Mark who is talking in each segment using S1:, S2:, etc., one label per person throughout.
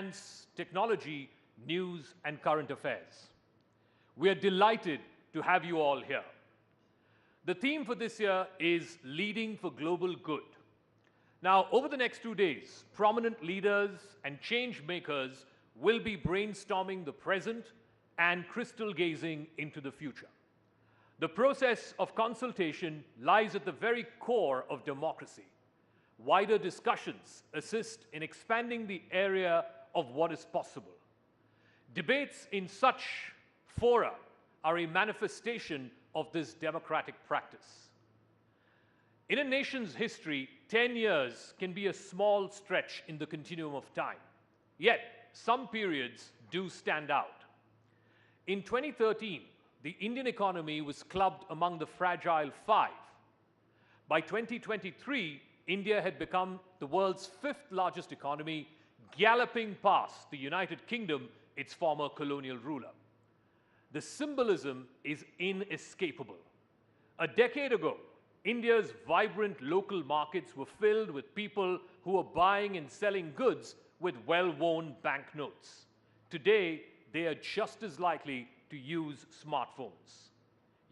S1: finance, technology, news, and current affairs. We are delighted to have you all here. The theme for this year is Leading for Global Good. Now, over the next 2 days, prominent leaders and change makers will be brainstorming the present and crystal gazing into the future. The process of consultation lies at the very core of democracy. Wider discussions assist in expanding the area of what is possible. Debates in such fora are a manifestation of this democratic practice. In a nation's history, 10 years can be a small stretch in the continuum of time. Yet, some periods do stand out. In 2013, the Indian economy was clubbed among the fragile 5. By 2023, India had become the world's 5th largest economy, galloping past the United Kingdom, its former colonial ruler. The symbolism is inescapable. A decade ago, India's vibrant local markets were filled with people who were buying and selling goods with well-worn banknotes. Today, they are just as likely to use smartphones.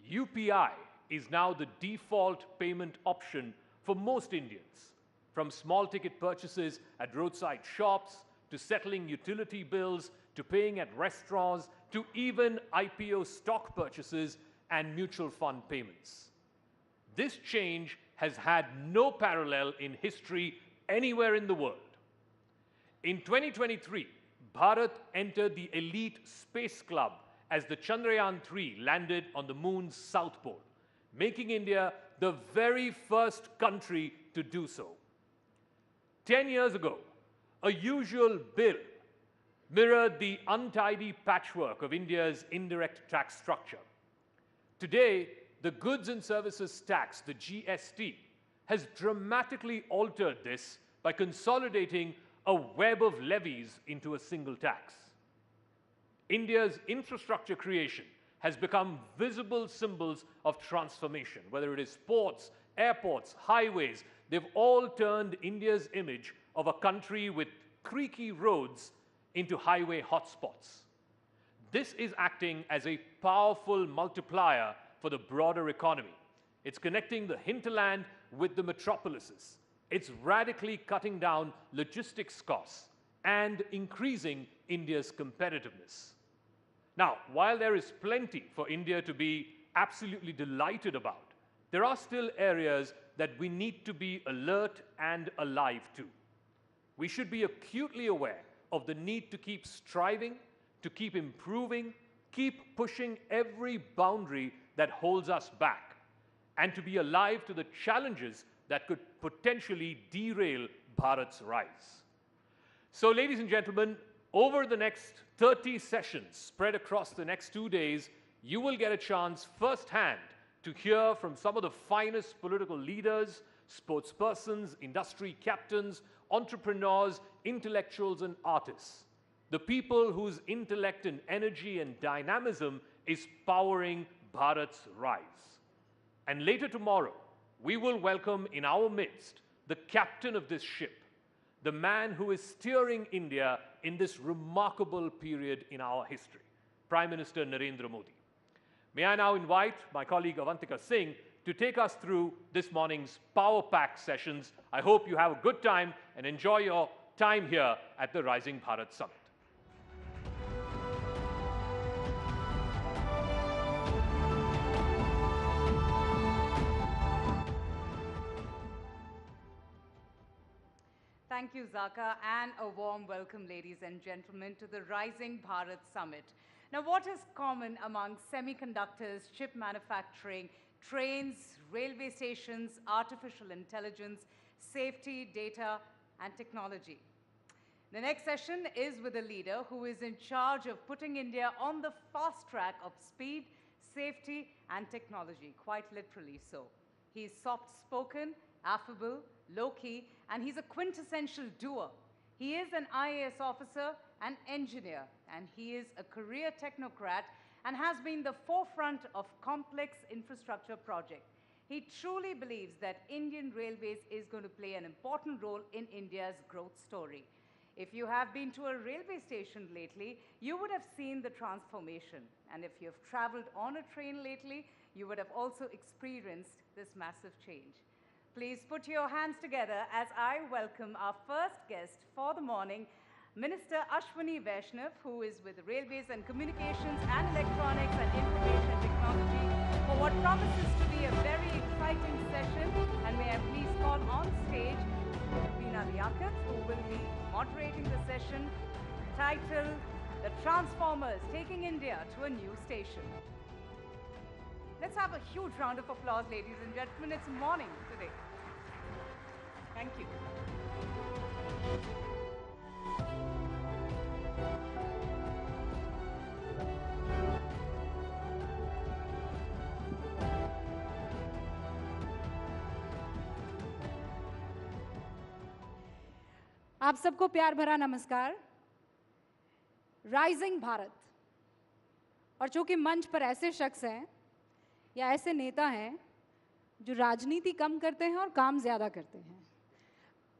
S1: UPI is now the default payment option for most Indians, from small-ticket purchases at roadside shops, to settling utility bills, to paying at restaurants, to even IPO stock purchases and mutual fund payments. This change has had no parallel in history anywhere in the world. In 2023, Bharat entered the elite space club as the Chandrayaan-3 landed on the moon's south pole, making India the very first country to do so. 10 years ago, a usual bill mirrored the untidy patchwork of India's indirect tax structure. Today, the goods and services tax, the GST, has dramatically altered this by consolidating a web of levies into a single tax. India's infrastructure creation has become visible symbols of transformation. Whether it is ports, airports, highways, they've all turned India's image of a country with creaky roads into highway hotspots. This is acting as a powerful multiplier for the broader economy. It's connecting the hinterland with the metropolises. It's radically cutting down logistics costs and increasing India's competitiveness. Now, while there is plenty for India to be absolutely delighted about, there are still areas that we need to be alert and alive to. We should be acutely aware of the need to keep striving, to keep improving, keep pushing every boundary that holds us back, and to be alive to the challenges that could potentially derail Bharat's rise. So, ladies and gentlemen, over the next 30 sessions spread across the next 2 days, you will get a chance firsthand to hear from some of the finest political leaders, sportspersons, industry captains, entrepreneurs, intellectuals, and artists. The people whose intellect and energy and dynamism is powering Bharat's rise. And later tomorrow, we will welcome in our midst the captain of this ship, the man who is steering India in this remarkable period in our history, Prime Minister Narendra Modi. May I now invite my colleague Avantika Singh to take us through this morning's power-packed sessions. I hope you have a good time and enjoy your time here at the Rising Bharat Summit.
S2: Thank you, Zaka, and a warm welcome, ladies and gentlemen, to the Rising Bharat Summit. Now, what is common among semiconductors, chip manufacturing, trains, railway stations, artificial intelligence, safety, data, and technology? The next session is with a leader who is in charge of putting India on the fast track of speed, safety, and technology, quite literally so. He's soft-spoken, affable, low-key, and he's a quintessential doer. He is an IAS officer, an engineer, and he is a career technocrat and has been the forefront of complex infrastructure projects. He truly believes that Indian Railways is going to play an important role in India's growth story. If you have been to a railway station lately, you would have seen the transformation. And if you've traveled on a train lately, you would have also experienced this massive change. Please put your hands together as I welcome our first guest for the morning, Minister Ashwini Vaishnav, who is with Railways and Communications and Electronics and Information Technology, for what promises to be a very exciting session. And may I please call on stage Bina Liaquat, who will be moderating the session, titled The Transformers Taking India to a New Station. Let's have a huge round of applause, ladies and gentlemen. It's morning today. Thank you.
S3: आप सबको प्यार भरा नमस्कार। Rising Bharat, और चूंकि मंच पर ऐसे शख्स हैं या ऐसे नेता हैं जो राजनीति कम करते हैं और काम ज़्यादा करते हैं,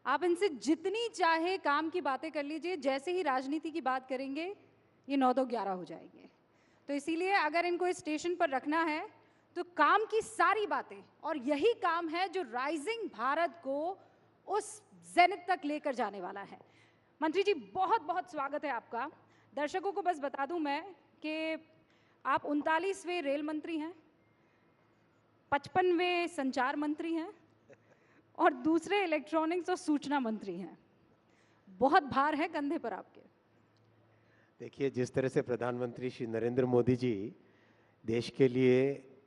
S3: आप इनसे जितनी चाहे काम की बातें कर लीजिए, जैसे ही राजनीति की बात करेंगे ये 9 तो 11 हो जाएंगे। तो इसीलिए अगर इनको इस स्टेशन पर रखना है तो काम की सारी बातें, और यही काम है जो राइजिंग भारत को उस ज़ेनिथ तक लेकर जाने वाला है। मंत्री जी, बहुत बहुत स्वागत है आपका। दर्शकों को बस बता दूं मैं कि आप 39वें रेल मंत्री हैं, 55वें संचार मंत्री हैं और दूसरे इलेक्ट्रॉनिक्स और सूचना मंत्री हैं। बहुत भार है कंधे पर आपके।
S4: देखिए, जिस तरह से प्रधानमंत्री श्री नरेंद्र मोदी जी देश के लिए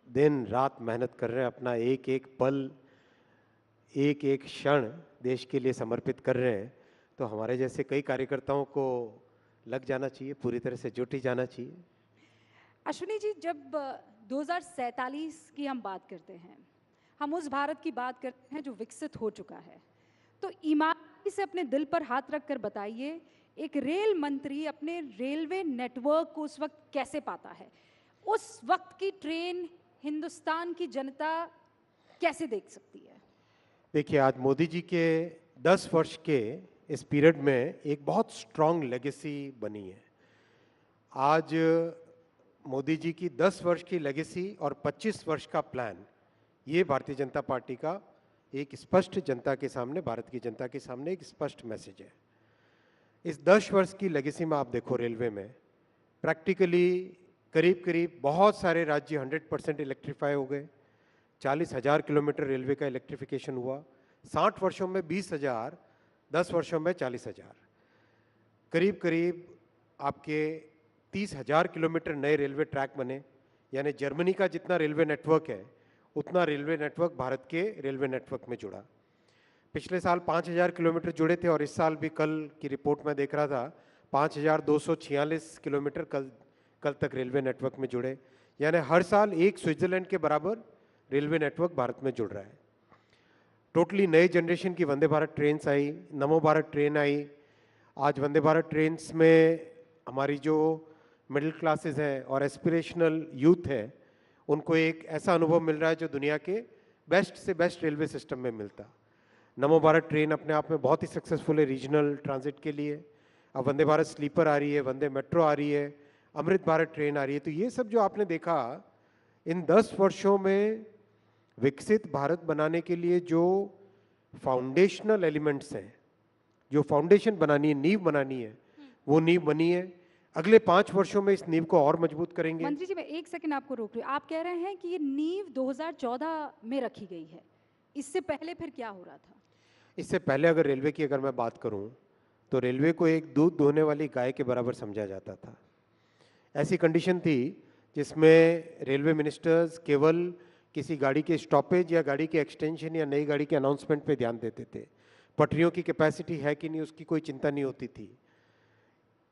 S4: दिन रात मेहनत कर रहे हैं, अपना एक एक पल, एक एक क्षण देश के लिए समर्पित कर रहे हैं, तो हमारे जैसे कई कार्यकर्ताओं को लग जाना चाहिए, पूरी तरह से जुट ही जाना चाहिए।
S3: अश्विनी जी, जब 2047 की हम बात करते हैं, हम उस भारत की बात करते हैं जो विकसित हो चुका है, तो ईमानदारी से अपने दिल पर हाथ रखकर बताइए, एक रेल मंत्री अपने रेलवे नेटवर्क को उस वक्त कैसे पाता है? उस वक्त की ट्रेन हिंदुस्तान की जनता कैसे देख सकती है?
S4: देखिए, आज मोदी जी के 10 वर्ष के इस पीरियड में एक बहुत स्ट्रॉन्ग लेगेसी बनी है। आज मोदी जी की 10 वर्ष की लेगेसी और 25 वर्ष का प्लान, ये भारतीय जनता पार्टी का एक स्पष्ट जनता के सामने, भारत की जनता के सामने एक स्पष्ट मैसेज है। इस 10 वर्ष की लेगेसी में आप देखो, रेलवे में प्रैक्टिकली करीब करीब बहुत सारे राज्य 100% इलेक्ट्रीफाई हो गए। 40,000 किलोमीटर रेलवे का इलेक्ट्रिफिकेशन हुआ। 60 वर्षों में 20,000, 10 वर्षों में 40,000, करीब करीब आपके 30,000 किलोमीटर नए रेलवे ट्रैक बने। यानी जर्मनी का जितना रेलवे नेटवर्क है, उतना रेलवे नेटवर्क भारत के रेलवे नेटवर्क में जुड़ा। पिछले साल 5,000 किलोमीटर जुड़े थे और इस साल भी, कल की रिपोर्ट में देख रहा था, 5,246 किलोमीटर कल तक रेलवे नेटवर्क में जुड़े। यानी हर साल एक स्विट्जरलैंड के बराबर रेलवे नेटवर्क भारत में जुड़ रहा है। टोटली नए जनरेशन की वंदे भारत ट्रेन्स आई, नमो भारत ट्रेन आई। आज वंदे भारत ट्रेन्स में हमारी जो मिडिल क्लासेस हैं और एस्पिरेशनल यूथ है, उनको एक ऐसा अनुभव मिल रहा है जो दुनिया के बेस्ट से बेस्ट रेलवे सिस्टम में मिलता। नमो भारत ट्रेन अपने आप में बहुत ही सक्सेसफुल है रीजनल ट्रांजिट के लिए। अब वंदे भारत स्लीपर आ रही है, वंदे मेट्रो आ रही है, अमृत भारत ट्रेन आ रही है। तो ये सब जो आपने देखा इन 10 वर्षों में विकसित भारत बनाने के लिए जो फाउंडेशनल एलिमेंट्स हैं, जो फाउंडेशन बनानी है, नींव बनानी है, वो नींव बनी है। अगले 5 वर्षों में इस नींव को और मजबूत करेंगे।
S3: मंत्री जी, मैं एक सेकंड आपको रोक रही हूँ। आप कह रहे हैं कि ये नींव 2014 में रखी गई है, इससे पहले फिर क्या हो रहा था?
S4: इससे पहले अगर रेलवे की अगर मैं बात करूं, तो रेलवे को एक दूध दोहने वाली गाय के बराबर समझा जाता था। ऐसी कंडीशन थी जिसमें रेलवे मिनिस्टर्स केवल किसी गाड़ी के स्टॉपेज या गाड़ी के एक्सटेंशन या नई गाड़ी के अनाउंसमेंट पे ध्यान देते थे। पटरियों की कैपेसिटी है कि नहीं, उसकी कोई चिंता नहीं होती थी।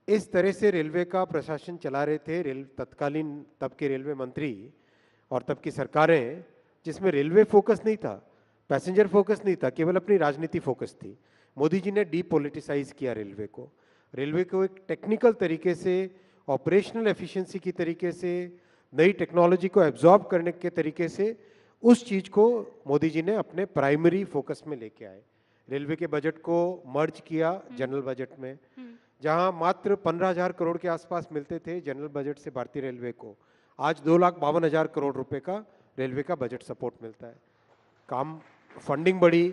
S4: इस तरह से रेलवे का प्रशासन चला रहे थे तत्कालीन तब के रेलवे मंत्री और तब की सरकारें, जिसमें रेलवे फोकस नहीं था, पैसेंजर फोकस नहीं था, केवल अपनी राजनीति फोकस थी। मोदी जी ने डीपोलिटिसाइज किया रेलवे को एक टेक्निकल तरीके से, ऑपरेशनल एफिशिएंसी की तरीके से, नई टेक्नोलॉजी को एब्जॉर्ब करने के तरीके से उस चीज़ को मोदी जी ने अपने प्राइमरी फोकस में लेके आए। रेलवे के बजट को मर्ज किया जनरल बजट में, जहां मात्र 15,000 करोड़ के आसपास मिलते थे जनरल बजट से भारतीय रेलवे को, आज 2,52,000 करोड़ रुपए का रेलवे का बजट सपोर्ट मिलता है। काम, फंडिंग बढ़ी,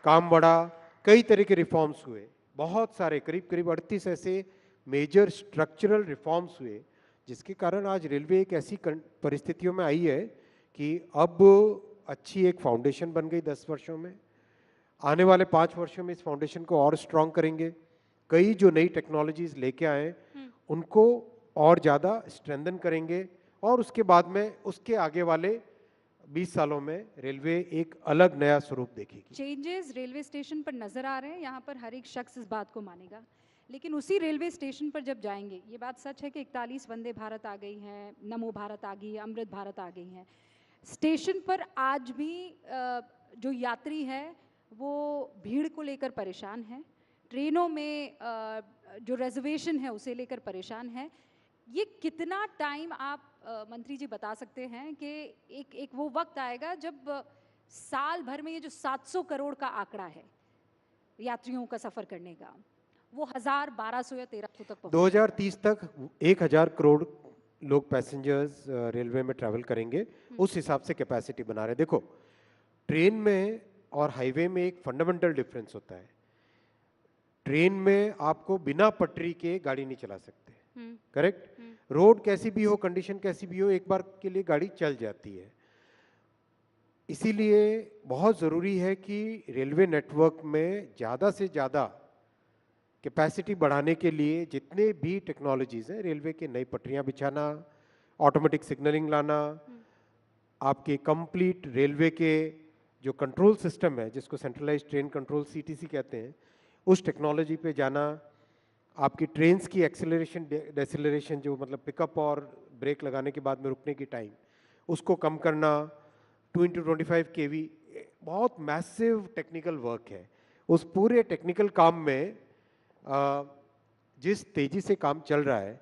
S4: काम बढ़ा, कई तरह के रिफॉर्म्स हुए, बहुत सारे, करीब करीब 38 ऐसे मेजर स्ट्रक्चरल रिफॉर्म्स हुए, जिसके कारण आज रेलवे एक ऐसी परिस्थितियों में आई है कि अब अच्छी एक फाउंडेशन बन गई 10 वर्षों में। आने वाले 5 वर्षों में इस फाउंडेशन को और स्ट्रॉन्ग करेंगे। कई जो नई टेक्नोलॉजीज लेके आए उनको और ज़्यादा स्ट्रेंथन करेंगे, और उसके बाद में उसके आगे वाले 20 सालों में रेलवे एक अलग नया स्वरूप देखेगी।
S3: चेंजेस रेलवे स्टेशन पर नजर आ रहे हैं, यहाँ पर हर एक शख्स इस बात को मानेगा, लेकिन उसी रेलवे स्टेशन पर जब जाएंगे, ये बात सच है कि 41 वंदे भारत आ गई हैं, नमो भारत आ गई है, अमृत भारत आ गई हैं, स्टेशन पर आज भी जो यात्री है वो भीड़ को लेकर परेशान है, ट्रेनों में जो रिजर्वेशन है उसे लेकर परेशान है। ये कितना टाइम आप मंत्री जी बता सकते हैं कि एक वो वक्त आएगा जब साल भर में ये जो 700 करोड़ का आंकड़ा है यात्रियों का सफ़र करने का, वो 1000, 1200 या 1300 तक पहुंचे।
S4: 2030 तक 1000 करोड़ लोग पैसेंजर्स रेलवे में ट्रैवल करेंगे, उस हिसाब से कैपेसिटी बना रहे हैं। देखो, ट्रेन में और हाईवे में एक फंडामेंटल डिफरेंस होता है। ट्रेन में आपको बिना पटरी के गाड़ी नहीं चला सकते, करेक्ट? रोड कैसी भी हो, कंडीशन कैसी भी हो, एक बार के लिए गाड़ी चल जाती है। इसीलिए बहुत ज़रूरी है कि रेलवे नेटवर्क में ज़्यादा से ज़्यादा कैपेसिटी बढ़ाने के लिए जितने भी टेक्नोलॉजीज़ हैं, रेलवे के नई पटरियां बिछाना, ऑटोमेटिक सिग्नलिंग लाना, आपके कंप्लीट रेलवे के जो कंट्रोल सिस्टम है जिसको सेंट्रलाइज्ड ट्रेन कंट्रोल सीटीसी कहते हैं, उस टेक्नोलॉजी पे जाना, आपकी ट्रेन्स की एक्सेलरेशन डेसेलरेशन जो मतलब पिकअप और ब्रेक लगाने के बाद में रुकने की टाइम, उसको कम करना, 2x25 kV, बहुत मैसिव टेक्निकल वर्क है। उस पूरे टेक्निकल काम में जिस तेजी से काम चल रहा है,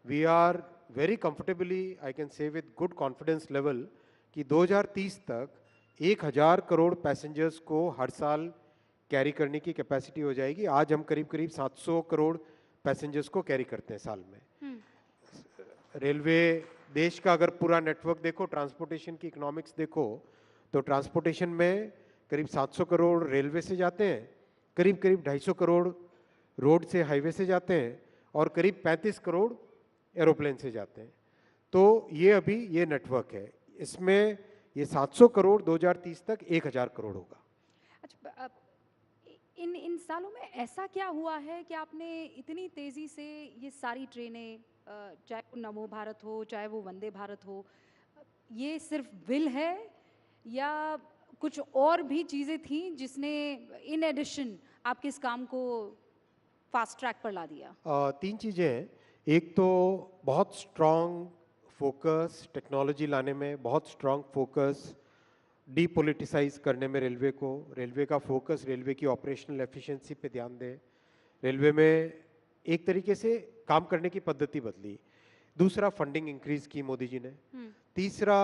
S4: we are very comfortably, I can say with good confidence level कि 2030 तक 1000 करोड़ पैसेंजर्स को हर साल कैरी करने की कैपेसिटी हो जाएगी। आज हम करीब करीब 700 करोड़ पैसेंजर्स को कैरी करते हैं साल में। रेलवे देश का अगर पूरा नेटवर्क देखो, ट्रांसपोर्टेशन की इकोनॉमिक्स देखो, तो ट्रांसपोर्टेशन में करीब 700 करोड़ रेलवे से जाते हैं, करीब करीब 250 करोड़ रोड से, हाईवे से जाते हैं, और करीब 35 करोड़ एरोप्लेन से जाते हैं। तो ये अभी ये नेटवर्क है, इसमें ये 700 करोड़ 2030 तक 1000 करोड़ होगा।
S3: अच्छा, इन सालों में ऐसा क्या हुआ है कि आपने इतनी तेज़ी से ये सारी ट्रेनें, चाहे वो नमो भारत हो, चाहे वो वंदे भारत हो, ये सिर्फ विल है या कुछ और भी चीज़ें थी जिसने इन एडिशन आपके इस काम को फास्ट ट्रैक पर ला दिया?
S4: 3 चीज़ें हैं। एक तो बहुत स्ट्रॉन्ग फोकस टेक्नोलॉजी लाने में, बहुत स्ट्रॉन्ग फोकस डीपोलिटिसाइज करने में रेलवे का फोकस रेलवे की ऑपरेशनल एफिशिएंसी पे ध्यान दें। रेलवे में एक तरीके से काम करने की पद्धति बदली। दूसरा, फंडिंग इंक्रीज की मोदी जी ने। तीसरा,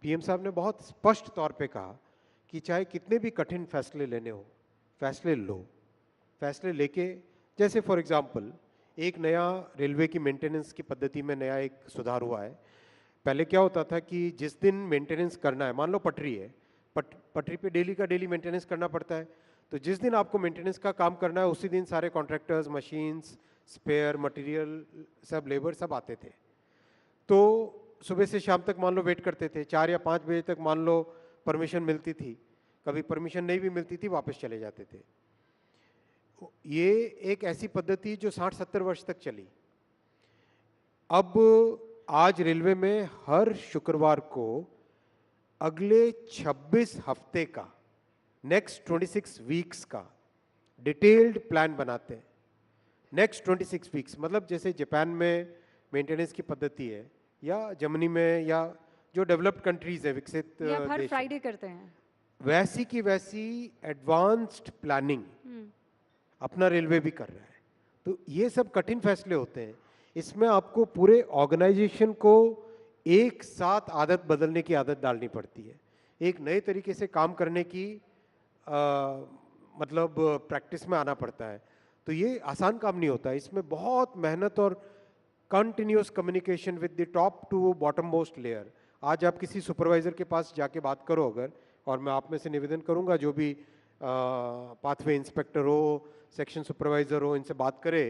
S4: पीएम साहब ने बहुत स्पष्ट तौर पे कहा कि चाहे कितने भी कठिन फैसले लेने हो, फैसले लो, फैसले लेके, जैसे फॉर एग्जांपल एक नया रेलवे की मेंटेनेंस की पद्धति में नया एक सुधार हुआ है। पहले क्या होता था कि जिस दिन मेंटेनेंस करना है, मान लो पटरी है, पटरी पे डेली का डेली मेंटेनेंस करना पड़ता है, तो जिस दिन आपको मेंटेनेंस का काम करना है उसी दिन सारे कॉन्ट्रैक्टर्स, मशीन्स, स्पेयर मटेरियल, सब लेबर सब आते थे। तो सुबह से शाम तक मान लो वेट करते थे, 4 या 5 बजे तक मान लो परमिशन मिलती थी, कभी परमिशन नहीं भी मिलती थी, वापस चले जाते थे। ये एक ऐसी पद्धति जो 60-70 वर्ष तक चली। अब आज रेलवे में हर शुक्रवार को अगले 26 हफ्ते का, नेक्स्ट 26 वीक्स का डिटेल्ड प्लान बनाते हैं। नेक्स्ट 26 वीक्स मतलब जैसे जापान में मेंटेनेंस की पद्धति है, या जर्मनी में, या जो डेवलप्ड कंट्रीज है, विकसित
S3: हर फ्राइडे करते हैं,
S4: वैसी की वैसी एडवांस्ड प्लानिंग अपना रेलवे भी कर रहा है। तो ये सब कठिन फैसले होते हैं, इसमें आपको पूरे ऑर्गेनाइजेशन को एक साथ आदत बदलने की आदत डालनी पड़ती है, एक नए तरीके से काम करने की मतलब प्रैक्टिस में आना पड़ता है। तो ये आसान काम नहीं होता, इसमें बहुत मेहनत और continuous communication with the top to bottom most layer. आज आप किसी सुपरवाइजर के पास जाके बात करो अगर, और मैं आप में से निवेदन करूंगा जो भी पाथवे इंस्पेक्टर हो, सेक्शन सुपरवाइजर हो, इनसे बात करे,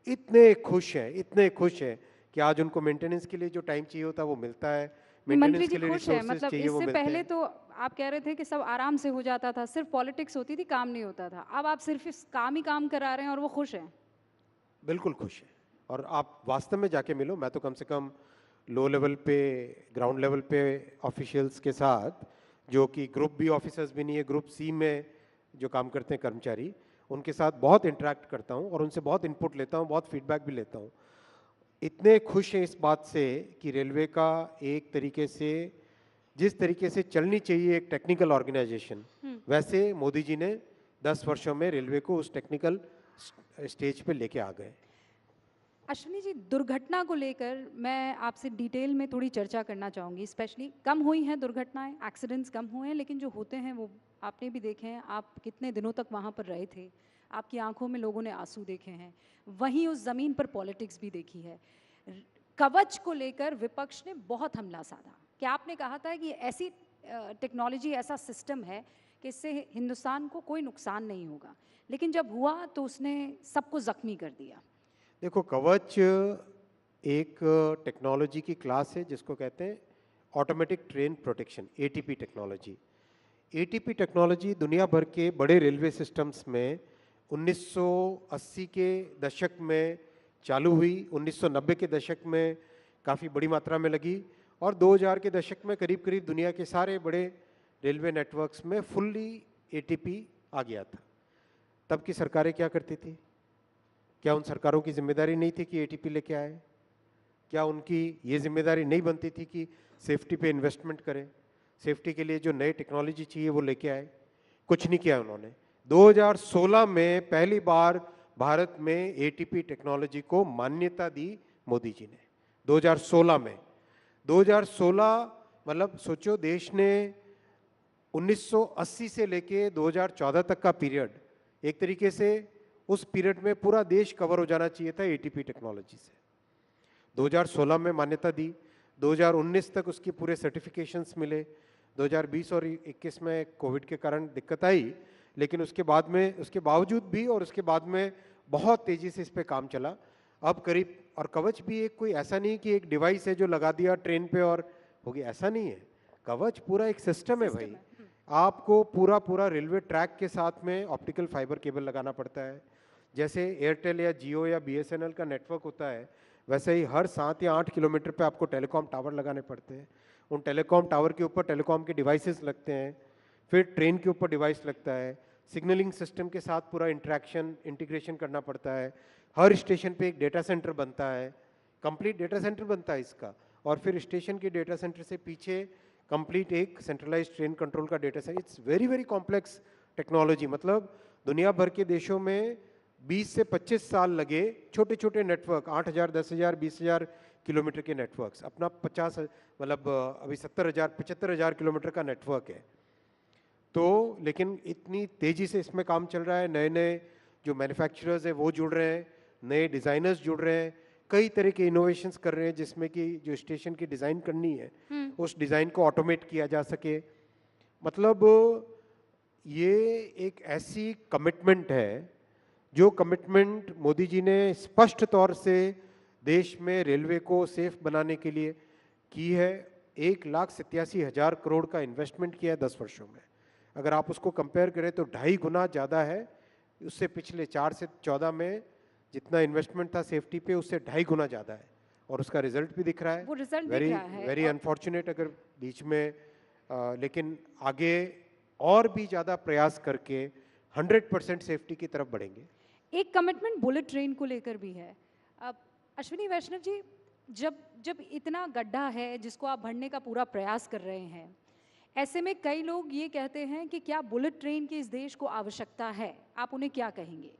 S4: इतने खुश हैं कि आज उनको मेंटेनेंस के लिए जो टाइम चाहिए होता है वो मिलता है,
S3: मंत्री
S4: मेंटेनेंस
S3: जी
S4: के लिए
S3: खुश है,
S4: रिसोर्सेज
S3: मतलब
S4: चाहिए वो
S3: इससे
S4: मिलते
S3: पहले
S4: हैं।
S3: तो आप कह रहे थे कि सब आराम से हो जाता था, सिर्फ पॉलिटिक्स होती थी, काम नहीं होता था। अब आप सिर्फ इस काम ही काम करा रहे हैं और वो खुश हैं।
S4: बिल्कुल खुश है, और आप वास्तव में जाके मिलो। मैं तो कम से कम लो लेवल पे, ग्राउंड लेवल पे ऑफिशियल्स के साथ, जो कि ग्रुप बी ऑफिसर्स भी नहीं है, ग्रुप सी में जो काम करते हैं कर्मचारी, उनके साथ बहुत इंटरेक्ट करता हूँ और उनसे बहुत इनपुट लेता हूँ, बहुत फीडबैक भी लेता हूँ। इतने खुश हैं इस बात से कि रेलवे का एक तरीके से, जिस तरीके से चलनी चाहिए एक टेक्निकल ऑर्गेनाइजेशन, वैसे मोदी जी ने 10 वर्षों में रेलवे को उस टेक्निकल स्टेज पे लेके आ गए।
S3: अश्विनी जी, दुर्घटना को लेकर मैं आपसे डिटेल में थोड़ी चर्चा करना चाहूँगी। स्पेशली कम हुई हैं दुर्घटनाएं, एक्सीडेंट्स कम हुए हैं, लेकिन जो होते हैं वो आपने भी देखे हैं। आप कितने दिनों तक वहाँ पर रहे थे, आपकी आंखों में लोगों ने आंसू देखे हैं, वहीं उस ज़मीन पर पॉलिटिक्स भी देखी है। कवच को लेकर विपक्ष ने बहुत हमला साधा। क्या आपने कहा था कि ऐसी टेक्नोलॉजी, ऐसा सिस्टम है कि इससे हिंदुस्तान को कोई नुकसान नहीं होगा, लेकिन जब हुआ तो उसने सबको ज़ख्मी कर दिया।
S4: देखो, कवच एक टेक्नोलॉजी की क्लास है जिसको कहते हैं automatic train protection, ATP technology. ATP technology दुनिया भर के बड़े रेलवे सिस्टम्स में 1980 के दशक में चालू हुई, 1990 के दशक में काफ़ी बड़ी मात्रा में लगी, और 2000 के दशक में करीब करीब दुनिया के सारे बड़े रेलवे नेटवर्क्स में फुल्ली एटीपी आ गया था। तब की सरकारें क्या करती थी? क्या उन सरकारों की जिम्मेदारी नहीं थी कि एटीपी लेके आए? क्या उनकी ये जिम्मेदारी नहीं बनती थी कि सेफ्टी पे इन्वेस्टमेंट करें, सेफ्टी के लिए जो नई टेक्नोलॉजी चाहिए वो लेके आए? कुछ नहीं किया उन्होंने। 2016 में पहली बार भारत में एटीपी टेक्नोलॉजी को मान्यता दी मोदी जी ने, 2016 में। 2016 मतलब सोचो, देश ने 1980 से लेके 2014 तक का पीरियड, एक तरीके से उस पीरियड में पूरा देश कवर हो जाना चाहिए था एटीपी टेक्नोलॉजी से। 2016 में मान्यता दी, 2019 तक उसकी पूरे सर्टिफिकेशंस मिले। 2020 और 21 में कोविड के कारण दिक्कत आई, लेकिन उसके बाद में, उसके बावजूद भी और उसके बाद में बहुत तेज़ी से इस पे काम चला। अब करीब, और कवच भी एक कोई ऐसा नहीं कि एक डिवाइस है जो लगा दिया ट्रेन पे और हो गया, ऐसा नहीं है। कवच पूरा एक सिस्टम है भाई। आपको पूरा पूरा रेलवे ट्रैक के साथ में ऑप्टिकल फाइबर केबल लगाना पड़ता है। जैसे एयरटेल या जियो या बीएसएनएल का नेटवर्क होता है, वैसे ही हर 7 या 8 किलोमीटर पे आपको टेलीकॉम टावर लगाने पड़ते हैं। उन टेलीकॉम टावर के ऊपर टेलीकॉम के डिवाइसेस लगते हैं, फिर ट्रेन के ऊपर डिवाइस लगता है, सिग्नलिंग सिस्टम के साथ पूरा इंटीग्रेशन करना पड़ता है। हर स्टेशन पे एक डेटा सेंटर बनता है, कंप्लीट डेटा सेंटर बनता है इसका, और फिर स्टेशन के डेटा सेंटर से पीछे कंप्लीट एक सेंट्रलाइज्ड ट्रेन कंट्रोल का data centre. It's very very complex technology. मतलब दुनिया भर के देशों में 20 से 25 साल लगे छोटे छोटे नेटवर्क, 8000, 10,000, 20,000 किलोमीटर के नेटवर्क्स, अपना 50, मतलब अभी 70,000, 75,000 किलोमीटर का नेटवर्क है। तो लेकिन इतनी तेज़ी से इसमें काम चल रहा है, नए नए जो मैन्युफैक्चरर्स हैं वो जुड़ रहे हैं, नए डिज़ाइनर्स जुड़ रहे हैं, कई तरह के इनोवेशंस कर रहे हैं, जिसमें कि जो स्टेशन की डिज़ाइन करनी है उस डिज़ाइन को ऑटोमेट किया जा सके। मतलब ये एक ऐसी कमिटमेंट है, जो कमिटमेंट मोदी जी ने स्पष्ट तौर से देश में रेलवे को सेफ बनाने के लिए की है। 1,87,000 करोड़ का इन्वेस्टमेंट किया है 10 वर्षों में। अगर आप उसको कंपेयर करें तो 2.5 गुना ज़्यादा है उससे। पिछले 4 से 14 में जितना इन्वेस्टमेंट था सेफ्टी पे, उससे 2.5 गुना ज़्यादा है, और उसका रिजल्ट भी दिख रहा है।
S3: वो रिजल्ट
S4: वेरी
S3: दिख रहा है।
S4: वेरी अनफॉर्चुनेट अगर बीच में लेकिन आगे और भी ज़्यादा प्रयास करके 100% सेफ्टी की तरफ बढ़ेंगे।
S3: एक कमिटमेंट बुलेट ट्रेन को लेकर भी है। अब अश्विनी वैष्णव जी, जब इतना गड्ढा है जिसको आप भरने का पूरा प्रयास कर रहे हैं, ऐसे में कई लोग ये कहते हैं कि क्या बुलेट ट्रेन की इस देश को आवश्यकता है? आप उन्हें क्या कहेंगे?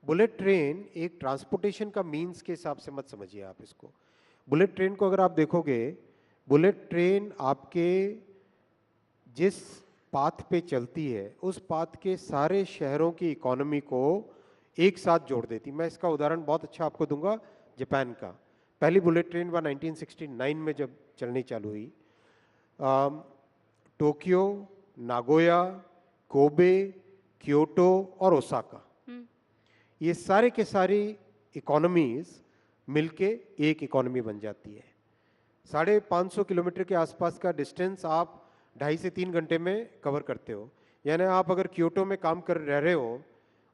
S4: बुलेट ट्रेन एक ट्रांसपोर्टेशन का मीन्स के हिसाब से मत समझिए आप इसको। बुलेट ट्रेन को अगर आप देखोगे, बुलेट ट्रेन आपके जिस पाथ पे चलती है, उस पाथ के सारे शहरों की इकोनॉमी को एक साथ जोड़ देती। मैं इसका उदाहरण बहुत अच्छा आपको दूंगा, जापान का। पहली बुलेट ट्रेन 1969 में जब चलनी चालू हुई, टोक्यो, नागोया, कोबे, क्योटो और ओसाका, ये सारे के सारी इकोनॉमीज मिलके एक इकोनॉमी बन जाती है। 550 किलोमीटर के आसपास का डिस्टेंस आप 2.5 से 3 घंटे में कवर करते हो। यानी आप अगर क्योटो में काम कर रहे हो,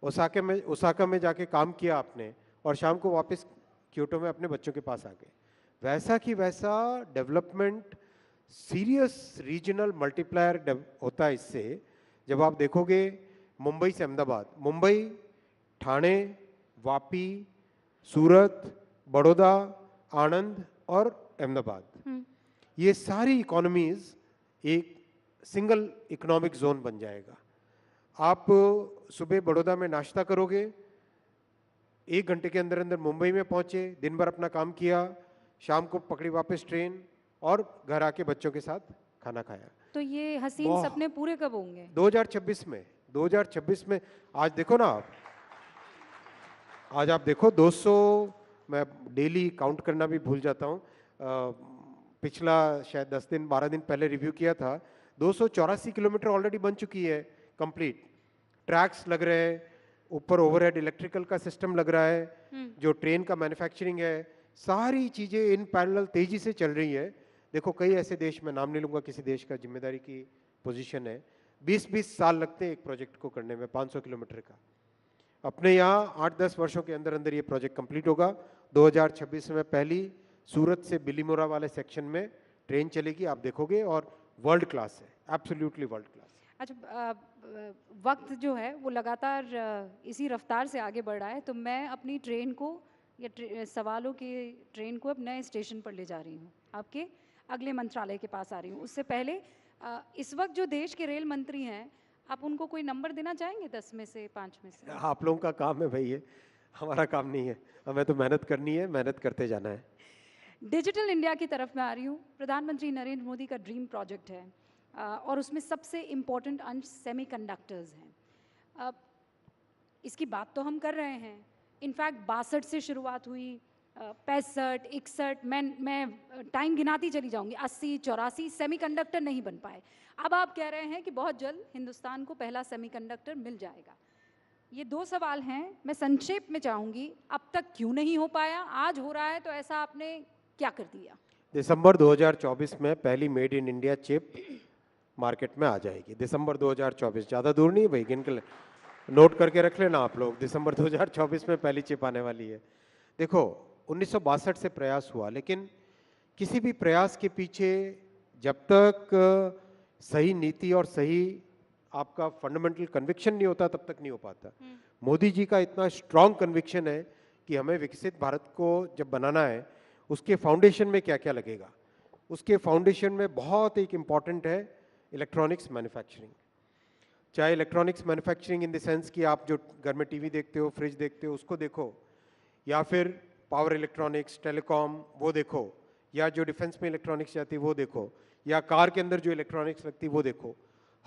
S4: ओसाका में जाके काम किया आपने और शाम को वापस क्योटो में अपने बच्चों के पास आ गए, वैसा कि वैसा डेवलपमेंट, सीरियस रीजनल मल्टीप्लायर होता है इससे। जब आप देखोगे मुंबई से अहमदाबाद, मुंबई, ठाणे, वापी, सूरत, बड़ौदा, आणंद और अहमदाबाद, ये सारी इकोनॉमीज एक सिंगल इकोनॉमिक जोन बन जाएगा। आप सुबह बड़ौदा में नाश्ता करोगे, 1 घंटे के अंदर अंदर मुंबई में पहुंचे, दिन भर अपना काम किया, शाम को पकड़ी वापस ट्रेन और घर आके बच्चों के साथ खाना खाया।
S3: तो ये हसीन सपने पूरे कब होंगे?
S4: 2026 में। 2026 में। आज देखो ना आप, आज आप देखो 200, मैं डेली काउंट करना भी भूल जाता हूँ, पिछला शायद 10 दिन 12 दिन पहले रिव्यू किया था, 284 किलोमीटर ऑलरेडी बन चुकी है कंप्लीट। ट्रैक्स लग रहे हैं, ऊपर ओवरहेड इलेक्ट्रिकल का सिस्टम लग रहा है, जो ट्रेन का मैन्युफैक्चरिंग है, सारी चीजें इन पैरेलल तेजी से चल रही है। देखो कई ऐसे देश, मैं नाम नहीं लूंगा किसी देश का, जिम्मेदारी की पोजीशन है, 20-20 साल लगते हैं एक प्रोजेक्ट को करने में 500 किलोमीटर का। अपने यहाँ 8-10 वर्षों के अंदर अंदर ये प्रोजेक्ट कंप्लीट होगा। 2026 में पहली सूरत से बिलीमोरा वाले सेक्शन में ट्रेन चलेगी, आप देखोगे, और वर्ल्ड क्लास है, एब्सोल्युटली वर्ल्ड क्लास।
S3: अच्छा, वक्त जो है वो लगातार इसी रफ्तार से आगे बढ़ रहा है, तो मैं अपनी ट्रेन को या सवालों की ट्रेन को अब नए स्टेशन पर ले जा रही हूँ, आपके अगले मंत्रालय के पास आ रही हूँ। उससे पहले इस वक्त जो देश के रेल मंत्री हैं, आप उनको कोई नंबर देना चाहेंगे 10 में से, 5 में से?
S4: आप लोगों का काम है भाई, ये हमारा काम नहीं है, हमें तो मेहनत करनी है, मेहनत करते जाना है।
S3: डिजिटल इंडिया की तरफ मैं आ रही हूँ। प्रधानमंत्री नरेंद्र मोदी का ड्रीम प्रोजेक्ट है और उसमें सबसे इम्पोर्टेंट अंश सेमीकंडक्टर्स हैं। इसकी बात तो हम कर रहे हैं, इनफैक्ट 62 से शुरुआत हुई, 65, 61, मैं टाइम गिनाती चली जाऊंगी, 80, 84 सेमीकंडक्टर नहीं बन पाए। अब आप कह रहे हैं कि बहुत जल्द हिंदुस्तान को पहला सेमीकंडक्टर मिल जाएगा। ये 2 सवाल हैं, मैं संक्षेप में चाहूंगी, अब तक क्यों नहीं हो पाया? आज हो रहा है तो ऐसा आपने क्या कर दिया?
S4: दिसंबर 2024 में पहली made in India chip market में आ जाएगी। दिसंबर 2024, ज़्यादा दूर नहीं भाई, गिन के नोट करके रख लेना आप लोग, दिसंबर 2024 में पहली चिप आने वाली है। देखो 1962 से प्रयास हुआ, लेकिन किसी भी प्रयास के पीछे जब तक सही नीति और सही आपका फंडामेंटल कन्विक्शन नहीं होता तब तक नहीं हो पाता। मोदी जी का इतना स्ट्रांग कन्विक्शन है कि हमें विकसित भारत को जब बनाना है, उसके फाउंडेशन में क्या क्या लगेगा। उसके फाउंडेशन में बहुत एक इम्पॉर्टेंट है इलेक्ट्रॉनिक्स मैन्युफैक्चरिंग। चाहे electronics manufacturing in the sense कि आप जो घर में टीवी देखते हो, फ्रिज देखते हो, उसको देखो, या फिर पावर इलेक्ट्रॉनिक्स, टेलीकॉम वो देखो, या जो डिफेंस में इलेक्ट्रॉनिक्स जाती है वो देखो, या कार के अंदर जो इलेक्ट्रॉनिक्स लगती है वो देखो,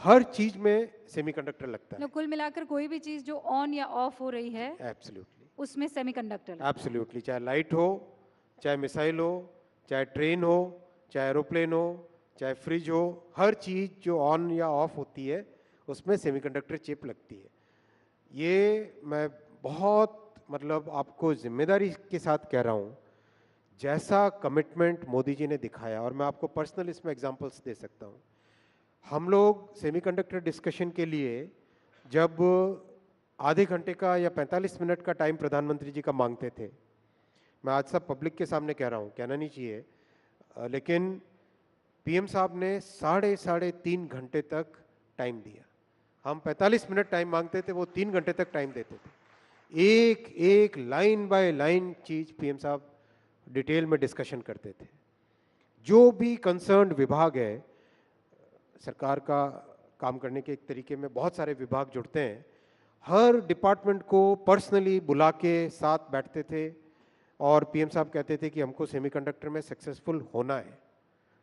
S4: हर चीज में सेमीकंडक्टर लगता है।
S3: कुल मिलाकर कोई भी चीज जो ऑन या ऑफ हो रही है,
S4: एब्सोल्युटली
S3: उसमें सेमीकंडक्टर लगता है।
S4: एब्सोल्युटली, चाहे लाइट हो, चाहे मिसाइल हो, चाहे ट्रेन हो, चाहे एरोप्लेन हो, चाहे फ्रिज हो, हर चीज जो ऑन या ऑफ होती है उसमें सेमीकंडक्टर चिप लगती है। ये मैं बहुत मतलब आपको जिम्मेदारी के साथ कह रहा हूँ, जैसा कमिटमेंट मोदी जी ने दिखाया, और मैं आपको पर्सनल इसमें एग्जांपल्स दे सकता हूँ। हम लोग सेमीकंडक्टर डिस्कशन के लिए जब आधे घंटे का या 45 मिनट का टाइम प्रधानमंत्री जी का मांगते थे, मैं आज सब पब्लिक के सामने कह रहा हूँ, कहना नहीं चाहिए, लेकिन पीएम साहब ने 3.5 घंटे तक टाइम दिया। हम 45 मिनट टाइम मांगते थे, वो 3 घंटे तक टाइम देते थे। एक एक लाइन बाय लाइन चीज पीएम साहब डिटेल में डिस्कशन करते थे। जो भी कंसर्न्ड विभाग है, सरकार का काम करने के एक तरीके में बहुत सारे विभाग जुड़ते हैं, हर डिपार्टमेंट को पर्सनली बुला के साथ बैठते थे और पीएम साहब कहते थे कि हमको सेमीकंडक्टर में सक्सेसफुल होना है,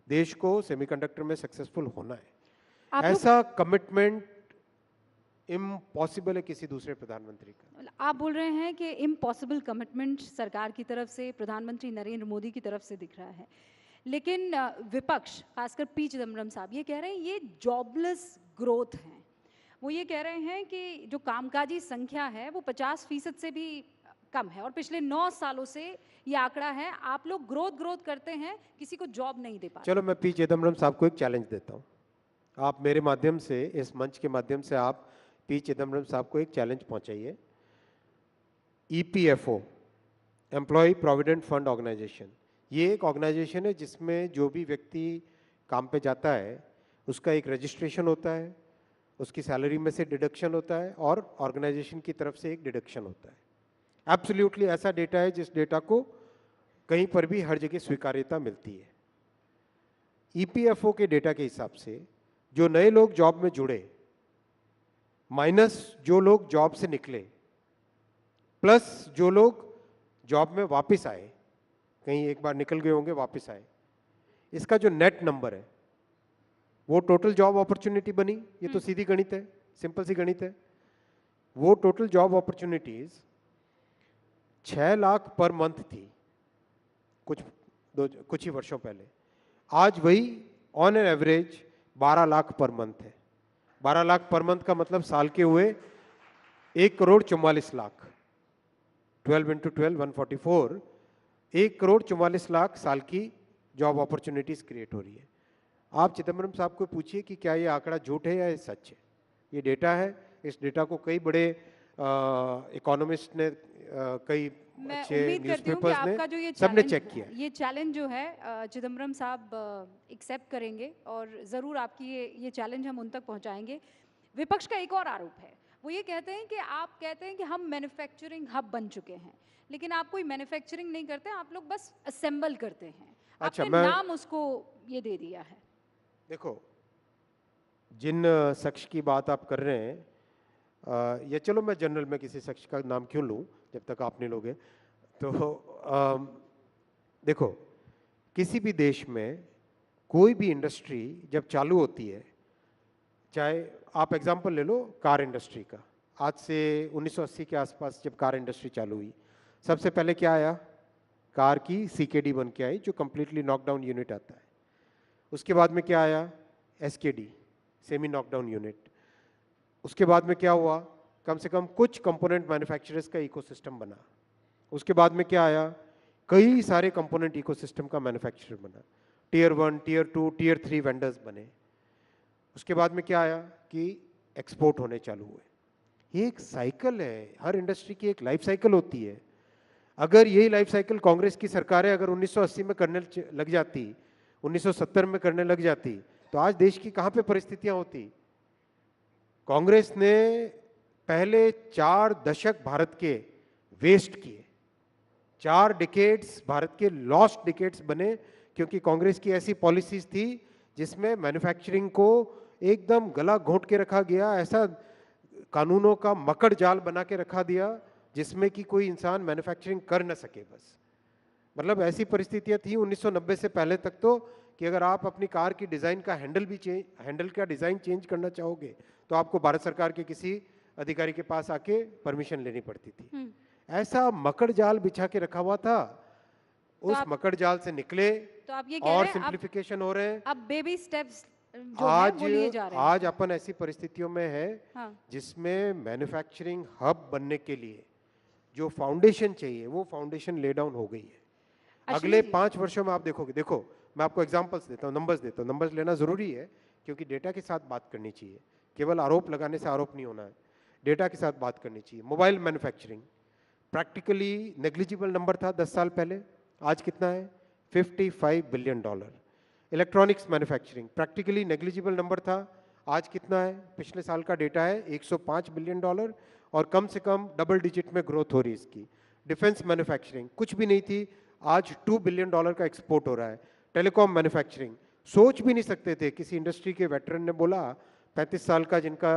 S4: देश को सेमीकंडक्टर में सक्सेसफुल होना है। ऐसा कमिटमेंट इम्पॉसिबल है किसी दूसरे प्रधानमंत्री का।
S3: आप बोल रहे हैं कि इम्पॉसिबल कमिटमेंट सरकार की तरफ से, प्रधानमंत्री नरेंद्र मोदी की तरफ से दिख रहा है, लेकिन विपक्ष खासकर पी चिदम्बरम साहब ये कह रहे हैं ये जॉबलेस ग्रोथ है। वो ये कह रहे हैं कि जो कामकाजी संख्या है वो 50% से भी कम है और पिछले 9 सालों से ये आंकड़ा है। आप लोग ग्रोथ करते हैं, किसी को जॉब नहीं दे पाते।
S4: चलो मैं पी चिदम्बरम साहब को एक चैलेंज देता हूँ। आप मेरे माध्यम से, इस मंच के माध्यम से आप पी चिदम्बरम साहब को एक चैलेंज पहुंचाइए। EPFO, employ provident fund organisation, ये एक ऑर्गेनाइजेशन है जिसमें जो भी व्यक्ति काम पे जाता है उसका एक रजिस्ट्रेशन होता है, उसकी सैलरी में से डिडक्शन होता है और ऑर्गेनाइजेशन की तरफ से एक डिडक्शन होता है। एब्सोल्युटली ऐसा डेटा है जिस डेटा को कहीं पर भी हर जगह स्वीकार्यता मिलती है। ईपीएफओ के डेटा के हिसाब से जो नए लोग जॉब में जुड़े माइनस जो लोग जॉब से निकले प्लस जो लोग जॉब में वापस आए, कहीं एक बार निकल गए होंगे वापस आए, इसका जो नेट नंबर है वो टोटल जॉब अपॉर्चुनिटी बनी। ये तो सीधी गणित है, सिंपल सी गणित है। वो total job opportunities 6 lakh per month थी कुछ ही वर्षों पहले। आज वही on an average 12 lakh per month है। 12 लाख पर मंथ का मतलब साल के हुए 1,44,00,000। 12 × 12 144, 1,44,00,000 साल की जॉब अपॉर्चुनिटीज क्रिएट हो रही है। आप चिदम्बरम साहब को पूछिए कि क्या ये आंकड़ा झूठ है या ये सच है। ये डेटा है, इस डेटा को कई बड़े इकोनॉमिस्ट ने, कई अच्छे न्यूज़पेपर्स ने, सबने चेक किया।
S3: ये चैलेंज जो है चिदम्बरम साहब एक्सेप्ट करेंगे और ज़रूर आपकी ये चैलेंज हम उन तक पहुंचाएंगे। विपक्ष का एक और आरोप है, वो ये कहते हैं कि आप कहते हैं कि हम मैन्युफैक्चरिंग हब बन चुके हैं, लेकिन आप कोई मैन्युफैक्चरिंग नहीं करते, आप लोग बस असेंबल करते हैं।
S4: अच्छा,
S3: आपने नाम उसको ये दे दिया है।
S4: देखो, जिन शख्स की बात आप कर रहे हैं, या चलो मैं जनरल में किसी शख्स का नाम क्यों लूं जब तक आप नहीं लोगे। तो देखो, किसी भी देश में कोई भी इंडस्ट्री जब चालू होती है, चाहे आप एग्जांपल ले लो कार इंडस्ट्री का। आज से 1980 के आसपास जब कार इंडस्ट्री चालू हुई, सबसे पहले क्या आया? कार की सीकेडी बन के आई, जो कंप्लीटली नॉकडाउन यूनिट आता है। उसके बाद में क्या आया? SKD, semi knockdown unit. उसके बाद में क्या हुआ? कम से कम कुछ कंपोनेंट मैन्युफैक्चरर्स का इकोसिस्टम बना। उसके बाद में क्या आया? कई सारे कंपोनेंट इकोसिस्टम का मैन्युफैक्चरर बना, टियर 1, टियर 2, टियर 3 वेंडर्स बने। उसके बाद में क्या आया कि एक्सपोर्ट होने चालू हुए। ये एक साइकिल है, हर इंडस्ट्री की एक लाइफ साइकिल होती है। अगर यही लाइफ साइकिल कांग्रेस की सरकारें अगर 1980 में करने लग जाती, 1970 में करने लग जाती, तो आज देश की कहां पे परिस्थितियां होती। कांग्रेस ने पहले 4 दशक भारत के वेस्ट किए, 4 डिकेड्स भारत के लॉस्ट डिकेड्स बने, क्योंकि कांग्रेस की ऐसी पॉलिसीज थी जिसमें मैन्युफैक्चरिंग को एकदम गला घोंट के रखा गया, ऐसा कानूनों का मकड़ जाल बना के रखा दिया जिसमें कि कोई इंसान मैन्युफैक्चरिंग कर न सके। बस मतलब ऐसी परिस्थितियां थी 1990 से पहले तक तो, कि अगर आप अपनी कार की डिज़ाइन का हैंडल का डिज़ाइन चेंज करना चाहोगे तो आपको भारत सरकार के किसी अधिकारी के पास आके परमिशन लेनी पड़ती थी। ऐसा मकड़ जाल बिछा के रखा हुआ था। उस मकड़ जाल से निकले
S3: तो आप ये कह
S4: और
S3: रहे हैं
S4: सिंप्लीफिकेशन हो रहे हैं।
S3: अब बेबी स्टेप्स जो है वो लिए जा रहे हैं।
S4: आज अपन ऐसी परिस्थितियों में है जिसमें मैन्युफैक्चरिंग हब बनने के लिए जो फाउंडेशन चाहिए वो फाउंडेशन ले डाउन हो गई है। अगले 5 वर्षों में आप देखोगे, देखो मैं आपको एग्जांपल्स देता हूँ, नंबर्स देता हूँ। नंबर्स लेना जरूरी है क्योंकि डेटा के साथ बात करनी चाहिए, केवल आरोप लगाने से आरोप नहीं होना है, डेटा के साथ बात करनी चाहिए। Mobile manufacturing practically negligible number था 10 साल पहले, आज कितना है? $55 billion. Electronics manufacturing practically negligible number था, आज कितना है? पिछले साल का डेटा है $105 बिलियन और कम से कम डबल डिजिट में ग्रोथ हो रही है इसकी। डिफेंस मैन्युफैक्चरिंग कुछ भी नहीं थी, आज $2 बिलियन का एक्सपोर्ट हो रहा है। टेलीकॉम मैन्युफैक्चरिंग सोच भी नहीं सकते थे, किसी इंडस्ट्री के वेटरन ने बोला, 35 साल का जिनका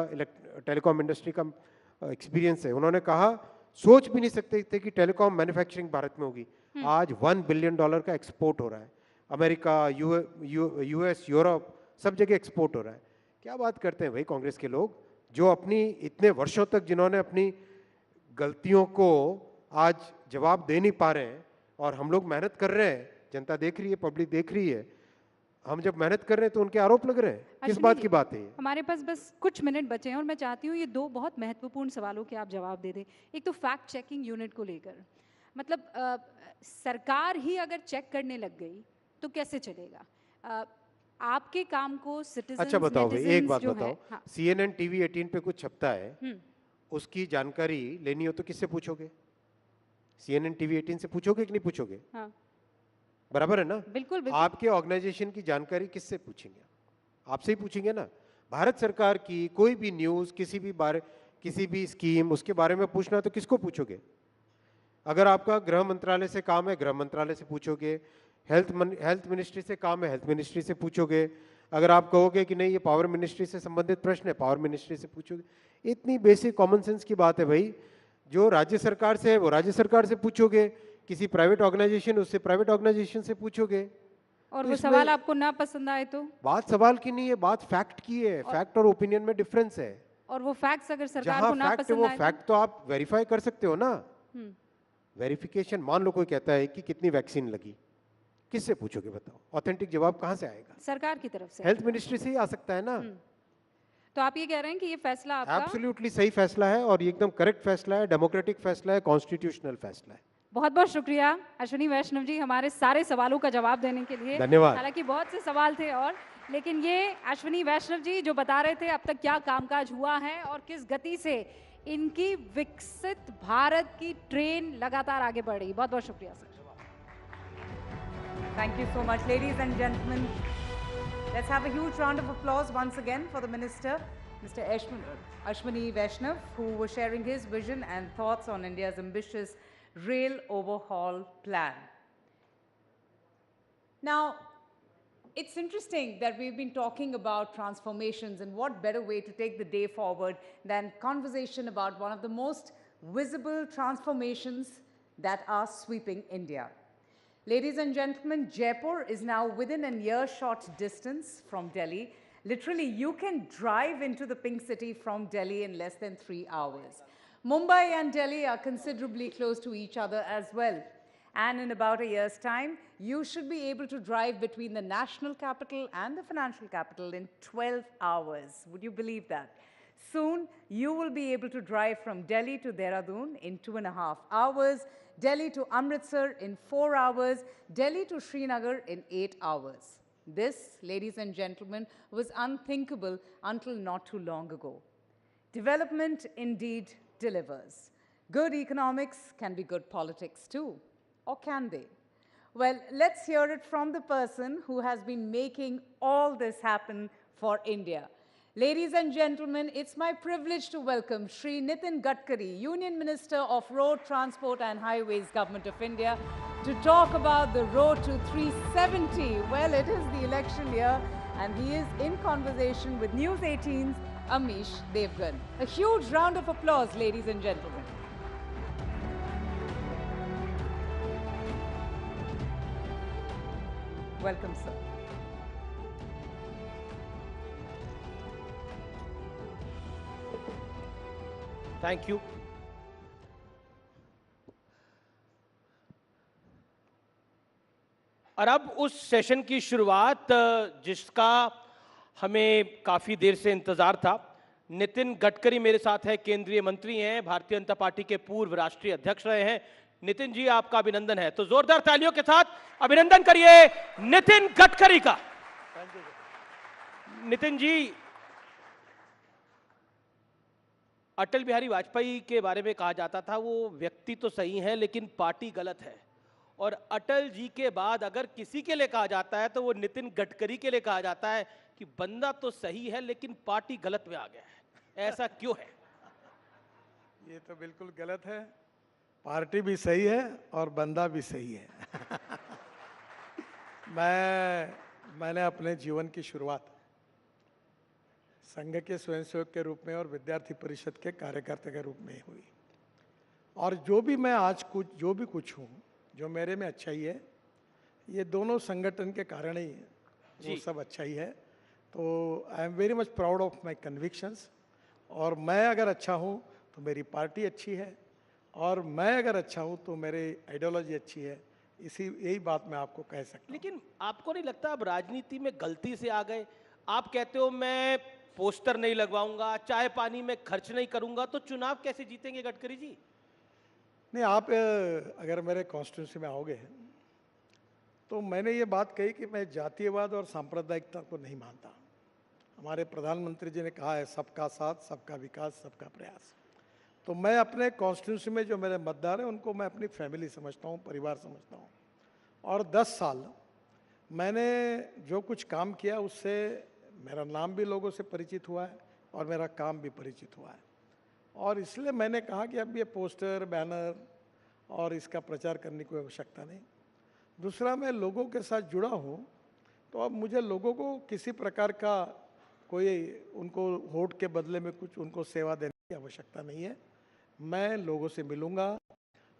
S4: टेलीकॉम इंडस्ट्री का एक्सपीरियंस है, उन्होंने कहा सोच भी नहीं सकते थे कि टेलीकॉम मैन्युफैक्चरिंग भारत में होगी। आज $1 बिलियन का एक्सपोर्ट हो रहा है। अमेरिका, यूएस, यूरोप सब जगह एक्सपोर्ट हो रहा है। क्या बात करते हैं भाई कांग्रेस के लोग, जो अपनी इतने वर्षों तक जिन्होंने अपनी गलतियों को आज जवाब दे नहीं पा रहे हैं, और हम लोग मेहनत कर रहे हैं, जनता देख रही है, पब्लिक देख रही है, हम जब मेहनत कर रहे हैं तो उनके आरोप लग रहे हैं। किस बात की बात है ये?
S3: हमारे पास बस कुछ मिनट बचे हैं और मैं चाहती हूँ ये दो बहुत महत्वपूर्ण सवालों के आप जवाब दे दें। एक तो फैक्ट चेकिंग यूनिट को लेकर, मतलब सरकार ही अगर चेक करने लग गई तो कैसे चलेगा? आपके काम को सिटीजंस,
S4: अच्छा बताओ भाई, एक बात बताओ,
S3: हाँ।
S4: CNN TV 18 पे कुछ छपता है, उसकी जानकारी लेनी हो तो किससे पूछोगे? CNN TV 18 से पूछोगे कि नहीं पूछोगे?
S3: हाँ।
S4: बराबर है ना?
S3: बिल्कुल, बिल्कुल।
S4: आपके ऑर्गेनाइजेशन की जानकारी किससे पूछेंगे? आपसे ही पूछेंगे ना। भारत सरकार की कोई भी न्यूज़, किसी भी स्कीम, उसके बारे में पूछना है तो किसको पूछोगे? अगर आपका गृह मंत्रालय से काम है, गृह मंत्रालय से पूछोगे। हेल्थ मिनिस्ट्री से काम है, हेल्थ मिनिस्ट्री से पूछोगे। अगर आप कहोगे कि नहीं ये पावर मिनिस्ट्री से संबंधित प्रश्न है, पावर मिनिस्ट्री से पूछोगे। इतनी बेसिक कॉमन सेंस की बात है भाई। जो राज्य सरकार से है वो राज्य सरकार से पूछोगे, किसी प्राइवेट ऑर्गेनाइजेशन उससे प्राइवेट ऑर्गेनाइजेशन से पूछोगे।
S3: और
S4: तो
S3: वो सवाल आपको ना पसंद आए तो? बात
S4: सवाल की नहीं है, बात फैक्ट की है। फैक्ट और ओपिनियन में डिफरेंस है।
S3: और वो फैक्ट्स अगर सरकार को ना पसंद आए,
S4: वो फैक्ट तो आप वेरीफाई कर सकते हो ना। वेरिफिकेशन, मान लो कोई कहता है कि कितनी वैक्सीन लगी, किससे पूछोगे बताओ? ऑथेंटिक जवाब कहां से आएगा?
S3: सरकार की तरफ से,
S4: हेल्थ मिनिस्ट्री से ही आ सकता है ना।
S3: तो आप ये कह रहे हैं कि ये फैसला आपका
S4: एब्सोल्युटली सही फैसला है और ये एकदम करेक्ट फैसला है, डेमोक्रेटिक फैसला है, कॉन्स्टिट्यूशनल फैसला है।
S3: बहुत बहुत शुक्रिया अश्विनी वैष्णव जी हमारे सारे सवालों का जवाब देने के लिए।
S4: धन्यवाद।
S3: हालांकि बहुत से सवाल थे और, लेकिन ये अश्विनी वैष्णव जी जो बता रहे थे अब तक क्या कामकाज हुआ है और किस गति से इनकी विकसित भारत की ट्रेन लगातार आगे बढ़ रही। बहुत बहुत शुक्रिया sir.
S2: Thank you so much, ladies and gentlemen. Let's have a huge round of applause once again for the Minister, Mr. Ashwini Vaishnav, who was sharing his vision and thoughts on India's ambitious rail overhaul plan. Now, it's interesting that we've been talking about transformations, and what better way to take the day forward than conversation about one of the most visible transformations that are sweeping India. Ladies and gentlemen, Jaipur is now within an earshot distance from Delhi. Literally, you can drive into the Pink City from Delhi in less than 3 hours. Mumbai and Delhi are considerably close to each other as well. And in about a year's time, you should be able to drive between the national capital and the financial capital in 12 hours. Would you believe that? Soon, you will be able to drive from Delhi to Dehradun in 2.5 hours, Delhi to Amritsar in 4 hours, Delhi to Srinagar in 8 hours. This, ladies and gentlemen, was unthinkable until not too long ago. Development indeed delivers. Good economics can be good politics too. Or can they? Well, let's hear it from the person who has been making all this happen for India. Ladies and gentlemen, it's my privilege to welcome Shri Nitin Gadkari, Union Minister of Road Transport and Highways, Government of India, to talk about the road to 370. Well, it is the election year, and he is in conversation with News18's Amish Devgan. A huge round of applause, ladies and gentlemen. Welcome, sir.
S5: Thank you. और अब उस session की शुरुआत जिसका हमें काफी देर से इंतजार था। नितिन गडकरी मेरे साथ है, केंद्रीय मंत्री हैं, भारतीय जनता पार्टी के पूर्व राष्ट्रीय अध्यक्ष रहे हैं। नितिन जी, आपका अभिनंदन है, तो जोरदार तालियों के साथ अभिनंदन करिए नितिन गडकरी का। नितिन जी, अटल बिहारी वाजपेयी के बारे में कहा जाता था वो व्यक्ति तो सही है लेकिन पार्टी गलत है, और अटल जी के बाद अगर किसी के लिए कहा जाता है तो वो नितिन गडकरी के लिए कहा जाता है कि बंदा तो सही है लेकिन पार्टी गलत में आ गया है। ऐसा क्यों है?
S6: ये तो बिल्कुल गलत है, पार्टी भी सही है और बंदा भी सही है। मैंने अपने जीवन की शुरुआत संघ के स्वयंसेवक के रूप में और विद्यार्थी परिषद के कार्यकर्ता के रूप में हुई, और जो भी मैं आज जो भी कुछ हूँ, जो मेरे में अच्छाई है, ये दोनों संगठन के कारण ही है। वो सब अच्छाई है तो I am very much proud of my convictions. और मैं अगर अच्छा हूँ तो मेरी पार्टी अच्छी है, और मैं अगर अच्छा हूँ तो मेरी आइडियोलॉजी अच्छी है। यही बात मैं आपको कह सकता हूँ।
S5: लेकिन आपको नहीं लगता आप राजनीति में गलती से आ गए? आप कहते हो मैं पोस्टर नहीं लगवाऊंगा, चाय पानी में खर्च नहीं करूंगा, तो चुनाव कैसे जीतेंगे गडकरी जी?
S6: नहीं, आप अगर मेरे कॉन्स्टिट्यूंसी में आओगे तो मैंने ये बात कही कि मैं जातीयवाद और सांप्रदायिकता को नहीं मानता। हमारे प्रधानमंत्री जी ने कहा है सबका साथ, सबका विकास, सबका प्रयास। तो मैं अपने कॉन्स्टिट्यूंसी में जो मेरे मतदार हैं उनको मैं अपनी फैमिली समझता हूँ, परिवार समझता हूँ। और 10 साल मैंने जो कुछ काम किया उससे मेरा नाम भी लोगों से परिचित हुआ है और मेरा काम भी परिचित हुआ है। और इसलिए मैंने कहा कि अब ये पोस्टर, बैनर और इसका प्रचार करने की कोई आवश्यकता नहीं। दूसरा, मैं लोगों के साथ जुड़ा हूँ, तो अब मुझे लोगों को किसी प्रकार का कोई उनको वोट के बदले में कुछ उनको सेवा देने की आवश्यकता नहीं है। मैं लोगों से मिलूँगा,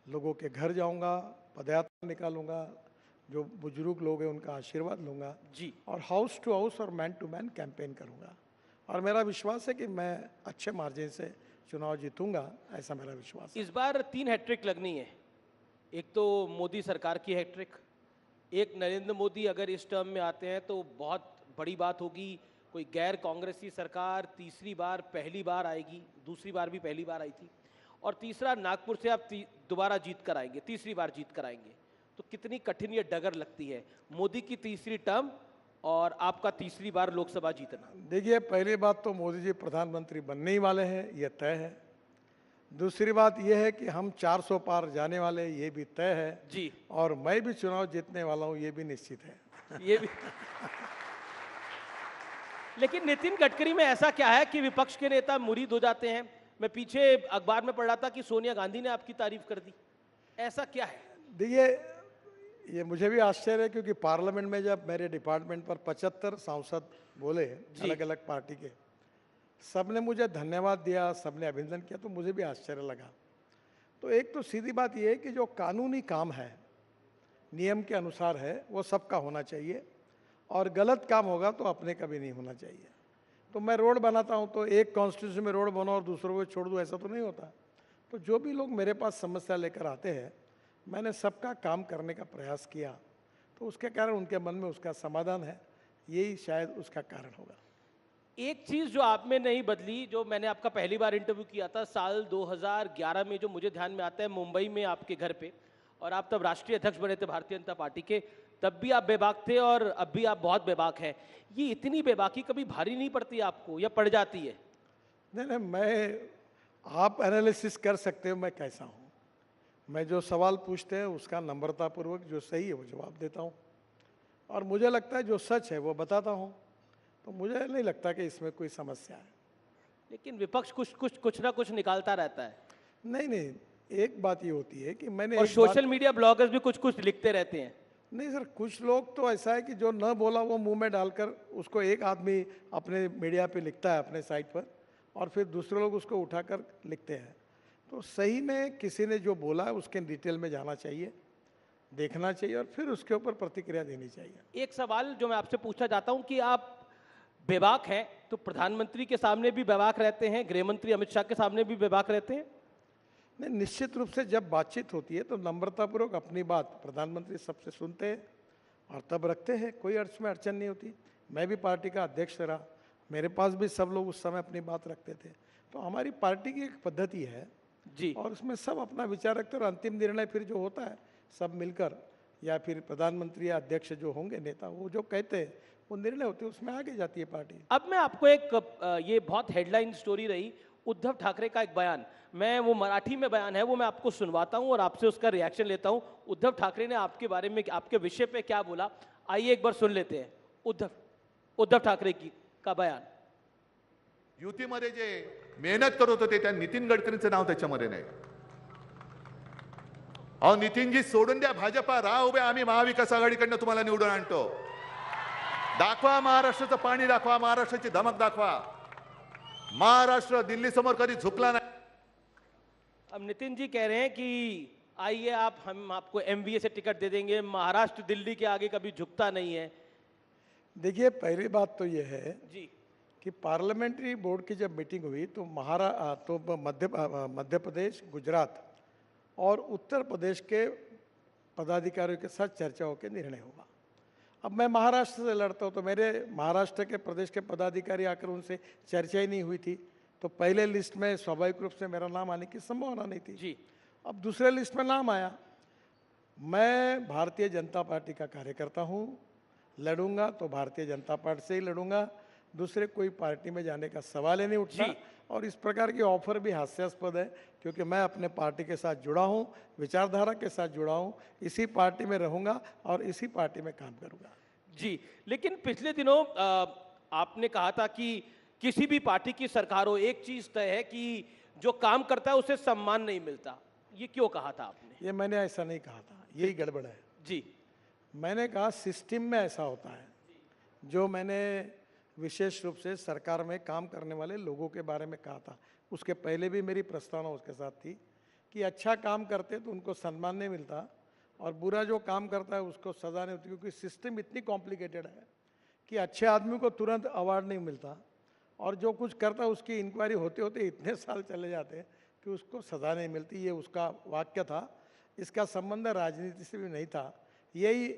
S6: लोगों के घर जाऊँगा, पदयात्रा निकालूंगा, जो बुजुर्ग लोग हैं उनका आशीर्वाद लूँगा
S5: जी,
S6: और हाउस टू हाउस और मैन टू मैन कैंपेन करूँगा। और मेरा विश्वास है कि मैं अच्छे मार्जिन से चुनाव जीतूंगा, ऐसा मेरा विश्वास है।
S5: इस बार 3 हैट्रिक लगनी है। एक तो मोदी सरकार की हैट्रिक, एक नरेंद्र मोदी अगर इस टर्म में आते हैं तो बहुत बड़ी बात होगी। कोई गैर कांग्रेसी सरकार तीसरी बार पहली बार आएगी, दूसरी बार भी पहली बार आई थी। और तीसरा, नागपुर से आप दोबारा जीत कर आएंगे, तीसरी बार जीत कर आएंगे। तो कितनी कठिन ये डगर लगती है, मोदी की तीसरी टर्म और आपका तीसरी बार लोकसभा जीतना?
S6: देखिए, पहली बात तो मोदी जी प्रधानमंत्री बनने ही वाले हैं, ये तय है। दूसरी बात यह है कि हम 400 पार जाने वाले, ये भी तय है
S5: जी।
S6: और मैं भी चुनाव जीतने वाला हूँ, ये भी निश्चित है।
S5: ये भी लेकिन नितिन गडकरी में ऐसा क्या है कि विपक्ष के नेता मुरीद हो जाते हैं? मैं पीछे अखबार में पढ़ रहा था कि सोनिया गांधी ने आपकी तारीफ कर दी, ऐसा क्या है?
S6: देखिए, ये मुझे भी आश्चर्य है, क्योंकि पार्लियामेंट में जब मेरे डिपार्टमेंट पर 75 सांसद बोले अलग अलग पार्टी के, सबने मुझे धन्यवाद दिया, सबने अभिनंदन किया, तो मुझे भी आश्चर्य लगा। तो एक तो सीधी बात यह है कि जो कानूनी काम है, नियम के अनुसार है, वो सबका होना चाहिए, और गलत काम होगा तो अपने का भी नहीं होना चाहिए। तो मैं रोड बनाता हूँ तो एक कॉन्स्टिट्यूंसी में रोड बनाओ और दूसरों को छोड़ दूँ, ऐसा तो नहीं होता। तो जो भी लोग मेरे पास समस्या लेकर आते हैं, मैंने सबका काम करने का प्रयास किया, तो उसके कारण उनके मन में उसका समाधान है, यही शायद उसका कारण होगा।
S5: एक चीज जो आप में नहीं बदली, जो मैंने आपका पहली बार इंटरव्यू किया था साल 2011 में, जो मुझे ध्यान में आता है, मुंबई में आपके घर पे, और आप तब राष्ट्रीय अध्यक्ष बने थे भारतीय जनता पार्टी के, तब भी आप बेबाक थे और अब भी आप बहुत बेबाक हैं। ये इतनी बेबाकी कभी भारी नहीं पड़ती आपको, या पड़ जाती है?
S6: नहीं, आप एनालिसिस कर सकते हो मैं कैसा हूँ। मैं जो सवाल पूछते हैं उसका नम्रतापूर्वक जो सही है वो जवाब देता हूँ, और मुझे लगता है जो सच है वो बताता हूँ। तो मुझे नहीं लगता कि इसमें कोई समस्या है।
S5: लेकिन विपक्ष कुछ ना कुछ निकालता रहता है।
S6: नहीं, एक बात ये होती है कि मैंने,
S5: और सोशल मीडिया ब्लॉगर्स भी कुछ लिखते रहते हैं।
S6: नहीं सर, कुछ लोग तो ऐसा है कि जो न बोला वो मुंह में डालकर उसको एक आदमी अपने मीडिया पे लिखता है, अपने साइट पर, और फिर दूसरे लोग उसको उठाकर लिखते हैं। तो सही में किसी ने जो बोला है उसके डिटेल में जाना चाहिए, देखना चाहिए, और फिर उसके ऊपर प्रतिक्रिया देनी चाहिए।
S5: एक सवाल जो मैं आपसे पूछना चाहता हूं कि आप बेबाक हैं तो प्रधानमंत्री के सामने भी बेबाक रहते हैं, गृह मंत्री अमित शाह के सामने भी बेबाक रहते हैं?
S6: नहीं, निश्चित रूप से जब बातचीत होती है तो नम्रतापूर्वक अपनी बात प्रधानमंत्री सबसे सुनते हैं और तब रखते हैं, कोई में अड़चन नहीं होती। मैं भी पार्टी का अध्यक्ष रहा, मेरे पास भी सब लोग उस समय अपनी बात रखते थे। तो हमारी पार्टी की एक पद्धति है
S5: जी,
S6: और उसमें सब अपना विचार रखते हैं, और अंतिम निर्णय फिर जो होता है सब मिलकर, या फिर प्रधानमंत्री या अध्यक्ष जो होंगे नेता, वो जो कहते हैं वो निर्णय होते हैं, उसमें आगे जाती है पार्टी।
S5: अब मैं आपको एक ये बहुत हेडलाइन स्टोरी रही, उद्धव ठाकरे का एक बयान, मैं वो मराठी में बयान है वो मैं आपको सुनवाता हूं और आपसे उसका रिएक्शन लेता हूं। उद्धव ठाकरे ने आपके बारे में, आपके विषय पे क्या बोला, आइए एक बार सुन लेते हैं उद्धव ठाकरे का बयान।
S7: युतीमध्ये जे मेहनत करत होते त्या नितीन गडकरींचं नाव त्याच्यामध्ये नाही। अहो नितीनजी सोडून द्या भाजपा, राहा उभे, आम्ही महाविकास आघाडीकडनं तुम्हाला निवडून आणतो। दाखवा महाराष्ट्राचं पाणी, दाखवा महाराष्ट्राची धमक, दाखवा महाराष्ट्र दिल्ली समोर कधी झुकला नाही।
S5: अब नितिन जी कह रहे हैं कि आइए हम आपको एमवीए से टिकट दे देंगे, महाराष्ट्र दिल्ली के आगे कभी झुकता नहीं है।
S6: देखिए, पहली बात तो ये है
S5: जी
S6: कि पार्लियामेंट्री बोर्ड की जब मीटिंग हुई तो मध्य प्रदेश, गुजरात और उत्तर प्रदेश के पदाधिकारियों के साथ चर्चा होकर निर्णय हुआ। अब मैं महाराष्ट्र से लड़ता हूँ तो मेरे महाराष्ट्र के प्रदेश के पदाधिकारी आकर उनसे चर्चा ही नहीं हुई थी, तो पहले लिस्ट में स्वाभाविक रूप से मेरा नाम आने की संभावना नहीं थी।
S5: जी
S6: अब दूसरे लिस्ट में नाम आया। मैं भारतीय जनता पार्टी का कार्यकर्ता हूँ, लड़ूंगा तो भारतीय जनता पार्टी से ही लड़ूंगा, दूसरे कोई पार्टी में जाने का सवाल ही नहीं उठता। और इस प्रकार की ऑफर भी हास्यास्पद है, क्योंकि मैं अपने पार्टी के साथ जुड़ा हूँ, विचारधारा के साथ जुड़ा हूँ, इसी पार्टी में रहूंगा और इसी पार्टी में काम करूंगा।
S5: जी, लेकिन पिछले दिनों आपने कहा था कि किसी भी पार्टी की सरकार हो, एक चीज तय है कि जो काम करता है उसे सम्मान नहीं मिलता। ये क्यों कहा था आपने?
S6: ये मैंने ऐसा नहीं कहा था, यही गड़बड़ है।
S5: जी,
S6: मैंने कहा सिस्टम में ऐसा होता है। जो मैंने विशेष रूप से सरकार में काम करने वाले लोगों के बारे में कहा था, उसके पहले भी मेरी प्रस्तावना उसके साथ थी कि अच्छा काम करते तो उनको सम्मान नहीं मिलता और बुरा जो काम करता है उसको सजा नहीं होती, क्योंकि सिस्टम इतनी कॉम्प्लिकेटेड है कि अच्छे आदमी को तुरंत अवार्ड नहीं मिलता और जो कुछ करता है उसकी इंक्वायरी होते होते इतने साल चले जाते हैं कि उसको सजा नहीं मिलती। ये उसका वाक्य था। इसका संबंध राजनीति से भी नहीं था। यही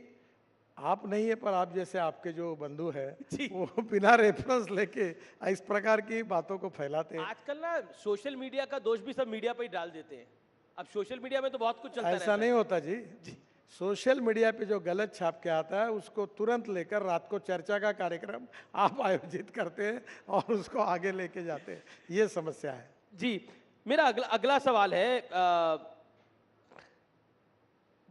S6: आप नहीं है, पर आप जैसे आपके जो बंधु है वो बिना रेफरेंस लेके इस प्रकार की बातों को फैलाते हैं।
S5: आजकल ना सोशल मीडिया का दोष भी सब मीडिया पर ही डाल देते हैं। अब सोशल मीडिया में तो बहुत कुछ चलता
S6: ऐसा नहीं होता जी। सोशल मीडिया पे जो गलत छाप के आता है उसको तुरंत लेकर रात को चर्चा का कार्यक्रम आप आयोजित करते हैं और उसको आगे लेके जाते हैं। ये समस्या है।
S5: जी, मेरा अगला सवाल है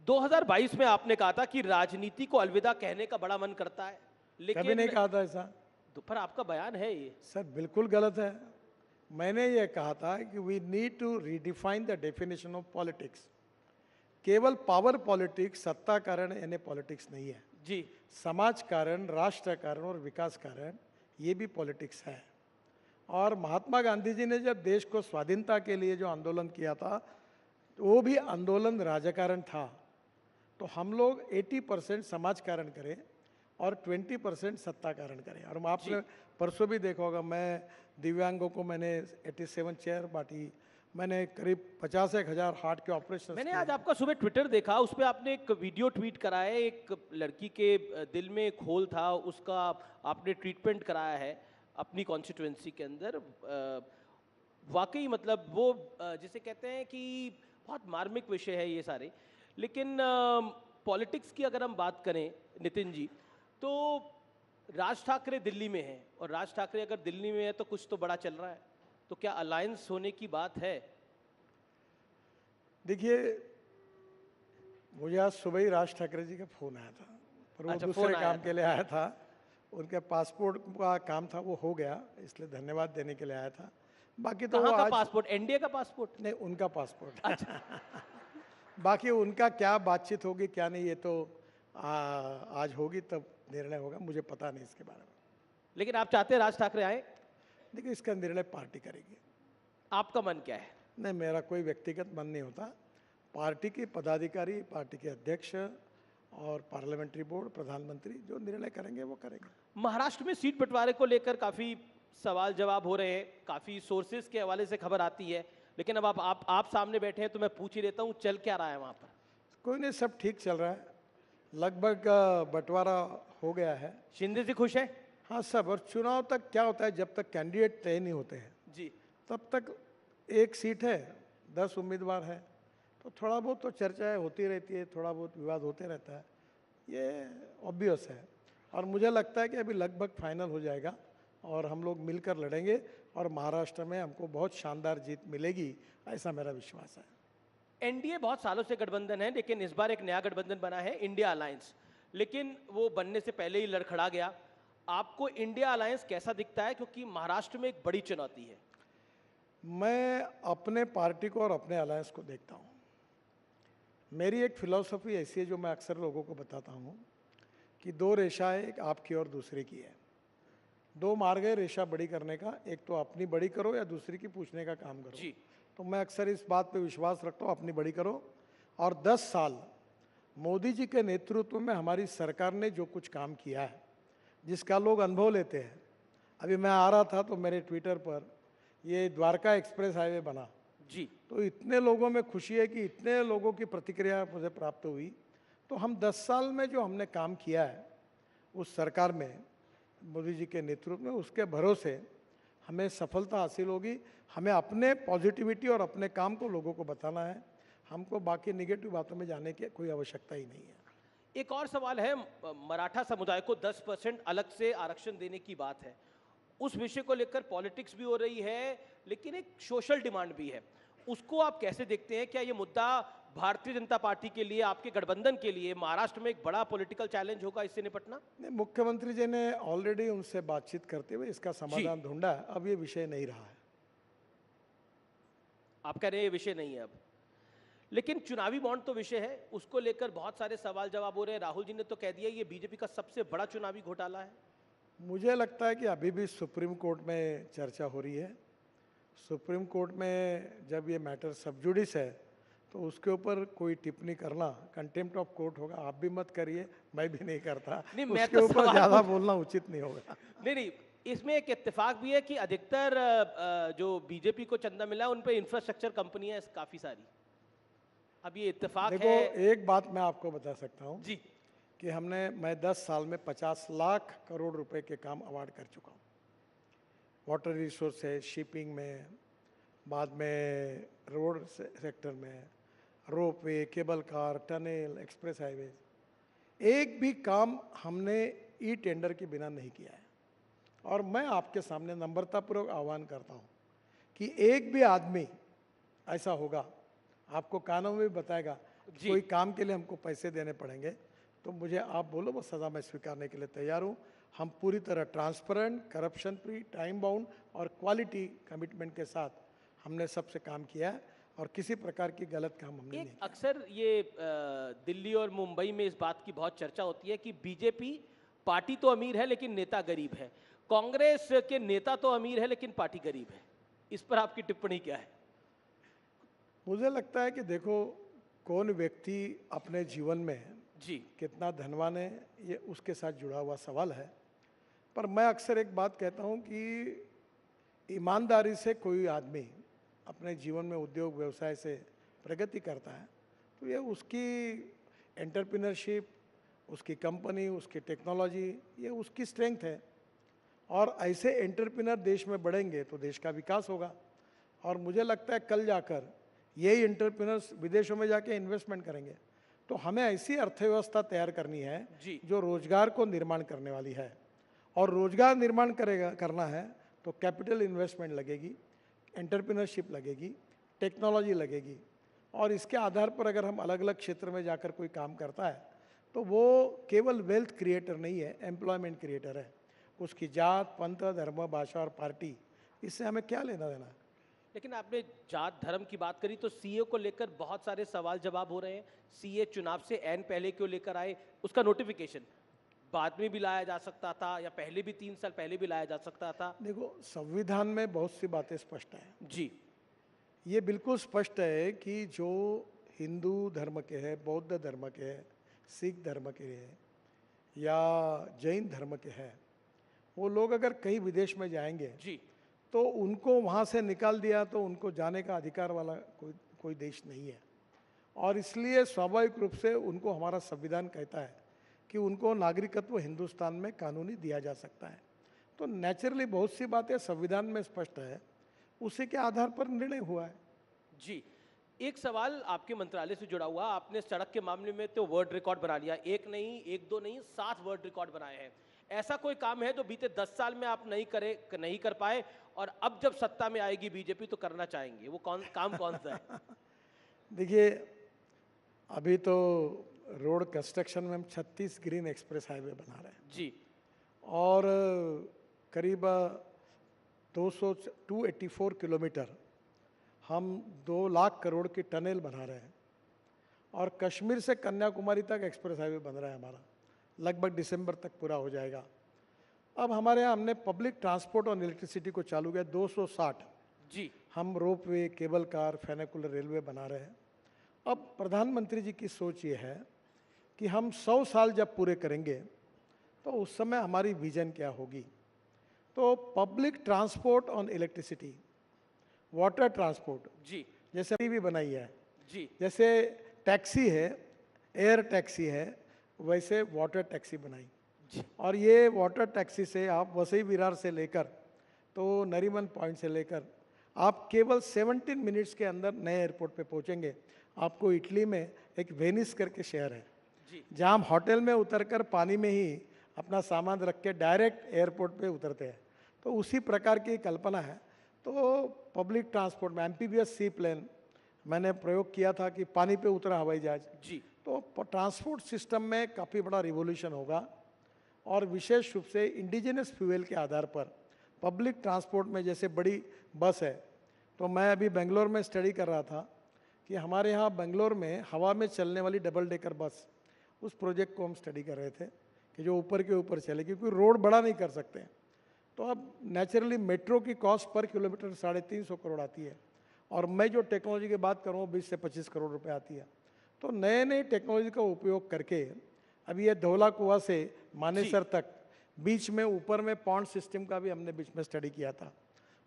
S5: 2022 में आपने कहा था कि राजनीति को अलविदा कहने का बड़ा मन करता है, लेकिन
S6: कभी नहीं कहा था ऐसा।
S5: पर आपका बयान है ये।
S6: सर बिल्कुल गलत है। मैंने ये कहा था कि we need to redefine the definition of politics. केवल पावर पॉलिटिक्स, सत्ता कारण यानी पॉलिटिक्स नहीं है
S5: जी। समाज
S6: कारण, राष्ट्र कारण और विकास कारण ये भी पॉलिटिक्स है। और महात्मा गांधी जी ने जब देश को स्वाधीनता के लिए जो आंदोलन किया था वो भी आंदोलन राजकारण था। तो हम लोग 80% समाज कारण करें और 20% सत्ता कारण करें। और आपने परसों भी देखा होगा, मैं दिव्यांगों को मैंने 87 चेयर बांटी, मैंने करीब 50,000 हार्ट के ऑपरेशन।
S5: मैंने आज आपका सुबह ट्विटर देखा, उस पर आपने एक वीडियो ट्वीट करा है। एक लड़की के दिल में एक होल था, उसका आपने ट्रीटमेंट कराया है अपनी कॉन्स्टिट्यूएंसी के अंदर। वाकई मतलब वो जिसे कहते हैं कि बहुत मार्मिक विषय है ये सारे। लेकिन पॉलिटिक्स की अगर हम बात करें नितिन जी, तो राज ठाकरे दिल्ली में है, और राज ठाकरे अगर दिल्ली में है तो कुछ तो बड़ा चल रहा है। तो क्या अलायंस होने की बात है?
S6: देखिए, मुझे आज सुबह ही राज ठाकरे जी का फोन आया था, पर वो दूसरे काम के लिए आया था। उनके पासपोर्ट का काम था, वो हो गया, इसलिए धन्यवाद देने के लिए आया था। बाकी तो
S5: कहाँ का पासपोर्ट? एनडीए का पासपोर्ट?
S6: नहीं, उनका पासपोर्ट। अच्छा। बाकी उनका क्या बातचीत होगी क्या नहीं, ये तो आज होगी तब निर्णय होगा, मुझे पता नहीं इसके बारे में।
S5: लेकिन आप चाहते हैं राज ठाकरे आए?
S6: देखिए, इसका निर्णय पार्टी करेगी।
S5: आपका मन क्या है?
S6: नहीं, मेरा कोई व्यक्तिगत मन नहीं होता। पार्टी के पदाधिकारी, पार्टी के अध्यक्ष और पार्लियामेंट्री बोर्ड, प्रधानमंत्री जो निर्णय करेंगे वो करेंगे।
S5: महाराष्ट्र में सीट बंटवारे को लेकर काफी सवाल जवाब हो रहे हैं, काफी सोर्सेज के हवाले से खबर आती है, लेकिन अब आप सामने बैठे हैं तो मैं पूछ ही लेता हूँ, चल क्या रहा है वहाँ पर?
S6: कोई नहीं, सब ठीक चल रहा है। लगभग बंटवारा हो गया है।
S5: शिंदे जी खुश है?
S6: हाँ, सब। और चुनाव तक क्या होता है, जब तक कैंडिडेट तय नहीं होते हैं
S5: जी, तब
S6: तक एक सीट है, 10 उम्मीदवार है, तो थोड़ा बहुत तो चर्चाएं होती रहती है, थोड़ा बहुत विवाद होते रहता है, ये ऑब्वियस है। और मुझे लगता है कि अभी लगभग फाइनल हो जाएगा और हम लोग मिलकर लड़ेंगे और महाराष्ट्र में हमको बहुत शानदार जीत मिलेगी, ऐसा मेरा विश्वास है।
S5: एनडीए बहुत सालों से गठबंधन है, लेकिन इस बार एक नया गठबंधन बना है, इंडिया अलायंस, लेकिन वो बनने से पहले ही लड़खड़ा गया। आपको इंडिया अलायंस कैसा दिखता है, क्योंकि महाराष्ट्र में एक बड़ी चुनौती है?
S6: मैं अपने पार्टी को और अपने अलायंस को देखता हूँ। मेरी एक फिलॉसफी ऐसी है जो मैं अक्सर लोगों को बताता हूँ कि 2 रेखाएं, एक आपकी और दूसरे की है। 2 मार्ग है रेखा बड़ी करने का, एक तो अपनी बड़ी करो या दूसरी की पूछने का काम करो जी। तो मैं अक्सर इस बात पे विश्वास रखता हूँ, अपनी बड़ी करो। और 10 साल मोदी जी के नेतृत्व में हमारी सरकार ने जो कुछ काम किया है जिसका लोग अनुभव लेते हैं। अभी मैं आ रहा था तो मेरे ट्विटर पर ये द्वारका एक्सप्रेस हाईवे बना
S5: जी,
S6: तो इतने लोगों में खुशी है कि इतने लोगों की प्रतिक्रिया मुझे प्राप्त हुई। तो हम 10 साल में जो हमने काम किया है उस सरकार में मोदी जी के नेतृत्व में, उसके भरोसे हमें सफलता हासिल होगी। हमें अपने पॉजिटिविटी और अपने काम को लोगों को बताना है, हमको बाकी नेगेटिव बातों में जाने की कोई आवश्यकता ही नहीं है।
S5: एक और सवाल है, मराठा समुदाय को 10% अलग से आरक्षण देने की बात है। उस विषय को लेकर पॉलिटिक्स भी हो रही है, लेकिन एक सोशल डिमांड भी है। उसको आप कैसे देखते हैं? क्या ये मुद्दा भारतीय जनता पार्टी के लिए, आपके गठबंधन के लिए महाराष्ट्र में एक बड़ा पॉलिटिकल चैलेंज होगा इससे निपटना?
S6: नहीं, मुख्यमंत्री जी ने ऑलरेडी उनसे बातचीत करते हुए इसका समाधान ढूंढा है। अब ये विषय नहीं रहा है।
S5: आप कह रहे हैं ये विषय नहीं है अब, लेकिन चुनावी बॉन्ड तो विषय है, उसको लेकर बहुत सारे सवाल जवाब हो रहे हैं। राहुल जी ने तो कह दिया ये बीजेपी का सबसे बड़ा चुनावी घोटाला है।
S6: मुझे लगता है कि अभी भी सुप्रीम कोर्ट में चर्चा हो रही है। सुप्रीम कोर्ट में जब ये मैटर सब जुडिस है तो उसके ऊपर कोई टिप्पणी करना कंटेम्प्ट ऑफ कोर्ट होगा। आप भी मत करिए, मैं भी नहीं करता।
S5: नहीं, मैं
S6: उसके
S5: तो
S6: ऊपर ज़्यादा बोलना उचित नहीं होगा।
S5: नहीं, इसमें एक इत्तेफाक भी है कि अधिकतर जो बीजेपी को चंदा मिला है उन पे इंफ्रास्ट्रक्चर कंपनियां काफी सारी। अब ये इत्तेफाक
S6: देखो,
S5: है।
S6: एक बात मैं आपको बता सकता हूँ
S5: जी,
S6: कि मैं 10 साल में 50 लाख करोड़ रुपए के काम अवार्ड कर चुका हूँ। वाटर रिसोर्स है, शिपिंग में, बाद में रोड सेक्टर में, ropeway, cable car, tunnel, express highway, एक भी काम हमने ई टेंडर के बिना नहीं किया है। और मैं आपके सामने नम्रतापूर्वक आह्वान करता हूँ कि एक भी आदमी ऐसा होगा, आपको कानून में भी बताएगा कि कोई काम के लिए हमको पैसे देने पड़ेंगे, तो मुझे आप बोलो, वो सज़ा मैं स्वीकारने के लिए तैयार हूँ। हम पूरी तरह transparent, corruption free, time bound और क्वालिटी कमिटमेंट के साथ हमने सबसे काम किया है और किसी प्रकार की गलत काम हमने नहीं किया।
S5: अक्सर ये दिल्ली और मुंबई में इस बात की बहुत चर्चा होती है कि बीजेपी पार्टी तो अमीर है लेकिन नेता गरीब है, कांग्रेस के नेता तो अमीर है लेकिन पार्टी गरीब है। इस पर आपकी टिप्पणी क्या है?
S6: मुझे लगता है कि देखो, कौन व्यक्ति अपने जीवन में
S5: जी,
S6: कितना धनवान है ये उसके साथ जुड़ा हुआ सवाल है। पर मैं अक्सर एक बात कहता हूँ कि ईमानदारी से कोई आदमी अपने जीवन में उद्योग व्यवसाय से प्रगति करता है तो ये उसकी एंटरप्रेन्योरशिप, उसकी कंपनी, उसकी टेक्नोलॉजी, ये उसकी स्ट्रेंथ है। और ऐसे एंटरप्रेन्योर देश में बढ़ेंगे तो देश का विकास होगा। और मुझे लगता है कल जाकर यही एंटरप्रेन्योर्स विदेशों में जाके इन्वेस्टमेंट करेंगे। तो हमें ऐसी अर्थव्यवस्था तैयार करनी है जो रोजगार को निर्माण करने वाली है। और रोजगार निर्माण करना है तो कैपिटल इन्वेस्टमेंट लगेगी, एंटरप्रेन्योरशिप लगेगी, टेक्नोलॉजी लगेगी। और इसके आधार पर अगर हम अलग अलग क्षेत्र में जाकर कोई काम करता है तो वो केवल वेल्थ क्रिएटर नहीं है, एम्प्लॉयमेंट क्रिएटर है। उसकी जात, पंथ, धर्म, भाषा और पार्टी, इससे हमें क्या लेना देना है।
S5: लेकिन आपने जात धर्म की बात करी तो सीए को लेकर बहुत सारे सवाल जवाब हो रहे हैं। सीए चुनाव से ऐन पहले क्यों लेकर आए? उसका नोटिफिकेशन बाद में भी लाया जा सकता था या पहले भी 3 साल पहले भी लाया जा सकता था।
S6: देखो, संविधान में बहुत सी बातें स्पष्ट हैं।
S5: जी,
S6: ये बिल्कुल स्पष्ट है कि जो हिंदू धर्म के हैं, बौद्ध धर्म के हैं, सिख धर्म के हैं या जैन धर्म के हैं, वो लोग अगर कहीं विदेश में जाएंगे
S5: जी,
S6: तो उनको वहाँ से निकाल दिया तो उनको जाने का अधिकार वाला कोई देश नहीं है। और इसलिए स्वाभाविक रूप से उनको हमारा संविधान कहता है कि उनको नागरिकत्व हिंदुस्तान में कानूनी दिया जा सकता है। तो नेचुरली बहुत सी बातें संविधान में स्पष्ट है, उसी के आधार पर निर्णय हुआ है।
S5: जी, एक सवाल आपके मंत्रालय से जुड़ा हुआ। आपने सड़क के मामले में तो वर्ल्ड रिकॉर्ड बना लिया, एक नहीं, एक दो नहीं, 7 वर्ल्ड रिकॉर्ड बनाए हैं। ऐसा कोई काम है जो बीते 10 साल में आप नहीं कर पाए और अब जब सत्ता में आएगी बीजेपी तो करना चाहेंगे? वो काम कौन सा है?
S6: देखिए, अभी तो रोड कंस्ट्रक्शन में हम 36 ग्रीन एक्सप्रेस हाईवे बना रहे हैं
S5: जी,
S6: और करीब 284 किलोमीटर हम 2 लाख करोड़ की टनल बना रहे हैं। और कश्मीर से कन्याकुमारी तक एक्सप्रेस हाईवे बन रहा है हमारा, लगभग दिसंबर तक पूरा हो जाएगा। अब हमारे यहाँ हमने पब्लिक ट्रांसपोर्ट और इलेक्ट्रिसिटी को चालू किया 260
S5: जी,
S6: हम रोपवे, केबल कार, फेनिकुलर रेलवे बना रहे हैं। अब प्रधानमंत्री जी की सोच ये है कि हम 100 साल जब पूरे करेंगे तो उस समय हमारी विजन क्या होगी। तो public transport on electricity, water transport,
S5: जी
S6: जैसे भी बनाई है,
S5: जी
S6: जैसे टैक्सी है, एयर टैक्सी है, वैसे वाटर टैक्सी बनाई। और ये वाटर टैक्सी से आप वसई विरार से लेकर तो नरीमन पॉइंट से लेकर आप केवल 17 मिनट्स के अंदर नए एयरपोर्ट पे पहुंचेंगे। आपको इटली में एक वेनिस करके शहर है, जहां हम होटल में उतरकर पानी में ही अपना सामान रख के डायरेक्ट एयरपोर्ट पे उतरते हैं। तो उसी प्रकार की कल्पना है। तो पब्लिक ट्रांसपोर्ट में एम्फीबियस सी प्लेन मैंने प्रयोग किया था कि पानी पे उतरा हवाई जहाज
S5: जी।
S6: तो ट्रांसपोर्ट सिस्टम में काफ़ी बड़ा रिवोल्यूशन होगा। और विशेष रूप से इंडिजिनस फ्यूल के आधार पर पब्लिक ट्रांसपोर्ट में जैसे बड़ी बस है, तो मैं अभी बेंगलोर में स्टडी कर रहा था कि हमारे यहाँ बेंगलोर में हवा में चलने वाली डबल डेकर बस, उस प्रोजेक्ट को हम स्टडी कर रहे थे कि जो ऊपर के ऊपर चले, क्योंकि रोड बड़ा नहीं कर सकते। तो अब नेचुरली मेट्रो की कॉस्ट पर किलोमीटर 350 करोड़ आती है, और मैं जो टेक्नोलॉजी की बात करूँ 20 से 25 करोड़ रुपए आती है। तो नए नए टेक्नोलॉजी का उपयोग करके अभी ये धौला कुआं से मानेसर तक बीच में ऊपर में पॉन्ड सिस्टम का भी हमने बीच में स्टडी किया था।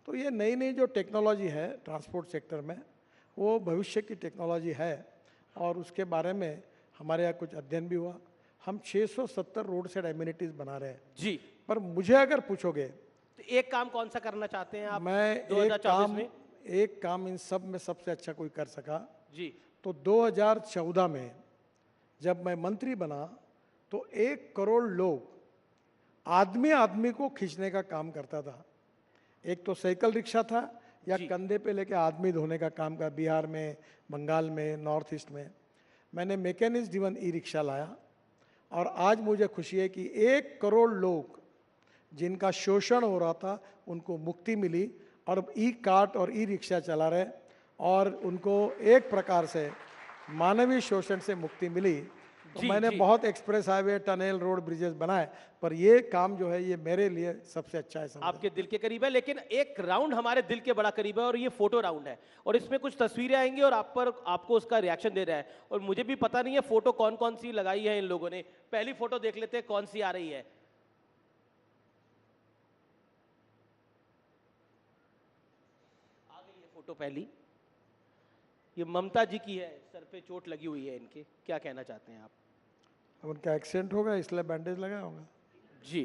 S6: तो ये नई नई जो टेक्नोलॉजी है ट्रांसपोर्ट सेक्टर में, वो भविष्य की टेक्नोलॉजी है, और उसके बारे में हमारे यहाँ कुछ अध्ययन भी हुआ। हम 670 रोड साइड एम्यूनिटीज बना रहे हैं
S5: जी।
S6: पर मुझे अगर पूछोगे
S5: तो एक काम कौन सा करना चाहते हैं आप?
S6: मैं
S5: 2024 में
S6: एक काम इन सब में सबसे अच्छा कोई कर सका
S5: जी।
S6: तो 2014 में जब मैं मंत्री बना तो 1 करोड़ लोग आदमी आदमी को खींचने का काम करता था। एक तो साइकिल रिक्शा था या कंधे पे लेके आदमी धोने का काम का, बिहार में, बंगाल में, नॉर्थ ईस्ट में। मैंने मैकेनिज्म ड्रिवन ई रिक्शा लाया, और आज मुझे खुशी है कि 1 करोड़ लोग जिनका शोषण हो रहा था उनको मुक्ति मिली, और अब ई कार्ट और ई रिक्शा चला रहे, और उनको एक प्रकार से मानवीय शोषण से मुक्ति मिली। तो मैंने बहुत express highway, tunnel, road, bridges बनाए, पर ये काम जो है ये मेरे लिए सबसे अच्छा है।
S5: आपके दिल के करीब है, लेकिन एक राउंड हमारे दिल के बड़ा करीब है, और ये फोटो राउंड है, और इसमें कुछ तस्वीरें आएंगी और आपको उसका रिएक्शन दे रहा है। और मुझे भी पता नहीं है फोटो कौन कौन सी लगाई है इन लोगों ने। पहली फोटो देख लेते हैं कौन सी आ रही है। आ गई है फोटो पहली। ये ममता जी की है, सर पे चोट लगी हुई है इनके, क्या कहना चाहते हैं आप?
S6: उनका एक्सीडेंट होगा इसलिए बैंडेज लगा होगा
S5: जी।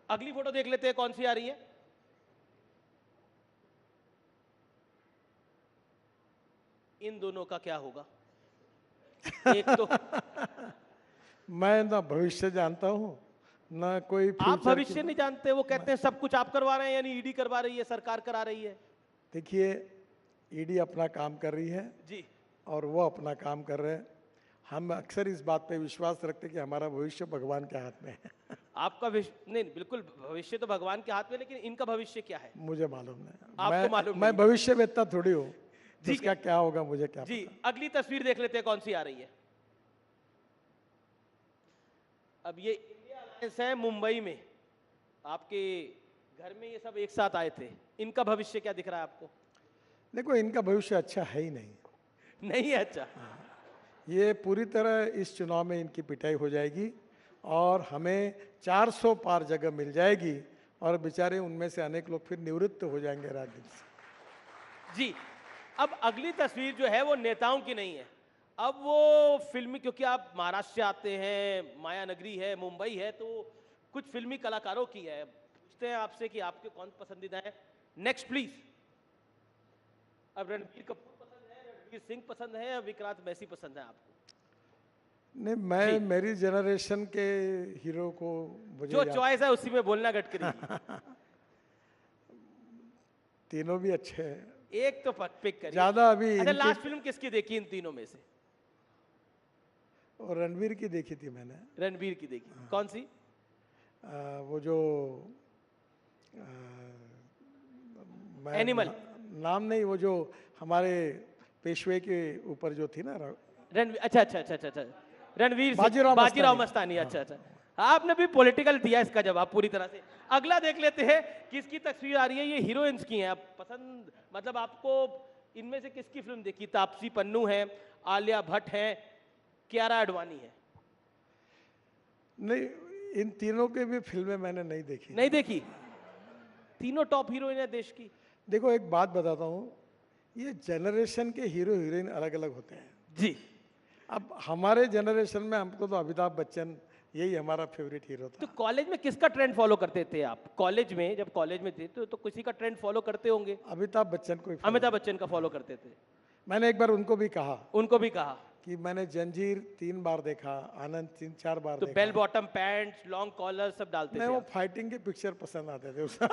S5: अगली फोटो देख लेते हैं कौन सी आ रही है। इन दोनों का क्या होगा? एक तो
S6: मैं ना भविष्य जानता हूँ ना कोई
S5: आप भविष्य नहीं जानते। वो कहते हैं सब कुछ आप करवा रहे हैं, यानी ईडी करवा रही है, सरकार करा रही है।
S6: देखिए, ईडी अपना काम कर रही है
S5: जी,
S6: और वो अपना काम कर रहे हैं। हम अक्सर इस बात पे विश्वास रखते हैं कि हमारा भविष्य भगवान के हाथ में है।
S5: आपका नहीं, बिल्कुल भविष्य तो भगवान के हाथ में, लेकिन इनका भविष्य क्या है
S6: मुझे मालूम नहीं।
S5: आपको मालूम
S6: मैं भविष्य में इतना थोड़ी हूँ, जिसका क्या होगा मुझे क्या
S5: जी।
S6: पता।
S5: अगली तस्वीर देख लेते हैं कौन सी आ रही है। अब ये इंडिया अलायंस है मुंबई में, आपके घर में ये सब एक साथ आए थे। इनका भविष्य क्या दिख रहा है आपको?
S6: देखो, इनका भविष्य अच्छा है ही नहीं।
S5: नहीं है अच्छा।
S6: ये पूरी तरह इस चुनाव में इनकी पिटाई हो जाएगी, और हमें 400 पार जगह मिल जाएगी, और बेचारे उनमें से अनेक लोग फिर निवृत्त हो जाएंगे राजनीति से।
S5: जी। अब अगली तस्वीर जो है वो नेताओं की नहीं है, अब वो फिल्मी, क्योंकि आप महाराष्ट्र से आते हैं, माया नगरी है, मुंबई है, तो कुछ फिल्मी कलाकारों की है। पूछते हैं आपसे कि आपके कौन पसंदीदा है। Next please. अब रणबीर कपूर पसंद है, रणबीर सिंह पसंद है, या विक्रांत मैसी पसंद है आपको?
S6: नहीं, मैं मेरी जनरेशन के हीरो को मुझे
S5: जो चॉइस है उसी में बोलना गडकरी।
S6: तीनों भी अच्छे हैं।
S5: एक तो पिक करिए।
S6: ज्यादा अभी
S5: अच्छा, लास्ट फिल्म किसकी देखी इन तीनों में से?
S6: और रणवीर की देखी थी मैंने।
S5: रणबीर की देखी। कौन सी?
S6: वो जो
S5: एनिमल।
S6: नाम नहीं, वो जो हमारे पेशवे के ऊपर जो थी ना,
S5: रणवीर। अच्छा, रणवीर
S6: बाजीराव
S5: मस्तानी। अच्छा, आपने भी पॉलिटिकल दिया इसका जवाब पूरी तरह से। अगला देख लेते हैं किसकी तस्वीर आ रही है। ये हीरोइंस की हैं। आप पसंद, मतलब आपको इनमें से किसकी फिल्म देखी? तापसी पन्नू है, आलिया भट्ट है, कियारा आडवाणी है।
S6: नहीं, इन तीनों के भी फिल्में मैंने नहीं देखी।
S5: नहीं देखी? तीनों टॉप हीरोइन है देश की।
S6: देखो एक बात बताता हूँ, ये जनरेशन के हीरो हीरोइन अलग अलग होते हैं
S5: जी।
S6: अब हमारे जनरेशन में हमको तो अमिताभ बच्चन यही हमारा फेवरेट हीरो था।
S5: तो कॉलेज में किसका ट्रेंड फॉलो करते थे आप? कॉलेज में, जब कॉलेज में थे तो किसी का ट्रेंड फॉलो करते होंगे।
S6: अमिताभ बच्चन को
S5: अमिताभ बच्चन का फॉलो करते थे।
S6: मैंने एक बार उनको भी कहा
S5: कि
S6: मैंने जंजीर 3 बार देखा, आनंद 3-4 बार
S5: तो
S6: देखा।
S5: Bell bottom pants, long collar सब डालते थे।
S6: मैं वो फाइटिंग के पिक्चर पसंद आते थे उसे।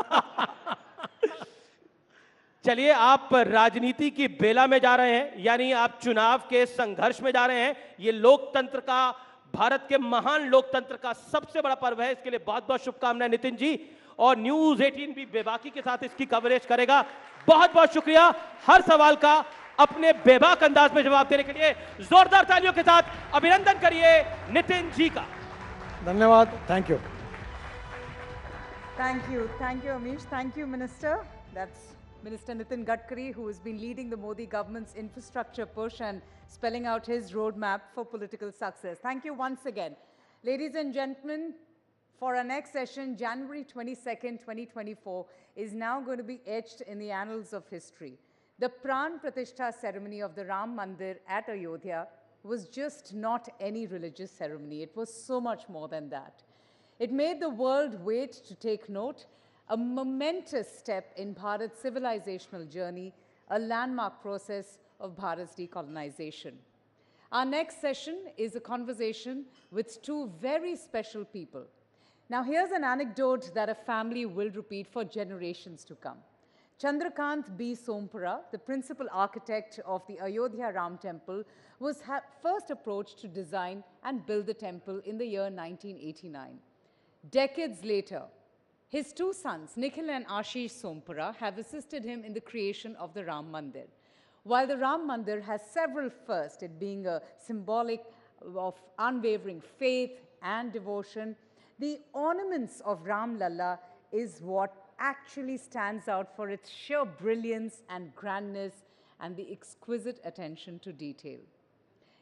S5: चलिए, आप राजनीति की बेला में जा रहे हैं, यानी आप चुनाव के संघर्ष में जा रहे हैं। ये लोकतंत्र का, भारत के महान लोकतंत्र का सबसे बड़ा पर्व है। इसके लिए बहुत बहुत शुभकामनाएं नितिन जी, और न्यूज 18 भी बेबाकी के साथ इसकी कवरेज करेगा। बहुत बहुत शुक्रिया हर सवाल का अपने बेबाक अंदाज में जवाब देने के लिए। जोरदार तालियों के साथ अभिनंदन करिए नितिन जी का।
S6: धन्यवाद। Thank you.
S2: Thank you, Amish. Thank you, Minister. That's Minister Nitin Gadkari, who has been leading the Modi government's infrastructure push and spelling out his roadmap for political success. Thank you once again. Ladies and gentlemen, for our next session, January 22nd, 2024, is now going to be etched in the annals of history. The Pran Pratishtha ceremony of the Ram Mandir at Ayodhya was just not any religious ceremony. It was so much more than that. It made the world wait to take note, a momentous step in Bharat's civilizational journey, a landmark process of Bharat's decolonization. Our next session is a conversation with two very special people. Now, here's an anecdote that a family will repeat for generations to come. Chandrakant B. Sompura, the principal architect of the Ayodhya Ram Temple, was first approached to design and build the temple in the year 1989. Decades later, his two sons, Nikhil and Ashish Sompura, have assisted him in the creation of the Ram Mandir. While the Ram Mandir has several firsts, it being a symbolic of unwavering faith and devotion, the ornaments of Ram Lalla is what actually stands out for its sheer brilliance and grandness and the exquisite attention to detail.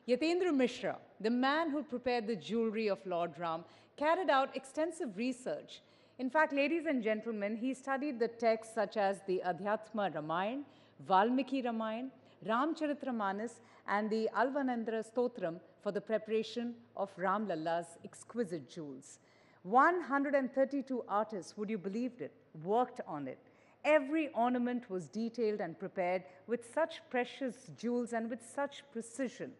S2: Yatendra Mishra, the man who prepared the jewelry of Lord Ram, carried out extensive research. In fact, ladies and gentlemen, he studied the texts such as the Adhyatma Ramayana, Valmiki Ramayana, Ramcharitramanas, and the Alvanandra Stotram for the preparation of Ram Lalla's exquisite jewels. 132 artists, would you believe it, worked on it. Every ornament was detailed and prepared with such precious jewels and with such precision.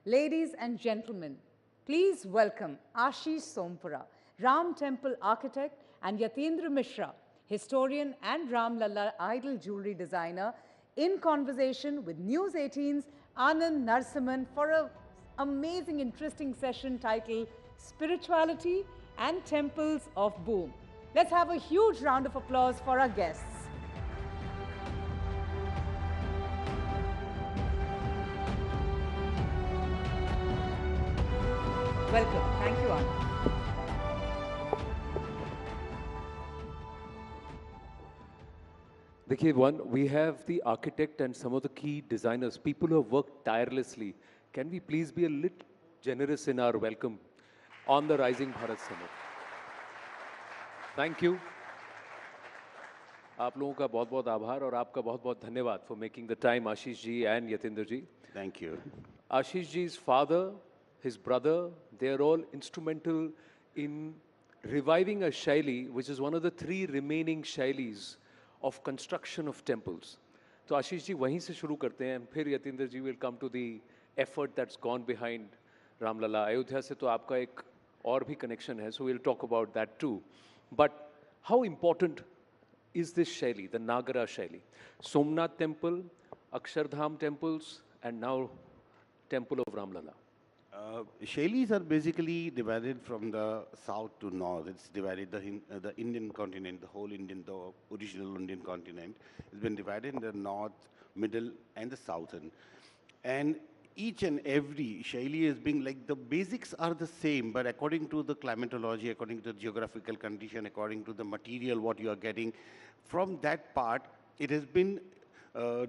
S2: Ladies and gentlemen, please welcome Ashish Sompura, Ram Temple architect, and Yatendra Mishra, historian and Ram Lalla idol jewelry designer, in conversation with News 18's Anand Narsiman for an amazing, interesting session titled Spirituality and Temples of Boom. Let's have a huge round of applause for our guests. Welcome. Thank you, Anand.
S1: Dekhiye, we have the architect and some of the key designers, people who have worked tirelessly. Can we please be a little generous in our welcome on the Rising Bharat Summit? Thank you. आप लोगों का बहुत-बहुत आभार और आपका बहुत-बहुत धन्यवाद for making the time, Ashish ji and Yatendra ji.
S8: Thank you.
S1: Ashish ji's father, his brother, they are all instrumental in reviving a shaili, which is one of the 3 remaining shailis of construction of temples. So Ashish ji, वहीं से शुरू करते हैं, फिर Yatendra ji will come to the effort that's gone behind Ram Lalla. Ayodhya से तो आपका एक और भी connection है, so we'll talk about that too. But how important is this shaili, the Nagara shaili? Somnath temple, Akshardham temples, and now temple of Ram Lalla.
S8: Shailis are basically divided from the south to north. It's divided the Indian continent, the whole Indian, the original Indian continent. It's been divided in the north, middle, and the southern. And each and every shaili is being like, the basics are the same, but according to the climatology, according to the geographical condition, according to the material, what you are getting, from that part, it has been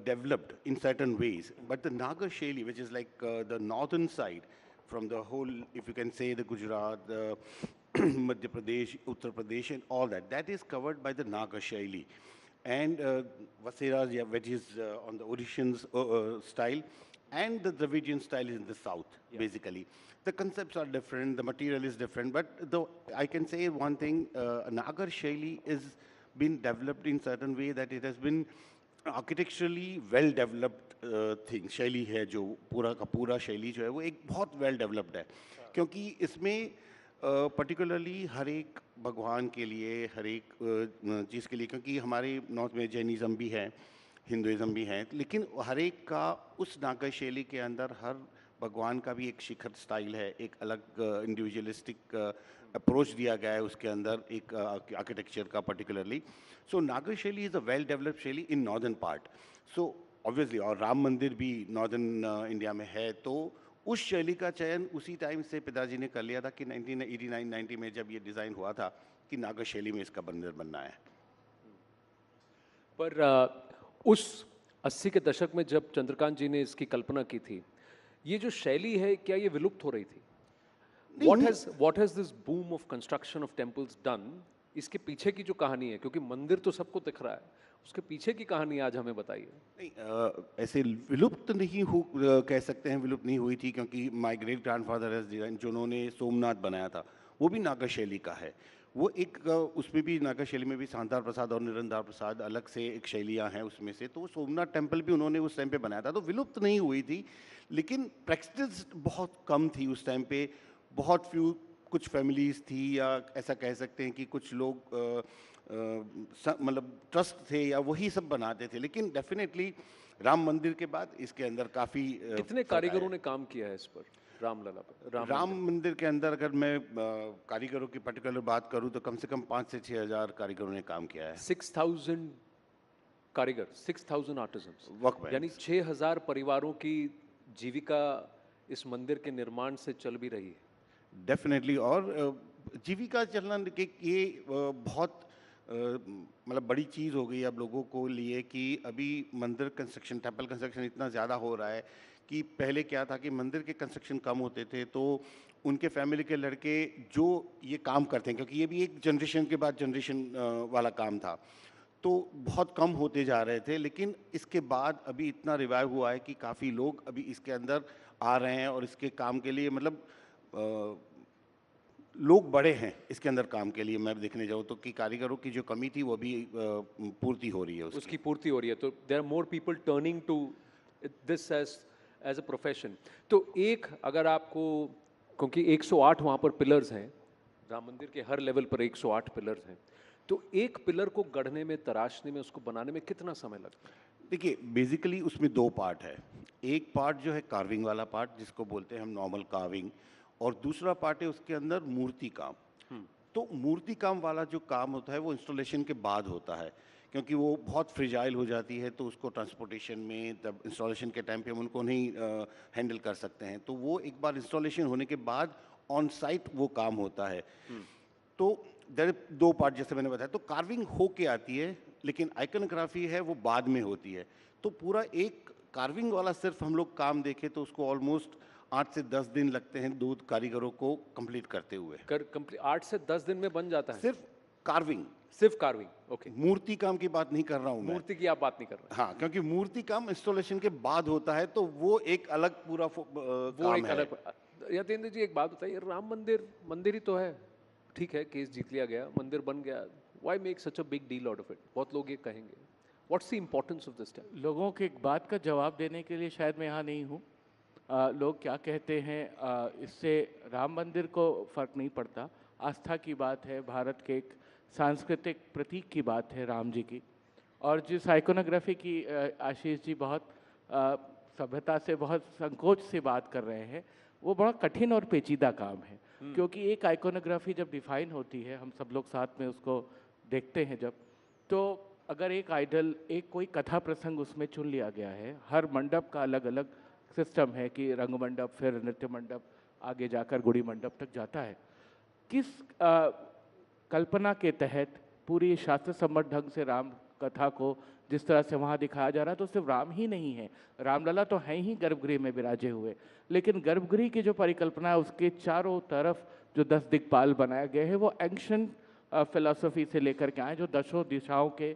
S8: developed in certain ways. But the Nagar shaili, which is like the northern side, from the whole, if you can say, the Gujarat, the Madhya Pradesh, Uttar Pradesh, and all that. That is covered by the Naga Shaili. And Vaseras, yeah, which is on the Odishan style, and the Dravidian style is in the south, basically. The concepts are different, the material is different, but though I can say one thing, Nagar Shaili is been developed in certain way that it has been architecturally well developed thing. शैली है जो पूरा का पूरा शैली जो है वो एक बहुत well developed है, क्योंकि इसमें particularly हर एक भगवान के लिए, हर एक चीज़ के लिए, क्योंकि हमारे नॉर्थ में जैनिज़्म भी है, हिंदुइज़्म भी है, लेकिन हर एक का उस नागा शैली के अंदर हर भगवान का भी एक शिखर स्टाइल है, एक अलग इंडिविजुअलिस्टिक अप्रोच दिया गया है उसके अंदर एक आर्किटेक्चर का पर्टिकुलरली. सो नागा शैली इज़ अ वेल डेवलप्ड शैली in northern part. So obviously, और राम मंदिर भी नॉर्दर्न इंडिया में है, तो उस शैली का चयन उसी टाइम से पिताजी ने कर लिया था कि 1989-90 में जब ये डिज़ाइन हुआ था कि नागा शैली में इसका मंदिर बनना है.
S1: पर उस 80 के दशक में जब चंद्रकांत जी ने इसकी कल्पना की थी, ये जो शैली है क्या ये विलुप्त हो रही थी? What has this boom of construction of temples done? इसके पीछे की जो कहानी है, क्योंकि मंदिर तो सबको दिख रहा है, उसके पीछे की कहानी आज हमें बताइए.
S8: नहीं, ऐसे विलुप्त नहीं कह सकते हैं, विलुप्त नहीं हुई थी, क्योंकि my great grandfather has design, जो उन्होंने सोमनाथ बनाया था वो भी नागा शैली का है. वो एक उसमें भी नागा शैली में भी शांतार प्रसाद और निरंधार प्रसाद अलग से एक शैलियाँ हैं उसमें से. तो सोमनाथ टेम्पल भी उन्होंने उस टाइम पे बनाया था, तो विलुप्त नहीं हुई थी, लेकिन प्रैक्टिस बहुत कम थी उस टाइम पे. बहुत फ्यू कुछ फैमिलीज थी, या ऐसा कह सकते हैं कि कुछ लोग मतलब ट्रस्ट थे या वही सब बनाते थे. लेकिन डेफिनेटली राम मंदिर के बाद इसके अंदर काफ़ी
S1: कितने कारीगरों ने काम किया है इस पर, रामलला पर?
S8: राम मंदिर के अंदर अगर मैं कारीगरों की पर्टिकुलर बात करूं तो कम से कम 5 से 6 हज़ार कारीगरों ने काम किया है.
S1: 6,000 कारीगर, 6,000 आर्टिजन्स,
S8: वर्कमैन,
S1: यानी 6,000 परिवारों की जीविका इस मंदिर के निर्माण से चल भी रही है.
S8: डेफिनेटली. और जीविका चलना के ये बहुत मतलब बड़ी चीज़ हो गई अब लोगों को लिए कि अभी मंदिर कंस्ट्रक्शन, टेम्पल कंस्ट्रक्शन इतना ज़्यादा हो रहा है कि पहले क्या था कि मंदिर के कंस्ट्रक्शन कम होते थे, तो उनके फैमिली के लड़के जो ये काम करते हैं, क्योंकि ये भी एक जनरेशन के बाद जनरेशन वाला काम था, तो बहुत कम होते जा रहे थे. लेकिन इसके बाद अभी इतना रिवाइव हुआ है कि काफ़ी लोग अभी इसके अंदर आ रहे हैं और इसके काम के लिए मतलब लोग बड़े हैं इसके अंदर काम के लिए. मैं देखने जाऊँ तो कि कारीगरों की जो कमी थी वो भी पूर्ति हो रही है,
S1: उसकी पूर्ति हो रही है. तो there are more people turning to this as a profession. तो एक अगर आपको, क्योंकि 108 वहाँ पर पिलर्स हैं, राम मंदिर के हर लेवल पर 108 पिलर्स हैं, तो एक पिलर को गढ़ने में, तराशने में, उसको बनाने में कितना समय लगता है?
S8: देखिए, बेसिकली उसमें 2 पार्ट है. एक पार्ट जो है कार्विंग वाला पार्ट, जिसको बोलते हैं हम नॉर्मल कार्विंग, और दूसरा पार्ट है उसके अंदर मूर्ति काम. तो मूर्ति काम वाला जो काम होता है वो इंस्टॉलेशन के बाद होता है, क्योंकि वो बहुत फ्रिजाइल हो जाती है, तो उसको ट्रांसपोर्टेशन में तब इंस्टॉलेशन के टाइम पे हम उनको नहीं हैंडल कर सकते हैं. तो वो एक बार इंस्टॉलेशन होने के बाद ऑन साइट वो काम होता है. तो देयर 2 पार्ट जैसे मैंने बताया. तो कार्विंग हो के आती है, लेकिन आइकनोग्राफी है वो बाद में होती है. तो पूरा एक कार्विंग वाला सिर्फ हम लोग काम देखें तो उसको ऑलमोस्ट 8 से 10 दिन लगते हैं 2 कारीगरों को कंप्लीट करते हुए.
S1: 8 से 10 दिन में बन जाता है
S8: सिर्फ कार्विंग?
S1: सिर्फ कार्विंग, ओके.
S8: मूर्ति काम की बात नहीं कर रहा हूँ मैं.
S1: मूर्ति की आप बात नहीं कर रहे?
S8: हाँ, क्योंकि मूर्ति काम इंस्टॉलेशन के बाद होता है, तो वो एक अलग पूरा
S1: वो एक अलग. यतेंद्र जी, एक बात बताइए, राम मंदिर ही तो है, ठीक है, केस जीत लिया गया, मंदिर बन गया, why make such a big deal out of it? बहुत लोग ये कहेंगे. What's the importance of this temple?
S9: लोगों के एक बात का जवाब देने के लिए शायद मैं यहाँ नहीं हूँ. लोग क्या कहते हैं, इससे राम मंदिर को फ़र्क नहीं पड़ता. आस्था की बात है, भारत के एक सांस्कृतिक प्रतीक की बात है राम जी की. और जिस आइकोनोग्राफी की आशीष जी बहुत सभ्यता से, बहुत संकोच से बात कर रहे हैं, वो बड़ा कठिन और पेचीदा काम है. क्योंकि एक आइकोनोग्राफी जब डिफाइन होती है, हम सब लोग साथ में उसको देखते हैं जब, तो अगर एक आइडल, एक कोई कथा प्रसंग उसमें चुन लिया गया है, हर मंडप का अलग अलग सिस्टम है कि रंग मंडप, फिर नृत्य मंडप, आगे जाकर गुड़ी मंडप तक जाता है. किस कल्पना के तहत पूरी शास्त्र सम्मत ढंग से राम कथा को जिस तरह से वहाँ दिखाया जा रहा है, तो सिर्फ राम ही नहीं है, रामलला तो हैं ही गर्भगृह में विराजे हुए, लेकिन गर्भगृह की जो परिकल्पना है उसके चारों तरफ जो 10 दिक्पाल बनाए गए हैं वो एंशिएंट फिलॉसफी से लेकर के आए, जो दशों दिशाओं के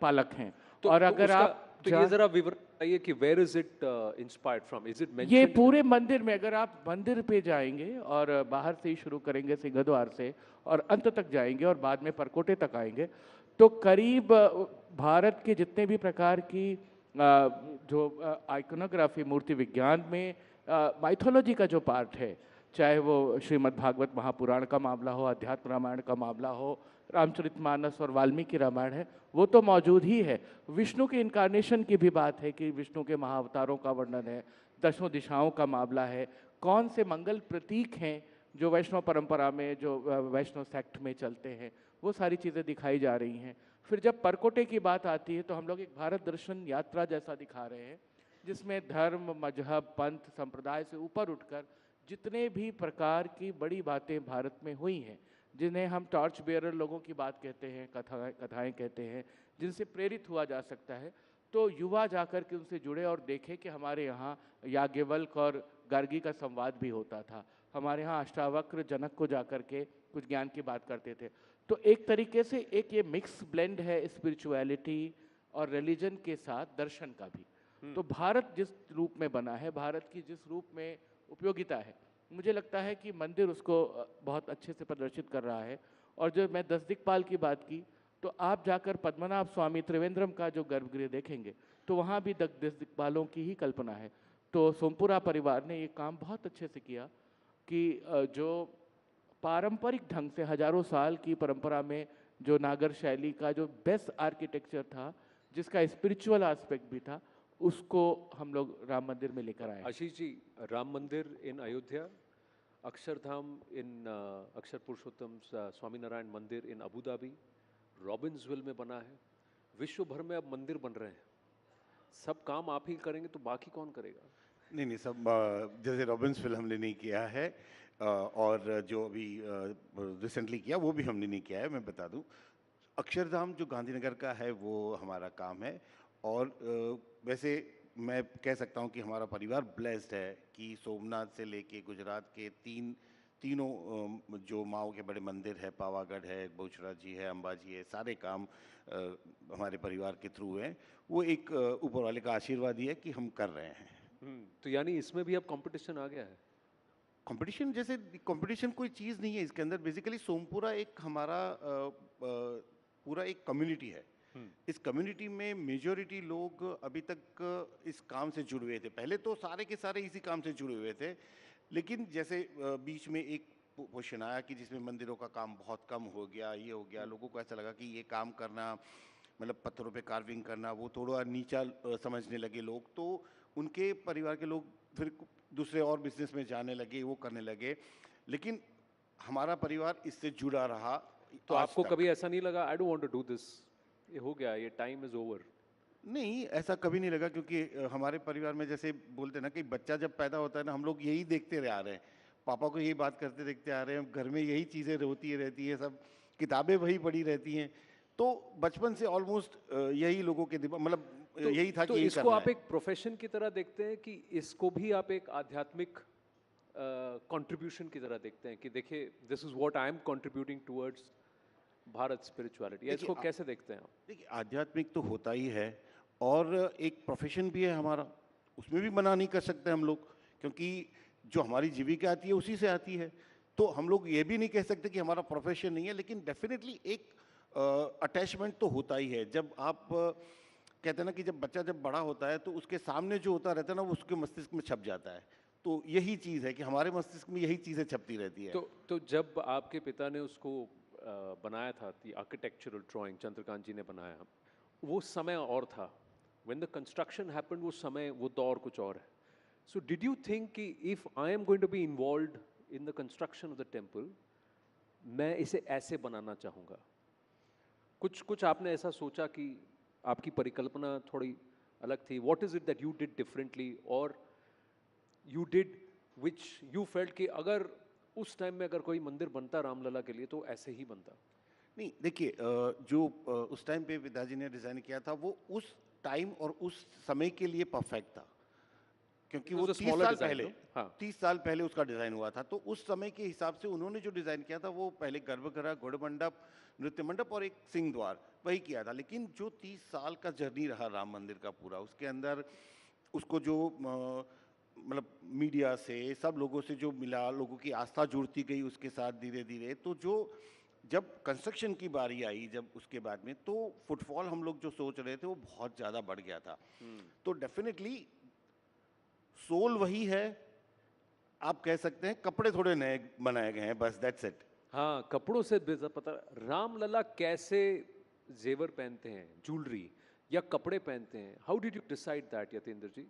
S9: पालक हैं। और अगर आप
S10: ये जरा विवरण बताइए कि where is it inspired from, is it
S9: ये
S10: मेंशन्ड?
S9: पूरे मंदिर में, अगर आप मंदिर पे जाएंगे और बाहर से ही शुरू करेंगे सिंहद्वार से और अंत तक जाएंगे और बाद में परकोटे तक आएंगे, तो करीब भारत के जितने भी प्रकार की जो आइकोनोग्राफी, मूर्ति विज्ञान में माइथोलॉजी का जो पार्ट है, चाहे वो श्रीमद् भागवत महापुराण का मामला हो, अध्यात्म रामायण का मामला हो, रामचरितमानस और वाल्मीकि रामायण है, वो तो मौजूद ही है। विष्णु के इनकारनेशन की भी बात है कि विष्णु के महाअवतारों का वर्णन है, दशों दिशाओं का मामला है, कौन से मंगल प्रतीक हैं जो वैष्णव परंपरा में, जो वैष्णव सेक्ट में चलते हैं, वो सारी चीज़ें दिखाई जा रही हैं। फिर जब परकोटे की बात आती है तो हम लोग एक भारत दर्शन यात्रा जैसा दिखा रहे हैं, जिसमें धर्म, मजहब, पंथ, संप्रदाय से ऊपर उठकर जितने भी प्रकार की बड़ी बातें भारत में हुई हैं, जिन्हें हम टॉर्च बेयरर लोगों की बात कहते हैं, कथाएं कहते हैं, जिनसे प्रेरित हुआ जा सकता है, तो युवा जाकर के उनसे जुड़े और देखें कि हमारे यहाँ याज्ञवल्क्य और गार्गी का संवाद भी होता था, हमारे यहाँ अष्टावक्र जनक को जाकर के कुछ ज्ञान की बात करते थे। तो एक तरीके से एक ये मिक्स ब्लेंड है स्पिरिचुअलिटी और रिलीजन के साथ दर्शन का भी। तो भारत जिस रूप में बना है, भारत की जिस रूप में उपयोगिता है, मुझे लगता है कि मंदिर उसको बहुत अच्छे से प्रदर्शित कर रहा है। और जो मैं 10 दिक्पाल की बात की, तो आप जाकर पद्मनाभ स्वामी त्रिवेंद्रम का जो गर्भगृह देखेंगे तो वहाँ भी 10 दिक्पालों की ही कल्पना है। तो सोमपुरा परिवार ने ये काम बहुत अच्छे से किया कि जो पारंपरिक ढंग से हजारों साल की परंपरा में जो नागर शैली का जो बेस्ट आर्किटेक्चर था, जिसका स्पिरिचुअल एस्पेक्ट भी था, उसको हम लोग राम मंदिर में लेकर आए।
S10: आशीष जी, राम मंदिर इन अयोध्या, अक्षरधाम इन अक्षर पुरुषोत्तम स्वामी नारायण मंदिर इन अबू धाबी, रॉबिन्सविल में बना है, विश्व भर में अब मंदिर बन रहे हैं। सब काम आप ही करेंगे तो बाकी कौन करेगा?
S8: नहीं, सब जैसे रॉबिन्सविल हमने नहीं किया है और जो अभी रिसेंटली किया वो भी हमने नहीं किया है। मैं बता दूं, अक्षरधाम जो गांधीनगर का है वो हमारा काम है। और वैसे मैं कह सकता हूं कि हमारा परिवार ब्लेस्ड है कि सोमनाथ से लेके गुजरात के तीनों जो माओ के बड़े मंदिर है, पावागढ़ है, बहुचरा जी है, अंबाजी है, सारे काम हमारे परिवार के थ्रू हैं। वो एक ऊपर वाले का आशीर्वाद ही है कि हम कर रहे हैं।
S10: तो यानी इसमें भी अब कंपटीशन आ गया है?
S8: कंपटीशन जैसे कंपटीशन कोई चीज़ नहीं है इसके अंदर। बेसिकली सोमपुरा एक हमारा पूरा एक कम्युनिटी है। इस कम्युनिटी में मेजॉरिटी लोग अभी तक इस काम से जुड़े हुए थे। पहले तो सारे के सारे इसी काम से जुड़े हुए थे, लेकिन जैसे बीच में एक क्वेश्चन आया कि जिसमें मंदिरों का काम बहुत कम हो गया, ये हो गया, लोगों को ऐसा लगा कि ये काम करना मतलब पत्थरों पे कार्विंग करना वो थोड़ा नीचा समझने लगे लोग। तो उनके परिवार के लोग फिर दूसरे और बिजनेस में जाने लगे, वो करने लगे। लेकिन हमारा परिवार इससे जुड़ा रहा।
S10: तो आपको कभी ऐसा नहीं लगा I don't want to do this, ये हो गया, ये टाइम इज ओवर?
S8: नहीं, ऐसा कभी नहीं लगा, क्योंकि हमारे परिवार में जैसे बोलते ना कि बच्चा जब पैदा होता है ना, हम लोग यही देखते आ रहे हैं, पापा को यही बात करते देखते आ रहे हैं, घर में यही चीज़ें होती रहती है, सब किताबें वही पढ़ी रहती हैं। तो बचपन से ऑलमोस्ट यही लोगों के दिमाग मतलब तो, यही था कि
S10: इसको आप एक प्रोफेशन की तरह देखते हैं कि इसको भी आप एक आध्यात्मिक कंट्रीब्यूशन की तरह देखते हैं कि देखिए this is what I am contributing towards Bharat spirituality? इसको कैसे देखते हैं आप?
S8: देखिए, आध्यात्मिक तो होता ही है और एक प्रोफेशन भी है हमारा, उसमें भी मना नहीं कर सकते हम लोग, क्योंकि जो हमारी जीविका आती है उसी से आती है। तो हम लोग ये भी नहीं कह सकते कि हमारा प्रोफेशन नहीं है, लेकिन डेफिनेटली एक अटैचमेंट तो होता ही है। जब आप कहते हैं ना कि जब बच्चा जब बड़ा होता है तो उसके सामने जो होता रहता है ना वो उसके मस्तिष्क में छप जाता है। तो यही चीज़ है कि हमारे मस्तिष्क में यही चीज़ें छपती रहती है।
S10: तो जब आपके पिता ने उसको बनाया था, दी आर्किटेक्चरल ड्राइंग चंद्रकांत जी ने बनाया, वो समय और था, व्हेन द कंस्ट्रक्शन हैपेंड, वो समय वो दौर कुछ और है। सो डिड यू थिंक कि if I am going to be involved in the construction of the temple, मैं इसे ऐसे बनाना चाहूँगा? कुछ आपने ऐसा सोचा कि आपकी परिकल्पना थोड़ी अलग थी? What is it that you did differently और you did which you felt कि अगर उस टाइम में अगर कोई मंदिर बनता रामलला के लिए तो ऐसे ही बनता?
S8: नहीं, देखिए, जो उस टाइम पे पिताजी ने डिज़ाइन किया था वो उस टाइम और उस समय के लिए परफेक्ट था। क्योंकि वो 30 साल पहले उसका डिजाइन हुआ था। तो उस समय के हिसाब से उन्होंने जो डिजाइन किया था वो पहले गर्भगृह, घोड़ मंडप, नृत्य मंडप और एक सिंह द्वार वही किया था। लेकिन जो 30 साल का जर्नी रहा राम मंदिर का पूरा, उसके अंदर उसको जो मतलब मीडिया से सब लोगों से जो मिला, लोगों की आस्था जुड़ती गई उसके साथ धीरे धीरे, तो जो जब कंस्ट्रक्शन की बारी आई जब उसके बाद में, तो फुटफॉल हम लोग जो सोच रहे थे वो बहुत ज़्यादा बढ़ गया था। तो डेफिनेटली सोल वही है, आप कह सकते हैं कपड़े थोड़े नए बनाए गए हैं, बस दैट्स इट।
S10: हाँ, कपड़ों से पता, रामलला कैसे जेवर पहनते हैं, ज्वेलरी या कपड़े पहनते हैं, how did you decide that Yatendra ji?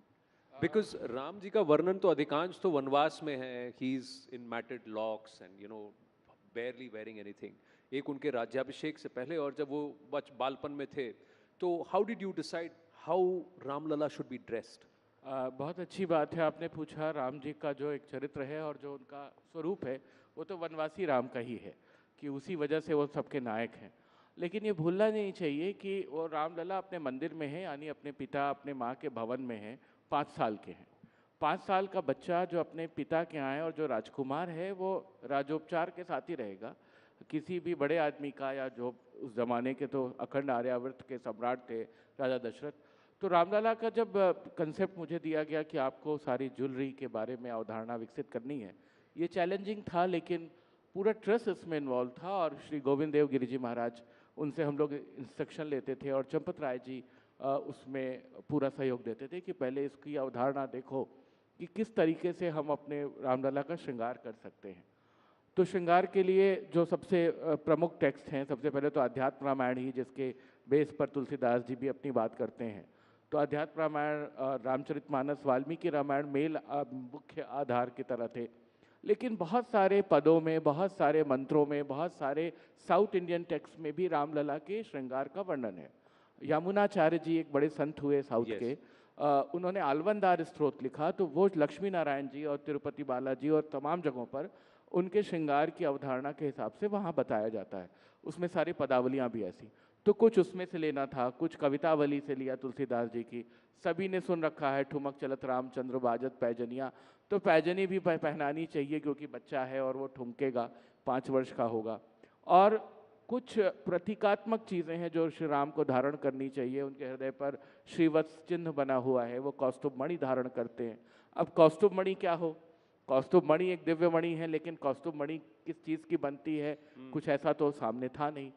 S10: Because Ram ji का वर्णन तो अधिकांश तो वनवास में है, he is in matted locks and you know barely wearing anything. एक उनके राज्याभिषेक से पहले और जब वो बालपन में थे, तो how did you decide how Ramlala should be dressed?
S9: बहुत अच्छी बात है आपने पूछा। राम जी का जो एक चरित्र है और जो उनका स्वरूप है वो तो वनवासी राम का ही है, कि उसी वजह से वो सबके नायक हैं। लेकिन ये भूलना नहीं चाहिए कि वो रामलला अपने मंदिर में है, यानी अपने पिता अपने माँ के भवन में है, 5 साल के हैं। 5 साल का बच्चा जो अपने पिता के यहाँ है और जो राजकुमार है वो राजोपचार के साथ ही रहेगा। किसी भी बड़े आदमी का, या जो उस ज़माने के तो अखंड आर्यावर्त के सम्राट थे राजा दशरथ, तो रामलला का जब कंसेप्ट मुझे दिया गया कि आपको सारी ज्वेलरी के बारे में अवधारणा विकसित करनी है, ये चैलेंजिंग था, लेकिन पूरा ट्रस्ट इसमें इन्वॉल्व था। और श्री गोविंद देव गिरि जी महाराज, उनसे हम लोग इंस्ट्रक्शन लेते थे और चंपत राय जी उसमें पूरा सहयोग देते थे कि पहले इसकी अवधारणा देखो कि किस तरीके से हम अपने रामलला का श्रृंगार कर सकते हैं। तो श्रृंगार के लिए जो सबसे प्रमुख टेक्स्ट हैं, सबसे पहले तो अध्यात्म रामायण ही, जिसके बेस पर तुलसीदास जी भी अपनी बात करते हैं। तो अध्यात्म रामायण, रामचरितमानस, वाल्मीकि रामायण मेल मुख्य आधार की तरह थे। लेकिन बहुत सारे पदों में, बहुत सारे मंत्रों में, बहुत सारे साउथ इंडियन टेक्स्ट में भी रामलला के श्रृंगार का वर्णन है। यमुनाचार्य जी एक बड़े संत हुए साउथ के, उन्होंने आलवंदार स्तोत्र लिखा, तो वो लक्ष्मी नारायण जी और तिरुपति बालाजी और तमाम जगहों पर उनके श्रृंगार की अवधारणा के हिसाब से वहाँ बताया जाता है। उसमें सारी पदावलियाँ भी ऐसी, तो कुछ उसमें से लेना था, कुछ कवितावली से लिया तुलसीदास जी की। सभी ने सुन रखा है ठुमक चलत रामचंद्र बाजत पैजनिया, तो पैजनी भी पहनानी चाहिए क्योंकि बच्चा है और वो ठुमकेगा, 5 वर्ष का होगा। और कुछ प्रतीकात्मक चीज़ें हैं जो श्री राम को धारण करनी चाहिए। उनके हृदय पर श्रीवत्स चिन्ह बना हुआ है, वो कौस्तुभ मणि धारण करते हैं। अब कौस्तुभ मणि क्या हो? कौस्तुभ मणि एक दिव्य मणि है, लेकिन कौस्तुभ मणि किस चीज़ की बनती है, कुछ ऐसा तो सामने था नहीं।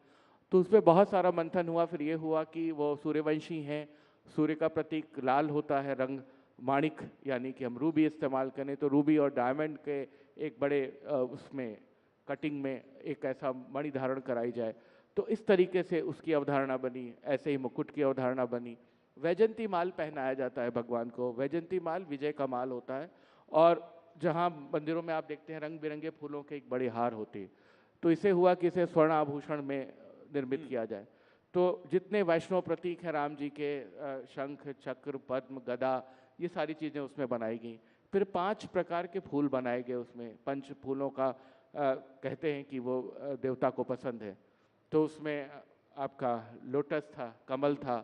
S9: तो उस पर बहुत सारा मंथन हुआ। फिर ये हुआ कि वो सूर्यवंशी हैं, सूर्य का प्रतीक लाल होता है रंग, माणिक यानी कि हम रूबी इस्तेमाल करें तो रूबी और डायमंड के एक बड़े उसमें कटिंग में एक ऐसा मणि धारण कराई जाए। तो इस तरीके से उसकी अवधारणा बनी। ऐसे ही मुकुट की अवधारणा बनी। वैजंती माल पहनाया जाता है भगवान को। वैजंती माल विजय का माल होता है, और जहाँ मंदिरों में आप देखते हैं रंग बिरंगे फूलों के एक बड़े हार होते हैं, तो इसे हुआ कि इसे स्वर्ण आभूषण में निर्मित किया जाए। तो जितने वैष्णव प्रतीक हैं राम जी के, शंख चक्र पद्म गदा, ये सारी चीज़ें उसमें बनाई गई। फिर 5 प्रकार के फूल बनाए गए उसमें। 5 फूलों का कहते हैं कि वो देवता को पसंद है। तो उसमें आपका लोटस था, कमल था,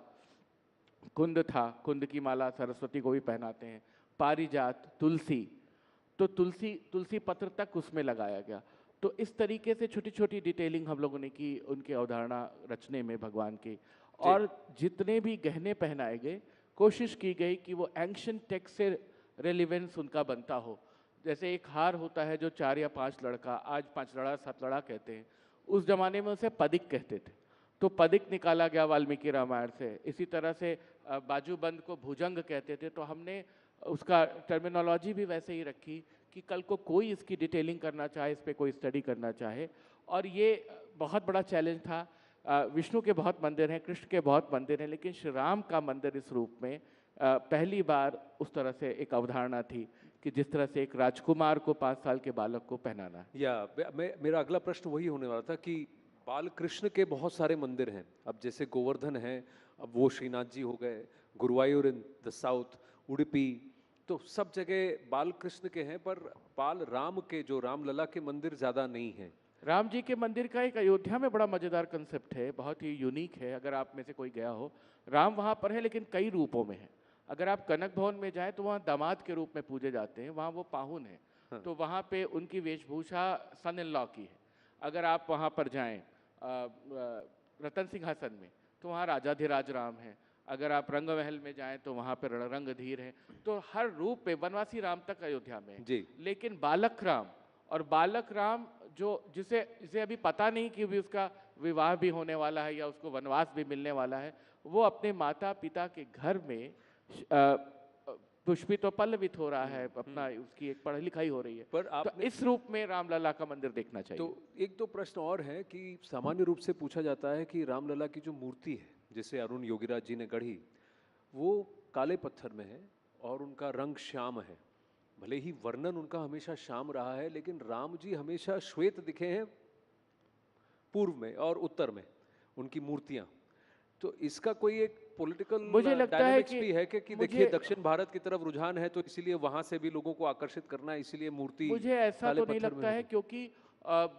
S9: कुंद था, कुंद की माला सरस्वती को भी पहनाते हैं, पारिजात, तुलसी, तो तुलसी पत्र तक उसमें लगाया गया। तो इस तरीके से छोटी छोटी डिटेलिंग हम लोगों ने की उनकी अवधारणा रचने में भगवान की। और जितने भी गहने पहनाए गए, कोशिश की गई कि वो एंशिएंट टेक्स्ट से रेलिवेंस उनका बनता हो। जैसे एक हार होता है जो 4 या 5 लड़का, आज 5 लड़ा 7 लड़ा कहते हैं, उस जमाने में उसे पदिक कहते थे। तो पदिक निकाला गया वाल्मीकि रामायण से। इसी तरह से बाजूबंद को भुजंग कहते थे, तो हमने उसका टर्मिनोलॉजी भी वैसे ही रखी कि कल को कोई इसकी डिटेलिंग करना चाहे, इस पर कोई स्टडी करना चाहे। और ये बहुत बड़ा चैलेंज था। विष्णु के बहुत मंदिर हैं, कृष्ण के बहुत मंदिर हैं, लेकिन श्री राम का मंदिर इस रूप में पहली बार उस तरह से एक अवधारणा थी कि जिस तरह से एक राजकुमार को 5 साल के बालक को पहनाना।
S10: मेरा अगला प्रश्न वही होने वाला था कि बाल कृष्ण के बहुत सारे मंदिर हैं। अब जैसे गोवर्धन है, अब वो श्रीनाथ जी हो गए, Guruvayur in the south, Udupi, तो सब जगह बाल कृष्ण के हैं, पर बाल राम के, जो रामलला के मंदिर ज़्यादा नहीं हैं।
S9: राम जी के मंदिर का एक अयोध्या में बड़ा मज़ेदार कंसेप्ट है, बहुत ही यूनिक है। अगर आप में से कोई गया हो, राम वहाँ पर है लेकिन कई रूपों में है। अगर आप कनक भवन में जाएं तो वहाँ दामाद के रूप में पूजे जाते हैं, वहाँ वो पाहुन है।
S10: हाँ।
S9: तो वहाँ पे उनकी वेशभूषा सन इन लॉ की है। अगर आप वहाँ पर जाएं रतन सिंहासन में तो वहाँ राजाधिराज राम है। अगर आप रंग महल में जाएं तो वहाँ पर रंगधीर है। तो हर रूप पे वनवासी राम तक अयोध्या में है।
S10: जी।
S9: लेकिन बालक राम और बालक राम जो जिसे अभी पता नहीं कि भी उसका विवाह भी होने वाला है या उसको वनवास भी मिलने वाला है, वो अपने माता पिता के घर में पुष्पित और पल्लवित हो रहा है, अपना उसकी एक पढ़ाई लिखाई हो रही है।
S10: पर
S9: तो इस रूप में रामलला का मंदिर देखना चाहिए।
S10: तो एक दो प्रश्न और है कि सामान्य रूप से पूछा जाता है कि रामलला की जो मूर्ति है जिसे अरुण योगीराज जी ने गढ़ी, वो काले पत्थर में है और उनका रंग श्याम है। भले ही वर्णन उनका हमेशा श्याम रहा है, लेकिन राम जी हमेशा श्वेत दिखे हैं पूर्व में और उत्तर में उनकी मूर्तियां। तो इसका कोई एक पॉलिटिकल
S9: मुझे लगता है
S10: भी है कि देखिए दक्षिण भारत की तरफ रुझान है, तो इसीलिए वहां से भी लोगों को आकर्षित करना है, इसीलिए मूर्ति
S9: मुझे ऐसा तो नहीं लगता है, क्योंकि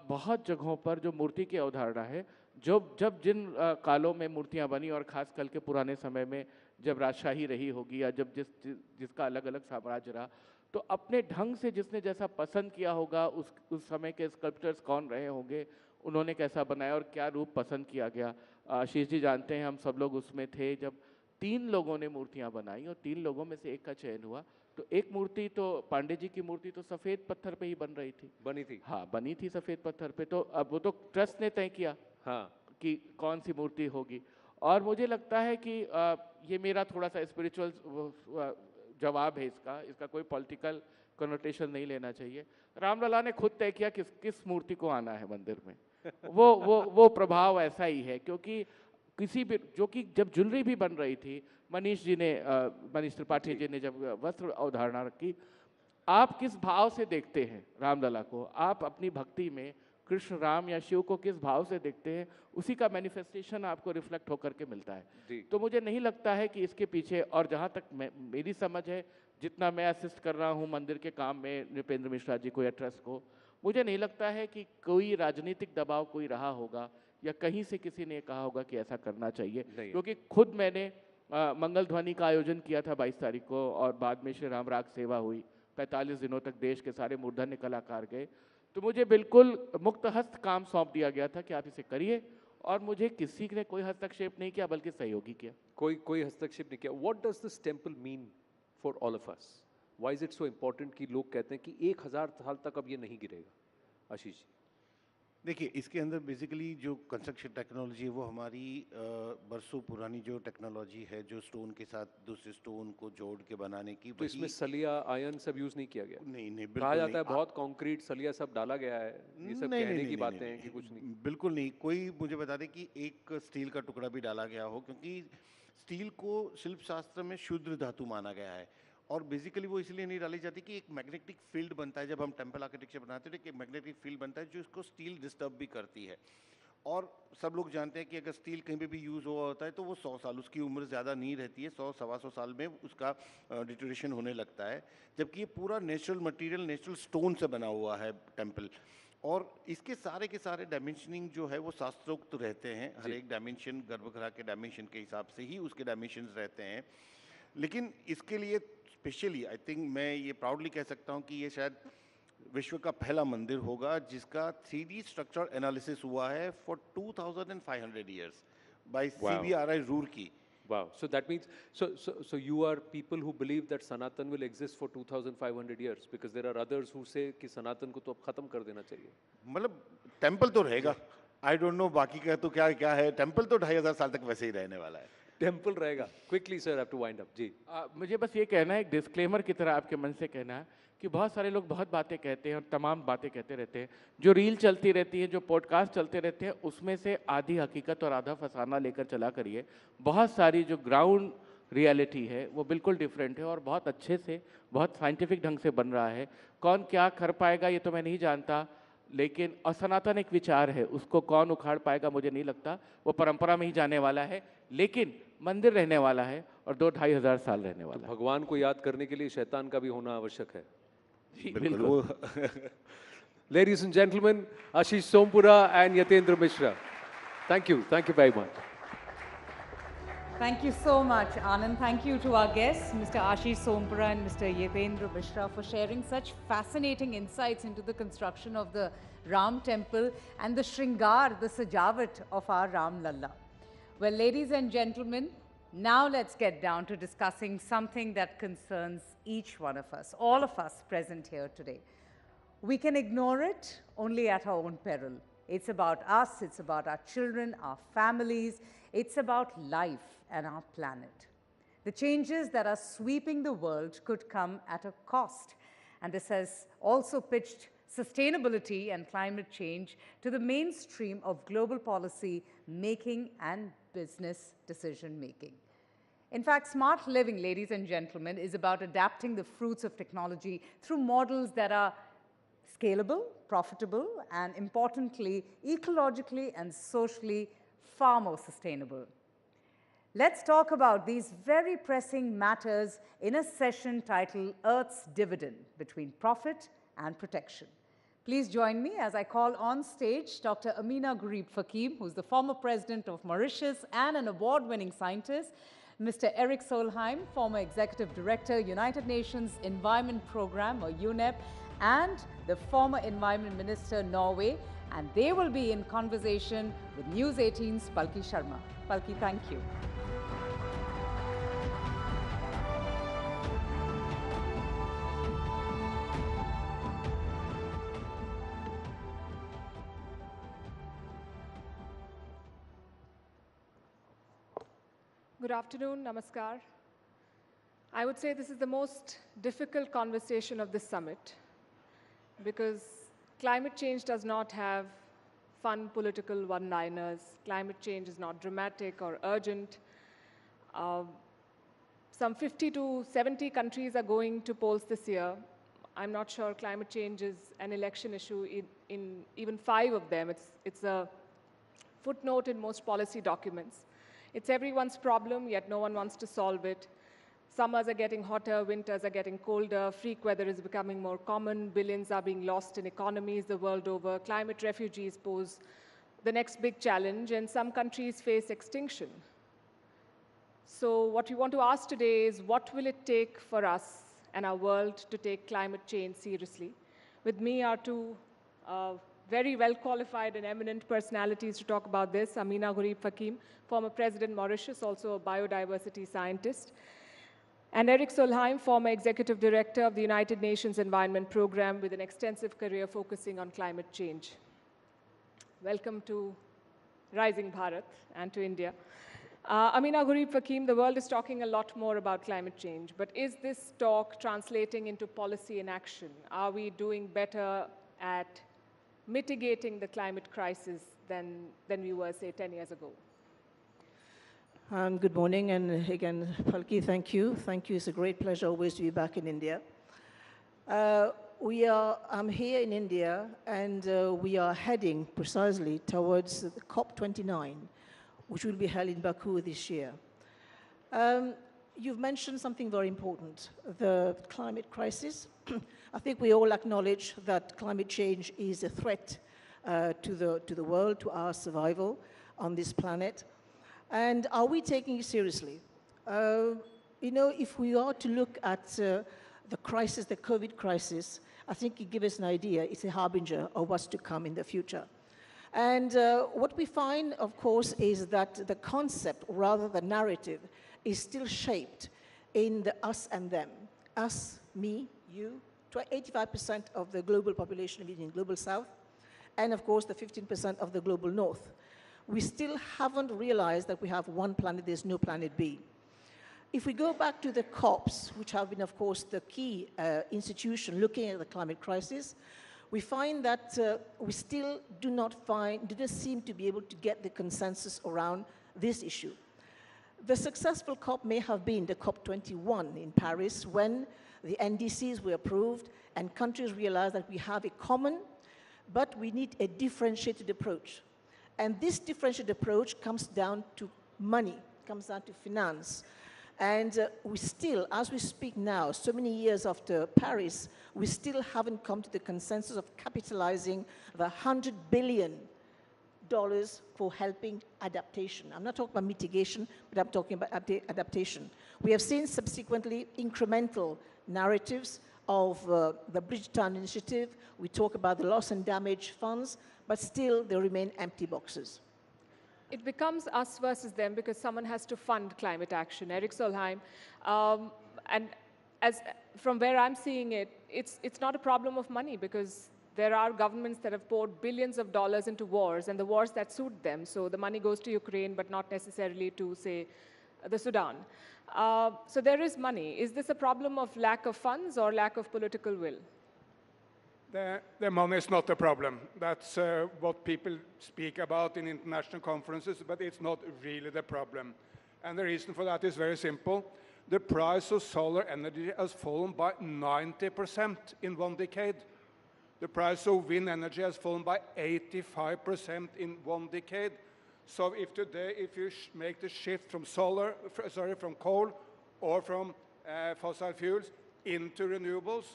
S9: बहुत जगहों पर जो मूर्ति की अवधारणा है, जब जिन कालों में मूर्तियां बनी और खास करके पुराने समय में जब राजशाही रही होगी या जब जिसका अलग अलग साम्राज्य रहा, तो अपने ढंग से जिसने जैसा पसंद किया होगा, उस समय के स्कल्प्टर्स कौन रहे होंगे, उन्होंने कैसा बनाया और क्या रूप पसंद किया गया। आशीष जी जानते हैं, हम सब लोग उसमें थे जब 3 लोगों ने मूर्तियां बनाई और 3 लोगों में से एक का चयन हुआ। तो एक मूर्ति तो पांडे जी की मूर्ति तो सफ़ेद पत्थर पे ही बन थी। हाँ, बनी थी सफ़ेद पत्थर पे। तो अब वो तो ट्रस्ट ने तय किया
S10: हाँ
S9: कि कौन सी मूर्ति होगी। और मुझे लगता है कि ये मेरा थोड़ा सा स्पिरिचुअल जवाब है इसका कोई पॉलिटिकल कनोटेशन नहीं लेना चाहिए। रामलला ने खुद तय किया किस मूर्ति को आना है मंदिर में। वो प्रभाव ऐसा ही है, क्योंकि किसी भी जो कि जब ज्वेलरी भी बन रही थी, मनीष त्रिपाठी जी ने जब वस्त्र अवधारणा रखी, आप किस भाव से देखते हैं रामलला को, आप अपनी भक्ति में कृष्ण राम या शिव को किस भाव से देखते हैं, उसी का मैनिफेस्टेशन आपको रिफ्लेक्ट होकर के मिलता है। तो मुझे नहीं लगता है कि इसके पीछे, और जहाँ तक मेरी समझ है, जितना मैं असिस्ट कर रहा हूँ मंदिर के काम में नृपेंद्र मिश्रा जी को या ट्रस्ट को, मुझे नहीं लगता है कि कोई राजनीतिक दबाव कोई रहा होगा या कहीं से किसी ने कहा होगा कि ऐसा करना चाहिए। क्योंकि खुद मैंने मंगल ध्वनि का आयोजन किया था 22 तारीख को, और बाद में श्री राम राग सेवा हुई। 45 दिनों तक देश के सारे मूर्धन्य कलाकार गए। तो मुझे बिल्कुल मुक्त हस्त काम सौंप दिया गया था कि आप इसे करिए, और मुझे किसी ने कोई हस्तक्षेप नहीं किया, बल्कि सहयोगी किया।
S10: कोई हस्तक्षेप नहीं किया। What does this temple mean for all of us? Why is it so important कि लोग कहते हैं कि 1000 साल तक अब ये नहीं गिरेगा? आशीष जी,
S8: देखिए, इसके अंदर बेसिकली जो कंस्ट्रक्शन टेक्नोलॉजी है वो हमारी बरसों पुरानी जो टेक्नोलॉजी है, जो स्टोन के साथ दूसरे स्टोन को जोड़ के बनाने की।
S10: तो इसमें सलिया आयरन सब यूज नहीं किया गया?
S8: नहीं,
S10: कहा जाता है बहुत कंक्रीट सलिया सब डाला गया है, ये सब कहने की बातें हैं कि कुछ नहीं।
S8: बिल्कुल नहीं। कोई मुझे बता दे कि एक स्टील का टुकड़ा भी डाला गया हो, क्योंकि स्टील को शिल्प शास्त्र में शुद्ध धातु माना गया है। और बेसिकली वो इसलिए नहीं डाली जाती कि एक मैग्नेटिक फील्ड बनता है, जब हम टेम्पल आर्किटेक्चर बनाते हैं तो एक मैग्नेटिक फील्ड बनता है जो इसको स्टील डिस्टर्ब भी करती है। और सब लोग जानते हैं कि अगर स्टील कहीं पे भी यूज़ हुआ होता है तो वो 100 साल, उसकी उम्र ज़्यादा नहीं रहती है, 100-125 साल में उसका डिटोरेशन होने लगता है। जबकि ये पूरा नेचुरल मटेरियल, नेचुरल स्टोन से बना हुआ है टेम्पल, और इसके सारे के सारे डायमेंशनिंग जो है वो शास्त्रोक्त रहते हैं। हर एक डायमेंशन गर्भगृह के डायमेंशन के हिसाब से ही उसके डायमेंशंस रहते हैं। लेकिन इसके लिए स्पेशली आई थिंक मैं ये प्राउडली कह सकता हूँ कि ये शायद विश्व का पहला मंदिर होगा जिसका 3D स्ट्रक्चर एनालिसिस हुआ है for 2500 years by CBRI Roorkee.
S10: Wow. So that means, so you are people who believe that Sanatan will exist for 2500 years, because there are others who say कि सनातन को तो अब खत्म कर देना चाहिए।
S8: मतलब टेम्पल तो रहेगा, आई डोंट नो बाकी का तो क्या है। टेम्पल तो 2500 साल तक वैसे ही रहने वाला है।
S10: टेम्पल रहेगा। Quickly sir, have to wind up. जी,
S9: मुझे बस ये कहना है, एक डिस्क्लेमर की तरह आपके मन से कहना है कि बहुत सारे लोग बहुत बातें कहते हैं और तमाम बातें कहते रहते हैं। जो रील चलती रहती है, जो पॉडकास्ट चलते रहते हैं, उसमें से आधी हकीकत और आधा फसाना लेकर चला करिए। बहुत सारी जो ग्राउंड रियलिटी है वो बिल्कुल डिफरेंट है और बहुत अच्छे से, बहुत साइंटिफिक ढंग से बन रहा है। कौन क्या कर पाएगा ये तो मैं नहीं जानता, लेकिन सनातन एक विचार है, उसको कौन उखाड़ पाएगा मुझे नहीं लगता। वो परंपरा में ही जाने वाला है, लेकिन मंदिर रहने वाला है और 2-2.5 हज़ार साल रहने वाला है।
S10: भगवान को याद करने के लिए शैतान का भी होना आवश्यक है।
S9: बिल्कुल।
S10: Ladies and gentlemen, Ashish Sompura and Yatendra Mishra. Thank you very much.
S2: Thank you so much, Anand. Thank you to our guests, Mr. Ashish Sompara and Mr. Yetendra Mishra, for sharing such fascinating insights into the construction of the Ram temple and the Shringar, the Sajawat of our Ram Lalla. Well, ladies and gentlemen, now let's get down to discussing something that concerns each one of us, all of us present here today. We can ignore it only at our own peril. It's about us, it's about our children, our families, it's about life and our planet. The changes that are sweeping the world could come at a cost, and this has also pitched sustainability and climate change to the mainstream of global policy making and business decision making. In fact, smart living, ladies and gentlemen, is about adapting the fruits of technology through models that are scalable, profitable, and importantly, ecologically and socially far more sustainable. Let's talk about these very pressing matters in a session titled Earth's Dividend Between Profit and Protection. Please join me as I call on stage Dr. Amina Gurib Fakim, who's the former president of Mauritius and an award-winning scientist, Mr. Erik Solheim, former executive director, United Nations Environment Program, or UNEP, and the former Environment Minister, Norway, and they will be in conversation with News18's Palki Sharma. Palki, thank you.
S11: Good afternoon, namaskar. I would say this is the most difficult conversation of this summit because climate change does not have fun political one-liners. Climate change is not dramatic or urgent. Some 50 to 70 countries are going to polls this year. I'm not sure climate change is an election issue in even 5 of them. It's a footnote in most policy documents. It's everyone's problem, yet no one wants to solve it. Summers are getting hotter, winters are getting colder, freak weather is becoming more common, billions are being lost in economies the world over, climate refugees pose the next big challenge, and some countries face extinction. So what we want to ask today is, what will it take for us and our world to take climate change seriously? With me are two very well-qualified and eminent personalities to talk about this. Amina Gurib Fakim, former President Mauritius, also a biodiversity scientist. And Erik Solheim, former Executive Director of the United Nations Environment Program with an extensive career focusing on climate change. Welcome to Rising Bharat and to India. Amina Gurib Fakim, the world is talking a lot more about climate change, but is this talk translating into policy and action? Are we doing better at mitigating the climate crisis than we were, say, 10 years ago?
S12: Good morning, and again, Palki, thank you. Thank you. It's a great pleasure always to be back in India. I'm here in India, and we are heading precisely towards the COP29, which will be held in Baku this year. You've mentioned something very important, the climate crisis. I think we all acknowledge that climate change is a threat to the world, to our survival on this planet. And are we taking it seriously? You know, if we are to look at the crisis, the COVID crisis, I think it gives us an idea. It's a harbinger of what's to come in the future. And what we find, of course, is that the concept, or rather the narrative, is still shaped in the us and them. Us, me, you, 85% of the global population living in global south, and of course the 15% of the global north. We still haven't realized that we have one planet, there's no planet B. If we go back to the COPs, which have been, of course, the key institution looking at the climate crisis, we find that we still didn't seem to be able to get the consensus around this issue. The successful COP may have been the COP21 in Paris, when the NDCs were approved and countries realized that we have a common, but we need a differentiated approach. And this differentiated approach comes down to money, comes down to finance. And we still, as we speak now, so many years after Paris, we still haven't come to the consensus of capitalizing the $100 billion dollars for helping adaptation. I'm not talking about mitigation, but I'm talking about adaptation. We have seen subsequently incremental narratives of the Bridgetown Initiative. We talk about the loss and damage funds, but still they remain empty boxes.
S11: It becomes us versus them because someone has to fund climate action. Eric Solheim, and from where I'm seeing it, it's not a problem of money because there are governments that have poured billions of dollars into wars and the wars that suit them. So the money goes to Ukraine, but not necessarily to, say, the Sudan. So there is money. Is this a problem of lack of funds or lack of political will?
S13: The money is not a problem. That's what people speak about in international conferences, but it's not really the problem. And the reason for that is very simple. The price of solar energy has fallen by 90% in 1 decade. The price of wind energy has fallen by 85% in 1 decade. So if today, if you make the shift from from coal or from fossil fuels into renewables,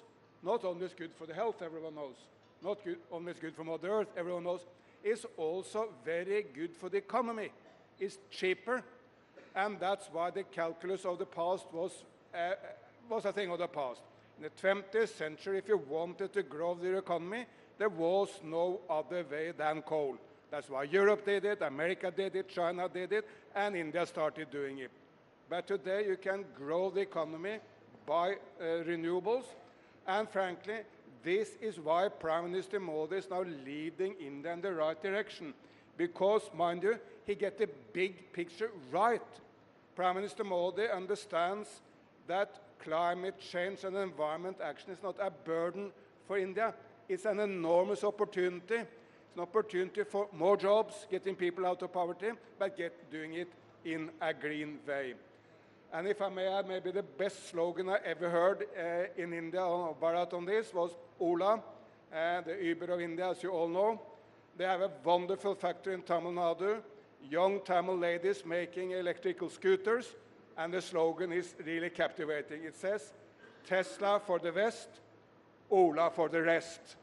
S13: not only is good for the health, everyone knows, not only is good for Mother Earth, everyone knows, it's also very good for the economy. It's cheaper, and that's why the calculus of the past was a thing of the past. In the 20th century, if you wanted to grow the economy, there was no other way than coal. That's why Europe did it, America did it, China did it, and India started doing it. But today you can grow the economy by renewables, and frankly, this is why Prime Minister Modi is now leading India in the right direction. Because, mind you, he gets the big picture right. Prime Minister Modi understands that climate change and environment action is not a burden for India. It's an enormous opportunity. It's an opportunity for more jobs, getting people out of poverty, but doing it in a green way. And if I may add, maybe the best slogan I ever heard in India on Bharat on this was Ola, the Uber of India, as you all know. They have a wonderful factory in Tamil Nadu, young Tamil ladies making electrical scooters, and the slogan is really captivating. It says, Tesla for the West, Ola for the rest.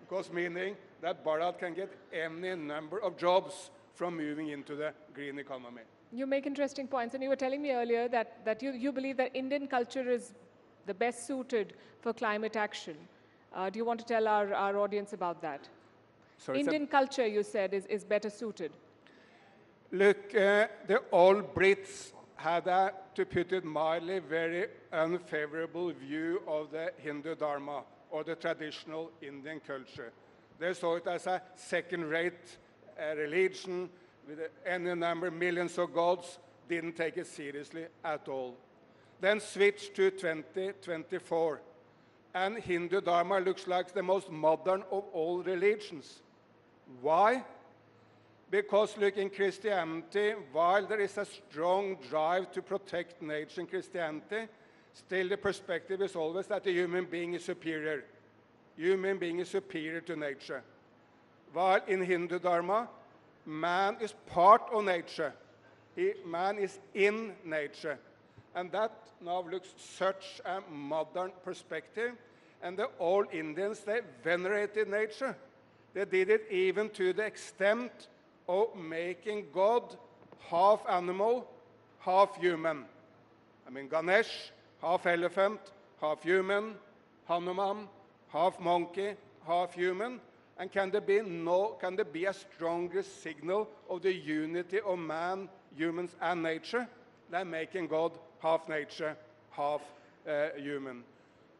S13: Because meaning that Bharat can get any number of jobs from moving into the green economy.
S11: You make interesting points, and you were telling me earlier that you believe that Indian culture is the best suited for climate action. Do you want to tell our audience about that?
S13: Sorry,
S11: Indian culture, you said, is better suited.
S13: Look, the old Brits had a, to put it mildly, very unfavorable view of the Hindu Dharma, or the traditional Indian culture. They saw it as a second-rate religion with any number, millions of gods, didn't take it seriously at all. Then switched to 2024, and Hindu Dharma looks like the most modern of all religions. Why? Because look, in Christianity, while there is a strong drive to protect nature in Christianity, still the perspective is always that the human being is superior. Human being is superior to nature. While in Hindu Dharma, man is part of nature. Man is in nature. And that now looks such a modern perspective. And the old Indians, they venerated nature. They did it even to the extent of making God half animal, half human. I mean, Ganesh, half elephant, half human, Hanuman, half monkey, half human. And can there be a stronger signal of the unity of man, humans, and nature than making God half nature, half human?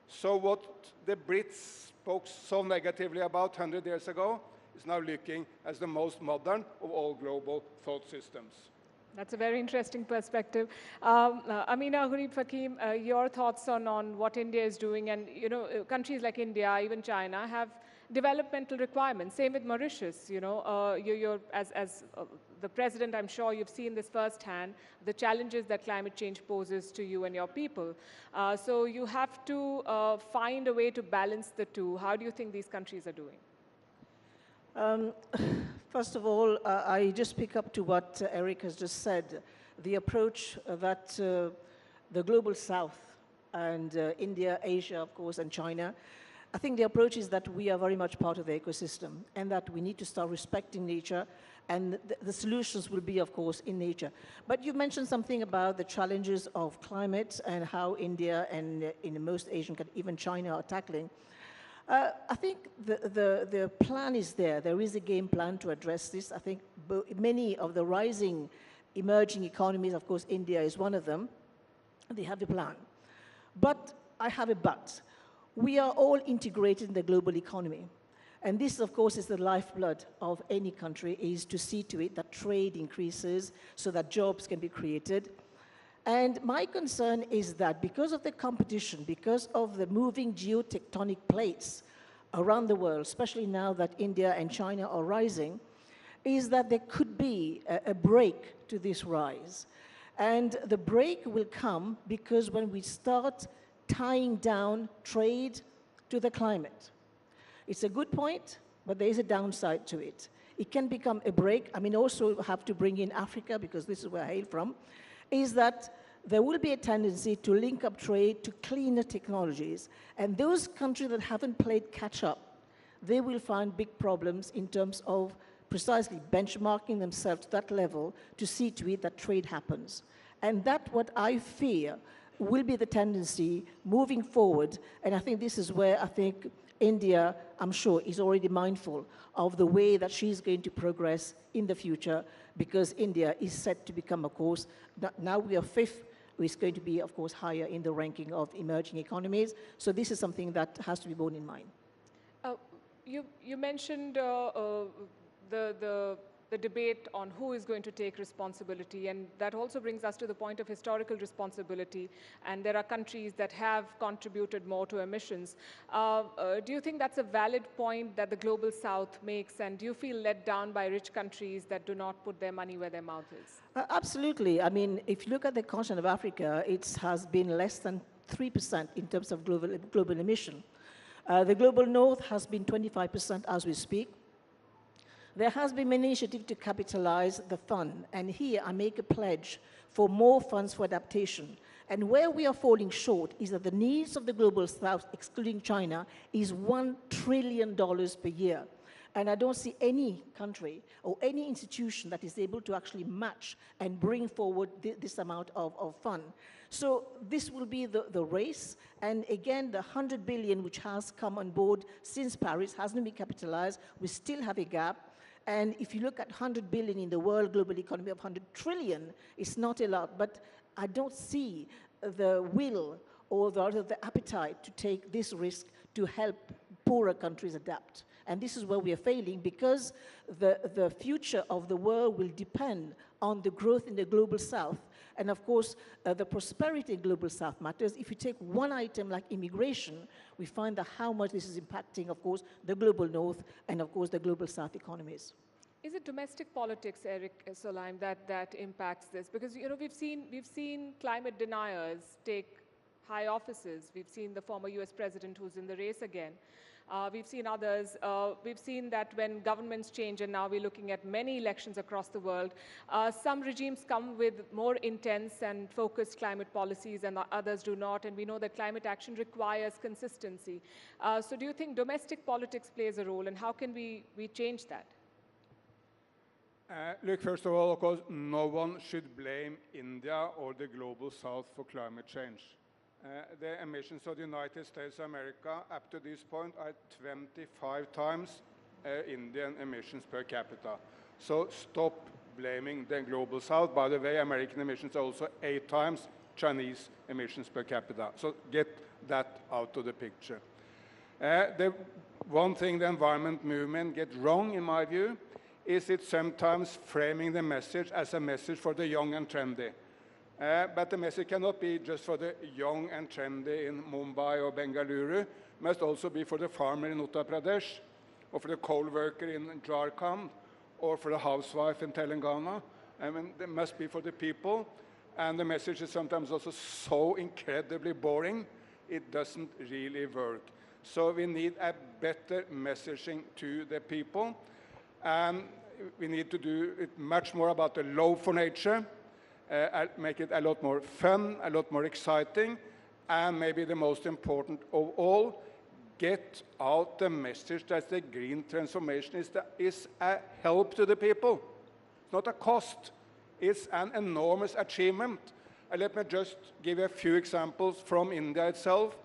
S13: So what the Brits spoke so negatively about 100 years ago is now looking as the most modern of all global thought systems.
S11: That's a very interesting perspective. Amina Gharib Fakim, your thoughts on what India is doing, and countries like India, even China, have developmental requirements. Same with Mauritius. As the president, I'm sure you've seen this firsthand, the challenges that climate change poses to you and your people. So you have to find a way to balance the two. How do you think these countries are doing?
S12: First of all, I just pick up to what Eric has just said. The approach that the global south and India, Asia, of course, and China I think the approach is that we are very much part of the ecosystem and that we need to start respecting nature, and the solutions will be, of course, in nature. But you mentioned something about the challenges of climate and how India and in most Asian countries, even China, are tackling. I think the plan is there. There is a game plan to address this. I think many of the rising emerging economies, of course, India is one of them, they have a plan. But I have a but. We are all integrated in the global economy. And this, of course, is the lifeblood of any country, is to see to it that trade increases so that jobs can be created. And my concern is that because of the competition, because of the moving geotectonic plates around the world, especially now that India and China are rising, is that there could be a break to this rise. And the break will come because when we start tying down trade to the climate. It's a good point, but there is a downside to it. It can become a break. I mean, also have to bring in Africa, because this is where I hail from, is that there will be a tendency to link up trade to cleaner technologies. And those countries that haven't played catch up, they will find big problems in terms of precisely benchmarking themselves to that level to see to it that trade happens. And that's what I fear will be the tendency moving forward. And I think this is where I think India, I'm sure, is already mindful of the way that she's going to progress in the future, because India is set to become, of course, now we are fifth, is going to be, of course, higher in the ranking of emerging economies. So this is something that has to be borne in mind.
S11: You mentioned the debate on who is going to take responsibility, and that also brings us to the point of historical responsibility, and there are countries that have contributed more to emissions. Do you think that's a valid point that the Global South makes, and do you feel let down by rich countries that do not put their money where their mouth is?
S12: Absolutely. I mean, if you look at the continent of Africa, it has been less than 3% in terms of global emission. The Global North has been 25% as we speak. There has been an initiative to capitalize the fund, and here I make a pledge for more funds for adaptation. And where we are falling short is that the needs of the Global South, excluding China, is $1 trillion per year. And I don't see any country or any institution that is able to actually match and bring forward this amount of fund. So this will be the race. And again, the 100 billion which has come on board since Paris hasn't been capitalized. We still have a gap. And if you look at 100 billion in the world global economy of 100 trillion, it's not a lot. But I don't see the will or the appetite to take this risk to help poorer countries adapt. And this is where we are failing, because the future of the world will depend on the growth in the Global South. And of course, the prosperity in Global South matters. If you take one item like immigration, we find that how much this is impacting, of course, the Global North and, of course, the Global South economies.
S11: Is it domestic politics, Eric Solheim, that impacts this? Because, you know, we've seen climate deniers take high offices. We've seen the former US president who's in the race again. We've seen others. We've seen that when governments change, and now we're looking at many elections across the world, some regimes come with more intense and focused climate policies and others do not, and we know that climate action requires consistency. So do you think domestic politics plays a role, and how can we change that?
S13: Look, first of all, of course, no one should blame India or the Global South for climate change. The emissions of the United States of America up to this point are 25 times Indian emissions per capita. So stop blaming the Global South. By the way, American emissions are also 8 times Chinese emissions per capita. So get that out of the picture. The one thing the environment movement gets wrong, in my view, is it sometimes framing the message as a message for the young and trendy. But the message cannot be just for the young and trendy in Mumbai or Bengaluru. It must also be for the farmer in Uttar Pradesh, or for the coal worker in Jharkhand, or for the housewife in Telangana. I mean, it must be for the people. And the message is sometimes also so incredibly boring, it doesn't really work. So we need a better messaging to the people. And we need to do it much more about the love for nature, make it a lot more fun, a lot more exciting, and maybe the most important of all, get out the message that the green transformation is a help to the people. It's not a cost. It's an enormous achievement. Let me just give you a few examples from India itself.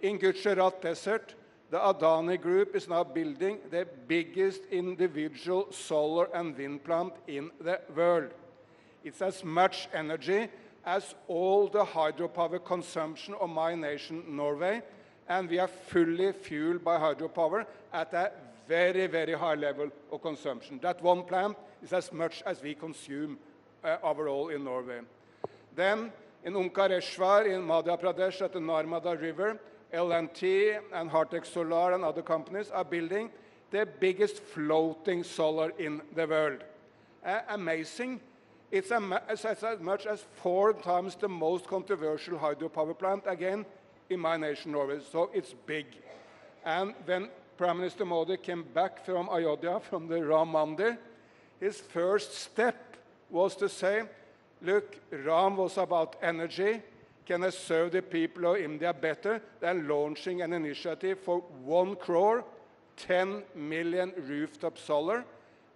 S13: In Gujarat Desert, the Adani Group is now building the biggest individual solar and wind plant in the world. It's as much energy as all the hydropower consumption of my nation, Norway, and we are fully fueled by hydropower at a very, very high level of consumption. That one plant is as much as we consume overall in Norway. Then, in Omkareshwar, in Madhya Pradesh, at the Narmada River, L&T and Hartek Solar and other companies are building the biggest floating solar in the world. Amazing. It's as much as 4 times the most controversial hydropower plant, again, in my nation, Norway, so it's big. And when Prime Minister Modi came back from Ayodhya, from the Ram Mandir, his first step was to say, look, Ram was about energy. Can I serve the people of India better than launching an initiative for 1 crore, 10 million rooftop solar?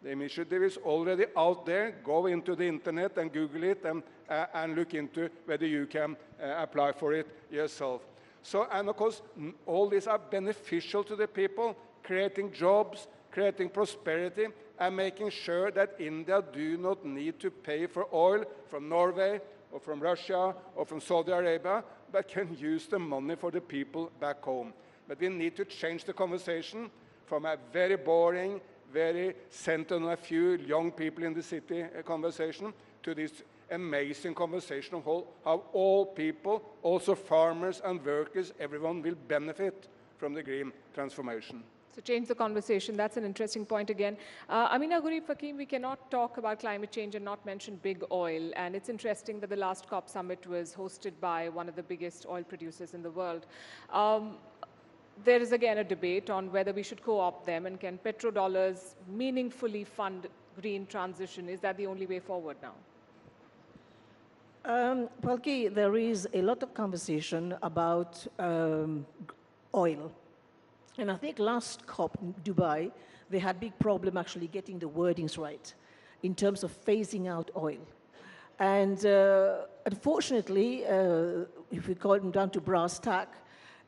S13: The initiative is already out there. Go into the internet and Google it and look into whether you can apply for it yourself. So, and of course, all these are beneficial to the people, creating jobs, creating prosperity, and making sure that India do not need to pay for oil from Norway or from Russia or from Saudi Arabia, but can use the money for the people back home. But we need to change the conversation from a very boring, very centered on a few young people in the city conversation to this amazing conversation of how all people, also farmers and workers, everyone will benefit from the green transformation.
S11: So change the conversation. That's an interesting point again. Amina Gurib Fakim, we cannot talk about climate change and not mention big oil. And it's interesting that the last COP summit was hosted by one of the biggest oil producers in the world. There is again a debate on whether we should co-opt them and can petrodollars meaningfully fund green transition. Is that the only way forward now?
S12: Palki, there is a lot of conversation about oil. And I think last COP in Dubai, they had big problem actually getting the wordings right in terms of phasing out oil. And unfortunately, if we call them down to brass tack,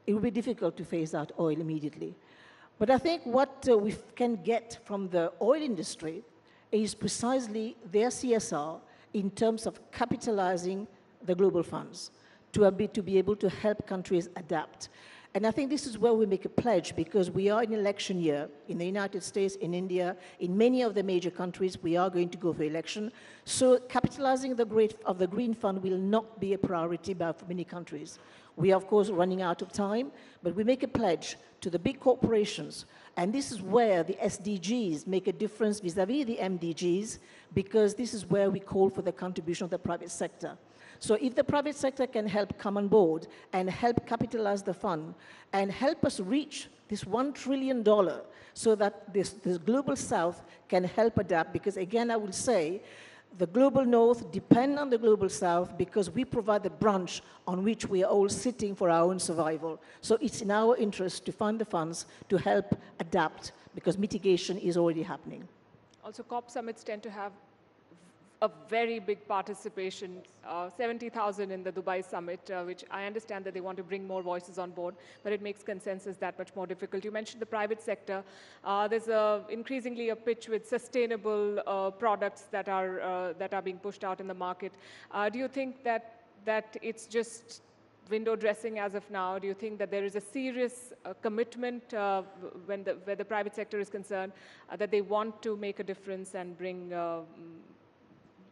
S12: it will be difficult to phase out oil immediately. But I think what we can get from the oil industry is precisely their CSR in terms of capitalizing the global funds to be able to help countries adapt. And I think this is where we make a pledge, because we are in election year in the United States, in India, in many of the major countries, we are going to go for election. So capitalizing the Green Fund will not be a priority for many countries. We are, of course, running out of time, but we make a pledge to the big corporations. And this is where the SDGs make a difference vis-à-vis the MDGs, because this is where we call for the contribution of the private sector. So if the private sector can help come on board and help capitalize the fund and help us reach this $1 trillion so that this global south can help adapt, because again, I will say, the global north depend on the global south because we provide the branch on which we are all sitting for our own survival. So it's in our interest to find the funds to help adapt, because mitigation is already happening.
S11: Also, COP summits tend to have a very big participation, 70,000 in the Dubai summit, which I understand that they want to bring more voices on board, but it makes consensus that much more difficult. You mentioned the private sector. There's increasingly a pitch with sustainable products that are being pushed out in the market. Do you think that it's just window dressing as of now? Do you think that there is a serious commitment where the private sector is concerned, that they want to make a difference and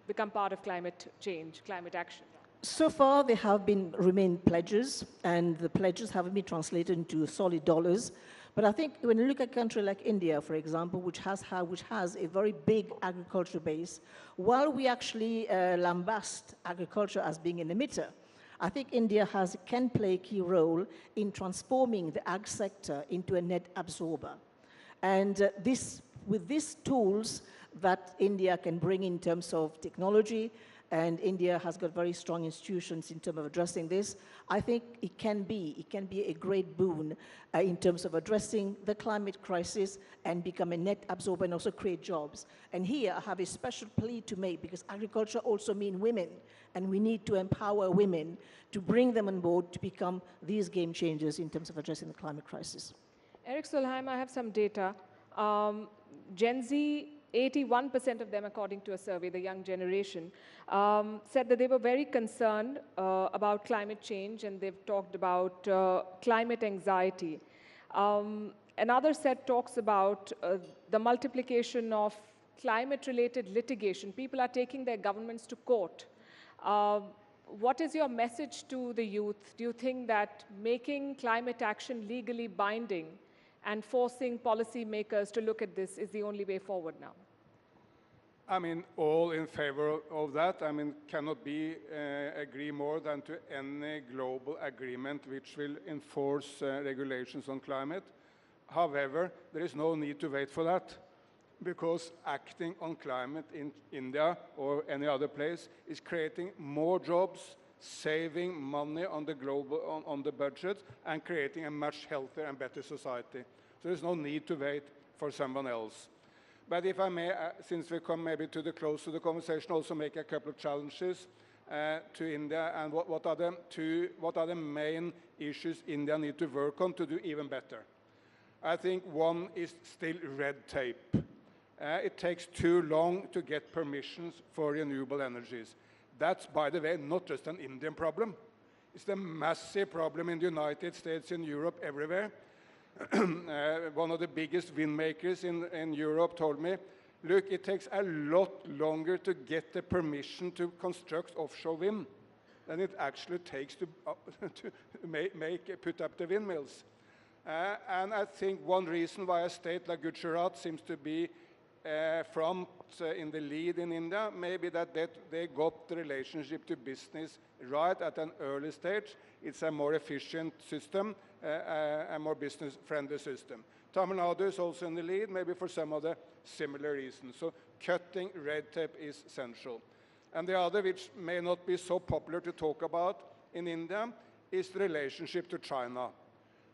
S11: become part of climate change, climate action?
S12: So far, they have remained pledges, and the pledges haven't been translated into solid dollars. But I think when you look at a country like India, for example, which has a very big agriculture base, while we actually lambast agriculture as being an emitter, I think India can play a key role in transforming the ag sector into a net absorber. And with these tools that India can bring in terms of technology and India has got very strong institutions in terms of addressing this. I think it can be a great boon in terms of addressing the climate crisis and become a net absorber and also create jobs. And here I have a special plea to make, because agriculture also means women, and we need to empower women to bring them on board to become these game changers in terms of addressing the climate crisis.
S11: Eric Solheim, I have some data. Gen Z, 81% of them, according to a survey, the young generation, said that they were very concerned about climate change, and they've talked about climate anxiety. Another set talks about the multiplication of climate-related litigation. People are taking their governments to court. What is your message to the youth? Do you think that making climate action legally binding and forcing policymakers to look at this is the only way forward now?
S13: I mean, all in favor of that. I mean, cannot be agree more than to any global agreement which will enforce regulations on climate. However, there is no need to wait for that, because acting on climate in India or any other place is creating more jobs, saving money on the global on the budget, and creating a much healthier and better society. So there's no need to wait for someone else. But if I may, since we come maybe to the close of the conversation, also make a couple of challenges to India, and what are the main issues India need to work on to do even better. I think one is still red tape. It takes too long to get permissions for renewable energies. That's, by the way, not just an Indian problem. It's a massive problem in the United States, in Europe, everywhere. One of the biggest wind makers in Europe told me, look, it takes a lot longer to get the permission to construct offshore wind than it actually takes to put up the windmills. And I think one reason why a state like Gujarat seems to be front in the lead in India, maybe that they got the relationship to business right at an early stage. It's a more efficient system, a more business-friendly system. Tamil Nadu is also in the lead, maybe for some other similar reasons. So cutting red tape is essential. And the other, which may not be so popular to talk about in India, is the relationship to China.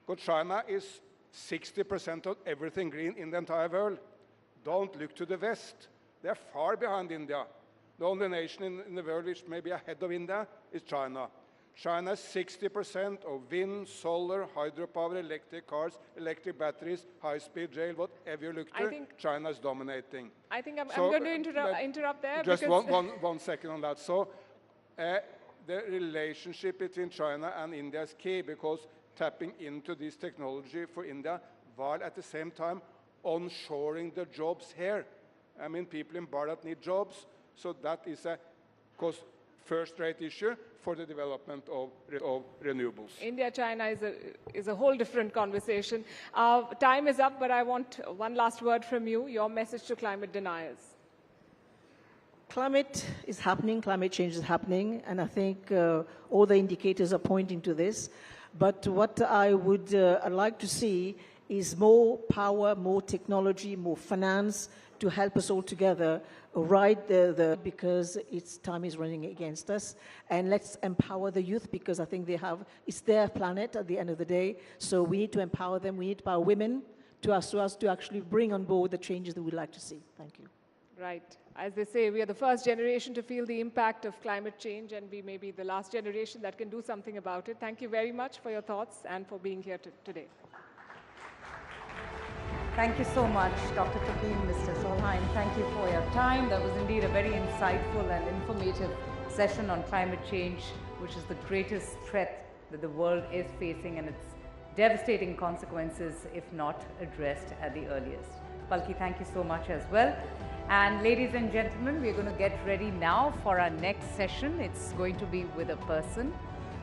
S13: Because China is 60% of everything green in the entire world. Don't look to the West. They're far behind India. The only nation in the world which may be ahead of India is China. China has 60% of wind, solar, hydropower, electric cars, electric batteries, high-speed rail, whatever you look to, China is dominating.
S11: I think I'm going to interrupt there.
S13: Just one second on that. So the relationship between China and India is key, because tapping into this technology for India, while at the same time onshoring the jobs here. I mean, people in Bharat need jobs, so that is a first-rate issue for the development of renewables.
S11: India-China is a whole different conversation. Time is up, but I want one last word from you, your message to climate deniers.
S12: Climate is happening, climate change is happening, and I think all the indicators are pointing to this. But what I would like to see is more power, more technology, more finance to help us all together ride because time is running against us. And let's empower the youth, because I think it's their planet at the end of the day. So we need to empower them. We need to empower women to actually bring on board the changes that we'd like to see. Thank you.
S11: Right. As they say, we are the first generation to feel the impact of climate change, and we may be the last generation that can do something about it. Thank you very much for your thoughts and for being here today.
S2: Thank you so much, Dr. Kabir, Mr. Solheim. Thank you for your time. That was indeed a very insightful and informative session on climate change, which is the greatest threat that the world is facing, and its devastating consequences if not addressed at the earliest. Palki, thank you so much as well. And ladies and gentlemen, we're going to get ready now for our next session. It's going to be with a person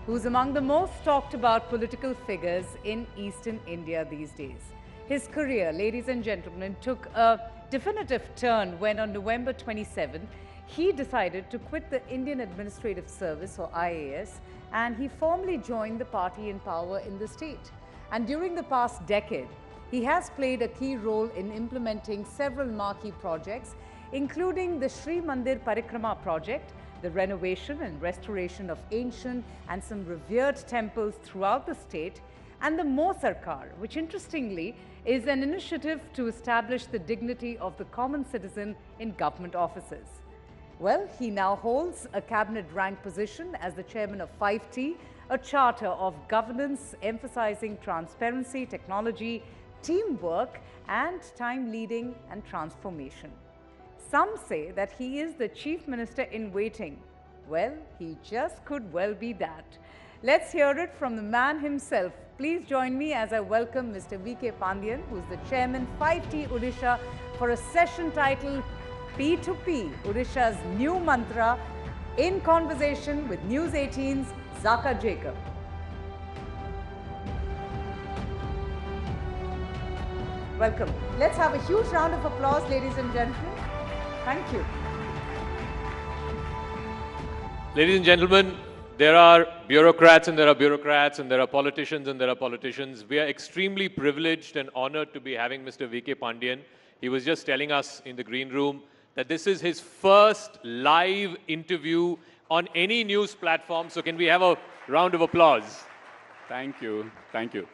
S2: who's among the most talked about political figures in Eastern India these days. His career, ladies and gentlemen, took a definitive turn when on November 27, he decided to quit the Indian Administrative Service, or IAS, and he formally joined the party in power in the state. And during the past decade, he has played a key role in implementing several marquee projects, including the Sri Mandir Parikrama project, the renovation and restoration of ancient and some revered temples throughout the state, and the Mo Sarkar, which interestingly is an initiative to establish the dignity of the common citizen in government offices. Well, he now holds a cabinet rank position as the chairman of 5T, a charter of governance emphasizing transparency, technology, teamwork, and time leading and transformation. Some say that he is the chief minister in waiting. Well, he just could well be that. Let's hear it from the man himself. Please join me as I welcome Mr. V.K. Pandian, who is the chairman 5T Odisha, for a session titled P2P, Odisha's new mantra, in conversation with News18's Zaka Jacob. Welcome. Let's have a huge round of applause, ladies and gentlemen. Thank you.
S1: Ladies and gentlemen, there are bureaucrats and there are bureaucrats and there are politicians and there are politicians. We are extremely privileged and honored to be having Mr. V.K. Pandian. He was just telling us in the green room that this is his first live interview on any news platform. So can we have a round of applause?
S14: Thank you. Thank you.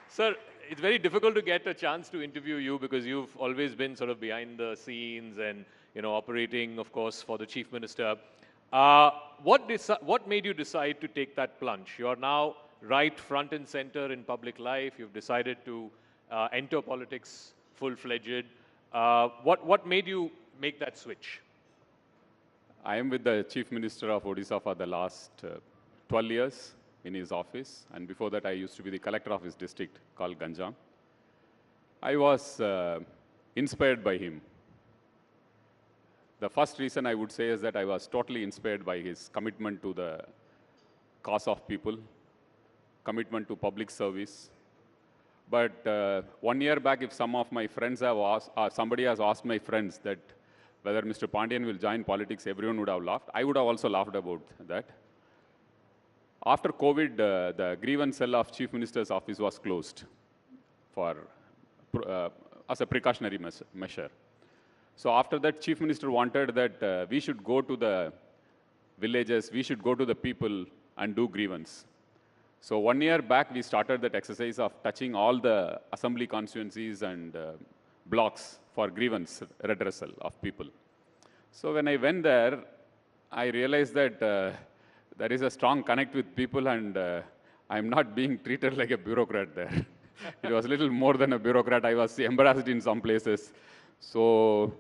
S1: Sir, it's very difficult to get a chance to interview you because you've always been sort of behind the scenes and, operating, of course, for the Chief Minister. What made you decide to take that plunge? You're now right front and center in public life. You've decided to enter politics full-fledged. What made you make that switch?
S14: I am with the Chief Minister of Odisha for the last 12 years in his office. And before that, I used to be the collector of his district called Ganjam. I was inspired by him. The first reason I would say is that I was totally inspired by his commitment to the cause of people, commitment to public service. But 1 year back, if some of my friends have asked, or somebody has asked my friends that whether Mr. Pandian will join politics, everyone would have laughed. I would have also laughed about that. After COVID, the grievance cell of Chief Minister's office was closed for, as a precautionary measure. So after that, Chief Minister wanted that we should go to the villages, we should go to the people and do grievance. So 1 year back, we started that exercise of touching all the assembly constituencies and blocks for grievance redressal of people. So when I went there, I realized that there is a strong connect with people and I'm not being treated like a bureaucrat there. It was a little more than a bureaucrat. I was embarrassed in some places. So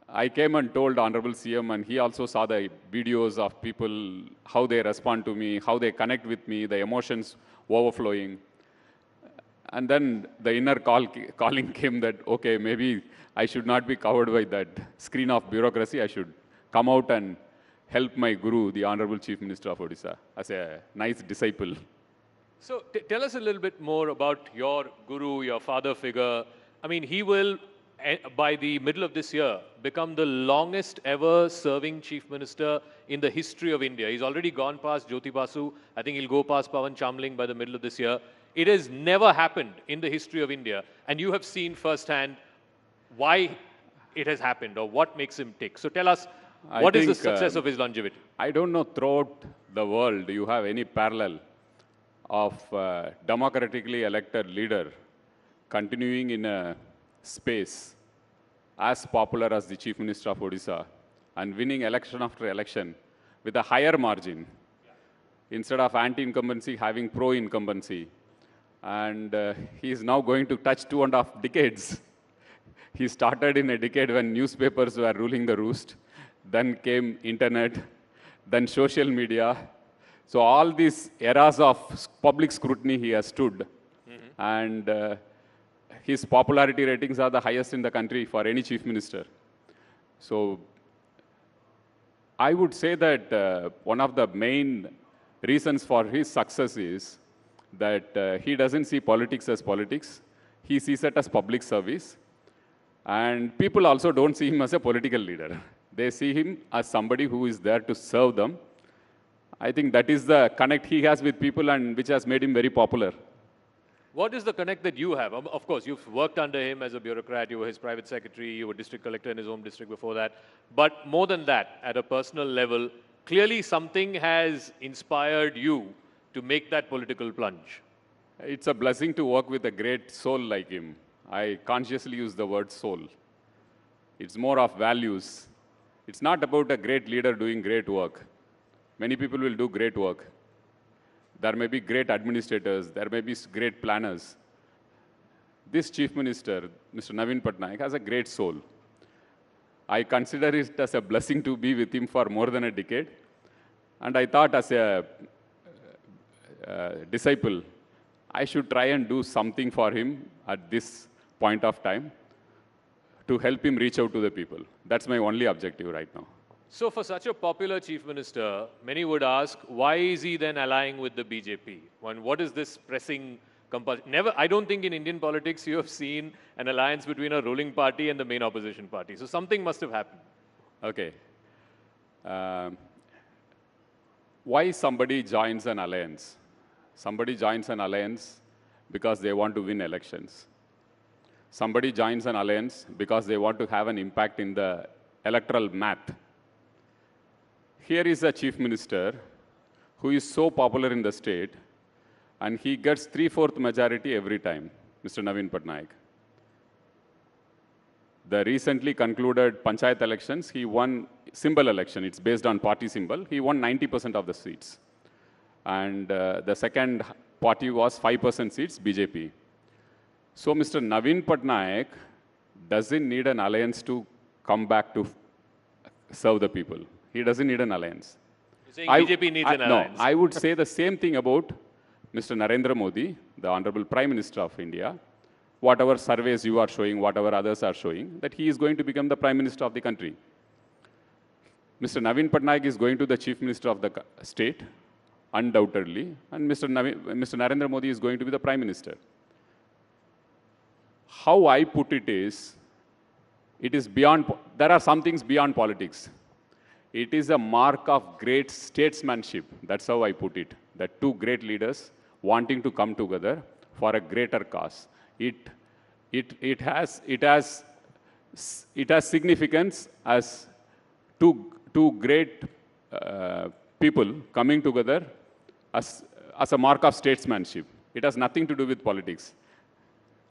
S14: I came and told Honorable CM, and he also saw the videos of people, how they respond to me, how they connect with me, the emotions overflowing. And then the inner calling came that, okay, maybe I should not be covered by that screen of bureaucracy. I should come out and help my guru, the Honorable Chief Minister of Odisha, as a nice disciple.
S1: So tell us a little bit more about your guru, your father figure. I mean, he will, by the middle of this year, become the longest ever serving Chief Minister in the history of India. He's already gone past Jyoti Basu. I think he'll go past Pawan Chamling by the middle of this year. It has never happened in the history of India. And you have seen firsthand why it has happened or what makes him tick. So tell us, what is the success of his longevity?
S14: I don't know throughout the world you have any parallel of democratically elected leader continuing in a space as popular as the Chief Minister of Odisha and winning election after election with a higher margin instead of anti-incumbency having pro-incumbency. And he is now going to touch 2.5 decades. He started in a decade when newspapers were ruling the roost. Then came internet, then social media. So all these eras of public scrutiny he has stood. And his popularity ratings are the highest in the country for any chief minister. So I would say that one of the main reasons for his success is that he doesn't see politics as politics. He sees it as public service. And people also don't see him as a political leader. They see him as somebody who is there to serve them. I think that is the connect he has with people and which has made him very popular.
S1: What is the connect that you have? Of course, you've worked under him as a bureaucrat, you were his private secretary, you were district collector in his home district before that. But more than that, at a personal level, clearly something has inspired you to make that political plunge.
S14: It's a blessing to work with a great soul like him. I consciously use the word soul. It's more of values. It's not about a great leader doing great work. Many people will do great work. There may be great administrators, there may be great planners. This Chief Minister, Mr. Naveen Patnaik, has a great soul. I consider it as a blessing to be with him for more than a decade. And I thought as a disciple, I should try and do something for him at this point of time to help him reach out to the people. That's my only objective right now.
S1: So for such a popular chief minister, many would ask, why is he then allying with the BJP? What is this pressing compulsion? Never, I don't think in Indian politics you have seen an alliance between a ruling party and the main opposition party. So something must have happened.
S14: Okay. Why somebody joins an alliance? Somebody joins an alliance because they want to win elections. Somebody joins an alliance because they want to have an impact in the electoral math. Here is a chief minister who is so popular in the state, and he gets 3/4 majority every time, Mr. Naveen Patnaik. The recently concluded Panchayat elections, he won symbol election. It's based on party symbol. He won 90% of the seats. And the second party was 5% seats, BJP. So Mr. Naveen Patnaik doesn't need an alliance to come back to serve the people. He doesn't need an alliance.
S1: You're saying BJP needs an alliance?
S14: No, I would say the same thing about Mr. Narendra Modi, the Honorable Prime Minister of India. Whatever surveys you are showing, whatever others are showing, that he is going to become the Prime Minister of the country. Mr. Naveen Patnaik is going to the Chief Minister of the state, undoubtedly, and Mr. Narendra Modi is going to be the Prime Minister. How I put it is beyond, there are some things beyond politics. It is a mark of great statesmanship. That's how I put it. That two great leaders wanting to come together for a greater cause. It has significance as two great people coming together as a mark of statesmanship. It has nothing to do with politics.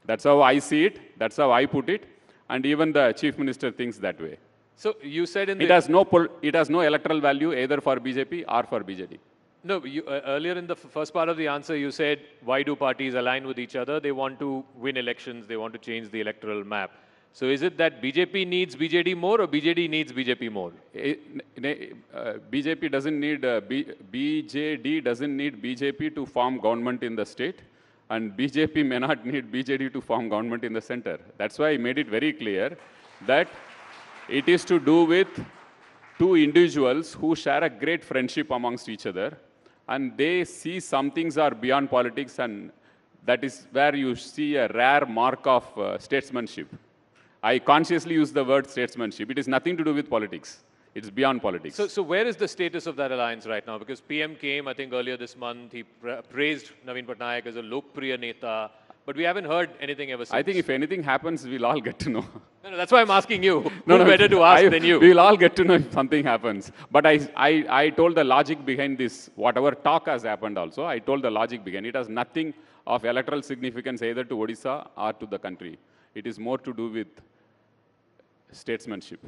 S14: That's how I see it. That's how I put it. And even the chief minister thinks that way.
S1: So you said in
S14: it has no electoral value either for BJP or for BJD.
S1: No, earlier in the first part of the answer, you said, why do parties align with each other? They want to win elections. They want to change the electoral map. So is it that BJP needs BJD more or BJD needs BJP more?
S14: BJD doesn't need BJP to form government in the state, and BJP may not need BJD to form government in the center. That's why I made it very clear that it is to do with two individuals who share a great friendship amongst each other, and they see some things are beyond politics, and that is where you see a rare mark of statesmanship. I consciously use the word statesmanship. It is nothing to do with politics. It's beyond politics.
S1: So where is the status of that alliance right now? Because PM came, I think, earlier this month. He praised Naveen Patnaik as a Lokpriya Neta. But we haven't heard anything ever since.
S14: I think if anything happens, we'll all get to know.
S1: No, that's why I'm asking you. Who better to ask than you?
S14: We'll all get to know if something happens. But I told the logic behind this, whatever talk has happened also, I told the logic behind it. It has nothing of electoral significance either to Odisha or to the country. It is more to do with statesmanship.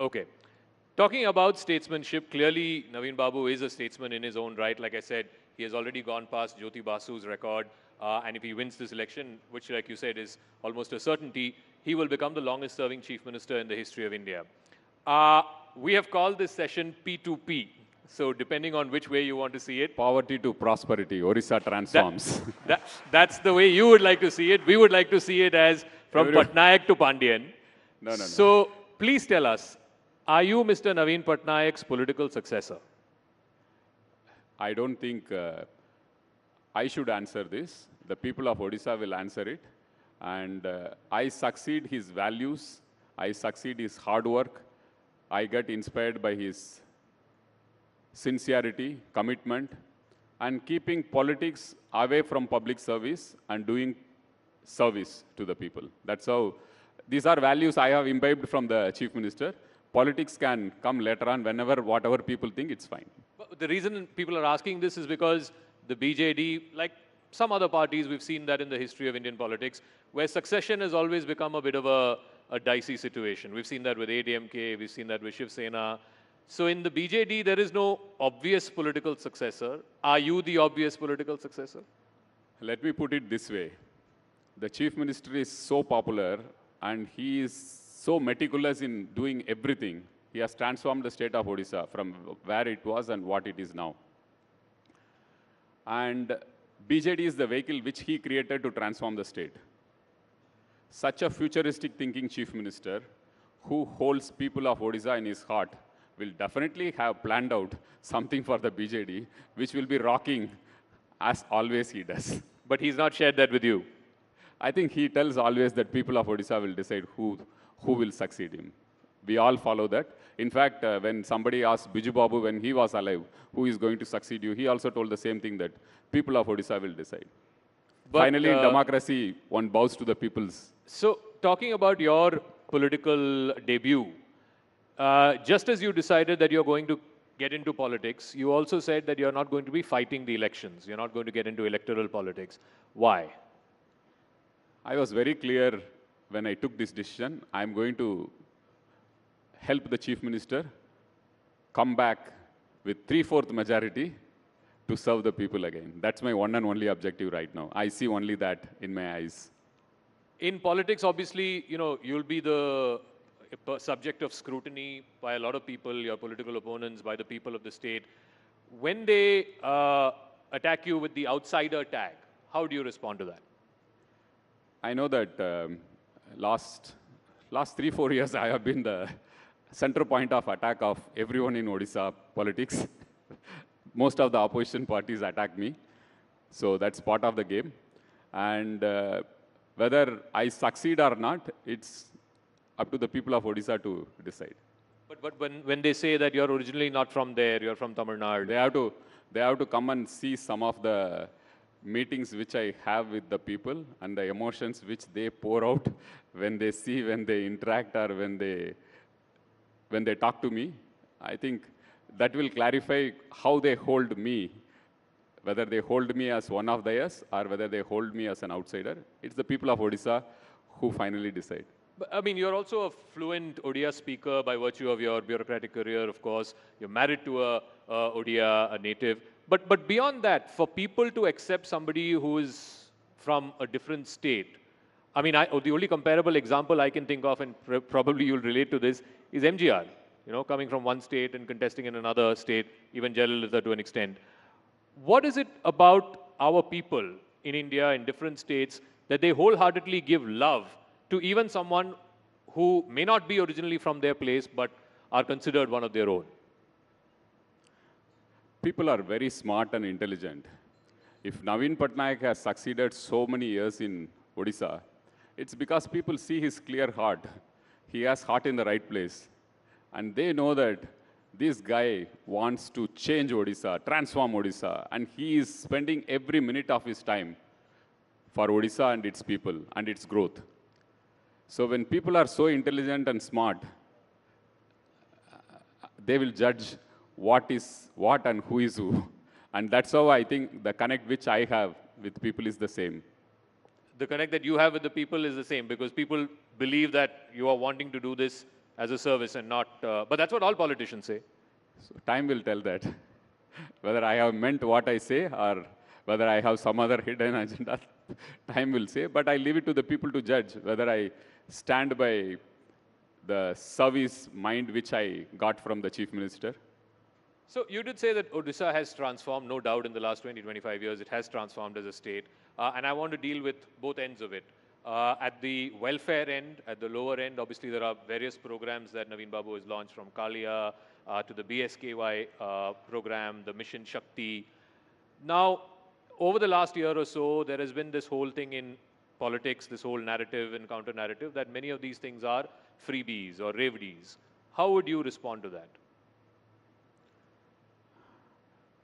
S1: Okay. Talking about statesmanship, clearly Naveen Babu is a statesman in his own right. Like I said, he has already gone past Jyoti Basu's record. And if he wins this election, which, like you said, is almost a certainty, he will become the longest-serving chief minister in the history of India. We have called this session P2P. So depending on which way you want to see it.
S14: Poverty to prosperity, Odisha transforms.
S1: That's the way you would like to see it. We would like to see it as from Patnaik to Pandian.
S14: No.
S1: So please tell us, are you Mr. Naveen Patnaik's political successor?
S14: I don't think I should answer this. The people of Odisha will answer it. And I succeed his values. I succeed his hard work. I get inspired by his sincerity, commitment, and keeping politics away from public service and doing service to the people. That's how, these are values I have imbibed from the Chief Minister. Politics can come later on whenever, whatever people think, it's fine.
S1: But the reason people are asking this is because the BJD, like some other parties, we've seen that in the history of Indian politics, where succession has always become a bit of a dicey situation. We've seen that with ADMK, we've seen that with Shiv Sena. So in the BJD, there is no obvious political successor. Are you the obvious political successor?
S14: Let me put it this way. The chief minister is so popular and he is so meticulous in doing everything. He has transformed the state of Odisha from where it was and what it is now. And BJD is the vehicle which he created to transform the state. Such a futuristic thinking chief minister who holds people of Odisha in his heart will definitely have planned out something for the BJD, which will be rocking as always he does.
S1: But he's not shared that with you.
S14: I think he tells always that people of Odisha will decide who will succeed him. We all follow that. In fact, when somebody asked Biju Babu when he was alive, who is going to succeed you, he also told the same thing, that people of Odisha will decide. But, finally, in democracy, one bows to the people's.
S1: So, talking about your political debut, just as you decided that you're going to get into politics, you also said that you're not going to be fighting the elections. You're not going to get into electoral politics. Why?
S14: I was very clear when I took this decision. I'm going to help the chief minister come back with 3/4 majority to serve the people again. That's my one and only objective right now. I see only that in my eyes.
S1: In politics, obviously, you'll be the subject of scrutiny by a lot of people, your political opponents, by the people of the state. When they attack you with the outsider tag, how do you respond to that?
S14: I know that last 3-4 years I have been the center point of attack of everyone in Odisha politics. Most of the opposition parties attack me. So that's part of the game. And whether I succeed or not, it's up to the people of Odisha to decide.
S1: But when they say that you're originally not from there, you're from Tamil Nadu.
S14: They have to come and see some of the meetings which I have with the people and the emotions which they pour out when they see, when they interact, or when they talk to me. I think that will clarify how they hold me, whether they hold me as one of theirs or whether they hold me as an outsider. It's the people of Odisha who finally decide.
S1: But, I mean, you're also a fluent Odia speaker by virtue of your bureaucratic career, of course. You're married to a Odia, a native. But beyond that, for people to accept somebody who is from a different state, I mean, the only comparable example I can think of, and probably you'll relate to this, is MGR. Coming from one state and contesting in another state, even Jayalalitha to an extent. What is it about our people in India, in different states, that they wholeheartedly give love to even someone who may not be originally from their place, but are considered one of their own?
S14: People are very smart and intelligent. If Naveen Patnaik has succeeded so many years in Odisha, it's because people see his clear heart. He has heart in the right place. And they know that this guy wants to change Odisha, transform Odisha, and he is spending every minute of his time for Odisha and its people and its growth. So when people are so intelligent and smart, they will judge what is what and who is who. And that's how I think the connect which I have with people is the same.
S1: The connect that you have with the people is the same, because people believe that you are wanting to do this as a service and not, but that's what all politicians say.
S14: So time will tell that, whether I have meant what I say or whether I have some other hidden agenda, time will say, but I leave it to the people to judge whether I stand by the service mind which I got from the Chief Minister.
S1: So you did say that Odisha has transformed, no doubt, in the last 20-25 years. It has transformed as a state. And I want to deal with both ends of it. At the welfare end, at the lower end, obviously there are various programs that Naveen Babu has launched, from Kalia to the BSKY program, the Mission Shakti. Now, over the last year or so, there has been this whole thing in politics, this whole narrative and counter-narrative, that many of these things are freebies or revdies. How would you respond to that?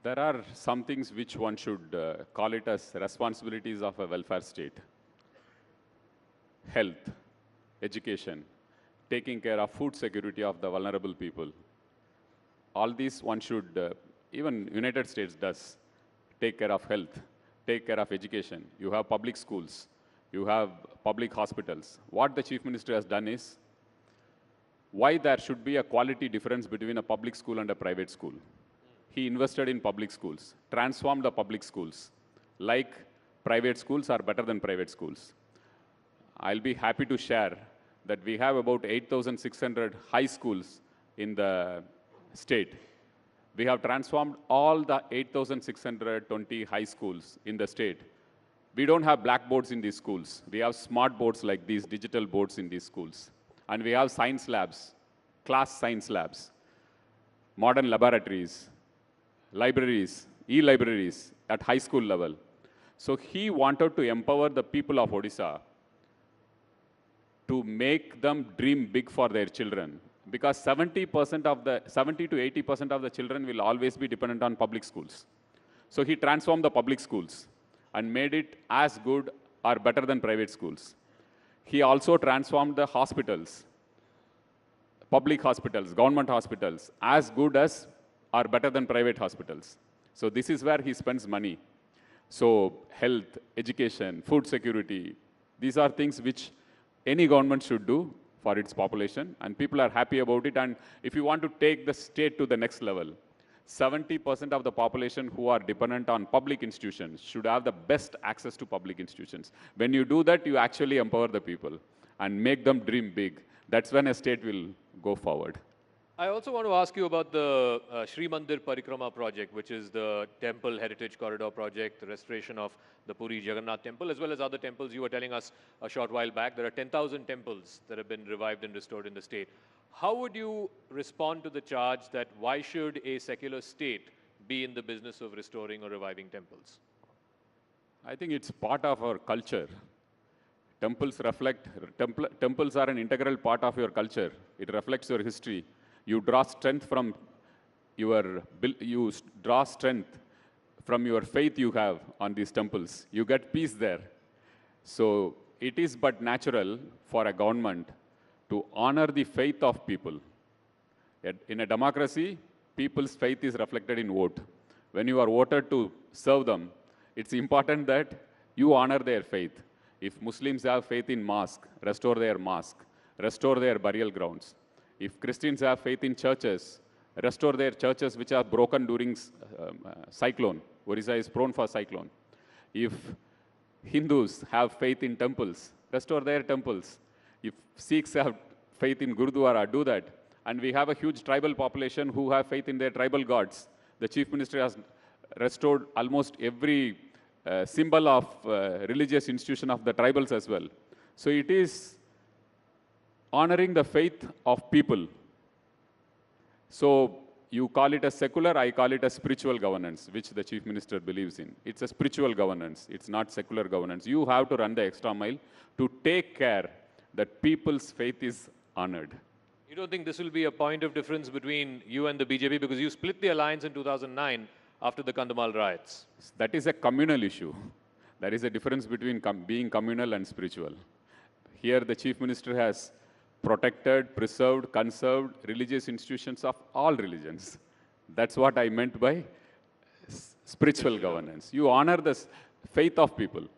S14: There are some things which one should call it as responsibilities of a welfare state. Health, education, taking care of food security of the vulnerable people. All these one should, even United States does, take care of health, take care of education. You have public schools, you have public hospitals. What the Chief Minister has done is, why there should be a quality difference between a public school and a private school. He invested in public schools, transformed the public schools, like private schools are better than private schools. I'll be happy to share that we have about 8,600 high schools in the state. We have transformed all the 8,620 high schools in the state. We don't have blackboards in these schools. We have smart boards like these, digital boards in these schools. And we have science labs, class science labs, modern laboratories, libraries, e-libraries at high school level. So he wanted to empower the people of Odisha to make them dream big for their children. Because 70 to 80% of the children will always be dependent on public schools. So he transformed the public schools and made it as good or better than private schools. He also transformed the hospitals, public hospitals, government hospitals, as good as or better than private hospitals. So this is where he spends money. So health, education, food security, these are things which any government should do for its population, and people are happy about it. And if you want to take the state to the next level, 70% of the population who are dependent on public institutions should have the best access to public institutions. When you do that, you actually empower the people and make them dream big. That's when a state will go forward.
S10: I also want to ask you about the Sri Mandir Parikrama project, which is the temple heritage corridor project, the restoration of the Puri Jagannath temple, as well as other temples. You were telling us a short while back, there are 10,000 temples that have been revived and restored in the state. How would you respond to the charge that why should a secular state be in the business of restoring or reviving temples?
S14: I think it's part of our culture. Temples temples are an integral part of your culture. It reflects your history. You draw strength from your faith you have on these temples. You get peace there. So it is but natural for a government to honor the faith of people. In a democracy, people's faith is reflected in vote. When you are voted to serve them, it's important that you honor their faith. If Muslims have faith in mosque, restore their mosque, restore their burial grounds. If Christians have faith in churches, restore their churches which are broken during cyclone. Odisha is prone for cyclone. If Hindus have faith in temples, restore their temples. If Sikhs have faith in Gurudwara, do that. And we have a huge tribal population who have faith in their tribal gods. The Chief Minister has restored almost every symbol of religious institution of the tribals as well. So it is honoring the faith of people. So you call it a secular, I call it a spiritual governance, which the Chief Minister believes in. It's a spiritual governance. It's not secular governance. You have to run the extra mile to take care that people's faith is honored.
S10: You don't think this will be a point of difference between you and the BJP because you split the alliance in 2009 after the Kandhamal riots?
S14: That is a communal issue. There is a difference between being communal and spiritual. Here the Chief Minister has protected, preserved, conserved religious institutions of all religions. That's what I meant by spiritual governance. You honor the faith of people.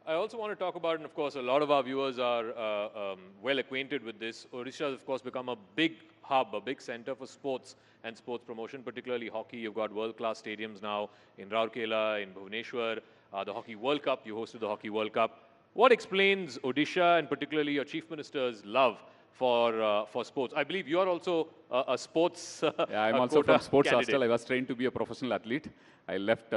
S10: I also want to talk about, and of course, a lot of our viewers are well acquainted with this. Odisha has, of course, become a big hub, a big center for sports and sports promotion, particularly hockey. You've got world-class stadiums now in Rourkela, in Bhubaneswar, the Hockey World Cup. You hosted the Hockey World Cup. What explains Odisha and particularly your Chief Minister's love for sports? I believe you are also a sports
S14: Yeah, I'm also from sports hostel. I was trained to be a professional athlete. I left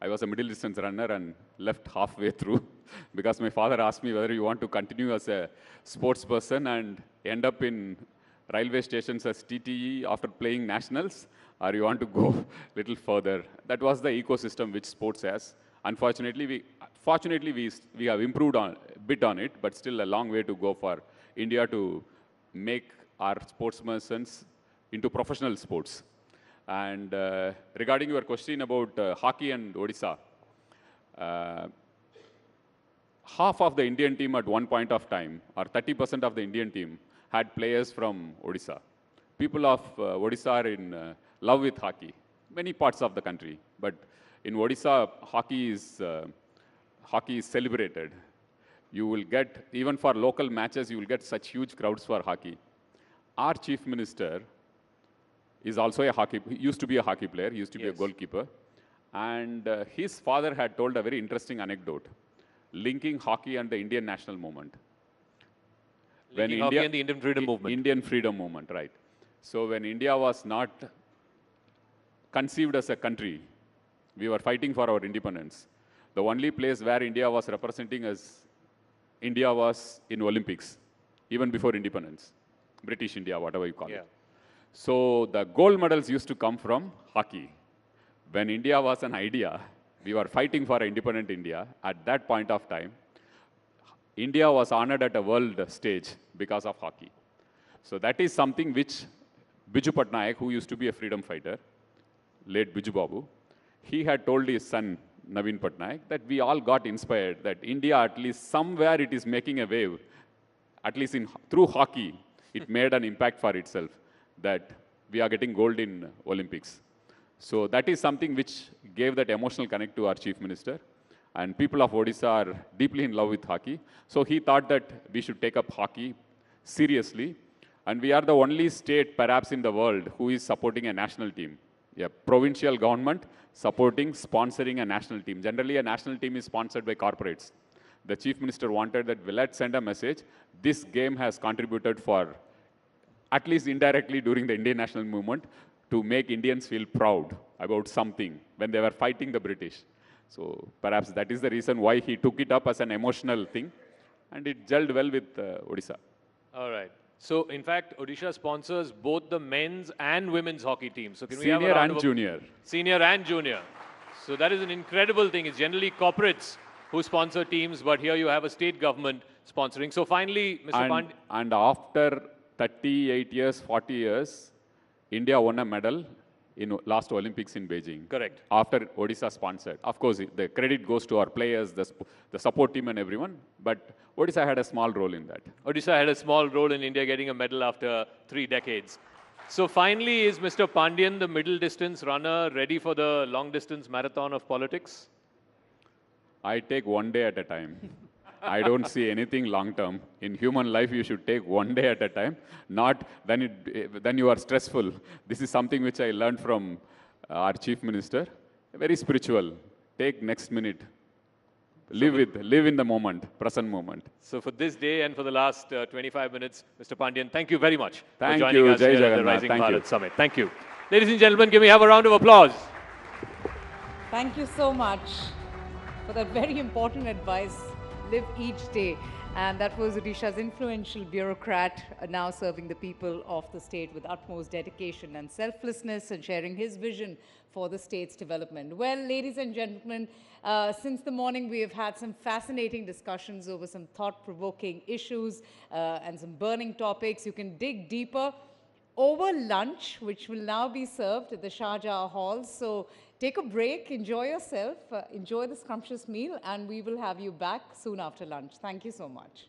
S14: I was a middle distance runner and left halfway through because my father asked me whether you want to continue as a sports person and end up in railway stations as TTE after playing nationals, or you want to go a little further. That was the ecosystem which sports has. Unfortunately, we have improved a bit on it, but still a long way to go for India to make our sportsmen into professional sports. And regarding your question about hockey and Odisha, half of the Indian team at one point of time, or 30% of the Indian team, had players from Odisha. People of Odisha are in love with hockey, many parts of the country. But in Odisha, hockey is celebrated. You will get, even for local matches, you will get such huge crowds for hockey. Our chief minister is also he used to be a hockey player, he used to be a goalkeeper. And his father had told a very interesting anecdote, linking hockey and the Indian national movement.
S10: Linking hockey and the Indian freedom movement.
S14: Indian freedom movement, right. So when India was not conceived as a country, we were fighting for our independence. The only place where India was representing us, India was in Olympics, even before independence. British India, whatever you call it. So the gold medals used to come from hockey. When India was an idea, we were fighting for an independent India. At that point of time, India was honored at a world stage because of hockey. So that is something which Biju Patnaik, who used to be a freedom fighter, late Biju Babu, he had told his son, Naveen Patnaik, that we all got inspired, that India, at least somewhere it is making a wave, at least through hockey, it made an impact for itself, that we are getting gold in Olympics. So that is something which gave that emotional connect to our chief minister. And people of Odisha are deeply in love with hockey. So he thought that we should take up hockey seriously. And we are the only state, perhaps in the world, who is supporting a national team. A provincial government supporting, sponsoring a national team. Generally, a national team is sponsored by corporates. The chief minister wanted that, well, let's send a message. This game has contributed for, at least indirectly during the Indian national movement, to make Indians feel proud about something when they were fighting the British. So perhaps that is the reason why he took it up as an emotional thing, and it gelled well with Odisha.
S10: All right. So in fact, Odisha sponsors both the men's and women's hockey teams. So can we
S14: Senior
S10: have a round
S14: and
S10: of
S14: junior.
S10: Senior and junior. So that is an incredible thing. It's generally corporates who sponsor teams, but here you have a state government sponsoring. So finally, Mr. Pandey.
S14: And after 38 years, 40 years, India won a medal in last Olympics in Beijing.
S10: Correct.
S14: After Odisha sponsored. Of course, the credit goes to our players, the support team and everyone, but Odisha had a small role in that.
S10: Odisha had a small role in India getting a medal after 3 decades. So finally, is Mr. Pandian, the middle distance runner, ready for the long distance marathon of politics?
S14: I take one day at a time. I don't see anything long term. In human life, you should take one day at a time. Not then you are stressful. This is something which I learned from our chief minister. Very spiritual. Take next minute. Live in the moment, present moment.
S10: So for this day and for the last 25 minutes, Mr. Pandian, thank you very much
S14: for
S10: joining us
S14: Jai
S10: here at the
S14: Jagannath.
S10: Rising Bharat Summit. Thank you. Ladies and gentlemen, can we have a round of applause?
S2: Thank you so much for that very important advice. Live each day. And that was Odisha's influential bureaucrat, now serving the people of the state with utmost dedication and selflessness and sharing his vision for the state's development. Well, ladies and gentlemen, since the morning we have had some fascinating discussions over some thought-provoking issues and some burning topics. You can dig deeper over lunch, which will now be served at the Shahjahan Hall. So take a break, enjoy yourself, enjoy the scrumptious meal, and we will have you back soon after lunch. Thank you so much.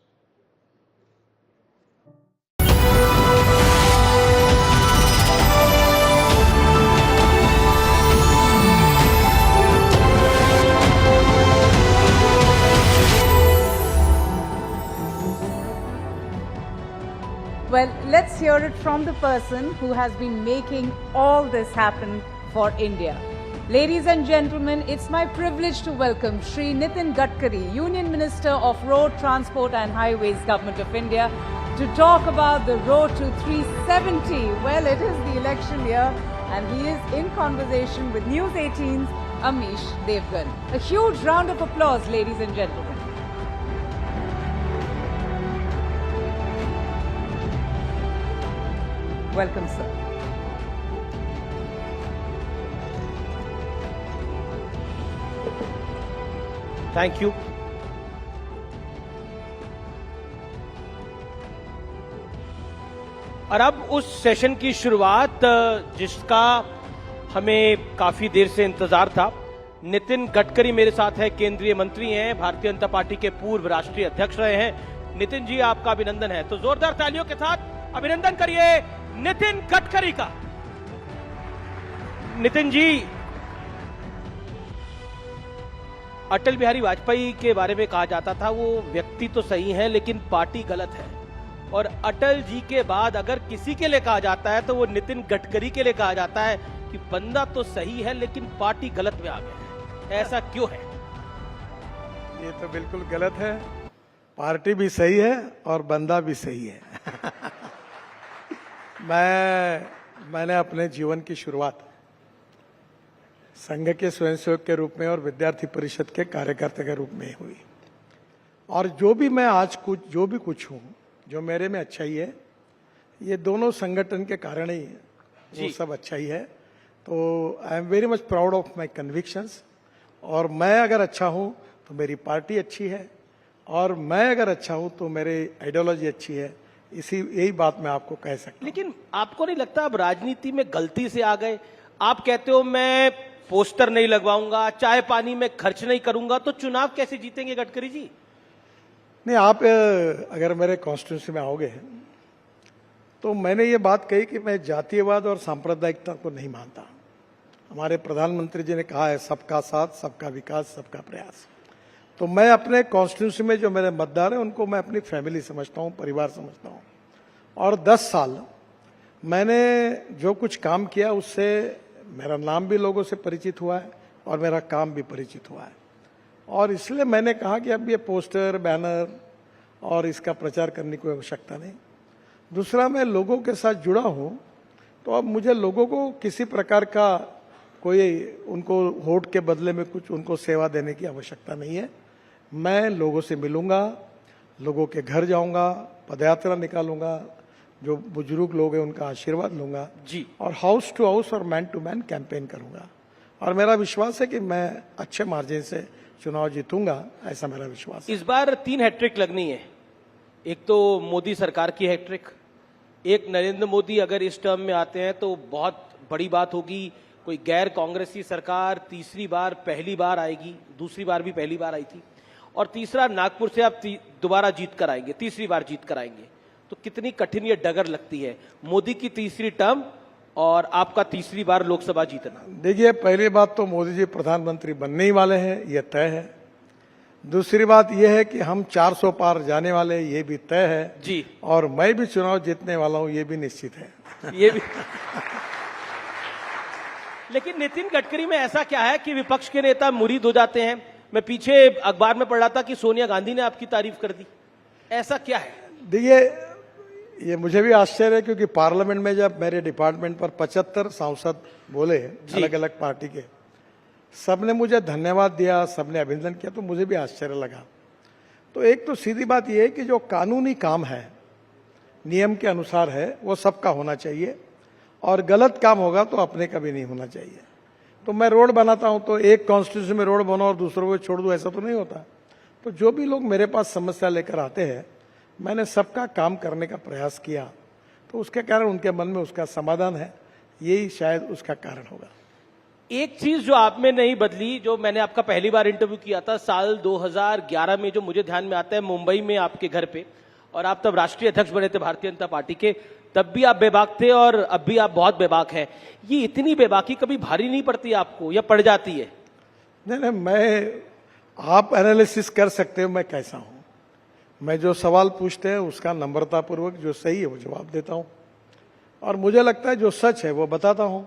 S2: Well, let's hear it from the person who has been making all this happen for India. Ladies and gentlemen, it's my privilege to welcome Shri Nitin Gadkari, Union Minister of Road Transport and Highways, Government of India, to talk about the road to 370. Well, it is the election year and he is in conversation with News18's Amish Devgan. A huge round of applause, ladies and gentlemen. Welcome, sir.
S5: Thank you. और अब उस session की शुरुआत जिसका हमें काफी देर से इंतजार था। नितिन गडकरी मेरे साथ है, केंद्रीय मंत्री हैं, भारतीय जनता पार्टी के पूर्व राष्ट्रीय अध्यक्ष रहे हैं। नितिन जी, आपका अभिनंदन है। तो जोरदार तालियों के साथ अभिनंदन करिए नितिन गडकरी का। नितिन जी, अटल बिहारी वाजपेयी के बारे में कहा जाता था वो व्यक्ति तो सही है लेकिन पार्टी गलत है, और अटल जी के बाद अगर किसी के लिए कहा जाता है तो वो नितिन गडकरी के लिए कहा जाता है कि बंदा तो सही है लेकिन पार्टी गलत में आ गया है। ऐसा क्यों है?
S6: ये तो बिल्कुल गलत है। पार्टी भी सही है और बंदा भी सही है। मैंने अपने जीवन की शुरुआत संघ के स्वयंसेवक के रूप में और विद्यार्थी परिषद के कार्यकर्ता के रूप में हुई, और जो भी मैं आज जो भी कुछ हूँ, जो मेरे में अच्छा ही है, ये दोनों संगठन के कारण ही है, वो सब अच्छा ही है। तो I am very much proud of my convictions, और मैं अगर अच्छा हूँ तो मेरी पार्टी अच्छी है, और मैं अगर अच्छा हूँ तो मेरी आइडियोलॉजी अच्छी है। यही बात मैं आपको कह सकता हूँ।
S5: लेकिन आपको नहीं लगता आप राजनीति में गलती से आ गए? आप कहते हो मैं पोस्टर नहीं लगवाऊंगा, चाय पानी में खर्च नहीं करूंगा, तो चुनाव कैसे जीतेंगे गडकरी जी?
S6: नहीं, आप अगर मेरे कॉन्स्टिट्यूंसी में आओगे तो मैंने ये बात कही कि मैं जातीयवाद और सांप्रदायिकता को नहीं मानता। हमारे प्रधानमंत्री जी ने कहा है सबका साथ, सबका विकास, सबका प्रयास। तो मैं अपने कॉन्स्टिट्यूंसी में जो मेरे मतदार हैं उनको मैं अपनी फैमिली समझता हूँ, परिवार समझता हूँ। और 10 साल मैंने जो कुछ काम किया उससे मेरा नाम भी लोगों से परिचित हुआ है और मेरा काम भी परिचित हुआ है, और इसलिए मैंने कहा कि अब ये पोस्टर, बैनर और इसका प्रचार करने की कोई आवश्यकता नहीं। दूसरा, मैं लोगों के साथ जुड़ा हूँ, तो अब मुझे लोगों को किसी प्रकार का कोई उनको वोट के बदले में कुछ उनको सेवा देने की आवश्यकता नहीं है। मैं लोगों से मिलूंगा, लोगों के घर जाऊंगा, पदयात्रा निकालूंगा, जो बुजुर्ग लोग हैं उनका आशीर्वाद लूंगा
S5: जी, और
S6: हाउस टू हाउस और मैन टू मैन कैंपेन करूंगा, और मेरा विश्वास है कि मैं अच्छे मार्जिन से चुनाव जीतूंगा, ऐसा मेरा विश्वास है।
S5: इस बार 3 हैट्रिक लगनी है। एक तो मोदी सरकार की हैट्रिक, एक नरेंद्र मोदी अगर इस टर्म में आते हैं तो बहुत बड़ी बात होगी, कोई गैर कांग्रेसी सरकार तीसरी बार पहली बार आएगी, दूसरी बार भी पहली बार आई थी, और तीसरा नागपुर से आप दोबारा जीत कर आएंगे, तीसरी बार जीत कर आएंगे। तो कितनी कठिन ये डगर लगती है, मोदी की तीसरी टर्म और आपका तीसरी बार लोकसभा जीतना?
S6: देखिए, पहली बात तो मोदी जी प्रधानमंत्री बनने ही वाले हैं, ये तय है। दूसरी बात यह है कि हम 400 पार जाने वाले, ये भी तय है
S5: जी,
S6: और मैं भी चुनाव जीतने वाला हूं, ये भी निश्चित है।
S5: ये भी लेकिन नितिन गडकरी में ऐसा क्या है कि विपक्ष के नेता मुरीद हो जाते हैं? मैं पीछे अखबार में पढ़ रहा था कि सोनिया गांधी ने आपकी तारीफ कर दी, ऐसा क्या है?
S6: देखिए, ये मुझे भी आश्चर्य है, क्योंकि पार्लियामेंट में जब मेरे डिपार्टमेंट पर 75 सांसद बोले अलग अलग पार्टी के, सबने मुझे धन्यवाद दिया, सबने अभिनंदन किया, तो मुझे भी आश्चर्य लगा। तो एक तो सीधी बात यह है कि जो कानूनी काम है, नियम के अनुसार है, वो सबका होना चाहिए, और गलत काम होगा तो अपने का भी नहीं होना चाहिए। तो मैं रोड बनाता हूं तो एक कॉन्स्टिट्यूशन में रोड बनाओ और दूसरों को छोड़ दूं, ऐसा तो नहीं होता। तो जो भी लोग मेरे पास समस्या लेकर आते हैं, मैंने सबका काम करने का प्रयास किया, तो उसके कारण उनके मन में उसका समाधान है, यही शायद उसका कारण होगा।
S5: एक चीज जो आप में नहीं बदली, जो मैंने आपका पहली बार इंटरव्यू किया था साल 2011 में, जो मुझे ध्यान में आता है, मुंबई में आपके घर पे, और आप तब राष्ट्रीय अध्यक्ष बने थे भारतीय जनता पार्टी के, तब भी आप बेबाक थे और अब भी आप बहुत बेबाक हैं। ये इतनी बेबाकी कभी भारी नहीं पड़ती आपको, या पड़ जाती है?
S6: नहीं, आप एनालिसिस कर सकते हो मैं कैसा हूं। मैं जो सवाल पूछते हैं उसका नम्रतापूर्वक जो सही है वो जवाब देता हूं, और मुझे लगता है जो सच है वो बताता हूं,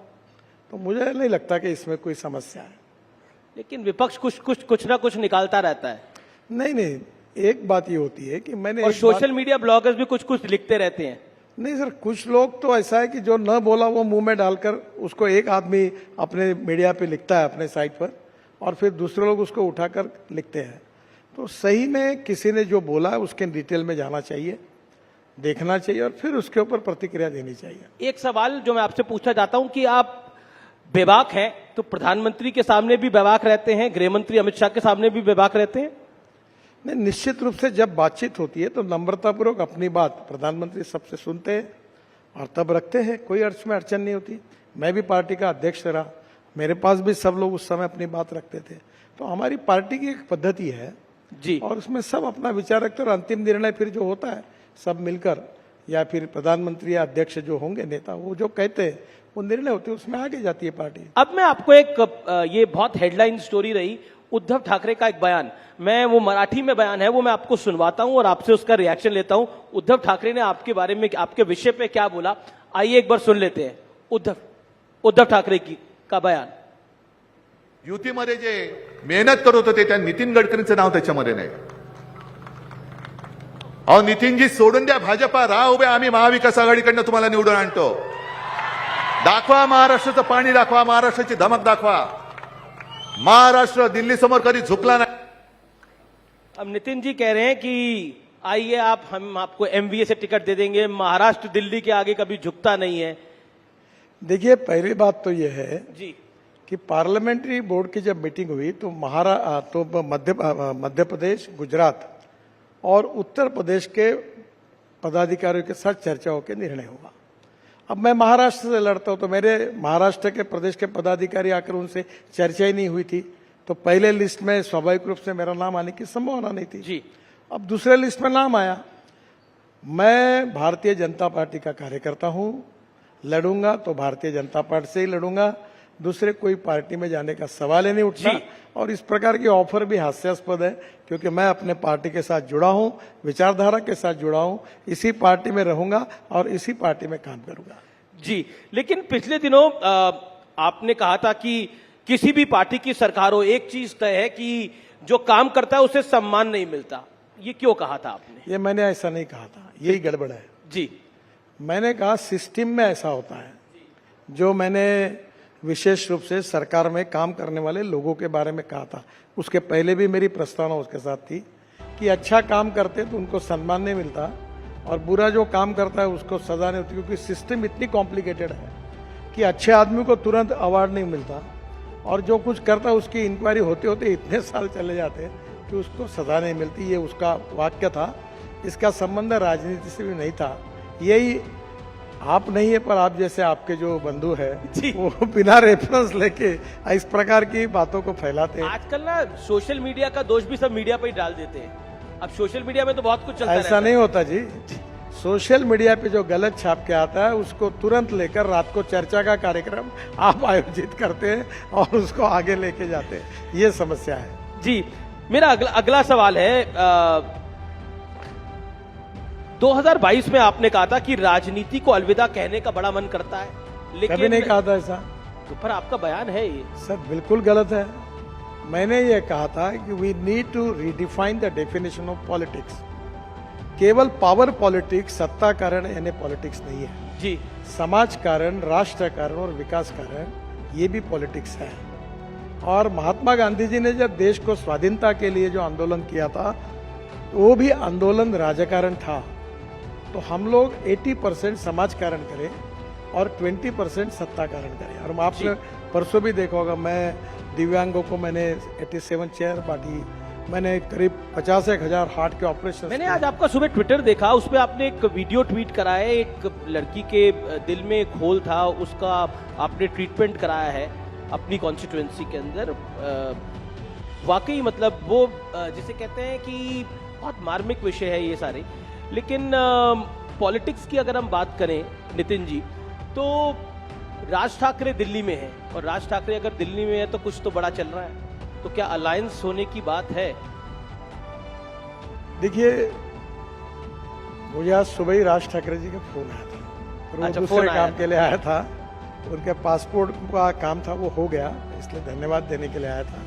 S6: तो मुझे नहीं लगता कि इसमें कोई समस्या है।
S5: लेकिन विपक्ष कुछ ना कुछ निकालता रहता है।
S6: नहीं, एक बात ये होती है कि मैंने,
S5: और सोशल मीडिया ब्लॉगर्स भी कुछ लिखते रहते हैं।
S6: नहीं सर, कुछ लोग तो ऐसा है कि जो न बोला वो मुंह में डालकर उसको एक आदमी अपने मीडिया पे लिखता है अपने साइट पर, और फिर दूसरे लोग उसको उठाकर लिखते हैं। तो सही में किसी ने जो बोला है उसके डिटेल में जाना चाहिए, देखना चाहिए, और फिर उसके ऊपर प्रतिक्रिया देनी चाहिए।
S5: एक सवाल जो मैं आपसे पूछना चाहता हूं कि आप बेबाक हैं तो प्रधानमंत्री के सामने भी बेबाक रहते हैं, गृह मंत्री अमित शाह के सामने भी बेबाक रहते हैं?
S6: नहीं, निश्चित रूप से जब बातचीत होती है तो नम्रतापूर्वक अपनी बात प्रधानमंत्री सबसे सुनते हैं और तब रखते हैं, कोई अर्थ में अड़चन नहीं होती। मैं भी पार्टी का अध्यक्ष रहा, मेरे पास भी सब लोग उस समय अपनी बात रखते थे। तो हमारी पार्टी की एक पद्धति है
S5: जी,
S6: और उसमें सब अपना विचार रखते हैं, और अंतिम निर्णय फिर जो होता है सब मिलकर या फिर प्रधानमंत्री या अध्यक्ष जो होंगे नेता, वो जो कहते हैं वो निर्णय होते हैं, उसमें आगे जाती है पार्टी।
S5: अब मैं आपको एक ये बहुत हेडलाइन स्टोरी रही उद्धव ठाकरे का एक बयान, मैं वो मराठी में बयान है वो मैं आपको सुनवाता हूं और आपसे उसका रिएक्शन लेता हूं। उद्धव ठाकरे ने आपके बारे में, आपके विषय पे क्या बोला, आइए एक बार सुन लेते हैं उद्धव ठाकरे का बयान।
S7: युतीमध्ये जे मेहनत करत होते त्या नितीन गडकरींचं नाव त्याच्यामध्ये नाही। अहो नितीनजी सोडून द्या भाजपा, राहा उभे, आम्ही महाविकास आघाडीकडनं तुम्हाला निवडून आणतो। दाखवा महाराष्ट्राचं पाणी, दाखवा महाराष्ट्राची धमक, दाखवा महाराष्ट्र दिल्ली समोर कधी झुकला नाही।
S5: अब नितिन जी कह रहे हैं कि आइए हम आपको एमवीए से टिकट दे देंगे, महाराष्ट्र दिल्ली के आगे कभी झुकता नहीं है।
S6: देखिए, पहली बात तो यह है
S5: जी
S6: कि पार्लियामेंट्री बोर्ड की जब मीटिंग हुई तो मध्य प्रदेश, गुजरात और उत्तर प्रदेश के पदाधिकारियों के साथ चर्चा होकर निर्णय हुआ। अब मैं महाराष्ट्र से लड़ता हूं तो मेरे महाराष्ट्र के प्रदेश के पदाधिकारी आकर उनसे चर्चा ही नहीं हुई थी, तो पहले लिस्ट में स्वाभाविक रूप से मेरा नाम आने की संभावना नहीं थी
S5: जी।
S6: अब दूसरे लिस्ट में नाम आया। मैं भारतीय जनता पार्टी का कार्यकर्ता हूं, लड़ूंगा तो भारतीय जनता पार्टी से ही लड़ूंगा, दूसरे कोई पार्टी में जाने का सवाल ही नहीं उठता। और इस प्रकार की ऑफर भी हास्यास्पद है, क्योंकि मैं अपने पार्टी के साथ जुड़ा हूं, विचारधारा के साथ जुड़ा हूं, इसी पार्टी में रहूंगा और इसी पार्टी में काम करूंगा।
S5: जी, लेकिन पिछले दिनों आपने कहा था कि किसी भी पार्टी की सरकार हो, एक चीज तय है कि जो काम करता है उसे सम्मान नहीं मिलता। ये क्यों कहा था आपने?
S6: ये मैंने ऐसा नहीं कहा था, यही गड़बड़ है
S5: जी।
S6: मैंने कहा सिस्टम में ऐसा होता है। जो मैंने विशेष रूप से सरकार में काम करने वाले लोगों के बारे में कहा था, उसके पहले भी मेरी प्रस्तावना उसके साथ थी कि अच्छा काम करते तो उनको सम्मान नहीं मिलता और बुरा जो काम करता है उसको सजा नहीं होती, क्योंकि सिस्टम इतनी कॉम्प्लिकेटेड है कि अच्छे आदमी को तुरंत अवार्ड नहीं मिलता और जो कुछ करता है उसकी इंक्वायरी होते होते इतने साल चले जाते हैं कि उसको सजा नहीं मिलती। ये उसका वाक्य था। इसका संबंध राजनीति से भी नहीं था। यही आप नहीं है, पर आप जैसे आपके जो बंधु है वो बिना रेफरेंस लेके इस प्रकार की बातों को फैलाते हैं।
S5: आजकल ना सोशल मीडिया का दोष भी सब मीडिया पर ही डाल देते हैं। अब सोशल मीडिया में तो बहुत कुछ चलता
S6: ऐसा नहीं होता जी। सोशल मीडिया पे जो गलत छाप के आता है उसको तुरंत लेकर रात को चर्चा का कार्यक्रम आप आयोजित करते हैं और उसको आगे लेके जाते हैं, ये समस्या है
S5: जी। मेरा अगला सवाल है, 2022 में आपने कहा था कि राजनीति को अलविदा कहने का बड़ा मन करता है, लेकिन
S6: कभी नहीं कहा था ऐसा।
S5: तो पर आपका बयान है ये
S6: सर बिल्कुल गलत है। मैंने ये कहा था कि we need to redefine the definition of politics. केवल पावर पॉलिटिक्स, सत्ता कारण यानी पॉलिटिक्स नहीं है
S5: जी।
S6: समाज कारण, राष्ट्र कारण और विकास कारण ये भी पॉलिटिक्स है। और महात्मा गांधी जी ने जब देश को स्वाधीनता के लिए जो आंदोलन किया था वो भी आंदोलन राजकारण था। तो हम लोग 80% समाज कारण करें और 20% सत्ता कारण करें। और आपने परसों भी देखा होगा, मैं दिव्यांगों को मैंने 87 चेयर बांटी, मैंने करीब 50,000 हार्ट के ऑपरेशन।
S5: मैंने आज आपका सुबह ट्विटर देखा, उसपे आपने एक वीडियो ट्वीट करा है, एक लड़की के दिल में एक होल था, उसका आपने ट्रीटमेंट कराया है अपनी कॉन्स्टिट्यूएंसी के अंदर। वाकई मतलब वो जिसे कहते हैं कि बहुत मार्मिक विषय है ये सारे। लेकिन पॉलिटिक्स की अगर हम बात करें नितिन जी, तो राज ठाकरे दिल्ली में है और राज ठाकरे अगर दिल्ली में है तो कुछ तो बड़ा चल रहा है, तो क्या अलायंस होने की बात है?
S6: देखिए, मुझे आज सुबह ही राज ठाकरे जी का फोन आया था। वो दूसरे काम के लिए आया था, उनके पासपोर्ट का काम था, वो हो गया, इसलिए धन्यवाद देने के लिए आया था।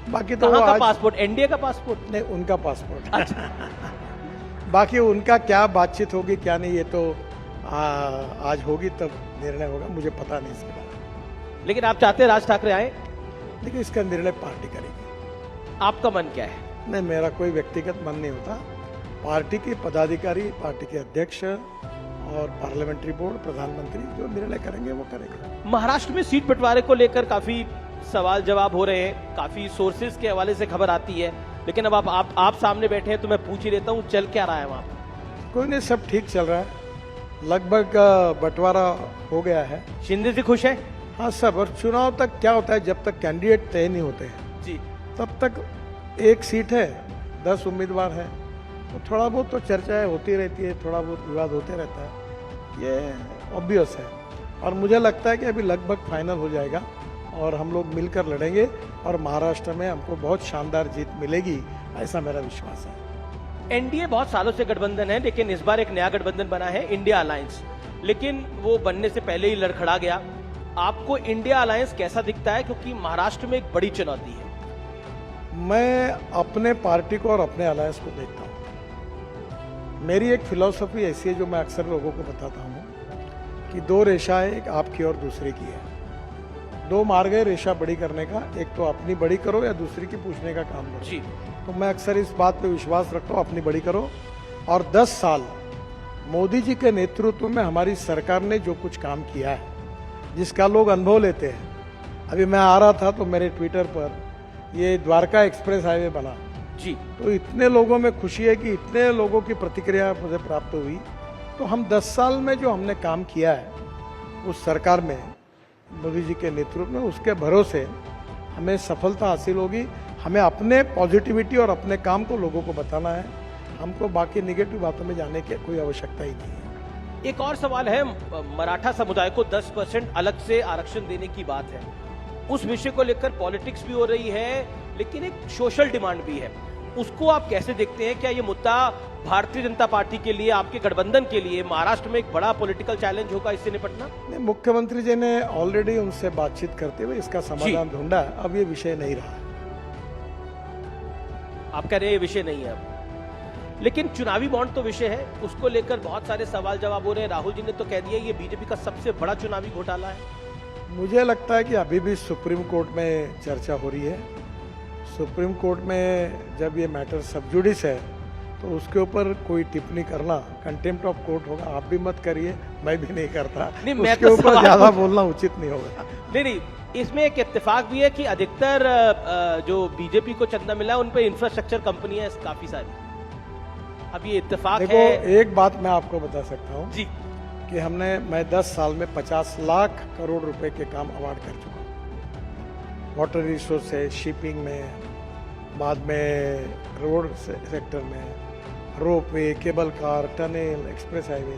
S6: बाकी तो
S5: कहाँ का पासपोर्ट? एनडीए का पासपोर्ट?
S6: नहीं, उनका पासपोर्ट। अच्छा। बाकी उनका क्या बातचीत होगी क्या नहीं, ये तो आज होगी तब निर्णय होगा, मुझे पता नहीं इसके बारे में।
S5: लेकिन आप चाहते हैं राज ठाकरे आए?
S6: देखिए, इसका निर्णय पार्टी करेगी।
S5: आपका मन क्या है?
S6: नहीं, मेरा कोई व्यक्तिगत मन नहीं होता। पार्टी के पदाधिकारी, पार्टी के अध्यक्ष और पार्लियामेंट्री बोर्ड, प्रधानमंत्री जो निर्णय करेंगे वो करेंगे।
S5: महाराष्ट्र में सीट बंटवारे को लेकर काफी सवाल जवाब हो रहे हैं, काफी सोर्सेज के हवाले से खबर आती है, लेकिन अब आप सामने बैठे हैं तो मैं पूछ ही लेता हूँ, चल क्या रहा है वहाँ?
S6: कोई नहीं, सब ठीक चल रहा है, लगभग बंटवारा हो गया है।
S5: शिंदे जी खुश है?
S6: हाँ सब। और चुनाव तक क्या होता है, जब तक कैंडिडेट तय नहीं होते हैं
S5: जी,
S6: तब तक एक सीट है, 10 उम्मीदवार है, तो थोड़ा बहुत तो चर्चाएं होती रहती है, थोड़ा बहुत विवाद होते रहता है, ये ऑब्वियस है। और मुझे लगता है कि अभी लगभग फाइनल हो जाएगा और हम लोग मिलकर लड़ेंगे और महाराष्ट्र में हमको बहुत शानदार जीत मिलेगी, ऐसा मेरा विश्वास है।
S5: एनडीए बहुत सालों से गठबंधन है, लेकिन इस बार एक नया गठबंधन बना है, इंडिया अलायंस, लेकिन वो बनने से पहले ही लड़खड़ा गया। आपको इंडिया अलायंस कैसा दिखता है, क्योंकि महाराष्ट्र में एक बड़ी चुनौती है?
S6: मैं अपने पार्टी को और अपने अलायंस को देखता हूँ। मेरी एक फिलॉसफी ऐसी है जो मैं अक्सर लोगों को बताता हूँ कि दो रेशाएं, एक आपकी और दूसरे की है। दो मार्ग है रेशा बड़ी करने का, एक तो अपनी बड़ी करो या दूसरी की पूछने का काम करो।
S5: जी।
S6: तो मैं अक्सर इस बात पे विश्वास रखता हूँ, अपनी बड़ी करो। और 10 साल मोदी जी के नेतृत्व में हमारी सरकार ने जो कुछ काम किया है, जिसका लोग अनुभव लेते हैं। अभी मैं आ रहा था तो मेरे ट्विटर पर ये द्वारका एक्सप्रेस हाईवे बना
S5: जी,
S6: तो इतने लोगों में खुशी है कि इतने लोगों की प्रतिक्रिया मुझे प्राप्त हुई। तो हम 10 साल में जो हमने काम किया है उस सरकार में मोदी जी के नेतृत्व में, उसके भरोसे हमें सफलता हासिल होगी। हमें अपने पॉजिटिविटी और अपने काम को लोगों को बताना है, हमको बाकी निगेटिव बातों में जाने की कोई आवश्यकता ही नहीं है।
S5: एक और सवाल है, मराठा समुदाय को 10% अलग से आरक्षण देने की बात है, उस विषय को लेकर पॉलिटिक्स भी हो रही है, लेकिन एक सोशल डिमांड भी है, उसको आप कैसे देखते हैं? क्या ये मुद्दा भारतीय जनता पार्टी के लिए, आपके गठबंधन के लिए महाराष्ट्र में एक बड़ा पॉलिटिकल चैलेंज होगा इससे निपटना?
S6: मुख्यमंत्री जी ने ऑलरेडी उनसे बातचीत करते हुए इसका समाधान ढूंढा, अब ये विषय नहीं रहा है।
S5: आप कह रहे हैं ये विषय नहीं है अब, लेकिन चुनावी बॉन्ड तो विषय है, उसको लेकर बहुत सारे सवाल जवाब हो रहे हैं। राहुल जी ने तो कह दिया ये बीजेपी का सबसे बड़ा चुनावी घोटाला है।
S6: मुझे लगता है कि अभी भी सुप्रीम कोर्ट में चर्चा हो रही है। सुप्रीम कोर्ट में जब ये मैटर सब जुडिस है तो उसके ऊपर कोई टिप्पणी करना कंटेम्प्ट ऑफ कोर्ट होगा। आप भी मत करिए, मैं भी नहीं करता, उसके ऊपर ज्यादा बोलना उचित नहीं होगा।
S5: नहीं, इसमें एक इत्तेफाक भी है कि अधिकतर जो बीजेपी को चंदा मिला है उन पे इंफ्रास्ट्रक्चर कंपनियां काफी सारी। अब ये इत्तेफाक
S6: देखो,
S5: है।
S6: एक बात मैं आपको बता सकता हूँ
S5: जी
S6: कि मैं 10 साल में 50 लाख करोड़ रुपए के काम अवार्ड कर चुका हूँ। वाटर रिसोर्स है, शिपिंग में, बाद में रोड सेक्टर में, ropeway, cable car, tunnel, express highway,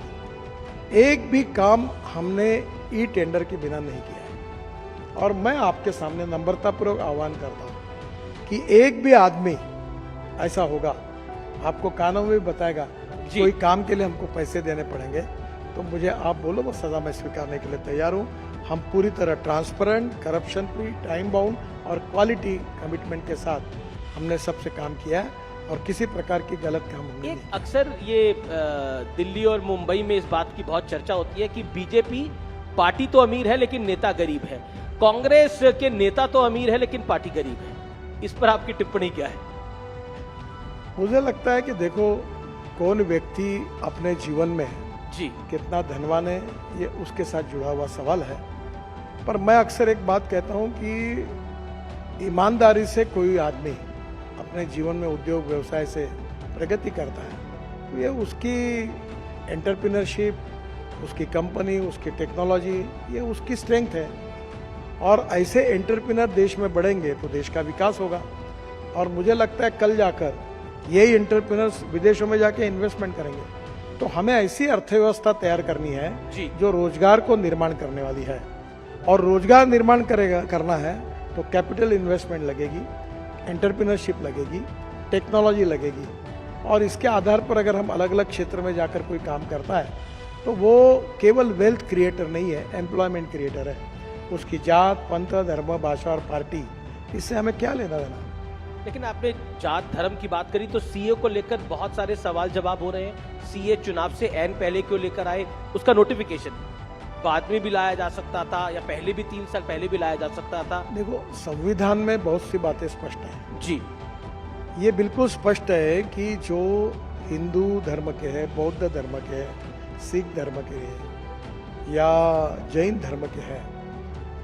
S6: एक भी काम हमने ई टेंडर के बिना नहीं किया है। और मैं आपके सामने नम्रतापूर्वक आह्वान करता हूँ कि एक भी आदमी ऐसा होगा, आपको कानून में भी बताएगा कोई काम के लिए हमको पैसे देने पड़ेंगे, तो मुझे आप बोलो, मैं सजा में स्वीकारने के लिए तैयार हूँ। हम पूरी तरह transparent, corruption free, time bound और क्वालिटी कमिटमेंट के साथ हमने सबसे काम किया है और किसी प्रकार की गलत काम हमने नहीं।
S5: अक्सर ये दिल्ली और मुंबई में इस बात की बहुत चर्चा होती है कि बीजेपी पार्टी तो अमीर है लेकिन नेता गरीब है, कांग्रेस के नेता तो अमीर है लेकिन पार्टी गरीब है। इस पर आपकी टिप्पणी क्या है?
S6: मुझे लगता है कि देखो, कौन व्यक्ति अपने जीवन में
S5: जी
S6: कितना धनवान है ये उसके साथ जुड़ा हुआ सवाल है। पर मैं अक्सर एक बात कहता हूँ कि ईमानदारी से कोई आदमी अपने जीवन में उद्योग व्यवसाय से प्रगति करता है तो ये उसकी एंटरप्रेन्योरशिप, उसकी कंपनी, उसकी टेक्नोलॉजी, ये उसकी स्ट्रेंथ है। और ऐसे एंटरप्रेन्योर देश में बढ़ेंगे तो देश का विकास होगा। और मुझे लगता है कल जाकर यही एंटरप्रेन्योर्स विदेशों में जाके इन्वेस्टमेंट करेंगे। तो हमें ऐसी अर्थव्यवस्था तैयार करनी है जो रोजगार को निर्माण करने वाली है। और रोजगार निर्माण करना है तो कैपिटल इन्वेस्टमेंट लगेगी, एंटरप्रेन्योरशिप लगेगी, टेक्नोलॉजी लगेगी। और इसके आधार पर अगर हम अलग अलग क्षेत्र में जाकर कोई काम करता है तो वो केवल वेल्थ क्रिएटर नहीं है, एम्प्लॉयमेंट क्रिएटर है। उसकी जात, पंथ, धर्म, भाषा और पार्टी, इससे हमें क्या लेना देना।
S5: लेकिन आपने जात धर्म की बात करी तो सीए को लेकर बहुत सारे सवाल जवाब हो रहे हैं। सीए चुनाव से ऐन पहले क्यों लेकर आए? उसका नोटिफिकेशन बाद में भी लाया जा सकता था या पहले भी 3 साल पहले भी लाया जा सकता था।
S6: देखो, संविधान में बहुत सी बातें स्पष्ट हैं।
S5: जी,
S6: ये बिल्कुल स्पष्ट है कि जो हिंदू धर्म के हैं, बौद्ध धर्म के हैं, सिख धर्म के हैं या जैन धर्म के हैं,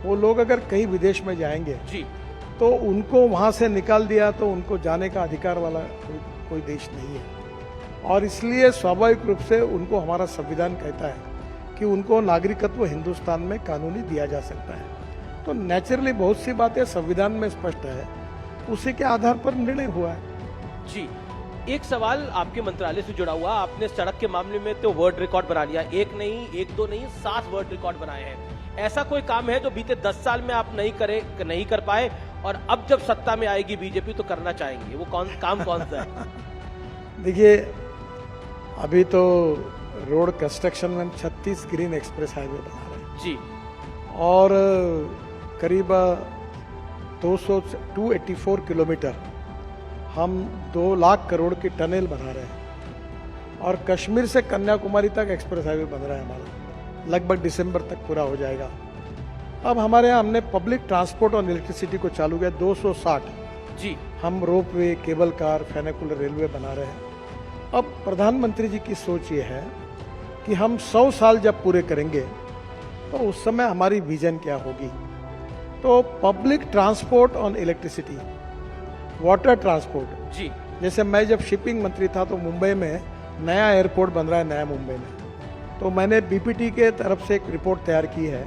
S6: वो लोग अगर कहीं विदेश में जाएंगे
S5: जी
S6: तो उनको वहाँ से निकाल दिया तो उनको जाने का अधिकार वाला कोई देश नहीं है। और इसलिए स्वाभाविक रूप से उनको हमारा संविधान कहता है कि उनको नागरिकत्व हिंदुस्तान में कानूनी दिया जा सकता है। तो नेचुरली बहुत सी बातें संविधान में स्पष्ट है, उसी के आधार पर निर्णय हुआ है।
S5: जी, एक सवाल आपके मंत्रालय से जुड़ा हुआ, आपने सड़क के मामले में तो वर्ल्ड रिकॉर्ड बना लिया, एक नहीं, एक दो नहीं, 7 वर्ल्ड रिकॉर्ड बनाए हैं। ऐसा कोई काम है जो बीते 10 साल में आप नहीं कर पाए और अब जब सत्ता में आएगी बीजेपी तो करना चाहेंगे, वो काम कौन सा है?
S6: देखिए, अभी तो रोड कंस्ट्रक्शन में 36 ग्रीन एक्सप्रेस हाईवे बना रहे हैं
S5: जी, और
S6: करीब 284 किलोमीटर हम 2 लाख करोड़ की टनल बना रहे हैं, और कश्मीर से कन्याकुमारी तक एक्सप्रेस हाईवे बन रहा है हमारा, लगभग दिसंबर तक पूरा हो जाएगा। अब हमारे यहाँ हमने पब्लिक ट्रांसपोर्ट और इलेक्ट्रिसिटी को चालू किया 260
S5: जी, हम
S6: रोपवे, केबल कार, फेनिकुलर रेलवे बना रहे हैं। अब प्रधानमंत्री जी की सोच ये है कि हम 100 साल जब पूरे करेंगे तो उस समय हमारी विजन क्या होगी। तो public transport on electricity, water transport जी, जैसे मैं जब शिपिंग मंत्री था तो मुंबई में नया एयरपोर्ट बन रहा है, नया मुंबई में, तो मैंने बीपीटी के तरफ से एक रिपोर्ट तैयार की है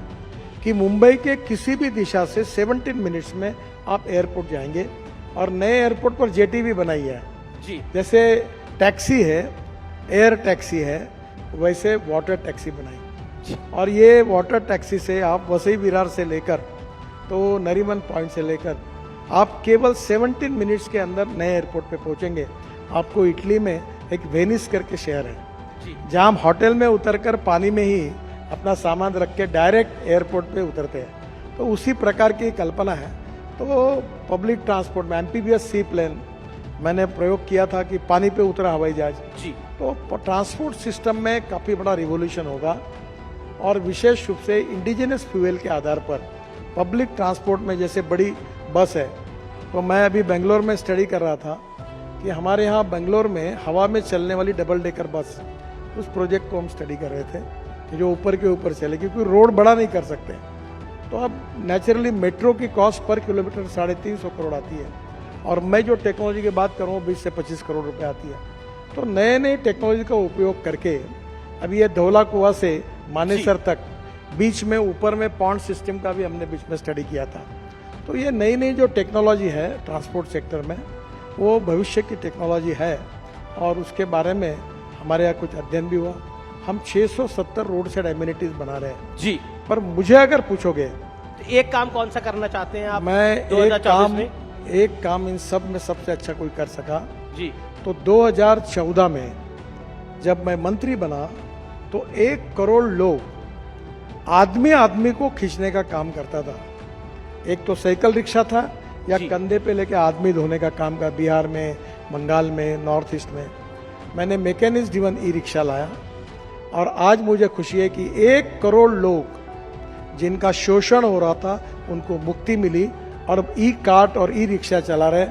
S6: कि मुंबई के किसी भी दिशा से 17 मिनट्स में आप एयरपोर्ट जाएंगे, और नए एयरपोर्ट पर जेटी भी बनाई है जी, जैसे टैक्सी है, एयर टैक्सी है, वैसे वाटर टैक्सी बनाई, और ये वाटर टैक्सी से आप वसई विरार से लेकर तो नरीमन पॉइंट से लेकर आप केवल 17 मिनट्स के अंदर नए एयरपोर्ट पे पहुंचेंगे। आपको इटली में एक वेनिस करके शहर है जहां हम होटल में उतरकर पानी में ही अपना सामान रख के डायरेक्ट एयरपोर्ट पे उतरते हैं, तो उसी प्रकार की कल्पना है। तो पब्लिक ट्रांसपोर्ट में एम्फीबियस सी प्लेन मैंने प्रयोग किया था कि पानी पे उतरा हवाई जहाज जी, तो ट्रांसपोर्ट सिस्टम में काफ़ी बड़ा रिवोल्यूशन होगा, और विशेष रूप से इंडिजिनस फ्यूल के आधार पर पब्लिक ट्रांसपोर्ट में जैसे बड़ी बस है, तो मैं अभी बेंगलोर में स्टडी कर रहा था कि हमारे यहाँ बेंगलोर में हवा में चलने वाली डबल डेकर बस, उस प्रोजेक्ट को हम स्टडी कर रहे थे कि जो ऊपर के ऊपर चले, क्योंकि रोड बड़ा नहीं कर सकते। तो अब नेचुरली मेट्रो की कॉस्ट पर किलोमीटर 350 करोड़ आती है, और मैं जो टेक्नोलॉजी की बात करूँ 20 से 25 करोड़ रुपए आती है। तो नए नए टेक्नोलॉजी का उपयोग करके अभी ये धौला कुआं से मानेसर तक बीच में ऊपर में पॉन्ड सिस्टम का भी हमने बीच में स्टडी किया था। तो ये नई नई जो टेक्नोलॉजी है ट्रांसपोर्ट सेक्टर में, वो भविष्य की टेक्नोलॉजी है, और उसके बारे में हमारे यहाँ कुछ अध्ययन भी हुआ। हम 670 रोड साइड एमिनिटीज बना रहे हैं जी, पर मुझे अगर पूछोगे
S5: एक काम कौन सा करना चाहते हैं आप?
S6: मैं एक काम इन सब में सबसे अच्छा कोई कर सका
S5: जी,
S6: तो 2014 में जब मैं मंत्री बना तो 1 करोड़ लोग आदमी को खींचने का काम करता था। एक तो साइकिल रिक्शा था या कंधे पे लेके आदमी धोने का काम का, बिहार में, बंगाल में, नॉर्थ ईस्ट में। मैंने मैकेनिज्म ड्रिवन ई रिक्शा लाया, और आज मुझे खुशी है कि 1 करोड़ लोग जिनका शोषण हो रहा था उनको मुक्ति मिली, और ई कार्ट और ई रिक्शा चला रहे,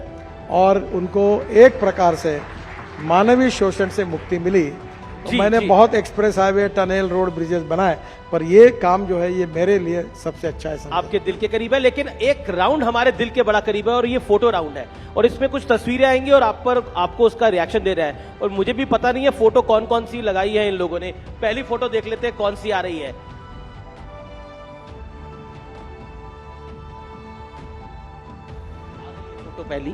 S6: और उनको एक प्रकार से मानवीय शोषण से मुक्ति मिली। तो मैंने बहुत express highway, tunnel, road, bridges बनाए, पर ये काम जो है ये मेरे लिए सबसे अच्छा है।
S5: आपके दिल के करीब है, लेकिन एक राउंड हमारे दिल के बड़ा करीब है, और ये फोटो राउंड है, और इसमें कुछ तस्वीरें आएंगी और आपको उसका रिएक्शन दे रहा है, और मुझे भी पता नहीं है फोटो कौन कौन सी लगाई है इन लोगों ने। पहली फोटो देख लेते हैं कौन सी आ रही है। फोटो पहली,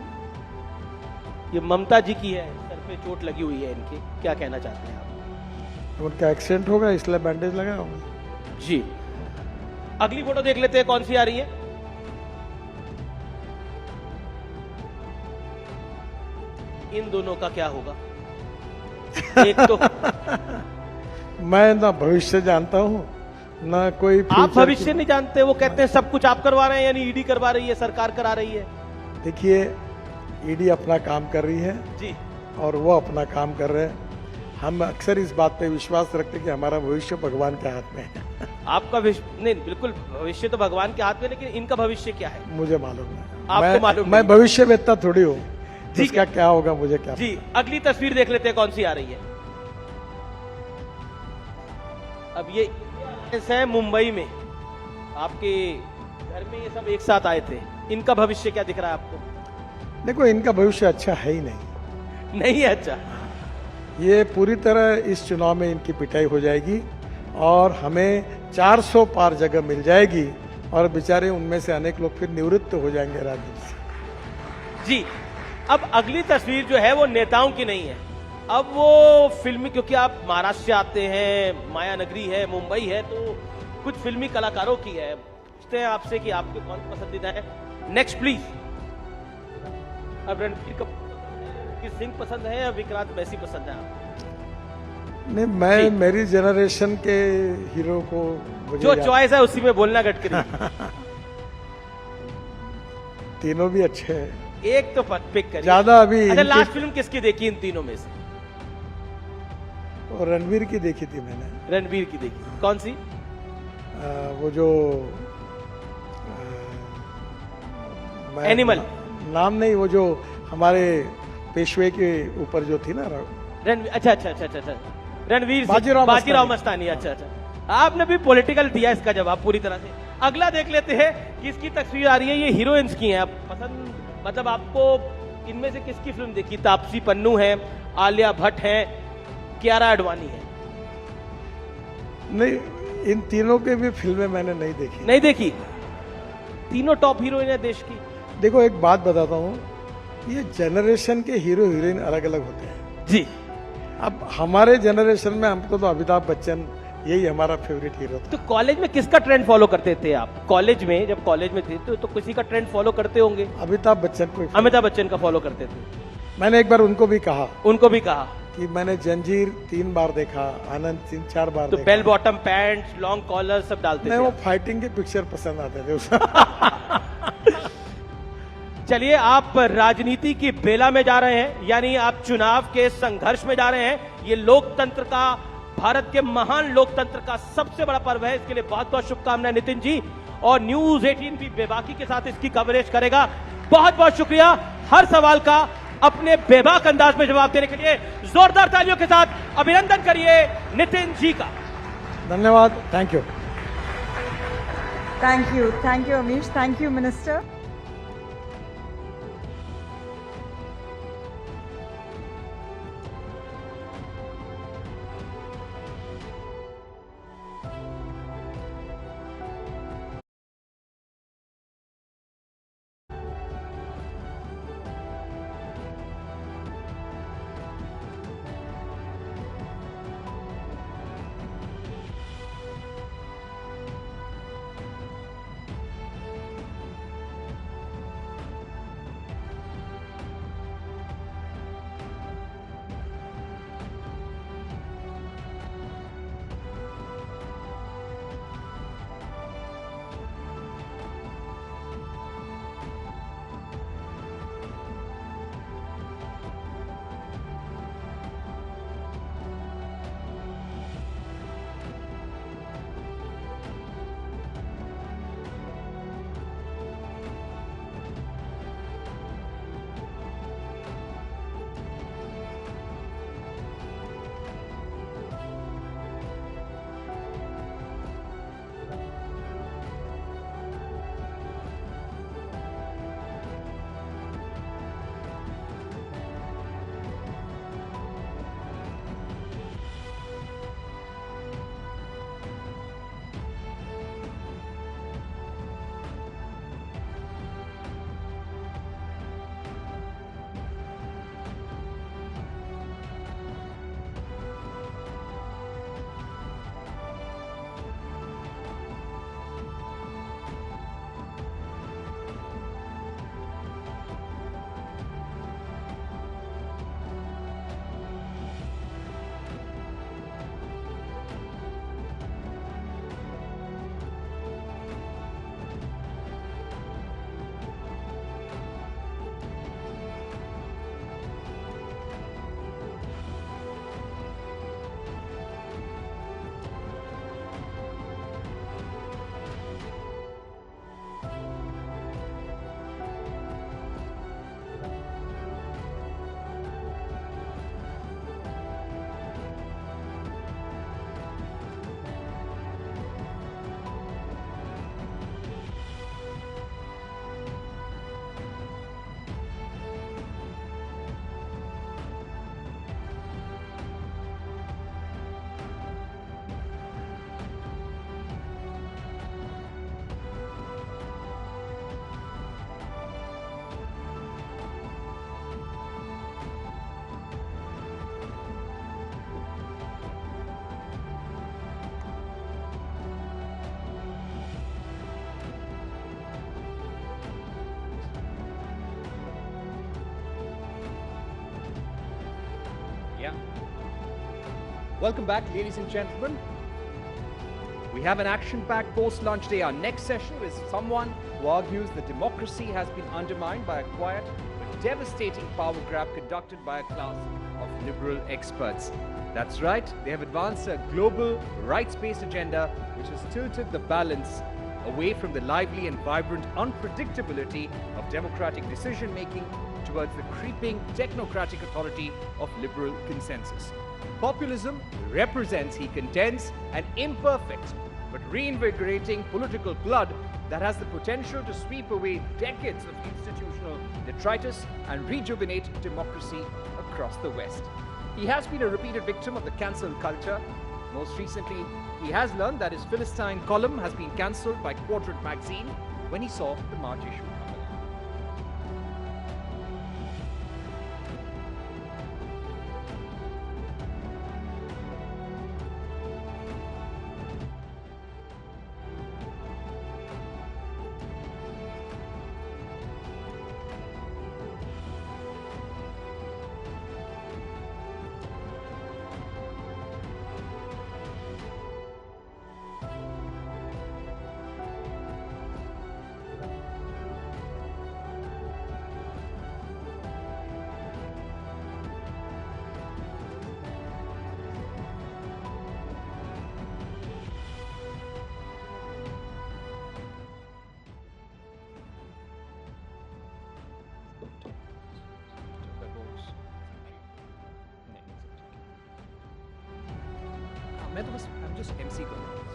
S5: ये ममता जी की है, सर पे चोट लगी हुई है इनके, क्या कहना चाहते हैं आप?
S6: उनका एक्सीडेंट होगा इसलिए बैंडेज लगा होगा
S5: जी। अगली फोटो देख लेते हैं कौन सी आ रही है। इन दोनों का क्या होगा? एक तो
S6: मैं ना भविष्य जानता हूँ ना कोई।
S5: आप भविष्य नहीं जानते, वो कहते हैं सब कुछ आप करवा रहे हैं, यानी ईडी करवा रही है, सरकार करा रही है।
S6: देखिए, ईडी अपना काम कर रही है
S5: जी,
S6: और वो अपना काम कर रहे हैं। हम अक्सर इस बात पे विश्वास रखते हैं कि हमारा भविष्य भगवान के हाथ में है।
S5: आपका नहीं, बिल्कुल भविष्य तो भगवान के हाथ में, लेकिन इनका भविष्य क्या है
S6: मुझे मालूम है।
S5: आपको मालूम?
S6: मैं भविष्य वेत्ता थोड़ी हूँ, इसका क्या होगा मुझे क्या
S5: जी। अगली तस्वीर देख लेते हैं कौन सी आ रही है। अब ये है मुंबई में, आपके घर में ये सब एक साथ आए थे, इनका भविष्य क्या दिख रहा है आपको?
S6: देखो, इनका भविष्य अच्छा है ही नहीं
S5: है अच्छा।
S6: ये पूरी तरह इस चुनाव में इनकी पिटाई हो जाएगी, और हमें 400 पार जगह मिल जाएगी, और बेचारे उनमें से अनेक लोग फिर निवृत्त हो जाएंगे राजनीति से
S5: जी। अब अगली तस्वीर जो है वो नेताओं की नहीं है, अब वो फिल्मी, क्योंकि आप महाराष्ट्र से आते हैं, माया नगरी है, मुंबई है, तो कुछ फिल्मी कलाकारों की है। पूछते हैं आपसे कि आपके कौन पसंदीदा है। Next please. अब रणबीर सिंह पसंद है या विक्रांत मैसी पसंद है आपको?
S6: नहीं, मैं मेरी जनरेशन के हीरो को
S5: जो चॉइस है उसी में बोलना गडकरी।
S6: तीनों भी अच्छे हैं,
S5: एक तो पिक करिए।
S6: ज्यादा अभी
S5: अच्छा, लास्ट फिल्म किसकी देखी इन तीनों में से?
S6: और रणवीर की देखी थी मैंने।
S5: रणवीर की देखी, कौन सी?
S6: वो जो
S5: एनिमल
S6: नाम नहीं, वो जो हमारे पेशवे के ऊपर जो थी ना,
S5: रणवीर। अच्छा अच्छा अच्छा अच्छा, रणवीर
S6: बाजीराव
S5: मस्तानी। अच्छा अच्छा, आपने भी पॉलिटिकल दिया इसका जवाब पूरी तरह से। अगला देख लेते हैं किसकी तस्वीर आ रही है। ये हीरोइंस की है, आप पसंद, मतलब आपको इनमें से किसकी फिल्म देखी? तापसी पन्नू है, आलिया भट्ट है, कियारा आडवाणी है।
S6: नहीं, इन तीनों के भी फिल्में मैंने नहीं देखी।
S5: नहीं देखी? तीनों टॉप हीरोइन है देश की।
S6: देखो, एक बात बताता हूँ, ये जनरेशन के हीरो हीरोइन अलग अलग होते हैं
S5: जी।
S6: अब हमारे जनरेशन में हमको तो अमिताभ बच्चन, यही हमारा फेवरेट हीरो था।
S5: तो कॉलेज में किसका ट्रेंड फॉलो करते थे आप? कॉलेज में, जब कॉलेज में थे तो किसी का ट्रेंड फॉलो करते होंगे?
S6: अमिताभ बच्चन को।
S5: अमिताभ बच्चन का फॉलो करते थे।
S6: मैंने एक बार उनको भी कहा कि मैंने जंजीर 3 बार देखा, आनंद 3-4 बार
S5: तो bell bottom pants, long collar सब डालते थे।
S6: वो फाइटिंग के पिक्चर पसंद आते थे उसमें।
S5: चलिए, आप राजनीति की बेला में जा रहे हैं, यानी आप चुनाव के संघर्ष में जा रहे हैं। ये लोकतंत्र का, भारत के महान लोकतंत्र का सबसे बड़ा पर्व है। इसके लिए बहुत बहुत शुभकामनाएं नितिन जी, और न्यूज 18 भी बेबाकी के साथ इसकी कवरेज करेगा। बहुत बहुत शुक्रिया। हर सवाल का अपने बेबाक अंदाज में जवाब देने के लिए जोरदार तालियों के साथ अभिनंदन करिए नितिन जी का।
S6: धन्यवाद। Thank you.
S15: Thank you Amish, thank you minister.
S16: Yeah. Welcome back, ladies and gentlemen. We have an action-packed post-lunch day. Our next session is someone who argues that democracy has been undermined by a quiet but devastating power grab conducted by a class of liberal experts. That's right, they have advanced a global rights-based agenda which has tilted the balance away from the lively and vibrant unpredictability of democratic decision-making towards the creeping technocratic authority of liberal consensus. Populism represents, he contends, an imperfect but reinvigorating political blood that has the potential to sweep away decades of institutional detritus and rejuvenate democracy across the West. He has been a repeated victim of the cancel culture. Most recently, he has learned that his Philistine column has been cancelled by Quadrant magazine when he saw the March issue. I'm just MC कर रहा हूँ.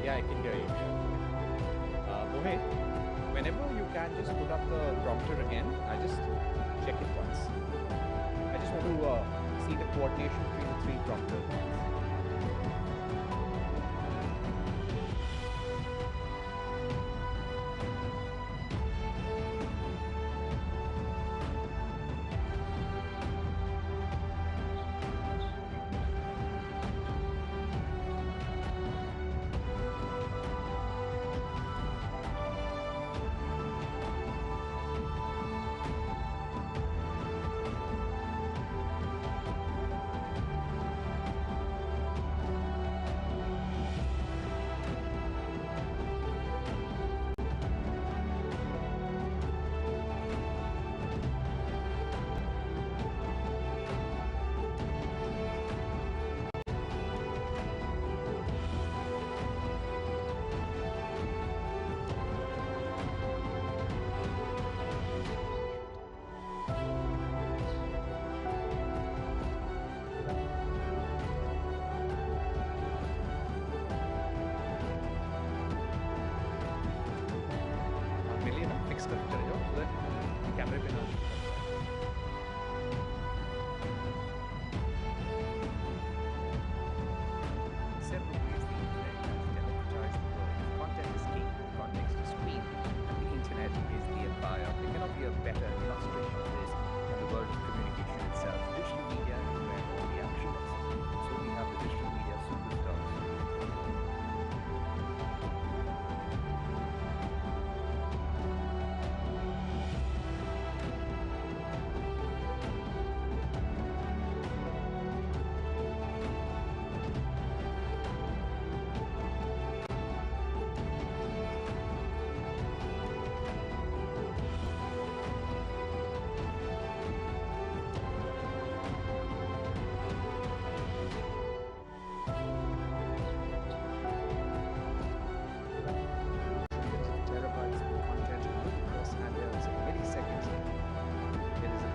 S16: Yeah, I can hear you. Mohit, whenever you can just put up the prompter again, I just check it once. I just want to see the coordination between the three prompters.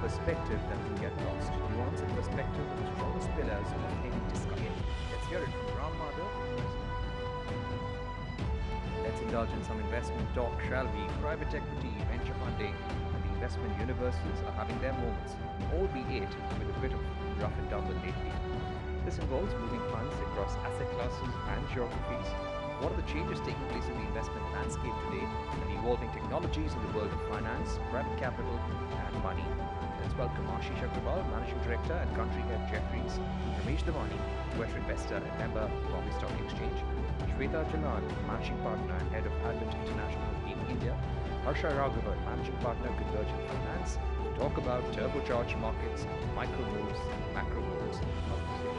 S16: Perspective that can get lost. Nuance and perspective are the strongest pillars of any discussion. Let's hear it from Ram Madhav. Let's indulge in some investment talk, shall we? Private equity, venture funding, and the investment universes are having their moments, albeit with a bit of rough and tumble lately. This involves moving funds across asset classes and geographies. What are the changes taking place in the investment landscape today and the evolving technologies in the world of finance, private capital, and money? Let's welcome Ashish Agrawal, Managing Director and Country Head Jefferies, Ramesh Damani, Western Investor and member Bombay Stock Exchange, Shweta Jalan, Managing Partner and Head of Advent International in India, Harsha Raghavan, Managing Partner, Convergent Finance, to talk about turbocharged markets, micro moves, and macro moves of this year.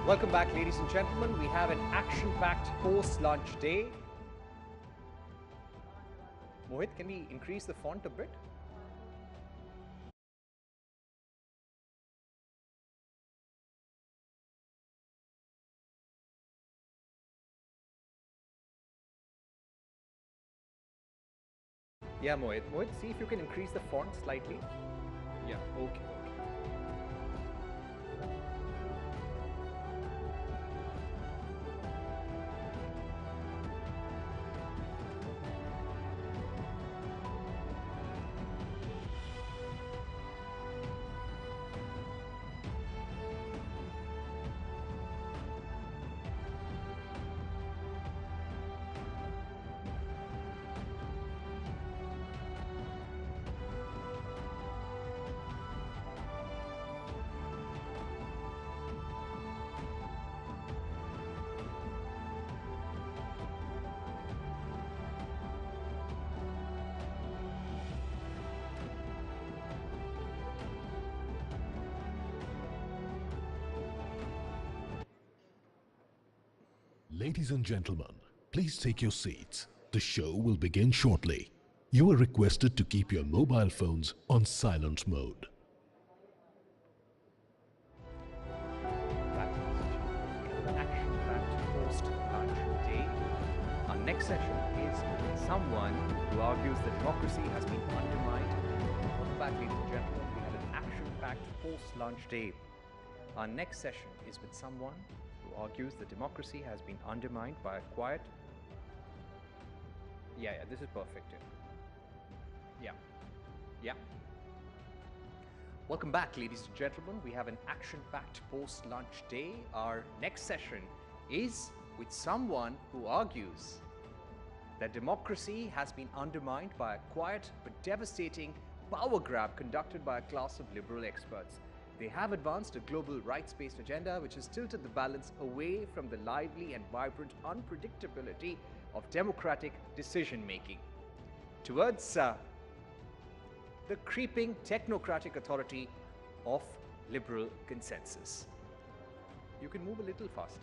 S16: Welcome back, ladies and gentlemen. We have an action-packed post-lunch day. Mohit, can we increase the font a bit? Yeah, Mohit. Mohit, see if you can increase the font slightly. Yeah, okay.
S17: Ladies and gentlemen, please take your seats. The show will begin shortly. You are requested to keep your mobile phones on silent mode.
S16: Action-packed post-lunch day. Our next session is with someone who argues that democracy has been undermined. Welcome back, ladies and gentlemen. We have an action-packed post-lunch day. Our next session is with someone who argues that democracy has been undermined by a quiet... Yeah, this is perfect. Yeah. Welcome back, ladies and gentlemen. We have an action-packed post-lunch day. Our next session is with someone who argues that democracy has been undermined by a quiet but devastating power grab conducted by a class of liberal experts. They have advanced a global rights-based agenda which has tilted the balance away from the lively and vibrant unpredictability of democratic decision-making towards the creeping technocratic authority of liberal consensus. You can move a little faster.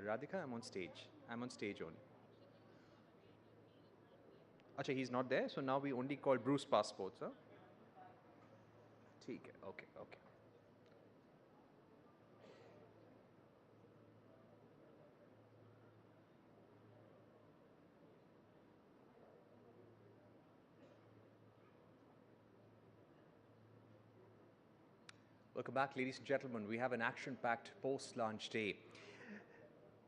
S16: Radhika, I'm on stage. I'm on stage only. Acha, he's not there, so now we only call Bruce passports, huh? Okay. Welcome back, ladies and gentlemen. We have an action-packed post-lunch day.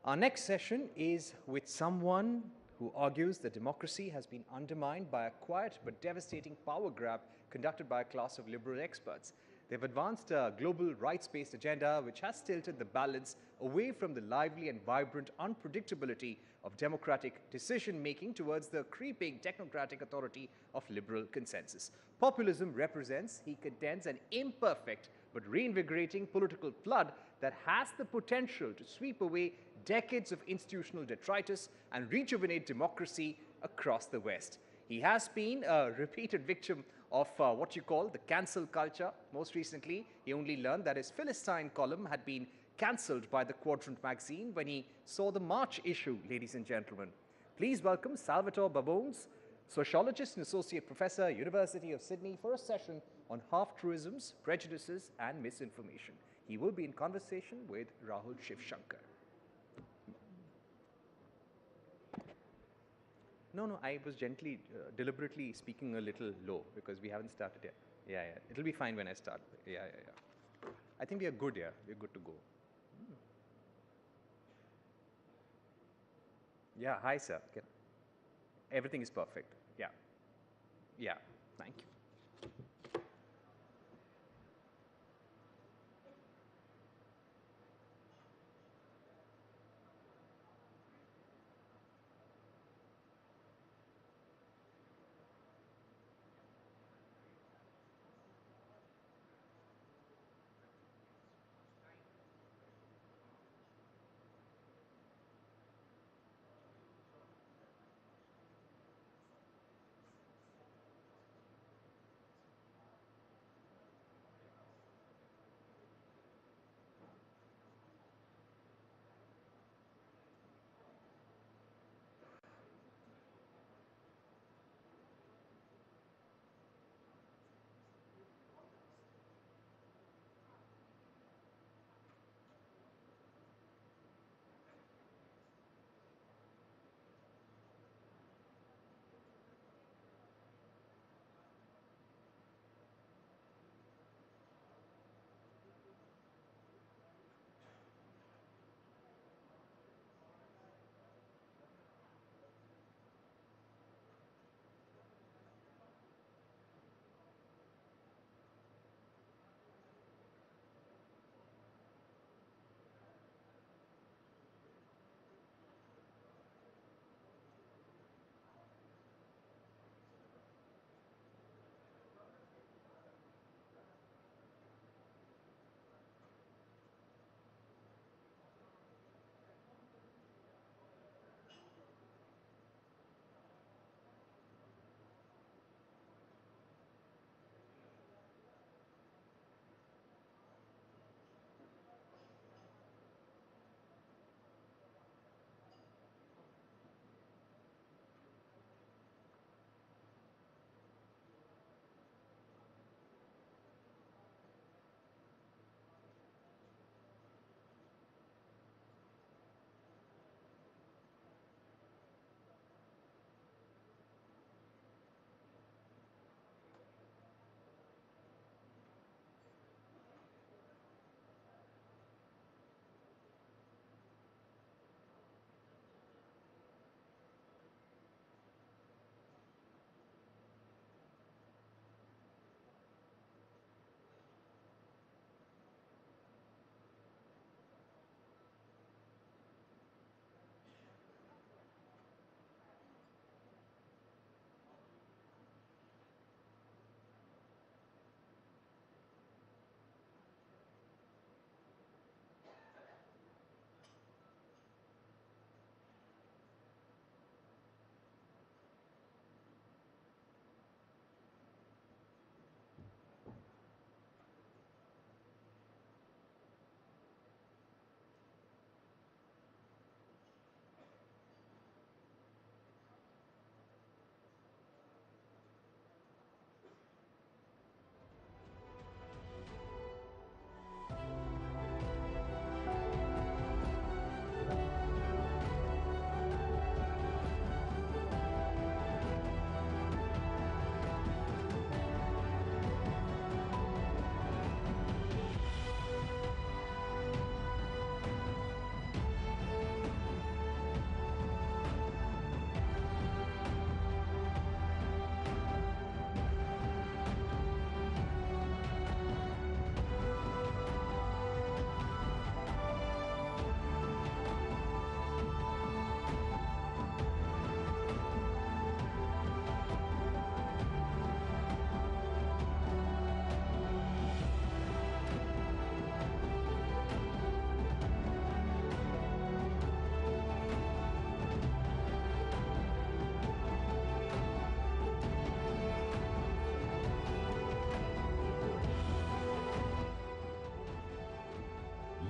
S16: Our next session is with someone who argues that democracy has been undermined by a quiet but devastating power grab conducted by a class of liberal experts. They've advanced a global rights-based agenda which has tilted the balance away from the lively and vibrant unpredictability of democratic decision-making towards the creeping technocratic authority of liberal consensus. Populism represents, he contends, an imperfect but reinvigorating political flood that has the potential to sweep away decades of institutional detritus and rejuvenate democracy across the West. He has been a repeated victim of what you call the cancel culture. Most recently, he only learned that his Philistine column had been cancelled by the Quadrant magazine when he saw the March issue, ladies and gentlemen. Please welcome Salvatore Babones, sociologist and associate professor, University of Sydney, for a session on half-truisms, prejudices and misinformation. He will be in conversation with Rahul Shivshankar. No, I was gently, deliberately speaking a little low because we haven't started yet. Yeah. It'll be fine when I start. Yeah. I think we are good, yeah. We're good to go. Yeah, hi, sir. Everything is perfect. Yeah. Thank you.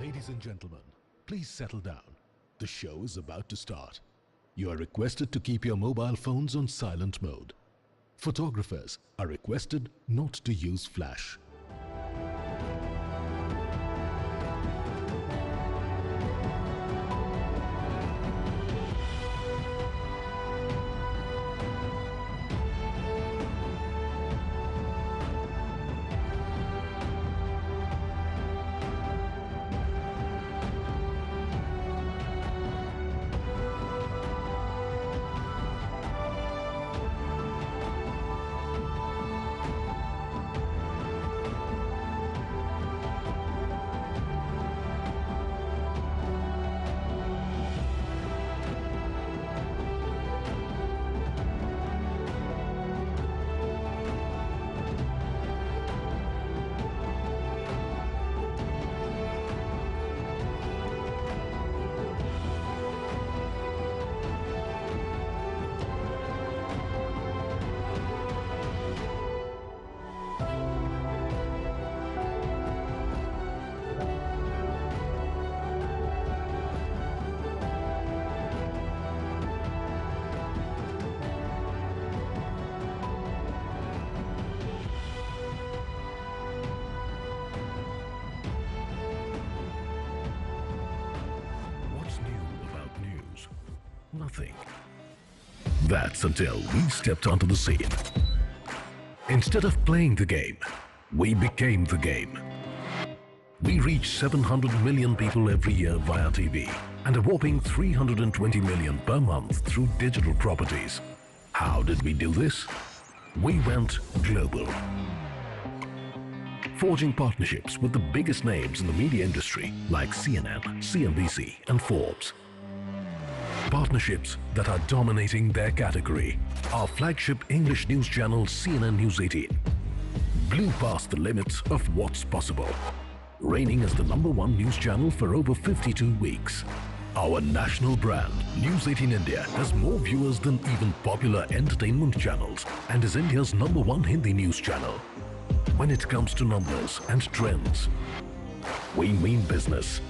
S17: Ladies and gentlemen, please settle down. The show is about to start. You are requested to keep your mobile phones on silent mode. Photographers are requested not to use flash. What's new about news? Nothing. That's until we stepped onto the scene. Instead of playing the game, we became the game. We reach 700 million people every year via TV and a whopping 320 million per month through digital properties. How did we do this? We went global. Forging partnerships with the biggest names in the media industry like CNN, CNBC and Forbes. Partnerships that are dominating their category. Our flagship English news channel CNN News18 blew past the limits of what's possible, reigning as the #1 news channel for over 52 weeks. Our national brand, News18 India, has more viewers than even popular entertainment channels and is India's #1 Hindi news channel. When it comes to numbers and trends, we mean business,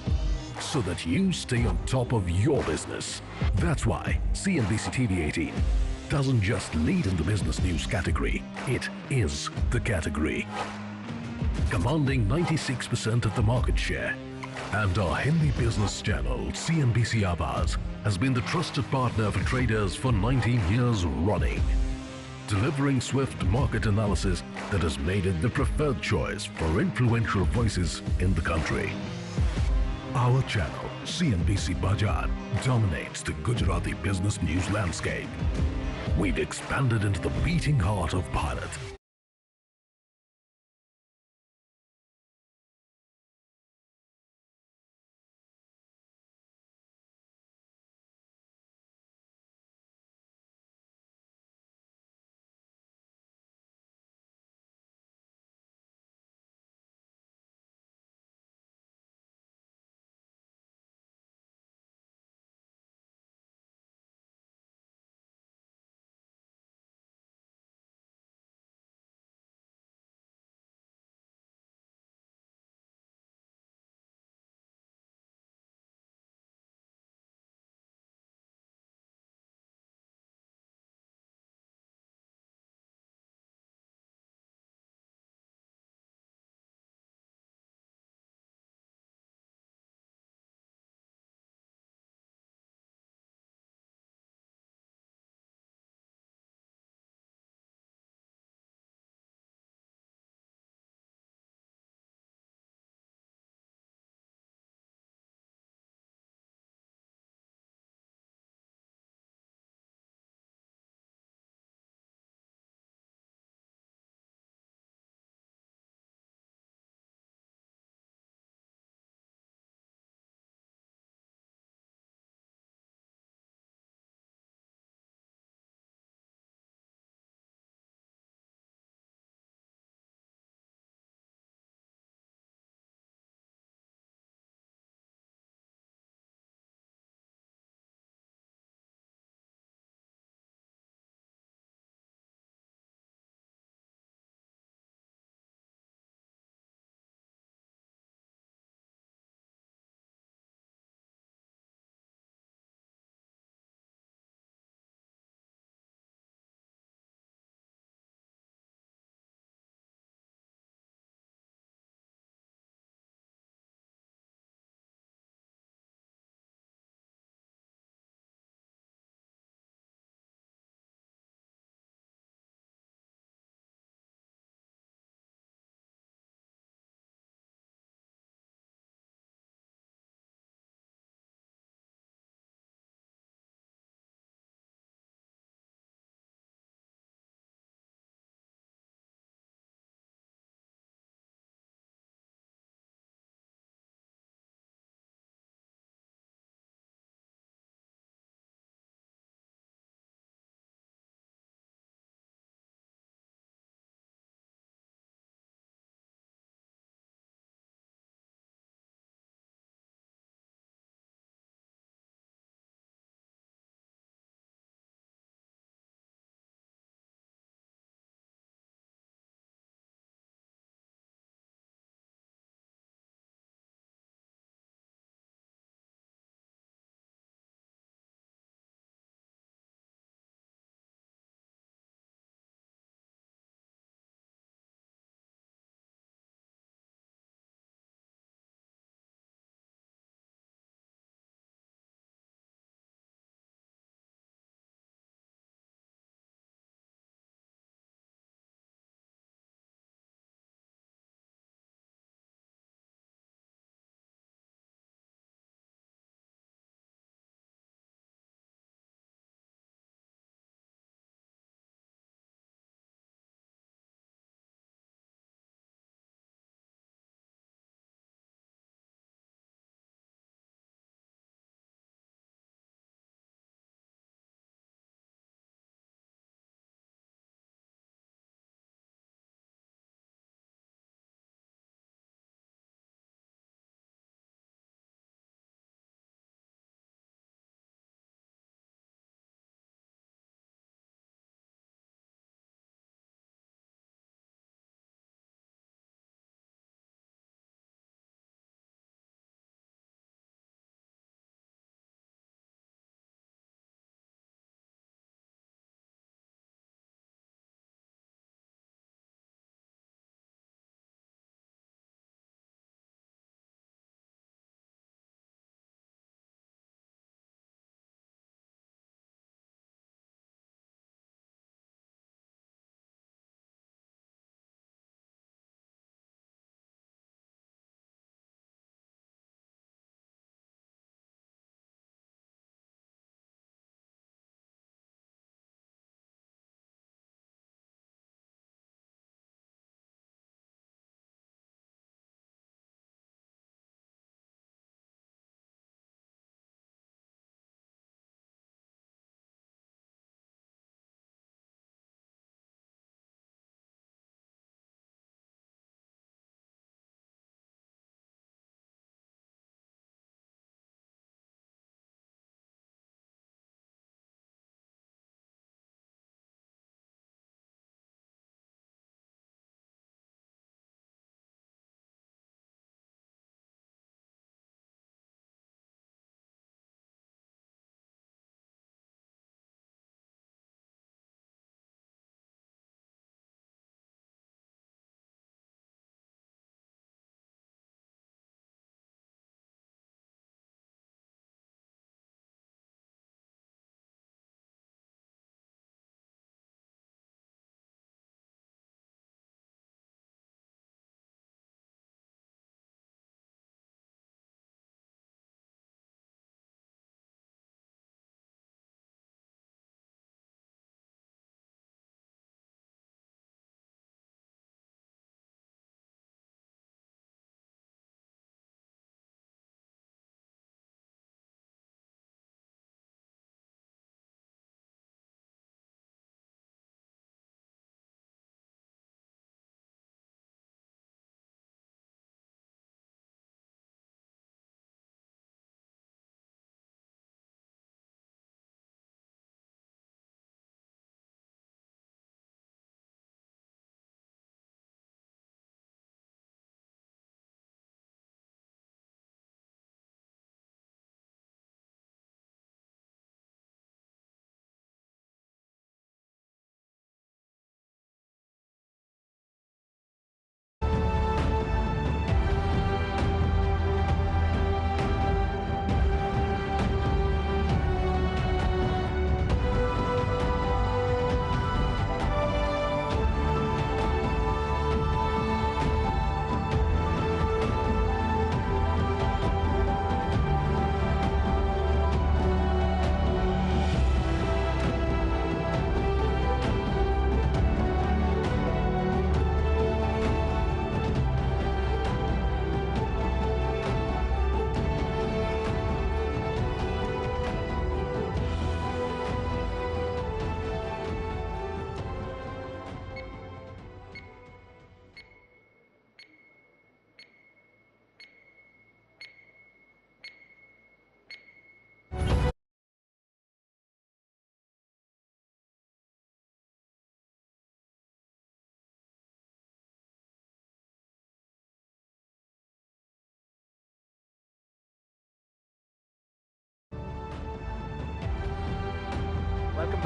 S17: so that you stay on top of your business. That's why CNBC TV18 doesn't just lead in the business news category, it is the category. Commanding 96% of the market share. And our Hindi business channel, CNBC Awaaz, has been the trusted partner for traders for 19 years running, delivering swift market analysis that has made it the preferred choice for influential voices in the country. Our channel, CNBC Bazaar, dominates the Gujarati business news landscape. We've expanded into the beating heart of Bharat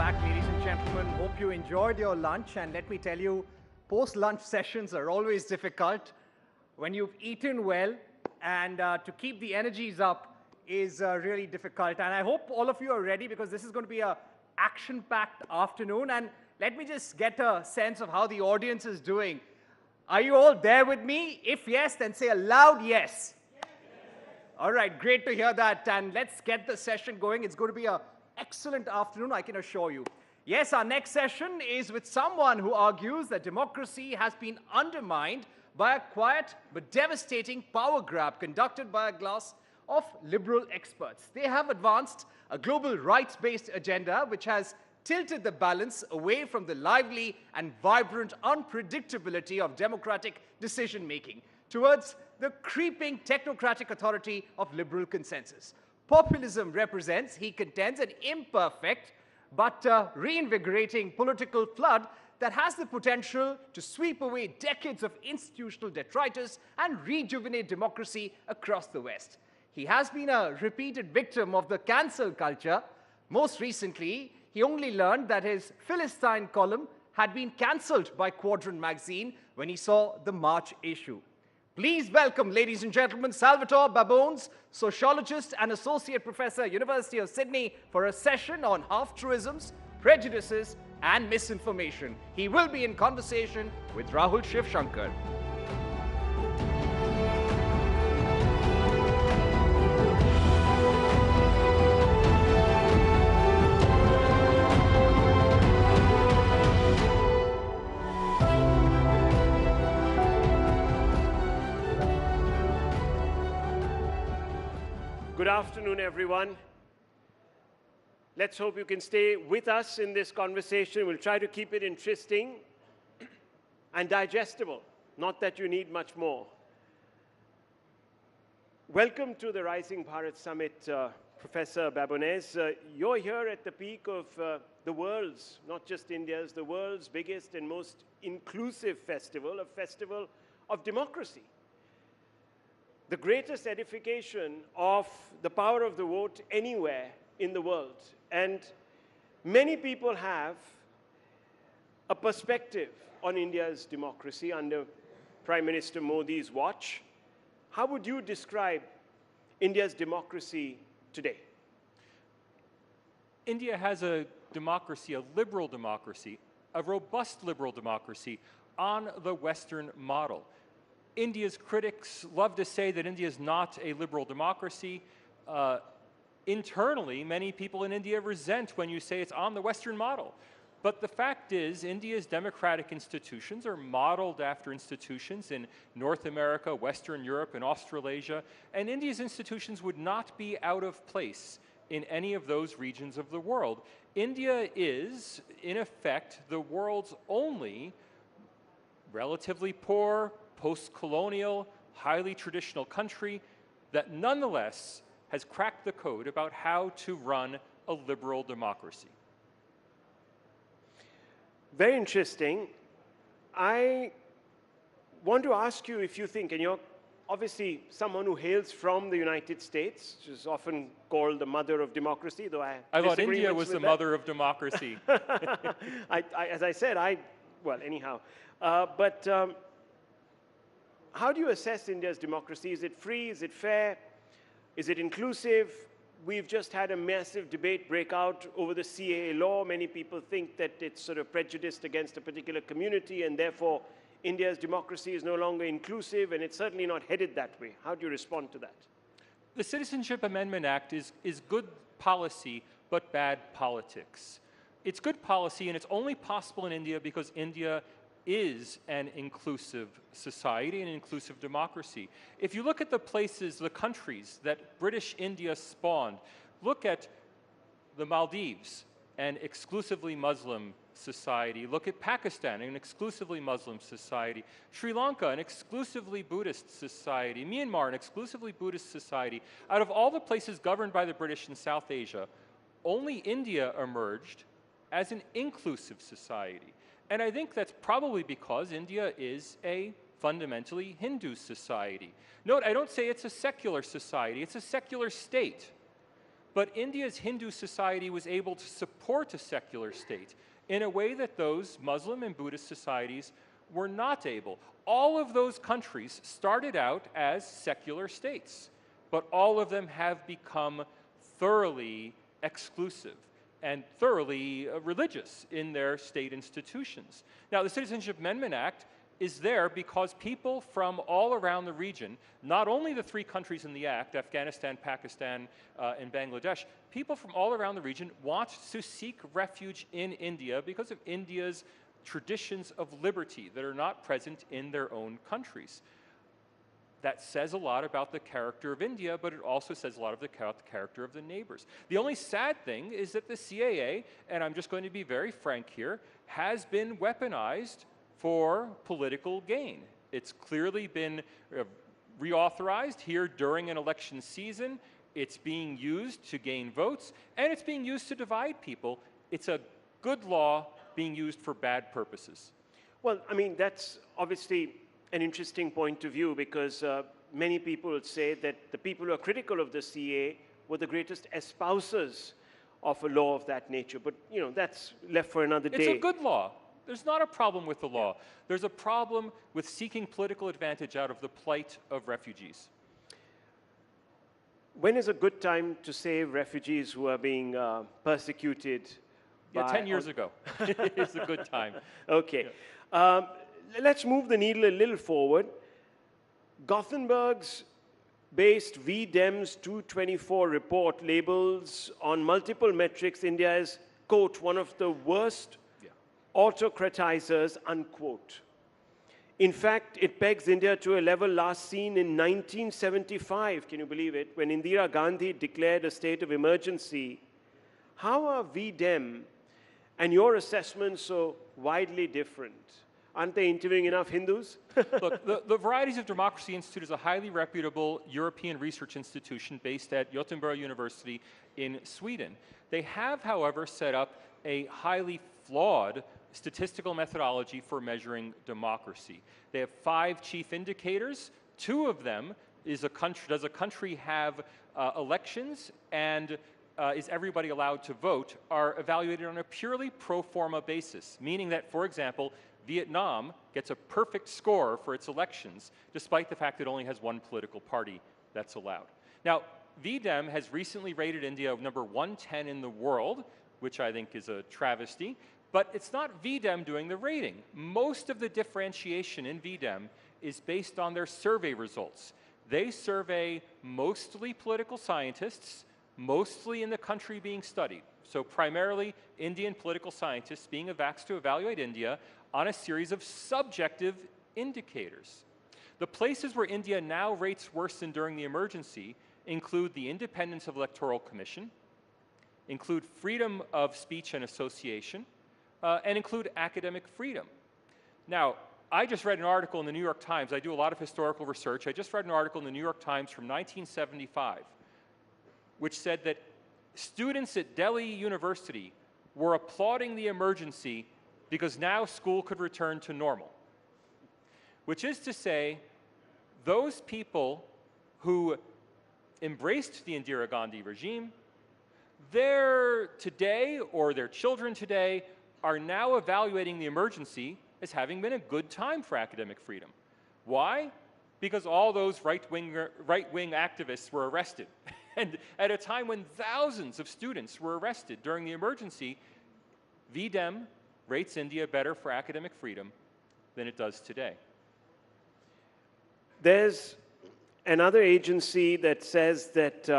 S16: back, ladies and gentlemen. Hope you enjoyed your lunch. And let me tell you, post-lunch sessions are always difficult. When you've eaten well, and to keep the energies up is really difficult. And I hope all of you are ready, because this is going to be an action-packed afternoon. And let me just get a sense of how the audience is doing. Are you all there with me? If yes, then say a loud yes. All right, great to hear that. And let's get the session going. It's going to be an excellent afternoon, I can assure you. Yes, our next session is with someone who argues that democracy has been undermined by a quiet but devastating power grab conducted by a class of liberal experts. They have advanced a global rights-based agenda which has tilted the balance away from the lively and vibrant unpredictability of democratic decision-making towards the creeping technocratic authority of liberal consensus. Populism represents, he contends, an imperfect but reinvigorating political flood that has the potential to sweep away decades of institutional detritus and rejuvenate democracy across the West. He has been a repeated victim of the cancel culture. Most recently, he only learned that his Philistine column had been cancelled by Quadrant magazine when he saw the March issue. Please welcome, ladies and gentlemen, Salvatore Babones, sociologist and associate professor, University of Sydney, for a session on half-truisms, prejudices, and misinformation. He will be in conversation with Rahul Shivshankar.
S18: Good afternoon, everyone. Let's hope you can stay with us in this conversation. We'll try to keep it interesting and digestible, not that you need much more. Welcome to the Rising Bharat Summit, Professor Babones. You're here at the peak of the world's, not just India's, the world's biggest and most inclusive festival, a festival of democracy. The greatest edification of the power of the vote anywhere in the world. And many people have a perspective on India's democracy under Prime Minister Modi's watch. How would you describe India's democracy today?
S1: India has a democracy, a liberal democracy, a robust liberal democracy on the Western model. India's critics love to say that India is not a liberal democracy. Internally, many people in India resent when you say it's on the Western model. But the fact is, India's democratic institutions are modeled after institutions in North America, Western Europe, and Australasia, and India's institutions would not be out of place in any of those regions of the world. India is, in effect, the world's only relatively poor, post-colonial, highly traditional country that nonetheless has cracked the code about how to run a liberal democracy.
S18: Very interesting. I want to ask you if you think, and you're obviously someone who hails from the United States, which is often called the mother of democracy, though I
S1: thought India was the mother of democracy.
S18: As I said, well, anyhow. How do you assess India's democracy? Is it free? Is it fair? Is it inclusive? We've just had a massive debate break out over the CAA law. Many people think that it's sort of prejudiced against a particular community, and therefore India's democracy is no longer inclusive, and it's certainly not headed that way. How do you respond to that?
S1: The Citizenship Amendment Act is good policy, but bad politics. It's good policy, and it's only possible in India because India is an inclusive society, an inclusive democracy. If you look at the places, the countries that British India spawned, look at the Maldives, an exclusively Muslim society. Look at Pakistan, an exclusively Muslim society. Sri Lanka, an exclusively Buddhist society. Myanmar, an exclusively Buddhist society. Out of all the places governed by the British in South Asia, only India emerged as an inclusive society. And I think that's probably because India is a fundamentally Hindu society. Note, I don't say it's a secular society, it's a secular state.
S19: but India's Hindu society was able to support a secular state in a way that those Muslim and Buddhist societies were not able. All of those countries started out as secular states, but all of them have become thoroughly exclusive and thoroughly religious in their state institutions. Now, the Citizenship Amendment Act is there because people from all around the region, not only the three countries in the act, Afghanistan, Pakistan, and Bangladesh, people from all around the region want to seek refuge in India because of India's traditions of liberty that are not present in their own countries. That says a lot about the character of India, but it also says a lot about the character of the neighbors. The only sad thing is that the CAA, and I'm just going to be very frank here, has been weaponized for political gain. It's clearly been reauthorized here during an election season. It's being used to gain votes, and it's being used to divide people. It's a good law being used for bad purposes.
S18: Well, I mean, that's obviously an interesting point of view because many people would say that the people who are critical of the CA were the greatest espousers of a law of that nature. But, you know, that's left for another day.
S19: It's a good law. There's not a problem with the law. There's a problem with seeking political advantage out of the plight of refugees.
S18: When is a good time to save refugees who are being persecuted?
S19: Yeah, 10 years ago. It's a good time.
S18: Okay.
S19: Yeah.
S18: Let's move the needle a little forward. Gothenburg's based VDEM's 224 report labels on multiple metrics India as, quote, one of the worst autocratizers, unquote. In fact, it pegs India to a level last seen in 1975, can you believe it, when Indira Gandhi declared a state of emergency. How are VDEM and your assessments so widely different? Aren't they interviewing enough Hindus?
S19: Look, the Varieties of Democracy Institute is a highly reputable European research institution based at Gothenburg University in Sweden. They have, however, set up a highly flawed statistical methodology for measuring democracy. They have 5 chief indicators. 2 of them is does a country have elections and is everybody allowed to vote, are evaluated on a purely pro forma basis, meaning that, for example, Vietnam gets a perfect score for its elections, despite the fact it only has one political party that's allowed. Now, VDEM has recently rated India number 110 in the world, which I think is a travesty, but it's not VDEM doing the rating. Most of the differentiation in VDEM is based on their survey results. They survey mostly political scientists, mostly in the country being studied. So primarily Indian political scientists being asked to evaluate India on a series of subjective indicators. The places where India now rates worse than during the emergency include the independence of Electoral Commission, include freedom of speech and association, and include academic freedom. Now, I just read an article in the New York Times. I do a lot of historical research. I just read an article in the New York Times from 1975, which said that students at Delhi University were applauding the emergency because now school could return to normal. Which is to say, those people who embraced the Indira Gandhi regime, they're today, or their children today, are now evaluating the emergency as having been a good time for academic freedom. Why? Because all those right-wing activists were arrested. And at a time when thousands of students were arrested during the emergency, VDEM rates India better for academic freedom than it does today.
S18: There's another agency that says that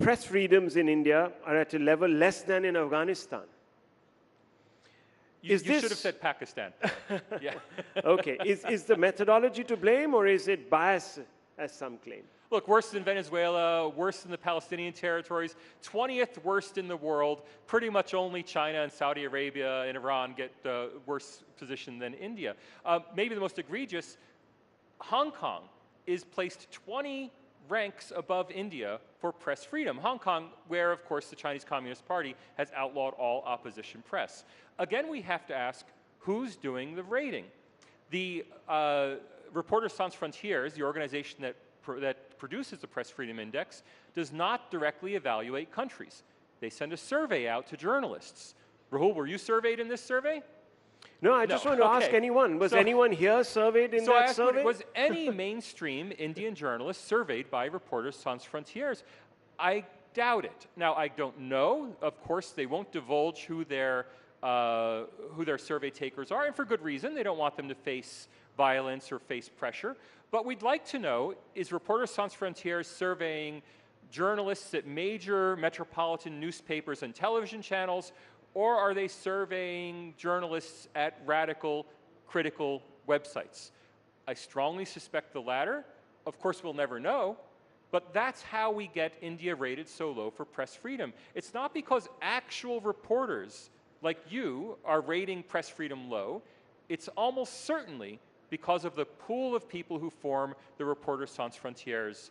S18: press freedoms in India are at a level less than in Afghanistan.
S19: You should have said Pakistan. Yeah.
S18: Okay. Is the methodology to blame, or is it bias, as some claim?
S19: Look, worse than Venezuela, worse than the Palestinian territories, 20th worst in the world. Pretty much only China and Saudi Arabia and Iran get worse position than India. Maybe the most egregious, Hong Kong is placed 20 ranks above India for press freedom. Hong Kong, where, of course, the Chinese Communist Party has outlawed all opposition press. Again, we have to ask, who's doing the rating? The Reporters Sans Frontières, the organization that that produces the Press Freedom Index does not directly evaluate countries. They send a survey out to journalists. Rahul, were you surveyed in this survey?
S18: No, I just want to ask anyone. Was anyone here surveyed in that survey?
S19: Was any mainstream Indian journalist surveyed by Reporters Sans Frontières? I doubt it. Now, I don't know. Of course, they won't divulge who their survey takers are, and for good reason. They don't want them to face violence or face pressure. But we'd like to know, is Reporters Sans Frontières surveying journalists at major metropolitan newspapers and television channels, or are they surveying journalists at radical, critical websites? I strongly suspect the latter. Of course, we'll never know, but that's how we get India rated so low for press freedom. It's not because actual reporters like you are rating press freedom low. It's almost certainly because of the pool of people who form the Reporters Sans Frontières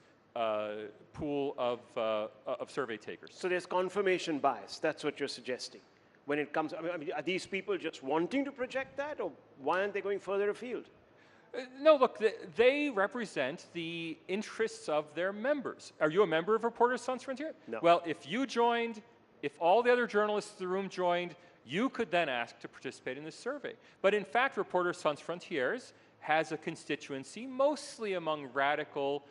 S19: pool of survey takers.
S18: So there's confirmation bias. That's what you're suggesting. When it comes, I mean, are these people just wanting to project that, or why aren't they going further afield?
S19: No, look, they represent the interests of their members. Are you a member of Reporters Sans Frontières?
S18: No.
S19: Well, if you joined, if all the other journalists in the room joined, you could then ask to participate in this survey. But in fact, Reporters Sans Frontières has a constituency mostly among radical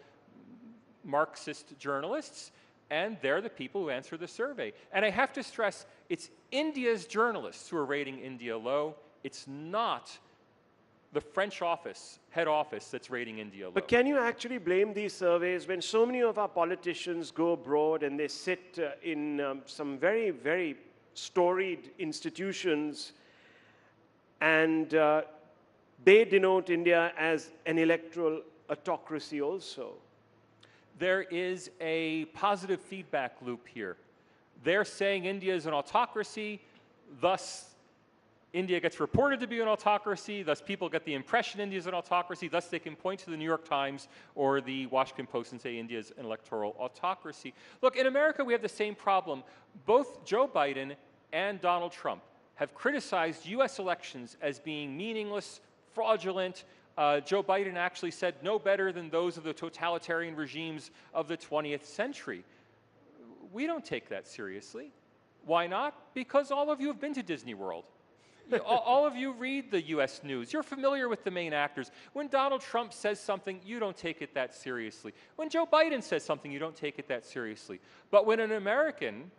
S19: Marxist journalists, and they're the people who answer the survey. And I have to stress, it's India's journalists who are rating India low. It's not the French office, head office, that's rating India low.
S18: But can you actually blame these surveys when so many of our politicians go abroad and they sit in some very, very storied institutions, and they denote India as an electoral autocracy also?
S19: There is a positive feedback loop here. They're saying India is an autocracy, thus India gets reported to be an autocracy, thus people get the impression India is an autocracy, thus they can point to the New York Times or the Washington Post and say India is an electoral autocracy. Look, in America we have the same problem. Both Joe Biden and Donald Trump have criticized US elections as being meaningless, fraudulent. Joe Biden actually said no better than those of the totalitarian regimes of the 20th century. We don't take that seriously. Why not? Because all of you have been to Disney World. All of you read the US news. You're familiar with the main actors. When Donald Trump says something, you don't take it that seriously. When Joe Biden says something, you don't take it that seriously. But when an American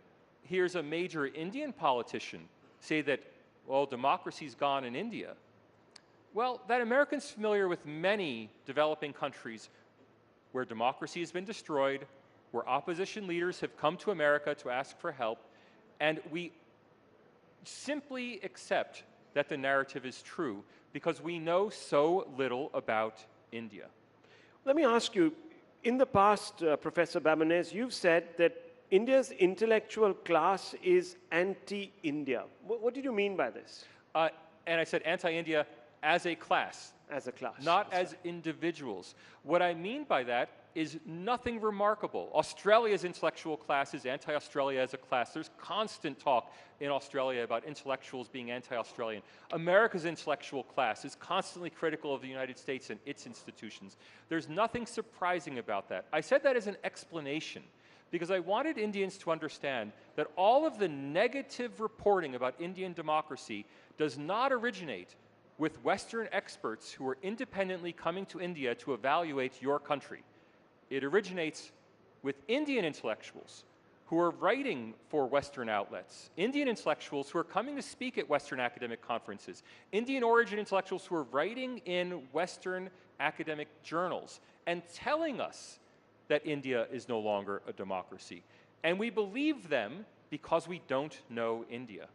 S19: hears a major Indian politician say that, well, democracy's gone in India, well, that American's familiar with many developing countries where democracy has been destroyed, where opposition leaders have come to America to ask for help, and we simply accept that the narrative is true because we know so little about India.
S18: Let me ask you, in the past, Professor Babonez, you've said that India's intellectual class is anti-India. What did you mean by this?
S19: And I said anti-India as a class.
S18: As a class.
S19: Not as individuals. What I mean by that is nothing remarkable. Australia's intellectual class is anti-Australia as a class. There's constant talk in Australia about intellectuals being anti-Australian. America's intellectual class is constantly critical of the United States and its institutions. There's nothing surprising about that. I said that as an explanation because I wanted Indians to understand that all of the negative reporting about Indian democracy does not originate with Western experts who are independently coming to India to evaluate your country. It originates with Indian intellectuals who are writing for Western outlets, Indian intellectuals who are coming to speak at Western academic conferences, Indian origin intellectuals who are writing in Western academic journals and telling us that India is no longer a democracy. And we believe them because we don't know India.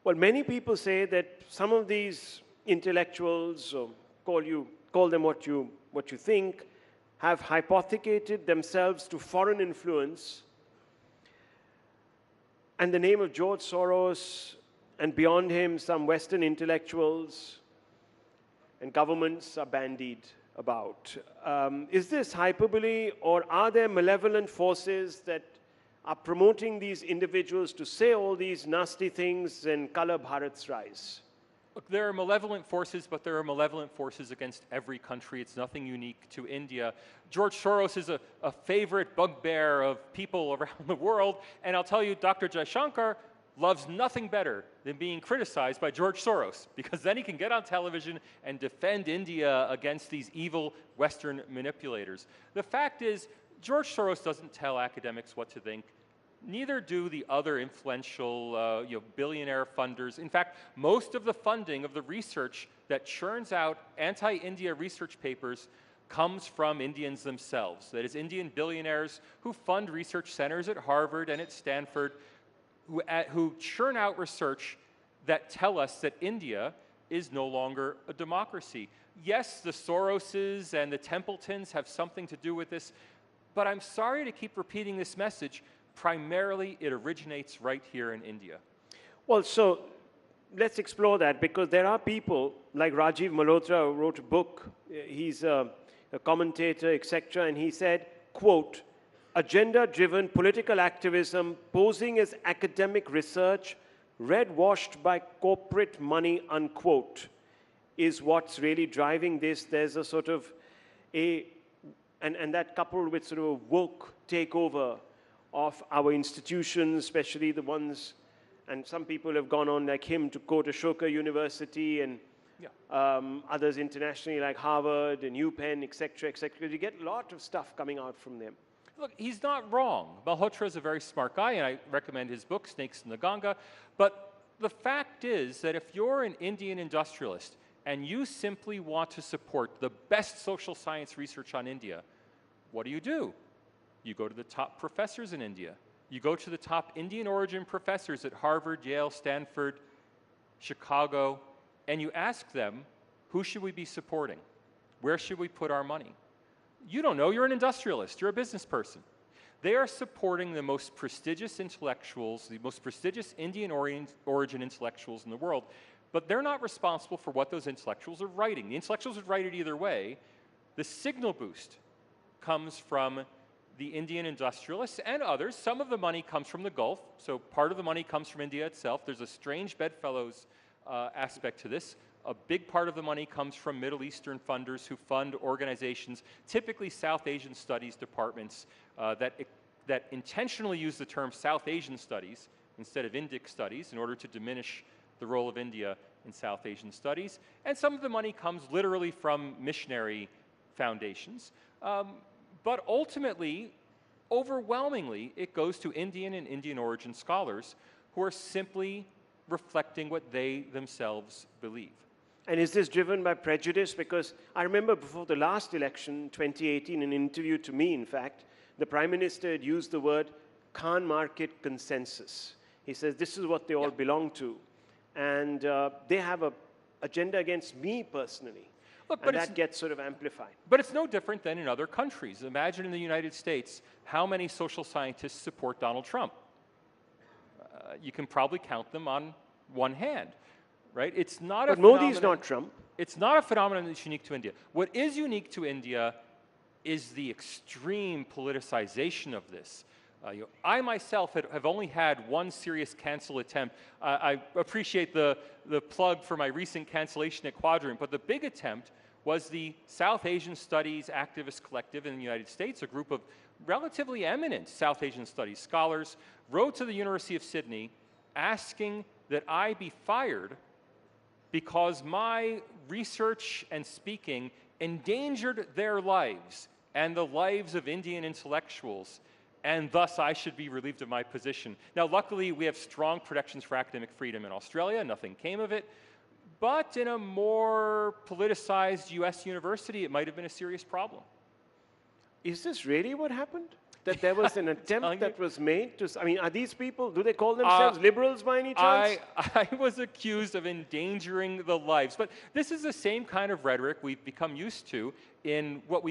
S18: Well, many people say that some of these intellectuals, or call them what you think, have hypothecated themselves to foreign influence, and the name of George Soros, and beyond him some Western intellectuals and governments are bandied about. Is this hyperbole, or are there malevolent forces that are promoting these individuals to say all these nasty things and color Bharat's rise?
S19: Look, there are malevolent forces, but there are malevolent forces against every country. It's nothing unique to India. George Soros is a favorite bugbear of people around the world, and I'll tell you, Dr. Jaishankar loves nothing better than being criticized by George Soros, because then he can get on television and defend India against these evil Western manipulators. The fact is, George Soros doesn't tell academics what to think. Neither do the other influential billionaire funders. In fact, most of the funding of the research that churns out anti-India research papers comes from Indians themselves. That is, Indian billionaires who fund research centers at Harvard and at Stanford, who churn out research that tell us that India is no longer a democracy. Yes, the Soroses and the Templetons have something to do with this, but I'm sorry to keep repeating this message. Primarily, it originates right here in India.
S18: Well, so let's explore that, because there are people like Rajiv Malhotra who wrote a book. He's a commentator, etc., and he said, quote, agenda-driven political activism posing as academic research, red-washed by corporate money, unquote, is what's really driving this. There's a sort of and that coupled with sort of a woke takeover of our institutions, especially the ones, and some people have gone on like him to quote Ashoka University and others internationally like Harvard and UPenn, etc., etc. You get a lot of stuff coming out from them.
S19: Look, he's not wrong. Malhotra is a very smart guy, and I recommend his book, Snakes in the Ganga. But the fact is that if you're an Indian industrialist and you simply want to support the best social science research on India, what do? You go to the top professors in India. You go to the top Indian origin professors at Harvard, Yale, Stanford, Chicago, and you ask them, who should we be supporting? Where should we put our money? You don't know, you're an industrialist, you're a business person. They are supporting the most prestigious intellectuals, the most prestigious Indian origin intellectuals in the world, but they're not responsible for what those intellectuals are writing. The intellectuals would write it either way. The signal boost comes from the Indian industrialists and others. Some of the money comes from the Gulf, so part of the money comes from India itself. There's a strange bedfellows aspect to this. A big part of the money comes from Middle Eastern funders who fund organizations, typically South Asian studies departments, that intentionally use the term South Asian studies instead of Indic studies in order to diminish the role of India in South Asian studies. And some of the money comes literally from missionary foundations. But ultimately, overwhelmingly, it goes to Indian and Indian origin scholars who are simply reflecting what they themselves believe.
S18: And is this driven by prejudice? Because I remember before the last election, 2018, an interview to me, in fact, the Prime Minister had used the word Khan market consensus. He says, this is what they all belong to. And they have an agenda against me personally. Look, and that gets sort of amplified.
S19: But it's no different than in other countries. Imagine in the United States, how many social scientists support Donald Trump? You can probably count them on one hand, right? It's not a phenomenon. But
S18: Modi's not Trump.
S19: It's not a phenomenon that's unique to India. What is unique to India is the extreme politicization of this. I myself have only had one serious cancel attempt. I appreciate the plug for my recent cancellation at Quadrant, but the big attempt was the South Asian Studies Activist Collective in the United States, a group of relatively eminent South Asian Studies scholars, wrote to the University of Sydney asking that I be fired because my research and speaking endangered their lives and the lives of Indian intellectuals, and thus I should be relieved of my position. Now, luckily, we have strong protections for academic freedom in Australia. Nothing came of it. But in a more politicized US university, it might have been a serious problem.
S18: Is this really what happened? That there was an attempt that was made to, I mean, are these people, do they call themselves liberals by any chance?
S19: I was accused of endangering the lives. But this is the same kind of rhetoric we've become used to in what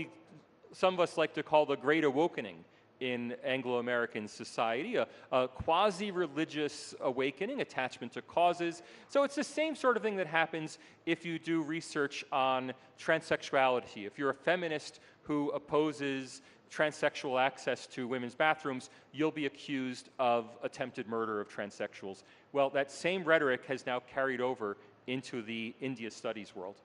S19: some of us like to call the Great Awakening in Anglo-American society, a quasi-religious awakening, attachment to causes. So it's the same sort of thing that happens if you do research on transsexuality. If you're a feminist who opposes transsexual access to women's bathrooms, you'll be accused of attempted murder of transsexuals. Well, that same rhetoric has now carried over into the India studies world.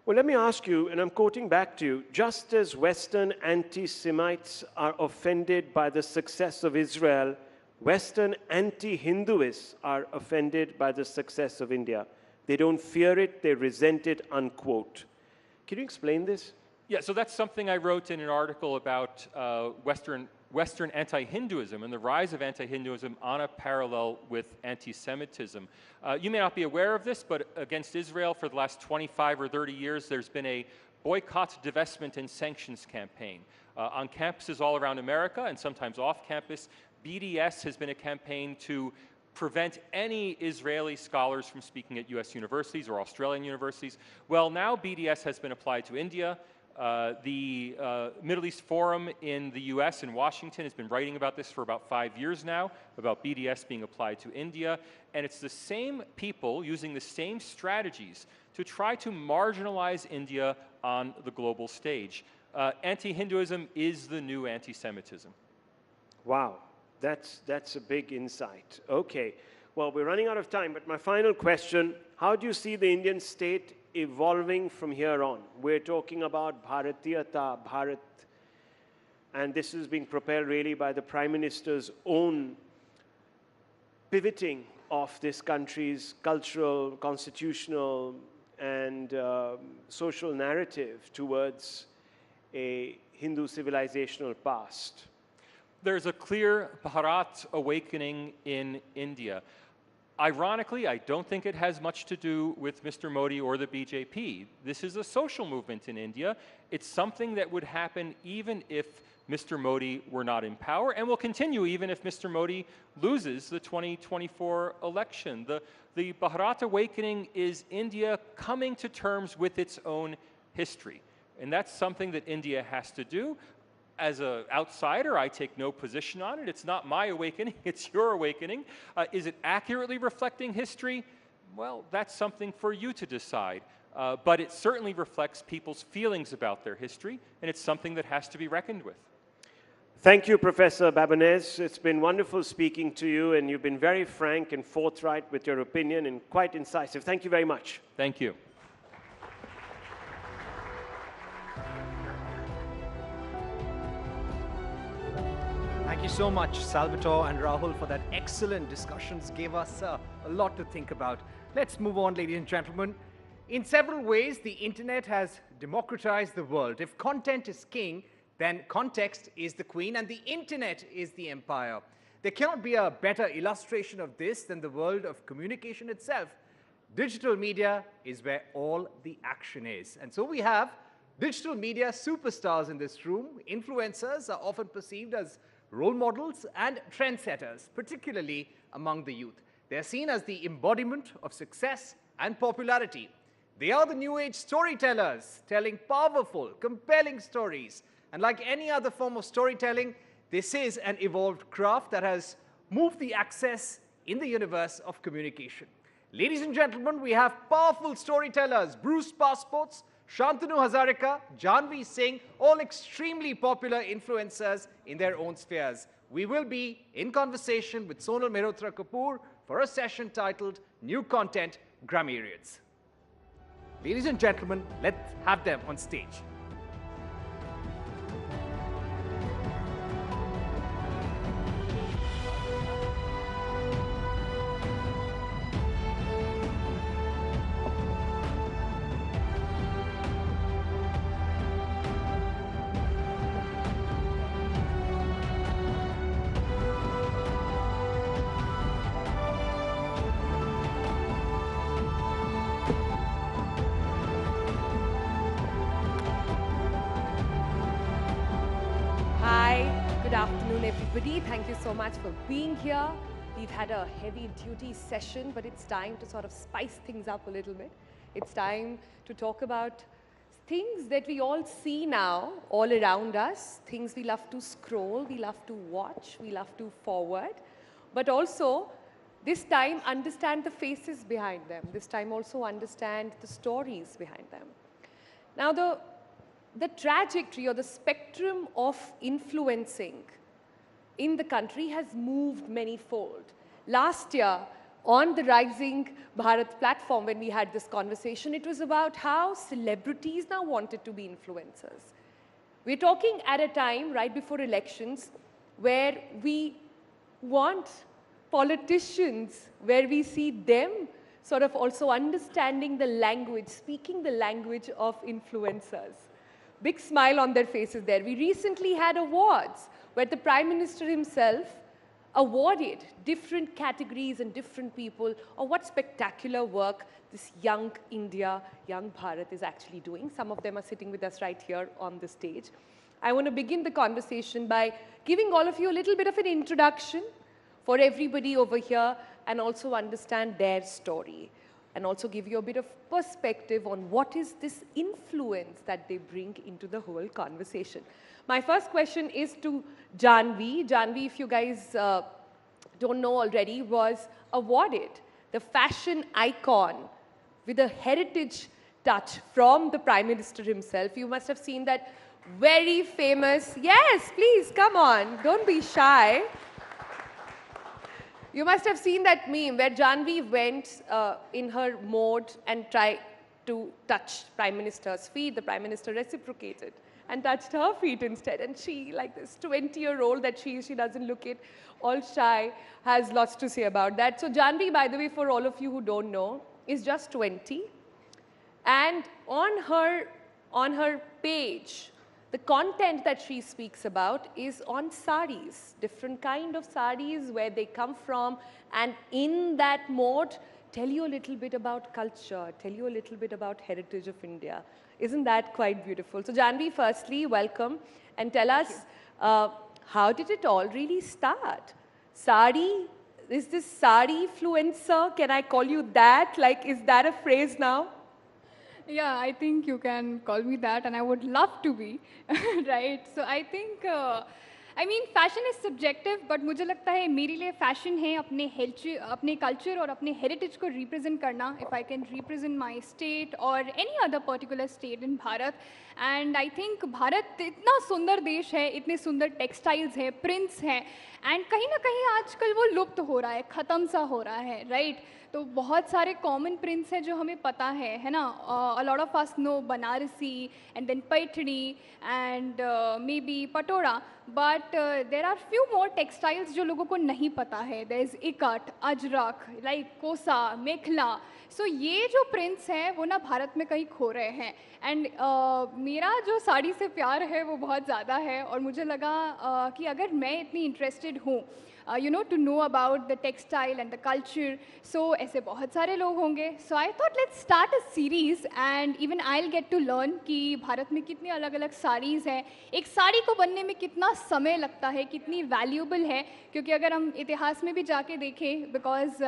S18: Well, let me ask you, and I'm quoting back to you, just as Western anti-Semites are offended by the success of Israel, Western anti-Hinduists are offended by the success of India. They don't fear it, they resent it, unquote. Can you explain this?
S19: Yeah, so that's something I wrote in an article about Western anti-Hinduism and the rise of anti-Hinduism on a parallel with anti-Semitism. You may not be aware of this, but against Israel for the last 25 or 30 years, there's been a boycott, divestment, and sanctions campaign. On campuses all around America and sometimes off campus, BDS has been a campaign to prevent any Israeli scholars from speaking at US universities or Australian universities. Well, now BDS has been applied to India. The Middle East Forum in the US in Washington has been writing about this for about 5 years now, about BDS being applied to India. And it's the same people using the same strategies to try to marginalize India on the global stage. Anti-Hinduism is the new anti-Semitism.
S18: Wow, that's a big insight. Okay, well, we're running out of time, but my final question, how do you see the Indian state evolving from here on? We're talking about Bharatiyata, Bharat, and this is being propelled really by the Prime Minister's own pivoting of this country's cultural, constitutional, and social narrative towards a Hindu civilizational past.
S19: There's a clear Bharat awakening in India. Ironically, I don't think it has much to do with Mr. Modi or the BJP. This is a social movement in India. It's something that would happen even if Mr. Modi were not in power, and will continue even if Mr. Modi loses the 2024 election. The Bharat awakening is India coming to terms with its own history, and that's something that India has to do. As an outsider, I take no position on it. It's not my awakening, it's your awakening. Is it accurately reflecting history? Well, that's something for you to decide. But it certainly reflects people's feelings about their history, and it's something that has to be reckoned with.
S18: Thank you, Professor Babonez. It's been wonderful speaking to you, and you've been very frank and forthright with your opinion and quite incisive. Thank you very much.
S19: Thank you.
S16: Thank you so much, Salvatore and Rahul, for that excellent discussions. Gave us a lot to think about. Let's move on, ladies and gentlemen. In several ways, the internet has democratized the world. If content is king, then context is the queen, and the internet is the empire. There cannot be a better illustration of this than the world of communication itself. Digital media is where all the action is. And so we have digital media superstars in this room. Influencers are often perceived as role models and trendsetters, particularly among the youth. They are seen as the embodiment of success and popularity. They are the new age storytellers, telling powerful, compelling stories. And like any other form of storytelling, this is an evolved craft that has moved the access in the universe of communication. Ladies and gentlemen, we have powerful storytellers, Bruce Passports, Shantanu Hazarika, Janvi Singh, all extremely popular influencers in their own spheres. We will be in conversation with Sonal Mehrotra Kapoor for a session titled New Content Grammarians. Ladies and gentlemen, let's have them on stage.
S20: Good afternoon, everybody. Thank you so much for being here. We've had a heavy-duty session, but it's time to sort of spice things up a little bit. It's time to talk about things that we all see now all around us, things we love to scroll, we love to watch, we love to forward, but also this time understand the faces behind them. This time also understand the stories behind them. Now, the trajectory or the spectrum of influencing in the country has moved many-fold. Last year, on the Rising Bharat platform when we had this conversation. It was about how celebrities now wanted to be influencers. We're talking at a time right before elections where we want politicians, where we see them sort of also understanding the language, speaking the language of influencers. Big smile on their faces there. We recently had awards where the Prime Minister himself awarded different categories and different people on what spectacular work this young India, young Bharat is actually doing. Some of them are sitting with us right here on the stage. I want to begin the conversation by giving all of you a little bit of an introduction for everybody over here and also understand their story and also give you a bit of perspective on what is this influence that they bring into the whole conversation. My first question is to Janvi. Janvi, if you guys don't know already, was awarded the fashion icon with a heritage touch from the Prime Minister himself. You must have seen that very famous, yes, please, come on, don't be shy. You must have seen that meme where Janvi went in her mode and tried to touch Prime Minister's feet. The Prime Minister reciprocated and touched her feet instead. And she, like this 20-year-old that she doesn't look it, all shy, has lots to say about that. So Janvi, by the way, for all of you who don't know, is just 20. And on her page, the content that she speaks about is on saris, different kind of saris, where they come from, and in that mode, tell you a little bit about culture, tell you a little bit about heritage of India. Isn't that quite beautiful? So Janvi, firstly, welcome, and tell us, how did it all really start? Sari, is this sari influencer? Can I call you that? Like, is that a phrase now?
S21: Yeah, I think you can call me that, and I would love to be, right? So I think, I mean, fashion is subjective, but मुझे लगता है मेरे लिए fashion है अपने culture और अपने heritage को represent करना. If I can represent my state or any other particular state in Bharat, and I think Bharat इतना सुंदर देश है, इतने सुंदर textiles है, prints हैं, and कहीं ना कहीं आजकल वो लुप्त हो रहा है, खत्म सा हो रहा है, right? तो बहुत सारे कॉमन प्रिंट्स हैं जो हमें पता है ना. A lot of us know Banarasi and then Paithani and maybe पटोरा, but there are few more textiles जो लोगों को नहीं पता है. There is ikat, Ajrak, like कोसा, मेखला. So ये जो प्रिंट्स हैं वो ना भारत में कहीं खो रहे हैं. एंड मेरा जो साड़ी से प्यार है वो बहुत ज़्यादा है, और मुझे लगा कि अगर मैं इतनी इंटरेस्टेड हूँ to know about the textile and the culture, so ऐसे बहुत सारे लोग होंगे. So I thought let's start a series and even I'll get to learn कि भारत में कितनी अलग अलग साड़ीज़ हैं, एक साड़ी को बनने में कितना समय लगता है, कितनी वैल्यूबल है. क्योंकि अगर हम इतिहास में भी जाके देखें, बिकॉज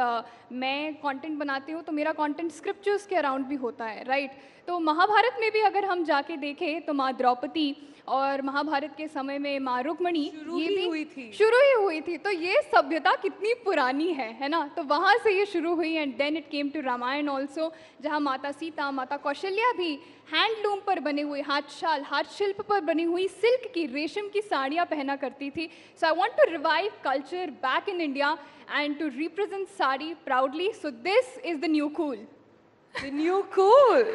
S21: मैं कंटेंट बनाती हूँ तो मेरा कंटेंट स्क्रिप्चर्स के अराउंड भी होता है, राइट? तो महाभारत में भी अगर हम जाके देखें तो माँ द्रौपदी और महाभारत के समय में माँ रुक्मणी ये भी शुरू ही हुई थी. तो ये सभ्यता कितनी पुरानी है ना. तो वहाँ से ये शुरू हुई and then it came to Ramayana also, जहाँ माता सीता, माता कौशल्या भी हैंडलूम पर बने हुए हाथ शिल्प पर बनी हुई सिल्क की, रेशम की साड़ियाँ पहना करती थी. So I want to revive culture back in India and to represent sari proudly. So this is the new cool.
S20: The new cool.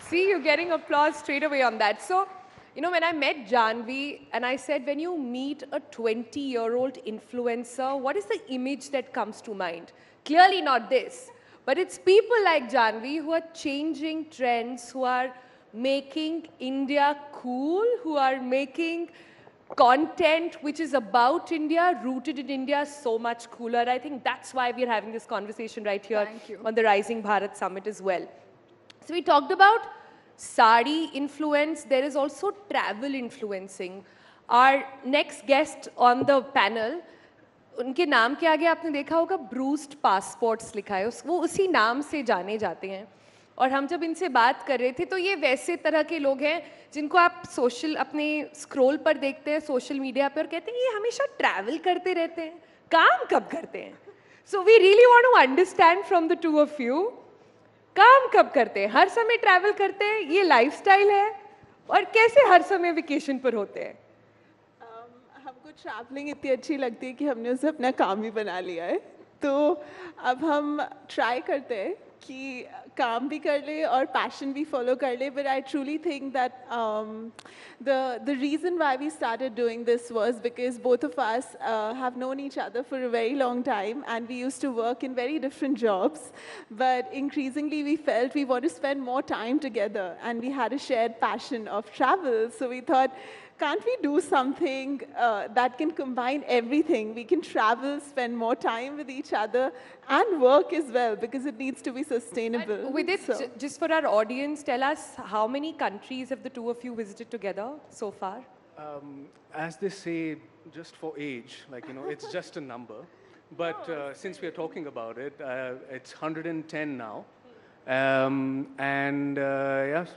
S20: See, you're getting applause straight away on that. So, when I met Janvi and I said, when you meet a 20-year-old influencer, what is the image that comes to mind? Clearly not this, but it's people like Janvi who are changing trends, who are making India cool, who are making content which is about India, rooted in India, so much cooler. I think that's why we're having this conversation right here on the Rising Bharat Summit as well. So we talked about sari influence. There is also travel influencing. Our next guest on the panel, उनके नाम के आगे आपने देखा होगा bruised passports लिखा है, वो उसी नाम से जाने जाते हैं. और हम जब इनसे बात कर रहे थे तो ये वैसे तरह के लोग हैं जिनको आप सोशल अपने स्क्रॉल पर देखते हैं सोशल मीडिया पर और कहते हैं ये हमेशा ट्रैवल करते रहते हैं, काम कब करते हैं. So we really want to understand from the two of you, काम कब करते हैं, हर समय ट्रैवल करते हैं, ये लाइफस्टाइल है, और कैसे हर समय वेकेशन पर होते हैं.
S22: हमको ट्रैवलिंग इतनी अच्छी लगती है कि हमने उसे अपना काम ही बना लिया है.
S4: तो अब हम ट्राई करते हैं कि काम भी कर ले और पैशन भी फॉलो कर ले, but I truly think that the reason why we started doing this was because both of us have known each other for a very long time, and we used to work in very different jobs, but increasingly we felt we want to spend more time together, and we had a shared passion of travel, so we thought, can't we do something that can combine everything? We can travel, spend more time with each other, and work as well, because it needs to be sustainable.
S20: But with it, just for our audience, tell us how many countries have the two of you visited together so far?
S22: As they say, just for age, like, you know, it's just a number. But since we are talking about it, it's 110 now. Yeah,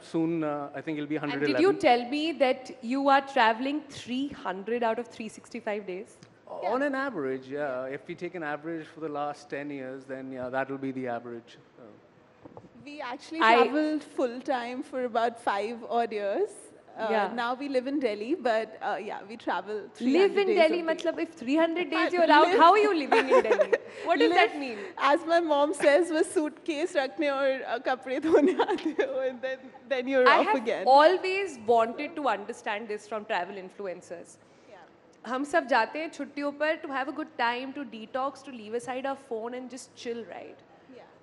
S22: soon I think it'll be 111.
S20: And did you tell me that you are traveling 300 out of 365 days?
S22: On an average, yeah. If we take an average for the last 10 years, then yeah, that will be the average.
S4: We actually traveled full-time for about 5 odd years.
S20: Yeah.
S4: Now we live in Delhi, but yeah, we travel 300
S20: Live in
S4: days
S20: Delhi,
S4: a week.
S20: matlab if 300 days you're out, how are you living in Delhi? What does that mean?
S4: As my mom says, was suitcase rakhne aur kapde dhone aate ho, and then you're
S20: I
S4: off
S20: have
S4: again.
S20: always wanted to understand this from travel influencers. हम सब जाते हैं छुट्टियों पर to have a good time, to detox, to leave aside our phone and just chill, right?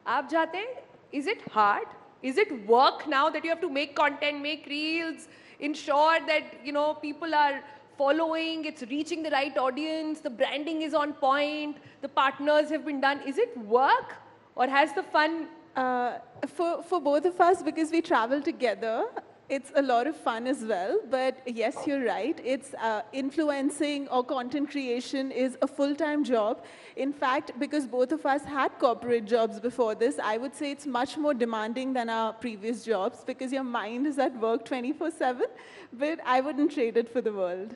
S20: आप जाते हैं, is it hard? Is it work now that you have to make content, make reels, ensure that, you know, people are following, it's reaching the right audience, the branding is on point, the partners have been done. Is it work or has the fun?
S4: For both of us, because we travel together, it's a lot of fun as well. But yes, you're right. It's influencing or content creation is a full-time job. In fact, because both of us had corporate jobs before this, I would say it's much more demanding than our previous jobs because your mind is at work 24/7. But I wouldn't trade it for the world.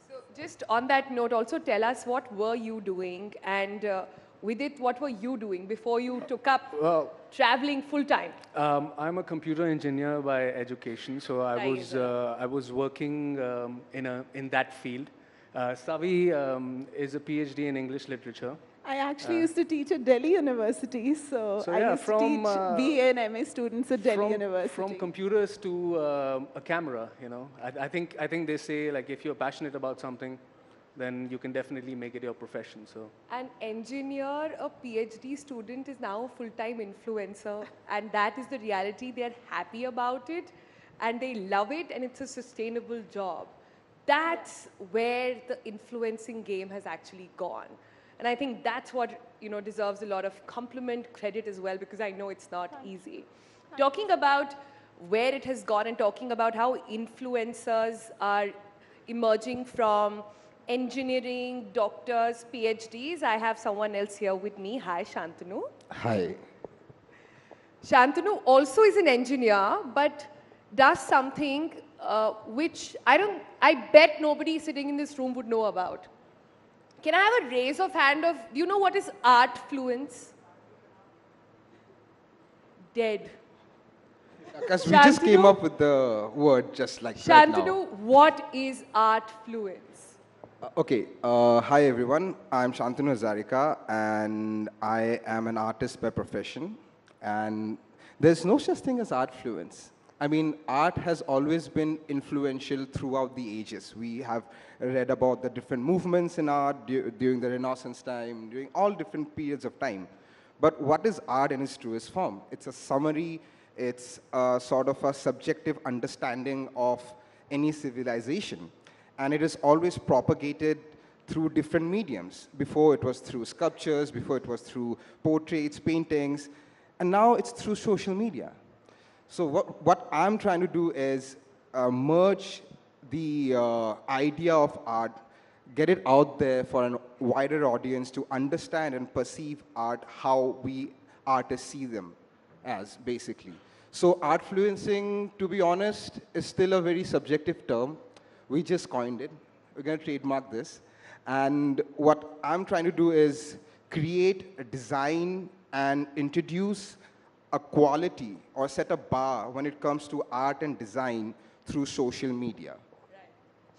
S20: So just on that note, also tell us what were you doing, and with it, what were you doing before you took up traveling full-time?
S22: I'm a computer engineer by education, so I was working in that field. Savi is a PhD in English literature.
S4: I actually used to teach at Delhi University, so I
S22: yeah,
S4: used to teach BA and MA students at Delhi University.
S22: From computers to a camera, you know. I think they say, like, if you're passionate about something, then you can definitely make it your profession. So
S20: An engineer, a PhD student is now a full-time influencer, and that is the reality. They're happy about it, and they love it, and it's a sustainable job. That's where the influencing game has actually gone. And I think that's what, you know, deserves a lot of compliment, credit as well, because I know it's not easy. Talking about where it has gone and talking about how influencers are emerging from engineering, doctors, PhDs, I have someone else here with me. Hi, Shantanu.
S23: Hi.
S20: Shantanu also is an engineer, but does something which I bet nobody sitting in this room would know about. Can I have a raise of hand of, do you know what is artfluence? Dead.
S23: Because we just came up with the word just like
S20: Shantanu,
S23: right now.
S20: what is artfluence?
S23: Okay, hi everyone. I'm Shantanu Hazarika and I am an artist by profession. And there's no such thing as artfluence. I mean, art has always been influential throughout the ages. We have read about the different movements in art during the Renaissance time, during all different periods of time. But what is art in its truest form? It's a summary, it's a sort of a subjective understanding of any civilization. And it is always propagated through different mediums. Before it was through sculptures, before it was through portraits, paintings, and now it's through social media. So what I'm trying to do is merge the idea of art, get it out there for a wider audience to understand and perceive art how we artists see them as, basically. So artfluencing, to be honest, is still a very subjective term. We just coined it. We're going to trademark this. And what I'm trying to do is create a design and introduce a quality or set a bar when it comes to art and design through social media.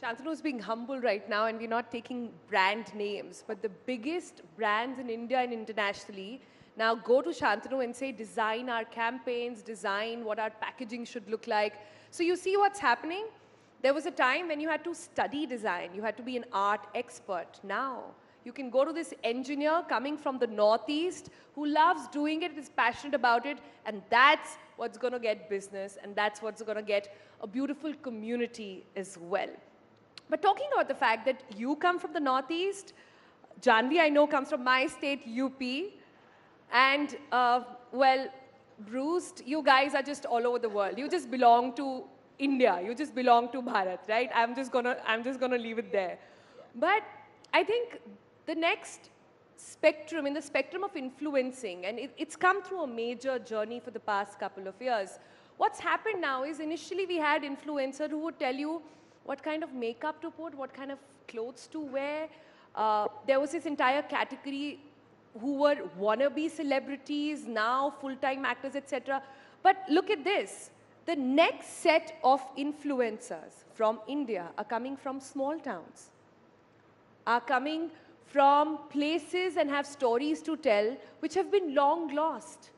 S20: Shantanu is being humble right now, and we're not taking brand names, but the biggest brands in India and internationally now go to Shantanu and say, design our campaigns, design what our packaging should look like. So you see what's happening? There was a time when you had to study design, you had to be an art expert. Now, you can go to this engineer coming from the Northeast who loves doing it, is passionate about it, and that's what's going to get business, and that's what's going to get a beautiful community as well. But talking about the fact that you come from the Northeast, Janvi, I know, comes from my state, UP, and, well, Bruce, you guys are just all over the world. You just belong to India. You just belong to Bharat, right? I'm just gonna leave it there. But I think the next spectrum, in the spectrum of influencing, and it's come through a major journey for the past couple of years. What's happened now is initially we had influencers who would tell you what kind of makeup to put, what kind of clothes to wear. There was this entire category who were wannabe celebrities, now full-time actors, etc. But look at this. The next set of influencers from India are coming from small towns, are coming from places and have stories to tell which have been long lost,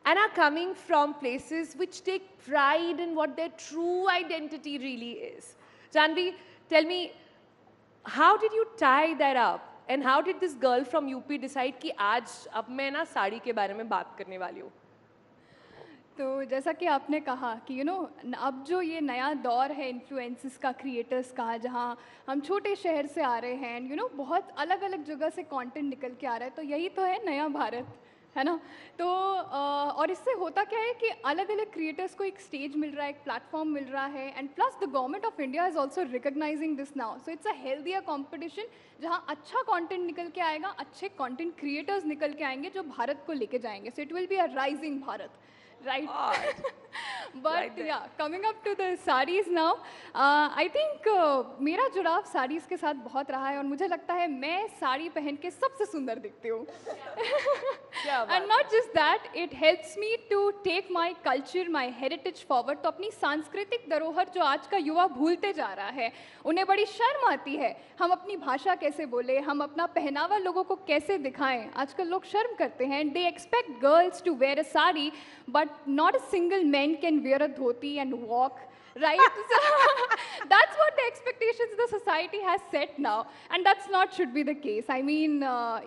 S20: and are coming from places which take pride in what their true identity really is. Janvi, tell me, how did you tie that up? And how did this girl from UP decide कि आज अब मैं ना साड़ी के बारे में बात करने वाली हूँ?
S21: तो जैसा कि आपने कहा कि अब जो ये नया दौर है इन्फ्लुएंसर्स का, क्रिएटर्स का, जहाँ हम छोटे शहर से आ रहे हैं, बहुत अलग अलग जगह से कंटेंट निकल के आ रहा है, तो यही तो है नया भारत, है ना? तो और इससे होता क्या है कि अलग अलग क्रिएटर्स को एक स्टेज मिल रहा है, एक प्लेटफॉर्म मिल रहा है, and plus the government of India is also recognising this now. So it's a healthier competition जहाँ अच्छा कंटेंट निकल के आएगा, अच्छे कंटेंट क्रिएटर्स निकल के आएंगे जो भारत को लेके जाएंगे. So it will be a rising Bharat. Right. But right, yeah, coming up to the sarees now, I think मेरा जुड़ाव sarees के साथ बहुत रहा है और मुझे लगता है मैं साड़ी पहन के सबसे सुंदर दिखती हूँ. And not just that, it helps me to take my culture, my heritage forward. तो अपनी सांस्कृतिक धरोहर जो आज का युवा भूलते जा रहा है, उन्हें बड़ी शर्म आती है. हम अपनी भाषा कैसे बोले, हम अपना पहनावा लोगों को कैसे दिखाएं. आजकल लोग शर्म करते हैं. They expect girls to wear a sari, but not a single man can wear a dhoti and walk, right? So that's what the expectations the society has set now, and that's not should be the case. I mean,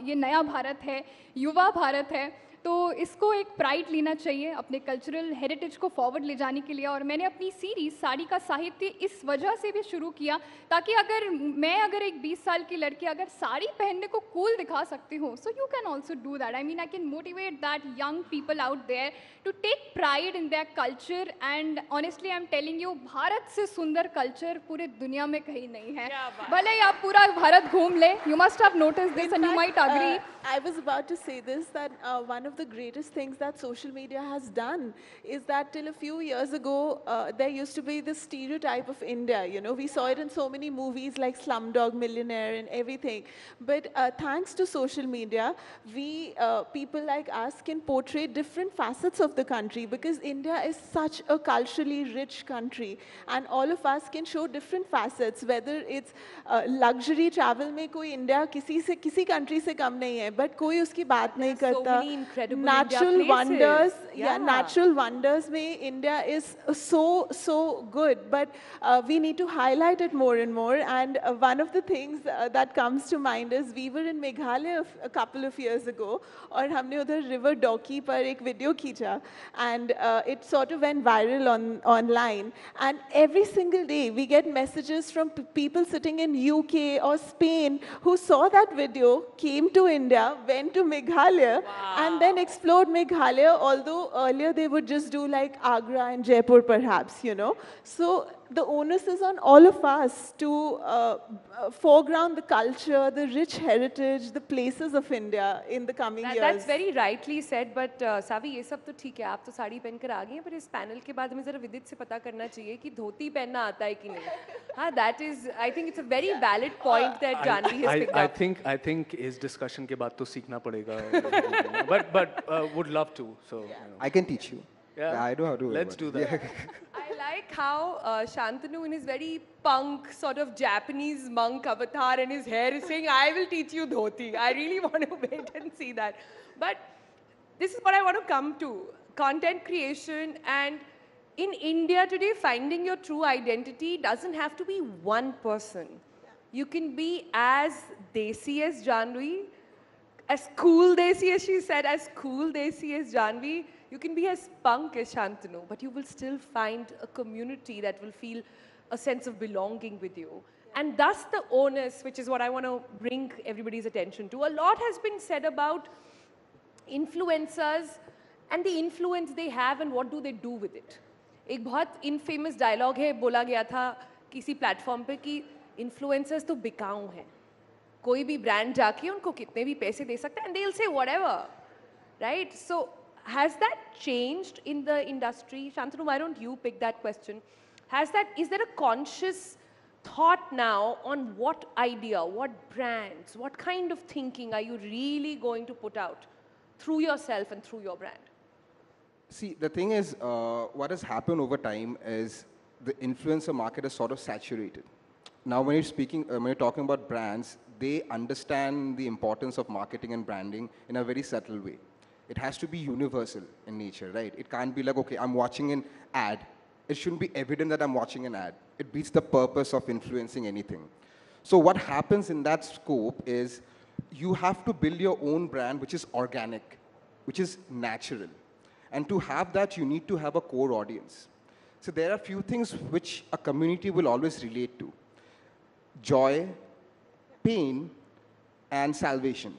S21: ये नया भारत है, युवा भारत है, तो इसको एक pride लेना चाहिए अपने कल्चरल हेरिटेज को फॉरवर्ड ले जाने के लिए. और मैंने अपनी सीरीज साड़ी का साहित्य इस वजह से भी शुरू किया ताकि अगर एक 20 साल की लड़की अगर साड़ी पहनने को कूल दिखा सकती हूँ, so you can also do that. I mean, I can motivate that young people out there to take pride in their culture. And honestly I am telling you, Bharat से सुंदर कल्चर पूरे दुनिया में कहीं नहीं है. भले ही आप पूरा भारत घूम ले, you must have noticed this and you might agree.
S4: I was about to say this, that one of the greatest things that social media has done is that till a few years ago, there used to be this stereotype of India. We saw it in so many movies like Slumdog Millionaire and everything. But thanks to social media, people like us can portray different facets of the country, because India is such a culturally rich country. And all of us can show different facets, whether it's luxury travel में कोई India किसी country से कम नहीं है. But कोई उसकी बात नहीं करता. Natural wonders, natural wonders में India is so good. But we need to highlight it more and more. And one of the things that comes to mind is we were in Meghalaya a couple of years ago, और हमने उधर river Doki पर एक video खींचा, and it sort of went viral online. And every single day we get messages from people sitting in UK or Spain who saw that video, came to India, went to Meghalaya, and then explored Meghalaya, although earlier they would just do like Agra and Jaipur perhaps, So the onus is on all of us to foreground the culture, the rich heritage, the places of India in the coming years.
S20: That's very rightly said, but Savi, ये सब तो ठीक है, आप तो साड़ी पहनकर आ गई हैं, पर इस पैनल के बाद हमें जरा विदित से पता करना चाहिए कि धोती पहनना आता है कि नहीं. हाँ, that is, I think it's a very valid point that Janvi has picked up.
S22: I think इस discussion के बाद तो सीखना पड़ेगा. But would love to. So
S23: I can teach you.
S22: Yeah,
S23: I know how to.
S22: Let's do that.
S20: I like how Shantanu in his very punk sort of Japanese monk avatar and his hair is saying, I will teach you dhoti. I really want to wait and see that. But this is what I want to come to. Content creation, and in India today, finding your true identity doesn't have to be one person. You can be as desi as Janvi, as cool desi as she said, as cool desi as Janvi. You can be as punk as Shantanu, but you will still find a community that will feel a sense of belonging with you. And thus the onus, which is what I want to bring everybody's attention to. A lot has been said about influencers and the influence they have and what do they do with it. एक बहुत infamous dialogue है, बोला गया था किसी platform पे कि influencers तो बिकाऊ हैं. कोई भी brand जाके उनको कितने भी पैसे दे सकता है and they'll say whatever, right? So has that changed in the industry? Shantanu, why don't you pick that question? Is there a conscious thought now on what idea, what brands, what kind of thinking are you really going to put out through yourself and through your brand?
S23: See, the thing is, what has happened over time is the influencer market is sort of saturated. Now, when you're talking about brands, they understand the importance of marketing and branding in a very subtle way. It has to be universal in nature, right? It can't be like, okay, I'm watching an ad. It shouldn't be evident that I'm watching an ad. It beats the purpose of influencing anything. So what happens in that scope is you have to build your own brand, which is organic, which is natural. And to have that, you need to have a core audience. So there are a few things which a community will always relate to. Joy, pain, and salvation.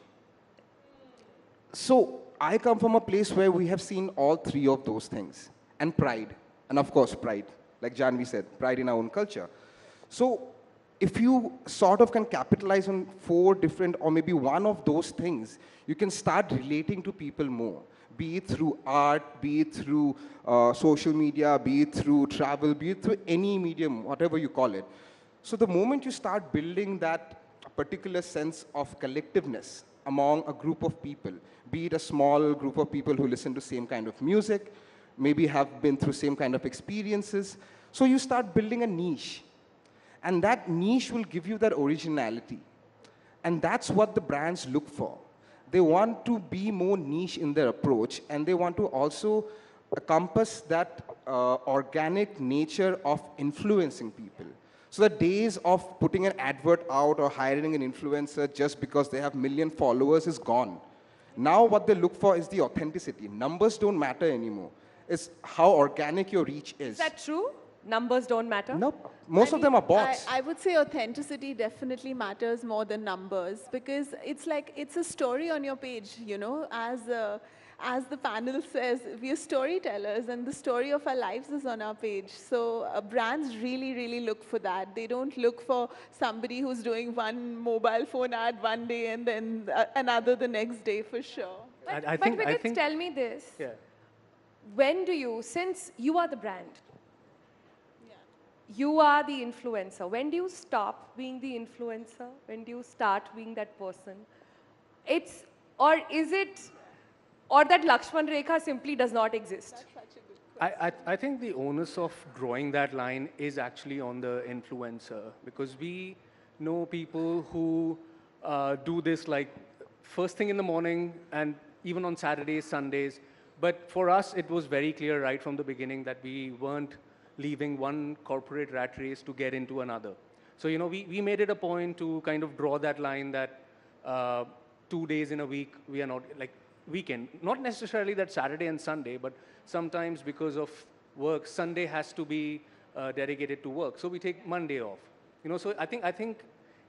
S23: So I come from a place where we have seen all three of those things. And pride. And of course, pride. Like Janvi said, pride in our own culture. So if you sort of can capitalize on 4 different, or maybe one of those things, you can start relating to people more. Be it through art, be it through social media, be it through travel, be it through any medium, whatever you call it. So the moment you start building that particular sense of collectiveness among a group of people, be it a small group of people who listen to same kind of music, maybe have been through same kind of experiences, so you start building a niche. And that niche will give you that originality. And that's what the brands look for. They want to be more niche in their approach, and they want to also encompass that organic nature of influencing people. So the days of putting an advert out or hiring an influencer just because they have 1 million followers is gone. Now what they look for is the authenticity. Numbers don't matter anymore. It's how organic your reach is.
S20: Is that true? Numbers don't matter?
S23: Nope. Most of them are bots.
S4: I would say authenticity definitely matters more than numbers, because it's like, it's a story on your page, you know, as the panel says, we are storytellers and the story of our lives is on our page. So brands really, really look for that. They don't look for somebody who's doing one mobile phone ad one day and then another the next day, for sure.
S20: But Vidit, tell me this.
S22: Yeah.
S20: When do you, since you are the brand, you are the influencer, when do you stop being the influencer? When do you start being that person? Or that Lakshman Rekha simply does not exist?
S22: I think the onus of drawing that line is actually on the influencer, because we know people who do this like first thing in the morning and even on Saturdays, Sundays. But for us, it was very clear right from the beginning that we weren't leaving one corporate rat race to get into another. So, you know, we made it a point to kind of draw that line that 2 days in a week, we are not, like, weekend. Not necessarily that Saturday and Sunday, but sometimes because of work, Sunday has to be dedicated to work. So we take Monday off. You know, so I think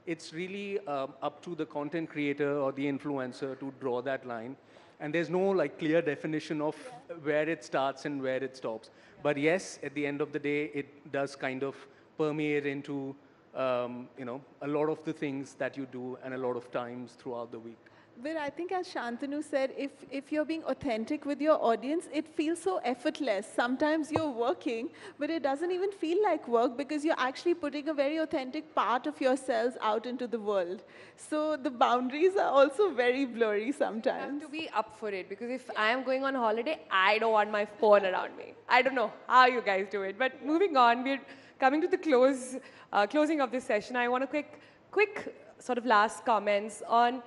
S22: it's really up to the content creator or the influencer to draw that line. And there's no like clear definition of where it starts and where it stops. But yes, at the end of the day, it does kind of permeate into you know, a lot of the things that you do and a lot of times throughout the week.
S4: But I think as Shantanu said, if you're being authentic with your audience, it feels so effortless. Sometimes you're working, but it doesn't even feel like work because you're actually putting a very authentic part of yourselves out into the world. So the boundaries are also very blurry sometimes.
S20: You have to be up for it because if I am going on holiday, I don't want my phone around me. I don't know how you guys do it. But moving on, we're coming to the closing of this session. I want a quick sort of last comments on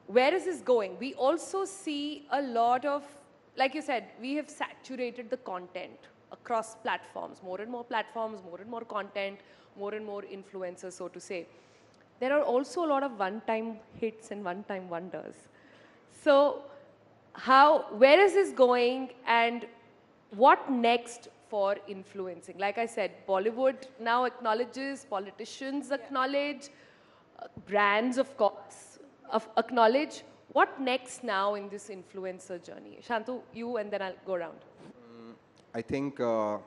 S20: where is this going? We also see a lot of, like you said, we have saturated the content across platforms, more and more platforms, more and more content, more and more influencers, so to say. There are also a lot of one-time hits and one-time wonders. So where is this going and what next for influencing? Like I said, Bollywood now acknowledges, politicians acknowledge, brands, of course, acknowledge. What next now in this influencer journey? Shantu, you, and then I'll go around.
S23: I think the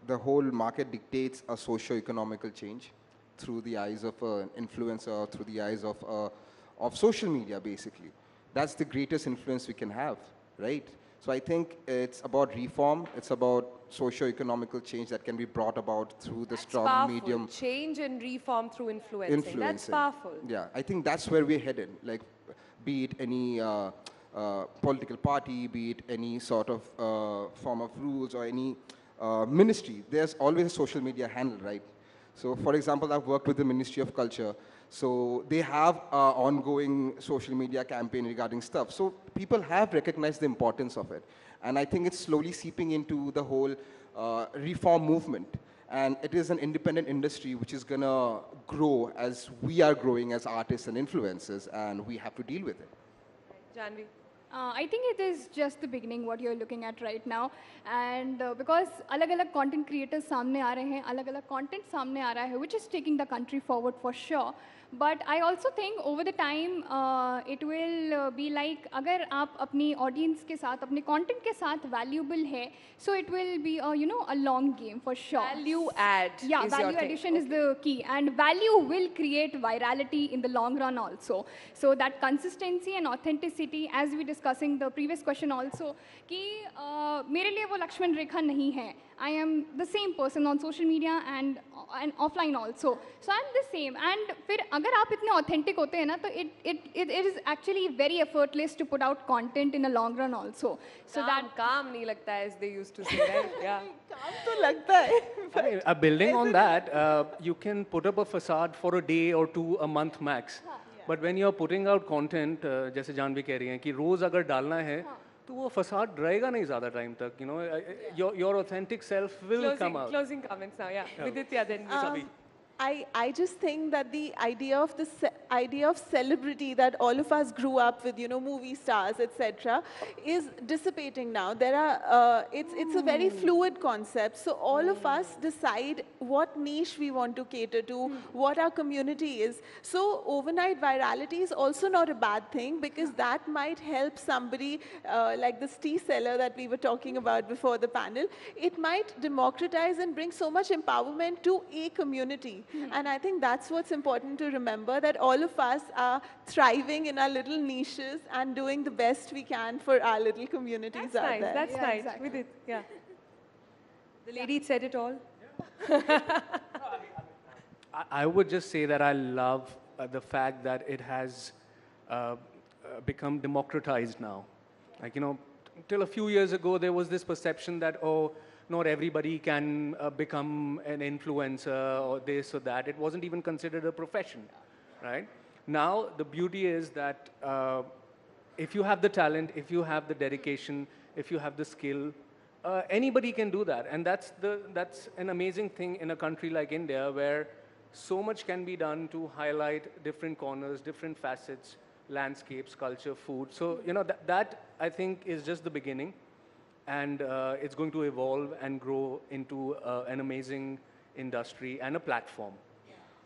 S23: whole market dictates a socio-economical change through the eyes of an influencer, through the eyes of social media, basically. That's the greatest influence we can have, right? So I think it's about reform, it's about socio-economical change that can be brought about through the strong
S20: powerful.
S23: medium.
S20: Change and reform through influencing. That's powerful.
S23: Yeah, I think that's where we're headed. Like, be it any political party, be it any sort of form of rules or any ministry, there's always a social media handle, right? So, for example, I've worked with the Ministry of Culture. So they have an ongoing social media campaign regarding stuff. So people have recognized the importance of it. And I think it's slowly seeping into the whole reform movement. And it is an independent industry which is going to grow as we are growing as artists and influencers, and we have to deal with it.
S20: Janvi?
S21: I think it is just the beginning what you're looking at right now, and because अलग-अलग content creators सामने आ रहे हैं, अलग-अलग content सामने आ रहा है, which is taking the country forward for sure. But I also think over the time it will be like अगर आप अपनी audience के साथ, अपने content के साथ valuable है, so it will be a long game for sure.
S20: Value add.
S21: Yeah, value addition is the key, and value will create virality in the long run also. So that consistency and authenticity, as we discussing the previous question also, कि मेरे लिए वो लक्ष्मण रेखा नहीं है. I am the same person on social media and offline also. So I'm the same. And फिर अगर आप इतने authentic होते हैं ना, तो it is actually very effortless to put out content in a long run also. So
S20: calm नहीं लगता है, as they used to say, right? Yeah.
S4: काम तो लगता है.
S22: I mean, building on that, you can put up a facade for a day or two, a month max. But when you're putting out content, जैसे जानवी कह रही हैं कि रोज अगर डालना है, तो वो facade रहेगा नहीं ज़्यादा time तक. You know, your authentic self will come out.
S20: Closing comments now, yeah. Viditya, then Sabi.
S4: I just think that the idea of celebrity that all of us grew up with, movie stars, etc., is dissipating now. There are it's a very fluid concept. So all of us decide what niche we want to cater to, what our community is. So overnight virality is also not a bad thing, because that might help somebody like this tea seller that we were talking about before the panel. It might democratize and bring so much empowerment to a community. And I think that's what's important to remember, that all of us are thriving in our little niches and doing the best we can for our little communities out there.
S20: That's nice. With it, yeah. The lady said it all.
S22: I would just say that I love the fact that it has become democratized now. Like, till a few years ago, there was this perception that, oh, not everybody can become an influencer or this or that. It wasn't even considered a profession, right? Now, the beauty is that if you have the talent, if you have the dedication, if you have the skill, anybody can do that. And that's an amazing thing in a country like India, where so much can be done to highlight different corners, different facets, landscapes, culture, food. So, that I think is just the beginning. And it's going to evolve and grow into an amazing industry and a platform.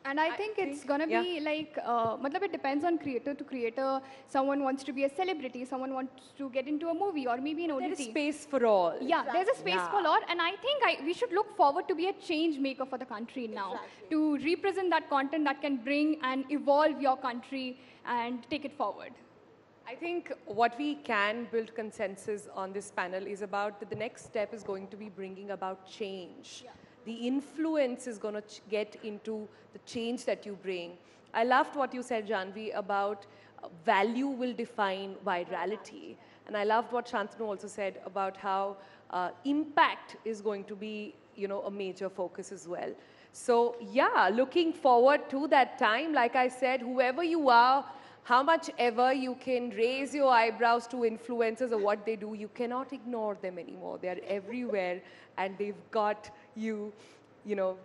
S21: And I think it's gonna be like, matlab it depends on creator to creator. Someone wants to be a celebrity, someone wants to get into a movie or maybe an OTT.
S20: There is space for all.
S21: Yeah, there's a space for all, and I think we should look forward to be a change maker for the country now, to represent that content that can bring and evolve your country and take it forward.
S20: I think what we can build consensus on this panel is about that the next step is going to be bringing about change. The influence is going to get into the change that you bring. I loved what you said, Janvi, about value will define virality. And I loved what Shantanu also said about how impact is going to be, a major focus as well. So yeah, looking forward to that time. Like I said, whoever you are, how much ever you can raise your eyebrows to influencers or what they do, you cannot ignore them anymore. They're everywhere and they've got you,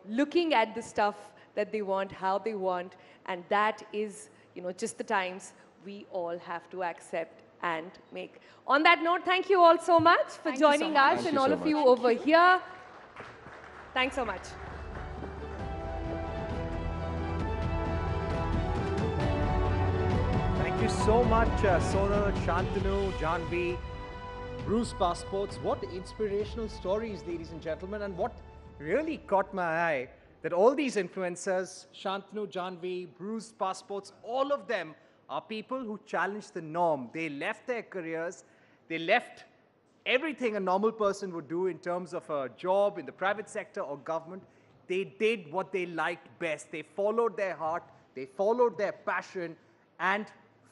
S20: looking at the stuff that they want, how they want, and that is, just the times we all have to accept and make. On that note, thank you all so much for joining us and all of you over here. Thanks so much.
S16: Thank you so much, Sonal, Shantanu, Janvi, Bruce Passports. What inspirational stories, ladies and gentlemen, and what really caught my eye, that all these influencers, Shantanu, Janvi, Bruce Passports, all of them are people who challenged the norm. They left their careers, they left everything a normal person would do in terms of a job in the private sector or government. They did what they liked best. They followed their heart, they followed their passion, and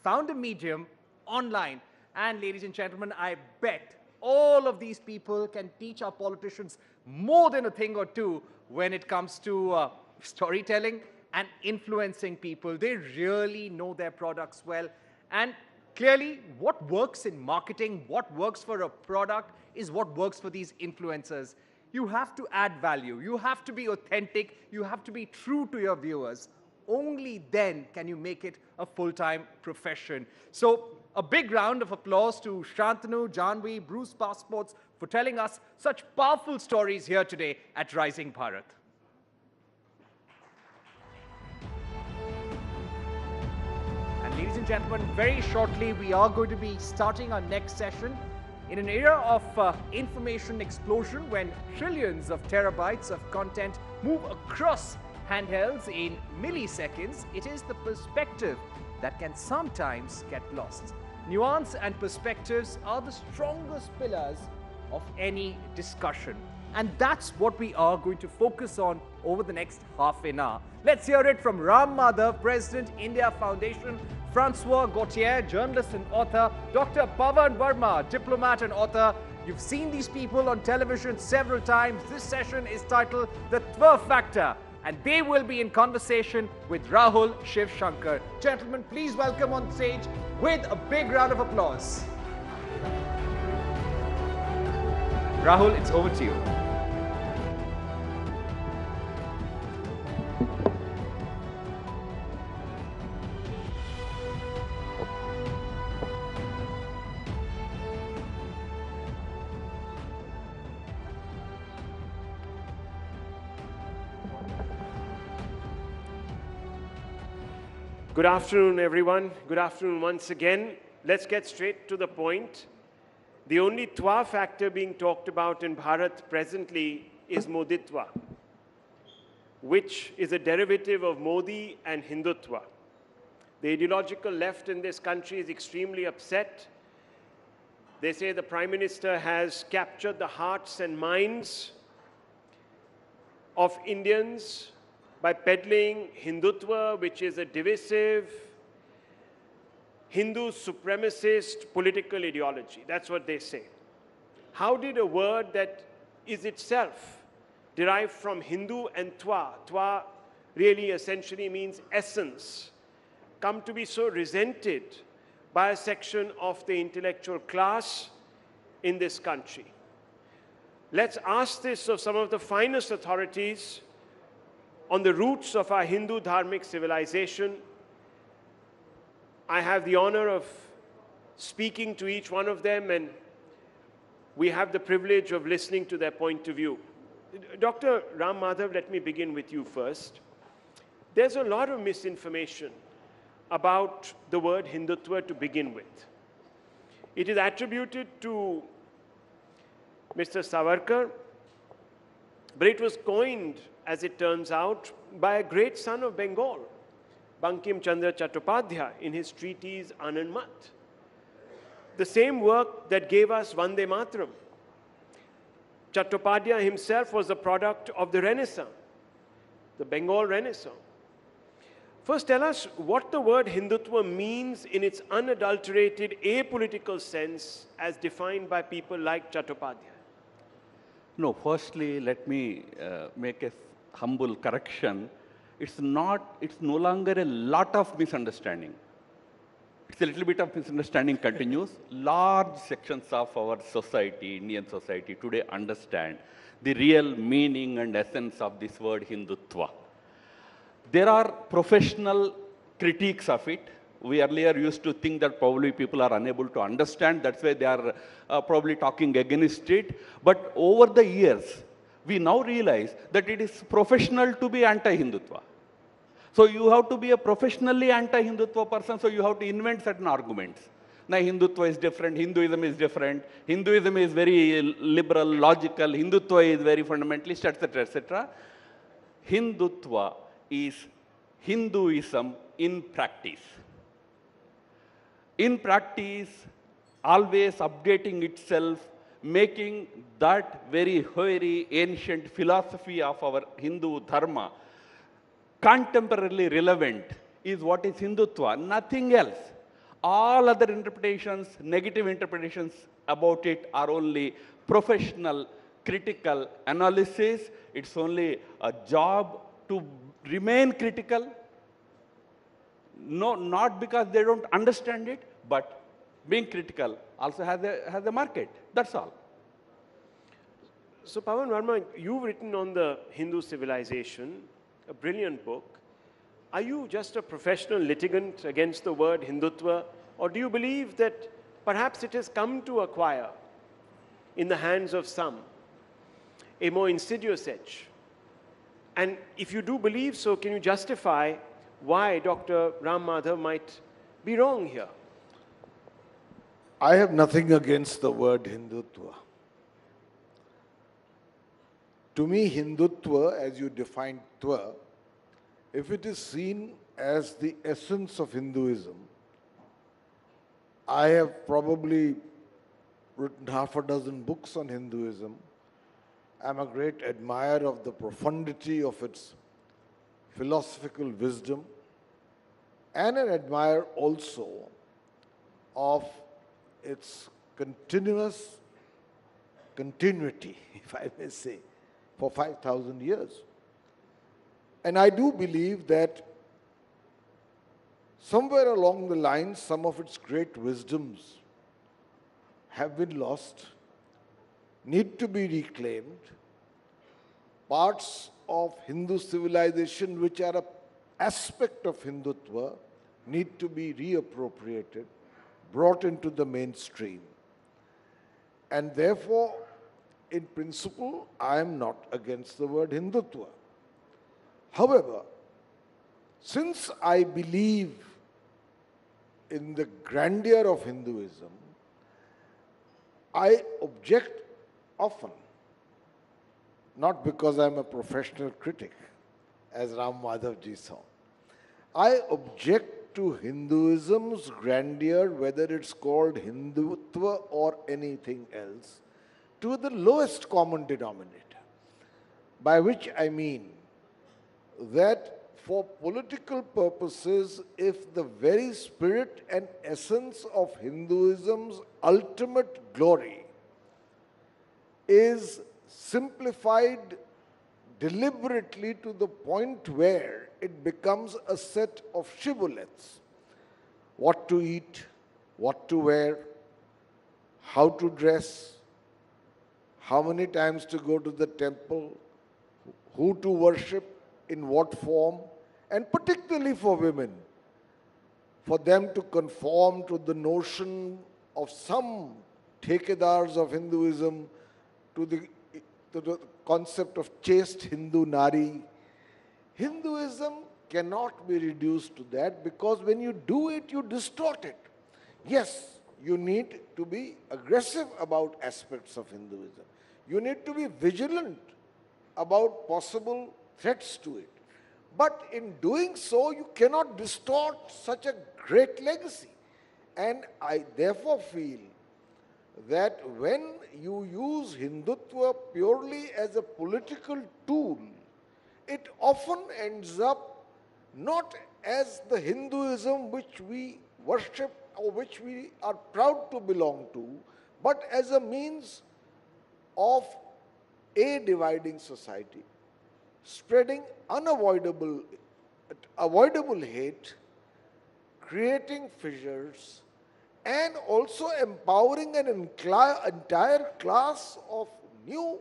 S16: found a medium online. And ladies and gentlemen, I bet all of these people can teach our politicians more than a thing or two when it comes to storytelling and influencing people. They really know their products well. And clearly, what works in marketing, what works for a product is what works for these influencers. You have to add value. You have to be authentic. You have to be true to your viewers. Only then can you make it a full-time profession. So a big round of applause to Shantanu, Janvi, Bruce Passports for telling us such powerful stories here today at Rising Bharat. And ladies and gentlemen, very shortly we are going to be starting our next session in an era of information explosion when trillions of terabytes of content move across handhelds in milliseconds. It is the perspective that can sometimes get lost. Nuance and perspectives are the strongest pillars of any discussion. And that's what we are going to focus on over the next half an hour. Let's hear it from Ram Madhav, President, India Foundation, Francois Gautier, journalist and author, Dr. Pavan Verma, diplomat and author. You've seen these people on television several times. This session is titled The Twa Factor, and they will be in conversation with Rahul Shiv Shankar. Gentlemen, please welcome on stage with a big round of applause. Rahul, it's over to you.
S18: Good afternoon, everyone. Good afternoon once again. Let's get straight to the point. The only Twa factor being talked about in Bharat presently is Moditva, which is a derivative of Modi and Hindutva. The ideological left in this country is extremely upset. They say the Prime Minister has captured the hearts and minds of Indians by peddling Hindutva, which is a divisive, Hindu supremacist political ideology. That's what they say. How did a word that is itself derived from Hindu and Twa, Twa really essentially means essence, come to be so resented by a section of the intellectual class in this country? Let's ask this of some of the finest authorities on the roots of our Hindu dharmic civilization. I have the honor of speaking to each one of them, and we have the privilege of listening to their point of view. Dr. Ram Madhav, let me begin with you first. there's a lot of misinformation about the word Hindutva to begin with. It is attributed to Mr. Savarkar, but it was coined, as it turns out, by a great son of Bengal, Bankim Chandra Chattopadhyay, in his treatise Anand Mat. The same work that gave us Vande Mataram. Chattopadhyay himself was a product of the Renaissance, the Bengal Renaissance. First, tell us what the word Hindutva means in its unadulterated, apolitical sense as defined by people like Chattopadhyay.
S3: No, firstly, let me make a humble correction. It's no longer a lot of misunderstanding. It's a little bit of misunderstanding continues. Large sections of our society, Indian society, today understand the real meaning and essence of this word Hindutva. There are professional critiques of it. We earlier used to think that probably people are unable to understand. That's why they are probably talking against it. But over the years, we now realize that it is professional to be anti-Hindutva. So you have to be a professionally anti-Hindutva person, so you have to invent certain arguments. Now Hindutva is different, Hinduism is different, Hinduism is very liberal, logical, Hindutva is very fundamentalist, etc., etc. Hindutva is Hinduism in practice. In practice, always updating itself, making that very ancient philosophy of our Hindu dharma contemporarily relevant is what is Hindutva, nothing else. All other interpretations, negative interpretations about it are only professional, critical analysis. It's only a job to remain critical. No, not because they don't understand it, but being critical also has a market. That's all.
S18: So Pawan Verma, you've written on the Hindu civilization, a brilliant book. Are you just a professional litigant against the word Hindutva, or do you believe that perhaps it has come to acquire, in the hands of some, a more insidious edge? And if you do believe so, can you justify why Dr. Ram Madhav might be wrong here?
S6: I have nothing against the word Hindutva. To me, Hindutva, as you define Tva, if it is seen as the essence of Hinduism, I have probably written half a dozen books on Hinduism. I'm a great admirer of the profundity of its philosophical wisdom, and an admirer also of its continuity, if I may say, for 5,000 years. And I do believe that somewhere along the line, some of its great wisdoms have been lost, need to be reclaimed. Parts of Hindu civilization which are an aspect of Hindutva need to be reappropriated, brought into the mainstream. And therefore, in principle, I am not against the word Hindutva. However, since I believe in the grandeur of Hinduism, I object often, not because I'm a professional critic, as Ram Madhav ji saw. I object to Hinduism's grandeur, whether it's called Hindutva or anything else, to the lowest common denominator, by which I mean that for political purposes, if the very spirit and essence of Hinduism's ultimate glory is simplified deliberately to the point where it becomes a set of shibboleths, what to eat, what to wear, how to dress, how many times to go to the temple, who to worship, in what form, and particularly for women, for them to conform to the notion of some thekedars of Hinduism, to the concept of chaste Hindu Nari. Hinduism
S8: cannot be reduced to that, because when you do it, you distort it. Yes, you need to be aggressive about aspects of Hinduism. You need to be vigilant about possible threats to it. But in doing so, you cannot distort such a great legacy. And I therefore feel that when you use Hindutva purely as a political tool, it often ends up not as the Hinduism which we worship or which we are proud to belong to, but as a means of dividing society, spreading avoidable hate, creating fissures, and also empowering an entire class of new,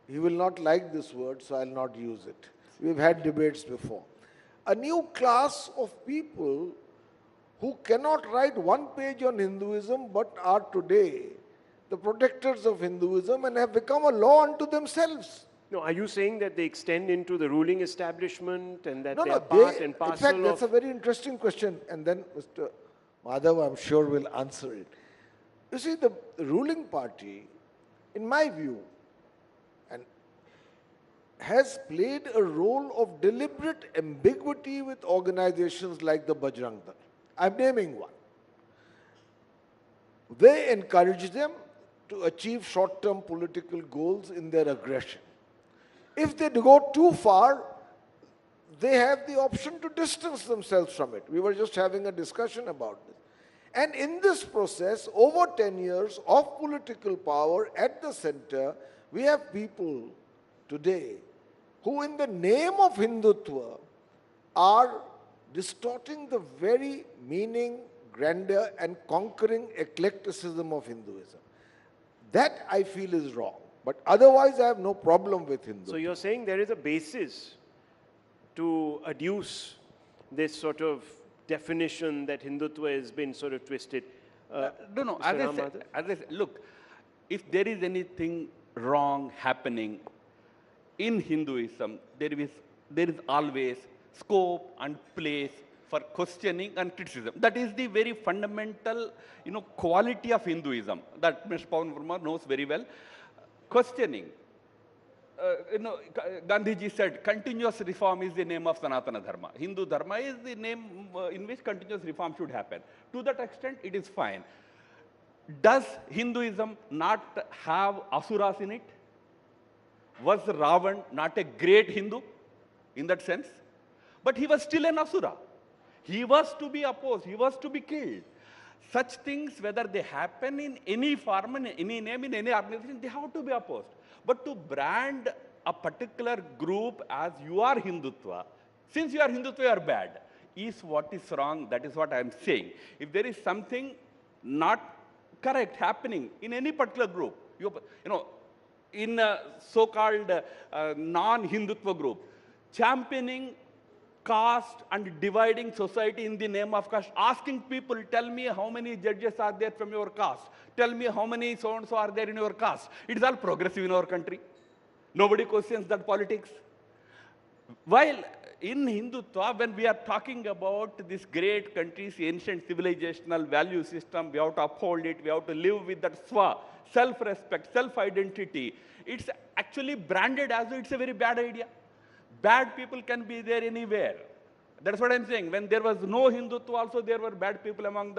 S8: he will not like this word, so I'll not use it. We've had debates before. A new class of people who cannot write one page on Hinduism but are today the protectors of Hinduism and have become a law unto themselves.
S18: No, are you saying that they extend into the ruling establishment and that
S8: No,
S18: they
S8: no,
S18: are part and parcel
S8: in fact,
S18: of...
S8: that's a very interesting question. And then Mr. Madhav, I'm sure, will answer it. You see, the ruling party, in my view, has played a role of deliberate ambiguity with organizations like the Bajrang Dal. I'm naming one. They encourage them to achieve short-term political goals in their aggression. If they go too far, they have the option to distance themselves from it. We were just having a discussion about this. And in this process, over 10 years of political power at the center, we have people today who in the name of Hindutva are distorting the very meaning, grandeur and conquering eclecticism of Hinduism. That I feel is wrong. But otherwise I have no problem with Hindutva.
S18: So you're saying there is a basis to adduce this sort of definition that Hindutva has been sort of twisted?
S3: No, as I said, look, if there is anything wrong happening in Hinduism, there is always scope and place for questioning and criticism. That is the very fundamental, quality of Hinduism that Mr. Pawan Verma knows very well. Questioning. Gandhiji said, continuous reform is the name of Sanatana Dharma. Hindu Dharma is the name in which continuous reform should happen. To that extent, it is fine. Does Hinduism not have asuras in it? Was Ravan not a great Hindu in that sense? But he was still an asura. He was to be opposed. He was to be killed. Such things, whether they happen in any form, in any name, in any organization, they have to be opposed. But to brand a particular group as you are Hindutva, since you are Hindutva, you are bad, is what is wrong. That is what I am saying. If there is something not correct happening in any particular group, in a so-called non-Hindutva group, championing caste and dividing society in the name of caste, asking people, tell me how many judges are there from your caste, tell me how many so-and-so are there in your caste. It is all progressive in our country. Nobody questions that politics. While in Hindutva, when we are talking about this great country's ancient civilizational value system, we have to uphold it, we have to live with that swa, self-respect, self-identity. It's actually branded as though it's a very bad idea. Bad people can be there anywhere. That's what I'm saying. When there was no Hindutva, also there were bad people among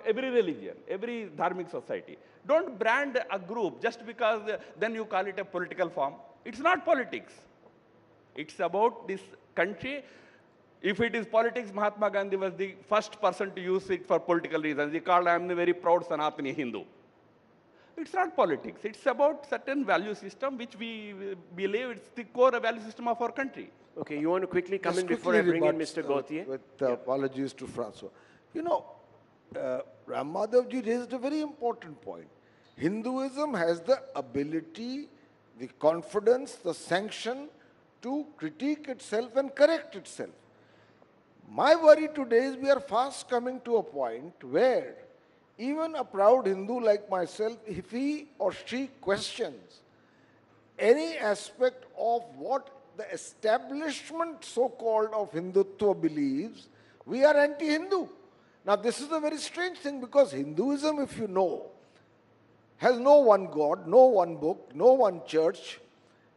S3: every religion, every dharmic society. Don't brand a group just because then you call it a political form. It's not politics. It's about this country. If it is politics, Mahatma Gandhi was the first person to use it for political reasons. He called, I am a very proud Sanatani Hindu. It's not politics. It's about certain value system which we believe it's the core value system of our country.
S18: Okay, you want to quickly come in before I bring in Mr. Gautier?
S8: With apologies to François. Ram Madhavji raised a very important point. Hinduism has the ability, the confidence, the sanction to critique itself and correct itself. My worry today is we are fast coming to a point where even a proud Hindu like myself, if he or she questions any aspect of what the establishment so-called of Hindutva believes, we are anti-Hindu. Now this is a very strange thing, because Hinduism, if you know, has no one God, no one book, no one church.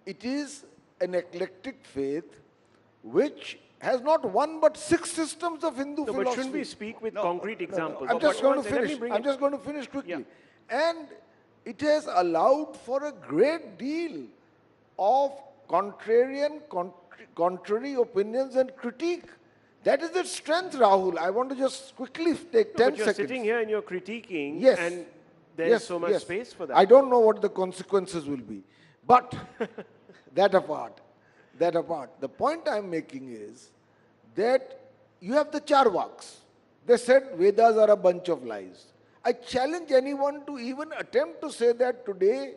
S8: It is an eclectic faith which has not one but 6 systems of Hindu philosophy.
S18: But shouldn't we speak with concrete examples?
S8: I'm just going to finish. I'm just going to finish quickly. And it has allowed for a great deal of contrary opinions and critique. That is its strength, Rahul. I want to just quickly take 10
S18: but you're
S8: seconds.
S18: Sitting here and you're critiquing,
S8: Yes.
S18: and there's so much space for that.
S8: I don't know what the consequences will be. But that apart, the point I'm making is that you have the Charvaks. They said Vedas are a bunch of lies. I challenge anyone to even attempt to say that today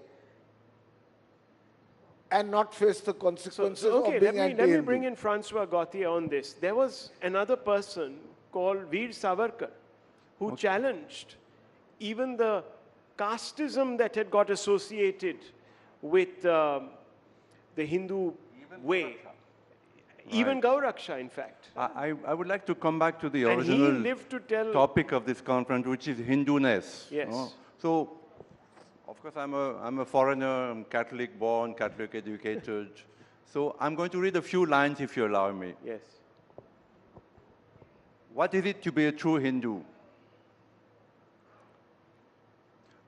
S8: and not face the consequences of being anti-Hindu.
S18: Let me bring in Francois Gauthier on this. There was another person called Veer Savarkar who challenged even the casteism that had got associated with the Hindu way. Even Gauraksha, in fact.
S9: I would like to come back to the
S18: And he
S9: original
S18: lived to tell
S9: topic of this conference, which is Hinduness.
S18: Yes.
S9: So, of course, I'm a foreigner, I'm Catholic born, Catholic educated. So I'm going to read a few lines, if you allow me.
S18: Yes.
S9: What is it to be a true Hindu?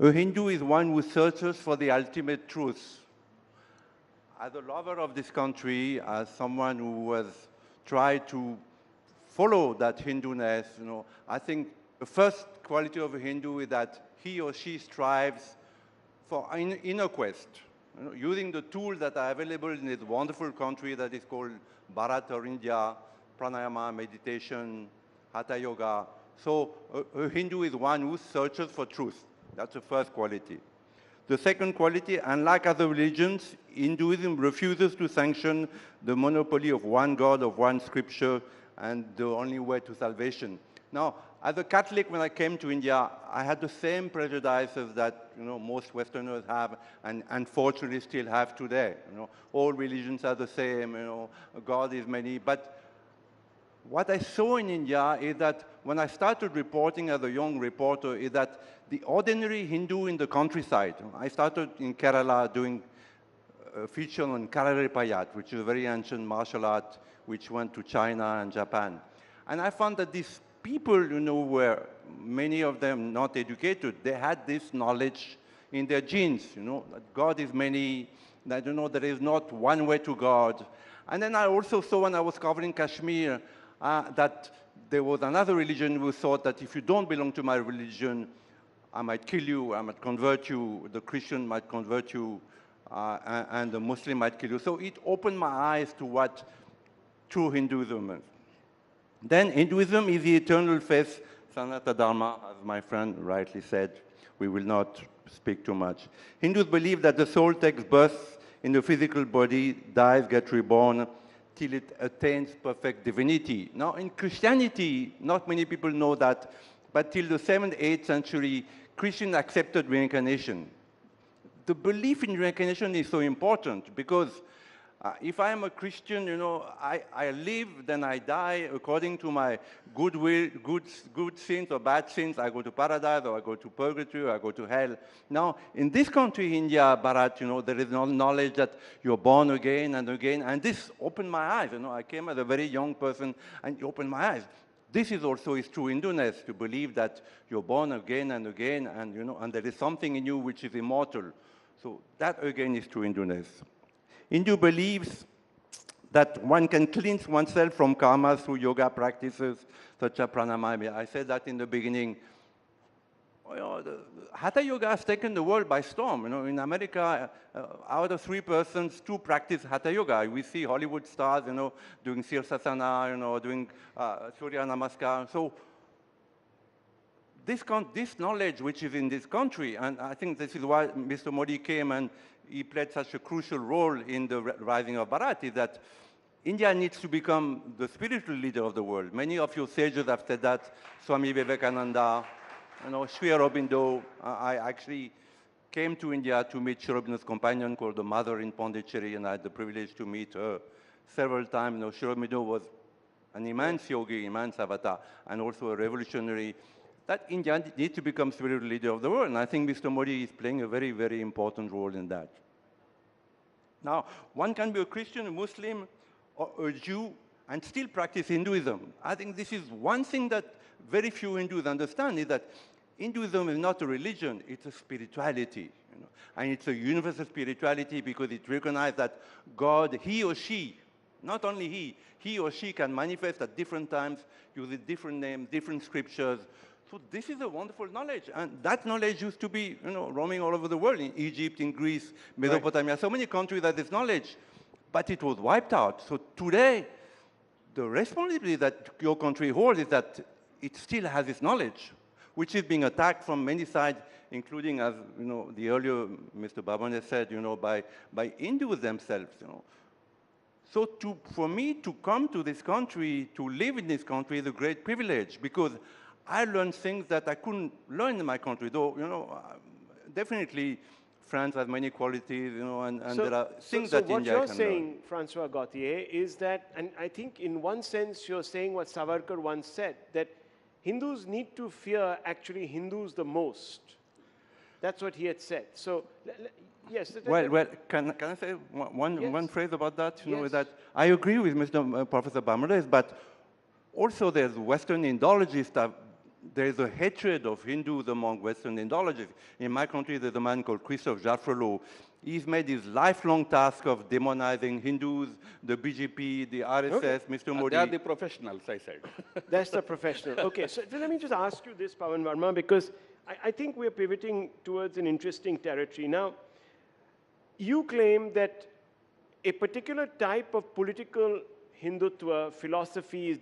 S9: A Hindu is one who searches for the ultimate truth. As a lover of this country, as someone who has tried to follow that Hinduness, I think the first quality of a Hindu is that he or she strives for inner quest, using the tools that are available in this wonderful country that is called Bharat or India, pranayama, meditation, hatha yoga. So a Hindu is one who searches for truth. That's the first quality. The second quality, unlike other religions, Hinduism refuses to sanction the monopoly of one God, of one scripture, and the only way to salvation. Now, as a Catholic, when I came to India, I had the same prejudices that most Westerners have, and unfortunately still have today. All religions are the same. God is many. But what I saw in India is that when I started reporting as a young reporter, is that the ordinary Hindu in the countryside. I started in Kerala doing a feature on Kalaripayat, which is a very ancient martial art, which went to China and Japan. And I found that these people, were many of them not educated. They had this knowledge in their genes, that God is many, that, there is not one way to God. And then I also saw when I was covering Kashmir that there was another religion who thought that if you don't belong to my religion, I might kill you, I might convert you, the Christian might convert you, and the Muslim might kill you. So it opened my eyes to what true Hinduism is. Then Hinduism is the eternal faith, Sanatana Dharma, as my friend rightly said. We will not speak too much. Hindus believe that the soul takes birth in the physical body, dies, gets reborn, till it attains perfect divinity. Now, in Christianity, not many people know that, but till the 7th, 8th century, Christians accepted reincarnation. The belief in reincarnation is so important because if I am a Christian, I live, then I die according to my good will, good sins or bad sins. I go to paradise or I go to purgatory or I go to hell. Now, in this country, India, Bharat, there is no knowledge that you're born again, and this opened my eyes. I came as a very young person, and it opened my eyes. This is also is true Hinduness, to believe that you're born again, and and there is something in you which is immortal. So that again is true Hinduness. Hindu believes that one can cleanse oneself from karma through yoga practices such as pranayama. I said that in the beginning. The Hatha Yoga has taken the world by storm. In America, out of 3 persons, 2 practice Hatha Yoga. We see Hollywood stars, doing Sirsasana, doing Surya Namaskar. So this knowledge which is in this country, and I think this is why Mr. Modi came and he played such a crucial role in the rising of Bharat, is that India needs to become the spiritual leader of the world. Many of your sages have said that, Swami Vivekananda, Sri Aurobindo. I actually came to India to meet Sri Aurobindo's companion called the mother in Pondicherry, and I had the privilege to meet her. several times. Shiromino was an immense yogi, immense avatar, and also a revolutionary, that India needs to become spiritual leader of the world. And I think Mr. Modi is playing a very, very important role in that. Now, one can be a Christian, a Muslim, or a Jew, and still practice Hinduism. I think this is one thing that very few Hindus understand, is that Hinduism is not a religion, it's a spirituality. And it's a universal spirituality because it recognizes that God, he or she, not only he or she can manifest at different times, using different names, different scriptures. So this is a wonderful knowledge. And that knowledge used to be roaming all over the world, in Egypt, in Greece, Mesopotamia, so many countries had this knowledge. But it was wiped out. So today, the responsibility that your country holds is that it still has this knowledge, which is being attacked from many sides, including, as the earlier Mr. Babane said, by Hindus themselves. So for me to come to this country, to live in this country, is a great privilege, because I learned things that I couldn't learn in my country. Though, definitely France has many qualities, and there are things that India can learn.
S18: So what you're saying, Francois Gauthier, is that, and I think in one sense you're saying what Savarkar once said, that Hindus need to fear actually Hindus the most. That's what he had said. So, yes.
S9: Well, can I say one phrase about that? That I agree with Mr. Professor Bamades, but also there's Western Indologists. There's a hatred of Hindus among Western Indologists. In my country, there's a man called Christophe Jaffrelot. He's made his lifelong task of demonizing Hindus, the BJP, the RSS, Mr. Modi.
S3: They are the professionals, I said.
S18: That's the professional. Okay, so let me just ask you this, Pawan Verma, because I think we're pivoting towards an interesting territory. Now, you claim that a particular type of political Hindutva philosophy is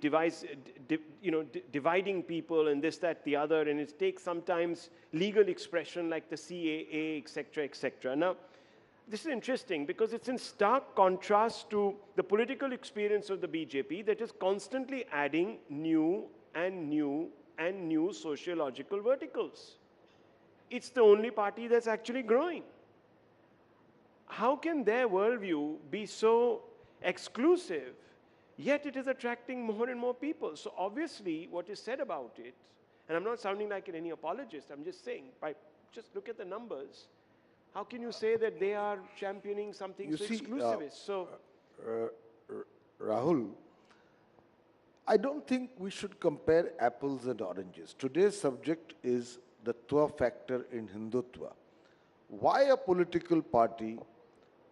S18: dividing people and this, that, the other, and it takes sometimes legal expression like the CAA, etc., etc. Now, this is interesting because it's in stark contrast to the political experience of the BJP that is constantly adding new and new and new sociological verticals. It's the only party that's actually growing. How can their worldview be so exclusive, yet it is attracting more and more people? So obviously, what is said about it, and I'm not sounding like any apologist, I'm just saying, just look at the numbers. How can you say that they are championing something so exclusivist?
S8: Rahul, I don't think we should compare apples and oranges. Today's subject is the Twa factor in Hindutva. Why a political party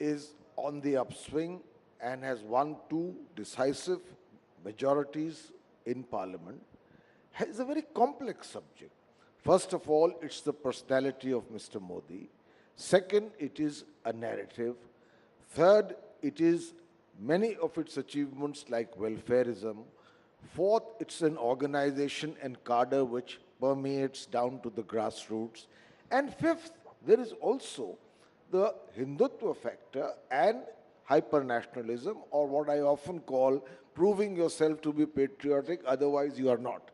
S8: is on the upswing and has won 2 decisive majorities in parliament is a very complex subject. First of all, it's the personality of Mr. Modi. Second, it is a narrative. Third, it is many of its achievements like welfareism. Fourth, it's an organization and cadre which permeates down to the grassroots. And fifth, there is also the Hindutva factor and hyper-nationalism, or what I often call proving yourself to be patriotic, otherwise you are not.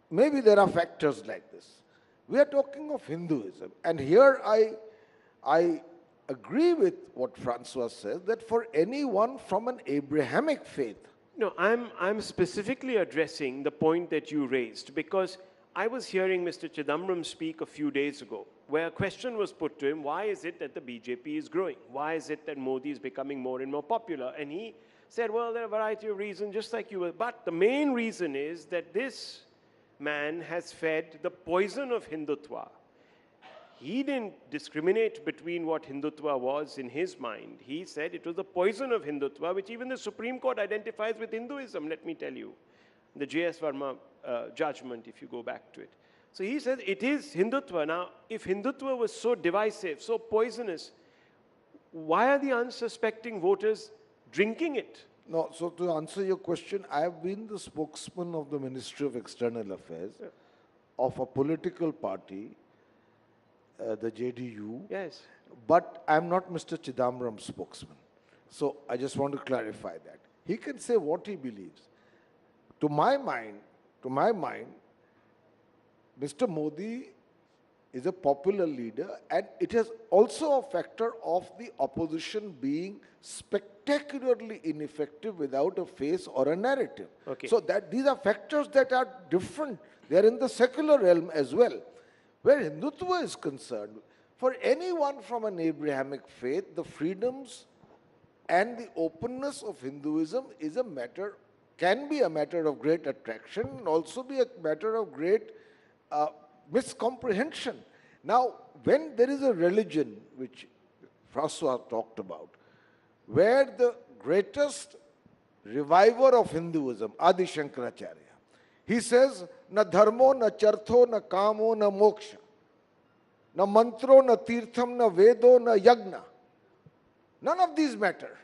S8: Maybe there are factors like this. We are talking of Hinduism, and here I agree with what Francois says, that for anyone from an Abrahamic faith.
S18: No, I'm specifically addressing the point that you raised, because I was hearing Mr. Chidambaram speak a few days ago, where a question was put to him, why is it that the BJP is growing? Why is it that Modi is becoming more and more popular? And he said, well, there are a variety of reasons, just like you were. But the main reason is that this man has fed the poison of Hindutva. He didn't discriminate between what Hindutva was in his mind. He said it was the poison of Hindutva, which even the Supreme Court identifies with Hinduism, let me tell you. The J.S. Verma judgment, if you go back to it. So he says it is Hindutva. Now, if Hindutva was so divisive, so poisonous, why are the unsuspecting voters drinking it?
S8: No, so to answer your question, I have been the spokesman of the Ministry of External Affairs of a political party, the JDU.
S18: Yes.
S8: But I'm not Mr. Chidambaram's spokesman. So I just want to clarify that. He can say what he believes. To my mind, Mr. Modi is a popular leader, and it has also a factor of the opposition being spectacularly ineffective without a face or a narrative.
S18: Okay.
S8: So that these are factors that are different. They are in the secular realm as well. Where Hindutva is concerned, for anyone from an Abrahamic faith, the freedoms and the openness of Hinduism is a matter, can be a matter of great attraction and also be a matter of great miscomprehension. Now, when there is a religion, which Francois talked about, where the greatest reviver of Hinduism, Adi Shankaracharya, he says, na dharmo, na chartho, na kamo, na moksha, na mantro, na tirtham, na vedo, na yagna. None of these matter.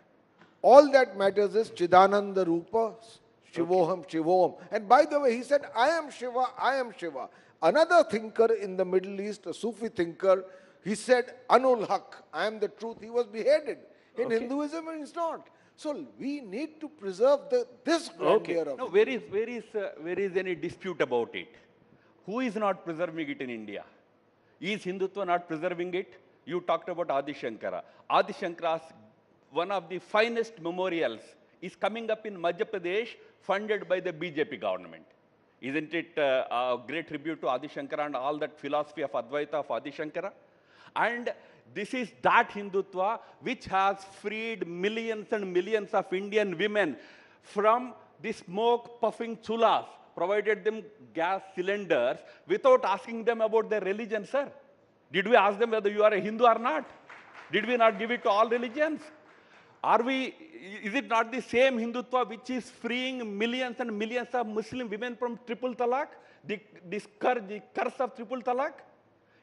S8: All that matters is Chidananda Rupa, Shivoham, Shivoham. And by the way, he said, I am Shiva, I am Shiva. Another thinker in the Middle East, a Sufi thinker, he said, Anul Haq, I am the truth. He was beheaded. In Hinduism, it's not. So we need to preserve this grandeur of
S3: No, where is any dispute about it? Who is not preserving it in India? Is Hindutva not preserving it? You talked about Adi Shankara. Adi Shankara's one of the finest memorials is coming up in Madhya Pradesh, funded by the BJP government. Isn't it a great tribute to Adi Shankara and all that philosophy of Advaita of Adi Shankara? And this is that Hindutva which has freed millions and millions of Indian women from the smoke-puffing chulas, provided them gas cylinders without asking them about their religion, sir. Did we ask them whether you are a Hindu or not? Did we not give it to all religions? Is it not the same Hindutva which is freeing millions and millions of Muslim women from triple talaq? The curse of triple talaq?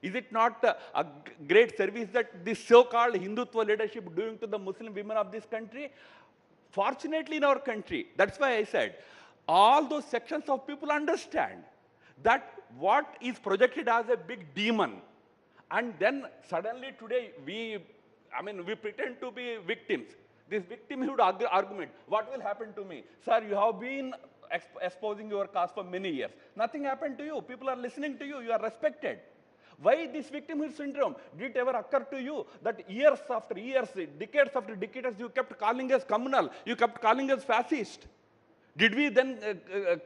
S3: Is it not a great service that this so-called Hindutva leadership doing to the Muslim women of this country? Fortunately in our country, that's why I said, all those sections of people understand that what is projected as a big demon, and then suddenly today we pretend to be victims. This victimhood argument, what will happen to me? Sir, you have been exposing your cause for many years. Nothing happened to you. People are listening to you. You are respected. Why this victimhood syndrome? Did it ever occur to you that years after years, decades after decades, you kept calling us communal, you kept calling us fascist? Did we then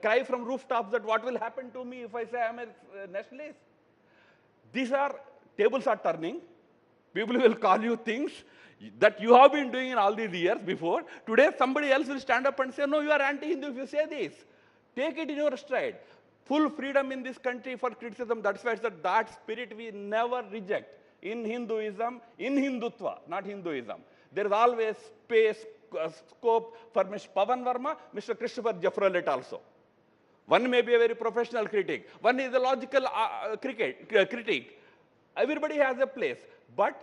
S3: cry from rooftops that what will happen to me if I say I am a nationalist? Tables are turning. People will call you things that you have been doing in all these years before. Today, somebody else will stand up and say, no, you are anti-Hindu if you say this. Take it in your stride. Full freedom in this country for criticism. That's why that spirit we never reject. In Hinduism, in Hindutva, not Hinduism. There is always space, scope for Mr. Pavan Verma, Mr. Christopher Jeffrellet also. One may be a very professional critic. One is a logical critic. Everybody has a place. But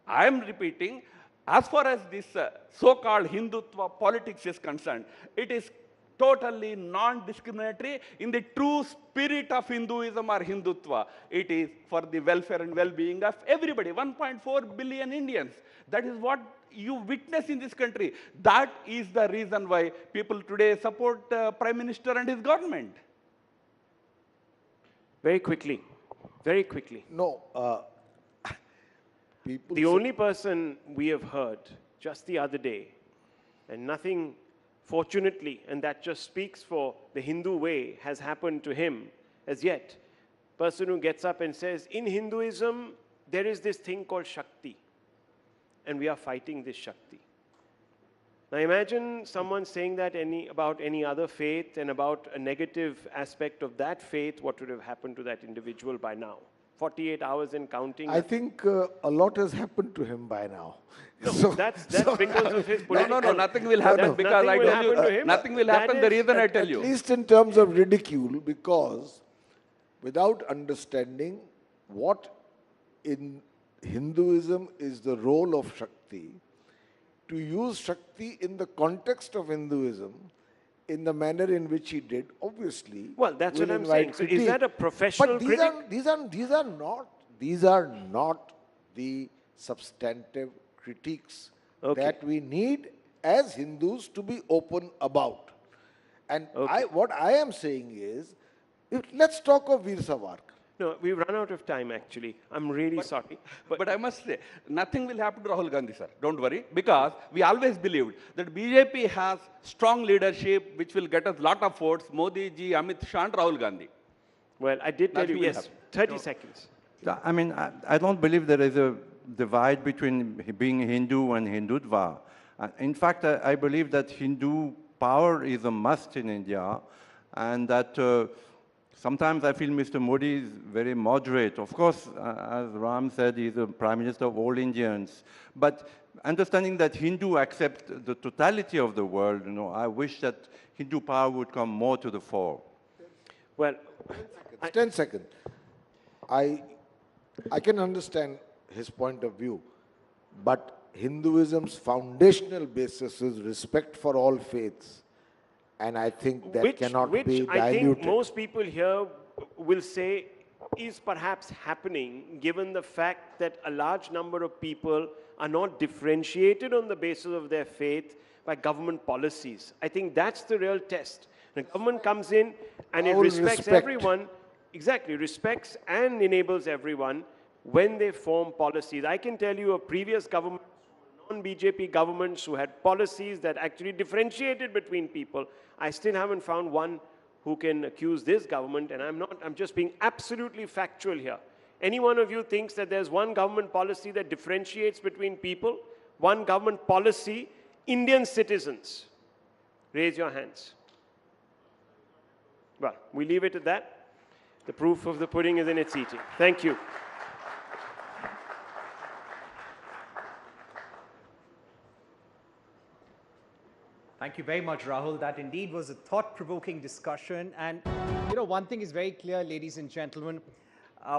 S3: I am repeating, as far as this so-called Hindutva politics is concerned, it is totally non-discriminatory in the true spirit of Hinduism or Hindutva. It is for the welfare and well-being of everybody, 1.4 billion Indians. That is what you witness in this country. That is the reason why people today support Prime Minister and his government.
S18: Very quickly. Very quickly.
S8: No.
S18: The only person we have heard just the other day, and nothing, fortunately, and that just speaks for the Hindu way, has happened to him as yet. Person who gets up and says, in Hinduism, there is this thing called Shakti, and we are fighting this Shakti. Now imagine someone saying that about any other faith and about a negative aspect of that faith, what would have happened to that individual by now? 48 hours and counting.
S8: I think a lot has happened to him by now.
S18: No, that's because of his political...
S3: No, nothing will happen because I told you, nothing will happen, the reason I tell you.
S8: At least in terms of ridicule, because without understanding what in Hinduism is the role of Shakti, to use Shakti in the context of Hinduism, in the manner in which he did, obviously.
S18: Well, that's what I'm saying. So is that a professional critic?
S8: These are not the substantive critiques that we need as Hindus to be open about. And what I am saying is, let's talk of Veer Savarkar.
S18: No, we've run out of time, actually. I'm really sorry.
S3: But I must say, nothing will happen to Rahul Gandhi, sir. Don't worry, because we always believed that BJP has strong leadership, which will get us lot of votes. Modi ji, Amit Shah, and Rahul Gandhi.
S18: Well, I did tell
S3: Nothing
S18: you,
S3: will
S18: yes,
S3: happen.
S18: 30 seconds.
S9: I mean, I don't believe there is a divide between being Hindu and Hindutva. In fact, I believe that Hindu power is a must in India, and that sometimes I feel Mr. Modi is very moderate. Of course, as Ram said, he's the Prime Minister of all Indians. But understanding that Hindu accept the totality of the world, I wish that Hindu power would come more to the fore.
S18: Well,
S8: 10 seconds. I can understand his point of view, but Hinduism's foundational basis is respect for all faiths. And I think that cannot be diluted.
S18: I think most people here will say is perhaps happening given the fact that a large number of people are not differentiated on the basis of their faith by government policies. I think that's the real test. The government comes in and it respects everyone, exactly, respects and enables everyone when they form policies. I can tell you of previous government, non-BJP governments who had policies that actually differentiated between people. I still haven't found one who can accuse this government, and I'm just being absolutely factual here. Any one of you thinks that there's one government policy that differentiates between people, one government policy, Indian citizens? Raise your hands. Well, we leave it at that. The proof of the pudding is in its eating. Thank you.
S16: Thank you very much, Rahul. That indeed was a thought-provoking discussion. And, one thing is very clear, ladies and gentlemen.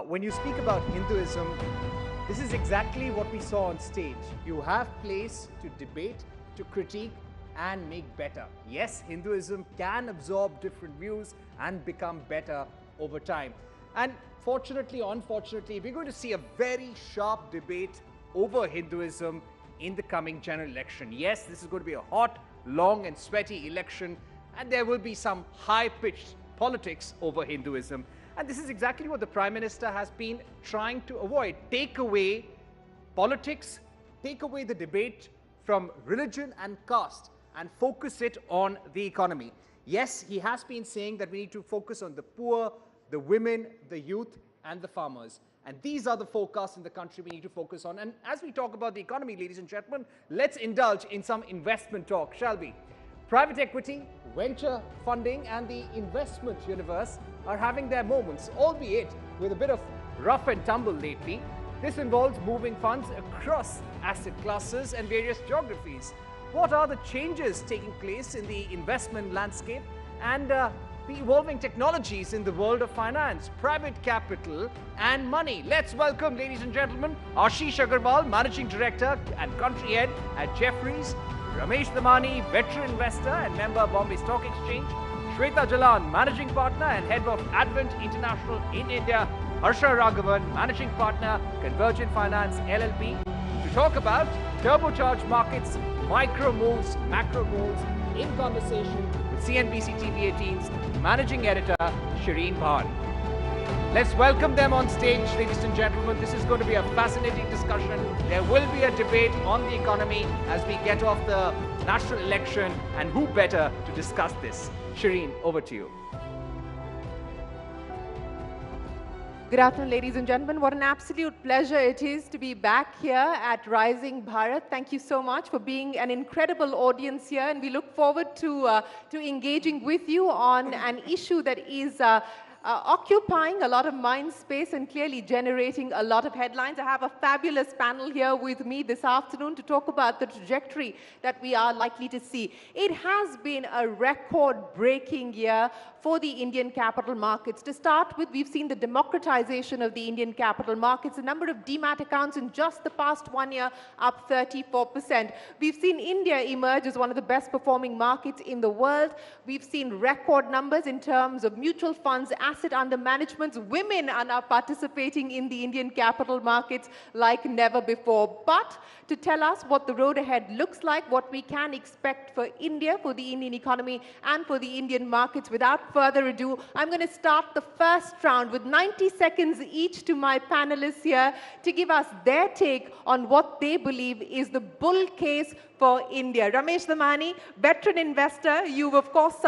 S16: When you speak about Hinduism, this is exactly what we saw on stage. You have place to debate, to critique, and make better. Yes, Hinduism can absorb different views and become better over time. And fortunately, unfortunately, we're going to see a very sharp debate over Hinduism in the coming general election. Yes, this is going to be a hot, long and sweaty election, and there will be some high-pitched politics over Hinduism. And this is exactly what the Prime Minister has been trying to avoid. Take away politics, take away the debate from religion and caste, and focus it on the economy. Yes, he has been saying that we need to focus on the poor, the women, the youth, and the farmers. And these are the forecasts in the country we need to focus on. And as we talk about the economy, ladies and gentlemen, let's indulge in some investment talk, shall we? Private equity, venture funding, and the investment universe are having their moments, albeit with a bit of rough and tumble lately. This involves moving funds across asset classes and various geographies. What are the changes taking place in the investment landscape and the evolving technologies in the world of finance, private capital and money? Let's welcome, ladies and gentlemen, Ashish Agarwal, Managing Director and Country Head at Jefferies, Ramesh Damani, veteran investor and member of Bombay Stock Exchange, Shweta Jalan, Managing Partner and Head of Advent International in India, Harsha Raghavan, Managing Partner, Convergent Finance LLP, to talk about turbocharged markets, micro moves, macro goals, in conversation with CNBC TV 18's Managing Editor, Shireen Bhan. Let's welcome them on stage, ladies and gentlemen. This is going to be a fascinating discussion. There will be a debate on the economy as we get off the national election, and who better to discuss this? Shireen, over to you.
S11: Good afternoon, ladies and gentlemen. What an absolute pleasure it is to be back here at Rising Bharat. Thank you so much for being an incredible audience here, and we look forward to engaging with you on an issue that is occupying a lot of mind space and clearly generating a lot of headlines. I have a fabulous panel here with me this afternoon to talk about the trajectory that we are likely to see. It has been a record-breaking year for the Indian capital markets. To start with, we've seen the democratization of the Indian capital markets. The number of demat accounts in just the past 1 year up 34%. We've seen India emerge as one of the best performing markets in the world. We've seen record numbers in terms of mutual funds, asset asset under managements. Women are now participating in the Indian capital markets like never before. But to tell us what the road ahead looks like, what we can expect for India, for the Indian economy and for the Indian markets, without further ado, I'm going to start the first round with 90 seconds each to my panelists here to give us their take on what they believe is the bull case for India. Ramesh Damani, veteran investor, you've of course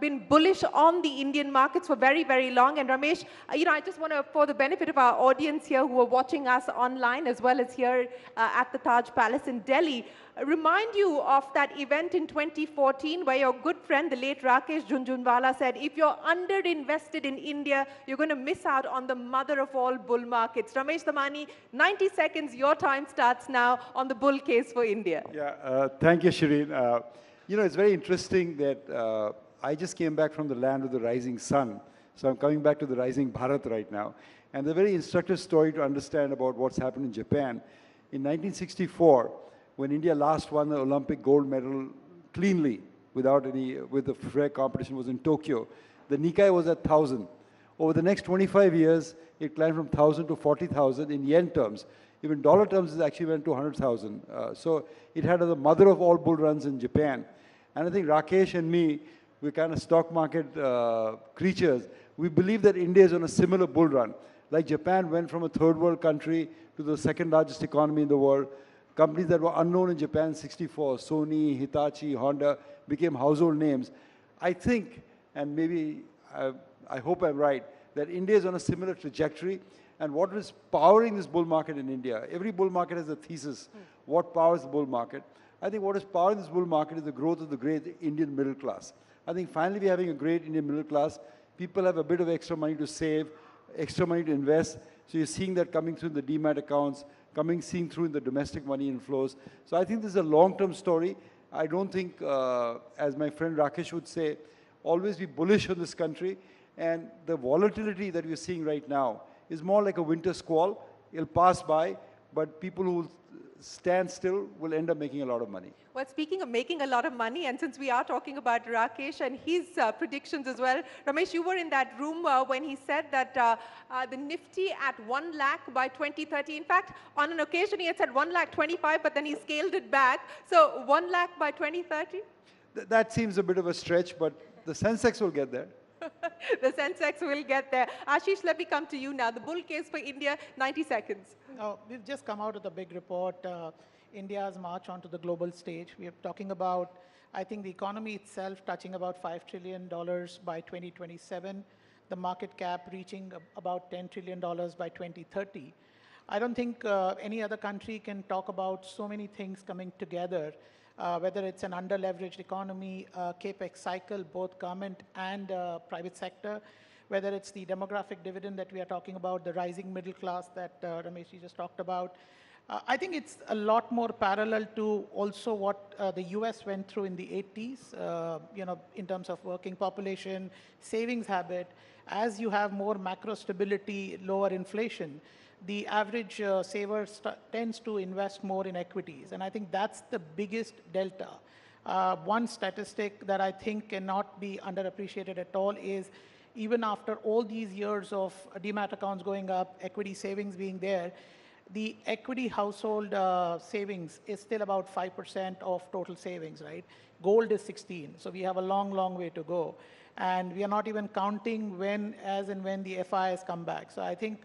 S11: been bullish on the Indian markets for very, very long. And Ramesh, I just want to, for the benefit of our audience here who are watching us online as well as here at the Taj Palace in Delhi, remind you of that event in 2014 where your good friend, the late Rakesh Jhunjhunwala, said, if you're underinvested in India, you're going to miss out on the mother of all bull markets. Ramesh Damani, 90 seconds, your time starts now on the bull case for India.
S12: Yeah, thank you, Shireen. It's very interesting that I just came back from the land of the rising sun. So I'm coming back to the rising Bharat right now. And the very instructive story to understand about what's happened in Japan. In 1964, when India last won the Olympic gold medal cleanly, with the fair competition, was in Tokyo, the Nikkei was at 1,000. Over the next 25 years, it climbed from 1,000 to 40,000 in yen terms. Even dollar terms, it actually went to 100,000. So it had the mother of all bull runs in Japan. And I think Rakesh and me, we're kind of stock market creatures. We believe that India is on a similar bull run. Like Japan went from a third world country to the second largest economy in the world. Companies that were unknown in Japan in 64, Sony, Hitachi, Honda, became household names. I think, and maybe I hope I'm right, that India is on a similar trajectory. And what is powering this bull market in India? Every bull market has a thesis. What powers the bull market? I think what is powering this bull market is the growth of the great Indian middle class. I think finally we're having a great Indian middle class. People have a bit of extra money to save, extra money to invest. So you're seeing that coming through in the demat accounts, seeing through in the domestic money inflows. So I think this is a long-term story. I don't think, as my friend Rakesh would say, always be bullish on this country. And the volatility that we're seeing right now is more like a winter squall. It'll pass by, but people who stand still will end up making a lot of money.
S11: Well, speaking of making a lot of money, and since we are talking about Rakesh and his predictions as well, Ramesh, you were in that room when he said that the Nifty at 1 lakh by 2030. In fact, on an occasion he had said 1,25,000, but then he scaled it back. So 1 lakh by 2030?
S12: That seems a bit of a stretch, but the Sensex will get there.
S11: The Sensex will get there. Ashish, let me come to you now. The bull case for India, 90 seconds.
S13: We've just come out with a big report, India's march onto the global stage. We are talking about, I think, the economy itself touching about $5 trillion by 2027, the market cap reaching about $10 trillion by 2030. I don't think any other country can talk about so many things coming together, whether it's an under-leveraged economy, capex cycle, both government and private sector, whether it's the demographic dividend that we are talking about, the rising middle class that Ramesh just talked about. I think it's a lot more parallel to also what the US went through in the 80s, in terms of working population, savings habit. As you have more macro stability, lower inflation, the average saver tends to invest more in equities. And I think that's the biggest delta. One statistic that I think cannot be underappreciated at all is even after all these years of demat accounts going up, equity savings being there, the equity household savings is still about 5% of total savings, right? Gold is 16, so we have a long, long way to go. And we are not even counting when the FIIs come back. So I think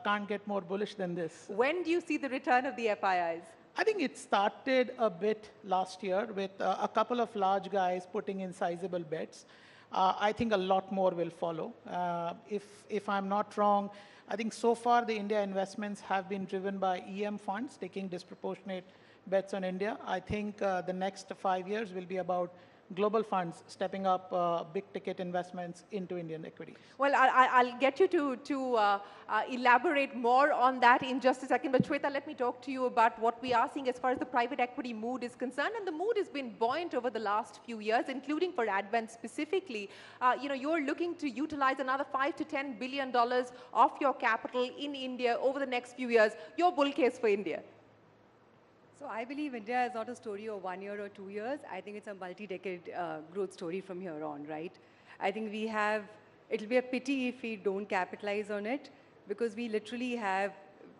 S13: can't get more bullish than this.
S11: When do you see the return of the FIIs?
S13: I think it started a bit last year with a couple of large guys putting in sizable bets. I think a lot more will follow. If I'm not wrong, I think so far the India investments have been driven by EM funds taking disproportionate bets on India. I think the next 5 years will be about global funds stepping up big ticket investments into Indian equity.
S11: Well, I'll get you to elaborate more on that in just a second. But Shweta, let me talk to you about what we are seeing as far as the private equity mood is concerned. And the mood has been buoyant over the last few years, including for Advent specifically. You're looking to utilize another $5 to $10 billion of your capital in India over the next few years. Your bull case for India.
S14: So I believe India is not a story of 1 year or 2 years. I think it's a multi-decade growth story from here on, right? I think we have It'll be a pity if we don't capitalize on it, because we literally have,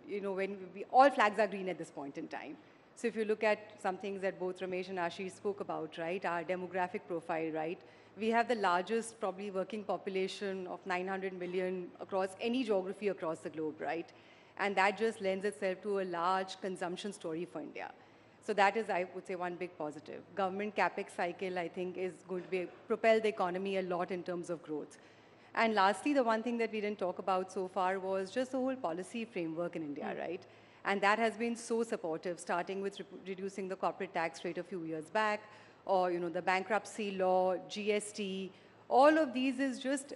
S14: when all flags are green at this point in time. So if you look at some things that both Ramesh and Ashish spoke about, right, our demographic profile, right, we have the largest probably working population of 900 million across any geography across the globe, right? And that just lends itself to a large consumption story for India. So that is, I would say, one big positive. Government capex cycle, I think, is going to propel the economy a lot in terms of growth. And lastly, the one thing that we didn't talk about so far was just the whole policy framework in India, right? And that has been so supportive, starting with reducing the corporate tax rate a few years back, or the bankruptcy law, GST. All of these is just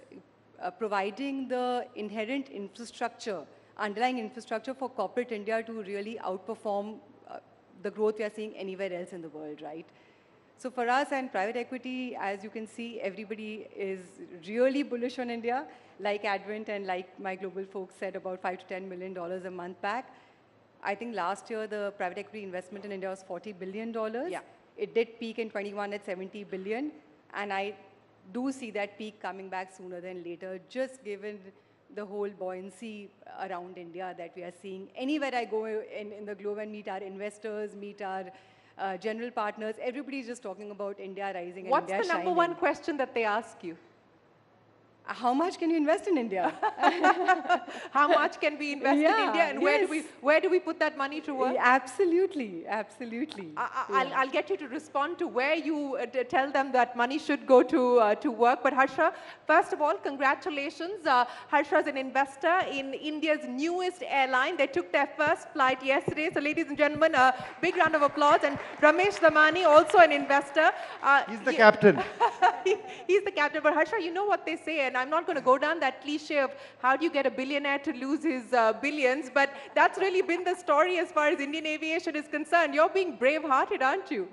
S14: providing the inherent infrastructure, underlying infrastructure for corporate India to really outperform the growth we are seeing anywhere else in the world, right? So for us and private equity, as you can see, everybody is really bullish on India, like Advent and like my global folks said, about $5 to $10 million a month back. I think last year the private equity investment in India was $40 billion. Yeah. It did peak in 21 at 70 billion. And I do see that peak coming back sooner than later, just given the whole buoyancy around India that we are seeing. Anywhere I go in the globe and meet our investors, meet our general partners, everybody's just talking about India rising and
S11: What's
S14: India
S11: the number
S14: shining.
S11: one question that they ask you?
S14: How much can you invest in India?
S11: How much can we invest in India, and where do we put that money to work?
S14: Absolutely, absolutely.
S11: I'll get you to respond to where you tell them that money should go to work. But Harsha, first of all, congratulations. Harsha is an investor in India's newest airline. They took their first flight yesterday. So ladies and gentlemen, a big round of applause. And Ramesh Damani, also an investor.
S12: He's the captain.
S11: He's the captain. But Harsha, you know what they say, and I'm not going to go down that cliche of how do you get a billionaire to lose his billions, but that's really been the story as far as Indian aviation is concerned. You're being brave-hearted, aren't you?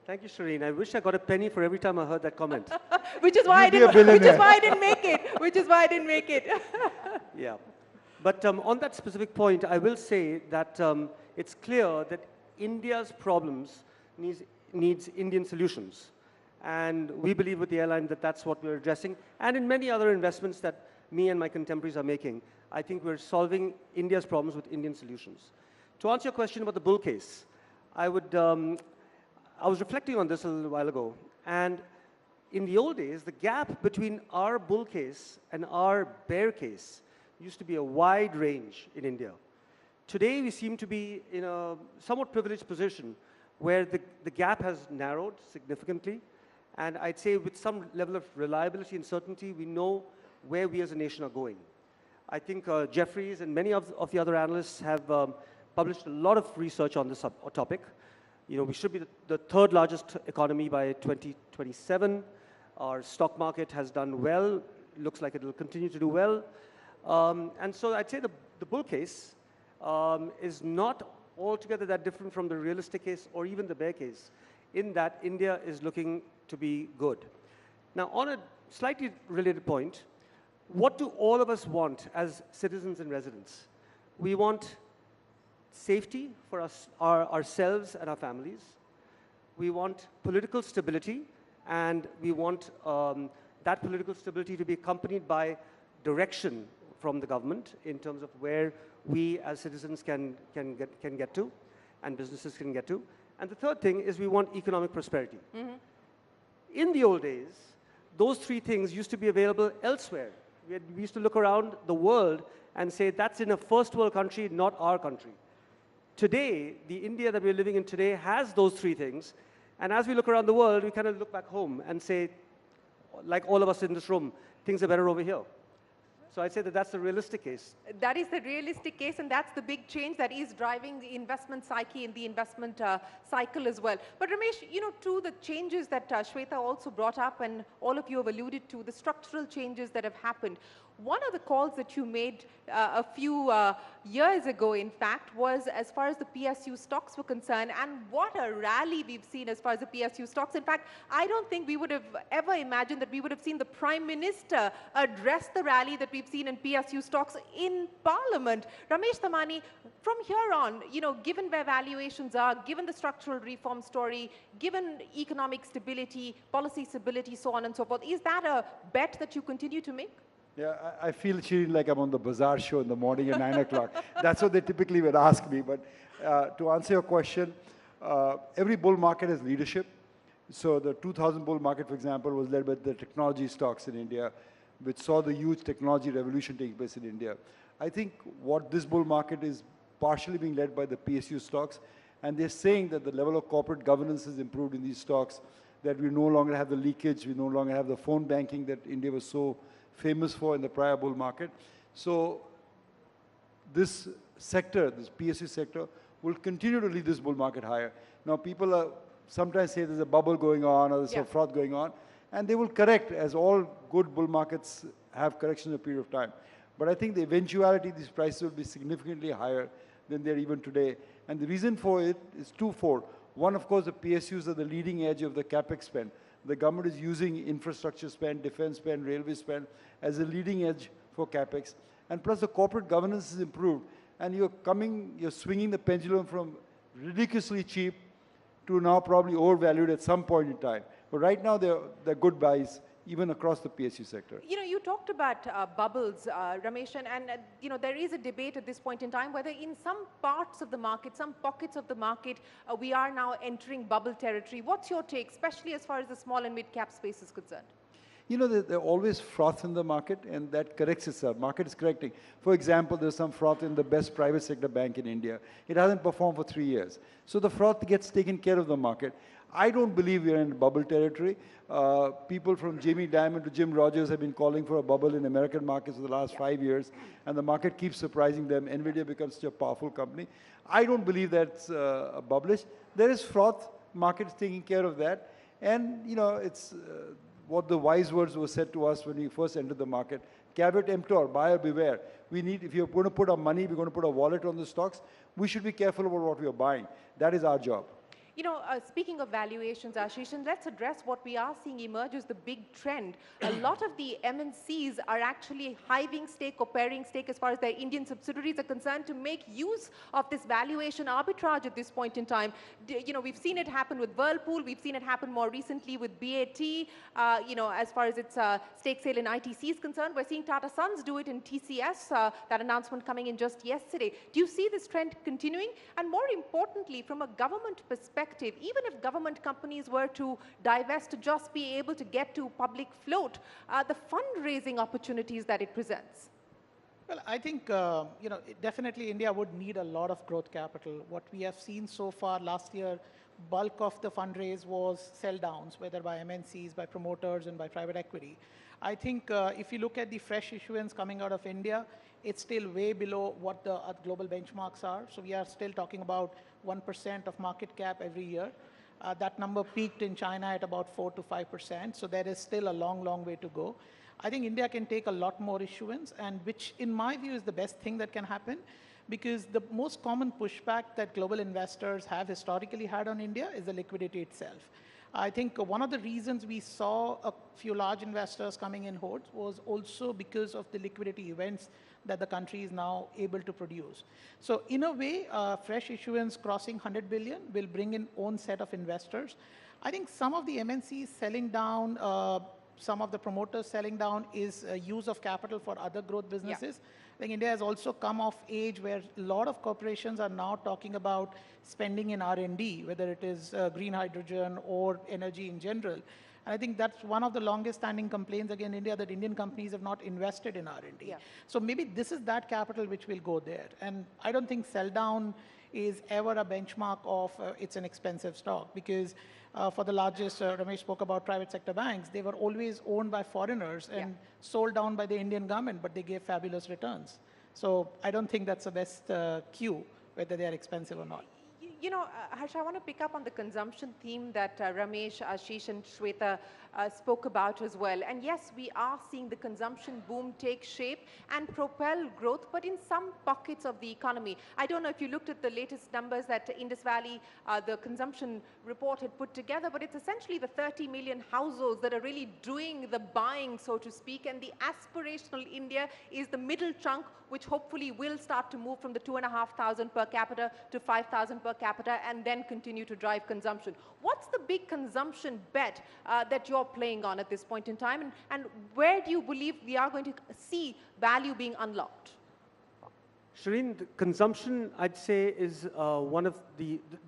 S2: Thank you, Shireen. I wish I got a penny for every time I heard that comment.
S11: Which is why I didn't make it. Which is why I didn't make it.
S2: Yeah. But on that specific point, I will say that it's clear that India's problems needs Indian solutions. And we believe with the airline that that's what we're addressing. And in many other investments that me and my contemporaries are making, I think we're solving India's problems with Indian solutions. To answer your question about the bull case, I was reflecting on this a little while ago. And in the old days, the gap between our bull case and our bear case used to be a wide range in India. Today, we seem to be in a somewhat privileged position where the gap has narrowed significantly. And I'd say with some level of reliability and certainty, we know where we as a nation are going. I think Jeffries and many of the other analysts have published a lot of research on this topic. We should be the third largest economy by 2027. Our stock market has done well. Looks like it will continue to do well. And so I'd say the bull case is not altogether that different from the realistic case or even the bear case, in that India is looking to be good. Now, on a slightly related point, what do all of us want as citizens and residents? We want safety for us, ourselves and our families. We want political stability, and we want that political stability to be accompanied by direction from the government in terms of where we as citizens can get to, and businesses can get to. And the third thing is we want economic prosperity. Mm-hmm. In the old days, those three things used to be available elsewhere. We used to look around the world and say, that's in a first world country, not our country. Today, the India that we're living in today has those three things. And as we look around the world, we kind of look back home and say, like all of us in this room, things are better over here. So I'd say that that's the realistic case.
S11: That is the realistic case, and that's the big change that is driving the investment psyche and the investment cycle as well. But Ramesh, to the changes that Shweta also brought up, and all of you have alluded to, the structural changes that have happened. One of the calls that you made a few years ago, in fact, was as far as the PSU stocks were concerned, and what a rally we've seen as far as the PSU stocks. In fact, I don't think we would have ever imagined that we would have seen the Prime Minister address the rally that we we've seen in PSU stocks in Parliament. Ramesh Thamani, from here on, given where valuations are, given the structural reform story, given economic stability, policy stability, so on and so forth, is that a bet that you continue to make?
S12: Yeah, I feel, Shireen, like I'm on the Bazaar show in the morning at 9 o'clock. That's what they typically would ask me. But to answer your question, every bull market has leadership. So the 2000 bull market, for example, was led by the technology stocks in India, which saw the huge technology revolution taking place in India. I think what this bull market is partially being led by the PSU stocks, and they're saying that the level of corporate governance has improved in these stocks, that we no longer have the leakage, we no longer have the phone banking that India was so famous for in the prior bull market. So this sector, this PSU sector, will continue to lead this bull market higher. Now, people sometimes say there's a bubble going on or there's a froth going on, and they will correct, as all good bull markets have corrections in a period of time. But I think the eventuality, these prices will be significantly higher than they're even today. And the reason for it is twofold. One, of course, the PSUs are the leading edge of the capex spend. The government is using infrastructure spend, defense spend, railway spend as a leading edge for capex. And plus the corporate governance is improved. And you're swinging the pendulum from ridiculously cheap to now probably overvalued at some point in time. But right now, they're good buys, even across the PSU sector.
S11: You talked about bubbles, Ramesh, and there is a debate at this point in time whether in some parts of the market, some pockets of the market, we are now entering bubble territory. What's your take, especially as far as the small and mid-cap space is concerned?
S12: There always froth in the market, and that corrects itself. Market is correcting. For example, there's some froth in the best private sector bank in India. It hasn't performed for 3 years. So the froth gets taken care of the market. I don't believe we're in bubble territory. People from Jamie Dimon to Jim Rogers have been calling for a bubble in American markets for the last 5 years, and the market keeps surprising them. NVIDIA becomes such a powerful company. I don't believe that's a bubblish. There is froth. Market is taking care of that. And, it's what the wise words were said to us when we first entered the market. Caveat emptor, buyer beware. If you're going to put our money, we're going to put a wallet on the stocks, we should be careful about what we are buying. That is our job.
S11: Speaking of valuations, Ashish, and let's address what we are seeing emerge as the big trend. A lot of the MNCs are actually hiving stake or paring stake as far as their Indian subsidiaries are concerned to make use of this valuation arbitrage at this point in time. We've seen it happen with Whirlpool. We've seen it happen more recently with BAT. As far as its stake sale in ITC is concerned, we're seeing Tata Sons do it in TCS, that announcement coming in just yesterday. Do you see this trend continuing? And more importantly, from a government perspective, even if government companies were to divest to just be able to get to public float, the fundraising opportunities that it presents?
S13: Well, I think, definitely India would need a lot of growth capital. What we have seen so far last year, bulk of the fundraise was sell downs, whether by MNCs, by promoters, and by private equity. I think if you look at the fresh issuance coming out of India, it's still way below what the global benchmarks are. So we are still talking about 1% of market cap every year. That number peaked in China at about 4 to 5%. So there is still a long, long way to go. I think India can take a lot more issuance, and which in my view is the best thing that can happen, because the most common pushback that global investors have historically had on India is the liquidity itself. I think one of the reasons we saw a few large investors coming in hordes was also because of the liquidity events that the country is now able to produce. So in a way, fresh issuance crossing 100 billion will bring in own set of investors. I think some of the MNCs selling down, some of the promoters selling down is use of capital for other growth businesses. I think India has also come of age where a lot of corporations are now talking about spending in R&D, whether it is green hydrogen or energy in general. And I think that's one of the longest standing complaints against India, that Indian companies have not invested in R&D. So maybe this is that capital which will go there. And I don't think sell down is ever a benchmark of it's an expensive stock, because for the largest, Ramesh spoke about private sector banks, they were always owned by foreigners and sold down by the Indian government, but they gave fabulous returns. So I don't think that's the best cue, whether they are expensive or not.
S11: you know, Harsh, I want to pick up on the consumption theme that Ramesh, Ashish and Shweta spoke about as well. And yes, we are seeing the consumption boom take shape and propel growth, but in some pockets of the economy. I don't know if you looked at the latest numbers that Indus Valley, the consumption report had put together, but it's essentially the 30 million households that are really doing the buying, so to speak, and the aspirational India is the middle chunk, which hopefully will start to move from the 2,500 per capita to 5,000 per capita and then continue to drive consumption. What's the big consumption bet that you're playing on at this point in time, and where do you believe we are going to see value being unlocked?
S2: Shireen, the consumption, I'd say, is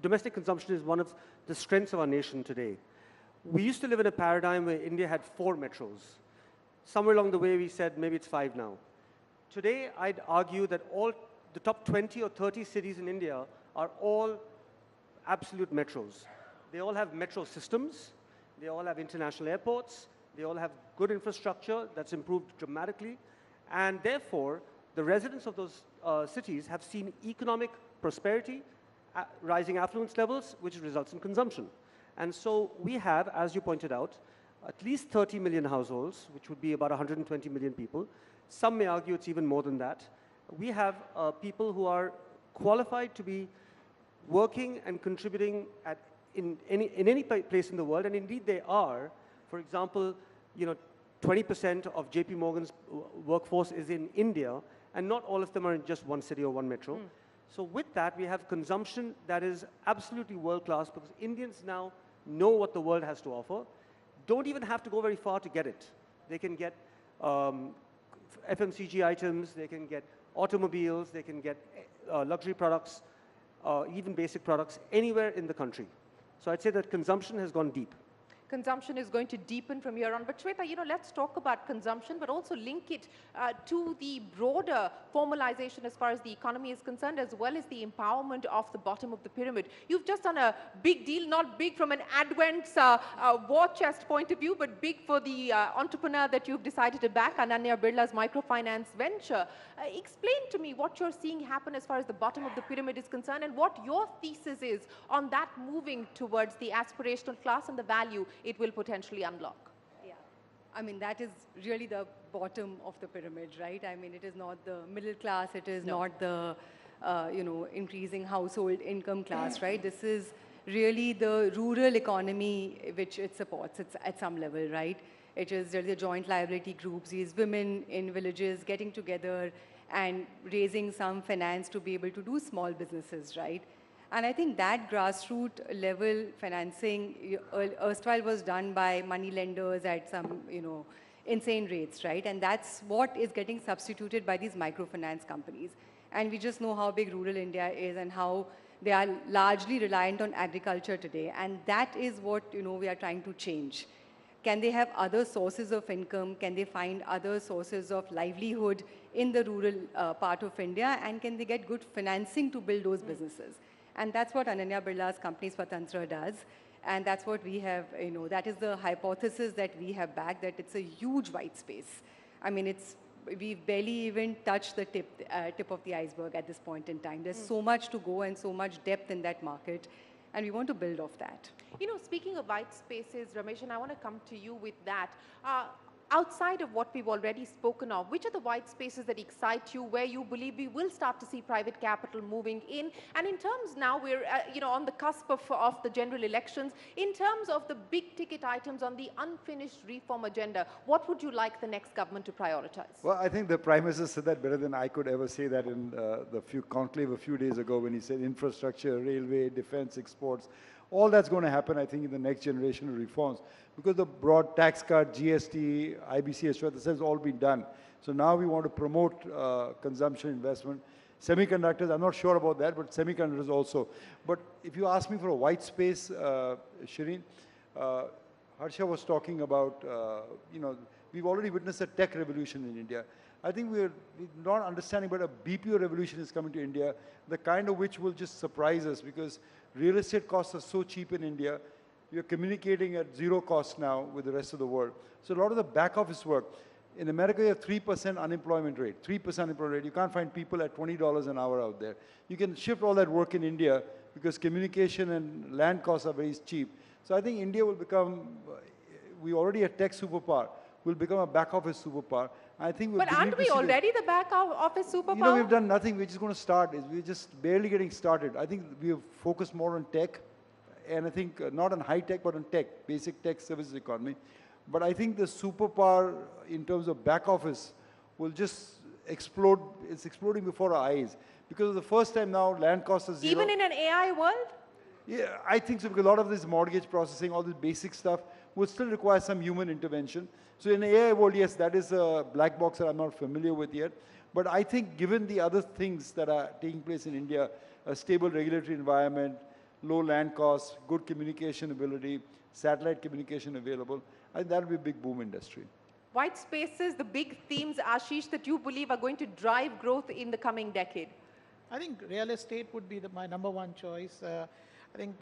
S2: domestic consumption is one of the strengths of our nation today. We used to live in a paradigm where India had 4 metros. Somewhere along the way, we said maybe it's 5 now. Today, I'd argue that all the top 20 or 30 cities in India are all absolute metros. They all have metro systems. They all have international airports. They all have good infrastructure that's improved dramatically. And therefore, the residents of those cities have seen economic prosperity, rising affluence levels, which results in consumption. And so we have, as you pointed out, at least 30 million households, which would be about 120 million people. Some may argue it's even more than that. We have people who are qualified to be working and contributing in any place in the world, and indeed they are. For example, 20% of JP Morgan's workforce is in India, and not all of them are in just one city or one metro. So with that, we have consumption that is absolutely world-class because Indians now know what the world has to offer. Don't even have to go very far to get it. They can get FMCG items, they can get automobiles, they can get luxury products, even basic products, anywhere in the country. So I'd say that consumption has gone deep.
S11: Consumption is going to deepen from here on. But Shweta, let's talk about consumption, but also link it to the broader formalization as far as the economy is concerned, as well as the empowerment of the bottom of the pyramid. You've just done a big deal, not big from an Advent's war chest point of view, but big for the entrepreneur that you've decided to back, Ananya Birla's microfinance venture. Explain to me what you're seeing happen as far as the bottom of the pyramid is concerned, and what your thesis is on that moving towards the aspirational class and the value it will potentially unlock.
S14: Yeah, I mean, that is really the bottom of the pyramid, right? I mean, it is not the middle class, it is not the, increasing household income class, right? This is really the rural economy which it supports at some level, right? It is really the joint liability groups, these women in villages getting together and raising some finance to be able to do small businesses, right? And I think that grassroots level financing erstwhile was done by money lenders at some, insane rates, right? And that's what is getting substituted by these microfinance companies. And we just know how big rural India is and how they are largely reliant on agriculture today. And that is what, we are trying to change. Can they have other sources of income? Can they find other sources of livelihood in the rural part of India? And can they get good financing to build those businesses? And that's what Ananya Birla's company Swatantra does. And that's what we have, that is the hypothesis that we have back, that it's a huge white space. I mean, we've barely even touched the tip of the iceberg at this point in time. There's so much to go and so much depth in that market. And we want to build off that.
S11: Speaking of white spaces, Ramesh, and I want to come to you with that. Outside of what we've already spoken of, which are the white spaces that excite you, where you believe we will start to see private capital moving in? And in terms now, we're on the cusp of the general elections, in terms of the big ticket items on the unfinished reform agenda, what would you like the next government to prioritize?
S12: Well, I think the Prime Minister said that better than I could ever say that in the conclave a few days ago when he said infrastructure, railway, defense, exports. All that's going to happen, I think, in the next generation of reforms, because the broad tax cut, GST, IBC, has all been done. So now we want to promote consumption, investment. Semiconductors, I'm not sure about that, but semiconductors also. But if you ask me for a white space, Shireen, Harsha was talking about, we've already witnessed a tech revolution in India. I think we're not understanding, but a BPO revolution is coming to India, the kind of which will just surprise us, because real estate costs are so cheap in India. We are communicating at zero cost now with the rest of the world. So a lot of the back office work. In America, you have 3% unemployment rate, 3% unemployment rate. You can't find people at $20 an hour out there. You can shift all that work in India because communication and land costs are very cheap. So I think India will become, we already a tech superpower, will become a back office superpower. I think
S11: But aren't we already the back office superpower?
S12: You know, we've done nothing. We're just going to start. We're just barely getting started. I think we have focused more on tech, and I think not on high tech, but on tech, basic tech services economy. But I think the superpower in terms of back office will just explode. It's exploding before our eyes. Because for the first time now, land costs are zero.
S11: Even in an AI world?
S12: Yeah, I think so, because a lot of this mortgage processing, all this basic stuff, would still require some human intervention. So in the AI world, yes, that is a black box that I'm not familiar with yet. But I think given the other things that are taking place in India, a stable regulatory environment, low land costs, good communication ability, satellite communication available, I think that will be a big boom industry.
S11: White spaces, the big themes, Ashish, that you believe are going to drive growth in the coming decade?
S13: I think real estate would be my number one choice. I think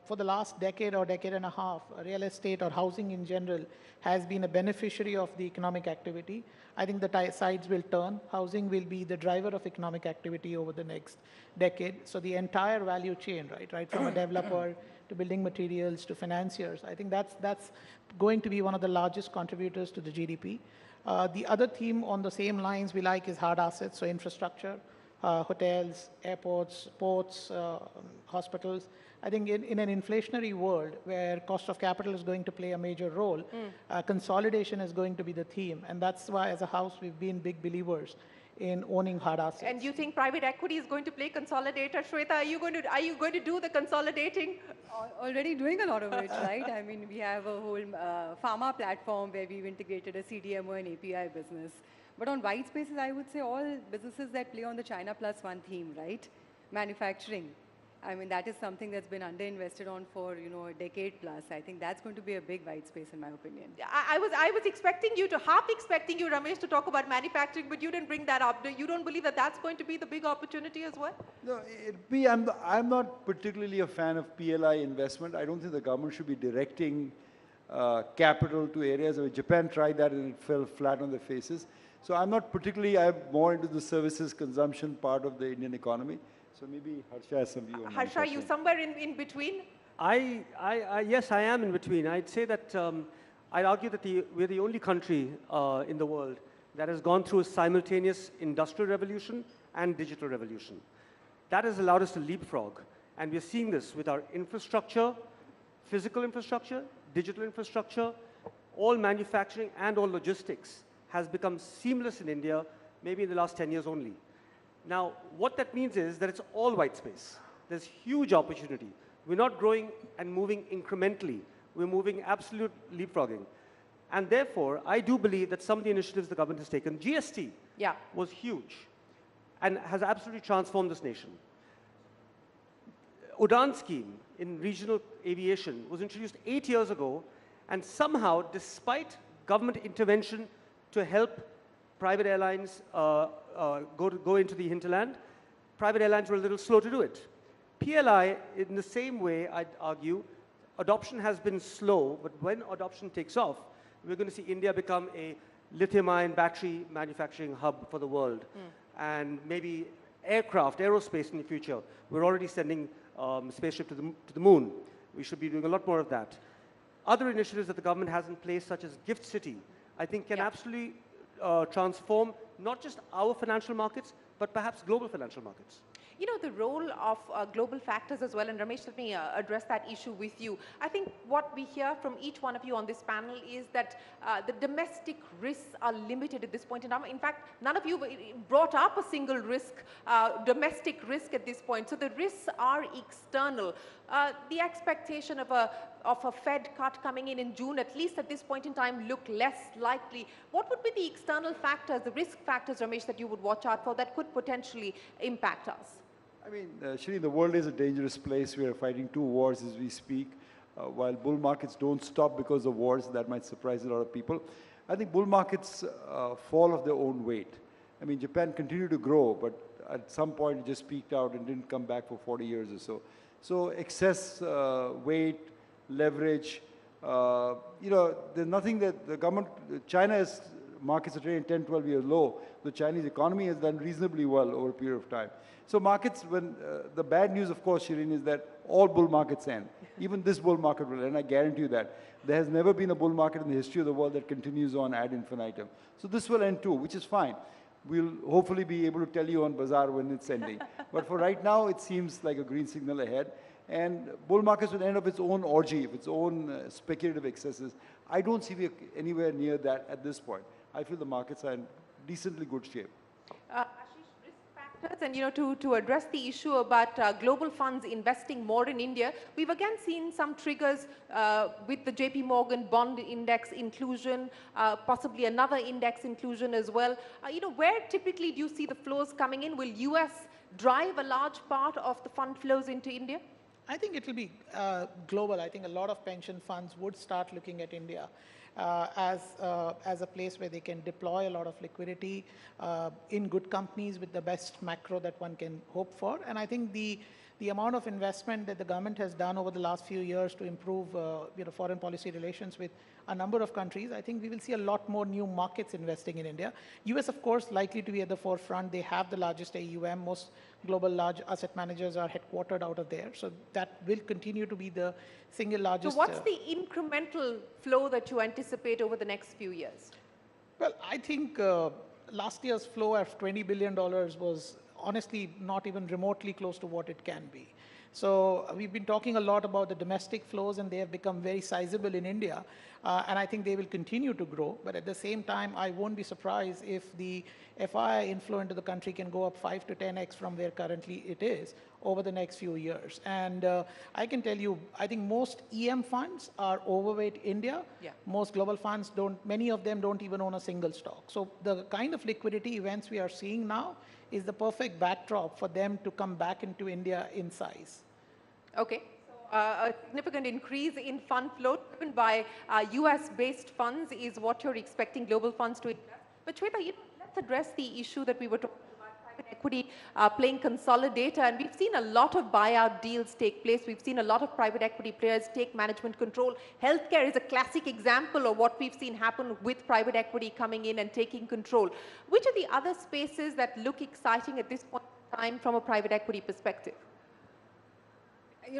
S13: for the last decade or decade and a half, real estate or housing in general has been a beneficiary of the economic activity. I think the sides will turn. Housing will be the driver of economic activity over the next decade. So the entire value chain, right from a developer to building materials to financiers, I think that's going to be one of the largest contributors to the GDP. The other theme on the same lines we like is hard assets, so infrastructure. Hotels, airports, ports, hospitals. I think in an inflationary world where cost of capital is going to play a major role, consolidation is going to be the theme. And that's why as a house we've been big believers in owning hard assets.
S11: And you think private equity is going to play consolidator? Shweta, are you going to do the consolidating?
S14: Already doing a lot of it, right? I mean, we have a whole pharma platform where we've integrated a CDMO and API business. But on white spaces, I would say all businesses that play on the China Plus One theme, right? Manufacturing. I mean, that is something that's been underinvested on for, a decade plus. I think that's going to be a big white space in my opinion.
S11: I was expecting you to, half expecting you, Ramesh, to talk about manufacturing, but you didn't bring that up. You don't believe that that's going to be the big opportunity as well?
S12: No, I'm not particularly a fan of PLI investment. I don't think the government should be directing capital to areas where Japan tried that and it fell flat on their faces. So I'm not particularly, I'm more into the services consumption part of the Indian economy. So maybe Harsha has some view on that.
S11: Harsha, you somewhere in between?
S2: Yes, I am in between. I'd say that, I'd argue that we're the only country in the world that has gone through a simultaneous industrial revolution and digital revolution. That has allowed us to leapfrog. And we're seeing this with our infrastructure, physical infrastructure, digital infrastructure, all manufacturing and all logistics has become seamless in India, maybe in the last 10 years only. Now, what that means is that it's all white space. There's huge opportunity. We're not growing and moving incrementally. We're moving absolute leapfrogging. And therefore, I do believe that some of the initiatives the government has taken, GST was huge and has absolutely transformed this nation. Udan scheme in regional aviation was introduced 8 years ago, and somehow, despite government intervention to help private airlines go into the hinterland, private airlines were a little slow to do it. PLI, in the same way, I'd argue, adoption has been slow, but when adoption takes off, we're going to see India become a lithium-ion battery manufacturing hub for the world. And maybe aircraft, aerospace in the future. We're already sending spaceship to the moon. We should be doing a lot more of that. Other initiatives that the government has in place, such as Gift City, I think can absolutely transform not just our financial markets, but perhaps global financial markets.
S11: You know, the role of global factors as well, and Ramesh, let me address that issue with you. I think what we hear from each one of you on this panel is that the domestic risks are limited at this point in time. In fact, none of you brought up a single risk, domestic risk at this point. So the risks are external. The expectation of a Fed cut coming in June, at least at this point in time, look less likely. What would be the external factors, the risk factors, Ramesh, that you would watch out for that could potentially impact us?
S12: I mean, Shri, the world is a dangerous place. We are fighting two wars as we speak. While bull markets don't stop because of wars, that might surprise a lot of people. I think bull markets fall of their own weight. I mean, Japan continued to grow, but at some point it just peaked out and didn't come back for 40 years or so. So excess weight, leverage, there's nothing that the government, China is markets are trading 10, 12 years low. The Chinese economy has done reasonably well over a period of time. So markets, when the bad news, of course, Shireen, is that all bull markets end. Even this bull market will end, I guarantee you that. There has never been a bull market in the history of the world that continues on ad infinitum. So this will end too, which is fine. We'll hopefully be able to tell you on Bazaar when it's ending. But for right now, it seems like a green signal ahead. And bull markets will end of its own orgy, of its own speculative excesses. I don't see we are anywhere near that at this point. I feel the markets are in decently good shape.
S11: And to address the issue about global funds investing more in India, we've again seen some triggers with the JP Morgan bond index inclusion, possibly another index inclusion as well. Where typically do you see the flows coming in? Will US drive a large part of the fund flows into India?
S13: I think it will be global. I think a lot of pension funds would start looking at India as a place where they can deploy a lot of liquidity in good companies with the best macro that one can hope for. And I think the amount of investment that the government has done over the last few years to improve foreign policy relations with a number of countries, I think we will see a lot more new markets investing in India. US, of course, likely to be at the forefront. They have the largest AUM. Most global large asset managers are headquartered out of there. So that will continue to be the single largest.
S11: So what's the incremental flow that you anticipate over the next few years?
S13: Well, I think last year's flow of $20 billion was honestly not even remotely close to what it can be. So we've been talking a lot about the domestic flows, and they have become very sizable in India. And I think they will continue to grow. But at the same time, I won't be surprised if the FII inflow into the country can go up 5 to 10x from where currently it is over the next few years. And I can tell you, I think most EM funds are overweight India.
S11: Yeah.
S13: Most global funds don't, many of them don't even own a single stock. So the kind of liquidity events we are seeing now is the perfect backdrop for them to come back into India in size.
S11: Okay. A significant increase in fund flow driven by US-based funds is what you're expecting global funds to invest. But Shweta, let's address the issue that we were talking about, private equity playing consolidator, and we've seen a lot of buyout deals take place. We've seen a lot of private equity players take management control. Healthcare is a classic example of what we've seen happen with private equity coming in and taking control. Which are the other spaces that look exciting at this point in time from a private equity perspective?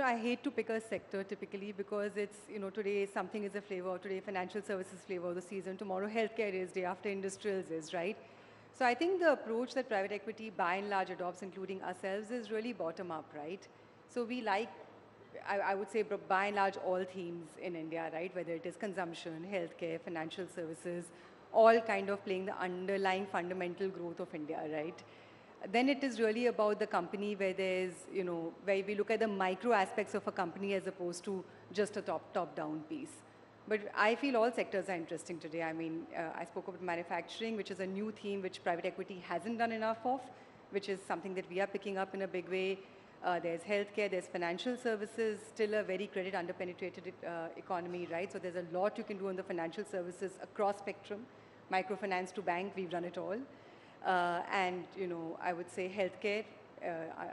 S14: I hate to pick a sector typically because it's, today something is a flavor, today financial services flavor of the season, tomorrow healthcare is, day after industrials is, right? So I think the approach that private equity by and large adopts, including ourselves, is really bottom up, right? So we like, I would say by and large all themes in India, right? Whether it is consumption, healthcare, financial services, all kind of playing the underlying fundamental growth of India, right? Then it is really about the company where there's, where we look at the micro aspects of a company as opposed to just a top-down piece. But I feel all sectors are interesting today. I mean, I spoke about manufacturing, which is a new theme which private equity hasn't done enough of, which is something that we are picking up in a big way. There's healthcare, there's financial services, still a very credit underpenetrated economy, right? So there's a lot you can do on the financial services across spectrum. Microfinance to bank, we've done it all. And, I would say healthcare,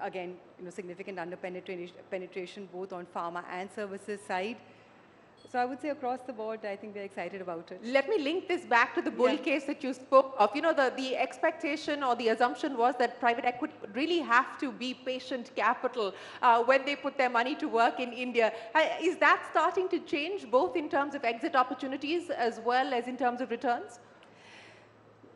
S14: again, significant underpenetration both on pharma and services side. So I would say across the board, I think we're excited about it.
S11: Let me link this back to the bull case that you spoke of. The expectation or the assumption was that private equity would really have to be patient capital when they put their money to work in India. Is that starting to change both in terms of exit opportunities as well as in terms of returns?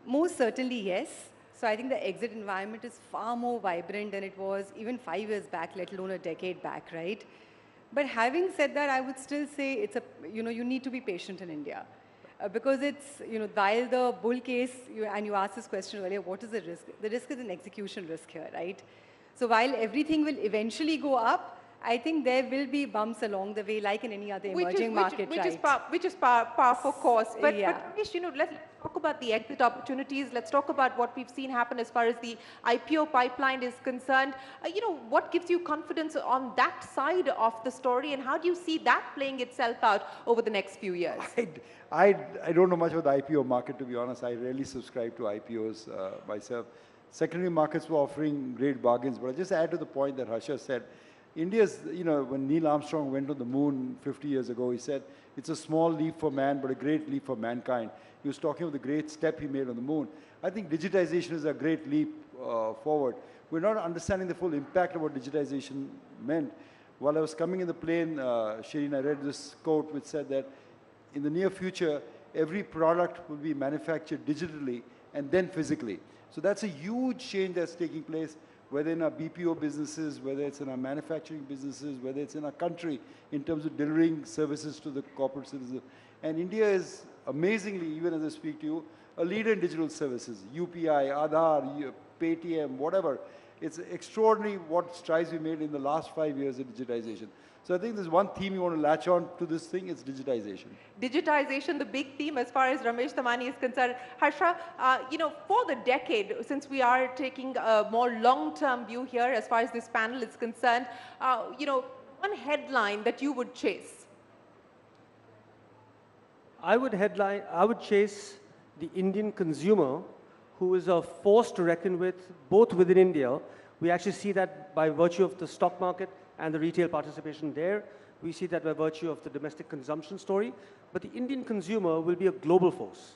S14: Most certainly, yes. So I think the exit environment is far more vibrant than it was even 5 years back, let alone a decade back, right? But having said that, I would still say it's you need to be patient in India. Because it's, while the bull case, and you asked this question earlier, what is the risk? The risk is an execution risk here, right? So while everything will eventually go up, I think there will be bumps along the way, like in any other emerging market, right?
S11: Which is par for course. But Anish, let's talk about the exit opportunities. Let's talk about what we've seen happen as far as the IPO pipeline is concerned. What gives you confidence on that side of the story, and how do you see that playing itself out over the next few years?
S12: I don't know much about the IPO market, to be honest. I rarely subscribe to IPOs myself. Secondary markets were offering great bargains, but I'll just add to the point that Harsha said. India's, when Neil Armstrong went on the moon 50 years ago, he said, it's a small leap for man, but a great leap for mankind. He was talking of the great step he made on the moon. I think digitization is a great leap forward. We're not understanding the full impact of what digitization meant. While I was coming in the plane, Shireen, I read this quote which said that in the near future, every product will be manufactured digitally and then physically. So that's a huge change that's taking place, whether in our BPO businesses, whether it's in our manufacturing businesses, whether it's in our country, in terms of delivering services to the corporate citizens. And India is amazingly, even as I speak to you, a leader in digital services, UPI, Aadhaar, Paytm, whatever. It's extraordinary what strides we made in the last 5 years in digitization. So I think there's one theme you want to latch on to this thing, it's digitization.
S11: Digitization, the big theme as far as Ramesh Tamani is concerned. Harsha, for the decade, since we are taking a more long-term view here as far as this panel is concerned, one headline that you would chase.
S2: I would chase the Indian consumer, who is a force to reckon with, both within India. We actually see that by virtue of the stock market and the retail participation there. We see that by virtue of the domestic consumption story. But the Indian consumer will be a global force.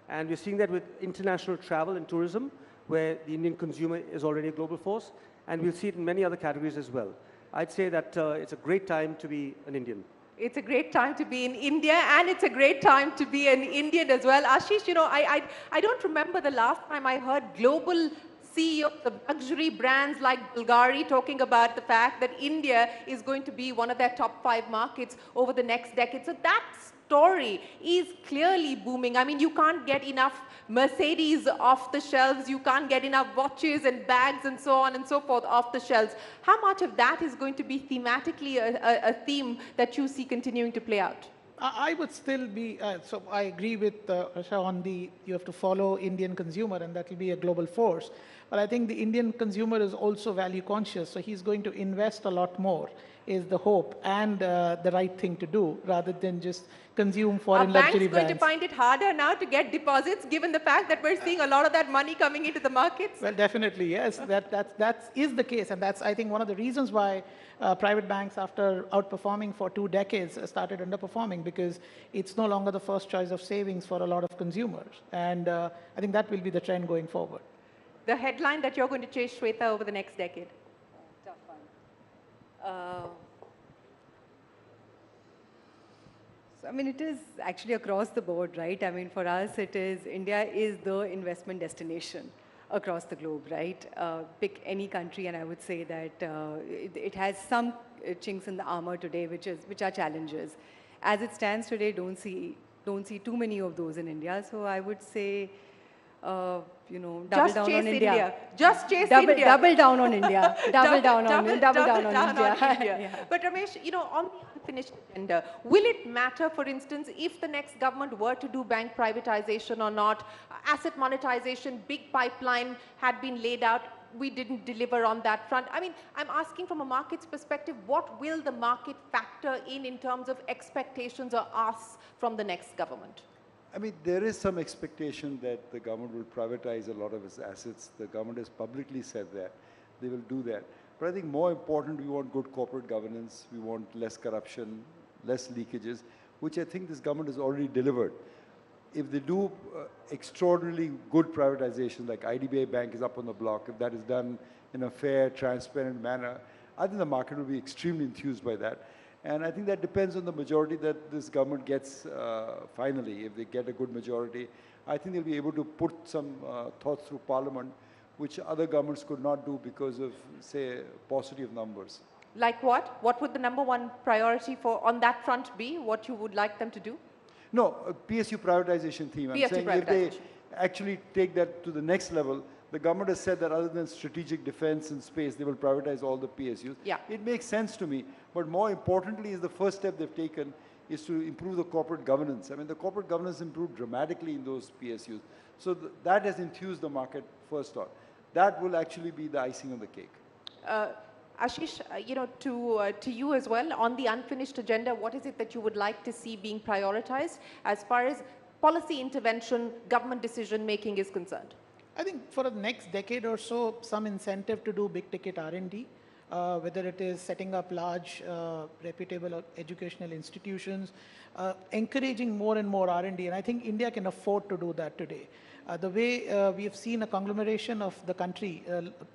S2: And we're seeing that with international travel and tourism, where the Indian consumer is already a global force. And we'll see it in many other categories as well. I'd say that it's a great time to be an Indian.
S11: It's a great time to be in India, and it's a great time to be an Indian as well. Ashish, I don't remember the last time I heard global CEOs of luxury brands like Bulgari talking about the fact that India is going to be one of their top 5 markets over the next decade. So that story is clearly booming. I mean, you can't get enough Mercedes off the shelves, you can't get enough watches and bags and so on and so forth off the shelves. How much of that is going to be thematically a theme that you see continuing to play out?
S13: I would still be, so I agree with Asha on you have to follow Indian consumer, and that will be a global force. But I think the Indian consumer is also value conscious, so he's going to invest a lot more, is the hope, and the right thing to do, rather than just consume foreign luxury brands.
S11: Are banks going to find it harder now to get deposits, given the fact that we're seeing a lot of that money coming into the markets?
S13: Well, definitely, yes. That is the case, and that's, I think, one of the reasons why private banks, after outperforming for 2 decades, started underperforming, because it's no longer the first choice of savings for a lot of consumers. And I think that will be the trend going forward.
S11: The headline that you're going to chase, Shweta, over the next decade?
S14: Tough one. So, I mean, it is actually across the board, right? I mean, for us, India is the investment destination across the globe, right? Pick any country, and I would say that it has some chinks in the armor today, which are challenges. As it stands today, don't see too many of those in India. So I would say, double down on India.
S11: Just chase India.
S14: Double down on India. Double down on India.
S11: Yeah. But Ramesh, on the unfinished agenda, will it matter, for instance, if the next government were to do bank privatization or not? Asset monetization, big pipeline had been laid out. We didn't deliver on that front. I mean, I'm asking from a market's perspective, what will the market factor in terms of expectations or asks from the next government?
S12: I mean, there is some expectation that the government will privatize a lot of its assets. The government has publicly said that. They will do that. But I think more important, we want good corporate governance. We want less corruption, less leakages, which I think this government has already delivered. If they do extraordinarily good privatization, like IDBI Bank is up on the block, if that is done in a fair, transparent manner, I think the market will be extremely enthused by that. And I think that depends on the majority that this government gets finally. If they get a good majority, I think they'll be able to put some thoughts through Parliament, which other governments could not do because of, say, paucity of numbers.
S11: Like what? What would the #1 priority on that front be? What you would like them to do?
S12: No, PSU privatization theme. I'm saying if they actually take that to the next level, the government has said that other than strategic defense and space, they will privatize all the PSUs.
S11: Yeah.
S12: It makes sense to me. But more importantly, is the first step they've taken is to improve the corporate governance. I mean, the corporate governance improved dramatically in those PSUs. So that has enthused the market first on. That will actually be the icing on the cake.
S11: Ashish, to you as well, on the unfinished agenda, what is it that you would like to see being prioritized as far as policy intervention, government decision making is concerned?
S13: I think for the next decade or so, some incentive to do big ticket R&D. whether it is setting up large, reputable educational institutions, encouraging more and more R&D, and I think India can afford to do that today. The way we have seen a conglomeration of the country,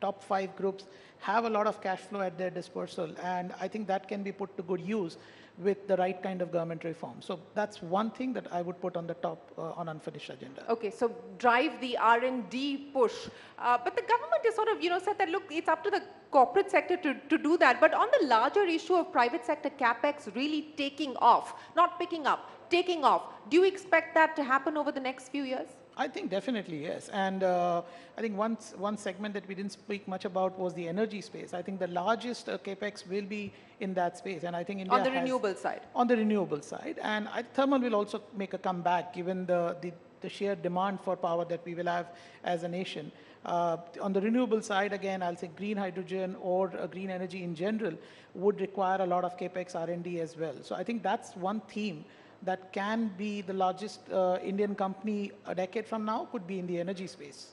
S13: top 5 groups have a lot of cash flow at their disposal, and I think that can be put to good use with the right kind of government reform. So that's one thing that I would put on the top on unfinished agenda.
S11: Okay, so drive the R&D push. But the government has sort of, said that, look, it's up to the corporate sector to do that. But on the larger issue of private sector capex really taking off, not picking up, taking off, do you expect that to happen over the next few years?
S13: I think definitely yes, and I think one segment that we didn't speak much about was the energy space. I think the largest capex will be in that space, and I think India
S11: on the renewable side.
S13: On the renewable side, and thermal will also make a comeback given the sheer demand for power that we will have as a nation. On the renewable side, again, I'll say green hydrogen or green energy in general would require a lot of capex R&D as well. So I think that's one theme that can be the largest Indian company a decade from now, could be in the energy space.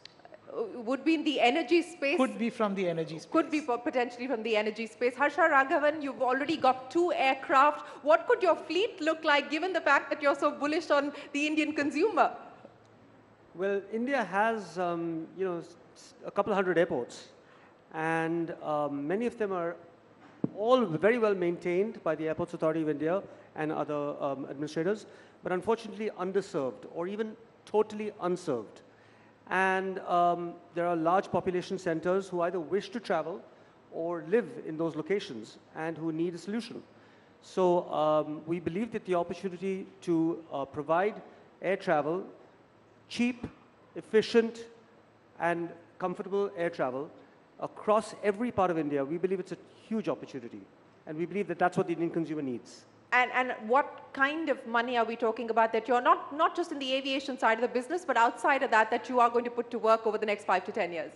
S11: Would be in the energy space?
S13: Could be from the energy space.
S11: Could be potentially from the energy space. Harsha Raghavan, you've already got 2 aircraft. What could your fleet look like given the fact that you're so bullish on the Indian consumer?
S2: Well, India has, a couple hundred airports, and many of them are all very well maintained by the Airports Authority of India and other administrators, but unfortunately underserved or even totally unserved. And there are large population centers who either wish to travel or live in those locations and who need a solution. So we believe that the opportunity to provide air travel, cheap, efficient, and comfortable air travel across every part of India, we believe it's a huge opportunity. And we believe that that's what the Indian consumer needs.
S11: And what kind of money are we talking about that you're not just in the aviation side of the business, but outside of that you are going to put to work over the next 5 to 10 years?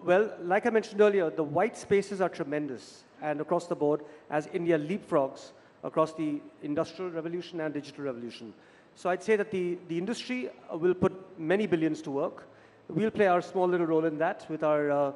S2: Well, like I mentioned earlier, the white spaces are tremendous and across the board as India leapfrogs across the industrial revolution and digital revolution. So I'd say that the industry will put many billions to work. We'll play our small little role in that with our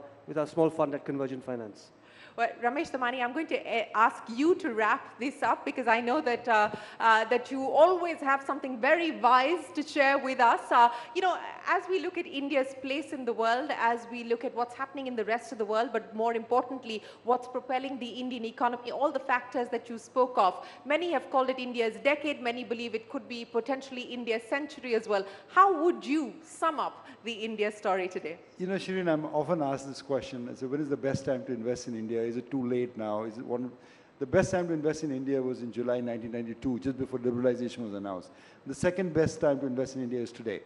S2: small fund at Convergent Finance.
S11: Well, Ramesh Damani, I'm going to ask you to wrap this up because I know that that you always have something very wise to share with us. As we look at India's place in the world, as we look at what's happening in the rest of the world, but more importantly, what's propelling the Indian economy, all the factors that you spoke of. Many have called it India's decade. Many believe it could be potentially India's century as well. How would you sum up the India story today?
S12: Shireen, I'm often asked this question. So when is the best time to invest in India? Is it too late now? Is it the best time to invest in India was in July 1992, just before liberalization was announced. The second best time to invest in India is today.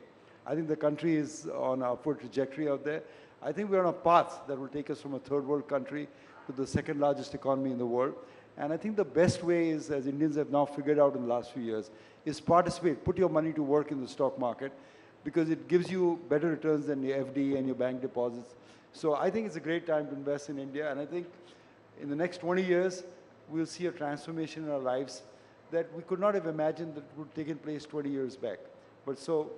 S12: I think the country is on an upward trajectory out there. I think we're on a path that will take us from a third world country to the second largest economy in the world. And I think the best way is, as Indians have now figured out in the last few years, is participate, put your money to work in the stock market, because it gives you better returns than your FD and your bank deposits. So I think it's a great time to invest in India, and I think in the next 20 years, we'll see a transformation in our lives that we could not have imagined that would have taken place 20 years back. But so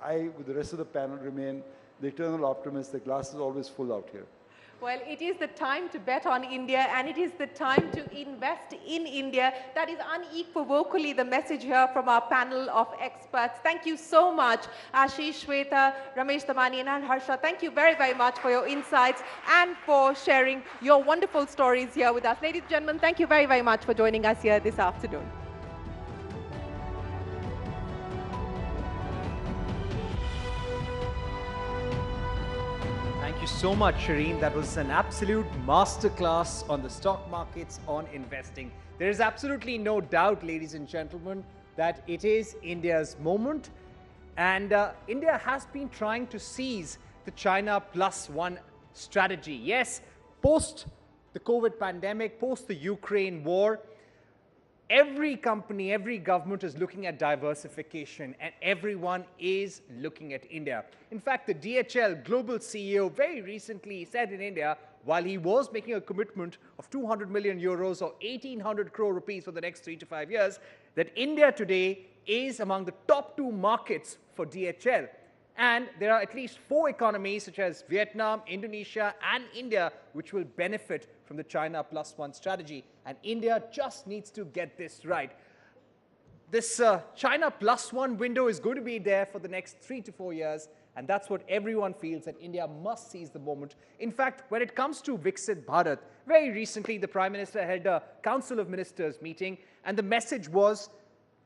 S12: I, with the rest of the panel, remain the eternal optimist. The glass is always full out here.
S11: Well, it is the time to bet on India and it is the time to invest in India. That is unequivocally the message here from our panel of experts. Thank you so much, Ashish, Shweta, Ramesh Damani and Harsha. Thank you very, very much for your insights and for sharing your wonderful stories here with us. Ladies and gentlemen, thank you very, very much for joining us here this afternoon.
S16: Thank you so much, Shireen. That was an absolute masterclass on the stock markets, on investing. There is absolutely no doubt, ladies and gentlemen, that it is India's moment. And India has been trying to seize the China +1 strategy. Yes, post the COVID pandemic, post the Ukraine war, every company, every government is looking at diversification and everyone is looking at India. In fact, the DHL global CEO very recently said in India, while he was making a commitment of 200 million euros or 1,800 crore rupees for the next 3 to 5 years, that India today is among the top 2 markets for DHL. And there are at least 4 economies such as Vietnam, Indonesia, and India which will benefit from the China +1 strategy. And India just needs to get this right. This China +1 window is going to be there for the next 3 to 4 years. And that's what everyone feels, that India must seize the moment. In fact, when it comes to Viksit Bharat, very recently the Prime Minister held a Council of Ministers meeting, and the message was,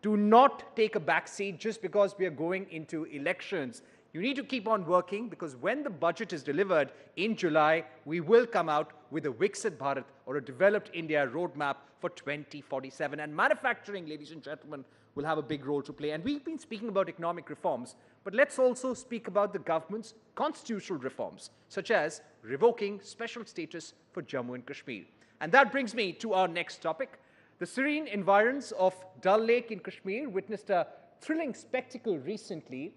S16: do not take a backseat just because we are going into elections. You need to keep on working, because when the budget is delivered in July, we will come out with a Viksit Bharat, or a developed India roadmap for 2047. And manufacturing, ladies and gentlemen, will have a big role to play. And we've been speaking about economic reforms, but let's also speak about the government's constitutional reforms, such as revoking special status for Jammu and Kashmir. And that brings me to our next topic. The serene environs of Dal Lake in Kashmir witnessed a thrilling spectacle recently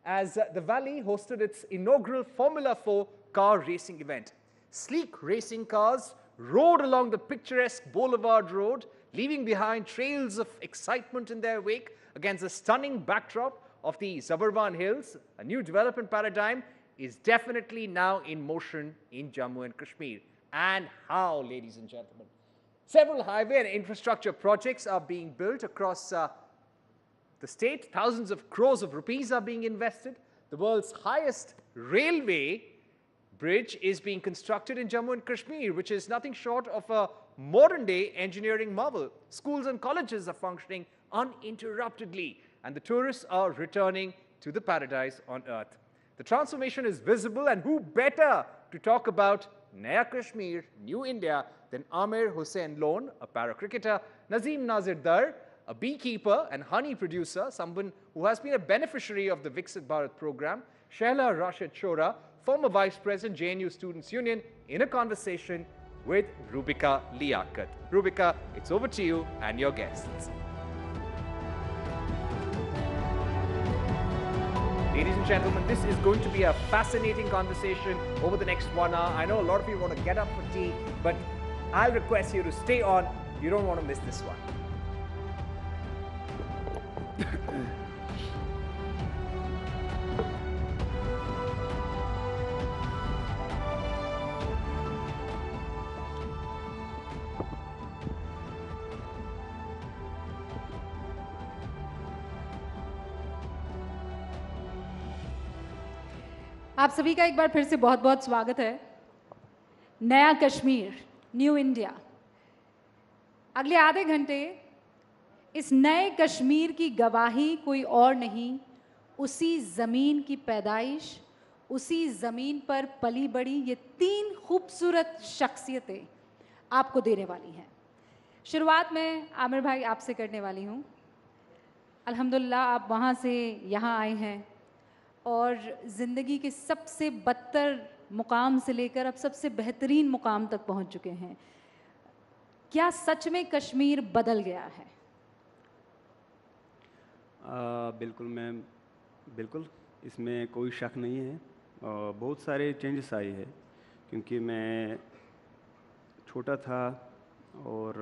S16: as the valley hosted its inaugural Formula 4 car racing event. Sleek racing cars rode along the picturesque Boulevard Road, leaving behind trails of excitement in their wake against the stunning backdrop of the Zabarwan Hills. A new development paradigm is definitely now in motion in Jammu and Kashmir. And how, ladies and gentlemen? Several highway and infrastructure projects are being built across the state. Thousands of crores of rupees are being invested. The world's highest railway bridge is being constructed in Jammu and Kashmir, which is nothing short of a modern-day engineering marvel. Schools and colleges are functioning uninterruptedly, and the tourists are returning to the paradise on earth. The transformation is visible, and who better to talk about Naya Kashmir, New India, than Amir Hussain Lone, a para-cricketer, Nazim Nazir Dar, a beekeeper and honey producer, someone who has been a beneficiary of the Viksit Bharat program, Shehla Rashid Chora, former Vice President, JNU Students' Union, in a conversation with Rubika Liaquat. Rubika, it's over to you and your guests. Ladies and gentlemen, this is going to be a fascinating conversation over the next 1 hour. I know a lot of you want to get up for tea, but I'll request you to stay on. You don't want to miss this one.
S5: आप सभी का एक बार फिर से बहुत बहुत स्वागत है। नया कश्मीर, न्यू इंडिया। अगले आधे घंटे इस नए कश्मीर की गवाही कोई और नहीं, उसी ज़मीन की पैदाइश, उसी ज़मीन पर पली बड़ी ये 3 खूबसूरत शख्सियतें आपको देने वाली हैं। शुरुआत में आमिर भाई आपसे करने वाली हूँ। अल्हम्दुलिल्लाह आप वहाँ से यहाँ आए हैं और ज़िंदगी के सबसे बदतर मुकाम से लेकर अब सबसे बेहतरीन मुकाम तक पहुँच चुके हैं। क्या सच में कश्मीर बदल गया है?
S7: बिल्कुल इसमें कोई शक नहीं है। बहुत सारे चेंजेस आए हैं, क्योंकि मैं छोटा था और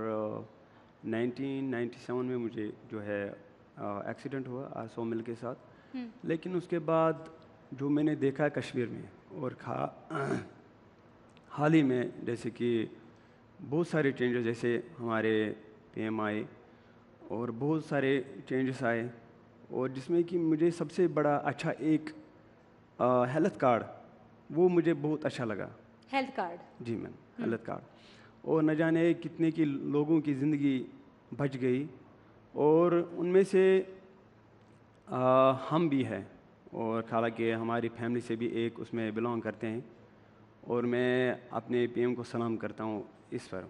S7: 1997 में मुझे जो है एक्सीडेंट हुआ सो मिल के साथ। लेकिन उसके बाद जो मैंने देखा कश्मीर में और हाल ही में, जैसे कि बहुत सारे चेंजेस, जैसे हमारे PM आए और बहुत सारे चेंजेस आए, और जिसमें कि मुझे सबसे बड़ा अच्छा एक हेल्थ कार्ड, वो मुझे बहुत अच्छा लगा।
S5: Health card? जी
S7: मैम, हेल्थ कार्ड। और न जाने कितने की लोगों की ज़िंदगी बच गई, और उनमें से हम भी हैं, और हालांकि हमारी फैमिली से भी एक उसमें बिलोंग करते हैं, और मैं अपने PM को सलाम करता हूँ इस पर।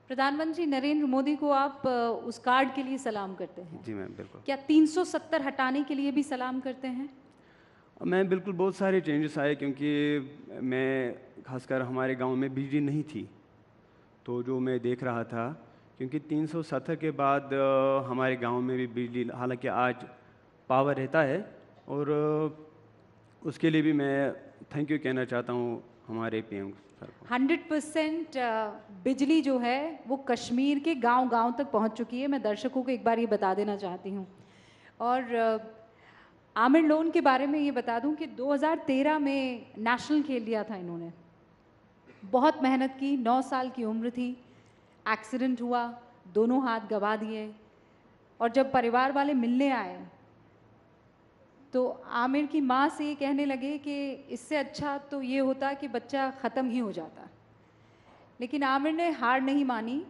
S5: प्रधानमंत्री नरेंद्र मोदी को आप उस कार्ड के लिए सलाम करते हैं?
S7: जी मैम, बिल्कुल।
S5: क्या 370 हटाने के लिए भी सलाम करते हैं?
S7: मैं बिल्कुल, बहुत सारे चेंजेस आए, क्योंकि मैं खासकर हमारे गांव में बिजली नहीं थी, तो जो मैं देख रहा था, क्योंकि 370 के बाद हमारे गांव में भी बिजली, हालांकि आज पावर रहता है, और उसके लिए भी मैं थैंक यू कहना चाहता हूँ हमारे PM सर को।
S5: 100% बिजली जो है वो कश्मीर के गांव-गांव तक पहुंच चुकी है। मैं दर्शकों को एक बार ये बता देना चाहती हूँ। और आमिर लोन के बारे में ये बता दूं कि 2013 में नेशनल खेल लिया था इन्होंने, बहुत मेहनत की, 9 साल की उम्र थी, एक्सीडेंट हुआ, दोनों हाथ गंवा दिए, और जब परिवार वाले मिलने आए तो आमिर की माँ से ये कहने लगे कि इससे अच्छा तो ये होता कि बच्चा ख़त्म ही हो जाता। लेकिन आमिर ने हार नहीं मानी,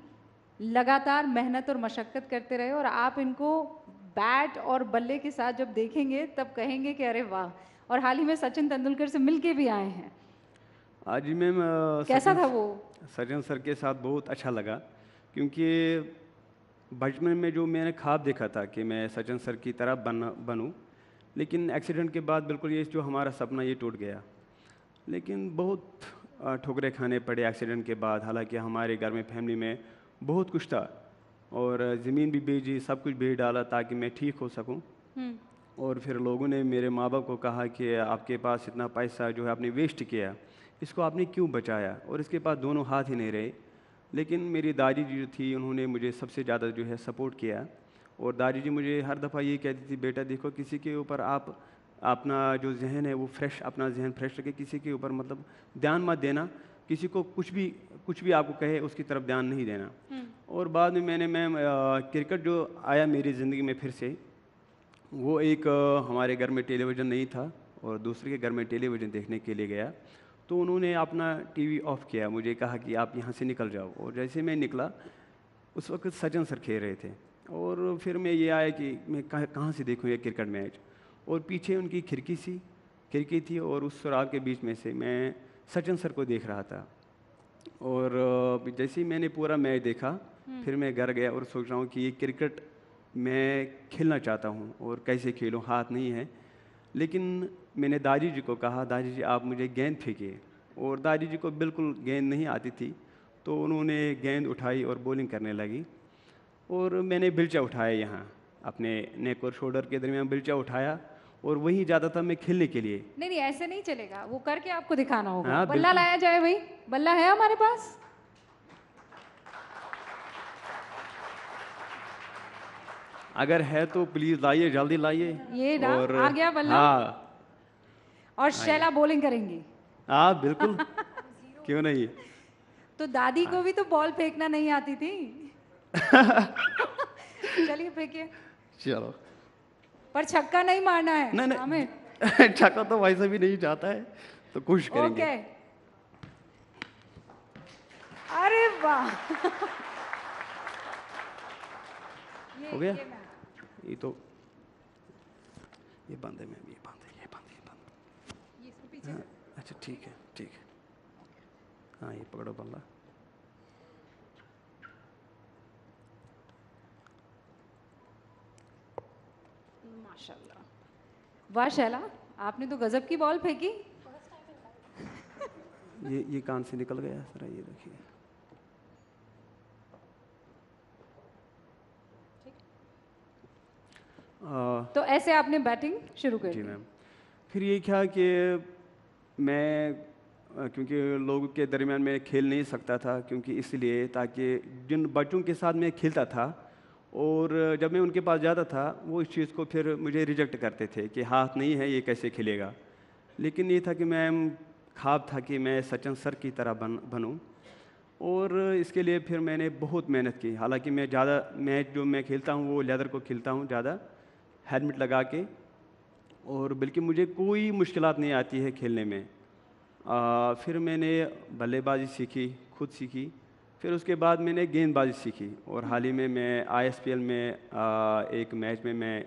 S5: लगातार मेहनत और मशक्क़त करते रहे, और आप इनको बैट और बल्ले के साथ जब देखेंगे तब कहेंगे कि अरे वाह। और हाल ही में सचिन तेंदुलकर से मिलके भी आए हैं।
S7: आज मैम
S5: कैसा था वो?
S7: सचिन सर के साथ बहुत अच्छा लगा, क्योंकि बचपन में जो मैंने ख्वाब देखा था कि मैं सचिन सर की तरह बनूं, लेकिन एक्सीडेंट के बाद बिल्कुल ये जो हमारा सपना ये टूट गया। लेकिन बहुत ठोकरें खाने पड़े एक्सीडेंट के बाद। हालांकि हमारे घर में फैमिली में बहुत कुछ था, और ज़मीन भी बेची, सब कुछ बेच डाला ताकि मैं ठीक हो सकूं। और फिर लोगों ने मेरे माँ बाप को कहा कि आपके पास इतना पैसा जो है आपने वेस्ट किया, इसको आपने क्यों बचाया, और इसके पास दोनों हाथ ही नहीं रहे। लेकिन मेरी दादी जी जो थी उन्होंने मुझे सबसे ज़्यादा जो है सपोर्ट किया, और दादी जी मुझे हर दफ़ा ये कहती थी, बेटा देखो किसी के ऊपर आप अपना जो जहन है वो फ्रेश, अपना जहन फ्रेश रखे, किसी के ऊपर मतलब ध्यान मत देना, किसी को कुछ भी आपको कहे उसकी तरफ ध्यान नहीं देना। और बाद में मैंने मैम क्रिकेट जो आया मेरी ज़िंदगी में फिर से, वो एक हमारे घर में टेलीविज़न नहीं था और दूसरे के घर में टेलीविज़न देखने के लिए गया, तो उन्होंने अपना टीवी ऑफ किया, मुझे कहा कि आप यहाँ से निकल जाओ। और जैसे मैं निकला उस वक्त सचिन सर खेल रहे थे, और फिर मैं ये आया कि मैं कहाँ से देखूँ ये क्रिकेट मैच, और पीछे उनकी खिड़की थी और उस सुराग के बीच में से मैं सचिन सर को देख रहा था। और जैसे ही मैंने पूरा मैच देखा, फिर मैं घर गया और सोच रहा हूँ कि ये क्रिकेट मैं खेलना चाहता हूँ और कैसे खेलूँ, हाथ नहीं है। लेकिन मैंने दादी जी को कहा, दादी जी आप मुझे गेंद फेंकिए, और दादी जी को बिल्कुल गेंद नहीं आती थी, तो उन्होंने गेंद उठाई और बॉलिंग करने लगी, और मैंने बिल्चा उठाया, यहाँ अपने नेक और शोल्डर के दरमियान बिल्चा उठाया, और वहीं जाता था मैं खेलने के लिए।
S5: नहीं ऐसे नहीं चलेगा, वो करके आपको दिखाना होगा।
S7: हाँ,
S5: बल्ला लाया जाए भाई, बल्ला है हमारे पास?
S7: अगर है तो प्लीज लाइए, जल्दी लाइए।
S5: ये और आ गया बल्ला।
S7: हाँ,
S5: और शैला बॉलिंग करेंगी।
S7: हाँ बिल्कुल क्यों नहीं।
S5: तो दादी को भी तो बॉल फेंकना नहीं आती थी। चलिए फेंकिए।
S7: चलो,
S5: पर छक्का नहीं मारना है।
S7: नहीं छक्का तो वैसे भी नहीं जाता है, तो कोशिश करेंगे।
S5: ओके। अरे वाह।
S7: हो गया? ये तो ये बंद है मैम, ये बंद है।
S5: ये इसको पीछे।
S7: हाँ, अच्छा ठीक है। हाँ ये पकड़ो बल्ला।
S5: माशाल्लाह, वाह शैला, आपने तो गजब की बॉल फेंकी।
S7: ये कान से निकल गया सर, ये देखिए।
S5: तो ऐसे आपने बैटिंग शुरू कर दी?
S7: जी मैम। फिर ये क्या कि मैं क्योंकि लोगों के दरमियान में खेल नहीं सकता था, क्योंकि इसलिए ताकि जिन बच्चों के साथ मैं खेलता था और जब मैं उनके पास जाता था वो इस चीज़ को फिर मुझे रिजेक्ट करते थे कि हाथ नहीं है ये कैसे खेलेगा। लेकिन ये था कि मैं ख्वाब था कि मैं सचिन सर की तरह बनूं, और इसके लिए फिर मैंने बहुत मेहनत की। हालांकि मैं ज़्यादा मैच जो मैं खेलता हूँ वो लेदर को खेलता हूँ ज़्यादा, हेलमेट लगा के, और बल्कि मुझे कोई मुश्किलात नहीं आती है खेलने में। फिर मैंने बल्लेबाजी सीखी, खुद सीखी, फिर उसके बाद मैंने गेंदबाजी सीखी, और हाल ही में मैं ISPL में एक मैच में मैं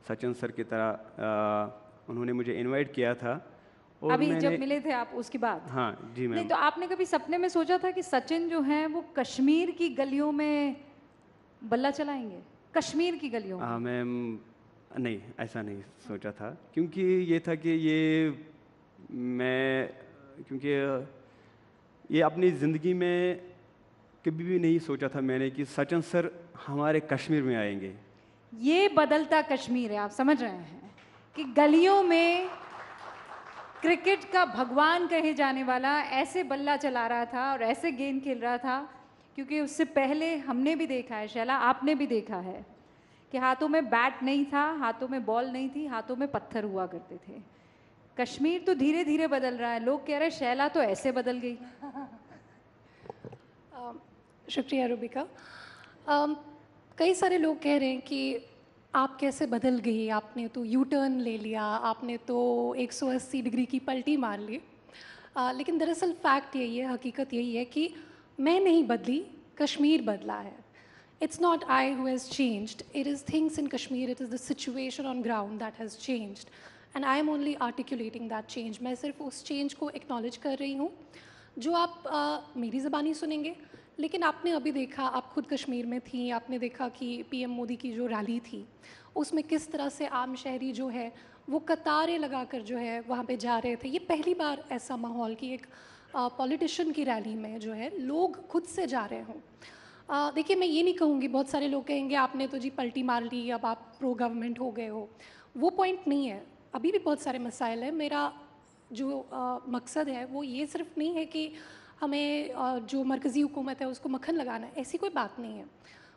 S7: सचिन सर की तरह उन्होंने मुझे इनवाइट किया था। और
S5: अभी जब मिले थे आप उसके बाद?
S7: हाँ जी मैम।
S5: नहीं तो आपने कभी सपने में सोचा था कि सचिन जो हैं वो कश्मीर की गलियों में बल्ला चलाएंगे? कश्मीर की गलियों में?
S7: मैम नहीं, ऐसा नहीं सोचा था, क्योंकि ये था कि क्योंकि ये अपनी ज़िंदगी में कभी भी नहीं सोचा था मैंने कि सचिन सर हमारे कश्मीर में आएंगे।
S5: ये बदलता कश्मीर है, आप समझ रहे हैं कि गलियों में क्रिकेट का भगवान कहे जाने वाला ऐसे बल्ला चला रहा था और ऐसे गेंद खेल रहा था, क्योंकि उससे पहले हमने भी देखा है, शैला आपने भी देखा है कि हाथों में बैट नहीं था, हाथों में बॉल नहीं थी, हाथों में पत्थर हुआ करते थे। कश्मीर तो धीरे धीरे बदल रहा है, लोग कह रहे हैं शैला तो ऐसे बदल गई।
S10: शुक्रिया रूबिका। कई सारे लोग कह रहे हैं कि आप कैसे बदल गई, आपने तो यू टर्न ले लिया, आपने तो 180 डिग्री की पलटी मार ली। लेकिन दरअसल फैक्ट यही है, हकीकत यही है कि मैं नहीं बदली, कश्मीर बदला है। It's not I who has changed, it is things in Kashmir, it is the situation on ground that has changed. And I am only articulating that change. मैं सिर्फ उस change को acknowledge कर रही हूँ जो आप मेरी ज़बानी सुनेंगे। लेकिन आपने अभी देखा, आप खुद कश्मीर में थी, आपने देखा कि पीएम मोदी की जो रैली थी उसमें किस तरह से आम शहरी जो है वो कतारें लगाकर जो है वहाँ पे जा रहे थे। ये पहली बार ऐसा माहौल कि एक पॉलिटिशियन की रैली में जो है लोग खुद से जा रहे हों। देखिए, मैं ये नहीं कहूँगी, बहुत सारे लोग कहेंगे आपने तो जी पलटी मार ली, अब आप प्रो गवर्नमेंट हो गए हो। वो पॉइंट नहीं है, अभी भी बहुत सारे मसाइल हैं। मेरा जो मकसद है वो ये सिर्फ नहीं है कि हमें जो मरकज़ी हुकूमत है उसको मक्खन लगाना है, ऐसी कोई बात नहीं है।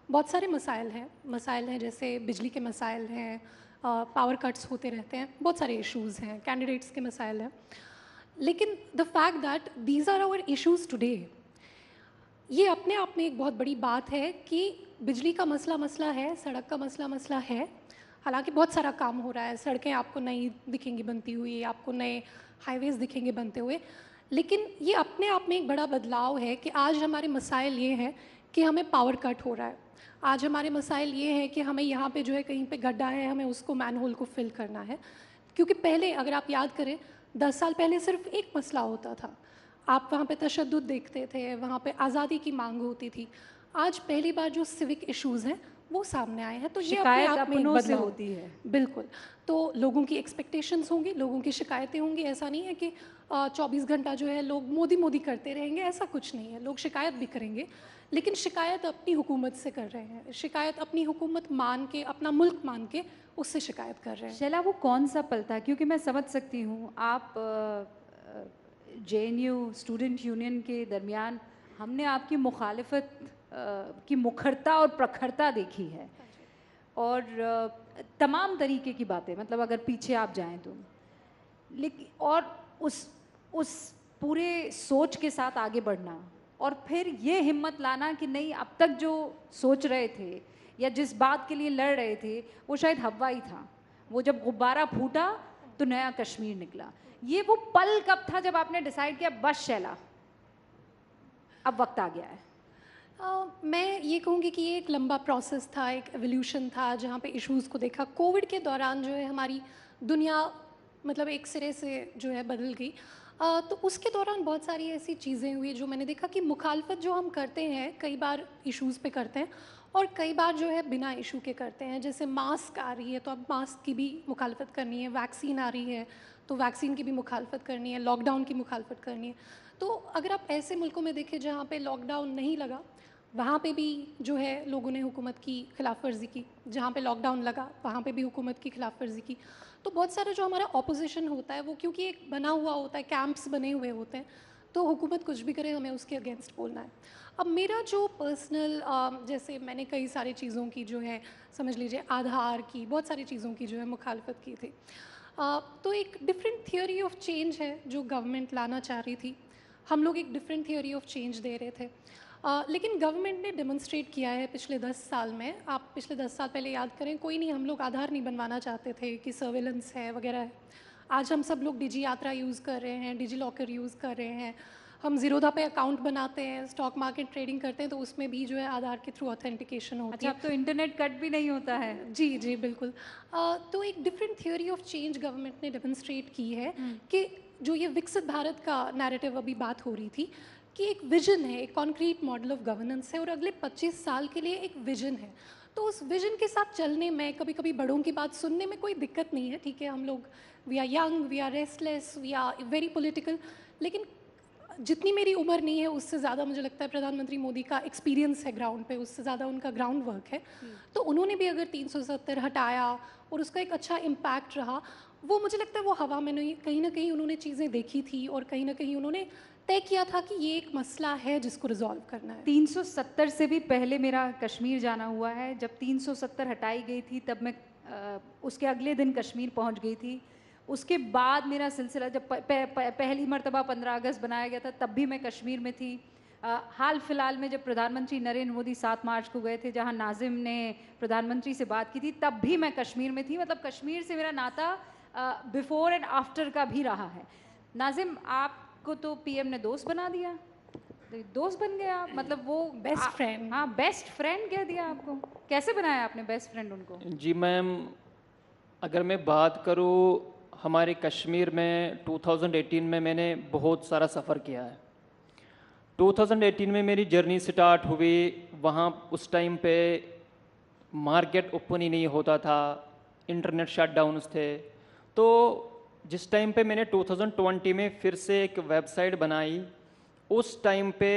S10: बहुत सारे मसाइल हैं जैसे बिजली के मसाइल हैं, पावर कट्स होते रहते हैं, बहुत सारे इश्यूज़ हैं, कैंडिडेट्स के मसाइल हैं। लेकिन the fact that these are our issues today, ये अपने आप में एक बहुत बड़ी बात है कि बिजली का मसला है, सड़क का मसला है। हालांकि बहुत सारा काम हो रहा है, सड़कें आपको नई दिखेंगी बनती हुई, आपको नए हाईवेज़ दिखेंगे बनते हुए, लेकिन ये अपने आप में एक बड़ा बदलाव है कि आज हमारे मसाइल ये हैं कि हमें पावर कट हो रहा है। आज हमारे मसाइल ये हैं कि हमें यहाँ पे जो है कहीं पे गड्ढा है, हमें उसको मैनहोल को फिल करना है। क्योंकि पहले अगर आप याद करें 10 साल पहले सिर्फ एक मसला होता था, आप वहाँ पे तशद्दुद देखते थे, वहाँ पे आज़ादी की मांग होती थी। आज पहली बार जो सिविक इश्यूज़ हैं वो सामने आए हैं, तो ये अपने आप में
S5: अपनों से
S10: बदलाव
S5: होती है।
S10: बिल्कुल। तो लोगों की एक्सपेक्टेशंस होंगी, लोगों की शिकायतें होंगी। ऐसा नहीं है कि 24 घंटा जो है लोग मोदी करते रहेंगे, ऐसा कुछ नहीं है। लोग शिकायत भी करेंगे, लेकिन शिकायत अपनी हुकूमत से कर रहे हैं, शिकायत अपनी हुकूमत मान के, अपना मुल्क मान के उससे शिकायत कर रहे हैं।
S5: शैला, वो कौन सा पल था? क्योंकि मैं समझ सकती हूँ, आप JNU स्टूडेंट यूनियन के दरमियान हमने आपकी मुखालिफत की मुखरता और प्रखरता देखी है, और तमाम तरीके की बातें, मतलब अगर पीछे आप जाएं तो, लेकिन और उस पूरे सोच के साथ आगे बढ़ना, और फिर ये हिम्मत लाना कि नहीं, अब तक जो सोच रहे थे या जिस बात के लिए लड़ रहे थे वो शायद हवाई था, वो जब गुब्बारा फूटा तो नया कश्मीर निकला। ये वो पल कब था जब आपने डिसाइड किया बस शैला, अब वक्त आ गया है?
S10: मैं ये कहूँगी कि ये एक लंबा प्रोसेस था, एक एवोल्यूशन था, जहाँ पे इश्यूज़ को देखा। कोविड के दौरान जो है हमारी दुनिया मतलब एक सिरे से जो है बदल गई। तो उसके दौरान बहुत सारी ऐसी चीज़ें हुई जो मैंने देखा कि मुखालफत जो हम करते हैं कई बार इश्यूज़ पे करते हैं और कई बार जो है बिना इशू के करते हैं। जैसे मास्क आ रही है तो अब मास्क की भी मुखालफत करनी है, वैक्सीन आ रही है तो वैक्सीन की भी मुखालफत करनी है, लॉकडाउन की मुखालफत करनी है। तो अगर आप ऐसे मुल्कों में देखें जहाँ पे लॉकडाउन नहीं लगा, वहाँ पे भी जो है लोगों ने हुकूमत की खिलाफ वर्जी की, जहाँ पे लॉकडाउन लगा वहाँ पे भी हुकूमत की खिलाफ वर्जी की। तो बहुत सारा जो हमारा ऑपोजिशन होता है वो क्योंकि एक बना हुआ होता है, कैंप्स बने हुए होते हैं, तो हुकूमत कुछ भी करे हमें उसके अगेंस्ट बोलना है। अब मेरा जो पर्सनल जैसे मैंने कई सारी चीज़ों की जो है समझ लीजिए आधार की, बहुत सारी चीज़ों की जो है मुखालफत की थी। तो एक डिफरेंट थियोरी ऑफ चेंज है जो गवर्नमेंट लाना चाह रही थी, हम लोग एक डिफरेंट थियोरी ऑफ चेंज दे रहे थे। लेकिन गवर्नमेंट ने डेमोन्स्ट्रेट किया है पिछले 10 साल में, आप पिछले 10 साल पहले याद करें, कोई नहीं, हम लोग आधार नहीं बनवाना चाहते थे कि सर्वेलेंस है वगैरह है। आज हम सब लोग डिजी यात्रा यूज़ कर रहे हैं, डिजी लॉकर यूज़ कर रहे हैं, हम ज़ीरोधा पे अकाउंट बनाते हैं, स्टॉक मार्केट ट्रेडिंग करते हैं तो उसमें भी जो है आधार के थ्रू ऑथेंटिकेशन होती है।
S5: अच्छा, अब तो इंटरनेट कट भी नहीं होता है।
S10: जी जी बिल्कुल। तो एक different theory of change government ने डेमोन्स्ट्रेट की है कि जो ये विकसित भारत का नैरेटिव अभी बात हो रही थी कि एक विजन है, एक कॉन्क्रीट मॉडल ऑफ गवर्नेंस है और अगले 25 साल के लिए एक विजन है। तो उस विजन के साथ चलने में कभी कभी बड़ों की बात सुनने में कोई दिक्कत नहीं है, ठीक है, हम लोग we are young, we are restless, we are very political, लेकिन जितनी मेरी उम्र नहीं है उससे ज़्यादा मुझे लगता है प्रधानमंत्री मोदी का एक्सपीरियंस है ग्राउंड पे, उससे ज़्यादा उनका ग्राउंड वर्क है। तो उन्होंने भी अगर 370 हटाया और उसका एक अच्छा इम्पैक्ट रहा वो मुझे लगता है वो हवा में नहीं, कहीं ना कहीं उन्होंने चीज़ें देखी थी और कहीं ना कहीं उन्होंने तय किया था कि ये एक मसला है जिसको रिजॉल्व करना है।
S5: 370 से भी पहले मेरा कश्मीर जाना हुआ है। जब 370 हटाई गई थी तब मैं उसके अगले दिन कश्मीर पहुंच गई थी। उसके बाद मेरा सिलसिला जब पहली मर्तबा 15 अगस्त बनाया गया था तब भी मैं कश्मीर में थी। हाल फिलहाल में जब प्रधानमंत्री नरेंद्र मोदी 7 मार्च को गए थे जहां नाजिम ने प्रधानमंत्री से बात की थी तब भी मैं कश्मीर में थी। मतलब कश्मीर से मेरा नाता बिफोर एंड आफ्टर का भी रहा है। नाजिम, आपको तो पीएम ने दोस्त बना दिया, दोस्त बन गया, मतलब वो
S10: बेस्ट फ्रेंड।
S5: हाँ, बेस्ट फ्रेंड कह दिया आपको। कैसे बनाया आपने बेस्ट फ्रेंड उनको?
S1: जी मैम, अगर मैं बात करूँ हमारे कश्मीर में 2018 में मैंने बहुत सारा सफ़र किया है। 2018 में मेरी जर्नी स्टार्ट हुई, वहाँ उस टाइम पे मार्केट ओपन ही नहीं होता था, इंटरनेट शटडाउन्स थे। तो जिस टाइम पे मैंने 2020 में फिर से एक वेबसाइट बनाई, उस टाइम पे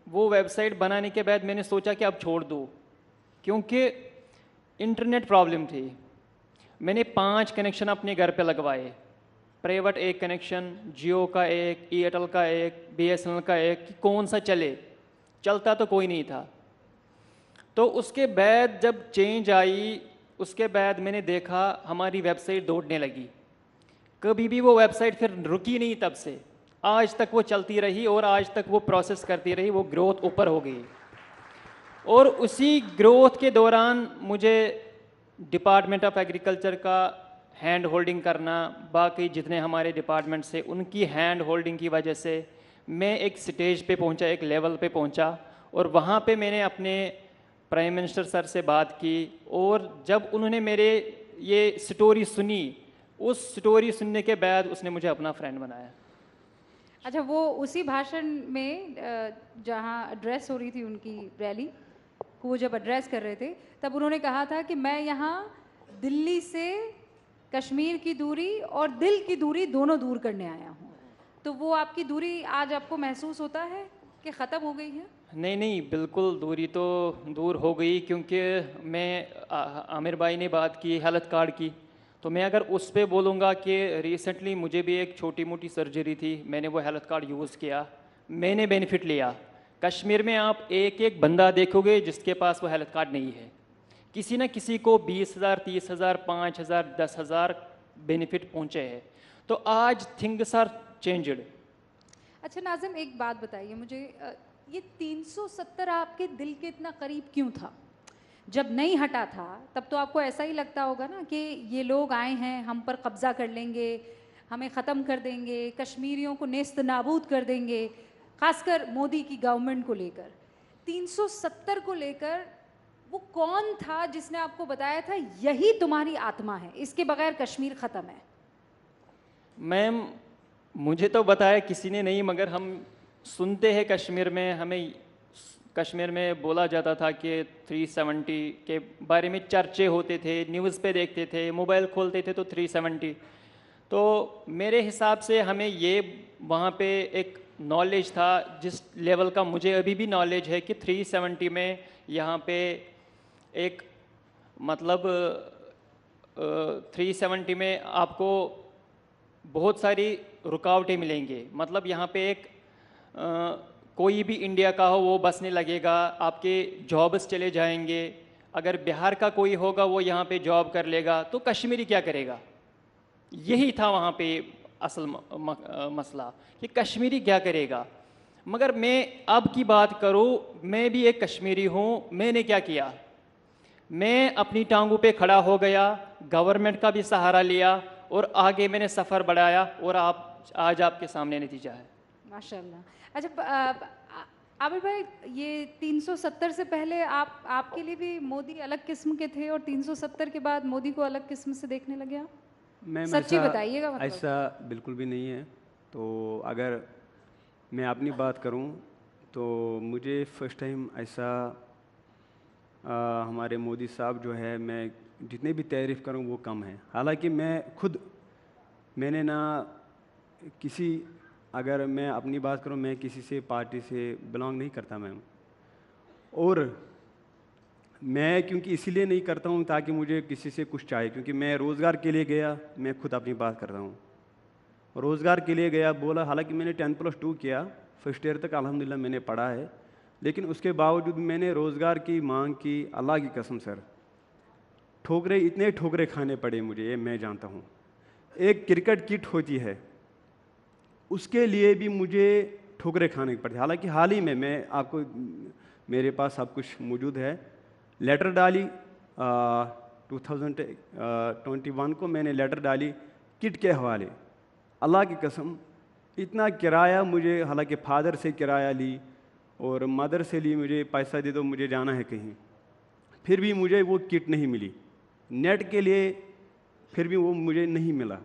S1: वो वेबसाइट बनाने के बाद मैंने सोचा कि अब छोड़ दूँ, क्योंकि इंटरनेट प्रॉब्लम थी। मैंने 5 कनेक्शन अपने घर पे लगवाए, प्राइवेट एक कनेक्शन, जियो का एक, एयरटेल का एक, बीएसएनएल का एक, कि कौन सा चले, चलता तो कोई नहीं था। तो उसके बाद जब चेंज आई, उसके बाद मैंने देखा हमारी वेबसाइट दौड़ने लगी। कभी भी वो वेबसाइट फिर रुकी नहीं, तब से आज तक वो चलती रही और आज तक वो प्रोसेस करती रही, वो ग्रोथ ऊपर हो गई। और उसी ग्रोथ के दौरान मुझे डिपार्टमेंट ऑफ एग्रीकल्चर का हैंड होल्डिंग करना, बाकी जितने हमारे डिपार्टमेंट से उनकी हैंड होल्डिंग की वजह से मैं एक स्टेज पे पहुंचा, एक लेवल पे पहुंचा, और वहाँ पे मैंने अपने प्राइम मिनिस्टर सर से बात की। और जब उन्होंने मेरे ये स्टोरी सुनी, उस स्टोरी सुनने के बाद उसने मुझे अपना फ्रेंड बनाया।
S5: अच्छा, वो उसी भाषण में जहाँ एड्रेस हो रही थी उनकी रैली, वो जब एड्रेस कर रहे थे तब उन्होंने कहा था कि मैं यहाँ दिल्ली से कश्मीर की दूरी और दिल की दूरी दोनों दूर करने आया हूँ। तो वो आपकी दूरी आज आपको महसूस होता है कि ख़त्म हो गई है?
S1: नहीं नहीं, बिल्कुल दूरी तो दूर हो गई, क्योंकि मैं आमिर भाई ने बात की हेल्थ कार्ड की, तो मैं अगर उस पर बोलूँगा कि रिसेंटली मुझे भी एक छोटी मोटी सर्जरी थी, मैंने वो हेल्थ कार्ड यूज़ किया, मैंने बेनिफिट लिया। कश्मीर में आप एक एक बंदा देखोगे जिसके पास वो हेल्थ कार्ड नहीं है। किसी न किसी को 20,000, 30,000, 5,000, 10,000 बेनिफिट पहुँचे हैं। तो आज थिंग्स आर चेंज्ड।
S5: अच्छा नाज़िम, एक बात बताइए मुझे, ये 370 आपके दिल के इतना करीब क्यों था? जब नहीं हटा था तब तो आपको ऐसा ही लगता होगा ना कि ये लोग आए हैं, हम पर कब्जा कर लेंगे, हमें ख़त्म कर देंगे, कश्मीरियों को नेस्त नाबूद कर देंगे, खासकर मोदी की गवर्नमेंट को लेकर। 370 को लेकर वो कौन था जिसने आपको बताया था यही तुम्हारी आत्मा है, इसके बगैर कश्मीर ख़त्म है?
S1: मैम, मुझे तो बताया किसी ने नहीं, मगर हम सुनते हैं कश्मीर में, हमें कश्मीर में बोला जाता था कि 370 के बारे में चर्चे होते थे, न्यूज़ पे देखते थे, मोबाइल खोलते थे तो 370। तो मेरे हिसाब से हमें ये वहाँ पे एक नॉलेज था, जिस लेवल का मुझे अभी भी नॉलेज है कि 370 में यहाँ पे एक मतलब 370 में आपको बहुत सारी रुकावटें मिलेंगी। मतलब यहाँ पे एक कोई भी इंडिया का हो वो बसने लगेगा, आपके जॉब्स चले जाएंगे। अगर बिहार का कोई होगा वो यहाँ पे जॉब कर लेगा, तो कश्मीरी क्या करेगा? यही था वहाँ पे असल मसला कि कश्मीरी क्या करेगा। मगर मैं अब की बात करूँ, मैं भी एक कश्मीरी हूँ। मैंने क्या किया? मैं अपनी टांगों पे खड़ा हो गया, गवर्नमेंट का भी सहारा लिया और आगे मैंने सफ़र बढ़ाया, और आज आपके सामने नतीजा है।
S5: माशाल्लाह। अच्छा आमिर भाई, ये 370 से पहले आपके लिए भी मोदी अलग किस्म के थे और 370 के बाद मोदी को अलग किस्म से देखने लगे आप?
S7: मैम,
S5: सच्ची बताइएगा। मतलब
S7: ऐसा बिल्कुल भी नहीं है। तो अगर मैं अपनी बात करूं तो मुझे फर्स्ट टाइम ऐसा हमारे मोदी साहब जो है, मैं जितने भी तारीफ़ करूं वो कम है। हालांकि मैंने ना किसी, अगर मैं अपनी बात करूं, मैं किसी से पार्टी से बिलोंग नहीं करता मैम। और मैं क्योंकि इसीलिए नहीं करता हूँ ताकि मुझे किसी से कुछ चाहिए, क्योंकि मैं रोज़गार के लिए गया, मैं खुद अपनी बात कर रहा हूँ, रोज़गार के लिए गया, बोला, हालांकि मैंने 10+2 किया, फर्स्ट ईयर तक अल्हम्दुलिल्लाह मैंने पढ़ा है, लेकिन उसके बावजूद मैंने रोज़गार की मांग की। अल्लाह की कसम सर, ठोकरे, इतने ठोकरे खाने पड़े मुझे, ये मैं जानता हूँ। एक क्रिकेट किट होती है, उसके लिए भी मुझे ठोकरे खाने पड़ते। हालांकि हाल ही में मैं आपको, मेरे पास सब कुछ मौजूद है, लेटर डाली 2021 को मैंने लेटर डाली किट के हवाले। अल्लाह की कसम इतना किराया मुझे, हालांकि फादर से किराया ली और मदर से ली, मुझे पैसा दे दो मुझे जाना है कहीं, फिर भी मुझे वो किट नहीं मिली। नेट के लिए फिर भी वो मुझे नहीं मिला।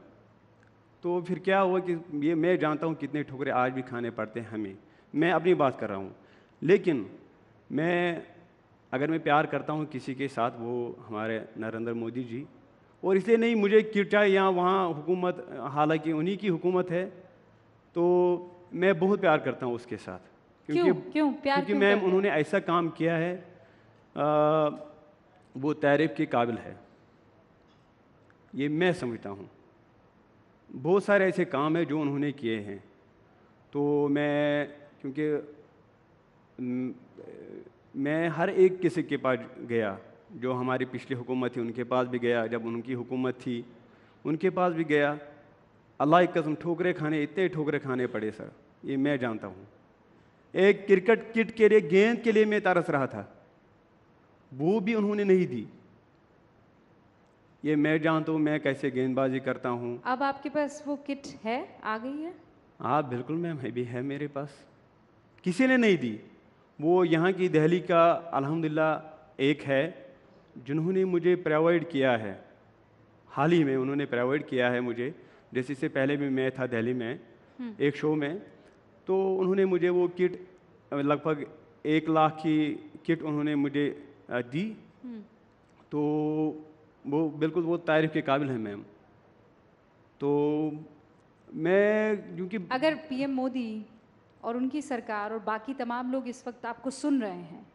S7: तो फिर क्या हुआ कि ये मैं जानता हूँ कितने ठोकरे आज भी खाने पड़ते हैं हमें, मैं अपनी बात कर रहा हूँ। लेकिन मैं, अगर मैं प्यार करता हूँ किसी के साथ, वो हमारे नरेंद्र मोदी जी, और इसलिए नहीं मुझे किट चाहिए यहाँ वहाँ हुकूमत, हालांकि उन्हीं की हुकूमत है, तो मैं बहुत प्यार करता हूँ उसके साथ।
S5: क्यों प्यार
S7: क्योंकि
S5: क्यों
S7: मैम
S5: करते हैं?
S7: उन्होंने ऐसा काम किया है, वो तारीफ के काबिल है, ये मैं समझता हूँ। बहुत सारे ऐसे काम हैं जो उन्होंने किए हैं, तो मैं, क्योंकि मैं हर एक किसी के पास गया, जो हमारी पिछली हुकूमत थी उनके पास भी गया, जब उनकी हुकूमत थी उनके पास भी गया। अल्लाह की कसम ठोकरे खाने, इतने ठोकरे खाने पड़े सर, ये मैं जानता हूँ। एक क्रिकेट किट के लिए, गेंद के लिए मैं तरस रहा था, वो भी उन्होंने नहीं दी। ये मैं जानता हूँ मैं कैसे गेंदबाजी करता हूँ।
S5: अब आपके पास वो किट है, आ गई है?
S7: हाँ बिल्कुल मैम, है भी, है मेरे पास, किसी ने नहीं दी। वो यहाँ की दिल्ली का अल्हम्दुलिल्लाह एक है जिन्होंने मुझे प्रोवाइड किया है, हाल ही में उन्होंने प्रोवाइड किया है मुझे। जैसे इससे पहले भी मैं था दिल्ली में एक शो में, तो उन्होंने मुझे वो किट, लगभग 1 लाख की किट उन्होंने मुझे दी। तो वो बिल्कुल वो तारीफ के काबिल है मैम। तो मैं, क्योंकि
S5: अगर पीएम मोदी और उनकी सरकार और बाकी तमाम लोग इस वक्त आपको सुन रहे हैं,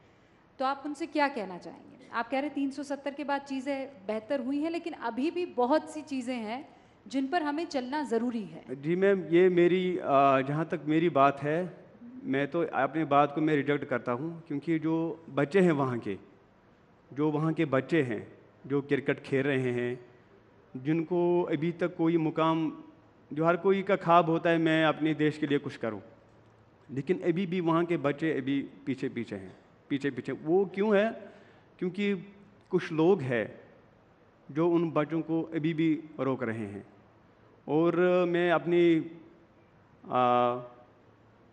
S5: तो आप उनसे क्या कहना चाहेंगे? आप कह रहे 370 के बाद चीज़ें बेहतर हुई हैं, लेकिन अभी भी बहुत सी चीज़ें हैं जिन पर हमें चलना ज़रूरी है।
S7: जी मैम, ये मेरी जहाँ तक मेरी बात है, मैं तो अपनी बात को मैं रिजेक्ट करता हूँ, क्योंकि जो बच्चे हैं वहाँ के, जो वहाँ के बच्चे हैं जो क्रिकेट खेल रहे हैं, जिनको अभी तक कोई मुकाम, जो हर कोई का ख्वाब होता है मैं अपने देश के लिए कुछ करूं, लेकिन अभी भी वहाँ के बच्चे अभी पीछे पीछे हैं, पीछे पीछे। वो क्यों है? क्योंकि कुछ लोग हैं जो उन बच्चों को अभी भी रोक रहे हैं। और मैं अपनी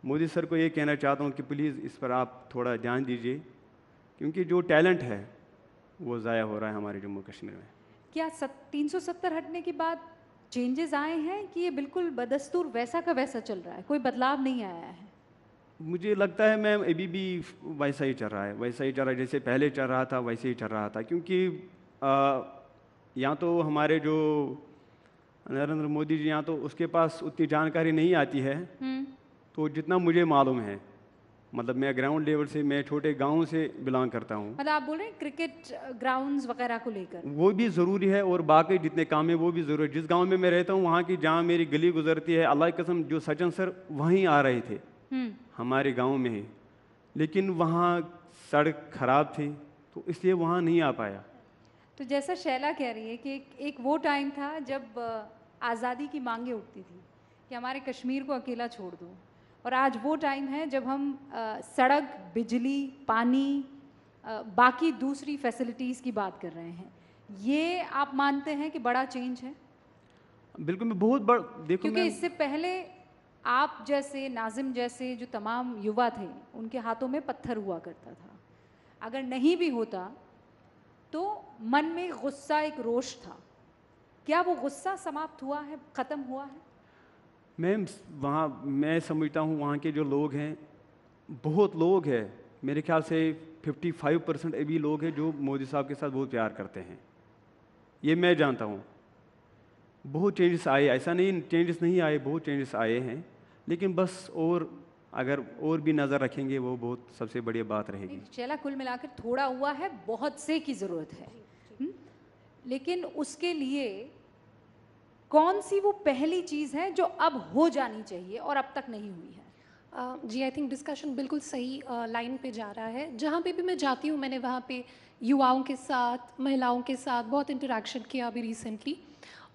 S7: मोदी सर को ये कहना चाहता हूँ कि प्लीज़ इस पर आप थोड़ा ध्यान दीजिए, क्योंकि जो टैलेंट है वो ज़ाया हो रहा है हमारे जम्मू कश्मीर में।
S5: क्या 370 हटने के बाद चेंजेस आए हैं कि ये बिल्कुल बदस्तूर वैसा का वैसा चल रहा है, कोई बदलाव नहीं आया है?
S7: मुझे लगता है मैम अभी भी वैसा ही चल रहा है, वैसा ही चल रहा है जैसे पहले चल रहा था, वैसे ही चल रहा था। क्योंकि यहाँ तो हमारे जो नरेंद्र मोदी जी, यहाँ तो उसके पास उतनी जानकारी नहीं आती है। तो जितना मुझे मालूम है, मतलब मैं ग्राउंड लेवल से, मैं छोटे गांव से बिलोंग करता हूँ।
S5: मतलब आप बोल रहे हैं क्रिकेट ग्राउंड्स वगैरह को लेकर?
S7: वो भी ज़रूरी है, और बाकी जितने काम है वो भी ज़रूरी है। जिस गांव में मैं रहता हूँ, वहाँ की जहाँ मेरी गली गुजरती है, अल्लाह की कसम, जो सचिन सर वहीं आ रहे थे हमारे गांव में ही, लेकिन वहाँ सड़क खराब थी, तो इसलिए वहाँ नहीं आ पाया।
S5: तो जैसा शैला कह रही है कि एक वो टाइम था जब आज़ादी की मांगें उठती थी कि हमारे कश्मीर को अकेला छोड़ दो, और आज वो टाइम है जब हम सड़क, बिजली, पानी, बाकी दूसरी फैसिलिटीज़ की बात कर रहे हैं। ये आप मानते हैं कि बड़ा चेंज है?
S7: बिल्कुल, मैं बहुत बड़ा, देखो,
S5: क्योंकि इससे पहले आप जैसे, नाजिम जैसे जो तमाम युवा थे, उनके हाथों में पत्थर हुआ करता था। अगर नहीं भी होता तो मन में गुस्सा, एक रोष था। क्या वो गुस्सा समाप्त हुआ है, ख़त्म हुआ है?
S7: मैम वहाँ मैं समझता हूँ वहाँ के जो लोग हैं, बहुत लोग हैं, मेरे ख्याल से 55% अभी लोग हैं जो मोदी साहब के साथ बहुत प्यार करते हैं। ये मैं जानता हूँ। बहुत चेंजेस आए, ऐसा नहीं चेंजेस नहीं आए, बहुत चेंजेस आए हैं, लेकिन बस और अगर और भी नज़र रखेंगे वो बहुत सबसे बड़ी बात रहेगी।
S5: चला कुल मिलाकर थोड़ा हुआ है, बहुत से की ज़रूरत है। लेकिन उसके लिए कौन सी वो पहली चीज़ है जो अब हो जानी चाहिए और अब तक नहीं हुई है?
S10: जी आई थिंक डिस्कशन बिल्कुल सही लाइन पे जा रहा है। जहाँ पे भी मैं जाती हूँ मैंने वहाँ पे युवाओं के साथ, महिलाओं के साथ बहुत इंटरेक्शन किया अभी रिसेंटली,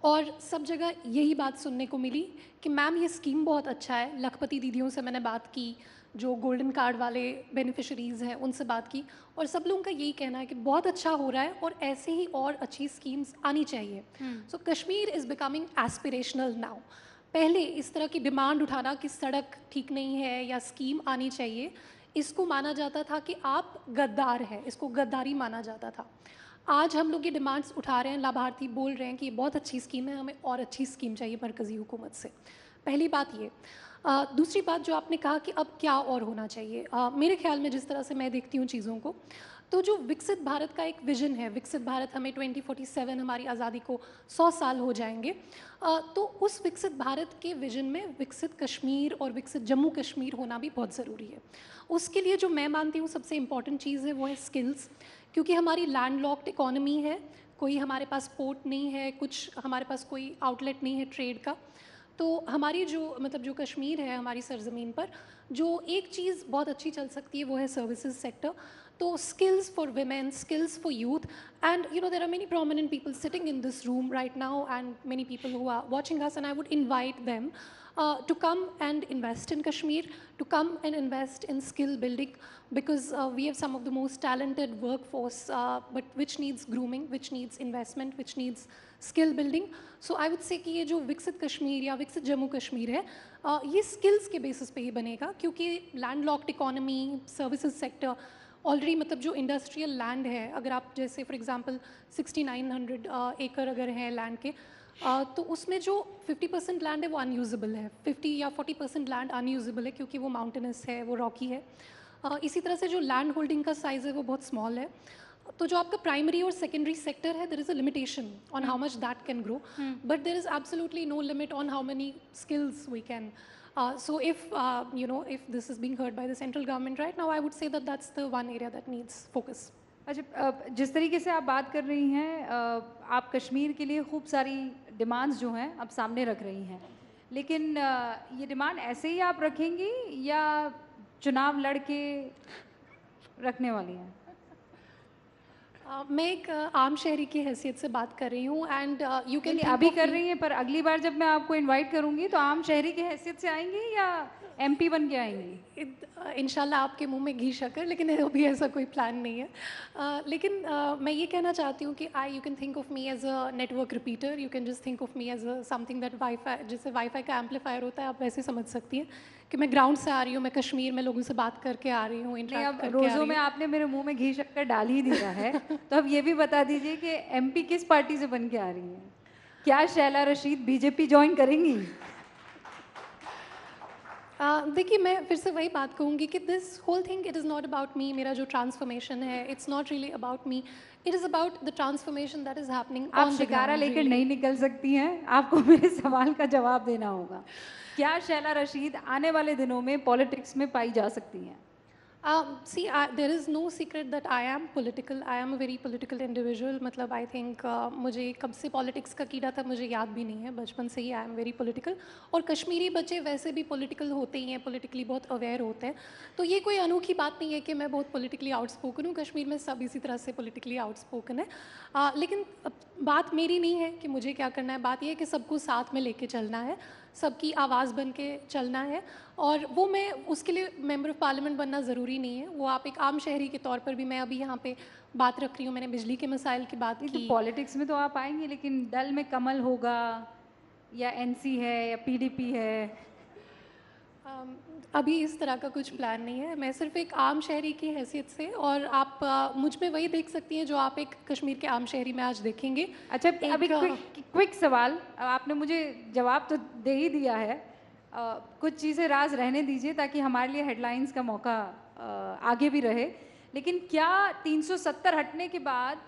S10: और सब जगह यही बात सुनने को मिली कि मैम ये स्कीम बहुत अच्छा है। लखपति दीदियों से मैंने बात की, जो गोल्डन कार्ड वाले बेनिफिशरीज़ हैं उनसे बात की, और सब लोगों का यही कहना है कि बहुत अच्छा हो रहा है और ऐसे ही और अच्छी स्कीम्स आनी चाहिए। So Kashmir is becoming aspirational now. पहले इस तरह की डिमांड उठाना कि सड़क ठीक नहीं है या स्कीम आनी चाहिए, इसको माना जाता था कि आप गद्दार हैं, इसको गद्दारी माना जाता था। आज हम लोग ये डिमांड्स उठा रहे हैं, लाभार्थी बोल रहे हैं कि ये बहुत अच्छी स्कीम है, हमें और अच्छी स्कीम चाहिए मरकज़ी हुकूमत से। पहली बात ये। दूसरी बात जो आपने कहा कि अब क्या और होना चाहिए, मेरे ख्याल में जिस तरह से मैं देखती हूँ चीज़ों को, तो जो विकसित भारत का एक विजन है, विकसित भारत हमें 2047 हमारी आज़ादी को 100 साल हो जाएंगे, तो उस विकसित भारत के विजन में विकसित कश्मीर और विकसित जम्मू कश्मीर होना भी बहुत ज़रूरी है। उसके लिए जो मैं मानती हूँ सबसे इम्पॉर्टेंट चीज़ है वो है स्किल्स, क्योंकि हमारी लैंडलॉक्ड इकॉनमी है, कोई हमारे पास पोर्ट नहीं है, कुछ हमारे पास कोई आउटलेट नहीं है ट्रेड का। तो हमारी जो कश्मीर है हमारी सरजमीन पर, जो एक चीज़ बहुत अच्छी चल सकती है वो है सर्विसेज सेक्टर। तो skills for women, skills for youth, and there are many prominent people sitting in this room right now and many people who are watching us, and I would invite them to come and invest in Kashmir, to come and invest in skill building, because we have some of the most talented workforce, but which needs grooming, which needs investment, which needs skill building. So I would say कि ये जो विकसित कश्मीर या विकसित जम्मू कश्मीर है, ये skills के basis पे ही बनेगा, क्योंकि landlocked economy, services sector, already जो इंडस्ट्रियल लैंड है, अगर आप जैसे फॉर एग्जांपल 6900 एकड़ अगर हैं लैंड के, तो उसमें जो 50% लैंड है वो अनयूजेबल है, 50 या 40% लैंड अनयूजेबल है क्योंकि वो माउंटेनस है, वो रॉकी है। इसी तरह से जो लैंड होल्डिंग का साइज़ है वो बहुत स्मॉल है। तो जो आपका प्राइमरी और सेकेंडरी सेक्टर है, there is a limitation on how much that can grow, but there is absolutely no limit on how many skills we can. So if if this is being heard by the central government right now, I would say that that's the one area that needs focus.
S5: अच्छा, जिस तरीके से आप बात कर रही हैं, आप कश्मीर के लिए खूब सारी डिमांड्स जो हैं आप सामने रख रही हैं, लेकिन ये डिमांड ऐसे ही आप रखेंगी या चुनाव लड़ के रखने वाली हैं?
S10: मैं एक आम शहरी की हैसियत से बात कर रही हूँ, एंड यू कैन
S5: अभी कर रही हैं, पर अगली बार जब मैं आपको इनवाइट करूँगी तो आम शहरी की हैसियत से आएंगी या MP बन के आएंगी?
S10: इंशाल्लाह आपके मुंह में घी शक्कर, लेकिन अभी ऐसा कोई प्लान नहीं है। लेकिन मैं ये कहना चाहती हूँ कि you can think of me as a network repeater, you can just think of me as a something that wifi, जैसे वाईफाई का एम्पलीफायर होता है, आप वैसे समझ सकती हैं कि मैं ग्राउंड से आ रही हूँ, मैं कश्मीर में लोगों से बात करके आ रही हूँ।
S5: अब रोज़ों में आपने मेरे मुँह में घी शक्कर डाल ही दिया है, तो अब ये भी बता दीजिए कि MP किस पार्टी से बन के आ रही हैं? क्या शैला रशीद BJP ज्वाइन करेंगी?
S10: देखिए, मैं फिर से वही बात कहूँगी कि this whole thing, it is not about me. मेरा जो ट्रांसफॉर्मेशन है, it's not really about me, it is about the transformation that is happening.
S5: आप शिकारा लेकर नहीं निकल सकती हैं, आपको मेरे सवाल का जवाब देना होगा। क्या शैला रशीद आने वाले दिनों में पॉलिटिक्स में पाई जा सकती हैं?
S10: See, there is no secret that I am political. I am a very political individual. मतलब I think मुझे कब से पॉलिटिक्स का कीड़ा था मुझे याद भी नहीं है, बचपन से ही I am very political. और कश्मीरी बच्चे वैसे भी पॉलिटिकल होते ही हैं, पॉलिटिकली बहुत अवेयर होते हैं, तो ये कोई अनोखी बात नहीं है कि मैं बहुत पॉलिटिकली आउटस्पोकन हूँ। कश्मीर में सब इसी तरह से पॉलिटिकली आउटस्पोकन है, लेकिन बात मेरी नहीं है कि मुझे क्या करना है, बात यह है कि सबको साथ में लेके चलना है, सबकी आवाज़ बन के चलना है। और वो मैं उसके लिए मेंबर ऑफ पार्लियामेंट बनना ज़रूरी नहीं है, वो आप एक आम शहरी के तौर पर भी, मैं अभी यहाँ पे बात रख रही हूँ, मैंने बिजली के मसाइल की बात की।
S5: तो पॉलिटिक्स में तो आप आएंगी, लेकिन दल में कमल होगा या NC है या PDP है?
S10: अभी इस तरह का कुछ प्लान नहीं है, मैं सिर्फ एक आम शहरी की हैसियत से, और आप मुझ में वही देख सकती हैं जो आप एक कश्मीर के आम शहरी में आज देखेंगे।
S5: अच्छा, अभी क्विक सवाल, आपने मुझे जवाब तो दे ही दिया है, कुछ चीज़ें राज रहने दीजिए ताकि हमारे लिए हेडलाइंस का मौका आगे भी रहे। लेकिन क्या 370 हटने के बाद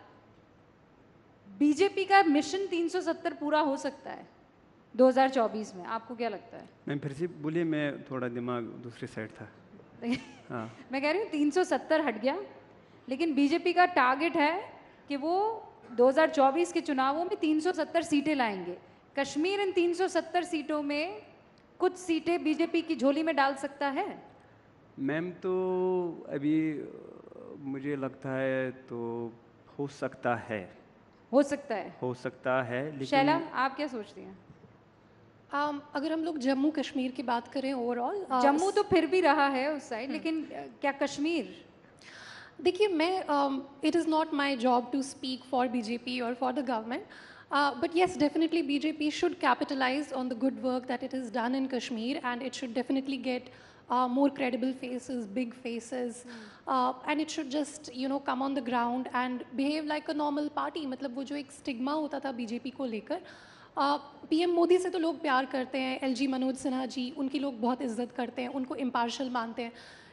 S5: BJP का मिशन 370 पूरा हो सकता है? 2024 में, आपको क्या लगता है?
S7: मैम फिर से बोलिए, मैं थोड़ा दिमाग दूसरी साइड था। हाँ।
S5: मैं कह रही हूँ 370 हट गया, लेकिन बीजेपी का टारगेट है कि वो 2024 के चुनावों में 370 सीटें लाएंगे। कश्मीर इन 370 सीटों में कुछ सीटें बीजेपी की झोली में डाल सकता है?
S7: मैम तो अभी मुझे लगता है तो हो सकता है।
S5: हो सकता है?
S7: हो सकता है, लेकिन
S5: शैला, आप क्या सोचती हैं?
S10: अगर हम लोग जम्मू कश्मीर की बात करें ओवरऑल,
S5: जम्मू तो फिर भी रहा है उस साइड, लेकिन क्या कश्मीर?
S10: देखिए, मैं it is not my job to speak for BJP और for the government, but yes, definitely BJP should capitalize on the good work that it has done in Kashmir, and it should definitely get more credible faces, big faces, and it should just, you know, come on the ground and behave like a normal party. मतलब वो जो एक stigma होता था BJP को लेकर, PM Modi से तो लोग प्यार करते हैं, एलजी मनोज सिन्हा जी, उनकी लोग बहुत इज्जत करते हैं, उनको इम्पार्शल मानते हैं,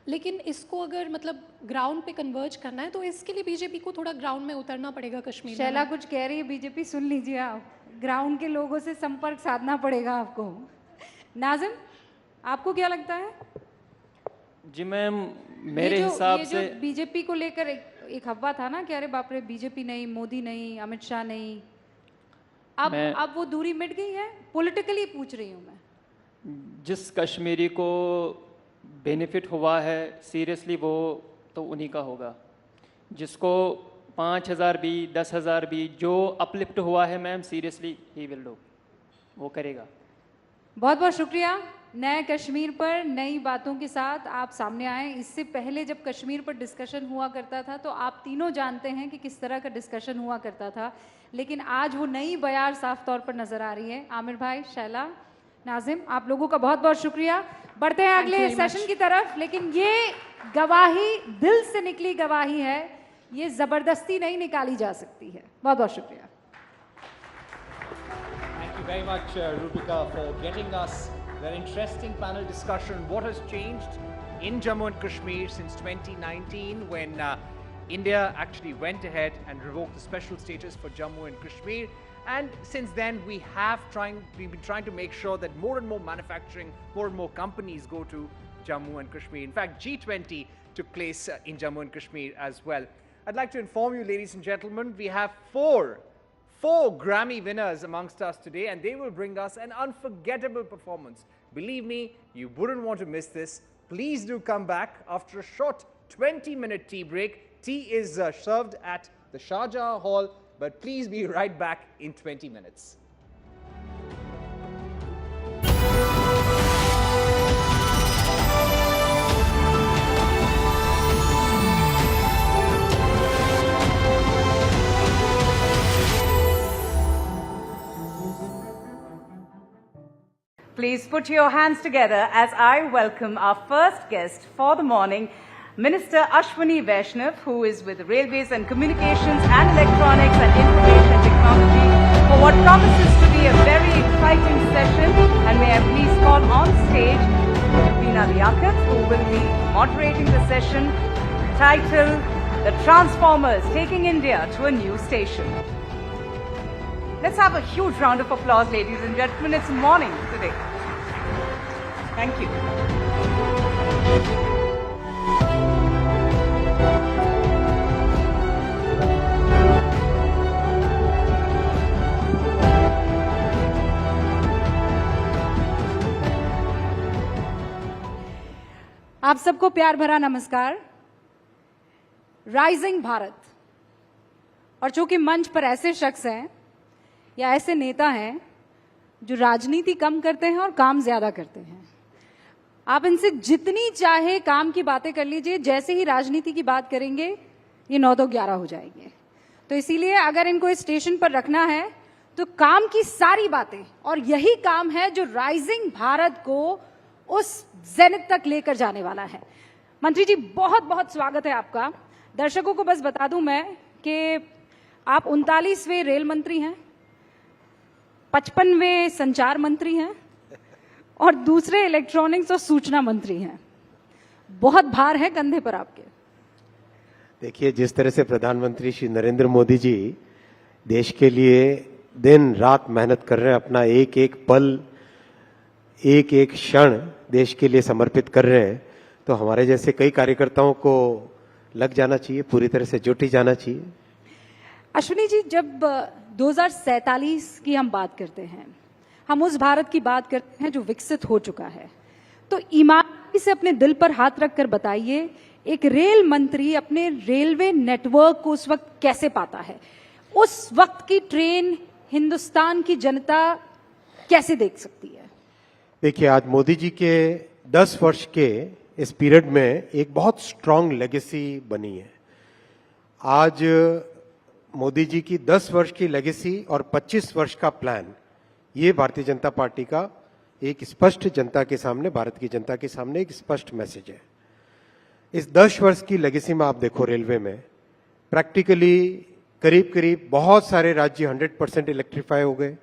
S10: लेकिन इसको अगर मतलब ग्राउंड पे कन्वर्ज करना है तो इसके लिए बीजेपी को थोड़ा ग्राउंड में उतरना पड़ेगा कश्मीर में।
S5: शैला कुछ कह रही है बीजेपी, सुन लीजिए आप, ग्राउंड के लोगों से संपर्क साधना पड़ेगा आपको। नाज़िम, आपको क्या लगता है?
S1: जी मैम, मेरे हिसाब से
S5: बीजेपी को लेकर एक हवा था ना कि अरे बाप रे, बीजेपी नहीं, मोदी नहीं, अमित शाह नहीं, अब वो दूरी मिट गई है? पॉलिटिकली पूछ रही हूँ मैं।
S1: जिस कश्मीरी को बेनिफिट हुआ है सीरियसली वो तो उन्हीं का होगा। जिसको 5,000 भी 10,000 भी जो अपलिफ्ट हुआ है ma'am, seriously he will do, वो करेगा।
S5: बहुत बहुत शुक्रिया। नए कश्मीर पर नई बातों के साथ आप सामने आए। इससे पहले जब कश्मीर पर डिस्कशन हुआ करता था तो आप तीनों जानते हैं कि किस तरह का डिस्कशन हुआ करता था, लेकिन आज वो नई बयार साफ तौर पर नजर आ रही है। आमिर भाई, शैला, नाज़िम, आप लोगों का बहुत बहुत शुक्रिया। बढ़ते हैं अगले सेशन की तरफ, लेकिन ये गवाही दिल से निकली गवाही है, ये जबरदस्ती नहीं निकाली जा सकती है। बहुत बहुत शुक्रिया।
S16: Thank you very much, Rupika, for getting us that interesting panel discussion. What has changed in Jammu and Kashmir since 2019 when India actually went ahead and revoked the special status for Jammu and Kashmir. And since then, we've been trying to make sure that more and more manufacturing, more and more companies go to Jammu and Kashmir. In fact, G20 took place in Jammu and Kashmir as well. I'd like to inform you, ladies and gentlemen, we have four Grammy winners amongst us today, and they will bring us an unforgettable performance. Believe me, you wouldn't want to miss this. Please do come back after a short 20-minute tea break. Tea is served at the Shahjahan Hall, but please be right back in 20 minutes.
S15: Please put your hands together as I welcome our first guest for the morning, Minister Ashwini Vaishnav, who is with Railways and Communications and Electronics and Information Technology, for what promises to be a very exciting session. And may I please call on stage Veena Liaquat, who will be moderating the session titled The Transformers Taking India to a New Station. Let's have a huge round of applause, ladies and gentlemen. It's morning today. Thank you.
S5: आप सबको प्यार भरा नमस्कार। Rising Bharat, और चूंकि मंच पर ऐसे शख्स हैं या ऐसे नेता हैं जो राजनीति कम करते हैं और काम ज्यादा करते हैं, आप इनसे जितनी चाहे काम की बातें कर लीजिए, जैसे ही राजनीति की बात करेंगे ये 9 तो 11 हो जाएंगे। तो इसीलिए अगर इनको इस स्टेशन पर रखना है तो काम की सारी बातें, और यही काम है जो राइजिंग भारत को उस जेनिथ तक लेकर जाने वाला है। मंत्री जी, बहुत बहुत स्वागत है आपका। दर्शकों को बस बता दूं मैं कि आप 39वें रेल मंत्री हैं, 55वें संचार मंत्री हैं और दूसरे इलेक्ट्रॉनिक्स और सूचना मंत्री हैं। बहुत भार है कंधे पर आपके।
S17: देखिए, जिस तरह से प्रधानमंत्री श्री नरेंद्र मोदी जी देश के लिए दिन रात मेहनत कर रहे हैं, अपना एक एक पल, एक एक क्षण देश के लिए समर्पित कर रहे हैं, तो हमारे जैसे कई कार्यकर्ताओं को लग जाना चाहिए, पूरी तरह से जुट ही जाना चाहिए।
S5: अश्विनी जी, जब 2047 की हम बात करते हैं, हम उस भारत की बात करते हैं जो विकसित हो चुका है, तो ईमानदारी से अपने दिल पर हाथ रखकर बताइए, एक रेल मंत्री अपने रेलवे नेटवर्क को उस वक्त कैसे पाता है? उस वक्त की ट्रेन हिंदुस्तान की जनता कैसे देख सकती है?
S17: देखिए, आज मोदी जी के 10 वर्ष के इस पीरियड में एक बहुत स्ट्रांग लेगेसी बनी है। आज मोदी जी की 10 वर्ष की लेगेसी और 25 वर्ष का प्लान, ये भारतीय जनता पार्टी का एक स्पष्ट जनता के सामने, भारत की जनता के सामने एक स्पष्ट मैसेज है। इस 10 वर्ष की लेगेसी में आप देखो, रेलवे में प्रैक्टिकली करीब करीब बहुत सारे राज्य 100% इलेक्ट्रीफाई हो गए।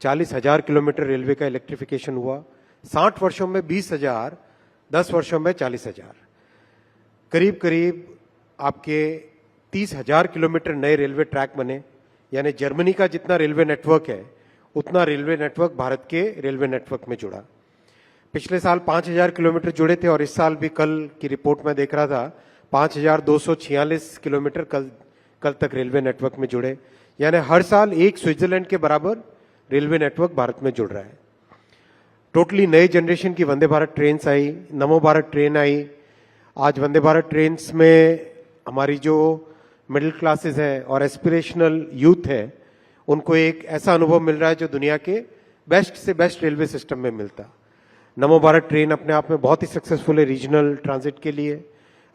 S17: 40,000 किलोमीटर रेलवे का इलेक्ट्रिफिकेशन हुआ। 60 वर्षों में 20,000, 10 वर्षों में 40,000, करीब करीब आपके 30,000 किलोमीटर नए रेलवे ट्रैक बने। यानी जर्मनी का जितना रेलवे नेटवर्क है, उतना रेलवे नेटवर्क भारत के रेलवे नेटवर्क में जुड़ा। पिछले साल 5,000 किलोमीटर जुड़े थे और इस साल भी, कल की रिपोर्ट में देख रहा था, 5,246 किलोमीटर कल तक रेलवे नेटवर्क में जुड़े। यानी हर साल एक स्विट्जरलैंड के बराबर रेलवे नेटवर्क भारत में जुड़ रहा है। टोटली नए जनरेशन की वंदे भारत ट्रेन आई, नमो भारत ट्रेन आई। आज वंदे भारत ट्रेन में हमारी जो मिडिल क्लासेस हैं और एस्पिरेशनल यूथ है, उनको एक ऐसा अनुभव मिल रहा है जो दुनिया के बेस्ट से बेस्ट रेलवे सिस्टम में मिलता। नमो भारत ट्रेन अपने आप में बहुत ही सक्सेसफुल है रीजनल ट्रांजिट के लिए।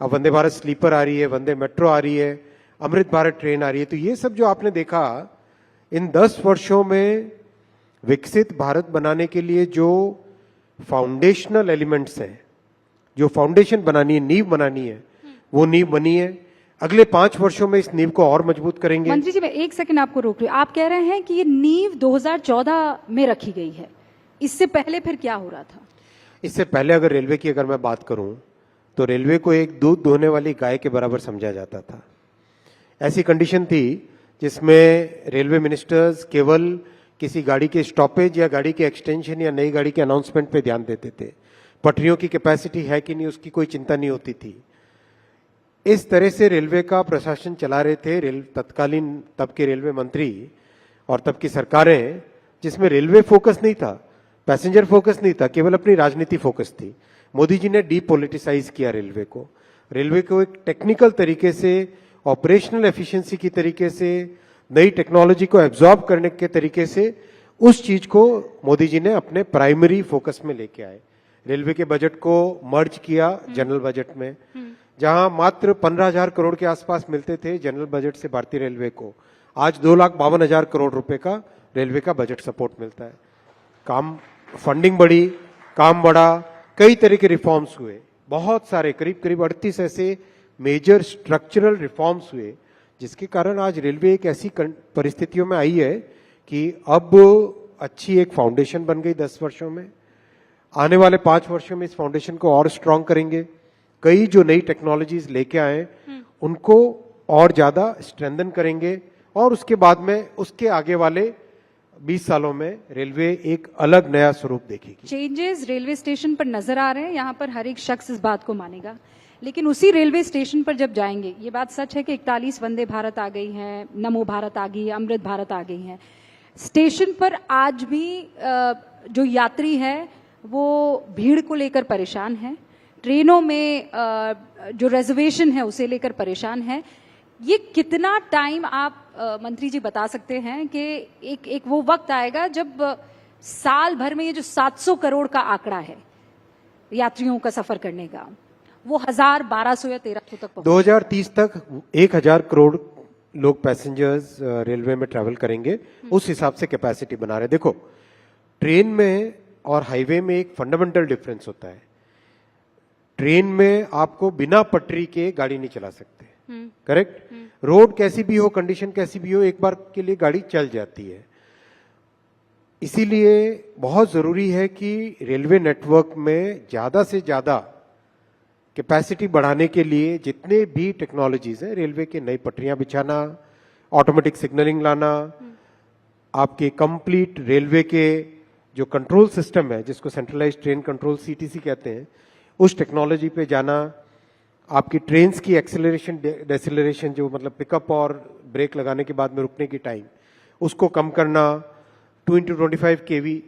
S17: अब वंदे भारत स्लीपर आ रही है, वंदे मेट्रो आ रही है, अमृत भारत ट्रेन आ रही है। तो ये सब जो आपने देखा इन 10 वर्षों में विकसित भारत बनाने के लिए जो फाउंडेशनल एलिमेंट्स हैं, जो फाउंडेशन बनानी है, नींव बनानी है, वो नींव बनी है। अगले 5 वर्षों में इस नींव को और मजबूत करेंगे।
S5: मंत्री जी, मैं एक सेकंड आपको रोक रही हूँ। आप कह रहे हैं कि ये नींव 2014 में रखी गई है, इससे पहले फिर क्या हो रहा था?
S17: इससे पहले अगर रेलवे की अगर मैं बात करूं, तो रेलवे को एक दूध दोहने वाली गाय के बराबर समझा जाता था। ऐसी कंडीशन थी जिसमें रेलवे मिनिस्टर्स केवल किसी गाड़ी के स्टॉपेज या गाड़ी के एक्सटेंशन या नई गाड़ी के अनाउंसमेंट पे ध्यान देते थे। पटरियों की कैपेसिटी है कि नहीं, उसकी कोई चिंता नहीं होती थी। इस तरह से रेलवे का प्रशासन चला रहे थे तत्कालीन तब के रेलवे मंत्री और तब की सरकारें, जिसमें रेलवे फोकस नहीं था, पैसेंजर फोकस नहीं था, केवल अपनी राजनीति फोकस थी। मोदी जी ने डीपोलिटिसाइज किया रेलवे को। रेलवे को एक टेक्निकल तरीके से, ऑपरेशनल एफिशिएंसी की तरीके से, नई टेक्नोलॉजी को एब्जॉर्ब करने के तरीके से उस चीज को मोदी जी ने अपने प्राइमरी फोकस में लेके आए। रेलवे के बजट को मर्ज किया जनरल बजट में, जहां मात्र 15,000 करोड़ के आसपास मिलते थे जनरल बजट से भारतीय रेलवे को, आज 2,52,000 करोड़ रुपए का रेलवे का बजट सपोर्ट मिलता है। काम, फंडिंग बढ़ी, काम बढ़ा, कई तरह के रिफॉर्म्स हुए, बहुत सारे, करीब करीब 38 ऐसे मेजर स्ट्रक्चरल रिफॉर्म्स हुए, जिसके कारण आज रेलवे एक ऐसी परिस्थितियों में आई है कि अब अच्छी एक फाउंडेशन बन गई 10 वर्षों में। आने वाले 5 वर्षों में इस फाउंडेशन को और स्ट्रांग करेंगे। कई जो नई टेक्नोलॉजीज लेके आए उनको और ज्यादा स्ट्रेंथन करेंगे और उसके बाद में, उसके आगे वाले 20 सालों में रेलवे एक अलग नया स्वरूप देखेगी।
S5: चेंजेस रेलवे स्टेशन पर नजर आ रहे हैं, यहाँ पर हर एक शख्स इस बात को मानेगा। लेकिन उसी रेलवे स्टेशन पर जब जाएंगे, ये बात सच है कि 41 वंदे भारत आ गई हैं, नमो भारत आ गई है, अमृत भारत आ गई हैं। स्टेशन पर आज भी जो यात्री है वो भीड़ को लेकर परेशान है, ट्रेनों में जो रिजर्वेशन है उसे लेकर परेशान है। ये कितना टाइम आप मंत्री जी बता सकते हैं कि एक वो वक्त आएगा जब साल भर में ये जो 700 करोड़ का आंकड़ा है यात्रियों का सफर करने का, वो 1,000, 1,200 या 1,300 तक पहुंचे।
S17: 2030 तक 1,000 करोड़ लोग पैसेंजर्स रेलवे में ट्रैवल करेंगे, उस हिसाब से कैपेसिटी बना रहे। देखो, ट्रेन में और हाईवे में एक फंडामेंटल डिफरेंस होता है। ट्रेन में आपको बिना पटरी के गाड़ी नहीं चला सकते, करेक्ट? रोड कैसी भी हो, कंडीशन कैसी भी हो, एक बार के लिए गाड़ी चल जाती है। इसीलिए बहुत जरूरी है कि रेलवे नेटवर्क में ज्यादा से ज्यादा कैपेसिटी बढ़ाने के लिए जितने भी टेक्नोलॉजीज हैं, रेलवे के नई पटरियां बिछाना, ऑटोमेटिक सिग्नलिंग लाना, आपके कंप्लीट रेलवे के जो कंट्रोल सिस्टम है, जिसको सेंट्रलाइज्ड ट्रेन कंट्रोल सीटीसी कहते हैं, उस टेक्नोलॉजी पे जाना, आपकी ट्रेन्स की एक्सेलरेशन डेसेलरेशन, जो मतलब पिकअप और ब्रेक लगाने के बाद में रुकने की टाइम, उसको कम करना, 2x25 kV,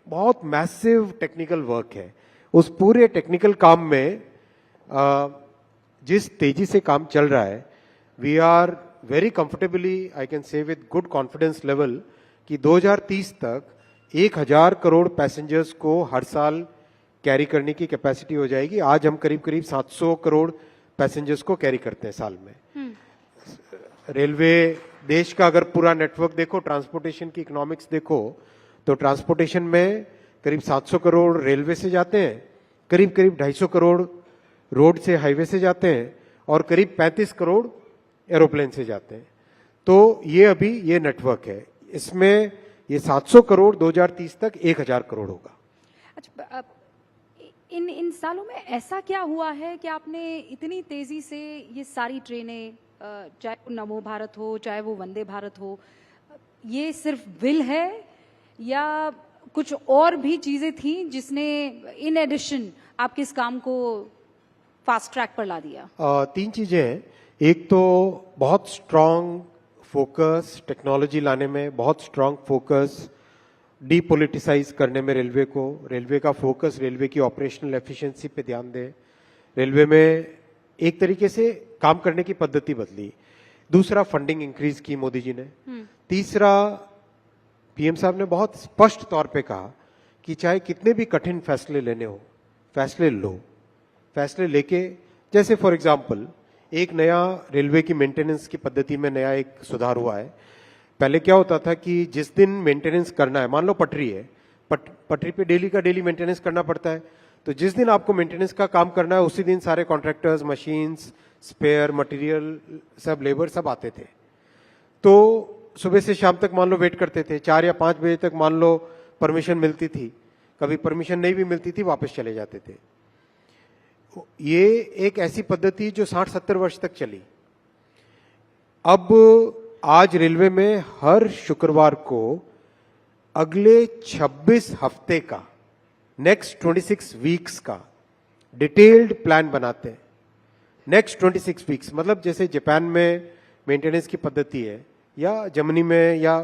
S17: बहुत मैसिव टेक्निकल वर्क है। उस पूरे टेक्निकल काम में जिस तेजी से काम चल रहा है, we are very comfortably, I can say with good confidence level, कि 2030 तक 1000 करोड़ पैसेंजर्स को हर साल कैरी करने की कैपेसिटी हो जाएगी। आज हम करीब करीब 700 करोड़ पैसेंजर्स को कैरी करते हैं साल में। रेलवे देश का अगर पूरा नेटवर्क देखो, ट्रांसपोर्टेशन की इकोनॉमिक्स देखो, तो ट्रांसपोर्टेशन में करीब 700 करोड़ रेलवे से जाते हैं, करीब करीब 250 करोड़ रोड से, हाईवे से जाते हैं, और करीब 35 करोड़ एरोप्लेन से जाते हैं। तो ये अभी ये नेटवर्क है, इसमें ये 700 करोड़ 2030 तक 1000 करोड़ होगा।
S5: अच्छा, इन सालों में ऐसा क्या हुआ है कि आपने इतनी तेजी से ये सारी ट्रेनें, चाहे वो नमो भारत हो, चाहे वो वंदे भारत हो, ये सिर्फ विल है या कुछ और भी चीजें थी जिसने इन एडिशन आपके इस काम को फास्ट ट्रैक पर ला दिया?
S17: 3 चीजें हैं। एक तो बहुत स्ट्रांग फोकस टेक्नोलॉजी लाने में, बहुत स्ट्रांग फोकस डीपोलिटिसाइज करने में रेलवे को, रेलवे का फोकस रेलवे की ऑपरेशनल एफिशिएंसी पे ध्यान दे, रेलवे में एक तरीके से काम करने की पद्धति बदली। दूसरा, फंडिंग इंक्रीज की मोदी जी ने। तीसरा, पीएम साहब ने बहुत स्पष्ट तौर पे कहा कि चाहे कितने भी कठिन फैसले लेने हो, फैसले लो, फैसले लेके, जैसे फॉर एग्जांपल एक नया रेलवे की मेंटेनेंस की पद्धति में नया एक सुधार हुआ है। पहले क्या होता था कि जिस दिन मेंटेनेंस करना है, मान लो पटरी है, पटरी पे डेली का डेली मेंटेनेंस करना पड़ता है, तो जिस दिन आपको मेंटेनेंस का काम करना है उसी दिन सारे कॉन्ट्रैक्टर्स, मशीन्स, स्पेयर, मटेरियल, सब लेबर सब आते थे। तो सुबह से शाम तक मान लो वेट करते थे, 4 या 5 बजे तक मान लो परमिशन मिलती थी, कभी परमिशन नहीं भी मिलती थी, वापस चले जाते थे। ये एक ऐसी पद्धति जो 60-70 वर्ष तक चली। अब आज रेलवे में हर शुक्रवार को अगले 26 हफ्ते का, नेक्स्ट 26 वीक्स का डिटेल्ड प्लान बनाते हैं। नेक्स्ट 26 वीक्स मतलब जैसे जापान में मेंटेनेंस की पद्धति है, या जर्मनी में, या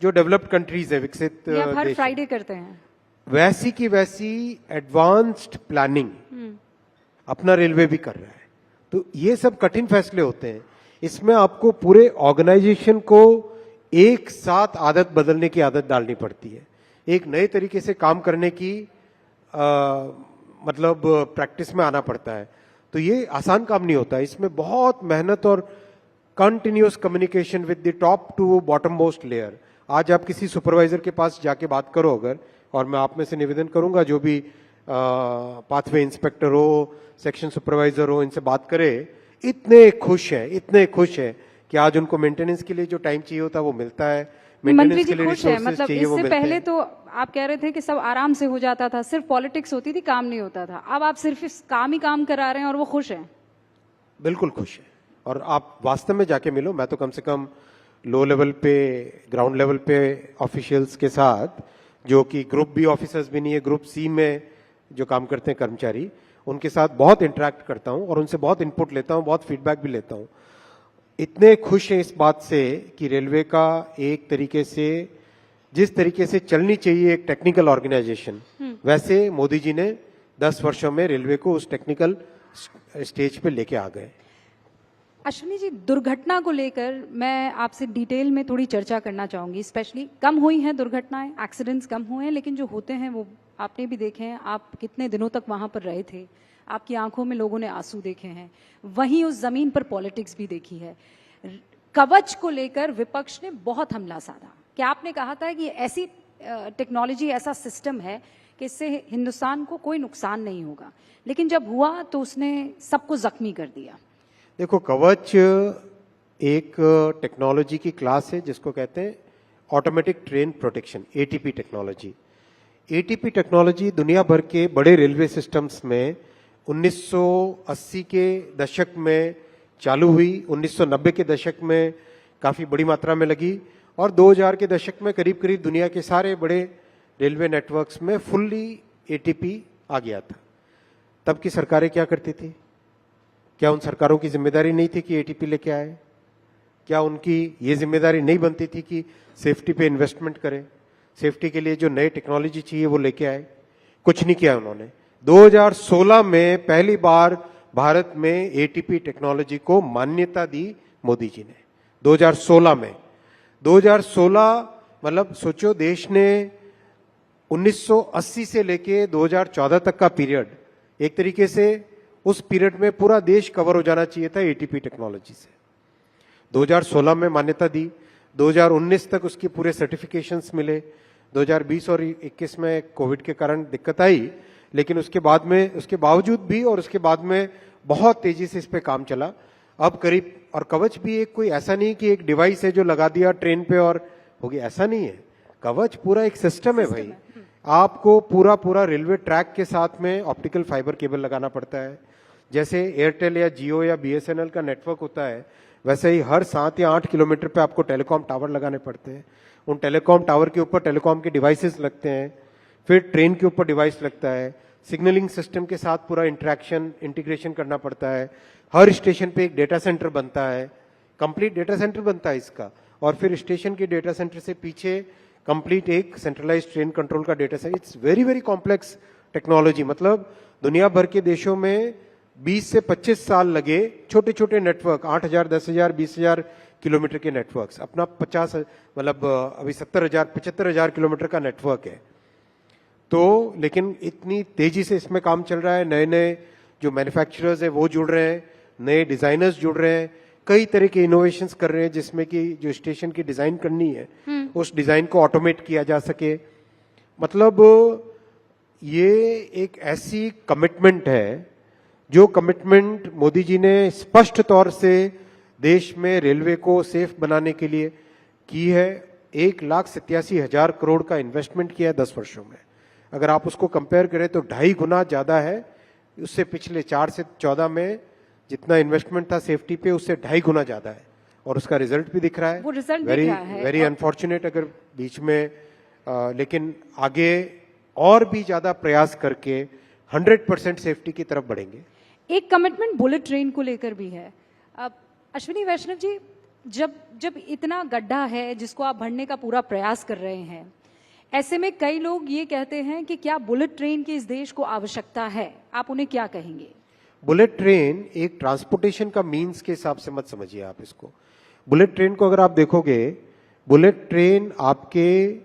S17: जो डेवलप्ड कंट्रीज है, विकसित
S5: या हर
S17: देश,
S5: फ्राइडे करते हैं,
S17: वैसी की वैसी एडवांस्ड प्लानिंग अपना रेलवे भी कर रहा है। तो ये सब कठिन फैसले होते हैं, इसमें आपको पूरे ऑर्गेनाइजेशन को एक साथ आदत बदलने की आदत डालनी पड़ती है, एक नए तरीके से काम करने की मतलब प्रैक्टिस में आना पड़ता है। तो ये आसान काम नहीं होता, इसमें बहुत मेहनत और continuous communication with the top to bottom most layer. आज आप किसी सुपरवाइजर के पास जाके बात करो अगर, और मैं आप में से निवेदन करूंगा जो भी पाथवे इंस्पेक्टर हो, सेक्शन सुपरवाइजर हो, इनसे बात करे, इतने खुश हैं कि आज उनको मेंटेनेंस के लिए जो टाइम चाहिए होता है वो मिलता है, मेंटेनेंस के लिए रिसोर्सेज चाहिए वो मिलते हैं।
S5: पहले तो आप कह रहे थे कि सब आराम से हो जाता था, सिर्फ पॉलिटिक्स होती थी, काम नहीं होता था। अब आप सिर्फ इस काम ही काम करा रहे हैं और वो खुश हैं।
S17: बिल्कुल खुश है, और आप वास्तव में जाके मिलो। मैं तो कम से कम लो लेवल पे, ग्राउंड लेवल पे ऑफिशियल्स के साथ, जो कि ग्रुप बी ऑफिसर्स भी नहीं है, ग्रुप सी में जो काम करते हैं कर्मचारी, उनके साथ बहुत इंटरेक्ट करता हूं और उनसे बहुत इनपुट लेता हूं, बहुत फीडबैक भी लेता हूं। इतने खुश हैं इस बात से कि रेलवे का एक तरीके से, जिस तरीके से चलनी चाहिए एक टेक्निकल ऑर्गेनाइजेशन, वैसे मोदी जी ने 10 वर्षों में रेलवे को उस टेक्निकल स्टेज पे लेके आ गए।
S5: अश्विनी जी, दुर्घटना को लेकर मैं आपसे डिटेल में थोड़ी चर्चा करना चाहूंगी। स्पेशली कम हुई हैं दुर्घटनाएं, एक्सीडेंट्स कम हुए हैं, लेकिन जो होते हैं वो आपने भी देखे हैं। आप कितने दिनों तक वहां पर रहे थे, आपकी आंखों में लोगों ने आंसू देखे हैं, वहीं उस जमीन पर पॉलिटिक्स भी देखी है। कवच को लेकर विपक्ष ने बहुत हमला साधा कि आपने कहा था कि ऐसी टेक्नोलॉजी, ऐसा सिस्टम है कि इससे हिंदुस्तान को कोई नुकसान नहीं होगा, लेकिन जब हुआ तो उसने सबको जख्मी कर दिया।
S17: देखो, कवच एक टेक्नोलॉजी की क्लास है जिसको कहते हैं automatic train protection, ATP technology. ATP technology दुनिया भर के बड़े रेलवे सिस्टम्स में 1980 के दशक में चालू हुई, 1990 के दशक में काफी बड़ी मात्रा में लगी, और 2000 के दशक में करीब करीब दुनिया के सारे बड़े रेलवे नेटवर्क्स में फुल्ली एटीपी आ गया था। तब की सरकारें क्या करती थी? क्या उन सरकारों की जिम्मेदारी नहीं थी कि एटीपी लेके आए? क्या उनकी ये जिम्मेदारी नहीं बनती थी कि सेफ्टी पे इन्वेस्टमेंट करें, सेफ्टी के लिए जो नए टेक्नोलॉजी चाहिए वो लेके आए? कुछ नहीं किया उन्होंने। 2016 में पहली बार भारत में एटीपी टेक्नोलॉजी को मान्यता दी मोदी जी ने, 2016 में। 2016 मतलब सोचो, देश ने 1980 से लेके 2014 तक का पीरियड, एक तरीके से उस पीरियड में पूरा देश कवर हो जाना चाहिए था एटीपी टेक्नोलॉजी से। 2016 में मान्यता दी, 2019 तक उसके पूरे सर्टिफिकेशंस मिले। 2020 और 21 में कोविड के कारण दिक्कत आई, लेकिन उसके बावजूद भी और उसके बाद में बहुत तेजी से इस पे काम चला। अब करीब, और कवच भी एक कोई ऐसा नहीं कि एक डिवाइस है जो लगा दिया ट्रेन पे और हो गया, ऐसा नहीं है। कवच पूरा एक सिस्टम है भाई। आपको पूरा रेलवे ट्रैक के साथ में ऑप्टिकल फाइबर केबल लगाना पड़ता है। जैसे एयरटेल या जियो या बीएसएनएल का नेटवर्क होता है, वैसे ही हर 7 या 8 किलोमीटर पे आपको टेलीकॉम टावर लगाने पड़ते हैं। उन टेलीकॉम टावर के ऊपर टेलीकॉम के डिवाइसेस लगते हैं, फिर ट्रेन के ऊपर डिवाइस लगता है, सिग्नलिंग सिस्टम के साथ पूरा इंटीग्रेशन करना पड़ता है। हर स्टेशन पे एक डेटा सेंटर बनता है, कंप्लीट डेटा सेंटर बनता है इसका, और फिर स्टेशन के डेटा सेंटर से पीछे कंप्लीट एक सेंट्रलाइज्ड ट्रेन कंट्रोल का data centre. It's very very complex technology. मतलब दुनिया भर के देशों में 20 से 25 साल लगे छोटे छोटे नेटवर्क, 8000, 10,000, 20,000 किलोमीटर के नेटवर्क्स, अपना 50, मतलब अभी 70,000, 75,000 किलोमीटर का नेटवर्क है। तो लेकिन इतनी तेजी से इसमें काम चल रहा है, नए नए जो मैन्युफैक्चरर्स है वो जुड़ रहे हैं, नए डिजाइनर्स जुड़ रहे हैं, कई तरह के इनोवेशंस कर रहे हैं, जिसमें कि जो स्टेशन की डिजाइन करनी है उस डिजाइन को ऑटोमेट किया जा सके। मतलब ये एक ऐसी कमिटमेंट है, जो कमिटमेंट मोदी जी ने स्पष्ट तौर से देश में रेलवे को सेफ बनाने के लिए की है। 1,87,000 करोड़ का इन्वेस्टमेंट किया है 10 वर्षों में। अगर आप उसको कंपेयर करें तो 2.5 गुना ज्यादा है उससे। पिछले 4 से 14 में जितना इन्वेस्टमेंट था सेफ्टी पे, उससे 2.5 गुना ज्यादा है, और उसका रिजल्ट भी दिख रहा है।
S5: वो रिजल्ट दिख रहा है।
S17: वेरी अनफॉर्चुनेट अगर बीच में लेकिन आगे और भी ज्यादा प्रयास करके 100% सेफ्टी की तरफ बढ़ेंगे।
S5: एक कमिटमेंट बुलेट ट्रेन को लेकर भी है। अश्विनी वैष्णव जी, जब इतना गड्ढा है जिसको आप भरने का पूरा प्रयास कर रहे हैं, ऐसे में कई लोग ये कहते हैं कि क्या बुलेट ट्रेन की इस देश को आवश्यकता है? आप उन्हें क्या कहेंगे?
S17: बुलेट ट्रेन एक ट्रांसपोर्टेशन का मीन्स के हिसाब से मत समझिए आप इसको। बुलेट ट्रेन को अगर आप देखोगे, बुलेट ट्रेन आपके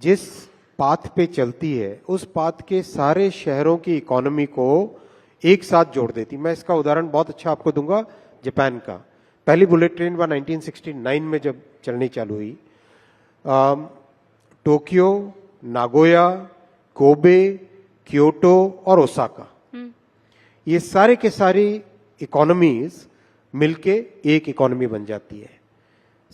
S17: जिस पाथ पे चलती है उस पाथ के सारे शहरों की इकोनॉमी को एक साथ जोड़ देती। मैं इसका उदाहरण बहुत अच्छा आपको दूंगा, जापान का। पहली बुलेट ट्रेन 1969 में जब चलनी चालू हुई, टोक्यो, नागोया, कोबे, क्योटो और ओसाका, ये सारे के सारी इकोनॉमीज मिलके एक इकोनॉमी बन जाती है।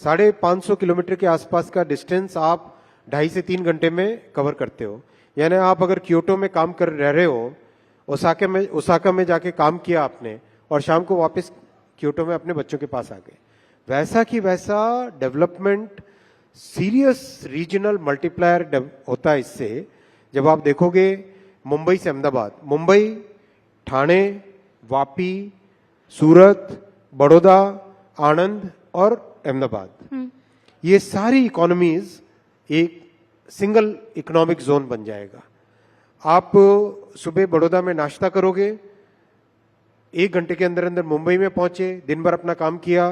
S17: 550 किलोमीटर के आसपास का डिस्टेंस आप 2.5 से 3 घंटे में कवर करते हो। यानी आप अगर क्योटो में काम कर रहे हो, ओसाका में जाके काम किया आपने, और शाम को वापस क्योटो में अपने बच्चों के पास आ गए, वैसा की वैसा डेवलपमेंट, सीरियस रीजनल मल्टीप्लायर होता है इससे। जब आप देखोगे मुंबई से अहमदाबाद, मुंबई, ठाणे, वापी, सूरत, बड़ौदा, आणंद और अहमदाबाद, ये सारी इकोनॉमीज एक सिंगल इकोनॉमिक जोन बन जाएगा। आप सुबह बड़ौदा में नाश्ता करोगे, 1 घंटे के अंदर अंदर मुंबई में पहुंचे, दिन भर अपना काम किया,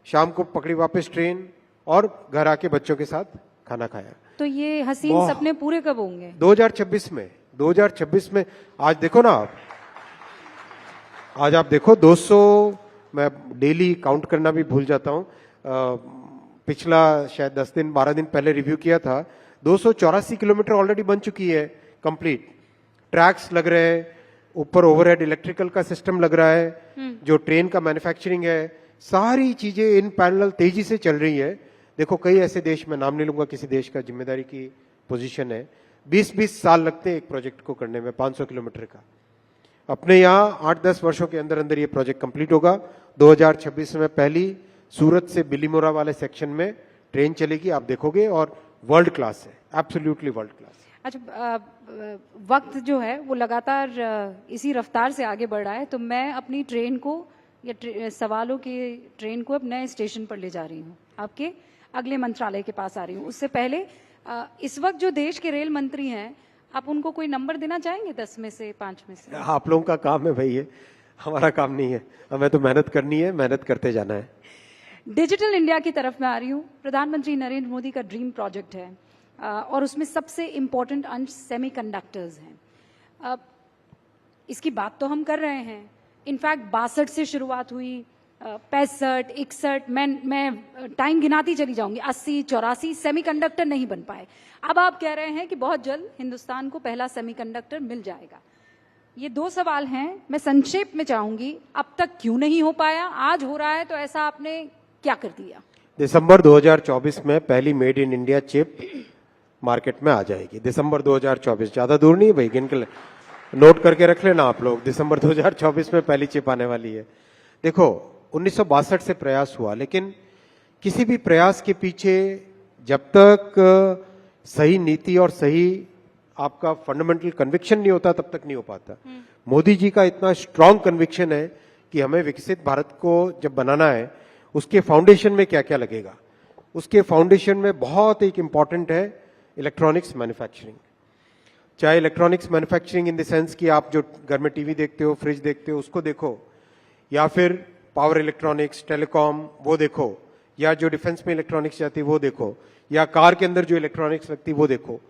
S17: शाम को पकड़ी वापस ट्रेन और घर आके बच्चों के साथ खाना खाया।
S5: तो ये हसीन सपने पूरे कब होंगे?
S17: 2026 में। 2026 में। आज देखो ना आज आप देखो 200, मैं डेली काउंट करना भी भूल जाता हूं, पिछला शायद 10 दिन 12 दिन पहले रिव्यू किया था, 284 किलोमीटर ऑलरेडी बन चुकी है कंप्लीट। ट्रैक्स लग रहे हैं, ऊपर ओवरहेड इलेक्ट्रिकल का सिस्टम लग रहा है, जो ट्रेन का मैन्युफैक्चरिंग है, सारी चीजें इन पैरेलल तेजी से चल रही है। देखो कई ऐसे देश, में नाम नहीं लूंगा किसी देश का, जिम्मेदारी की पोजीशन है, 20-20 साल लगते हैं एक प्रोजेक्ट को करने में, 500 किलोमीटर का। अपने यहाँ 8-10 वर्षों के अंदर अंदर ये प्रोजेक्ट कंप्लीट होगा। 2026 में पहली सूरत से बिलीमोरा वाले सेक्शन में ट्रेन चलेगी, आप देखोगे, और वर्ल्ड क्लास है, एब्सोल्युटली वर्ल्ड क्लास।
S5: अच्छा, वक्त जो है वो लगातार इसी रफ्तार से आगे बढ़ रहा है, तो मैं अपनी ट्रेन को या सवालों की ट्रेन को अब नए स्टेशन पर ले जा रही हूँ, आपके अगले मंत्रालय के पास आ रही हूँ। उससे पहले इस वक्त जो देश के रेल मंत्री हैं, आप उनको कोई नंबर देना चाहेंगे 10 में से, 5 में से?
S17: आप लोगों का काम है भाई, ये हमारा काम नहीं है, हमें तो मेहनत करनी है, मेहनत करते जाना है।
S5: डिजिटल इंडिया की तरफ मैं आ रही हूँ। प्रधानमंत्री नरेंद्र मोदी का ड्रीम प्रोजेक्ट है और उसमें सबसे इम्पोर्टेंट अंश सेमीकंडक्टर्स हैं। इसकी बात तो हम कर रहे हैं, इनफैक्ट 62 से शुरुआत हुई, 65, 61, मैं टाइम गिनाती चली जाऊंगी, 80, 84 सेमीकंडक्टर नहीं बन पाए। अब आप कह रहे हैं कि बहुत जल्द हिंदुस्तान को पहला सेमीकंडक्टर मिल जाएगा। ये 2 सवाल हैं, मैं संक्षेप में चाहूंगी, अब तक क्यों नहीं हो पाया? आज हो रहा है तो ऐसा आपने क्या कर दिया?
S17: दिसंबर 2024 में पहली made in India chip market में आ जाएगी। दिसंबर 2024, ज्यादा दूर नहीं है भाई, गिन के नोट करके रख लेना आप लोग, दिसंबर 2024 में पहली चिप आने वाली है। देखो, 1962 से प्रयास हुआ, लेकिन किसी भी प्रयास के पीछे जब तक सही नीति और सही आपका फंडामेंटल कन्विक्शन नहीं होता, तब तक नहीं हो पाता। मोदी जी का इतना स्ट्रांग कन्विक्शन है कि हमें विकसित भारत को जब बनाना है, उसके फाउंडेशन में क्या क्या लगेगा। उसके फाउंडेशन में बहुत एक इंपॉर्टेंट है इलेक्ट्रॉनिक्स मैन्युफैक्चरिंग। चाहे electronics manufacturing in the sense कि आप जो घर में टीवी देखते हो, फ्रिज देखते हो, उसको देखो, या फिर पावर इलेक्ट्रॉनिक्स, टेलीकॉम, वो देखो, या जो डिफेंस में इलेक्ट्रॉनिक्स जाती है वो देखो, या कार के अंदर जो इलेक्ट्रॉनिक्स लगती है वो देखो,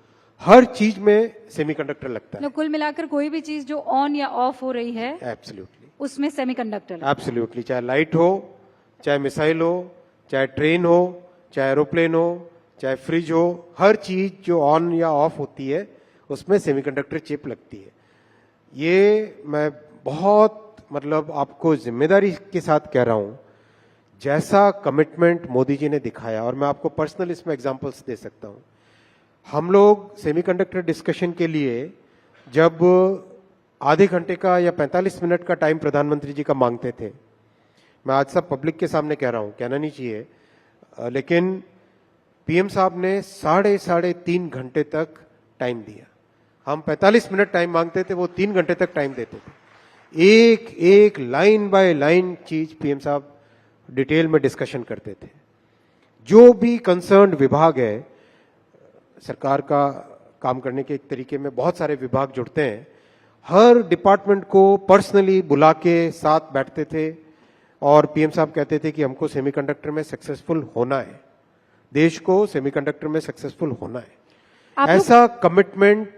S17: हर चीज में सेमीकंडक्टर लगता है।
S5: कुल मिलाकर कोई भी चीज जो ऑन या ऑफ हो रही है,
S17: एब्सोल्युटली
S5: उसमें सेमीकंडक्टर।
S17: एब्सोल्युटली, चाहे लाइट हो, चाहे मिसाइल हो, चाहे ट्रेन हो, चाहे एरोप्लेन हो, चाहे फ्रिज हो, हर चीज जो ऑन या ऑफ होती है उसमें सेमीकंडक्टर चिप लगती है। ये मैं बहुत मतलब आपको जिम्मेदारी के साथ कह रहा हूं, जैसा कमिटमेंट मोदी जी ने दिखाया, और मैं आपको पर्सनल इसमें एग्जांपल्स दे सकता हूं। हम लोग सेमीकंडक्टर डिस्कशन के लिए जब आधे घंटे का या 45 मिनट का टाइम प्रधानमंत्री जी का मांगते थे, मैं आज सब पब्लिक के सामने कह रहा हूं, कहना नहीं चाहिए, लेकिन पीएम साहब ने 3.5 घंटे तक टाइम दिया। हम 45 मिनट टाइम मांगते थे, वो 3 घंटे तक टाइम देते थे। एक एक लाइन बाय लाइन चीज पीएम साहब डिटेल में डिस्कशन करते थे। जो भी कंसर्न्ड विभाग है, सरकार का काम करने के एक तरीके में बहुत सारे विभाग जुड़ते हैं, हर डिपार्टमेंट को पर्सनली बुला के साथ बैठते थे और पीएम साहब कहते थे कि हमको सेमीकंडक्टर में सक्सेसफुल होना है, देश को सेमीकंडक्टर में सक्सेसफुल होना है। ऐसा कमिटमेंट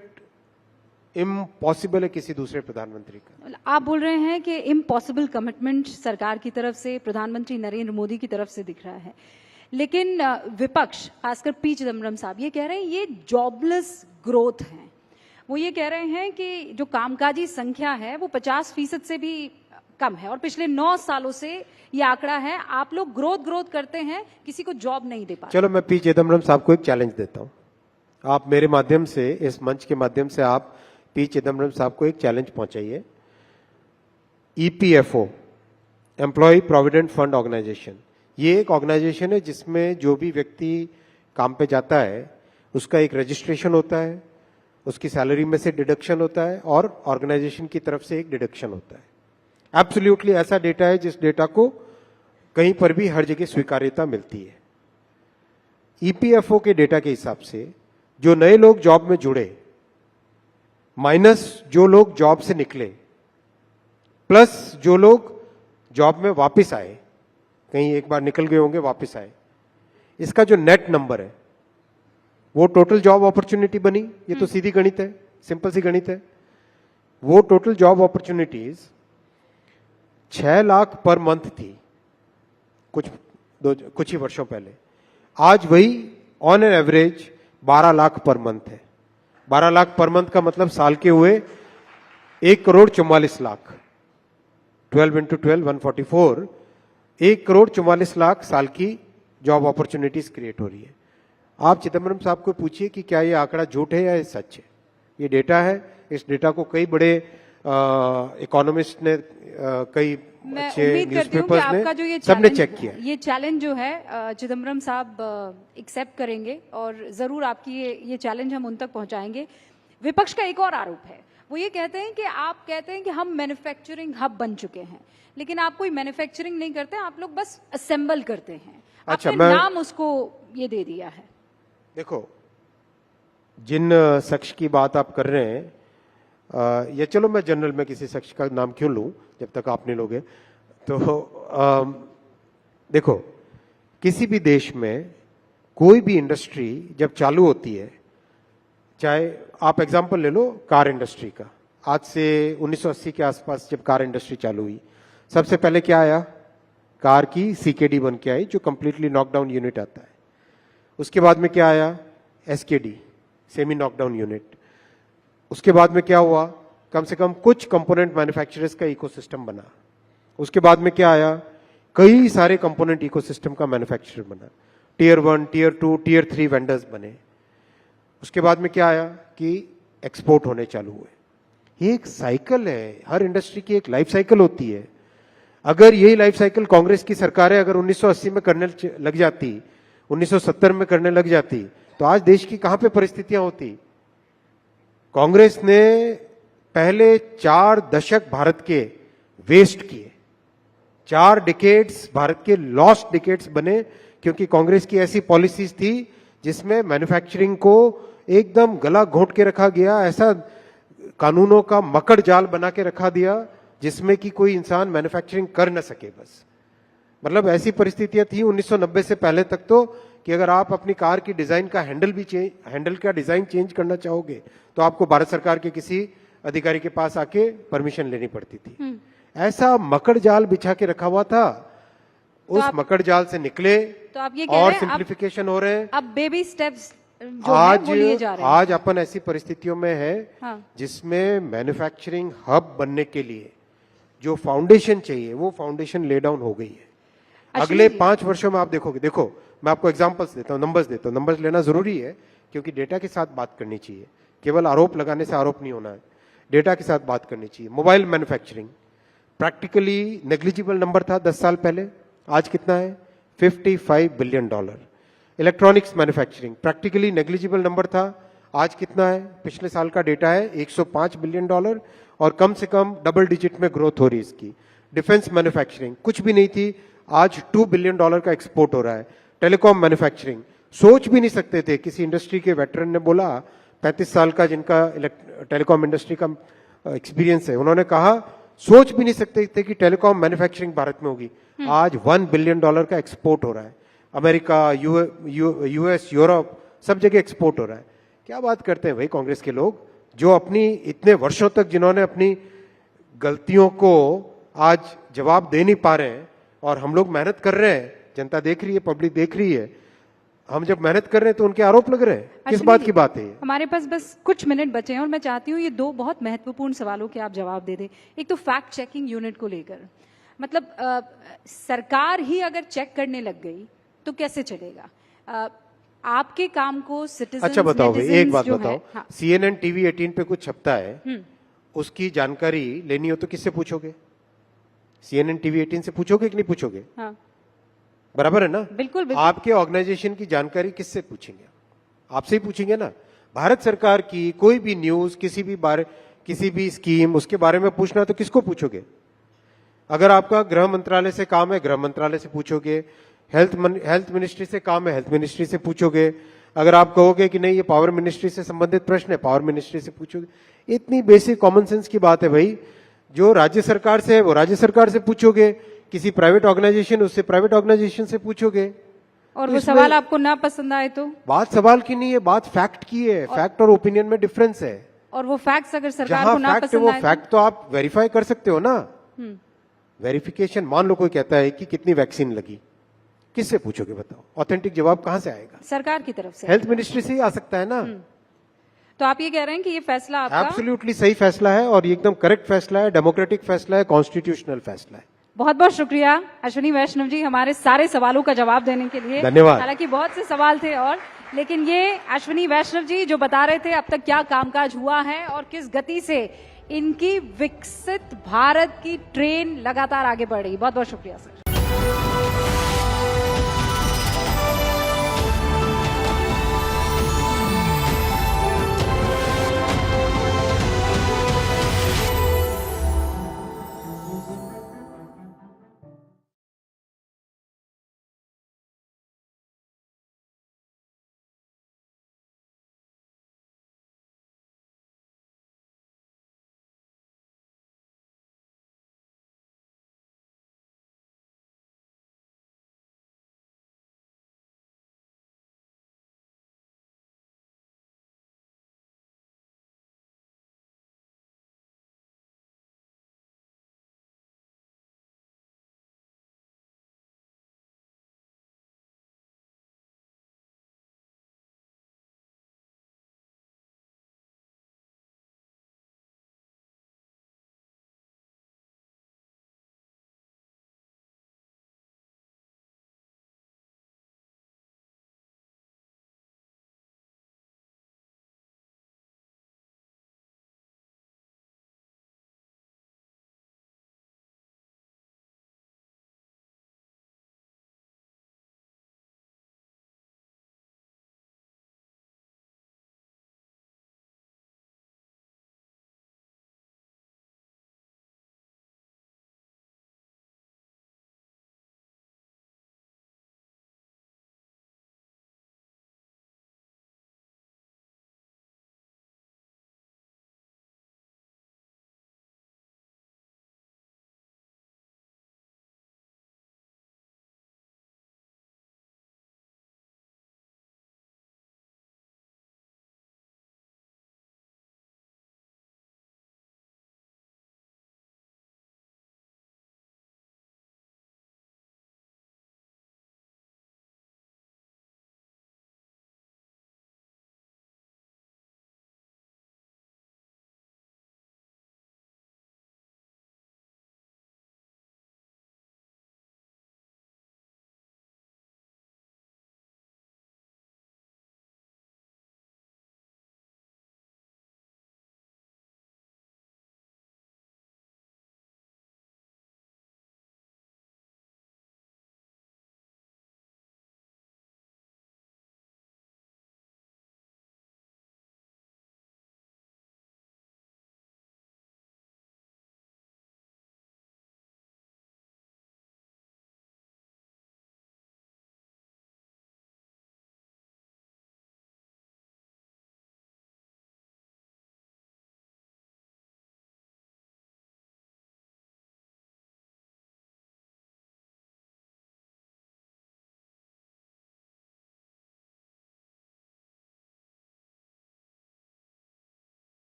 S17: इम्पॉसिबल है किसी दूसरे प्रधानमंत्री का।
S5: आप बोल रहे हैं कि इम्पॉसिबल कमिटमेंट सरकार की तरफ से, प्रधानमंत्री नरेंद्र मोदी की तरफ से दिख रहा है, लेकिन विपक्ष, खासकर पी चिदम्बरम साहब, ये कह रहे हैं ये जॉबलेस ग्रोथ है। वो ये कह रहे हैं कि जो कामकाजी संख्या है वो 50% से भी कम है, और पिछले 9 सालों से ये आंकड़ा है। आप लोग ग्रोथ करते हैं, किसी को जॉब नहीं दे पाते।
S17: चलो, मैं पी चिदम्बरम साहब को एक चैलेंज देता हूं। आप मेरे माध्यम से, इस मंच के माध्यम से आप पी चिदम्बरम साहब को एक चैलेंज पहुंचाइए। EPFO, employ provident fund organisation, ये एक ऑर्गेनाइजेशन है जिसमें जो भी व्यक्ति काम पे जाता है उसका एक रजिस्ट्रेशन होता है, उसकी सैलरी में से डिडक्शन होता है और ऑर्गेनाइजेशन की तरफ से एक डिडक्शन होता है। एब्सोल्युटली ऐसा डेटा है जिस डेटा को कहीं पर भी हर जगह स्वीकार्यता मिलती है। ईपीएफओ के डेटा के हिसाब से जो नए लोग जॉब में जुड़े माइनस जो लोग जॉब से निकले प्लस जो लोग जॉब में वापस आए, कहीं एक बार निकल गए होंगे वापस आए, इसका जो नेट नंबर है वो टोटल जॉब अपॉर्चुनिटी बनी। ये तो सीधी गणित है, सिंपल सी गणित है। वो total job opportunities 6 lakh per month थी कुछ ही वर्षों पहले। आज वही on an average 12 lakh per month है। 12 लाख पर मंथ का मतलब साल के हुए 1,44,00,000। 12 into 12, 144, 1,44,00,000 साल की जॉब अपॉर्चुनिटीज क्रिएट हो रही है। आप चिदम्बरम साहब को पूछिए कि क्या ये आंकड़ा झूठ है या ये सच है। ये डेटा है, इस डेटा को कई बड़े इकोनॉमिस्ट ने, कई अच्छे न्यूज़पेपर्स ने सबने चेक किया।
S5: ये चैलेंज जो है चिदम्बरम साहब एक्सेप्ट करेंगे और जरूर आपकी ये चैलेंज हम उन तक पहुंचाएंगे। विपक्ष का एक और आरोप है, वो ये कहते हैं कि आप कहते हैं कि हम मैन्युफैक्चरिंग हब बन चुके हैं, लेकिन आप कोई मैन्युफैक्चरिंग नहीं करते, आप लोग बस असेंबल करते हैं।
S17: अच्छा,
S5: आपने नाम उसको ये दे दिया है।
S17: देखो, जिन शख्स की बात आप कर रहे हैं, या चलो मैं जनरल में किसी शख्स का नाम क्यों लूं जब तक आप नहीं लोगे, तो देखो, किसी भी देश में कोई भी इंडस्ट्री जब चालू होती है, चाहे आप एग्जांपल ले लो कार इंडस्ट्री का, आज से 1980 के आसपास जब कार इंडस्ट्री चालू हुई, सबसे पहले क्या आया? कार की सीकेडी बन के आई, जो कंप्लीटली नॉकडाउन यूनिट आता है। उसके बाद में क्या आया? SKD, semi knockdown unit. उसके बाद में क्या हुआ? कम से कम कुछ कंपोनेंट मैन्युफैक्चरर्स का इकोसिस्टम बना। उसके बाद में क्या आया? कई सारे कंपोनेंट इकोसिस्टम का मैन्युफैक्चरर बना, टियर 1, टियर 2, टियर 3 वेंडर्स बने। उसके बाद में क्या आया कि एक्सपोर्ट होने चालू हुए। ये एक साइकिल है, हर इंडस्ट्री की एक लाइफ साइकिल होती है। अगर यही लाइफ साइकिल कांग्रेस की सरकारें अगर 1980 में करने लग जाती, 1970 में करने लग जाती, तो आज देश की कहां पे परिस्थितियां होती? कांग्रेस ने पहले 4 दशक भारत के वेस्ट किए, 4 डिकेड्स भारत के लॉस्ट डिकेड्स बने, क्योंकि कांग्रेस की ऐसी पॉलिसीज थी जिसमें मैन्युफैक्चरिंग को एकदम गला घोंट के रखा गया, ऐसा कानूनों का मकड़ जाल बना के रखा दिया जिसमें कि कोई इंसान मैन्युफैक्चरिंग कर न सके। बस मतलब ऐसी परिस्थितियां थी 1990 से पहले तक तो, कि अगर आप अपनी कार की डिजाइन का हैंडल का डिजाइन चेंज करना चाहोगे तो आपको भारत सरकार के किसी अधिकारी के पास आके परमिशन लेनी पड़ती थी। ऐसा मकड़ जाल बिछा के रखा हुआ था। उस मकड़ जाल से निकले
S5: तो आप ये कह
S17: और
S5: रहे हैं
S17: सिंप्लीफिकेशन हो रहे हैं।
S5: अब बेबी स्टेप्स जो है वो लिए जा रहे हैं।
S17: आज अपन ऐसी परिस्थितियों में है
S5: हाँ।
S17: जिसमें मैन्युफैक्चरिंग हब बनने के लिए जो फाउंडेशन चाहिए वो फाउंडेशन ले डाउन हो गई है। अगले 5 वर्षों में आप देखोगे, देखो मैं आपको एग्जांपल्स देता हूं, नंबर्स देता हूं। नंबर्स लेना जरूरी है क्योंकि डेटा के साथ बात करनी चाहिए, केवल आरोप लगाने से आरोप नहीं होना है, डेटा के साथ बात करनी चाहिए। Mobile manufacturing practically negligible number था 10 साल पहले, आज कितना है? $55 billion. Electronics manufacturing practically negligible number था, आज कितना है? पिछले साल का डेटा है $105 बिलियन और कम से कम डबल डिजिट में ग्रोथ हो रही है इसकी। डिफेंस मैन्युफैक्चरिंग कुछ भी नहीं थी, आज $2 बिलियन का एक्सपोर्ट हो रहा है। टेलीकॉम मैन्युफैक्चरिंग सोच भी नहीं सकते थे, किसी इंडस्ट्री के वेटरन ने बोला, 35 साल का जिनका टेलीकॉम इंडस्ट्री का एक्सपीरियंस है, उन्होंने कहा सोच भी नहीं सकते थे कि टेलीकॉम मैन्युफैक्चरिंग भारत में होगी। आज $1 बिलियन का एक्सपोर्ट हो रहा है। अमेरिका, यूएस, यूरोप सब जगह एक्सपोर्ट हो रहा है। क्या बात करते हैं भाई कांग्रेस के लोग, जो अपनी इतने वर्षों तक जिन्होंने अपनी गलतियों को आज जवाब दे नहीं पा रहे हैं, और हम लोग मेहनत कर रहे हैं, जनता देख रही है, पब्लिक देख रही है, हम जब मेहनत कर रहे हैं तो उनके आरोप लग रहे हैं। किस बात की बात है ये?
S5: हमारे पास बस कुछ मिनट बचे हैं और मैं चाहती हूँ ये 2 बहुत महत्वपूर्ण सवालों के आप जवाब दे दें। एक तो फैक्ट चेकिंग यूनिट को लेकर, मतलब सरकार ही अगर चेक करने लग गई तो कैसे चलेगा? आपके काम को सिटीजन,
S17: अच्छा बताओ भाई, एक बात बताओ,
S5: हाँ।
S17: CNN TV 18 पे कुछ छपता है, उसकी जानकारी लेनी हो तो किससे पूछोगे? CNN TV 18 से पूछोगे कि नहीं पूछोगे?
S5: हाँ।
S17: बराबर है ना?
S5: बिल्कुल, बिल्कुल।
S17: आपके ऑर्गेनाइजेशन की जानकारी किससे पूछेंगे? आपसे ही पूछेंगे ना। भारत सरकार की कोई भी न्यूज, किसी भी स्कीम, उसके बारे में पूछना तो किसको पूछोगे? अगर आपका गृह मंत्रालय से काम है, गृह मंत्रालय से पूछोगे। हेल्थ मिनिस्ट्री से काम है, हेल्थ मिनिस्ट्री से पूछोगे। अगर आप कहोगे कि नहीं ये पावर मिनिस्ट्री से संबंधित प्रश्न है, पावर मिनिस्ट्री से पूछोगे। इतनी बेसिक कॉमन सेंस की बात है भाई। जो राज्य सरकार से है वो राज्य सरकार से पूछोगे, किसी प्राइवेट ऑर्गेनाइजेशन उससे प्राइवेट ऑर्गेनाइजेशन से पूछोगे।
S5: और
S17: तो
S5: वो सवाल आपको ना पसंद आए तो? बात
S17: सवाल की नहीं है, बात फैक्ट की है। फैक्ट और ओपिनियन में डिफरेंस है।
S5: और वो फैक्ट्स अगर सरकार को ना पसंद आए,
S17: वो फैक्ट तो आप वेरीफाई कर सकते हो ना। वेरिफिकेशन, मान लो कोई कहता है कि कितनी वैक्सीन लगी, किससे पूछोगे बताओ? ऑथेंटिक जवाब कहां से आएगा?
S5: सरकार की तरफ से,
S17: हेल्थ मिनिस्ट्री से ही आ सकता है ना।
S5: तो आप ये कह रहे हैं कि ये फैसला आपका
S17: एब्सोल्युटली सही फैसला है और ये एकदम करेक्ट फैसला है, डेमोक्रेटिक फैसला है, कॉन्स्टिट्यूशनल फैसला है।
S5: बहुत बहुत शुक्रिया अश्विनी वैष्णव जी हमारे सारे सवालों का जवाब देने के लिए।
S17: धन्यवाद।
S5: हालांकि बहुत से सवाल थे और, लेकिन ये अश्विनी वैष्णव जी जो बता रहे थे अब तक क्या कामकाज हुआ है और किस गति से इनकी विकसित भारत की ट्रेन लगातार आगे बढ़ रही। बहुत बहुत शुक्रिया sir.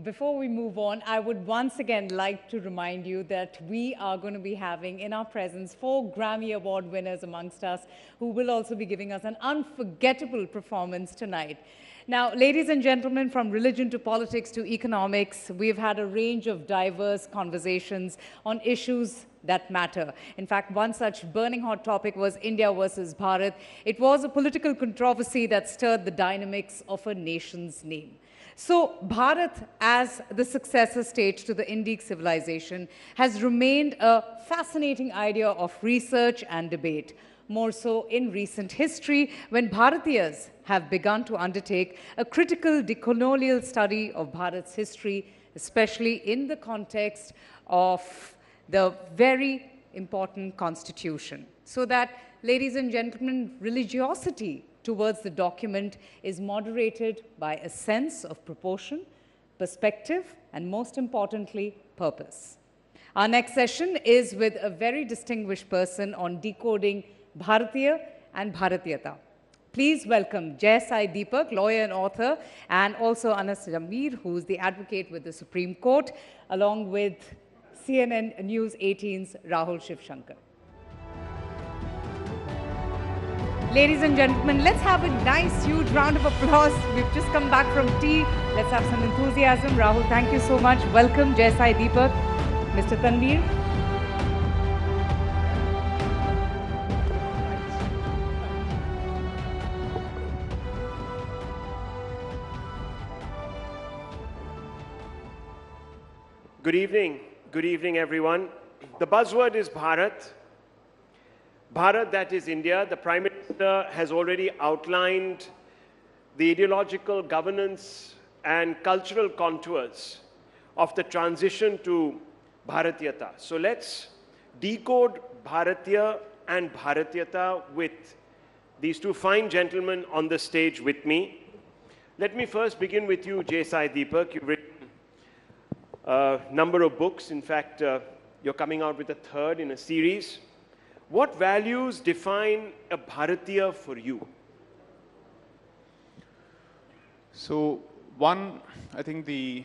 S15: Before we move on, I would once again like to remind you that we are going to be having in our presence 4 Grammy Award winners amongst us who will also be giving us an unforgettable performance tonight. Now, ladies and gentlemen, from religion to politics to economics, we've had a range of diverse conversations on issues that matter. In fact, one such burning hot topic was India versus Bharat. It was a political controversy that stirred the dynamics of a nation's name. So Bharat, as the successor state to the Indic civilization, has remained a fascinating idea of research and debate, more so in recent history when Bharatiyas have begun to undertake a critical decolonial study of Bharat's history, especially in the context of the very important constitution. So that, ladies and gentlemen, religiosity towards the document is moderated by a sense of proportion, perspective, and most importantly, purpose. Our next session is with a very distinguished person on decoding Bharatiya and Bharatiyata. Please welcome Jai Sai Deepak, lawyer and author, and also Anas Jamir, who is the advocate with the Supreme Court, along with CNN News 18's Rahul Shivshankar. Ladies and gentlemen, let's have a nice, huge round of applause. We've just come back from tea. Let's have some enthusiasm. Rahul, thank you so much. Welcome, Jai Sai Deepak. Mr. Tanveer.
S18: Good evening, everyone. The buzzword is Bharat. Bharat, that is India. The Prime Minister has already outlined the ideological governance and cultural contours of the transition to Bharatiyata. So let's decode Bharatiya and Bharatiyata with these two fine gentlemen on the stage with me. Let me first begin with you, Jai Sai Deepak. You've written a number of books. In fact, you're coming out with a third in a series. What values define a Bharatiya for you?
S4: So, one, I think the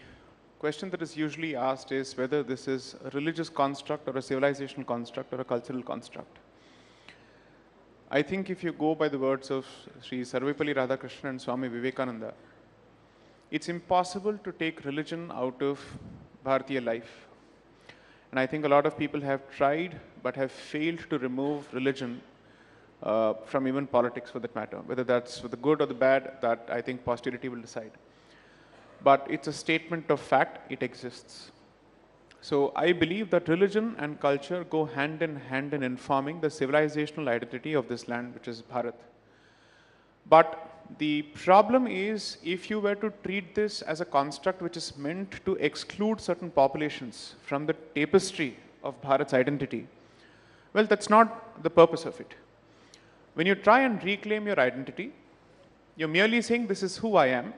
S4: question that is usually asked is whether this is a religious construct or a civilizational construct or a cultural construct. I think if you go by the words of Sri Sarvepalli Radhakrishnan and Swami Vivekananda, it's impossible to take religion out of Bharatiya life. And I think a lot of people have tried but have failed to remove religion from even politics for that matter. Whether that's for the good or the bad, that I think posterity will decide. But it's a statement of fact, it exists. So I believe that religion and culture go hand in informing the civilizational identity of this land, which is Bharat. But the problem is, if you were to treat this as a construct which is meant to exclude certain populations from the tapestry of Bharat's identity, well, that's not the purpose of it. When you try and reclaim your identity, you're merely saying, this is who I am,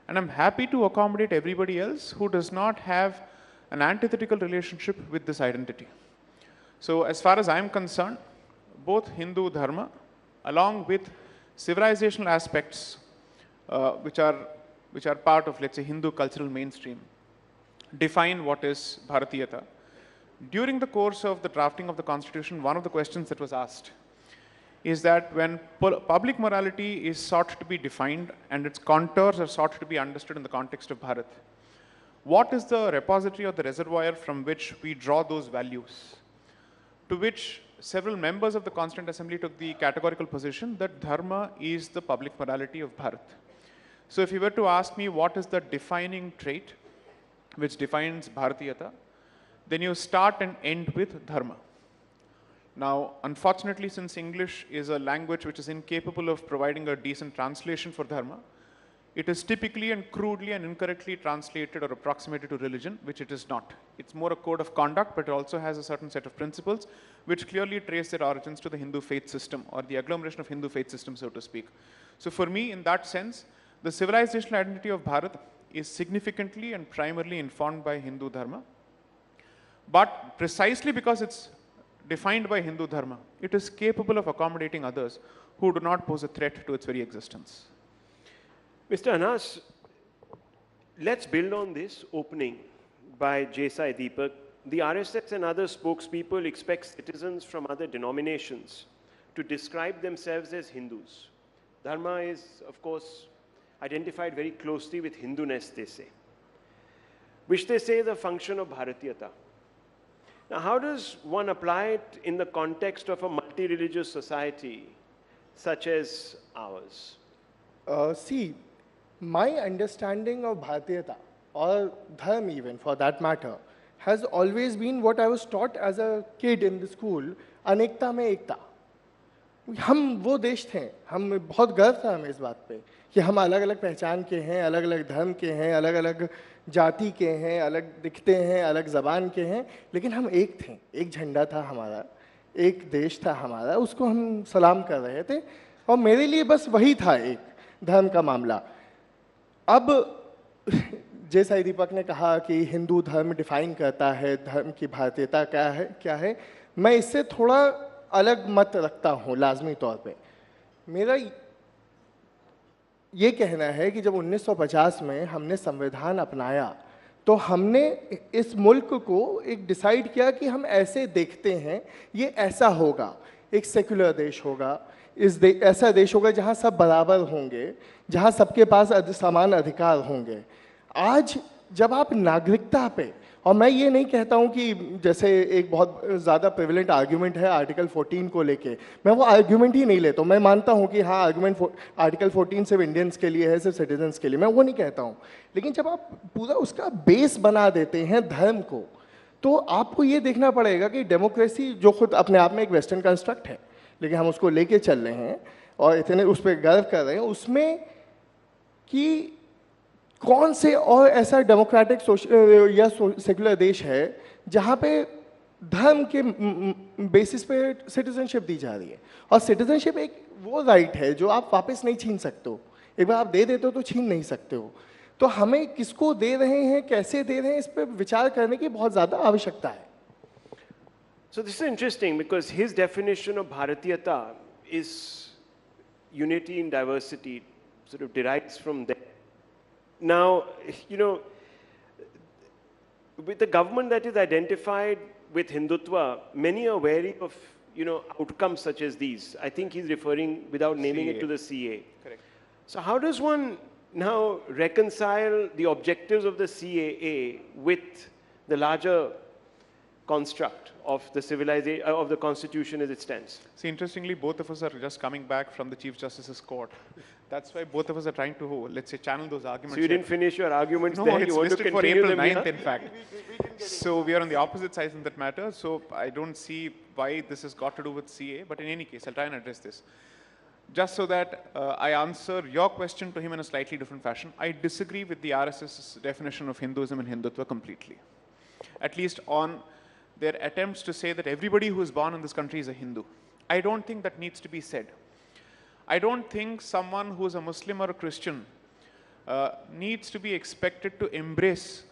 S4: and I'm happy to accommodate everybody else who does not have an antithetical relationship with this identity. So as far as I'm concerned, both Hindu Dharma, along with civilizational aspects which are part of, let's say, Hindu cultural mainstream, define what is Bharatiyata. During the course of the drafting of the constitution, one of the questions that was asked is that when public morality is sought to be defined and its contours are sought to be understood in the context of Bharat, what is the repository or the reservoir from which we draw those values? To which several members of the Constituent Assembly took the categorical position that Dharma is the public morality of Bharat. So if you were to ask me what is the defining trait which defines Bharatiyata, then you start and end with Dharma. Now, unfortunately, since English is a language which is incapable of providing a decent translation for Dharma, it is typically and crudely and incorrectly translated or approximated to religion, which it is not. It's more a code of conduct, but it also has a certain set of principles which clearly trace their origins to the Hindu faith system, or the agglomeration of Hindu faith system, so to speak. So for me, in that sense, the civilizational identity of Bharat is significantly and primarily informed by Hindu Dharma. But precisely because it's defined by Hindu Dharma, it is capable of accommodating others who do not pose a threat to its very existence.
S18: Mr. Anas, let's build on this opening by J.Sai Deepak. The RSS and other spokespeople expect citizens from other denominations to describe themselves as Hindus. Dharma is, of course, identified very closely with Hinduness, they say, which they say is a function of Bharatiyata. Now, how does one apply it in the context of a multi-religious society such as ours?
S19: See, my understanding of Bharatiyata, or Dharma even for that matter, has always been what I was taught as a kid in the school, अनेकता में एकता. हम वो देश थे, हम बहुत गर्व था हमें इस बात पे कि हम अलग अलग पहचान के हैं, अलग अलग धर्म के हैं, अलग अलग जाति के हैं, अलग दिखते हैं, अलग ज़बान के हैं, लेकिन हम एक थे. एक झंडा था हमारा, एक देश था हमारा, उसको हम सलाम कर रहे थे और मेरे लिए बस वही था एक धर्म का मामला. अब जैसा दीपक ने कहा कि हिंदू धर्म डिफाइन करता है धर्म की भारतीयता क्या है, मैं इससे थोड़ा अलग मत रखता हूँ लाजमी तौर पे. मेरा ये कहना है कि जब 1950 में हमने संविधान अपनाया तो हमने इस मुल्क को एक डिसाइड किया कि हम ऐसे देखते हैं, ये ऐसा होगा, एक सेक्युलर देश होगा, ऐसा देश होगा जहाँ सब बराबर होंगे, जहाँ सबके पास समान अधिकार होंगे. आज जब आप नागरिकता पे, और मैं ये नहीं कहता हूँ कि जैसे एक बहुत ज़्यादा प्रिविलेंट आर्ग्यूमेंट है आर्टिकल 14 को लेके, मैं वो आर्ग्यूमेंट ही नहीं लेता हूँ. मैं मानता हूँ कि हाँ आर्ग्यूमेंट आर्टिकल 14 सिर्फ इंडियंस के लिए है, सिर्फ सिटीजन्स के लिए, मैं वो नहीं कहता हूँ. लेकिन जब आप पूरा उसका बेस बना देते हैं धर्म को, तो आपको ये देखना पड़ेगा कि डेमोक्रेसी जो खुद अपने आप में एक वेस्टर्न कंस्ट्रक्ट है, लेकिन हम उसको लेके चल रहे हैं और इतने उस पर गर्व कर रहे हैं, उसमें कि कौन से और ऐसा डेमोक्रेटिक या सेक्युलर देश है जहाँ पे धर्म के बेसिस पे सिटीजनशिप दी जा रही है. और सिटीजनशिप एक वो राइट है जो आप वापस नहीं छीन सकते हो, एक बार आप दे देते हो तो छीन नहीं सकते हो. तो हमें किसको दे रहे हैं, कैसे दे रहे हैं, इस पर विचार करने की बहुत ज़्यादा आवश्यकता है.
S18: So this is interesting because his definition of Bharatiyata is unity in diversity, sort of derives from there. Now, you know, with the government that is identified with Hindutva, many are wary of, you know, outcomes such as these. I think he's referring, without naming it, to the CA.
S4: Correct.
S18: So how does one now reconcile the objectives of the CAA with the larger construct of the civilization, of the constitution as it stands?
S4: See, interestingly, both of us are just coming back from the Chief Justice's court. That's why both of us are trying to, let's say, channel those arguments.
S18: So you didn't finish your arguments
S4: no,
S18: there?
S4: It's
S18: you want to
S4: listed for
S18: continue
S4: April
S18: them
S4: 9th,
S18: here?
S4: in fact. So we are on the opposite sides in that matter. So I don't see why this has got to do with CA. But in any case, I'll try and address this. Just so that I answer your question to him in a slightly different fashion, I disagree with the RSS's definition of Hinduism and Hindutva completely. At least on their attempts to say that everybody who is born in this country is a Hindu. I don't think that needs to be said. I don't think someone who is a Muslim or a Christian needs to be expected to embrace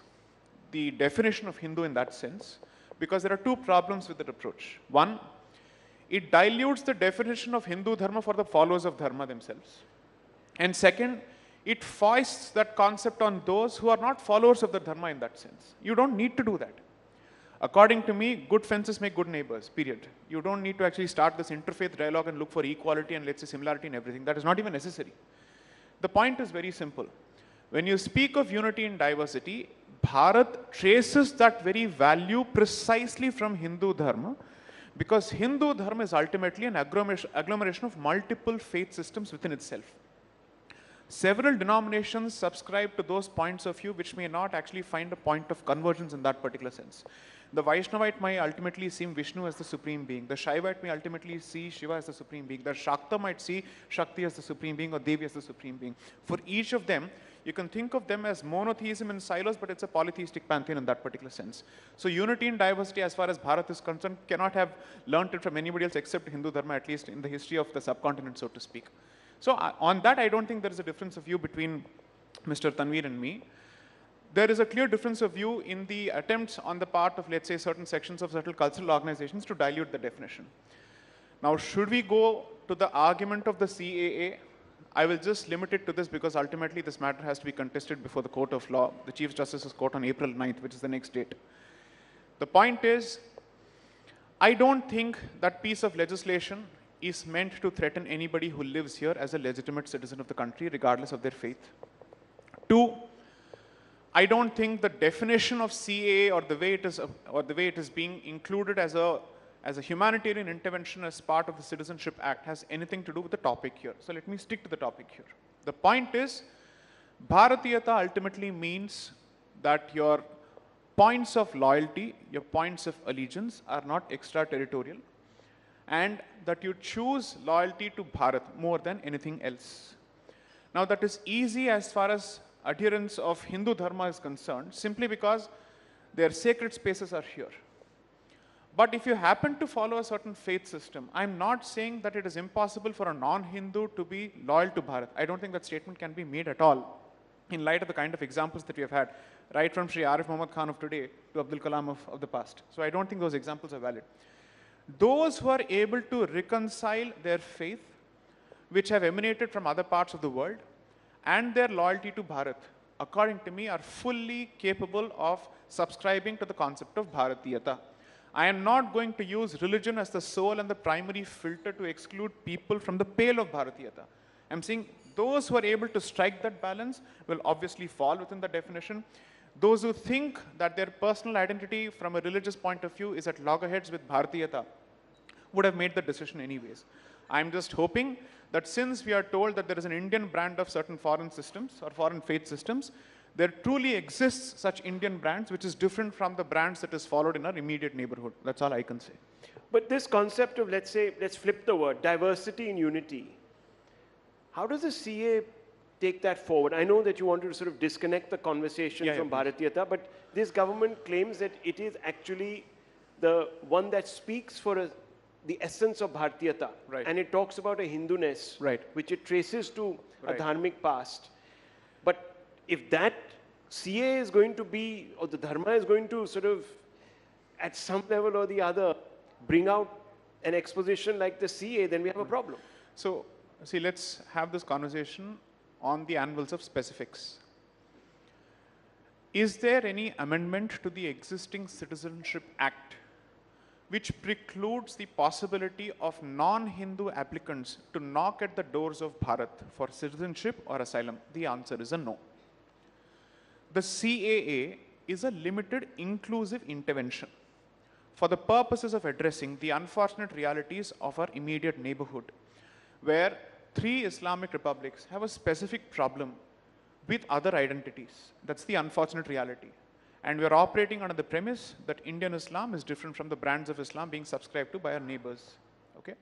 S4: the definition of Hindu in that sense, because there are two problems with that approach. One, it dilutes the definition of Hindu Dharma for the followers of Dharma themselves. And second, it foists that concept on those who are not followers of the Dharma in that sense. You don't need to do that. According to me, good fences make good neighbors, period. You don't need to actually start this interfaith dialogue and look for equality and, let's say, similarity in everything. That is not even necessary. The point is very simple. When you speak of unity in diversity, Bharat traces that very value precisely from Hindu Dharma, because Hindu Dharma is ultimately an agglomeration of multiple faith systems within itself. Several denominations subscribe to those points of view which may not actually find a point of convergence in that particular sense. The Vaishnavite might ultimately see Vishnu as the supreme being. The Shaivite may ultimately see Shiva as the supreme being. The Shakta might see Shakti as the supreme being or Devi as the supreme being. For each of them, you can think of them as monotheism in silos, but it's a polytheistic pantheon in that particular sense. So unity in diversity, as far as Bharat is concerned, cannot have learnt it from anybody else except Hindu Dharma, at least in the history of the subcontinent, so to speak. So on that, I don't think there is a difference of view between Mr. Tanveer and me. There is a clear difference of view in the attempts on the part of, let's say, certain sections of certain cultural organizations to dilute the definition. Now, should we go to the argument of the CAA? I will just limit it to this because ultimately this matter has to be contested before the court of law, the Chief Justice's court on April 9th, which is the next date. The point is, I don't think that piece of legislation is meant to threaten anybody who lives here as a legitimate citizen of the country, regardless of their faith. Two, I don't think the definition of CAA or the way it is being included as a humanitarian intervention as part of the Citizenship Act has anything to do with the topic here. So let me stick to the topic here. The point is, Bharatiyata ultimately means that your points of loyalty, your points of allegiance are not extraterritorial, and that you choose loyalty to Bharat more than anything else. Now that is easy as far as adherents of Hindu Dharma is concerned, simply because their sacred spaces are here. But if you happen to follow a certain faith system, I'm not saying that it is impossible for a non-Hindu to be loyal to Bharat. I don't think that statement can be made at all in light of the kind of examples that we have had, right from Sri Arif Muhammad Khan of today to Abdul Kalam of the past. So I don't think those examples are valid. Those who are able to reconcile their faith, which have emanated from other parts of the world, and their loyalty to Bharat, according to me, are fully capable of subscribing to the concept of Bharatiyata. I am not going to use religion as the sole and the primary filter to exclude people from the pale of Bharatiyata. I'm saying those who are able to strike that balance will obviously fall within the definition. Those who think that their personal identity from a religious point of view is at loggerheads with Bharatiyata would have made the decision anyways. I'm just hoping that since we are told that there is an Indian brand of certain foreign systems or foreign faith systems, there truly exists such Indian brands which is different from the brands that is followed in our immediate neighborhood. That's all I can say.
S18: But this concept of, let's flip the word, diversity in unity, how does the CA take that forward? I know that you want to sort of disconnect the conversation from Bharatiyata, but this government claims that it is actually the one that speaks for the essence of Bharatiyata.
S4: Right.
S18: And it talks about a Hinduness, which it traces to a dharmic past. But if that CA is going to be, or the Dharma is going to sort of, at some level or the other, bring out an exposition like the CA, then we have a problem.
S4: So, see, let's have this conversation on the anvils of specifics. Is there any amendment to the existing Citizenship Act which precludes the possibility of non-Hindu applicants to knock at the doors of Bharat for citizenship or asylum? The answer is a no. The CAA is a limited inclusive intervention for the purposes of addressing the unfortunate realities of our immediate neighborhood, where 3 Islamic republics have a specific problem with other identities. That's the unfortunate reality. And we are operating under the premise that Indian Islam is different from the brands of Islam being subscribed to by our neighbors. Okay?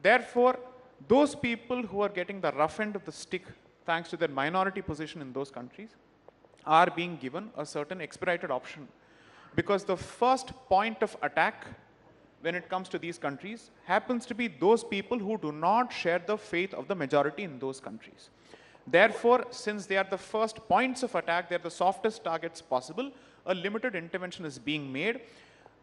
S4: Therefore, those people who are getting the rough end of the stick, thanks to their minority position in those countries, are being given a certain expedited option. Because the first point of attack when it comes to these countries happens to be those people who do not share the faith of the majority in those countries. Therefore, since they are the first points of attack, they are the softest targets possible, a limited intervention is being made.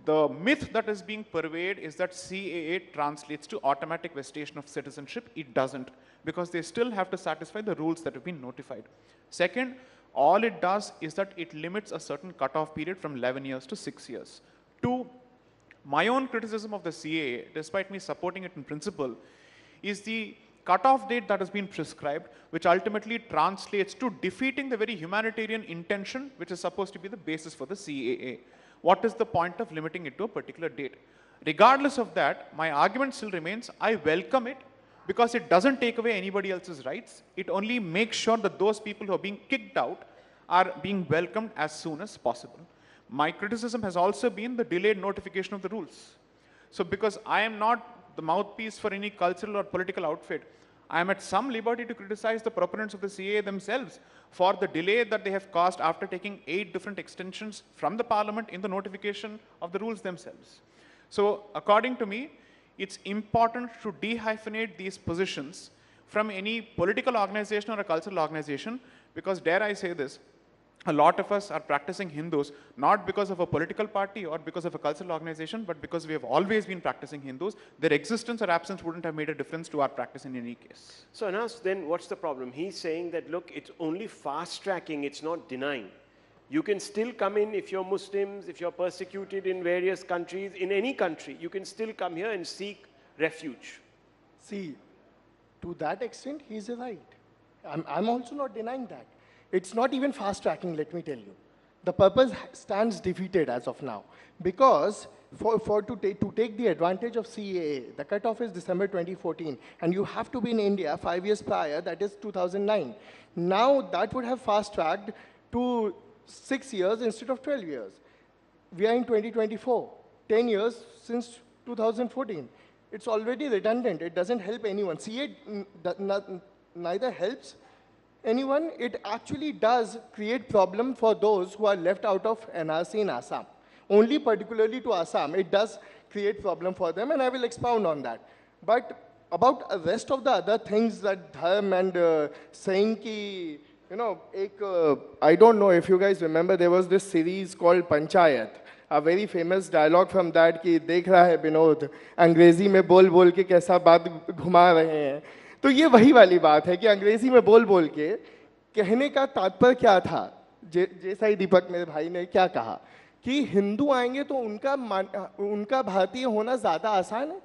S4: The myth that is being purveyed is that CAA translates to automatic vestation of citizenship. It doesn't, because they still have to satisfy the rules that have been notified. Second, all it does is that it limits a certain cutoff period from 11 years to 6 years. 2, my own criticism of the CAA, despite me supporting it in principle, is the cutoff date that has been prescribed, which ultimately translates to defeating the very humanitarian intention which is supposed to be the basis for the CAA. What is the point of limiting it to a particular date? Regardless of that, my argument still remains, I welcome it, because it doesn't take away anybody else's rights. It only makes sure that those people who are being kicked out are being welcomed as soon as possible. My criticism has also been the delayed notification of the rules. So because I am not the mouthpiece for any cultural or political outfit, I am at some liberty to criticize the proponents of the CAA themselves for the delay that they have caused after taking 8 different extensions from the parliament in the notification of the rules themselves. So according to me, it's important to dehyphenate these positions from any political organization or a cultural organization, because dare I say this, a lot of us are practicing Hindus, not because of a political party or because of a cultural organization, but because we have always been practicing Hindus. Their existence or absence wouldn't have made a difference to our practice in any case.
S18: So Anas, then what's the problem? He's saying that, look, it's only fast tracking, it's not denying. You can still come in if you're Muslims, if you're persecuted in various countries, in any country, you can still come here and seek refuge.
S19: See, to that extent, he's right. I'm also not denying that. It's not even fast tracking, let me tell you. The purpose stands defeated as of now. Because to take the advantage of CAA, the cutoff is December 2014, and you have to be in India 5 years prior, that is 2009. Now that would have fast tracked to 6 years instead of 12 years. We are in 2024, 10 years since 2014. It's already redundant, it doesn't help anyone. CA neither helps anyone, it actually does create problem for those who are left out of NRC in Assam. Only particularly to Assam, it does create problem for them, and I will expound on that. But about the rest of the other things that Dharm and saying ki, you know, I don't know if you guys remember, there was this series called Panchayat. A very famous dialogue from that कि देख रहा है विनोद अंग्रेजी में बोल बोल के कैसा बात घुमा रहे हैं. तो ये वही वाली बात है कि अंग्रेजी में बोल बोल के कहने का तात्पर्य क्या था. जैसा ही दीपक मेरे भाई ने क्या कहा कि हिंदू आएंगे तो उनका भारतीय होना ज़्यादा आसान है.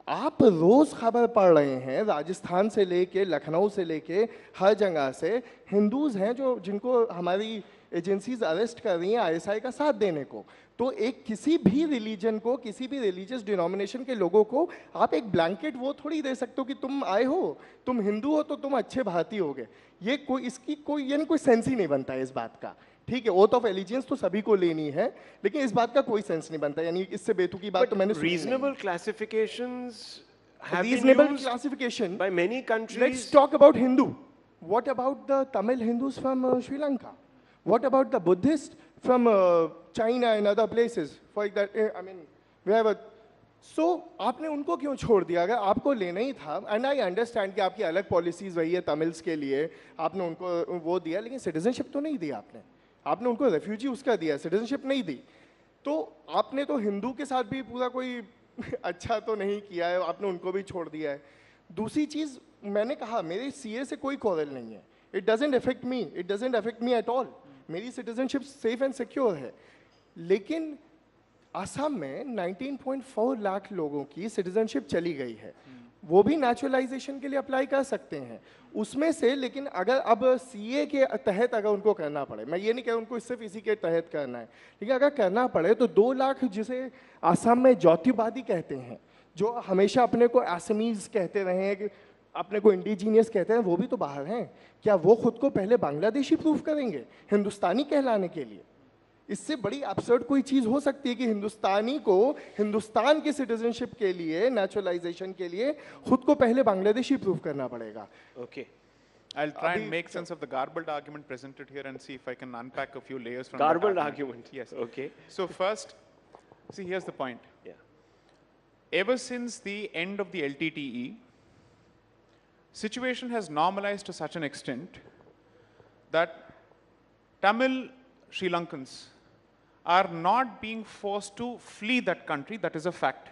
S19: आप रोज़ खबर पढ़ रहे हैं राजस्थान से लेके लखनऊ से लेके हर जगह से हिंदूज़ हैं जिनको हमारी एजेंसीज अरेस्ट कर रही हैं ISI का साथ देने को. तो एक किसी भी रिलीजन को, किसी भी रिलीजियस डिनोमिनेशन के लोगों को आप एक ब्लैंकेट वो थोड़ी दे सकते हो कि तुम आए हो, तुम हिंदू हो तो तुम अच्छे भारतीय होगे. ये कोई इसकी कोई यानी कोई सेंस ही नहीं बनता है इस बात का. ठीक है, ओथ ऑफ एलिजियंस तो सभी को लेनी है, लेकिन इस बात का कोई सेंस नहीं बनता. यानी इससे बेतुकी बात तो मैंने सुनी.
S18: Reasonable classifications have
S19: reasonable
S18: been used
S19: classification
S18: by many countries.
S19: Let's talk about Hindu. What about the Tamil Hindus from Sri Lanka? What about the Buddhists from China and other places? For that, I mean, we have a. So आपने उनको क्यों छोड़ दिया? अगर आपको लेना ही था, and I understand कि आपकी अलग पॉलिसीज वही है तमिल्स के लिए, आपने उनको वो दिया, लेकिन सिटीजनशिप तो नहीं दिया आपने. आपने उनको रेफ्यूजी उसका दिया, सिटीजनशिप नहीं दी. तो आपने तो हिंदू के साथ भी पूरा कोई अच्छा तो नहीं किया है, आपने उनको भी छोड़ दिया है. दूसरी चीज़ मैंने कहा, मेरे CA से कोई कॉरल नहीं है. It doesn't affect me at all. मेरी सिटीजनशिप सेफ एंड सिक्योर है. लेकिन असम में 19.4 लाख लोगों की सिटीजनशिप चली गई है. वो भी नेचुरलाइजेशन के लिए अप्लाई कर सकते हैं उसमें से. लेकिन अगर अब CA के तहत अगर उनको करना पड़े, मैं ये नहीं कह उनको सिर्फ इसी के तहत करना है, लेकिन अगर करना पड़े तो 2 लाख जिसे असम में ज्योतिवादी कहते हैं, जो हमेशा अपने को असमीज कहते रहे हैं, कि अपने को इंडिजीनियस कहते हैं, वो भी तो बाहर हैं. क्या वो खुद को पहले बांग्लादेशी प्रूव करेंगे हिंदुस्तानी कहलाने के लिए? इससे बड़ी एब्सर्ड कोई चीज हो सकती है कि हिंदुस्तानी को हिंदुस्तान की सिटीजनशिप के लिए, नेचुरलाइजेशन के लिए खुद को पहले बांग्लादेशी प्रूव करना पड़ेगा.
S18: Okay.
S4: I'll try and make sense of the garbled argument presented here and see if I can unpack a few layers from
S18: garbled
S4: that
S18: argument.
S4: Yes.
S18: Okay.
S4: So first, see, here's the point.
S18: Yeah.
S4: Ever since the end of the LTTE, situation has normalized to such an extent that Tamil Sri Lankans are not being forced to flee that country. That is a fact.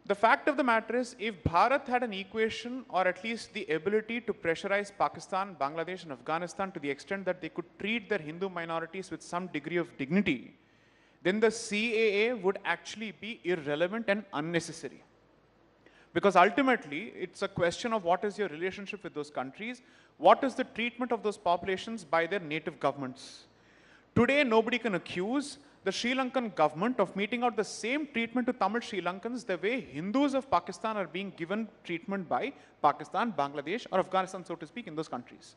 S4: The fact of the matter is, if Bharat had an equation or at least the ability to pressurize Pakistan, Bangladesh and Afghanistan to the extent that they could treat their Hindu minorities with some degree of dignity, then the CAA would actually be irrelevant and unnecessary. Because ultimately, it's a question of what is your relationship with those countries, what is the treatment of those populations by their native governments. Today, nobody can accuse the Sri Lankan government of meting out the same treatment to Tamil Sri Lankans the way Hindus of Pakistan are being given treatment by Pakistan, Bangladesh or Afghanistan, so to speak, in those countries.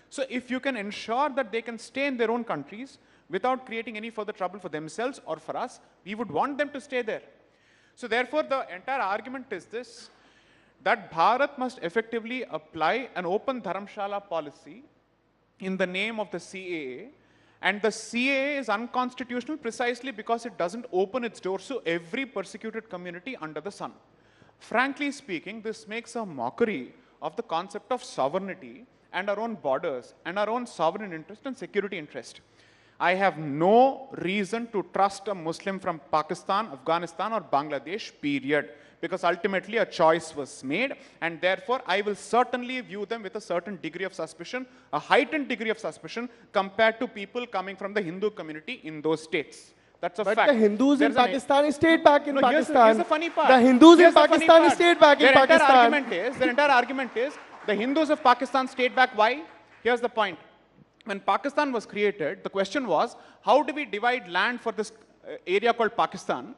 S4: So if you can ensure that they can stay in their own countries without creating any further trouble for themselves or for us, we would want them to stay there. So therefore, the entire argument is this, that Bharat must effectively apply an open Dharamshala policy in the name of the CAA, and the CAA is unconstitutional precisely because it doesn't open its doors to every persecuted community under the sun. Frankly speaking, this makes a mockery of the concept of sovereignty and our own borders and our own sovereign interest and security interest. I have no reason to trust a Muslim from Pakistan, Afghanistan or Bangladesh, period. Because ultimately a choice was made, and therefore I will certainly view them with a certain degree of suspicion, a heightened degree of suspicion compared to people coming from the Hindu community in those states. That's a fact.
S19: But the Hindus in Pakistan stayed back in Pakistan.
S4: Here's the funny part.
S19: The Hindus in Pakistan stayed back in Pakistan.
S4: Their entire argument is the Hindus of Pakistan stayed back. Why? Here's the point. When Pakistan was created, the question was, how do we divide land for this area called Pakistan?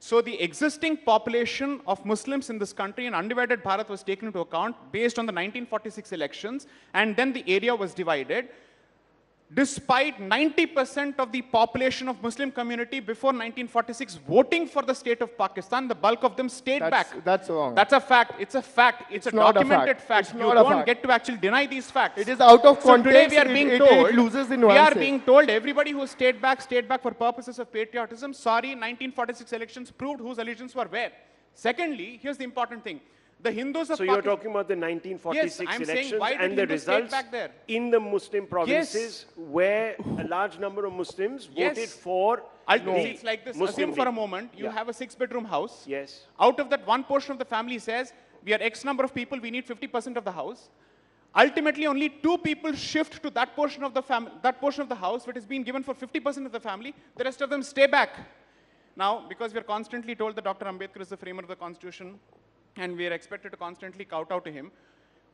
S4: So the existing population of Muslims in this country in undivided Bharat was taken into account based on the 1946 elections, and then the area was divided. Despite 90% of the population of Muslim community before 1946 voting for the state of Pakistan, the bulk of them stayed back.
S19: That's wrong.
S4: That's a fact. It's a fact. It's a documented fact. You don't get to actually deny these facts.
S19: It is out of
S4: So today
S19: context.
S4: we are being told, being told everybody who stayed back for purposes of patriotism. Sorry, 1946 elections proved whose allegiance were where. Secondly, here's the important thing. The Hindus of
S18: So you're talking about the 1946 elections and the results in the Muslim provinces where a large number of Muslims voted for
S4: It's like this. Assume for a moment, you have a 6-bedroom house. Yes. Out of that, one portion of the family says, we are X number of people, we need 50% of the house. Ultimately, only 2 people shift to that portion of the house, which is being given for 50% of the family. The rest of them stay back. Now, because we are constantly told that Dr. Ambedkar is the framer of the Constitution, and we are expected to constantly kowtow to him,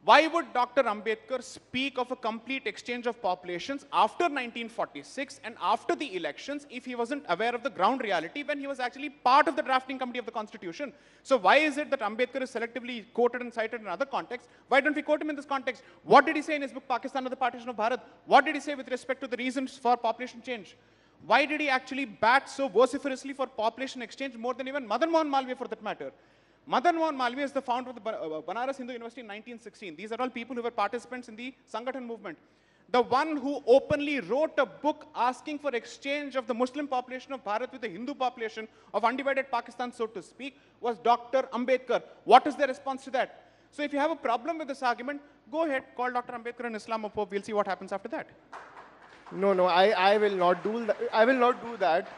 S4: why would Dr. Ambedkar speak of a complete exchange of populations after 1946 and after the elections if he wasn't aware of the ground reality when he was actually part of the drafting committee of the Constitution? So why is it that Ambedkar is selectively quoted and cited in other contexts? Why don't we quote him in this context? What did he say in his book, Pakistan or the Partition of Bharat? What did he say with respect to the reasons for population change? Why did he actually bat so vociferously for population exchange more than even Madan Mohan Malviya for that matter? Madan Mohan Malviya is the founder of the Banaras Hindu University in 1916. These are all people who were participants in the Sangathan movement. The one who openly wrote a book asking for exchange of the Muslim population of Bharat with the Hindu population of undivided Pakistan, so to speak, was Dr. Ambedkar. What is their response to that? So if you have a problem with this argument, go ahead, call Dr. Ambedkar an Islamophobe. We'll see what happens after that.
S19: No, I will not do that. I will not do that.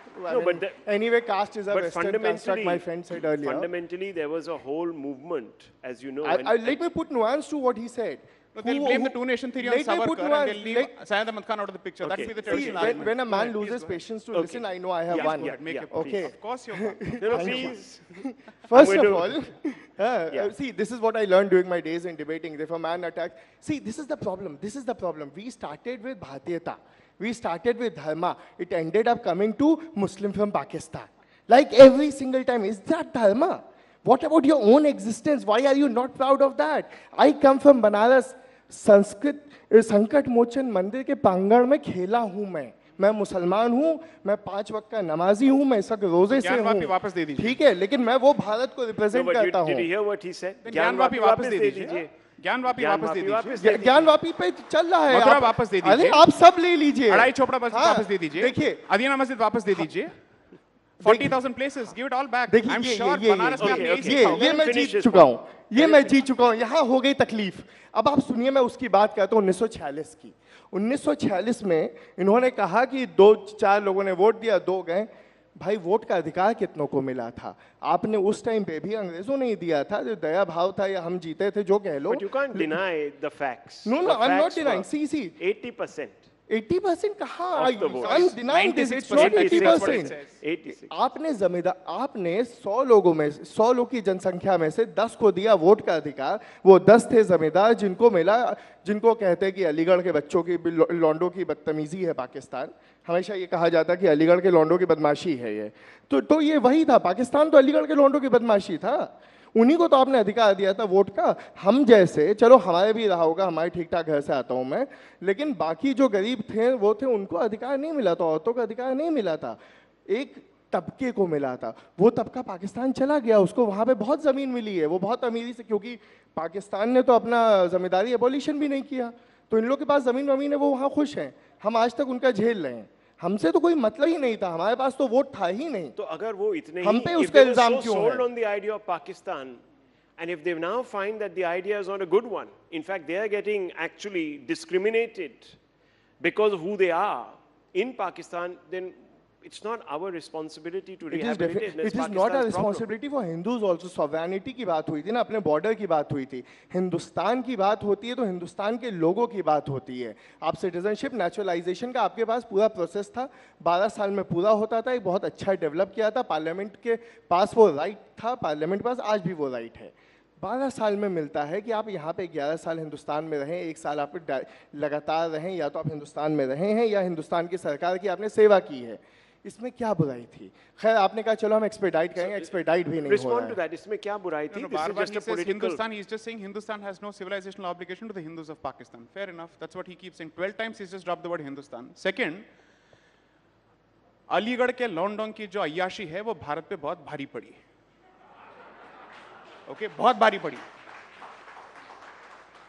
S19: Anyway, caste is a Western construct, my friend said earlier.
S18: Fundamentally, there was a whole movement, as you know.
S19: Let me put nuance to what he said.
S4: No, they'll blame the two-nation theory on Savarkar and they'll leave Syed Ahmad Khan out of the picture. That's the traditional argument.
S19: When a man loses patience to listen, I know I have one. Okay.
S4: Of course you have
S18: please.
S19: First of all, see, this is what I learned during my days in debating. If a man attacks, see, this is the problem. This is the problem. We started with Bhartiyata. We started with Dharma. It ended up coming to Muslim from Pakistan. Like every single time. Is that Dharma? What about your own existence? Why are you not proud of that? I come from Banaras. संकट मोचन मंदिर के प्रांगण में खेला हूं मैं मुसलमान हूं, मैं 5 वक्त का नमाजी हूं, मैं सब रोजे से हूं, ठीक है, लेकिन मैं वो भारत को रिप्रेजेंट करता हूं।
S4: ज्ञानवापी वापस दे दीजिए, ज्ञानवापी वापस दे दीजिए,
S19: ज्ञानवापी पे चल रहा है,
S4: मथुरा वापस दे दीजिए,
S19: अरे आप सब ले लीजिए,
S4: अढ़ाई चोपड़ा वापस दे दीजिए, देखिए अदीना मस्जिद वापस दे दीजिए, 40,000 places, give it all back. I'm sure Banaras में
S19: ये मैं जीत चुका हूँ, ये मैं जीत चुका हूँ, यहाँ हो गई तकलीफ। अब आप सुनिए, मैं उसकी बात करता हूँ 1946 की। 1946 में इन्होंने कहा कि 2-4 लोगों ने वोट दिया, 2 गए। भाई वोट का अधिकार कितनों को मिला था? आपने उस टाइम पे भी अंग्रेजों ने ही दिया था, जो दया भाव था या हम जीते थे, जो कह लो।
S18: But you can't deny the facts.
S19: No, I'm not denying. See.
S18: 80%.
S19: 80% कहाँ? I'm denying this. It's not 80%. आपने 100 लोगों में, 100 लोग की जनसंख्या में से 10 को दिया वोट का अधिकार। वो 10 थे जमींदार जिनको मिला, जिनको कहते हैं कि अलीगढ़ के बच्चों की लौंडों की बदतमीजी है पाकिस्तान। हमेशा ये कहा जाता है कि अलीगढ़ के लौंडों की बदमाशी है ये। तो ये वही था, पाकिस्तान तो अलीगढ़ के लौंडों की बदमाशी था। उन्हीं को तो आपने अधिकार दिया था वोट का। हम जैसे, चलो हमारे भी रहा होगा, हमारे ठीक ठाक घर से आता हूँ मैं, लेकिन बाकी जो गरीब थे वो थे, उनको अधिकार नहीं मिला था, औरतों को अधिकार नहीं मिला था, एक तबके को मिला था। वो तबका पाकिस्तान चला गया, उसको वहाँ पे बहुत ज़मीन मिली है, वो बहुत अमीरी से, क्योंकि पाकिस्तान ने तो अपना जमींदारी एबॉलिशन भी नहीं किया, तो इन लोगों के पास ज़मीन वमीन है, वो वहाँ खुश हैं। हम आज तक उनका झेल रहे हैं। हमसे तो कोई मतलब ही नहीं था, हमारे पास तो वोट था ही नहीं।
S18: तो अगर वो इतने
S19: हम पे उसका इल्जाम क्यों है?
S18: sold on the idea of Pakistan And if they now find that the idea is not a good one, in fact, they are getting actually discriminated because of who they are in Pakistan, then it's not our responsibility to rehabilitate.
S19: It is not a responsibility for Hindus also. Sovereignty की बात हुई थी ना, अपने border की बात हुई थी. हिंदुस्तान की बात होती है तो हिंदुस्तान के लोगों की बात होती है. आप citizenship naturalization का आपके पास पूरा process था, 12 साल में पूरा होता था, एक बहुत अच्छा develop किया था. Parliament के पास वो right था, Parliament पास आज भी वो right है. 12 साल में मिलता है कि आप यहाँ पे 11 साल हिंदुस्तान में रहें, 1 साल आप लगातार रहें, या तो आप हिंदुस्तान में रहे हैं या हिंदुस्तान की सरकार की आपने सेवा की है. इसमें क्या बुराई थी? खैर आपने कहा चलो हम एक्सपेडाइट करेंगे, एक्सपेडाइट भी नहीं हो रहा है.
S18: Respond to that. इसमें क्या बुराई थी? This is just a political.
S4: Hindustan, he's just saying Hindustan has no civilizational obligation to the Hindus of Pakistan. Fair enough. That's what he keeps saying. 12 times he's just dropped the word Hindustan. Second, Aligarh के लॉन्डोंग की जो अय्याशी है वो भारत पे बहुत भारी पड़ी. Okay, बहुत भारी पड़ी.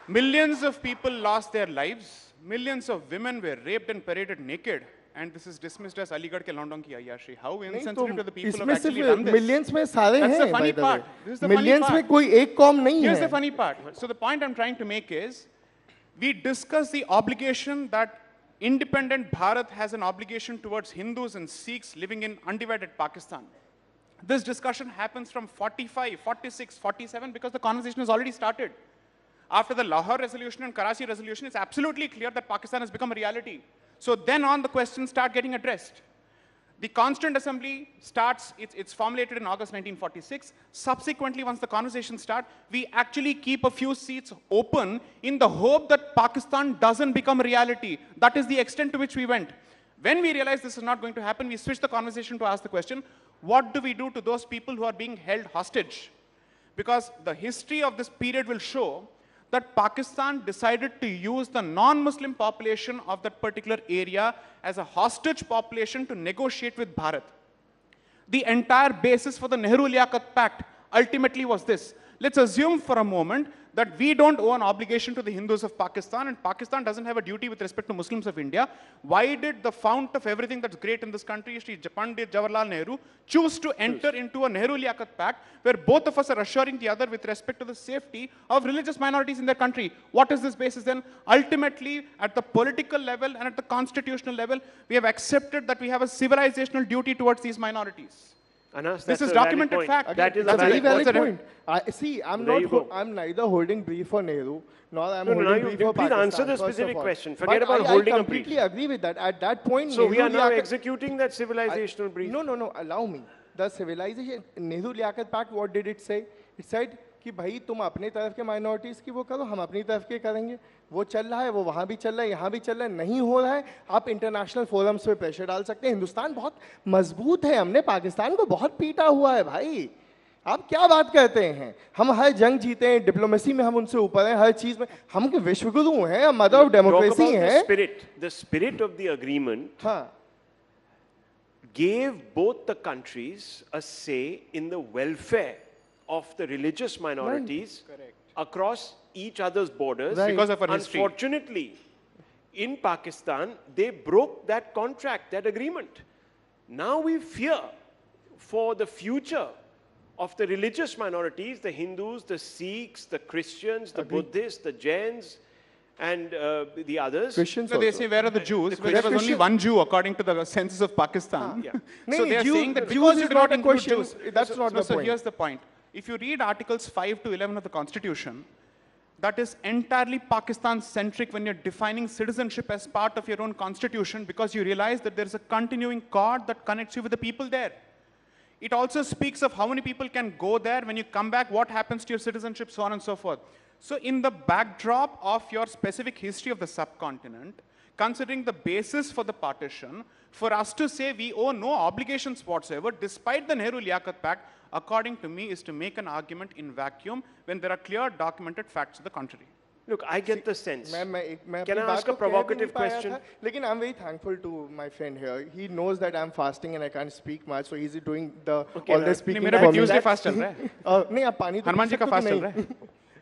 S4: Millions of people lost their lives. Millions of women were raped and paraded naked. And this is dismissed as Aligarh ke London ki Ayyashi. How insensitive to the people who have actually done this.
S19: Millions में सारे हैं.
S4: That's the funny part. This is the
S19: Millions में कोई एक कौम नहीं है.
S4: Here's the funny part. So the point I'm trying to make is, we discuss the obligation that independent Bharat has an obligation towards Hindus and Sikhs living in undivided Pakistan. This discussion happens from 45, 46, 47 because the conversation has already started. After the Lahore resolution and Karachi resolution, it's absolutely clear that Pakistan has become a reality. So then on the questions start getting addressed. The Constituent Assembly starts, it's formulated in August 1946. Subsequently, once the conversation starts, we actually keep a few seats open in the hope that Pakistan doesn't become a reality. That is the extent to which we went. When we realized this is not going to happen, we switched the conversation to ask the question, what do we do to those people who are being held hostage? Because the history of this period will show that Pakistan decided to use the non-Muslim population of that particular area as a hostage population to negotiate with Bharat. The entire basis for the Nehru-Liaquat Pact ultimately was this. Let's assume for a moment that we don't owe an obligation to the Hindus of Pakistan and Pakistan doesn't have a duty with respect to Muslims of India. Why did the fount of everything that's great in this country, Shri Pandit Jawaharlal Nehru, choose to enter into a Nehru-Liaquat Pact where both of us are assuring the other with respect to the safety of religious minorities in their country? What is this basis then? Ultimately, at the political level and at the constitutional level, we have accepted that we have a civilizational duty towards these minorities.
S18: Anas,
S4: this is documented fact.
S18: That is
S19: a very
S18: valid
S19: point. I'm neither holding brief for Nehru, nor I'm holding brief for Pakistan.
S18: Please answer the specific question. Forget about holding a brief.
S19: I completely agree with that. At that point,
S18: so we are now executing that civilizational brief.
S19: No. Allow me. The civilization, Nehru-Liaquat Pact, what did it say? It said कि भाई तुम अपने तरफ के minorities की वो करो, हम अपनी तरफ के करेंगे. वो चल रहा है, वो वहाँ भी चल रहा है, यहाँ भी चल रहा है. नहीं हो रहा है, आप इंटरनेशनल फोरम्स पे प्रेशर डाल सकते हैं. हिंदुस्तान बहुत मजबूत है, हमने पाकिस्तान को बहुत पीटा हुआ है भाई. आप क्या बात करते हैं? हम हर जंग जीते हैं, डिप्लोमेसी में हम उनसे ऊपर हैं, हर चीज में हम के विश्वगुरु हैं, हम मदर ऑफ डेमोक्रेसी हैं.
S18: The spirit of the agreement gave both the countries a say in the welfare of the religious minorities across each other's borders.
S4: Because of our history.
S18: Unfortunately, in Pakistan, they broke that contract, that agreement. Now we fear for the future of the religious minorities, the Hindus, the Sikhs, the Christians, the Buddhists, the Jains, and the others.
S19: Christians
S4: so they say, where are the Jews? Well, there was only one Jew according to the census of Pakistan. So they are saying that because you do not include Jews.
S19: That's not the point.
S4: So here's the point. If you read Articles 5 to 11 of the Constitution, that is entirely Pakistan-centric when you're defining citizenship as part of your own constitution, because you realize that there's a continuing cord that connects you with the people there. It also speaks of how many people can go there. When you come back, what happens to your citizenship, so on and so forth. So in the backdrop of your specific history of the subcontinent, considering the basis for the partition, for us to say we owe no obligations whatsoever, despite the Nehru-Liaquat Pact, according to me, is to make an argument in vacuum when there are clear documented facts to the contrary.
S18: Look, I get the sense. Can I ask a provocative question?
S19: Lekin I'm very thankful to my friend here. He knows that I'm fasting and I can't speak much, so he's doing all the speaking for me.
S4: Tuesday fast chal raha hai.
S19: नहीं आप पानी तो
S4: हनुमान जी का fast चल रहा है.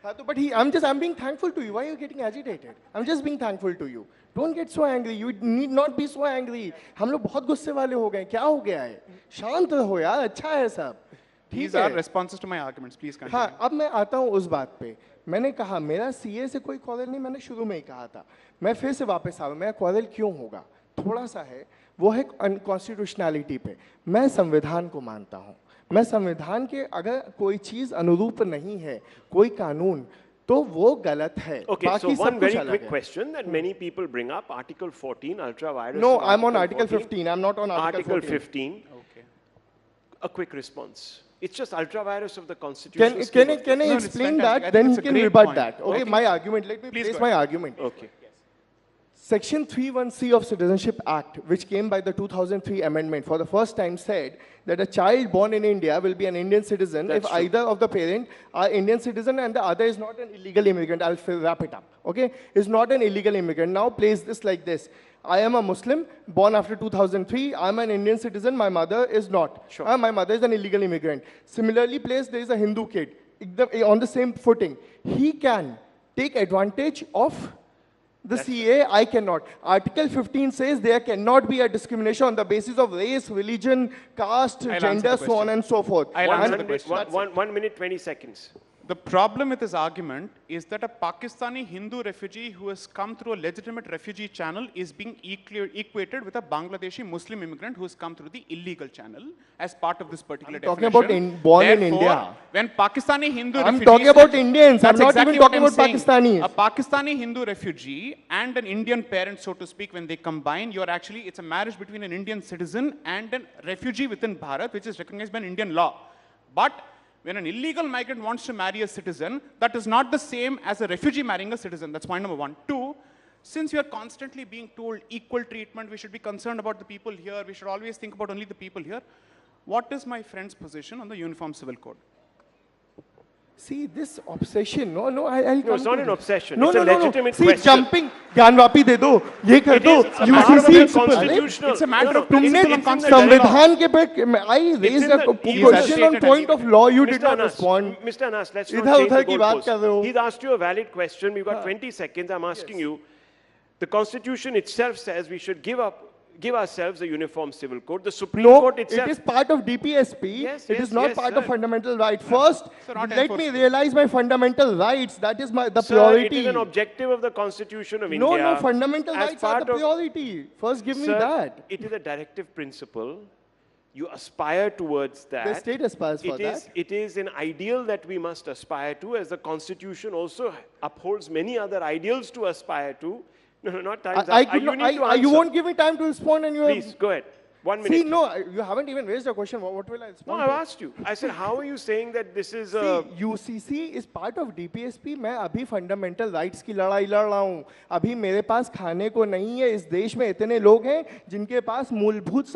S19: हाँ तो but I'm being thankful to you. Why are you getting agitated? I'm just being thankful to you. Don't get so angry. You need not be so angry. हम लोग बहुत गुस्से वाले हो गए. क्या हो गया है? शांत रहो यार. अच्छा है सब.
S4: These are responses to my arguments. Please continue.
S19: हाँ, अब मैं आता हूँ उस बात पे. मैंने कहा मेरा सीए से कोई क्वारल नहीं, मैंने शुरू में ही कहा था. मैं फिर से वापस आ रहा हूँ, मेरा क्वारल क्यों होगा? थोड़ा सा है, वो है कॉन्स्टिट्यूशनैलिटी पे. मैं संविधान को मानता हूँ. मैं संविधान के अगर कोई चीज अनुरूप नहीं है, कोई कानून, तो वो गलत है.
S18: Okay, so one very quick question that many people bring up, Article 14, ultra-virus.
S19: No, I'm on Article 15. I'm not on Article
S18: 15. Okay. A quick response. It's just ultra-virus of the Constitution.
S19: Can I explain that? Then he can rebut that. Okay, my argument. Let me place my argument.
S18: Okay.
S19: Section 31C of Citizenship Act, which came by the 2003 amendment, for the first time said that a child born in India will be an Indian citizen if either of the parent are Indian citizen and the other is not an illegal immigrant. I'll wrap it up. Okay? Is not an illegal immigrant. Now place this like this. I am a Muslim, born after 2003. I'm an Indian citizen. My mother is not.
S18: Sure.
S19: My mother is an illegal immigrant. Similarly placed, there is a Hindu kid on the same footing. He can take advantage of the CA. I cannot. Article 15 says there cannot be a discrimination on the basis of race, religion, caste, gender, so on and so forth.
S18: 1 minute, 20 seconds.
S4: The problem with this argument is that a Pakistani Hindu refugee who has come through a legitimate refugee channel is being equated with a Bangladeshi Muslim immigrant who has come through the illegal channel as part of this particular definition.
S19: Talking about born in India.
S4: When Pakistani Hindu
S19: I'm
S4: refugees...
S19: talking about Indians. I'm not
S4: exactly
S19: even talking
S4: what
S19: about
S4: I'm
S19: Pakistanis.
S4: A Pakistani Hindu refugee and an Indian parent, so to speak, when they combine, it's a marriage between an Indian citizen and a refugee within Bharat, which is recognized by an Indian law. But when an illegal migrant wants to marry a citizen, that is not the same as a refugee marrying a citizen. That's point number one. Two, since we are constantly being told equal treatment, we should be concerned about the people here, we should always think about only the people here. What is my friend's position on the Uniform Civil Code?
S19: See, this obsession, I'll
S18: No, it's not an obsession.
S19: No,
S18: it's a legitimate
S19: See,
S18: question.
S19: jumping, Gyanvapi दे दो, ये कर दो,
S18: UCC
S4: It's a matter of
S19: तुमने संविधान के पे, I raised a question on point of law, you did not respond.
S18: Mr. Anas, let's not change the goalpost. He's asked you a valid question. We've got 20 seconds. I'm asking you. The Constitution itself says we should give ourselves a uniform civil code. The Supreme Court itself...
S19: it is part of DPSP. It is not part of fundamental right. First, let me realize my fundamental rights. That is the priority.
S18: It is an objective of the Constitution of India.
S19: No, fundamental rights are the priority. First, give me that.
S18: It is a directive principle. You aspire towards that.
S19: The state aspires for that.
S18: It is an ideal that we must aspire to, as the Constitution also upholds many other ideals to aspire to. No, not time's up.
S19: You won't give me time to respond and you
S18: Please, go ahead. 1 minute.
S19: See, no, you haven't even raised a question. What will I respond
S18: No, I've asked you. I said, how are you saying that this is a...
S19: See, UCC is part of DPSP. मैं अभी fundamental rights की लड़ाई लड़ रहा हूँ. अभी मेरे पास खाने को नहीं है. इस देश में इतने लोग हैं जिनके पास मूलभूत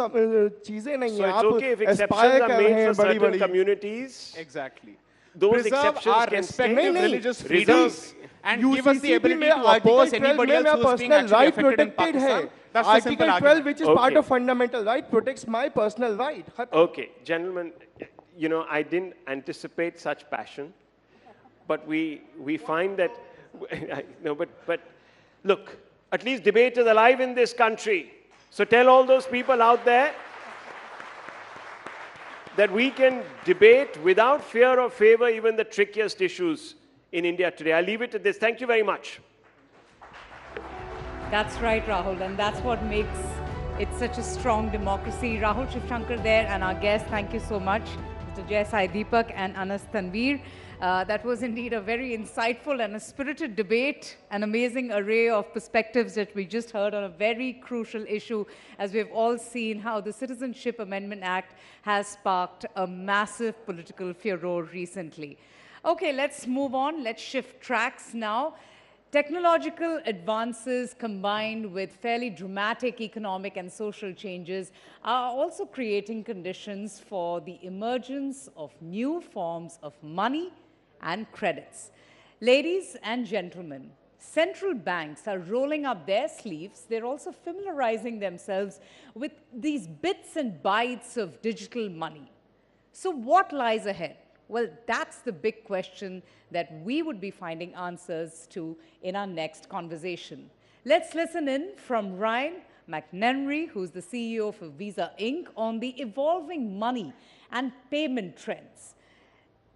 S19: चीजें नहीं हैं.
S18: So it's okay if exceptions are made for certain communities.
S4: Exactly.
S18: Those
S4: Preserve
S18: exceptions
S4: our
S18: can
S4: respective religious freedoms and give us the ability to oppose anybody else who is being actually affected in Pakistan. That's the simple
S19: Article 12, which is part of fundamental right, protects my personal right.
S18: Okay, gentlemen, I didn't anticipate such passion, but we find that, but look, at least debate is alive in this country. So tell all those people out there that we can debate without fear or favor even the trickiest issues in India today. I'll leave it at this. Thank you very much.
S15: That's right, Rahul, and that's what makes it such a strong democracy. Rahul Shivshankar there, and our guests, thank you so much, Mr. Jai Sai Deepak and Anas Tanveer. That was indeed a very insightful and a spirited debate, an amazing array of perspectives that we just heard on a very crucial issue, as we've all seen how the Citizenship Amendment Act has sparked a massive political furor recently. Okay, let's move on. Let's shift tracks now. Technological advances combined with fairly dramatic economic and social changes are also creating conditions for the emergence of new forms of money and credits. Ladies and gentlemen, central banks are rolling up their sleeves. They're also familiarizing themselves with these bits and bytes of digital money. So what lies ahead? Well, that's the big question that we would be finding answers to in our next conversation. Let's listen in from Ryan McNenry, who's the CEO of Visa Inc., on the evolving money and payment trends.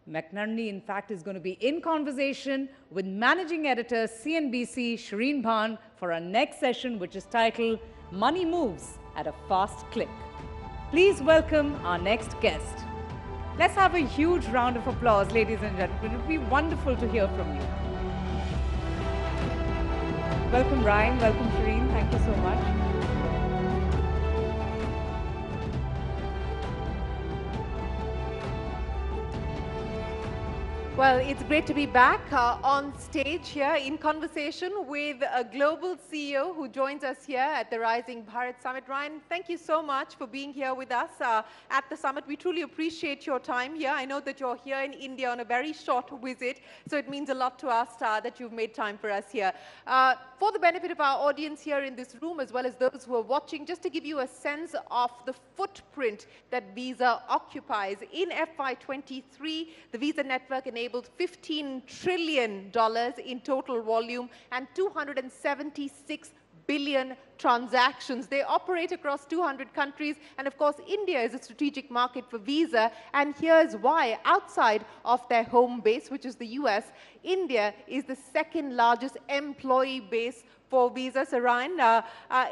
S15: McNerney, in fact, is going to be in conversation with Managing Editor CNBC Shireen Bhan for our next session, which is titled Money Moves at a Fast Click. Please welcome our next guest. Let's have a huge round of applause, ladies and gentlemen. It would be wonderful to hear from you. Welcome, Ryan. Welcome, Shireen. Thank you so much.
S11: Well, it's great to be back on stage here in conversation with a global CEO who joins us here at the Rising Bharat Summit. Ryan, thank you so much for being here with us at the summit. We truly appreciate your time here. I know that you're here in India on a very short visit, so it means a lot to us that you've made time for us here. For the benefit of our audience here in this room, as well as those who are watching, just to give you a sense of the footprint that Visa occupies. In FY23, the Visa network enabled $15 trillion in total volume and 276 billion transactions. They operate across 200 countries, and of course India is a strategic market for Visa, and here's why. Outside of their home base, which is the US, India is the second largest employee base for Visa. So Ryan,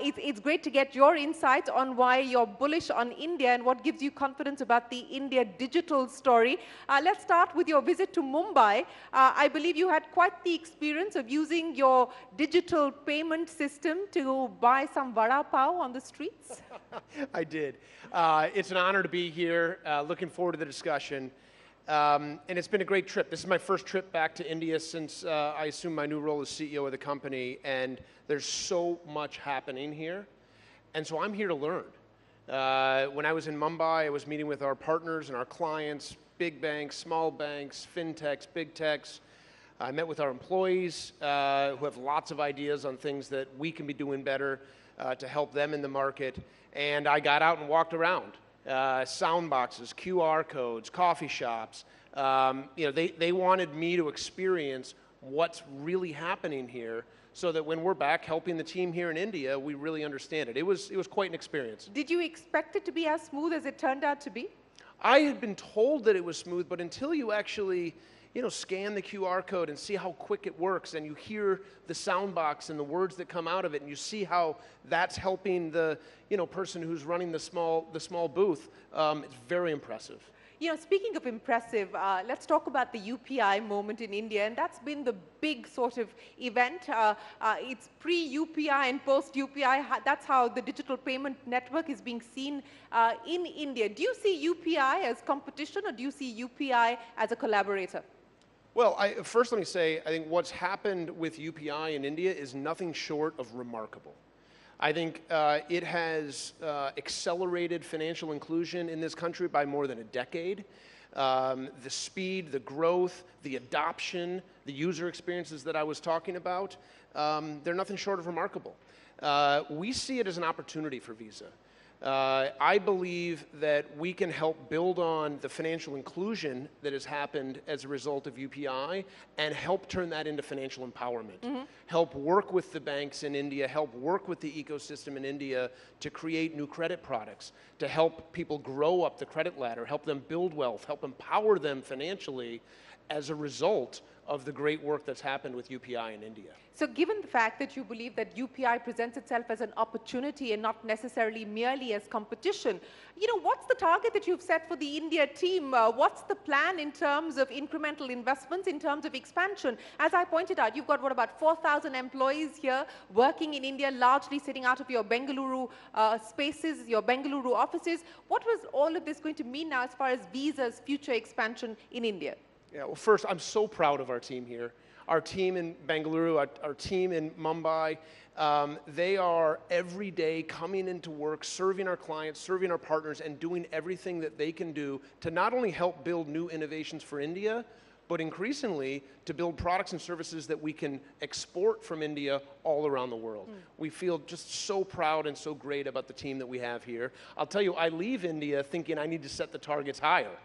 S11: it's great to get your insights on why you're bullish on India and what gives you confidence about the India digital story. Let's start with your visit to Mumbai. I believe you had quite the experience of using your digital payment system to buy some vada pav on the streets.
S18: I did. It's an honor to be here. Looking forward to the discussion. And it's been a great trip. This is my first trip back to India since I assumed my new role as CEO of the company, and there's so much happening here. And so I'm here to learn. When I was in Mumbai, I was meeting with our partners and our clients, big banks, small banks, fintechs, big techs. I met with our employees who have lots of ideas on things that we can be doing better to help them in the market. And I got out and walked around. Sound boxes, QR codes, coffee shops. They wanted me to experience what's really happening here so that when we're back helping the team here in India, we really understand it. It was quite an experience.
S11: Did you expect it to be as smooth as it turned out to be?
S18: I had been told that it was smooth, but until you actually scan the QR code and see how quick it works, and you hear the sound box and the words that come out of it, and you see how that's helping the person who's running the small booth, it's very impressive.
S11: Speaking of impressive, let's talk about the UPI moment in India, and that's been the big sort of event. It's pre-UPI and post-UPI. That's how the digital payment network is being seen in India. Do you see UPI as competition, or do you see UPI as a collaborator?
S18: Well, first let me say, I think what's happened with UPI in India is nothing short of remarkable. I think it has accelerated financial inclusion in this country by more than a decade. The speed, the growth, the adoption, the user experiences that I was talking about, they're nothing short of remarkable. We see it as an opportunity for Visa. I believe that we can help build on the financial inclusion that has happened as a result of UPI and help turn that into financial empowerment. Mm-hmm. Help work with the banks in India, help work with the ecosystem in India to create new credit products, to help people grow up the credit ladder, help them build wealth, help empower them financially as a result of the great work that's happened with UPI in India.
S11: So given the fact that you believe that UPI presents itself as an opportunity and not necessarily merely as competition, what's the target that you've set for the India team? What's the plan in terms of incremental investments, in terms of expansion? As I pointed out, you've got, about 4,000 employees here working in India, largely sitting out of your Bengaluru spaces, your Bengaluru offices. What was all of this going to mean now as far as Visa's future expansion in India?
S18: Yeah, well, first, I'm so proud of our team here. Our team in Bengaluru, our team in Mumbai, they are every day coming into work, serving our clients, serving our partners, and doing everything that they can do to not only help build new innovations for India, but increasingly to build products and services that we can export from India all around the world. We feel just so proud and so great about the team that we have here. I'll tell you, I leave India thinking I need to set the targets higher.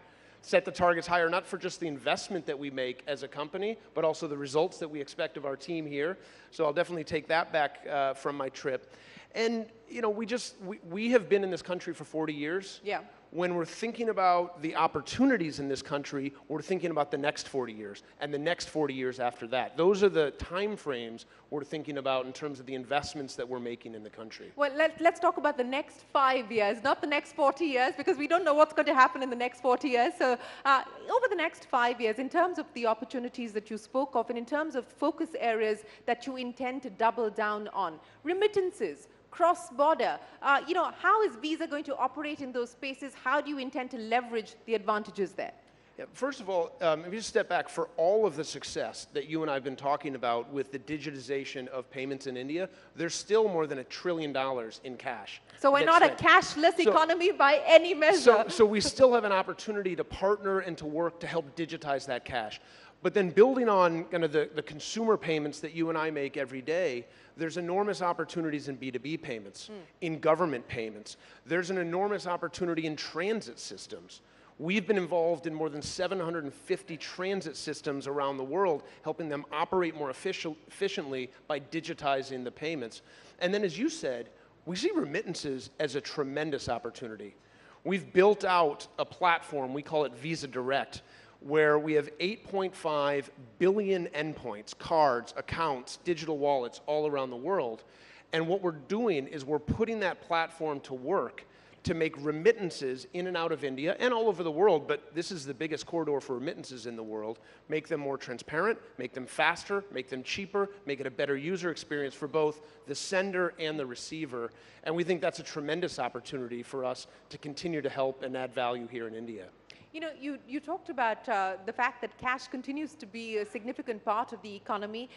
S18: Set the targets higher, not for just the investment that we make as a company, but also the results that we expect of our team here. So I'll definitely take that back from my trip. And we have been in this country for 40 years.
S11: Yeah.
S18: when we're thinking about the opportunities in this country, we're thinking about the next 40 years and the next 40 years after that. Those are the time frames we're thinking about in terms of the investments that we're making in the country.
S11: Well, let's talk about the next 5 years, not the next 40 years, because we don't know what's going to happen in the next 40 years. So over the next 5 years, in terms of the opportunities that you spoke of and in terms of focus areas that you intend to double down on, remittances, cross-border, how is Visa going to operate in those spaces? How do you intend to leverage the advantages there?
S18: Yeah, first of all, if you just step back, for all of the success that you and I have been talking about with the digitization of payments in India, there's still more than $1 trillion in cash.
S11: So we're not a cashless economy by any measure.
S18: So we still have an opportunity to partner and to work to help digitize that cash. But then building on kind of the consumer payments that you and I make every day, there's enormous opportunities in B2B payments, in government payments. There's an enormous opportunity in transit systems. We've been involved in more than 750 transit systems around the world, helping them operate more efficiently by digitizing the payments. And then, as you said, we see remittances as a tremendous opportunity. We've built out a platform, we call it Visa Direct, where we have 8.5 billion endpoints, cards, accounts, digital wallets all around the world. And what we're doing is we're putting that platform to work to make remittances in and out of India and all over the world, but this is the biggest corridor for remittances in the world, make them more transparent, make them faster, make them cheaper, make it a better user experience for both the sender and the receiver. And we think that's a tremendous opportunity for us to continue to help and add value here in India.
S11: You know, you talked about the fact that cash continues to be a significant part of the economy,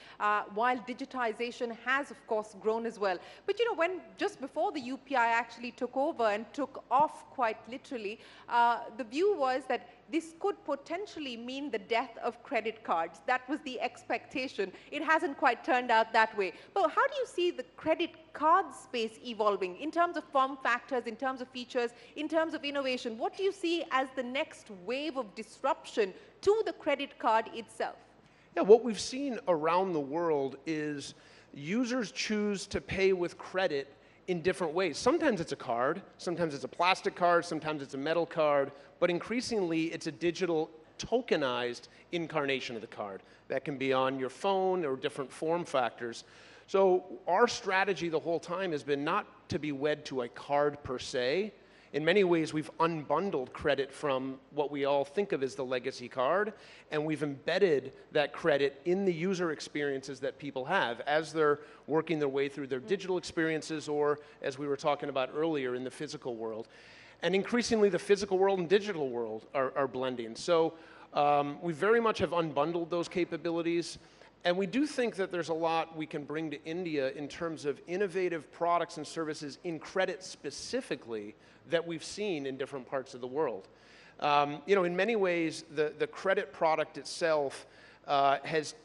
S11: while digitization has, of course, grown as well. But, you know, when just before the UPI actually took over and took off quite literally, the view was that this could potentially mean the death of credit cards. That was the expectation. It hasn't quite turned out that way. But how do you see the credit card space evolving in terms of form factors, in terms of features, in terms of innovation? What do you see as the next wave of disruption to the credit card itself?
S18: Yeah, what we've seen around the world is users choose to pay with credit in different ways. Sometimes it's a card, sometimes it's a plastic card, sometimes it's a metal card, but increasingly it's a digital tokenized incarnation of the card. That can be on your phone or different form factors. So our strategy the whole time has been not to be wed to a card per se. In many ways, we've unbundled credit from what we all think of as the legacy card, and we've embedded that credit in the user experiences that people have as they're working their way through their digital experiences or, as we were talking about earlier, in the physical world. And increasingly, the physical world and digital world are blending. So we very much have unbundled those capabilities. And we do think that there's a lot we can bring to India in terms of innovative products and services in credit specifically that we've seen in different parts of the world. You know, in many ways, the credit product itself has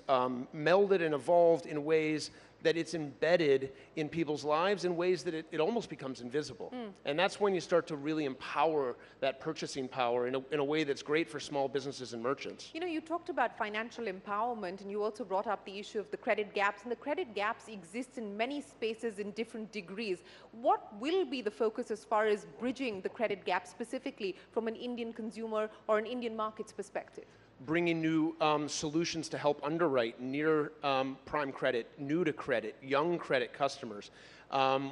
S18: melded and evolved in ways that it's embedded in people's lives in ways that it almost becomes invisible. And that's when you start to really empower that purchasing power in a way that's great for small businesses and merchants.
S11: You know, you talked about financial empowerment, and you also brought up the issue of the credit gaps, and the credit gaps exist in many spaces in different degrees. What will be the focus as far as bridging the credit gap specifically from an Indian consumer or an Indian market's perspective?
S18: Bringing new solutions to help underwrite near prime credit, new to credit, young credit customers,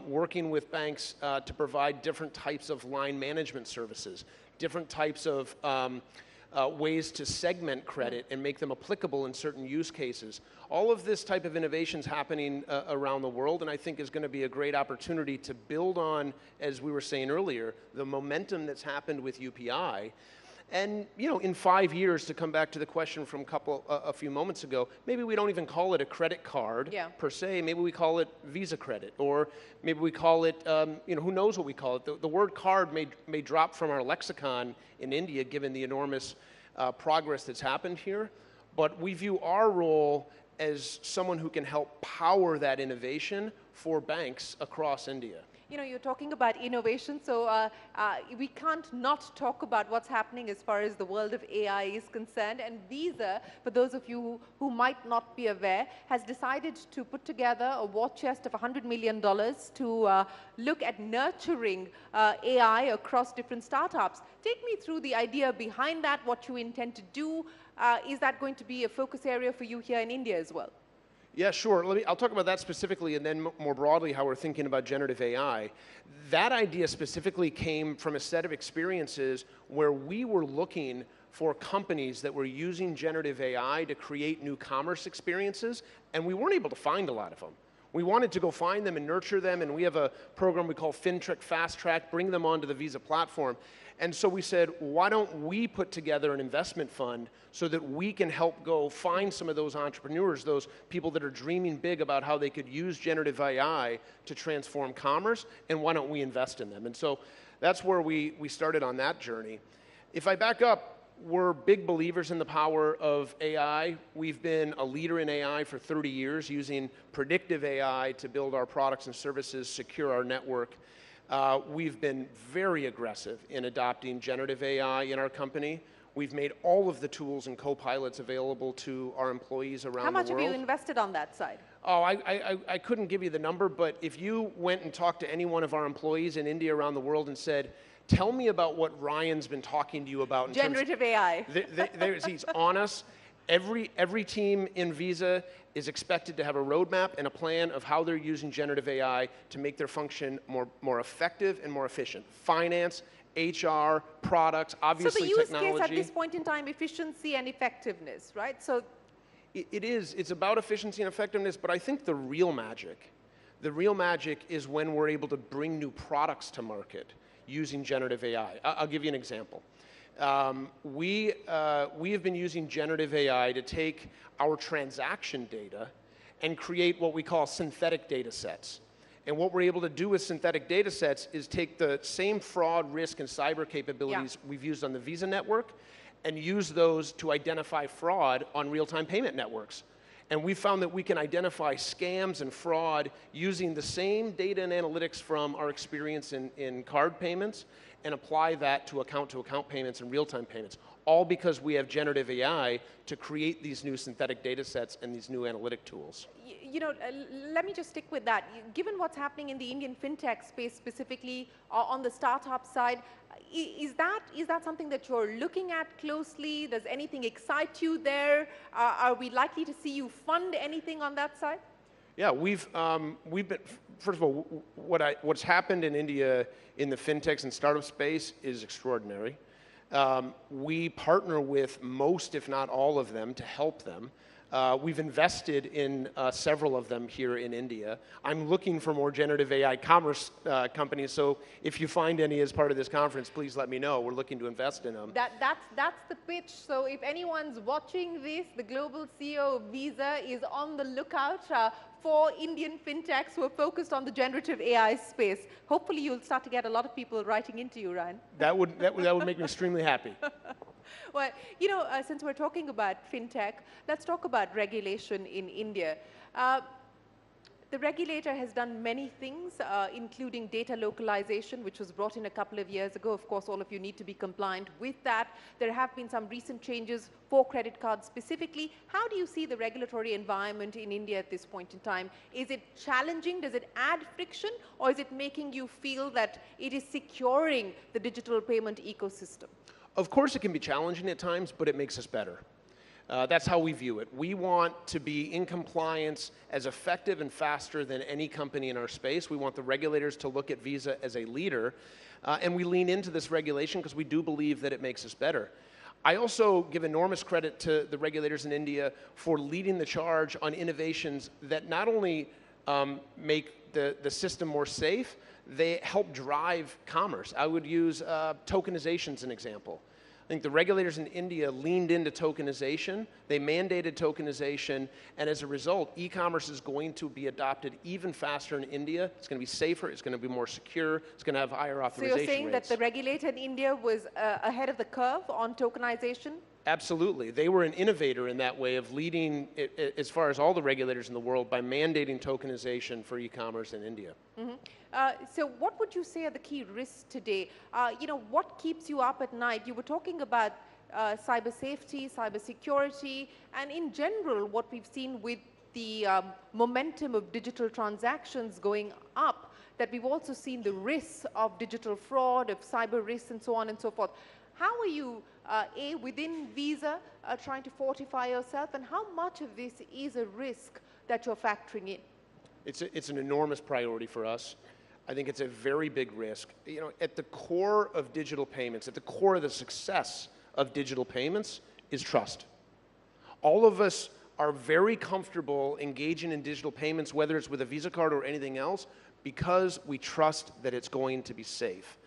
S18: working with banks to provide different types of line management services, different types of ways to segment credit and make them applicable in certain use cases. All of this type of innovation is happening around the world, and I think is going to be a great opportunity to build on, as we were saying earlier, the momentum that's happened with UPI. And, you know, in 5 years, to come back to the question from a few moments ago, maybe we don't even call it a credit card per se. Maybe we call it Visa credit, or maybe we call it, you know, who knows what we call it. The word card may drop from our lexicon in India, given the enormous progress that's happened here. But we view our role as someone who can help power that innovation for banks across India.
S11: you know, you're talking about innovation, so we can't not talk about what's happening as far as the world of AI is concerned. And Visa, for those of you who might not be aware, has decided to put together a war chest of $100 million to look at nurturing AI across different startups. Take me through the idea behind that, what you intend to do. Is that going to be a focus area for you here in India as well?
S21: Yeah, sure. I'll talk about that specifically, and then more broadly how we're thinking about generative AI. That idea specifically came from a set of experiences where we were looking for companies that were using generative AI to create new commerce experiences, and we weren't able to find a lot of them. We wanted to go find them and nurture them, and we have a program we call FinTrack Fast Track, bring them onto the Visa platform. And so we said, why don't we put together an investment fund so that we can help go find some of those entrepreneurs, those people that are dreaming big about how they could use generative AI to transform commerce, and why don't we invest in them? And so that's where we started on that journey. If I back up, we're big believers in the power of AI. We've been a leader in AI for 30 years, using predictive AI to build our products and services, secure our network. We've been very aggressive in adopting generative AI in our company. We've made all of the tools and co-pilots available to our employees around the world.
S11: How much have you invested on that side?
S21: Oh, I couldn't give you the number, but if you went and talked to any one of our employees in India around the world and said, tell me about what Ryan's been talking to you about in
S11: generative AI.
S21: He's on us. Every team in Visa is expected to have a roadmap and a plan of how they're using generative AI to make their function more effective and more efficient. Finance, HR, products, obviously technology.
S11: So the use case at this point in time, efficiency and effectiveness, right? So
S21: it is. It's about efficiency and effectiveness, but I think the real magic is when we're able to bring new products to market using generative AI. I'll give you an example. We have been using generative AI to take our transaction data and create what we call synthetic data sets. And what we're able to do with synthetic data sets is take the same fraud, risk, and cyber capabilities we've used on the Visa network and use those to identify fraud on real-time payment networks. And we found that we can identify scams and fraud using the same data and analytics from our experience in card payments and apply that to account-to-account payments and real-time payments, all because we have generative AI to create these new synthetic data sets and these new analytic tools.
S11: You know, let me just stick with that. Given what's happening in the Indian fintech space, specifically on the startup side, is that something that you're looking at closely? Does anything excite you there? Are we likely to see you fund anything on that side?
S21: Yeah, we've been, first of all, what's happened in India in the fintechs and startup space is extraordinary. We partner with most, if not all of them, to help them. We've invested in several of them here in India. I'm looking for more generative AI commerce companies, so if you find any as part of this conference, please let me know. We're looking to invest in them.
S11: That's the pitch. So if anyone's watching this, the global CEO of Visa is on the lookout for Indian fintechs who are focused on the generative AI space. Hopefully you'll start to get a lot of people writing into you, Ryan.
S21: That would make me extremely happy.
S11: Well, you know, since we're talking about fintech, let's talk about regulation in India. The regulator has done many things, including data localization, which was brought in a couple of years ago. Of course, all of you need to be compliant with that. There have been some recent changes for credit cards specifically. How do you see the regulatory environment in India at this point in time? Is it challenging? Does it add friction? Or is it making you feel that it is securing the digital payment ecosystem?
S21: Of course it can be challenging at times, but it makes us better. That's how we view it. We want to be in compliance as effective and faster than any company in our space. We want the regulators to look at Visa as a leader, and we lean into this regulation because we do believe that it makes us better. I also give enormous credit to the regulators in India for leading the charge on innovations that not only make the system more safe, they help drive commerce. I would use tokenization as an example. I think the regulators in India leaned into tokenization, they mandated tokenization, and as a result, e-commerce is going to be adopted even faster in India. It's going to be safer, it's going to be more secure, it's going to have higher authorization rates.
S11: So you're saying that the regulator in India was ahead of the curve on tokenization?
S21: Absolutely. They were an innovator in that way of leading, as far as all the regulators in the world, by mandating tokenization for e-commerce in India.
S11: So what would you say are the key risks today? What keeps you up at night? You were talking about cyber safety, cyber security, and in general, what we've seen with the momentum of digital transactions going up, that we've also seen the risks of digital fraud, of cyber risks, and so on and so forth. How are you, within Visa, trying to fortify yourself, and how much of this is a risk that you're factoring in?
S21: It's an enormous priority for us. I think it's a very big risk. At the core of digital payments, at the core of the success of digital payments is trust. All of us are very comfortable engaging in digital payments, whether it's with a Visa card or anything else, because we trust that it's going to be safe.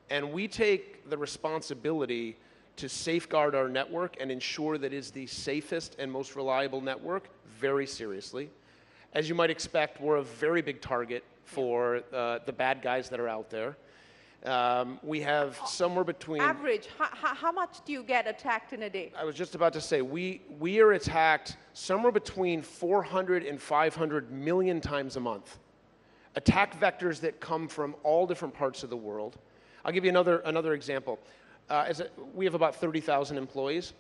S21: And we take the responsibility to safeguard our network and ensure that it is the safest and most reliable network very seriously. As you might expect, we're a very big target for the bad guys that are out there. We have somewhere between...
S11: Average, how much do you get attacked in a day?
S21: I was just about to say, we are attacked somewhere between 400 and 500 million times a month. Attack vectors that come from all different parts of the world. I'll give you another example. We have about 30,000 employees.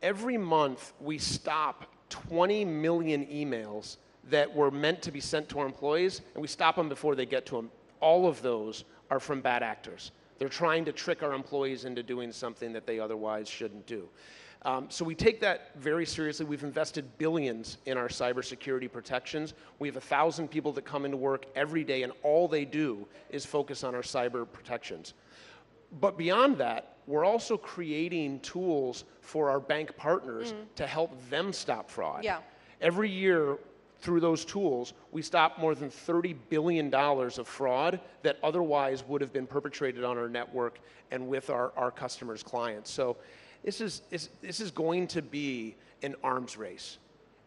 S21: Every month, we stop 20 million emails that were meant to be sent to our employees, and we stop them before they get to them. All of those are from bad actors. They're trying to trick our employees into doing something that they otherwise shouldn't do. So we take that very seriously. We've invested billions in our cybersecurity protections. We have 1,000 people that come into work every day, and all they do is focus on our cyber protections. But beyond that, we're also creating tools for our bank partners to help them stop fraud.
S11: Yeah.
S21: Every year, through those tools, we stop more than $30 billion of fraud that otherwise would have been perpetrated on our network and with our customers' clients. So this is going to be an arms race.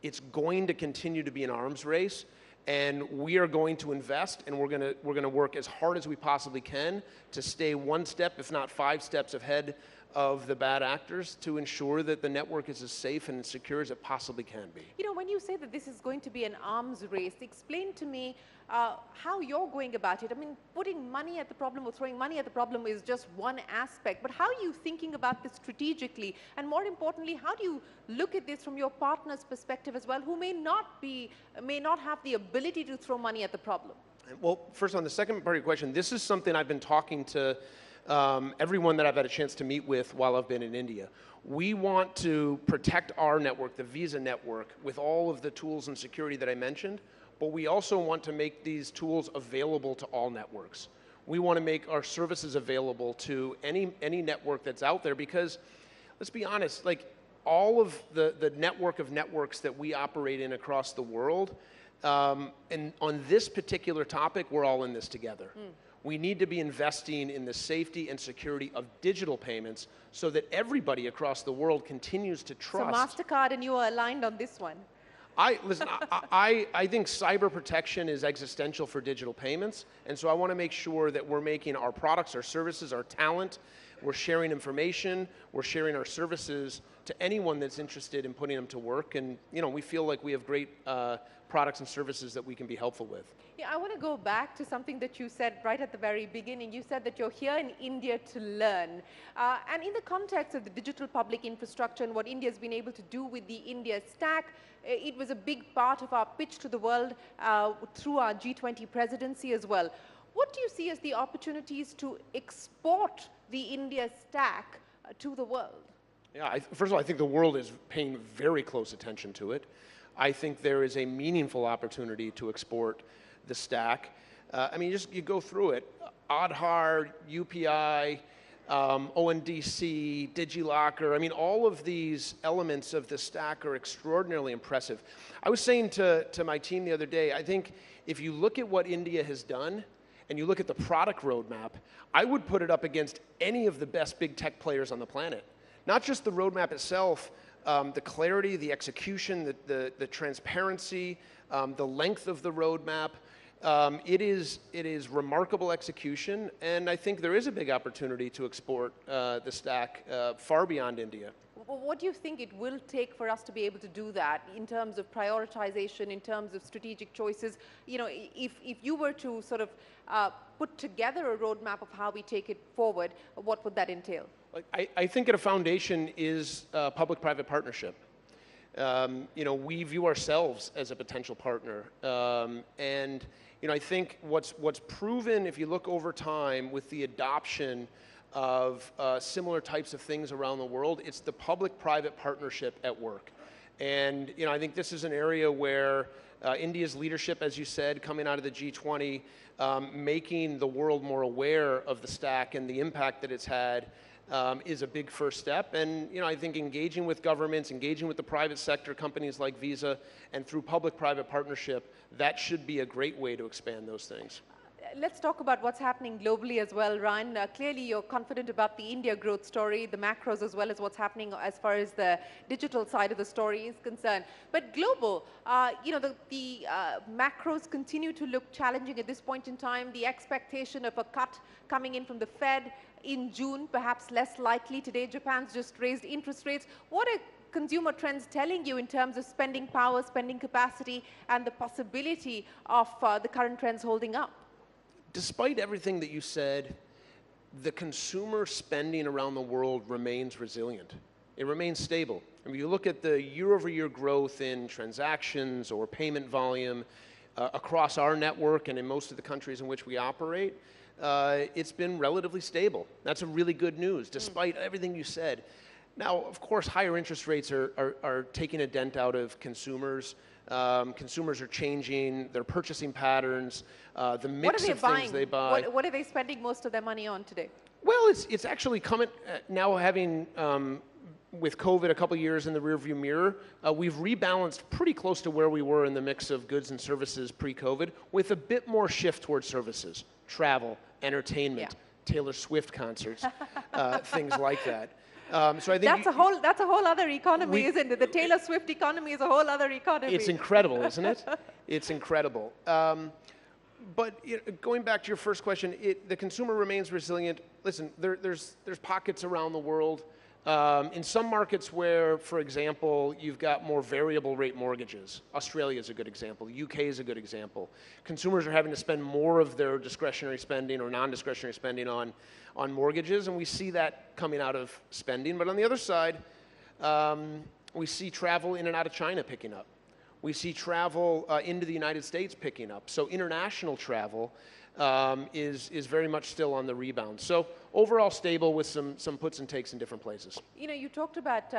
S21: It's going to continue to be an arms race, and we are going to invest, and we're going to work as hard as we possibly can to stay one step, if not 5 steps ahead of the bad actors, to ensure that the network is as safe and as secure as it possibly can be.
S11: When you say that this is going to be an arms race, explain to me how you're going about it. I mean, putting money at the problem or throwing money at the problem is just one aspect, but how are you thinking about this strategically? And more importantly, how do you look at this from your partner's perspective as well, who may not have the ability to throw money at the problem?
S21: Well, first on the second part of your question, this is something I've been talking to everyone that I've had a chance to meet with while I've been in India. We want to protect our network, the Visa network, with all of the tools and security that I mentioned, but we also want to make these tools available to all networks. We want to make our services available to any network that's out there, because let's be honest, like all of the network of networks that we operate in across the world, and on this particular topic, we're all in this together. We need to be investing in the safety and security of digital payments so that everybody across the world continues to trust.
S11: So MasterCard and you are aligned on this one.
S21: Listen, I think cyber protection is existential for digital payments, and so I want to make sure that we're making our products, our services, our talent, we're sharing information, we're sharing our services to anyone that's interested in putting them to work, and we feel like we have great products and services that we can be helpful with.
S11: Yeah, I want to go back to something that you said right at the very beginning. You said that you're here in India to learn. And in the context of the digital public infrastructure and what India's been able to do with the India stack, it was a big part of our pitch to the world through our G20 presidency as well. What do you see as the opportunities to export the India stack to the world?
S21: Yeah, first of all, I think the world is paying very close attention to it. I think there is a meaningful opportunity to export the stack. I mean, you go through it. Aadhaar, UPI, ONDC, DigiLocker. I mean, all of these elements of the stack are extraordinarily impressive. I was saying to my team the other day, I think if you look at what India has done and you look at the product roadmap, I would put it up against any of the best big tech players on the planet. Not just the roadmap itself, the clarity, the execution, the transparency, the length of the roadmap. It is remarkable execution, and I think there is a big opportunity to export the stack far beyond India.
S11: What do you think it will take for us to be able to do that in terms of prioritization, in terms of strategic choices? You know, if you were to sort of put together a roadmap of how we take it forward, what would that entail?
S21: I think at a foundation is public-private partnership. You know, we view ourselves as a potential partner. And, you know, I think what's proven, if you look over time with the adoption of similar types of things around the world, it's the public-private partnership at work. And, you know, I think this is an area where India's leadership, as you said, coming out of the G20, making the world more aware of the stack and the impact that it's had is a big first step. And, you know, I think engaging with governments, engaging with the private sector, companies like Visa, and through public-private partnership, that should be a great way to expand those things.
S11: Let's talk about what's happening globally as well, Ryan. Clearly, you're confident about the India growth story, the macros, as well as what's happening as far as the digital side of the story is concerned. But global, you know, the macros continue to look challenging at this point in time. The expectation of a cut coming in from the Fed in June, perhaps less likely. Today, Japan's just raised interest rates. What are consumer trends telling you in terms of spending power, spending capacity, and the possibility of the current trends holding up?
S21: Despite everything that you said, the consumer spending around the world remains resilient. It remains stable. I mean, you look at the year-over-year growth in transactions or payment volume across our network and in most of the countries in which we operate, it's been relatively stable. That's a really good news, despite everything you said. Now, of course, higher interest rates are taking a dent out of consumers. Consumers are changing their purchasing patterns, the mix of things they buy.
S11: What are they spending most of their money on today?
S21: Well, it's actually coming, now having, with COVID a couple years in the rearview mirror, we've rebalanced pretty close to where we were in the mix of goods and services pre-COVID, with a bit more shift towards services, travel, entertainment, Taylor Swift concerts, things like that. So I think
S11: that's a whole other economy, isn't it? The Taylor Swift economy is a whole other economy.
S21: It's incredible, isn't it? It's incredible. But you know, going back to your first question, the consumer remains resilient. Listen, there's pockets around the world. In some markets where, for example, you've got more variable rate mortgages. Australia is a good example. The UK is a good example. Consumers are having to spend more of their discretionary spending or non-discretionary spending on mortgages, and we see that coming out of spending. But on the other side, we see travel in and out of China picking up. We see travel into the United States picking up. So international travel is very much still on the rebound. So overall stable with some puts and takes in different places.
S11: You know, you talked about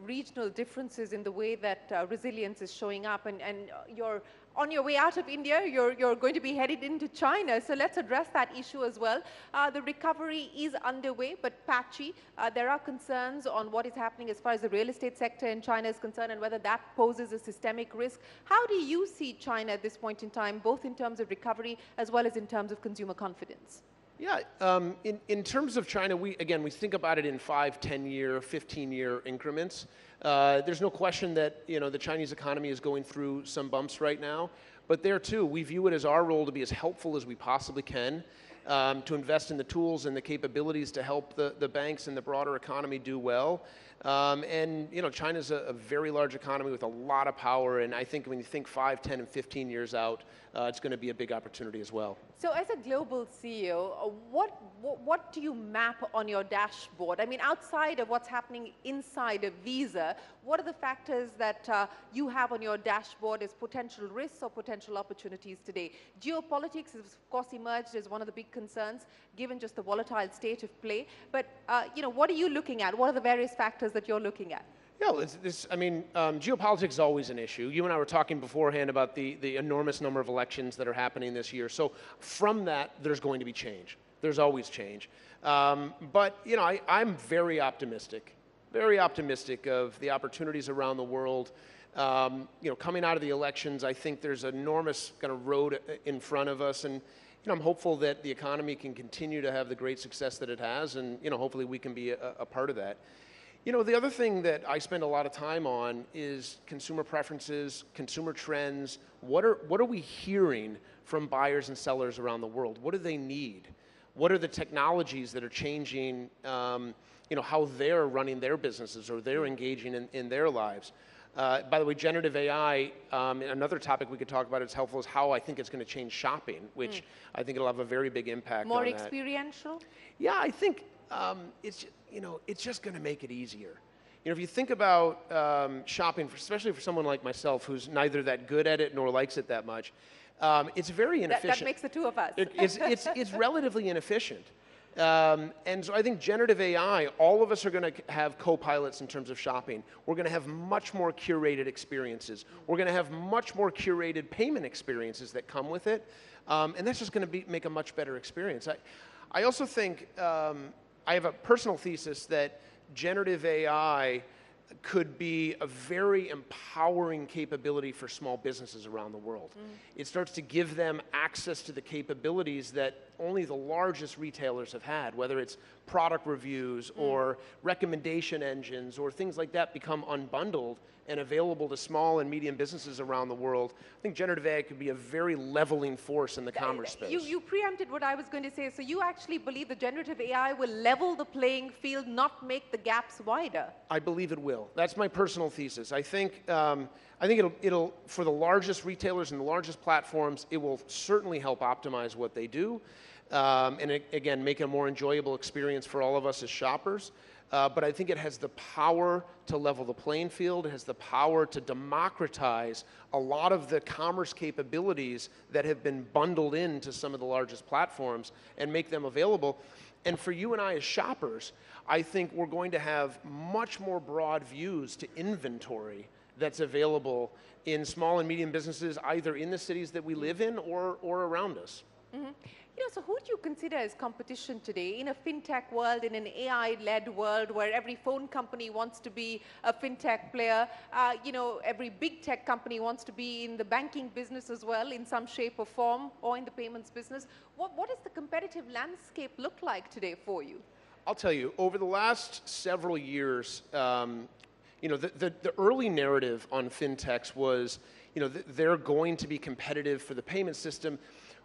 S11: regional differences in the way that resilience is showing up, and you're on your way out of India, you're going to be headed into China. So let's address that issue as well. The recovery is underway, but patchy. There are concerns on what is happening as far as the real estate sector in China is concerned and whether that poses a systemic risk. How do you see China at this point in time, both in terms of recovery as well as in terms of consumer confidence?
S21: Yeah, in terms of China, we think about it in 5, 10-year, 15-year increments. There's no question that, you know, the Chinese economy is going through some bumps right now, but there too, we view it as our role to be as helpful as we possibly can, to invest in the tools and the capabilities to help the banks and the broader economy do well. And, you know, China's a very large economy with a lot of power, and I think when you think 5, 10, and 15 years out, it's going to be a big opportunity as well.
S11: So as a global CEO, what do you map on your dashboard? I mean, outside of what's happening inside of Visa, what are the factors that you have on your dashboard as potential risks or potential opportunities today? Geopolitics has, of course, emerged as one of the big concerns, given just the volatile state of play. But, you know, what are you looking at? What are the various factors that you're looking at?
S21: Yeah, geopolitics is always an issue. You and I were talking beforehand about the enormous number of elections that are happening this year. So from that, there's going to be change. There's always change. But, you know, I'm very optimistic of the opportunities around the world. You know, coming out of the elections, I think there's an enormous kind of road in front of us. And, you know, I'm hopeful that the economy can continue to have the great success that it has. And, you know, hopefully we can be a part of that. You know, the other thing that I spend a lot of time on is consumer preferences, consumer trends. What are we hearing from buyers and sellers around the world? What do they need? What are the technologies that are changing, you how they're running their businesses or they're engaging in their lives. By the way, generative AI, another topic we could talk about that's helpful is how I think it's going to change shopping, which I think it'll have a very big impact
S11: More
S21: on that.
S11: experiential?
S21: Yeah, I think it's just going to make it easier. If you think about shopping, especially for someone like myself who's neither that good at it nor likes it that much, it's very inefficient.
S11: That makes the two of us.
S21: It's relatively inefficient. And so I think generative AI, all of us are going to have co-pilots in terms of shopping. We're going to have much more curated experiences. We're going to have much more curated payment experiences that come with it. And that's just going to make a much better experience. I also think, I have a personal thesis that generative AI could be a very empowering capability for small businesses around the world. It starts to give them access to the capabilities that only the largest retailers have had, whether it's product reviews or recommendation engines or things like that become unbundled and available to small and medium businesses around the world. I think generative AI could be a very leveling force in the commerce space.
S11: You preempted what I was going to say. So you actually believe that generative AI will level the playing field, not make the gaps wider?
S21: I believe it will. That's my personal thesis. I think it'll for the largest retailers and the largest platforms, it will certainly help optimize what they do, and again, make a more enjoyable experience for all of us as shoppers. But I think it has the power to level the playing field. It has the power to democratize a lot of the commerce capabilities that have been bundled into some of the largest platforms and make them available. And for you and I as shoppers, I think we're going to have much more broad views to inventory that's available in small and medium businesses, either in the cities that we live in or around us.
S11: So who do you consider as competition today in a fintech world, in an AI-led world where every phone company wants to be a fintech player, every big tech company wants to be in the banking business as well in some shape or form, or in the payments business? What does the competitive landscape look like today for you?
S21: I'll tell you, over the last several years, the early narrative on fintechs was, they're going to be competitive for the payment system.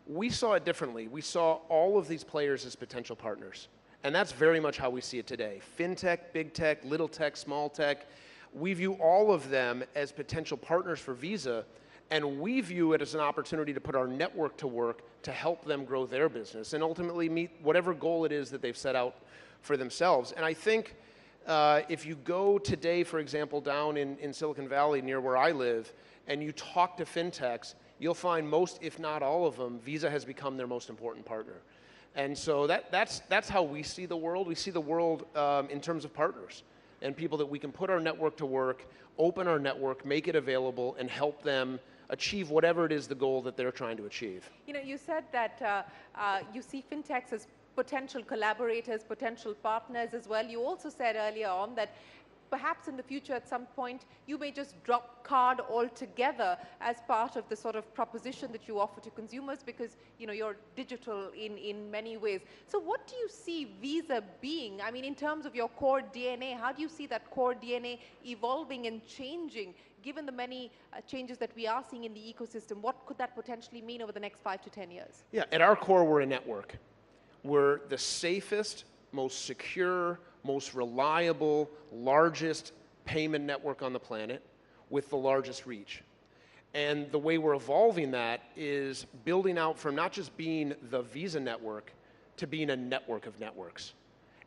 S21: We saw it differently. We saw all of these players as potential partners. And that's very much how we see it today. Fintech, big tech, little tech, small tech. We view all of them as potential partners for Visa, and we view it as an opportunity to put our network to work to help them grow their business and ultimately meet whatever goal it is that they've set out for themselves. And I think if you go today, for example, down in Silicon Valley near where I live, and you talk to fintechs, you'll find most, if not all of them, Visa has become their most important partner. And so that's how we see the world. We see the world in terms of partners and people that we can put our network to work, open our network, make it available, and help them achieve whatever it is the goal that they're trying to achieve.
S11: You said that you see fintechs as potential collaborators, potential partners as well. You also said earlier on that perhaps in the future at some point you may just drop card altogether as part of the sort of proposition that you offer to consumers because you're digital in many ways. So what do you see Visa being? I mean, in terms of your core DNA, how do you see that core DNA evolving and changing given the many changes that we are seeing in the ecosystem? What could that potentially mean over the next 5 to 10 years?
S21: Yeah, at our core, we're a network. We're the safest, most secure, most reliable, largest payment network on the planet with the largest reach. And the way we're evolving that is building out from not just being the Visa network to being a network of networks.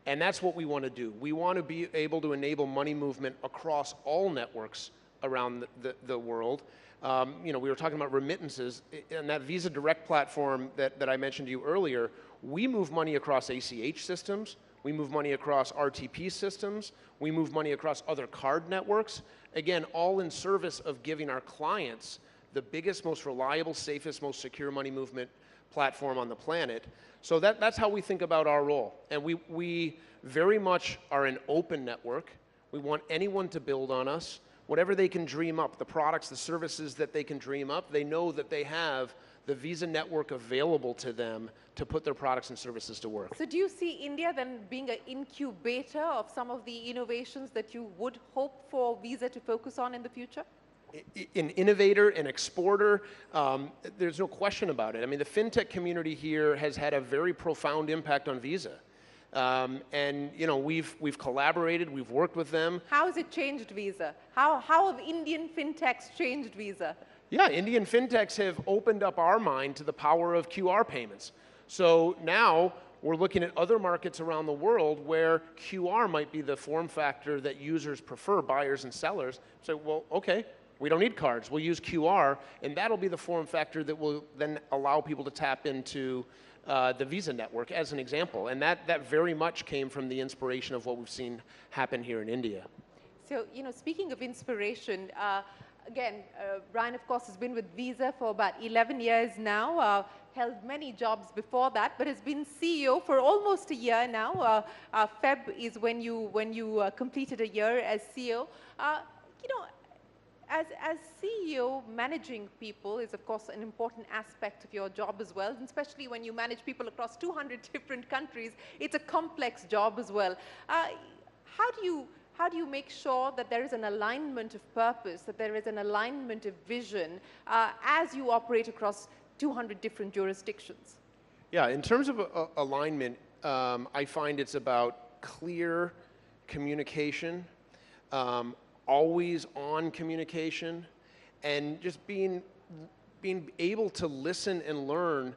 S21: And that's what we want to do. We want to be able to enable money movement across all networks around the world. We were talking about remittances, and that Visa Direct platform that I mentioned to you earlier, we move money across ACH systems, we move money across RTP systems, we move money across other card networks, again, all in service of giving our clients the biggest, most reliable, safest, most secure money movement platform on the planet. So that's how we think about our role. And we very much are an open network. We want anyone to build on us. Whatever they can dream up, the products, the services that they can dream up, they know that they have the Visa network available to them to put their products and services to work.
S11: So do you see India then being an incubator of some of the innovations that you would hope for Visa to focus on in the future?
S21: An innovator, an exporter, there's no question about it. I mean, the fintech community here has had a very profound impact on Visa. And you know, we've collaborated, we've worked with them.
S11: How has it changed Visa? How have Indian fintechs changed Visa?
S21: Yeah, Indian fintechs have opened up our mind to the power of QR payments. So now we're looking at other markets around the world where QR might be the form factor that users prefer, buyers and sellers. So, well, okay, we don't need cards, we'll use QR, and that'll be the form factor that will then allow people to tap into the Visa network, as an example. And that very much came from the inspiration of what we've seen happen here in India.
S11: So, you know, speaking of inspiration, again, Brian, of course, has been with Visa for about 11 years now, held many jobs before that, but has been CEO for almost a year now. Feb is when you completed a year as CEO. You know, as CEO, managing people is, of course, an important aspect of your job as well, and especially when you manage people across 200 different countries. It's a complex job as well. How do you make sure that there is an alignment of purpose, that there is an alignment of vision as you operate across 200 different jurisdictions?
S21: Yeah, in terms of alignment, I find it's about clear communication, always on communication, and just being able to listen and learn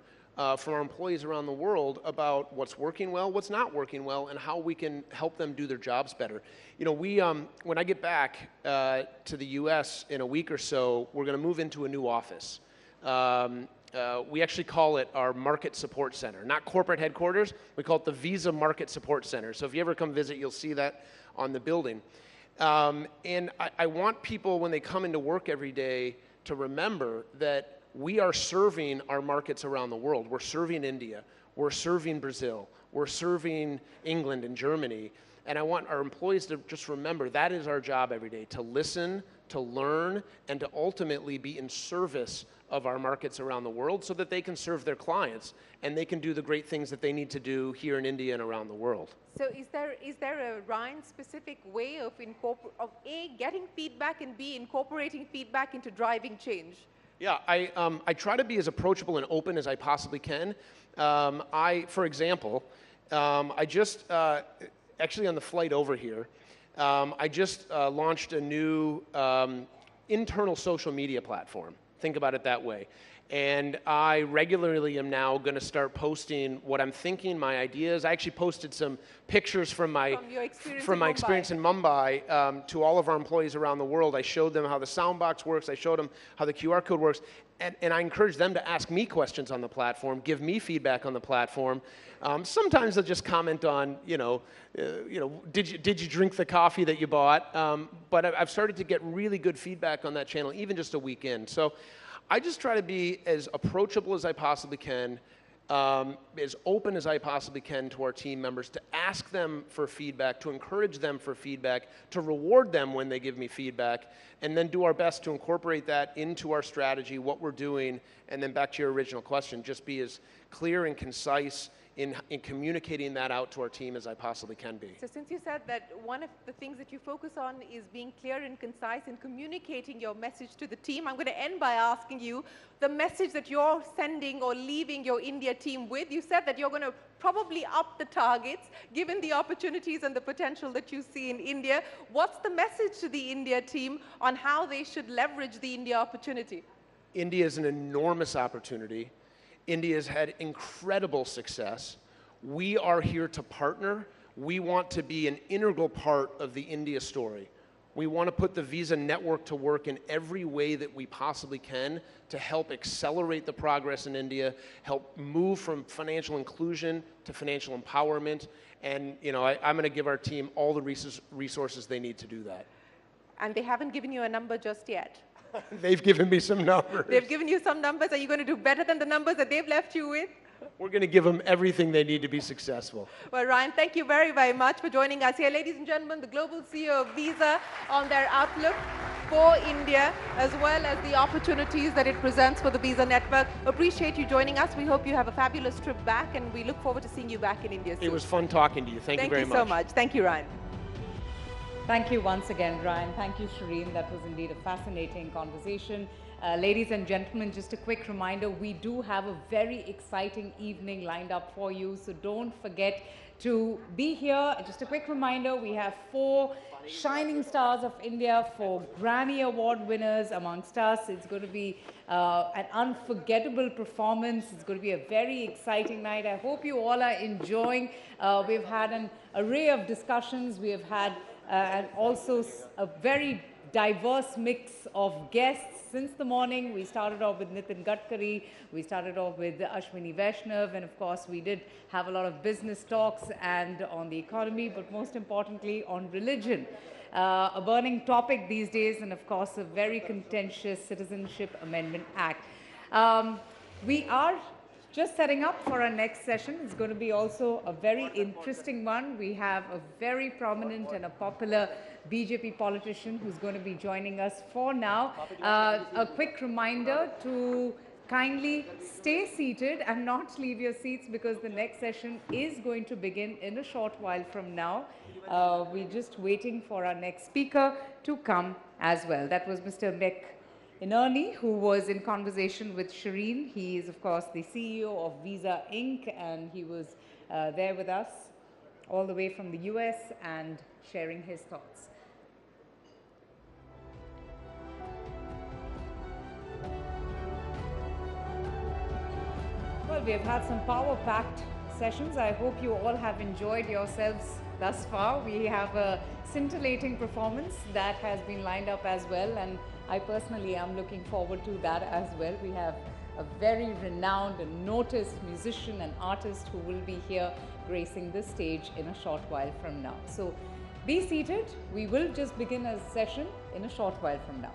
S21: from our employees around the world about what's working well, what's not working well, and how we can help them do their jobs better. You know, when I get back to the US in a week or so, we're going to move into a new office. We actually call it our Market Support Center, not corporate headquarters. We call it the Visa Market Support Center. So if you ever come visit, you'll see that on the building. And I want people, when they come into work every day, to remember that we are serving our markets around the world. We're serving India, we're serving Brazil, we're serving England and Germany. And I want our employees to just remember that is our job every day, to listen, to learn, and to ultimately be in service of our markets around the world so that they can serve their clients and they can do the great things that they need to do here in India and around the world.
S11: So is there a Ryan-specific way of A, getting feedback, and B, incorporating feedback into driving change?
S21: Yeah, I try to be as approachable and open as I possibly can. For example, I just, actually on the flight over here, I just launched a new internal social media platform. Think about it that way. And I regularly am now going to start posting what I'm thinking, my ideas. I actually posted some pictures from my experience in Mumbai to all of our employees around the world. I showed them how the soundbox works. I showed them how the QR code works. And I encourage them to ask me questions on the platform, give me feedback on the platform. Sometimes they'll just comment on, did you drink the coffee that you bought? But I've started to get really good feedback on that channel, even just a week in. So I just try to be as approachable as I possibly can, as open as I possibly can to our team members, to ask them for feedback, to encourage them for feedback, to reward them when they give me feedback, and then do our best to incorporate that into our strategy, what we're doing, and then back to your original question, just be as clear and concise in communicating that out to our team as I possibly can be.
S11: So since you said that one of the things that you focus on is being clear and concise in communicating your message to the team, I'm going to end by asking you the message that you're sending or leaving your India team with. You said that you're going to probably up the targets given the opportunities and the potential that you see in India. What's the message to the India team on how they should leverage the India opportunity?
S21: India is an enormous opportunity. India has had incredible success. We are here to partner. We want to be an integral part of the India story. We want to put the Visa network to work in every way that we possibly can to help accelerate the progress in India, help move from financial inclusion to financial empowerment. And I'm going to give our team all the resources they need to do that.
S11: And they haven't given you a number just yet.
S21: They've given me some numbers.
S11: They've given you some numbers. Are you going to do better than the numbers that they've left you with?
S21: We're going to give them everything they need to be successful.
S11: Well, Ryan, thank you very, very much for joining us here. Ladies and gentlemen, the global CEO of Visa on their outlook for India, as well as the opportunities that it presents for the Visa network. Appreciate you joining us. We hope you have a fabulous trip back, and we look forward to seeing you back in India soon.
S21: It was fun talking to you. Thank you very much.
S11: Thank you so much. Thank you, Ryan.
S15: Thank you once again, Ryan. Thank you, Shireen. That was indeed a fascinating conversation. Ladies and gentlemen, just a quick reminder, we do have a very exciting evening lined up for you, so don't forget to be here. Just a quick reminder, we have 4 shining stars of India, 4 Grammy Award winners amongst us. It's going to be an unforgettable performance. It's going to be a very exciting night. I hope you all are enjoying. We've had an array of discussions. We have had and also a very diverse mix of guests since the morning. We started off with Nitin Gadkari, we started off with Ashwini Vaishnav, and of course we did have a lot of business talks and on the economy, but most importantly on religion. A burning topic these days, and of course a very contentious Citizenship Amendment Act. We are just setting up for our next session. It's going to be also a very interesting one. We have a very prominent and a popular BJP politician who's going to be joining us for now. A quick reminder to kindly stay seated and not leave your seats, because the next session is going to begin in a short while from now. We're just waiting for our next speaker to come as well. That was Mr. Inani, who was in conversation with Shireen. He is, of course, the CEO of Visa Inc., and he was there with us all the way from the US and sharing his thoughts. Well, we have had some power-packed sessions. I hope you all have enjoyed yourselves thus far. We have a scintillating performance that has been lined up as well, and I personally am looking forward to that as well. We have a very renowned and noticed musician and artist who will be here gracing the stage in a short while from now. So be seated. We will just begin a session in a short while from now.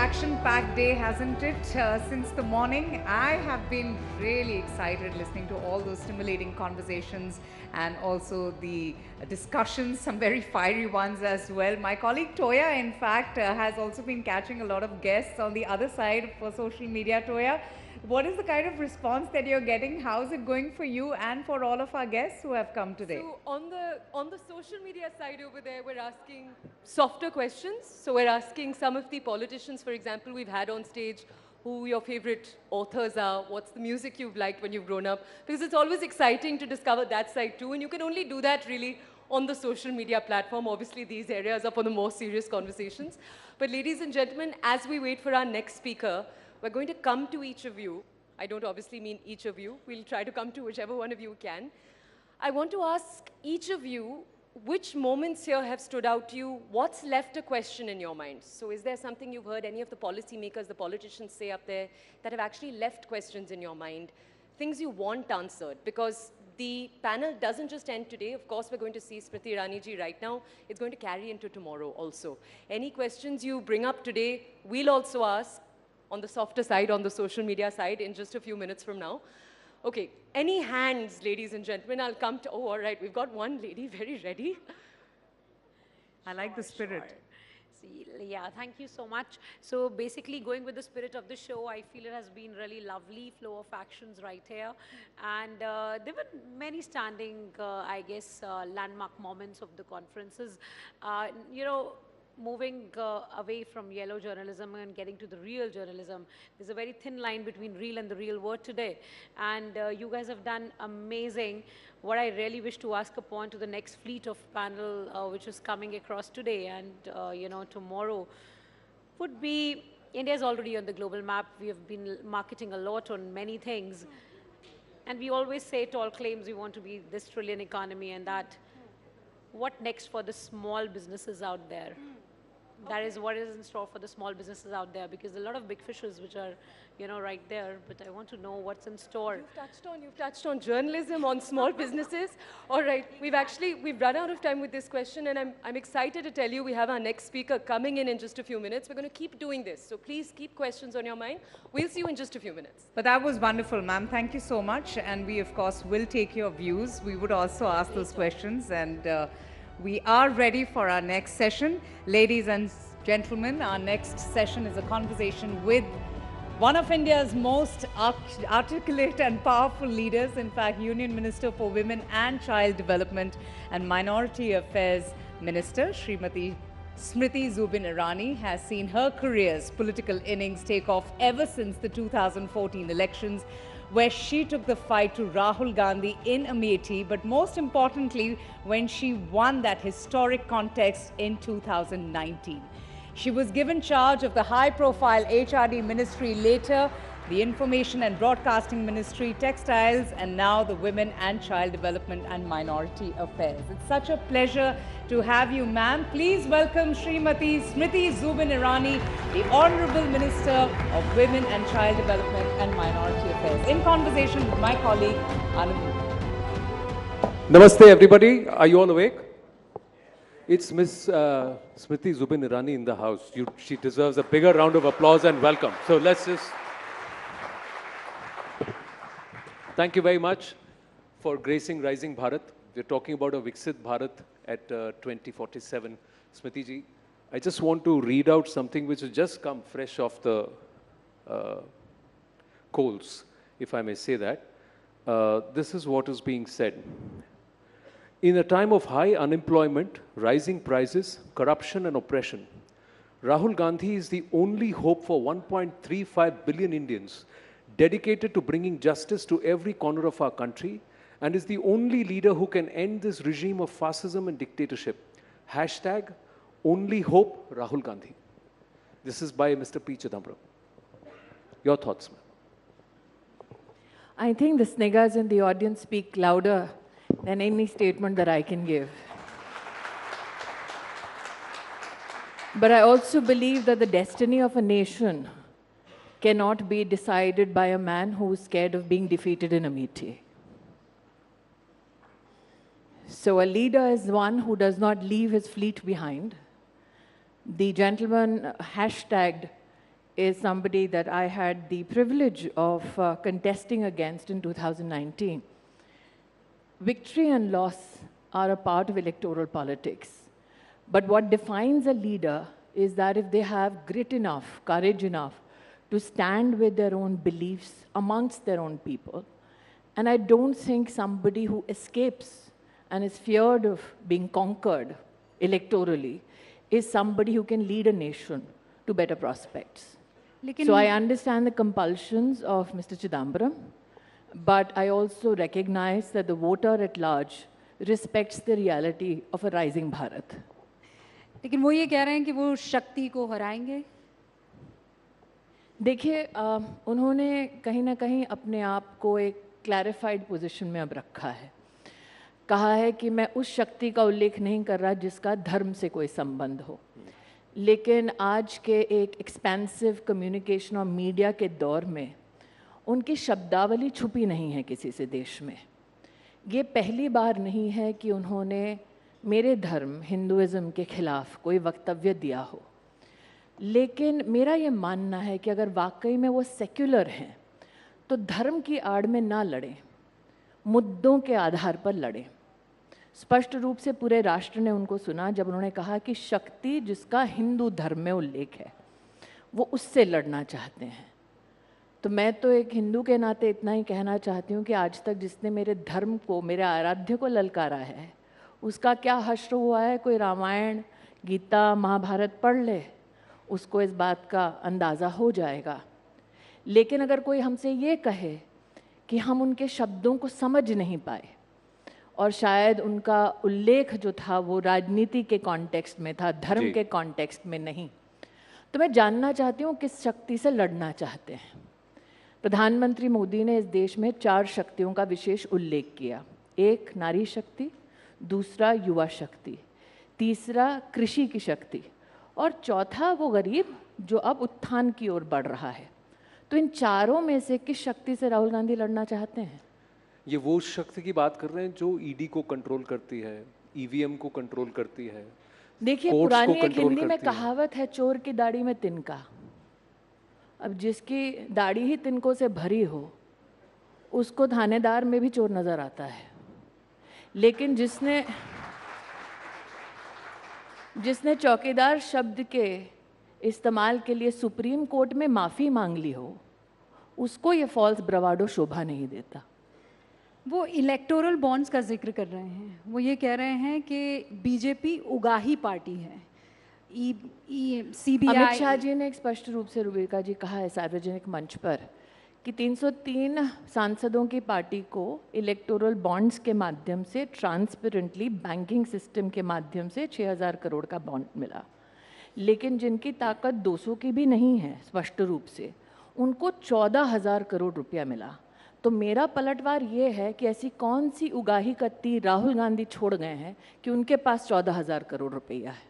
S15: Action-packed day, hasn't it? Since the morning, I have been really excited listening to all those stimulating conversations and also the discussions, some very fiery ones as well. My colleague Toya, in fact, has also been catching a lot of guests on the other side for social media. Toya, what is the kind of response that you're getting? How is it going for you and for all of our guests who have come today?
S20: So on the social media side over there, we're asking softer questions. So we're asking some of the politicians, for example, we've had on stage, who your favorite authors are, what's the music you've liked when you've grown up, because it's always exciting to discover that side too, and you can only do that really on the social media platform. Obviously, these areas are for the more serious conversations. But ladies and gentlemen, as we wait for our next speaker, we're going to come to each of you. I don't obviously mean each of you. We'll try to come to whichever one of you can. I want to ask each of you, which moments here have stood out to you? What's left a question in your mind? So is there something you've heard any of the policymakers, the politicians say up there that have actually left questions in your mind? Things you want answered? Because the panel doesn't just end today. Of course, we're going to see Smriti Irani ji right now. It's going to carry into tomorrow also. Any questions you bring up today, we'll also ask on the softer side, on the social media side, in just a few minutes from now. Okay, any hands, ladies and gentlemen? I'll come to, oh, all right, we've got one lady very ready.
S15: I like the spirit.
S22: Yeah, thank you so much. So basically, going with the spirit of the show, I feel it has been really lovely flow of actions right here. And there were many standing, I guess, landmark moments of the conferences. You know, moving away from yellow journalism and getting to the real journalism. There's a very thin line between real and the real word today. And you guys have done amazing. What I really wish to ask upon to the next fleet of panel, which is coming across today and you know, tomorrow, would be, India is already on the global map. We have been marketing a lot on many things. And we always say tall claims, we want to be this trillion economy and that. What next for the small businesses out there? that is what is in store for the small businesses out there, because a lot of big fishes which are, right there, but I want to know what's in store.
S20: You've touched on journalism, on small businesses. All right, we've run out of time with this question, and I'm excited to tell you we have our next speaker coming in just a few minutes. We're going to keep doing this, so please keep questions on your mind. We'll see you in just a few minutes.
S15: But that was wonderful, ma'am. Thank you so much. And we, of course, will take your views. We would also ask those questions. And we are ready for our next session. Ladies and gentlemen, our next session is a conversation with one of India's most articulate and powerful leaders, in fact, Union Minister for Women and Child Development and Minority Affairs Minister, Srimati Smriti Zubin Irani, has seen her career's political innings take off ever since the 2014 elections, where she took the fight to Rahul Gandhi in Amethi, but most importantly, when she won that historic contest in 2019. She was given charge of the high-profile HRD ministry, later the Information and Broadcasting Ministry, Textiles, and now the Women and Child Development and Minority Affairs. It's such a pleasure to have you, ma'am. Please welcome Srimati Smriti Zubin Irani, the Honorable Minister of Women and Child Development and Minority Affairs, in conversation with my colleague, Anand.
S3: Namaste, everybody. Are you all awake? It's Miss Smriti Zubin Irani in the house. She deserves a bigger round of applause and welcome. So let's just... Thank you very much for gracing Rising Bharat. We're talking about a Viksit Bharat at 2047. Smriti ji, I just want to read out something which has just come fresh off the coals, if I may say that. This is what is being said. In a time of high unemployment, rising prices, corruption and oppression, Rahul Gandhi is the only hope for 1.35 billion Indians dedicated to bringing justice to every corner of our country, and is the only leader who can end this regime of fascism and dictatorship. Hashtag only hope Rahul Gandhi. This is by Mr. P. Chidambaram. Your thoughts, ma'am?
S6: I think the sniggers in the audience speak louder than any statement that I can give. But I also believe that the destiny of a nation cannot be decided by a man who is scared of being defeated in Amethi. So a leader is one who does not leave his fleet behind. The gentleman hashtagged is somebody that I had the privilege of contesting against in 2019. Victory and loss are a part of electoral politics. But what defines a leader is that if they have grit enough, courage enough to stand with their own beliefs amongst their own people. And I don't think somebody who escapes and is feared of being conquered electorally is somebody who can lead a nation to better prospects. So I understand the compulsions of Mr. Chidambaram, but I also recognize that the voter at large respects the reality of a rising Bharat.
S5: लेकिन वो ये कह रहे हैं कि वो शक्ति को हराएंगे।
S6: देखिए, उन्होंने कहीं ना कहीं अपने आप को एक क्लैरिफाइड पोजीशन में अब रखा है। कहा है कि मैं उस शक्ति का उल्लेख नहीं कर रहा जिसका धर्म से कोई संबंध हो, लेकिन आज के एक एक्सपेंसिव कम्युनिकेशन और मीडिया के दौर में उनकी शब्दावली छुपी नहीं है किसी से देश में। ये पहली बार नहीं है कि उन्होंने मेरे धर्म हिंदुइज्म के खिलाफ कोई वक्तव्य दिया हो, लेकिन मेरा ये मानना है कि अगर वाकई में वो सेक्युलर हैं तो धर्म की आड़ में ना लड़ें, मुद्दों के आधार पर लड़ें। स्पष्ट रूप से पूरे राष्ट्र ने उनको सुना जब उन्होंने कहा कि शक्ति जिसका हिंदू धर्म में उल्लेख है वो उससे लड़ना चाहते हैं। तो मैं तो एक हिंदू के नाते इतना ही कहना चाहती हूँ कि आज तक जिसने मेरे धर्म को, मेरे आराध्य को ललकारा है, उसका क्या हश्र हुआ है। कोई रामायण, गीता, महाभारत पढ़ ले, उसको इस बात का अंदाज़ा हो जाएगा। लेकिन अगर कोई हमसे ये कहे कि हम उनके शब्दों को समझ नहीं पाए और शायद उनका उल्लेख जो था वो राजनीति के कॉन्टेक्स्ट में था, धर्म के कॉन्टेक्स्ट में नहीं, तो मैं जानना चाहती हूँ किस शक्ति से लड़ना चाहते हैं। प्रधानमंत्री मोदी ने इस देश में 4 शक्तियों का विशेष उल्लेख किया। एक नारी शक्ति, दूसरा युवा शक्ति, तीसरा कृषि की शक्ति और चौथा वो गरीब जो अब उत्थान की ओर बढ़ रहा है। तो इन चारों में से किस शक्ति से राहुल गांधी लड़ना चाहते हैं?
S3: ये वो शक्ति की बात कर रहे हैं जो ईडी को कंट्रोल करती है, ईवीएम को कंट्रोल करती है।
S6: देखिए, पुरानी एक हिंदी में कहावत है, चोर की दाढ़ी में तिनका। अब जिसकी दाढ़ी ही तिनकों से भरी हो, उसको थानेदार में भी चोर नजर आता है। लेकिन जिसने चौकीदार शब्द के इस्तेमाल के लिए सुप्रीम कोर्ट में माफ़ी मांग ली हो, उसको ये फॉल्स ब्रवाडो शोभा नहीं देता।
S5: वो इलेक्टोरल बॉन्ड्स का जिक्र कर रहे हैं। वो ये कह रहे हैं कि बीजेपी उगाही पार्टी है। सीबीआई,
S6: अमित शाह जी ने एक स्पष्ट रूप से रुबिका जी कहा है सार्वजनिक मंच पर कि 303 सांसदों की पार्टी को इलेक्टोरल बॉन्ड्स के माध्यम से ट्रांसपेरेंटली बैंकिंग सिस्टम के माध्यम से 6000 करोड़ का बॉन्ड मिला। लेकिन जिनकी ताकत 200 की भी नहीं है स्पष्ट रूप से, उनको 14,000 करोड़ रुपया मिला। तो मेरा पलटवार ये है कि ऐसी कौन सी उगाही कत्ती राहुल गांधी छोड़ गए हैं कि उनके पास 14,000 करोड़ रुपया है।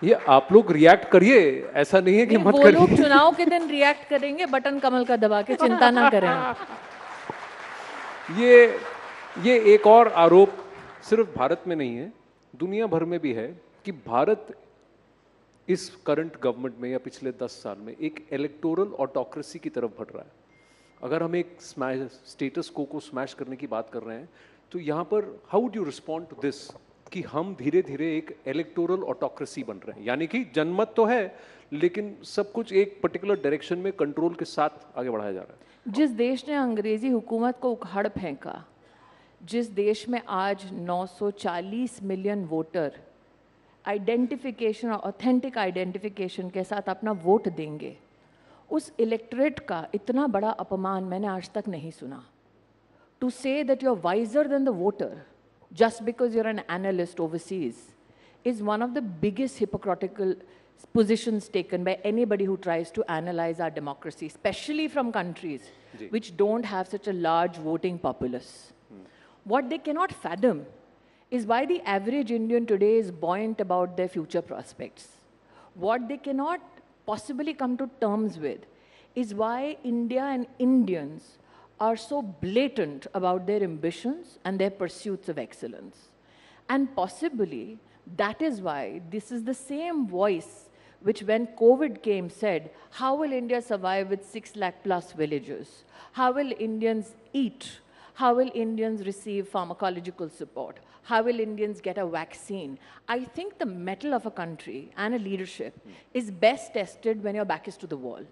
S3: ये आप लोग रिएक्ट करिए, ऐसा नहीं है कि मत करिए।
S6: वो लोग चुनाव के दिन रिएक्ट करेंगे बटन कमल का दबा के, चिंता ना करें।
S3: ये एक और आरोप सिर्फ भारत में नहीं है, दुनिया भर में भी है कि भारत इस करंट गवर्नमेंट में या पिछले 10 साल में एक इलेक्टोरल ऑटोक्रेसी की तरफ बढ़ रहा है। अगर हम एक स्टेटस को स्मैश करने की बात कर रहे हैं, तो यहाँ पर how would you respond to this कि हम धीरे धीरे एक इलेक्टोरल ऑटोक्रेसी बन रहे हैं, यानी कि जनमत तो है लेकिन सब कुछ एक पर्टिकुलर डायरेक्शन में कंट्रोल के साथ आगे बढ़ाया जा रहा है।
S6: जिस देश ने अंग्रेजी हुकूमत को उखाड़ फेंका, जिस देश में आज 940 मिलियन वोटर आइडेंटिफिकेशन और ऑथेंटिक आइडेंटिफिकेशन के साथ अपना वोट देंगे, उस इलेक्टोरेट का इतना बड़ा अपमान मैंने आज तक नहीं सुना। To say that you are wiser than the voter just because you're an analyst overseas is one of the biggest hypocritical positions taken by anybody who tries to analyze our democracy, especially from countries which don't have such a large voting populace. What they cannot fathom is why the average Indian today is buoyant about their future prospects. What they cannot possibly come to terms with is why India and Indians are so blatant about their ambitions and their pursuits of excellence. And possibly that is why this is the same voice which when COVID came said, how will India survive with 6 lakh plus villages? How will Indians eat? How will Indians receive pharmacological support? How will Indians get a vaccine? I think the mettle of a country and a leadership is best tested when your back is to the wall.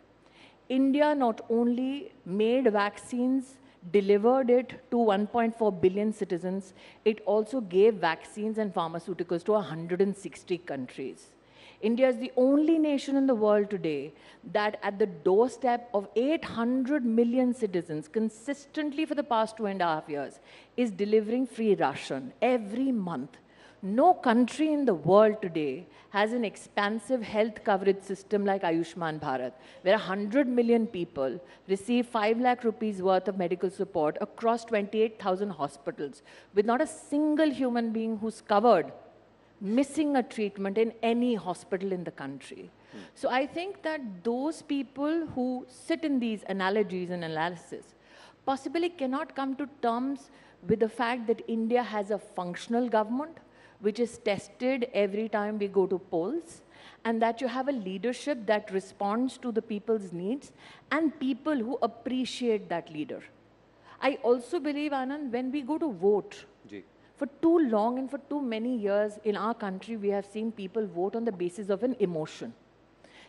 S6: India not only made vaccines, delivered it to 1.4 billion citizens, it also gave vaccines and pharmaceuticals to 160 countries. India is the only nation in the world today that at the doorstep of 800 million citizens consistently for the past 2.5 years is delivering free ration every month. No country in the world today has an expansive health coverage system like Ayushman Bharat, where 100 million people receive 5 lakh rupees worth of medical support across 28,000 hospitals, with not a single human being who's covered missing a treatment in any hospital in the country. So I think that those people who sit in these analogies and analysis possibly cannot come to terms with the fact that India has a functional government, which is tested every time we go to polls, and that you have a leadership that responds to the people's needs and people who appreciate that leader. I also believe, Anand, when we go to vote, for too long and for too many years in our country, we have seen people vote on the basis of an emotion.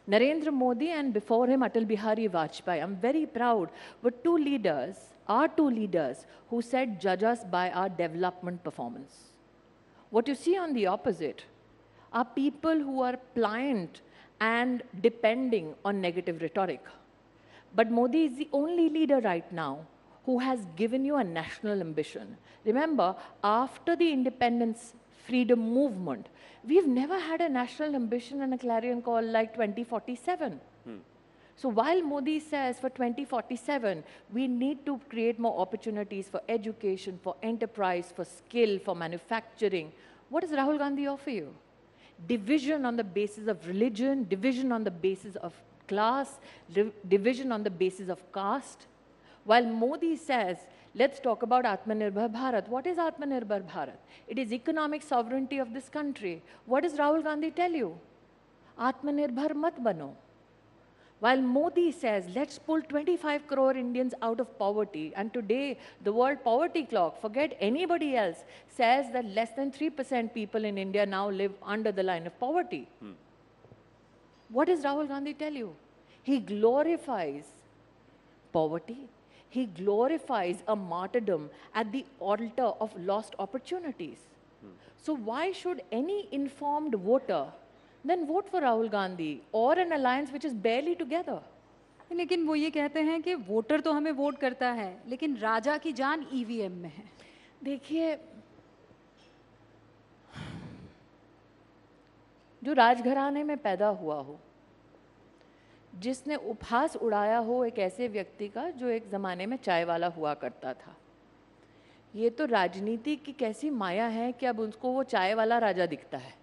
S6: Narendra Modi and before him Atal Bihari Vajpayee, I'm very proud, were two leaders who said, judge us by our development performance. What you see on the opposite are people who are pliant and depending on negative rhetoric. But Modi is the only leader right now who has given you a national ambition. Remember, after the independence freedom movement, we've never had a national ambition and a clarion call like 2047. So while Modi says for 2047, we need to create more opportunities for education, for enterprise, for skill, for manufacturing, what does Rahul Gandhi offer you? Division on the basis of religion, division on the basis of class, division on the basis of caste. While Modi says, let's talk about Atmanirbhar Bharat. What is Atmanirbhar Bharat? It is economic sovereignty of this country. What does Rahul Gandhi tell you? Atmanirbhar mat bano. While Modi says, let's pull 25 crore Indians out of poverty, and today the World Poverty Clock, forget anybody else, says that less than 3% people in India now live under the line of poverty. What does Rahul Gandhi tell you? He glorifies poverty. He glorifies a martyrdom at the altar of lost opportunities. So why should any informed voter then vote for Rahul Gandhi or an alliance which is barely together?
S5: लेकिन वो ये कहते हैं कि voter तो हमें vote करता है, लेकिन राजा की जान ईवीएम में है।
S6: देखिए, जो राजघराने में पैदा हुआ हो, जिसने उपहास उड़ाया हो एक ऐसे व्यक्ति का जो एक ज़माने में चाय वाला हुआ करता था, ये तो राजनीति की कैसी माया है कि अब उसको वो चाय वाला राजा दिखता है।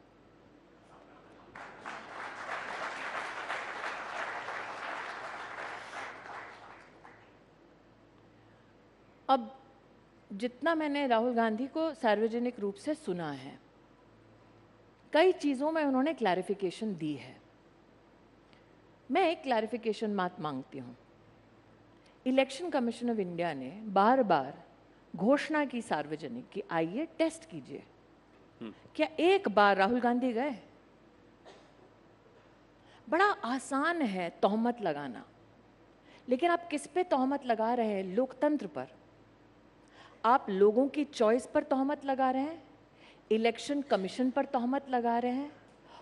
S6: अब जितना मैंने राहुल गांधी को सार्वजनिक रूप से सुना है, कई चीज़ों में उन्होंने क्लैरिफिकेशन दी है। मैं एक क्लैरिफिकेशन बात मांगती हूँ। इलेक्शन कमीशन ऑफ इंडिया ने बार बार घोषणा की सार्वजनिक की, आइए टेस्ट कीजिए। क्या एक बार राहुल गांधी गए? बड़ा आसान है तोहमत लगाना, लेकिन आप किस पे तोहमत लगा रहे हैं? लोकतंत्र पर। आप लोगों की चॉइस पर तोहमत लगा रहे हैं, इलेक्शन कमीशन पर तोहमत लगा रहे हैं,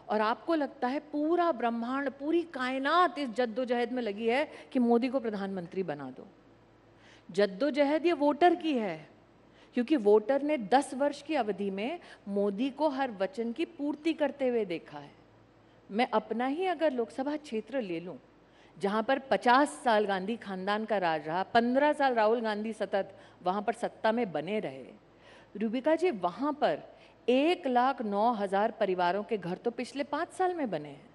S6: और आपको लगता है पूरा ब्रह्मांड, पूरी कायनात इस जद्दोजहद में लगी है कि मोदी को प्रधानमंत्री बना दो। जद्दोजहद ये वोटर की है, क्योंकि वोटर ने 10 वर्ष की अवधि में मोदी को हर वचन की पूर्ति करते हुए देखा है। मैं अपना ही अगर लोकसभा क्षेत्र ले लूं, जहां पर 50 साल गांधी खानदान का राज रहा, 15 साल राहुल गांधी सतत वहां पर सत्ता में बने रहे, रूबिका जी, वहां पर 1,09,000 परिवारों के घर तो पिछले 5 साल में बने हैं।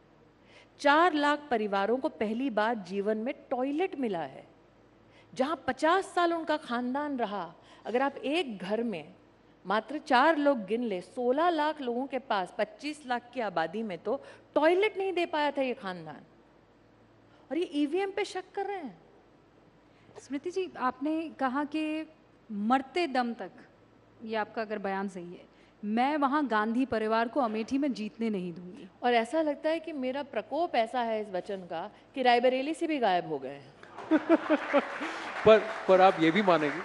S6: 4 लाख परिवारों को पहली बार जीवन में टॉयलेट मिला है। जहां 50 साल उनका खानदान रहा, अगर आप एक घर में मात्र 4 लोग गिन ले, 16 लाख लोगों के पास 25 लाख की आबादी में तो टॉयलेट नहीं दे पाया था ये खानदान, और ये ईवीएम पे शक कर रहे हैं।
S5: स्मृति जी, आपने कहा कि मरते दम तक, ये आपका अगर बयान सही है, मैं वहाँ गांधी परिवार को अमेठी में जीतने नहीं दूंगी।
S6: और ऐसा लगता है कि मेरा प्रकोप ऐसा है इस वचन का कि रायबरेली से भी गायब हो गए हैं।
S3: पर आप ये भी मानेंगे?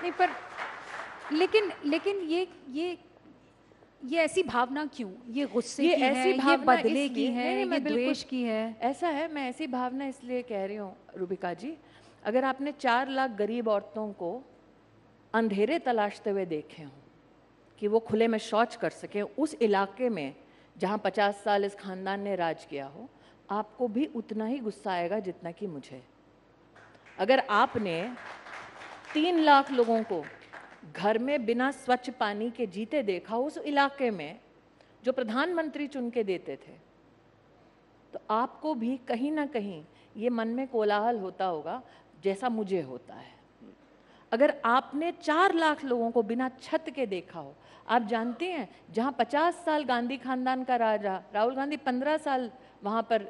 S5: नहीं, पर लेकिन ये ऐसी भावना क्यों? ये गुस्से की है, ये बदले की है, ये द्वेष की है?
S6: ऐसा है, मैं ऐसी भावना इसलिए कह रही हूँ रूबिका जी, अगर आपने 4 लाख गरीब औरतों को अंधेरे तलाशते हुए देखे हों कि वो खुले में शौच कर सकें उस इलाके में जहाँ 50 साल इस खानदान ने राज किया हो, आपको भी उतना ही गुस्सा आएगा जितना कि मुझे। अगर आपने 3 लाख लोगों को घर में बिना स्वच्छ पानी के जीते देखा उस इलाके में जो प्रधानमंत्री चुन के देते थे, तो आपको भी कहीं ना कहीं ये मन में कोलाहल होता होगा जैसा मुझे होता है। अगर आपने 4 लाख लोगों को बिना छत के देखा हो, आप जानते हैं जहां 50 साल गांधी खानदान का राज रहा, राहुल गांधी 15 साल वहां पर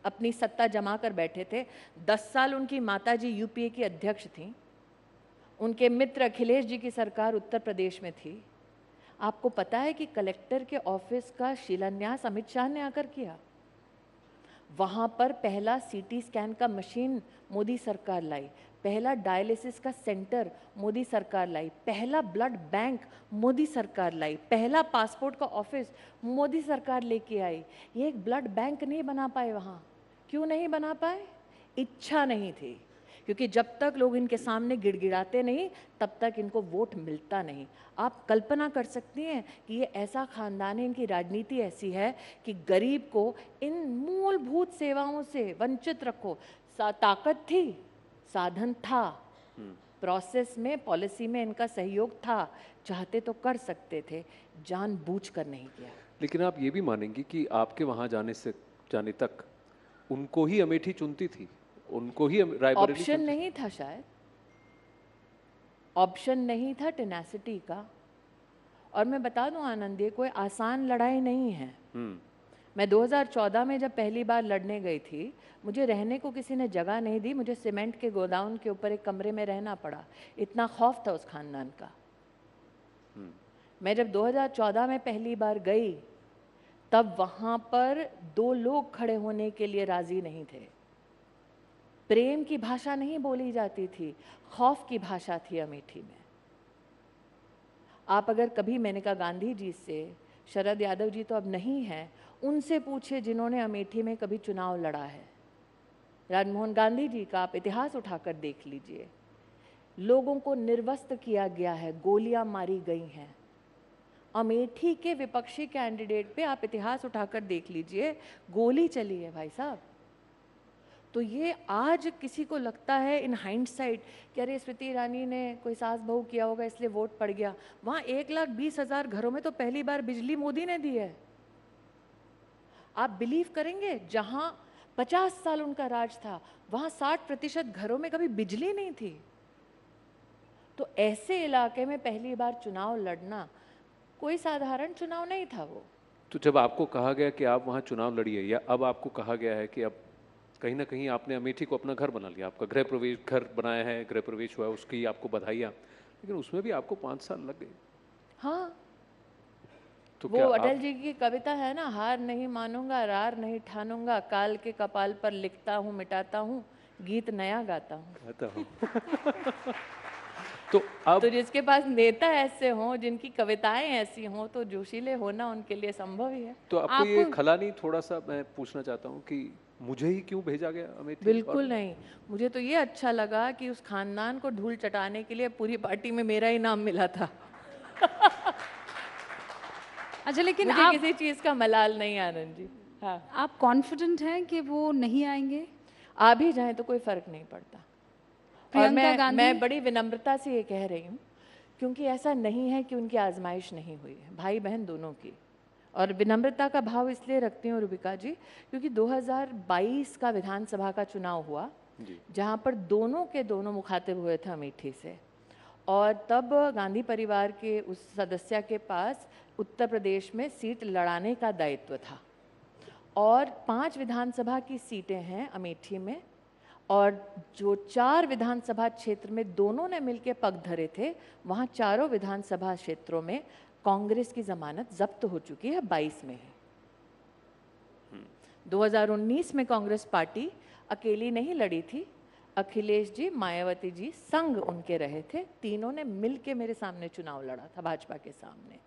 S6: अपनी सत्ता जमा कर बैठे थे। 10 साल उनकी माताजी यूपीए की अध्यक्ष थीं, उनके मित्र अखिलेश जी की सरकार उत्तर प्रदेश में थी। आपको पता है कि कलेक्टर के ऑफिस का शिलान्यास अमित शाह ने आकर किया। वहाँ पर पहला सीटी स्कैन का मशीन मोदी सरकार लाई, पहला डायलिसिस का सेंटर मोदी सरकार लाई, पहला ब्लड बैंक मोदी सरकार लाई, पहला पासपोर्ट का ऑफिस मोदी सरकार लेके आई। ये एक ब्लड बैंक नहीं बना पाए वहाँ। क्यों नहीं बना पाए? इच्छा नहीं थी, क्योंकि जब तक लोग इनके सामने गिड़गिड़ाते नहीं तब तक इनको वोट मिलता नहीं। आप कल्पना कर सकती हैं कि ये ऐसा खानदान है, इनकी राजनीति ऐसी है कि गरीब को इन मूलभूत सेवाओं से वंचित रखो। ताकत थी, साधन था, प्रोसेस में, पॉलिसी में इनका सहयोग था, चाहते तो कर सकते थे, जानबूझकर नहीं किया।
S3: लेकिन आप ये भी मानेंगी कि आपके वहाँ जाने तक उनको ही अमेठी चुनती थी, उनको ही रायबरेली
S6: ऑप्शन नहीं था, शायद ऑप्शन नहीं था टेनेसिटी का। और मैं बता दूं आनंद, ये कोई आसान लड़ाई नहीं है। मैं 2014 में जब पहली बार लड़ने गई थी, मुझे रहने को किसी ने जगह नहीं दी, मुझे सीमेंट के गोदाम के ऊपर एक कमरे में रहना पड़ा, इतना खौफ था उस खानदान का। मैं जब 2014 में पहली बार गई तब वहाँ पर 2 लोग खड़े होने के लिए राजी नहीं थे। प्रेम की भाषा नहीं बोली जाती थी, खौफ की भाषा थी अमेठी में। आप अगर कभी, मैंने कहा गांधी जी से, शरद यादव जी तो अब नहीं हैं, उनसे पूछे जिन्होंने अमेठी में कभी चुनाव लड़ा है, राजमोहन गांधी जी का आप इतिहास उठाकर देख लीजिए। लोगों को निर्वस्त्र किया गया है, गोलियां मारी गई हैं। अमेठी के विपक्षी कैंडिडेट पे आप इतिहास उठाकर देख लीजिए, गोली चली है भाई साहब। तो ये आज किसी को लगता है इन हाइंडसाइट कि अरे स्मृति ईरानी ने कोई सास बहू किया होगा इसलिए वोट पड़ गया। वहाँ 1,20,000 घरों में तो पहली बार बिजली मोदी ने दी है। आप बिलीव करेंगे, जहाँ 50 साल उनका राज था वहाँ 60% घरों में कभी बिजली नहीं थी। तो ऐसे इलाके में पहली बार चुनाव लड़ना कोई साधारण चुनाव नहीं था वो।
S3: तो जब आपको कहा गया कि आप वहाँ चुनाव लड़िए, या अब आपको कहा गया है कि अब कहीं ना कहीं आपने अमेठी को अपना घर बना लिया, आपका गृह प्रवेश, घर बनाया है, गृह प्रवेश हुआ है, उसकी आपको बधाइयाँ, लेकिन उसमें भी आपको 5 साल लग गए।
S6: हाँ,
S3: तो
S6: वो अटल जी की कविता है ना, हार नहीं मानूंगा, रार नहीं ठानूंगा, काल के कपाल पर लिखता हूँ मिटाता हूँ, गीत नया गाता हूँ। तो जिसके पास नेता ऐसे हों, जिनकी कविताएं ऐसी हों, तो जोशीले होना उनके लिए संभव ही है।
S3: तो आपको ये खला नहीं, थोड़ा सा मैं पूछना चाहता हूँ कि मुझे ही क्यों भेजा गया अमेठी?
S6: बिल्कुल नहीं, मुझे तो ये अच्छा लगा कि उस खानदान को धूल चटाने के लिए पूरी पार्टी में मेरा ही नाम मिला था।
S5: अच्छा, लेकिन
S6: मुझे
S5: आप
S6: किसी चीज का मलाल नहीं आनंद जी। हाँ,
S5: आप कॉन्फिडेंट हैं कि वो नहीं आएंगे?
S6: आ भी जाए तो कोई फर्क नहीं पड़ता। और मैं बड़ी विनम्रता से ये कह रही हूँ, क्योंकि ऐसा नहीं है कि उनकी आजमाइश नहीं हुई है, भाई बहन दोनों की। और विनम्रता का भाव इसलिए रखती हूँ रुबिका जी, क्योंकि 2022 का विधानसभा का चुनाव हुआ, जहाँ पर दोनों के दोनों मुखातिब हुए थे अमेठी से, और तब गांधी परिवार के उस सदस्य के पास उत्तर प्रदेश में सीट लड़ाने का दायित्व था। और 5 विधानसभा की सीटें हैं अमेठी में, और जो 4 विधानसभा क्षेत्र में दोनों ने मिलकर पग धरे थे, वहाँ चारों विधानसभा क्षेत्रों में कांग्रेस की जमानत जब्त हो चुकी है, 22 में है। 2019 में कांग्रेस पार्टी अकेली नहीं लड़ी थी, अखिलेश जी, मायावती जी संग उनके रहे थे, तीनों ने मिलके मेरे सामने चुनाव लड़ा था भाजपा के सामने।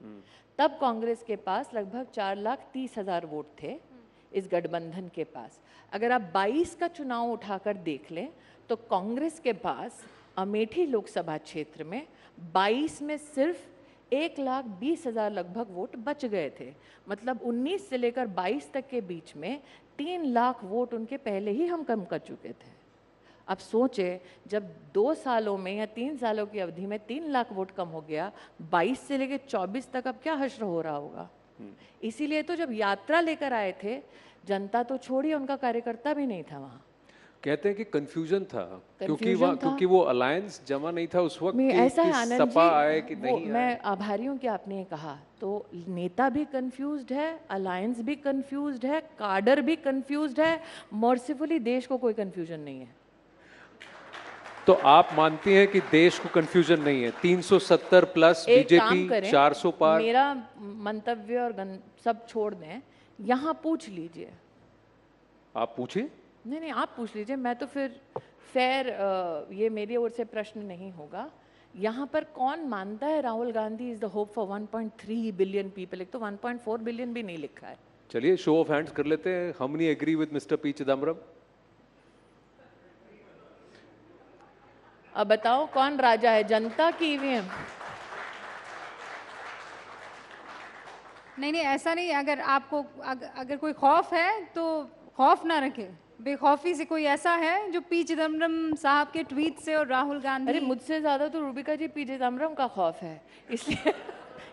S6: तब कांग्रेस के पास लगभग 4,30,000 वोट थे इस गठबंधन के पास। अगर आप 22 का चुनाव उठाकर देख लें तो कांग्रेस के पास अमेठी लोकसभा क्षेत्र में 22 में सिर्फ 1,20,000 लगभग वोट बच गए थे। मतलब 19 से लेकर 22 तक के बीच में 3 लाख वोट उनके पहले ही हम कम कर चुके थे। अब सोचे, जब 2 सालों में या 3 सालों की अवधि में 3 लाख वोट कम हो गया, 22 से लेकर 24 तक अब क्या हश्र हो रहा होगा। इसीलिए तो जब यात्रा लेकर आए थे, जनता तो छोड़िए, उनका कार्यकर्ता भी नहीं था वहाँ।
S3: कहते हैं कि कंफ्यूजन था, क्योंकि वो अलायंस जमा नहीं था उस वक्त कि
S6: ऐसा है आनंद
S3: सपा आए कि नहीं आए।
S6: मैं आभारी हूँ कि आपने ये कहा। तो नेता भी कंफ्यूज्ड है, अलायंस भी कंफ्यूज्ड है, काडर भी कंफ्यूज्ड है। मर्सीफुली देश को कोई कंफ्यूजन नहीं है।
S3: तो आप मानती हैं कि देश को कंफ्यूजन नहीं है? 370 प्लस बीजेपी 400 पार।
S6: मेरा मंतव्य और सब छोड़ दें, यहाँ पूछ लीजिए।
S3: आप पूछिए।
S6: नहीं, आप पूछ लीजिए, मैं तो फिर फेयर, ये मेरी ओर से प्रश्न नहीं होगा। यहाँ पर कौन मानता है Rahul Gandhi is the hope for 1.3 billion people? एक तो 1.4 बिलियन भी नहीं लिखा है।
S3: चलिए शो ऑफ हैंड्स कर लेते हैं। हम नहीं agree with mister P Chidambaram?
S6: अब बताओ कौन राजा है, जनता की ईवीएम?
S5: नहीं नहीं, ऐसा नहीं। अगर आपको अगर कोई खौफ है तो खौफ ना रखे। बेखौफी से कोई ऐसा है जो पी चिदम्बरम साहब के ट्वीट से और राहुल गांधी।
S6: अरे मुझसे ज्यादा तो रूबिका जी पी चिदम्बरम का खौफ है, इसलिए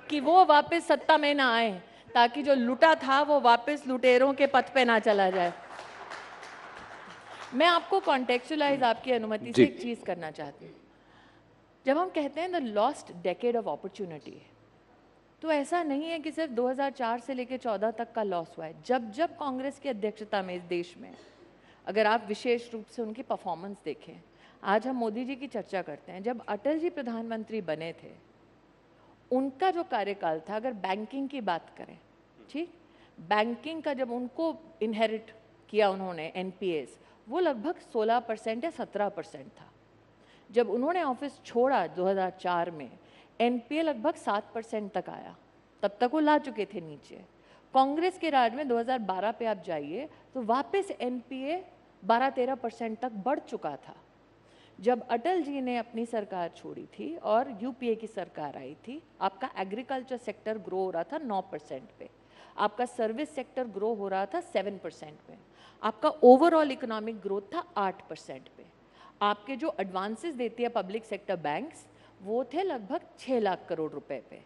S6: कि वो वापस सत्ता में ना आए, ताकि जो लूटा था वो वापस लुटेरों के पथ पे ना चला जाए। मैं आपको कॉन्टेक्चुअलाइज आपकी अनुमति से एक चीज करना चाहती हूँ। जब हम कहते हैं the lost decade of opportunity, तो ऐसा नहीं है कि सिर्फ 2004 से लेकर 14 तक का लॉस हुआ है। जब जब कांग्रेस की अध्यक्षता में इस देश में, अगर आप विशेष रूप से उनकी परफॉर्मेंस देखें, आज हम मोदी जी की चर्चा करते हैं, जब अटल जी प्रधानमंत्री बने थे, उनका जो कार्यकाल था, अगर बैंकिंग की बात करें, ठीक, बैंकिंग का जब उनको इनहेरिट किया उन्होंने एनपीएस, वो लगभग 16% या 17% था। जब उन्होंने ऑफिस छोड़ा 2004 में, एनपीए लगभग 7% तक आया, तब तक वो ला चुके थे नीचे। कांग्रेस के राज में 2012 पे आप जाइए तो वापस एनपीए 12-13% तक बढ़ चुका था। जब अटल जी ने अपनी सरकार छोड़ी थी और यूपीए की सरकार आई थी, आपका एग्रीकल्चर सेक्टर ग्रो हो रहा था 9% पे, आपका सर्विस सेक्टर ग्रो हो रहा था 7% पे, आपका ओवरऑल इकोनॉमिक ग्रोथ था 8% पे। आपके जो एडवांसेस देती है पब्लिक सेक्टर बैंक्स, वो थे लगभग 6 लाख करोड़ रुपए पे।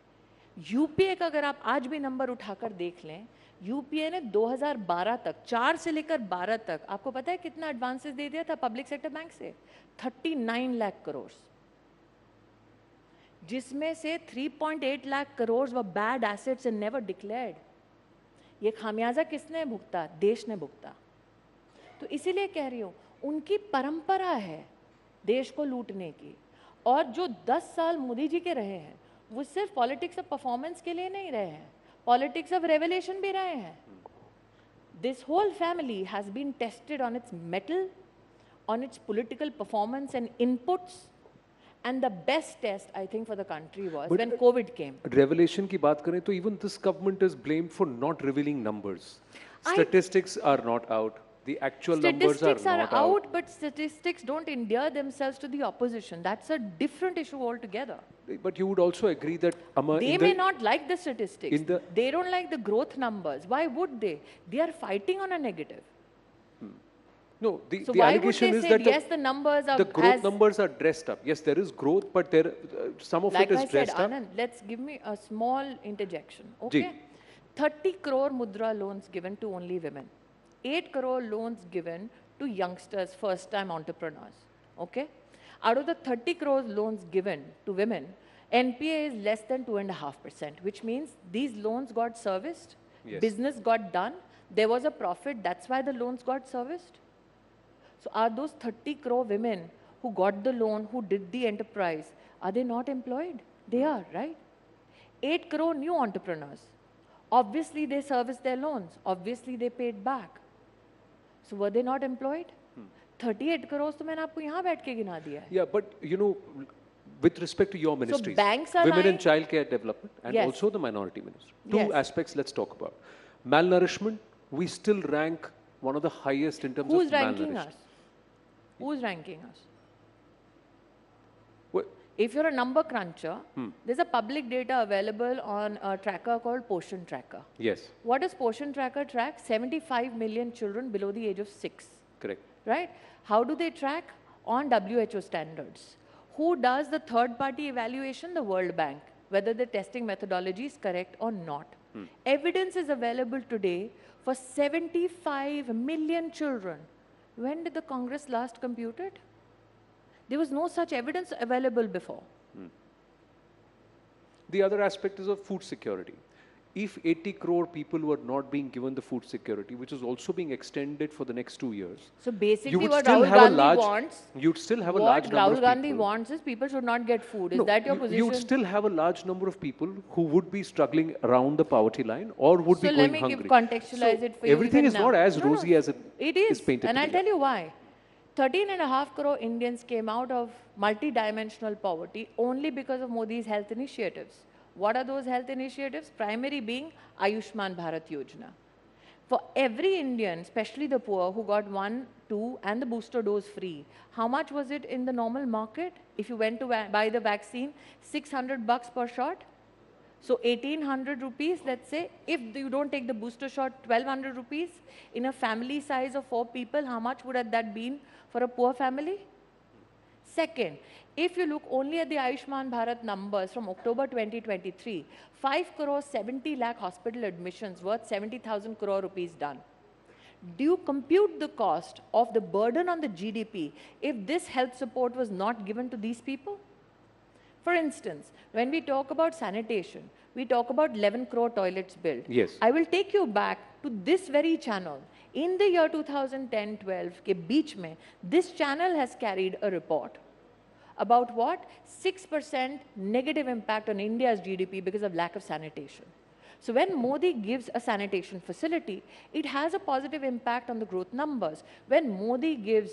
S6: यूपीए का अगर आप आज भी नंबर उठाकर देख लें, यूपीए ने 2012 तक, 4 से लेकर 12 तक, आपको पता है कितना एडवांसेस दे दिया था पब्लिक सेक्टर बैंक से? 39 लाख करोड़, जिसमें से 3.8 लाख करोड़ व bad assets and never declared. ये खामियाजा किसने भुगता? देश ने भुगता। तो इसीलिए कह रही हूँ, उनकी परंपरा है देश को लूटने की। और जो 10 साल मोदी जी के रहे हैं, वो सिर्फ पॉलिटिक्स ऑफ परफॉर्मेंस के लिए नहीं रहे हैं, पॉलिटिक्स ऑफ रेवोल्यूशन भी रहे हैं। This whole family has been tested on its mettle, on its political performance and inputs, and the best test I think for the country was when COVID came.
S3: Revelation की बात करें तो even this government is blamed for not revealing numbers. Statistics are not out. The actual numbers are not out.
S6: But statistics don't endear themselves to the opposition. That's a different issue altogether.
S3: But you would also agree that
S6: they may not like the statistics. They don't like the growth numbers. Why would they? They are fighting on a negative.
S3: No, the allegation is that
S6: yes, the numbers are
S3: the growth numbers are dressed up. Yes, there is growth, but there some of it is dressed up.
S6: Anand, let's give me a small interjection. Okay, 30 crore mudra loans given to only women, 8 crore loans given to youngsters, first-time entrepreneurs. Okay, out of the 30 crore loans given to women, NPA is less than 2.5%, which means these loans got serviced, business got done, there was a profit. That's why the loans got serviced. So are those 30 crore women who got the loan, who did the enterprise, are they not employed? They are, right? 8 crore new entrepreneurs. Obviously they serviced their loans. Obviously they paid back. So were they not employed? 38 crores to maine aapko yahan baith ke gina diya hai.
S3: Yeah, but you know, with respect to your ministries,
S6: so banks are
S3: women and child care development and also the minority ministry. Two aspects let's talk about. Malnourishment, we still rank one of the highest in terms of malnourishment.
S6: Who's ranking us? Who's ranking us? If you're a number cruncher, there's a public data available on a tracker called Poshan Tracker.
S3: Yes.
S6: What does Poshan Tracker track? 75 million children below the age of 6.
S3: Correct.
S6: Right? How do they track? On WHO standards. Who does the third-party evaluation? The World Bank. Whether the testing methodology is correct or not. Evidence is available today for 75 million children. When did the Congress last compute it? There was no such evidence available before.
S3: The other aspect is of food security. If 80 crore people were not being given the food security, which is also being extended for the next 2 years.
S6: So basically what Rahul Gandhi wants,
S3: you'd still have a large number of people.
S6: What Rahul Gandhi wants is people should not get food. Is that your position?
S3: You'd still have a large number of people who would be struggling around the poverty line or would be going hungry.
S6: So let me contextualize it for you.
S3: Everything is not as rosy as it is painted.
S6: And I'll tell you why. 13.5 crore Indians came out of multi-dimensional poverty only because of Modi's health initiatives. What are those health initiatives? Primary being Ayushman Bharat Yojana. For every Indian, especially the poor, who got 1, 2 and the booster dose free, how much was it in the normal market? if you went to buy the vaccine, $600 per shot. So 1,800 rupees, let's say, if you don't take the booster shot, 1,200 rupees. In a family size of 4 people, how much would have that been for a poor family? Second, if you look only at the Ayushman Bharat numbers from October 2023, 5 crore 70 lakh hospital admissions worth 70,000 crore rupees done. Do you compute the cost of the burden on the GDP if this health support was not given to these people? For instance, when we talk about sanitation, we talk about 11 crore toilets built.
S3: Yes.
S6: I will take you back to this very channel. In the year 2010-12 के बीच में, this channel has carried a report about what? 6% negative impact on India's GDP because of lack of sanitation. So when Modi gives a sanitation facility, it has a positive impact on the growth numbers. When Modi gives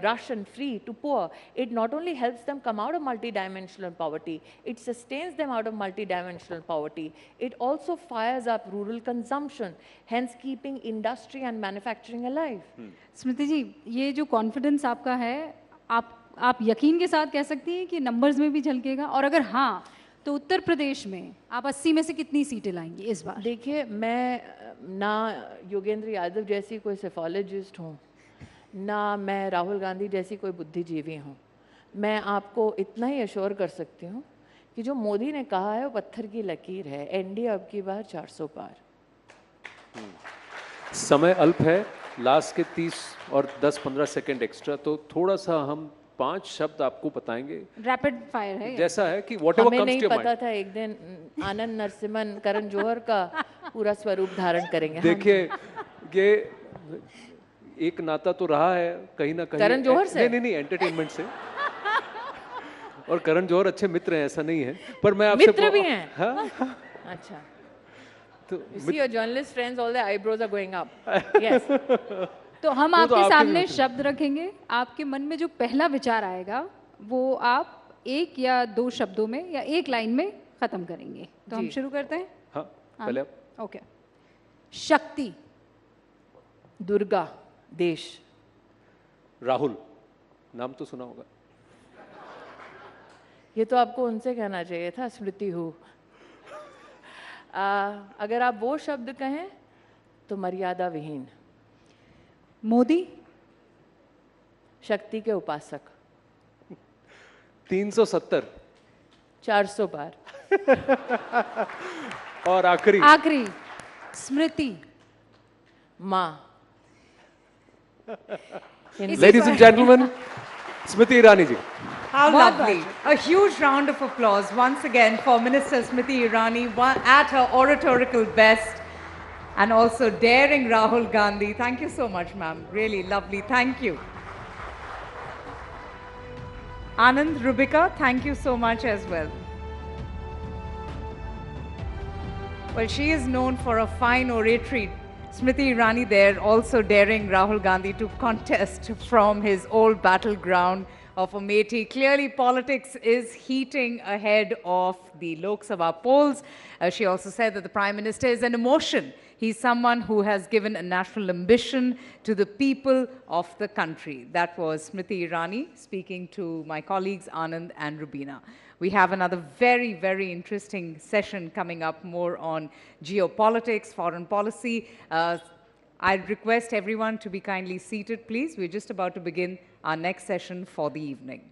S6: ration free to poor, it not only helps them come out of multidimensional poverty, it sustains them out of multidimensional poverty. It also fires up rural consumption, hence keeping industry and manufacturing alive.
S5: स्मृति जी, ये जो confidence आपका है, आप यकीन के साथ कह सकती हैं कि नंबर्स में भी झलकेगा, और अगर हाँ तो उत्तर प्रदेश में आप 80 में से कितनी सीटें लाएंगी इस बार?
S6: देखिए, मैं ना योगेंद्र यादव जैसी कोई सेफोलॉजिस्ट हूँ, ना मैं राहुल गांधी जैसी कोई बुद्धिजीवी हूँ. मैं आपको इतना ही अश्योर कर सकती हूँ कि जो मोदी ने कहा है वो पत्थर की लकीर है. एनडीए अब की बार 400 पार.
S3: समय अल्प है, लास्ट के 30 और 10-15 सेकंड एक्स्ट्रा, तो थोड़ा सा हम 5 शब्द आपको बताएंगे.
S5: रैपिड फायर है.
S3: जैसा है कि whatever
S6: हमें
S3: comes
S6: नहीं
S3: to your
S6: पता
S3: mind.
S6: था एक दिन आनंद नरसिम्हन करण जौहर का पूरा स्वरूप धारण करेंगे.
S3: देखिए, ये एक नाता तो रहा है कहीं ना कहीं
S6: करण जौहर से?
S3: नहीं, एंटरटेनमेंट से. और करण जौहर अच्छे मित्र हैं, ऐसा नहीं है, पर मैं आपसे
S6: मित्र भी हैं.
S3: हाँ?
S6: अच्छा.
S3: तो
S6: You see your journalist friends, all their eyebrows are going up. Yes.
S5: तो हम आपके सामने शब्द रखेंगे. आपके मन में जो पहला विचार आएगा वो आप 1 या 2 शब्दों में या 1 लाइन में खत्म करेंगे. तो हम शुरू करते हैं.
S3: हाँ, पहले आप.
S5: ओके. शक्ति.
S6: दुर्गा. देश.
S3: राहुल. नाम तो सुना होगा.
S6: ये तो आपको उनसे कहना चाहिए था. स्मृति हूँ. अगर आप वो शब्द कहें तो मर्यादा विहीन.
S5: मोदी.
S6: शक्ति के उपासक.
S3: 370.
S6: 400 पार.
S3: और आखिरी.
S5: स्मृति.
S6: माँ.
S3: Ladies and gentlemen, Smriti Irani ji.
S15: How lovely. A huge round of applause once again for Minister Smriti Irani at her oratorical best, and also daring Rahul Gandhi. Thank you so much, ma'am. Really lovely. Thank you. Anand Rubika, thank you so much as well. Well, she is known for a fine oratory. Smriti Irani there also daring Rahul Gandhi to contest from his old battleground of Amethi. Clearly, politics is heating ahead of the Lok Sabha polls. She also said that the Prime Minister is an emotion. He's someone who has given a national ambition to the people of the country. That was Smriti Irani speaking to my colleagues Anand and Rubina. We have another very, very interesting session coming up, more on geopolitics, foreign policy. I'd request everyone to be kindly seated, please. We're just about to begin our next session for the evening.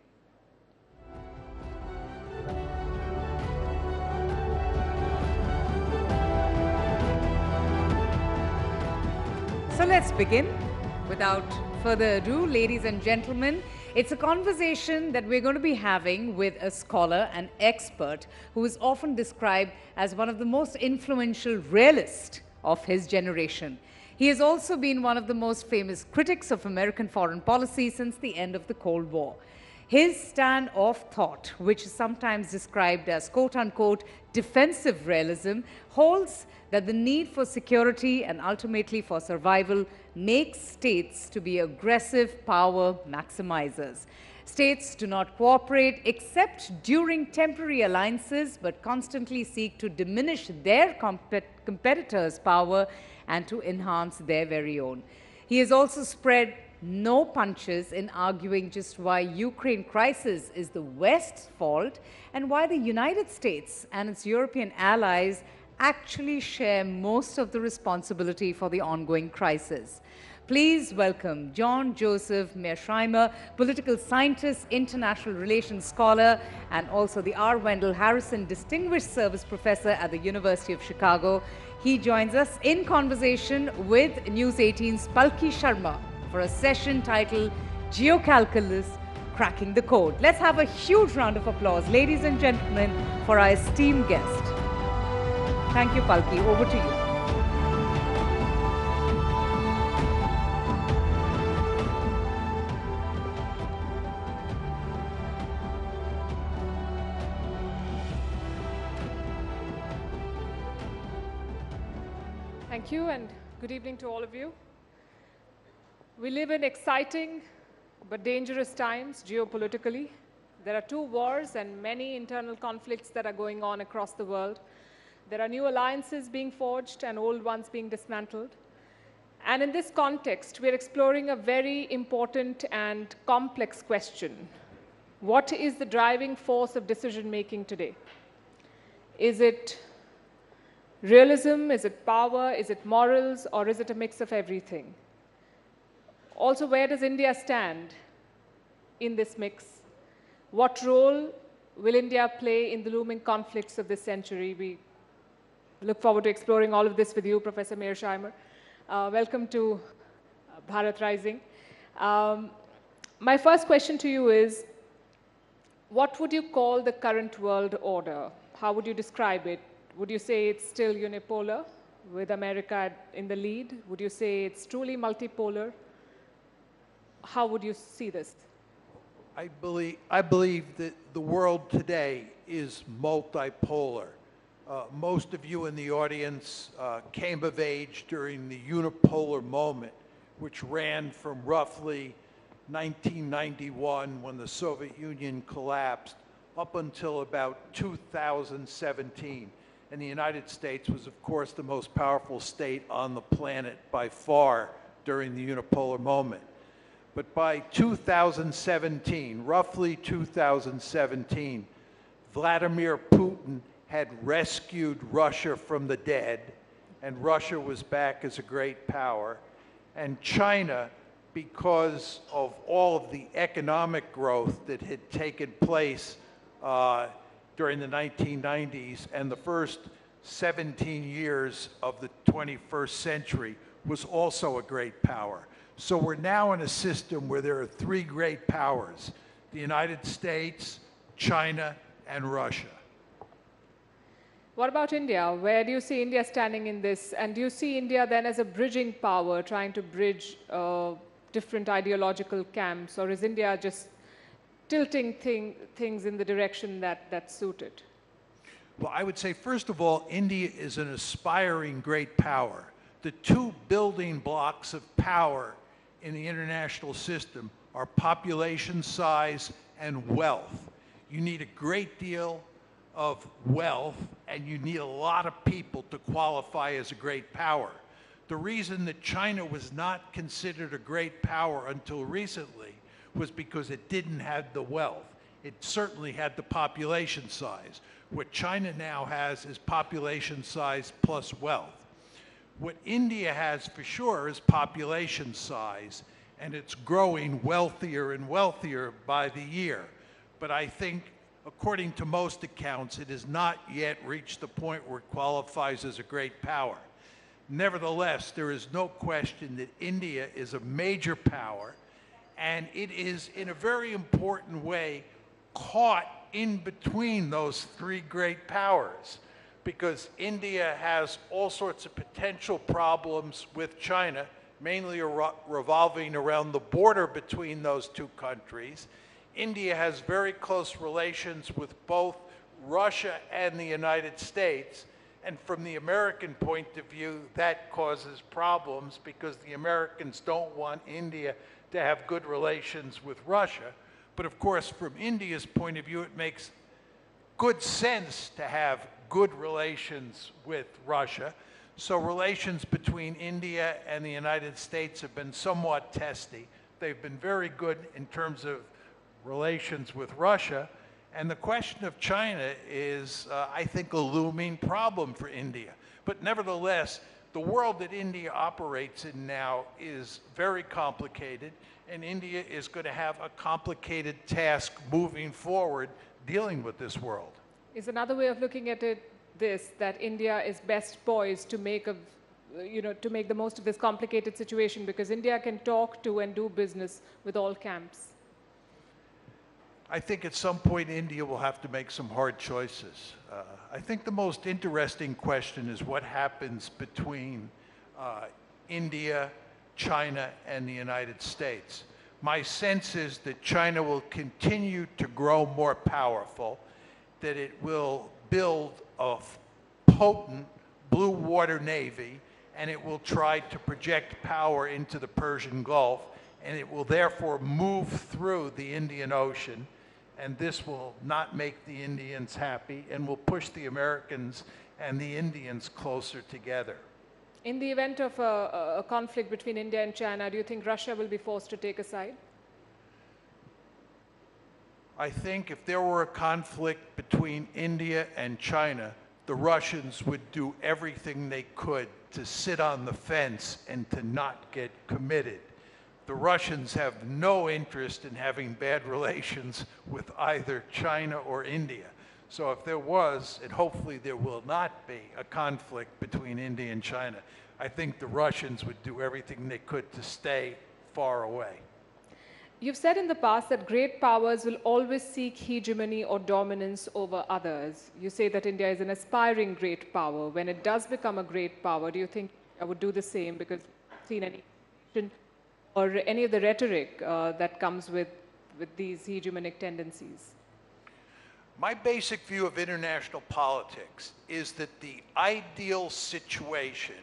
S15: So let's begin. Without further ado, ladies and gentlemen, it's a conversation that we're going to be having with a scholar and expert who is often described as one of the most influential realists of his generation. He has also been one of the most famous critics of American foreign policy since the end of the Cold War. His stand of thought, which is sometimes described as quote-unquote defensive realism, holds that the need for security and ultimately for survival makes states to be aggressive power maximizers. States do not cooperate except during temporary alliances, but constantly seek to diminish their competitors' power and to enhance their very own. He has also spread no punches in arguing just why Ukraine crisis is the West's fault and why the United States and its European allies actually share most of the responsibility for the ongoing crisis. Please welcome John Joseph Mearsheimer, political scientist, international relations scholar, and also the R. Wendell Harrison Distinguished Service Professor at the University of Chicago. He joins us in conversation with News18's Palki Sharma for a session titled Geocalculus, Cracking the Code. Let's have a huge round of applause, ladies and gentlemen, for our esteemed guest. Thank you, Palki. Over to you.
S8: Thank you, and good evening to all of you. We live in exciting but dangerous times geopolitically. There are two wars and many internal conflicts that are going on across the world. There are new alliances being forged and old ones being dismantled. And in this context, we're exploring a very important and complex question. What is the driving force of decision-making today? Is it realism? Is it power? Is it morals? Or is it a mix of everything? Also, where does India stand in this mix? What role will India play in the looming conflicts of this century? We look forward to exploring all of this with you, Professor Mearsheimer. Welcome to Bharat Rising. My first question to you is, what would you call the current world order? How would you describe it? Would you say it's still unipolar, with America in the lead? Would you say it's truly multipolar? How would you see this?
S9: I believe that the world today is multipolar. Most of you in the audience came of age during the unipolar moment, which ran from roughly 1991, when the Soviet Union collapsed, up until about 2017. And the United States was, of course, the most powerful state on the planet by far during the unipolar moment. But by 2017, roughly 2017, Vladimir Putin had rescued Russia from the dead, and Russia was back as a great power. And China, because of all of the economic growth that had taken place during the 1990s and the first 17 years of the 21st century, was also a great power. So we're now in a system where there are three great powers: the United States, China, and Russia.
S8: What about India? Where do you see India standing in this? And do you see India then as a bridging power, trying to bridge different ideological camps? Or is India just tilting things in the direction that suit it?
S9: Well, I would say, first of all, India is an aspiring great power. The two building blocks of power in the international system are population size and wealth. You need a great deal of wealth, and you need a lot of people to qualify as a great power. The reason that China was not considered a great power until recently was because it didn't have the wealth. It certainly had the population size. What China now has is population size plus wealth. What India has for sure is population size, and it's growing wealthier and wealthier by the year. But I think, according to most accounts, it has not yet reached the point where it qualifies as a great power. Nevertheless, there is no question that India is a major power, and it is, in a very important way, caught in between those three great powers, because India has all sorts of potential problems with China, mainly revolving around the border between those two countries. India has very close relations with both Russia and the United States, and from the American point of view, that causes problems because the Americans don't want India to have good relations with Russia. But of course, from India's point of view, it makes good sense to have good relations with Russia. So relations between India and the United States have been somewhat testy. They've been very good in terms of relations with Russia. And the question of China is, I think, a looming problem for India. But nevertheless, the world that India operates in now is very complicated, and India is going to have a complicated task moving forward dealing with this world.
S8: Is another way of looking at it this, that India is best poised to make to make the most of this complicated situation because India can talk to and do business with all camps?
S9: I think at some point India will have to make some hard choices. I think the most interesting question is what happens between India, China, and the United States. My sense is that China will continue to grow more powerful, that it will build a potent blue water navy, and it will try to project power into the Persian Gulf, and it will therefore move through the Indian Ocean, and this will not make the Indians happy and will push the Americans and the Indians closer together.
S8: In the event of a conflict between India and China, do you think Russia will be forced to take a side?
S9: I think if there were a conflict between India and China, the Russians would do everything they could to sit on the fence and to not get committed. The Russians have no interest in having bad relations with either China or India. So if there was, and hopefully there will not be, a conflict between India and China, I think the Russians would do everything they could to stay far away.
S8: You've said in the past that great powers will always seek hegemony or dominance over others. You say that India is an aspiring great power. When it does become a great power, do you think I would do the same? Because I've seen any or any of the rhetoric that comes with these hegemonic tendencies?
S9: My basic view of international politics is that the ideal situation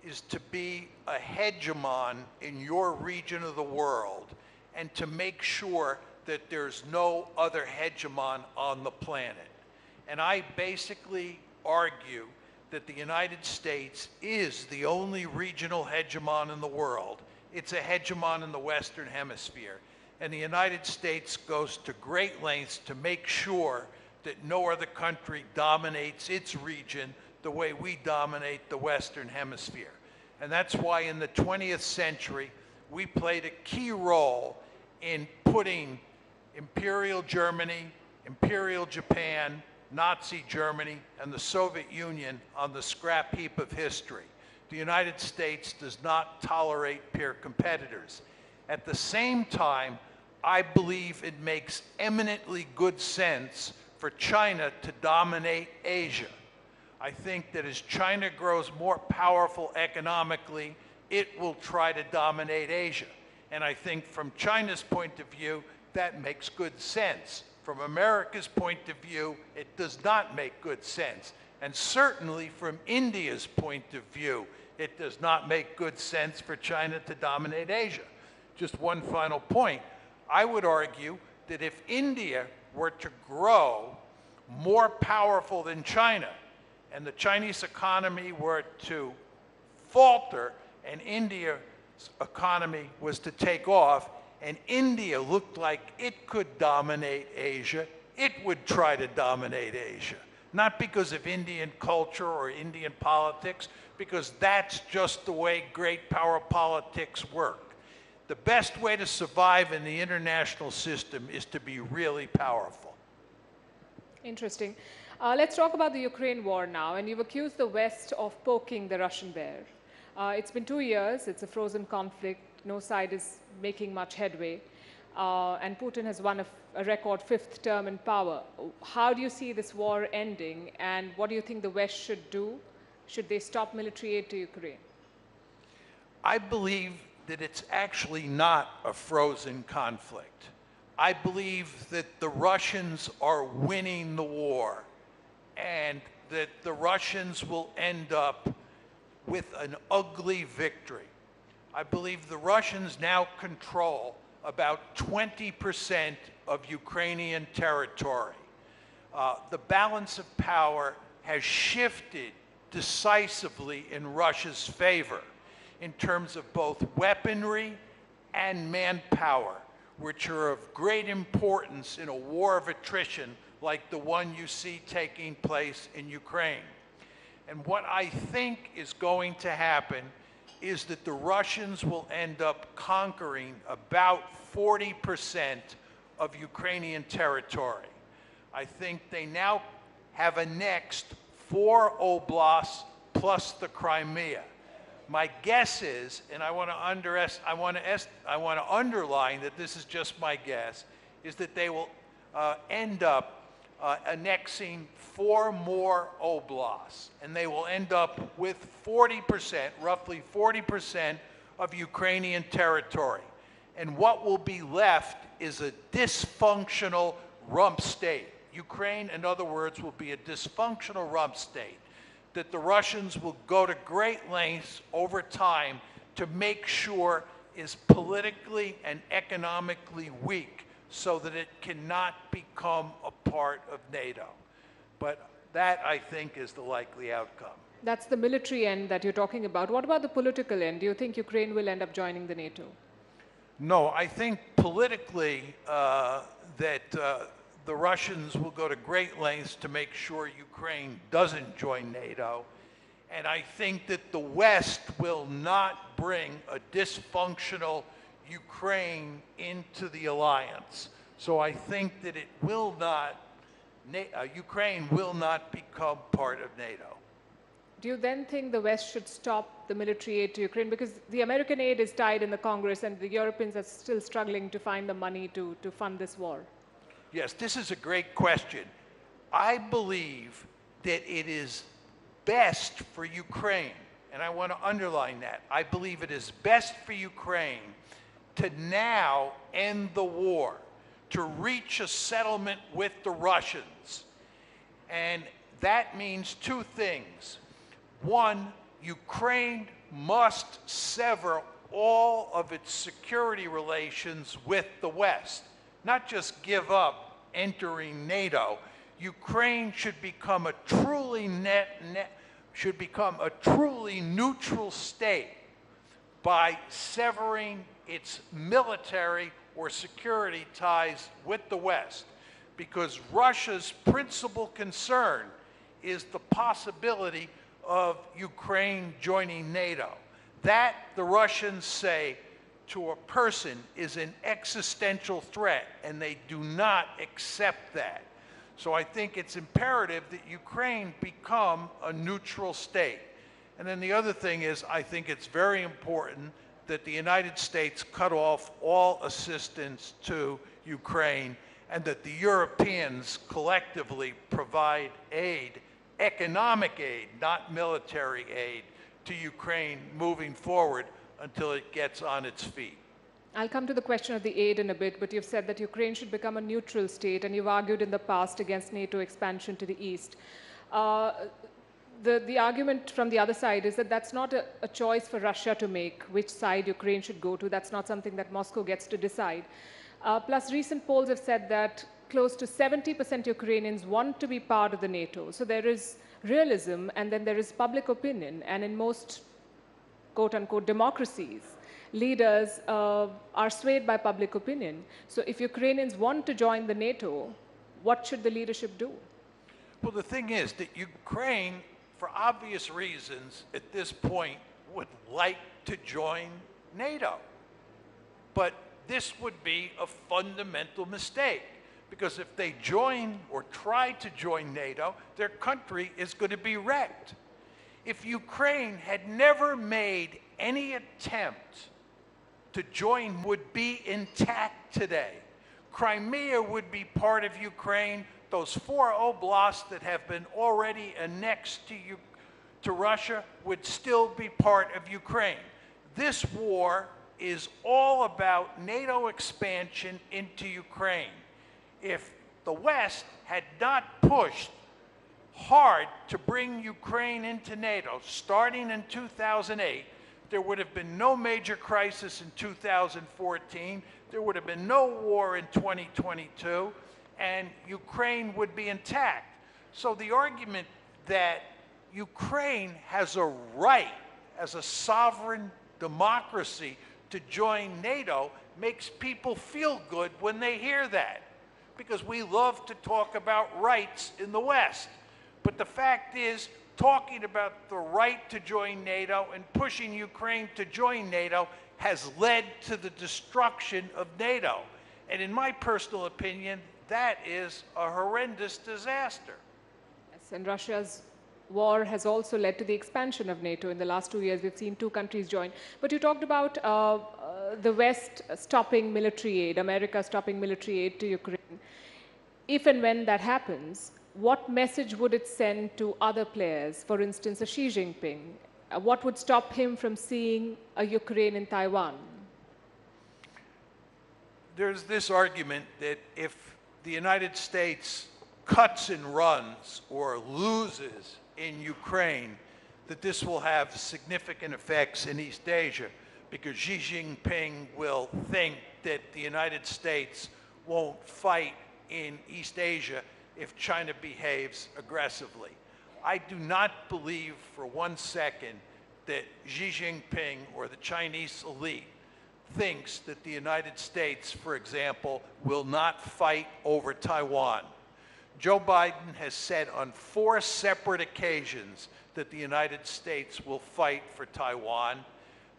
S9: is to be a hegemon in your region of the world and to make sure that there's no other hegemon on the planet. And I basically argue that the United States is the only regional hegemon in the world. It's a hegemon in the Western Hemisphere. And the United States goes to great lengths to make sure that no other country dominates its region the way we dominate the Western Hemisphere. And that's why in the 20th century, we played a key role in putting Imperial Germany, Imperial Japan, Nazi Germany, and the Soviet Union on the scrap heap of history. The United States does not tolerate peer competitors. At the same time, I believe it makes eminently good sense for China to dominate Asia. I think that as China grows more powerful economically, it will try to dominate Asia. And I think from China's point of view, that makes good sense. From America's point of view, it does not make good sense. And certainly from India's point of view, it does not make good sense for China to dominate Asia. Just one final point. I would argue that if India were to grow more powerful than China, and the Chinese economy were to falter, and India's economy was to take off, and India looked like it could dominate Asia, it would try to dominate Asia. Not because of Indian culture or Indian politics, because that's just the way great power politics work. The best way to survive in the international system is to be really powerful.
S8: Interesting. Let's talk about the Ukraine war now. And you've accused the West of poking the Russian bear. It's been 2 years. It's a frozen conflict. No side is making much headway. And Putin has won a record 5th term in power. How do you see this war ending? And what do you think the West should do? Should they stop military aid to Ukraine?
S9: I believe that it's actually not a frozen conflict. I believe that the Russians are winning the war and that the Russians will end up with an ugly victory. I believe the Russians now control about 20% of Ukrainian territory. The balance of power has shifted decisively in Russia's favor in terms of both weaponry and manpower, which are of great importance in a war of attrition like the one you see taking place in Ukraine. And what I think is going to happen is that the Russians will end up conquering about 40% of Ukrainian territory. I think they now have annexed 4 oblasts plus the Crimea. My guess is, and I want to underline that this is just my guess, is that they will end up annexing 4 more oblasts, and they will end up with 40%, roughly 40% of Ukrainian territory. And what will be left is a dysfunctional rump state. Ukraine, in other words, will be a dysfunctional rump state that the Russians will go to great lengths over time to make sure is politically and economically weak so that it cannot become a part of NATO. But that, I think, is the likely outcome.
S8: That's the military end that you're talking about. What about the political end? Do you think Ukraine will end up joining the NATO?
S9: No, I think politically the Russians will go to great lengths to make sure Ukraine doesn't join NATO. And I think that the West will not bring a dysfunctional Ukraine into the alliance. So I think that it will not, Ukraine will not become part of NATO.
S8: Do you then think the West should stop the military aid to Ukraine? Because the American aid is tied in the Congress and the Europeans are still struggling to find the money to fund this war.
S9: Yes, this is a great question. I believe that it is best for Ukraine, and I want to underline that. I believe it is best for Ukraine to now end the war, to reach a settlement with the Russians. And that means 2 things. One, Ukraine must sever all of its security relations with the West, not just give up entering NATO. Ukraine should become a truly neutral state by severing its military or security ties with the West, because Russia's principal concern is the possibility of Ukraine joining NATO. That, the Russians say, to a person is an existential threat, and they do not accept that. So I think it's imperative that Ukraine become a neutral state. And then the other thing is, I think it's very important that the United States cut off all assistance to Ukraine and that the Europeans collectively provide aid, economic aid, not military aid, to Ukraine moving forward until it gets on its feet.
S8: I'll come to the question of the aid in a bit, but you've said that Ukraine should become a neutral state, and you've argued in the past against NATO expansion to the east. The argument from the other side is that that's not a choice for Russia to make, which side Ukraine should go to. That's not something that Moscow gets to decide. Plus, recent polls have said that close to 70% Ukrainians want to be part of the NATO. So there is realism, and then there is public opinion. And in most quote-unquote democracies, leaders are swayed by public opinion. So if Ukrainians want to join the NATO, what should the leadership do?
S9: Well, the thing is that Ukraine, for obvious reasons, at this point, would like to join NATO. But this would be a fundamental mistake, because if they join or try to join NATO, their country is going to be wrecked. If Ukraine had never made any attempt to join, would be intact today. Crimea would be part of Ukraine. Those 4 oblasts that have been already annexed to Russia would still be part of Ukraine. This war is all about NATO expansion into Ukraine. If the West had not pushed hard to bring Ukraine into NATO, starting in 2008, there would have been no major crisis in 2014, there would have been no war in 2022, and Ukraine would be intact. So the argument that Ukraine has a right, as a sovereign democracy, to join NATO makes people feel good when they hear that, because we love to talk about rights in the West. But the fact is, talking about the right to join NATO and pushing Ukraine to join NATO has led to the destruction of NATO. And in my personal opinion, that is a horrendous disaster.
S8: Yes, and Russia's war has also led to the expansion of NATO. In the last 2 years, we've seen 2 countries join. But you talked about the West stopping military aid, America stopping military aid to Ukraine. If and when that happens, what message would it send to other players, for instance, a Xi Jinping? What would stop him from seeing a Ukraine in Taiwan?
S9: There's this argument that if the United States cuts and runs or loses in Ukraine, that this will have significant effects in East Asia, because Xi Jinping will think that the United States won't fight in East Asia if China behaves aggressively. I do not believe for 1 second that Xi Jinping or the Chinese elite thinks that the United States, for example, will not fight over Taiwan. Joe Biden has said on 4 separate occasions that the United States will fight for Taiwan.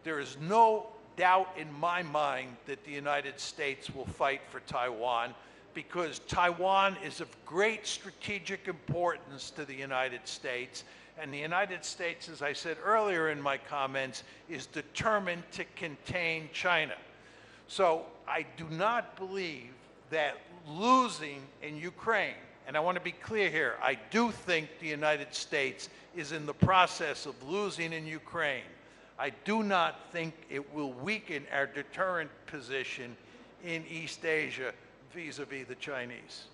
S9: There is no doubt in my mind that the United States will fight for Taiwan, because Taiwan is of great strategic importance to the United States, and the United States, as I said earlier in my comments, is determined to contain China. So I do not believe that losing in Ukraine, and I want to be clear here, I do think the United States is in the process of losing in Ukraine. I do not think it will weaken our deterrent position in East Asia vis-a-vis the Chinese.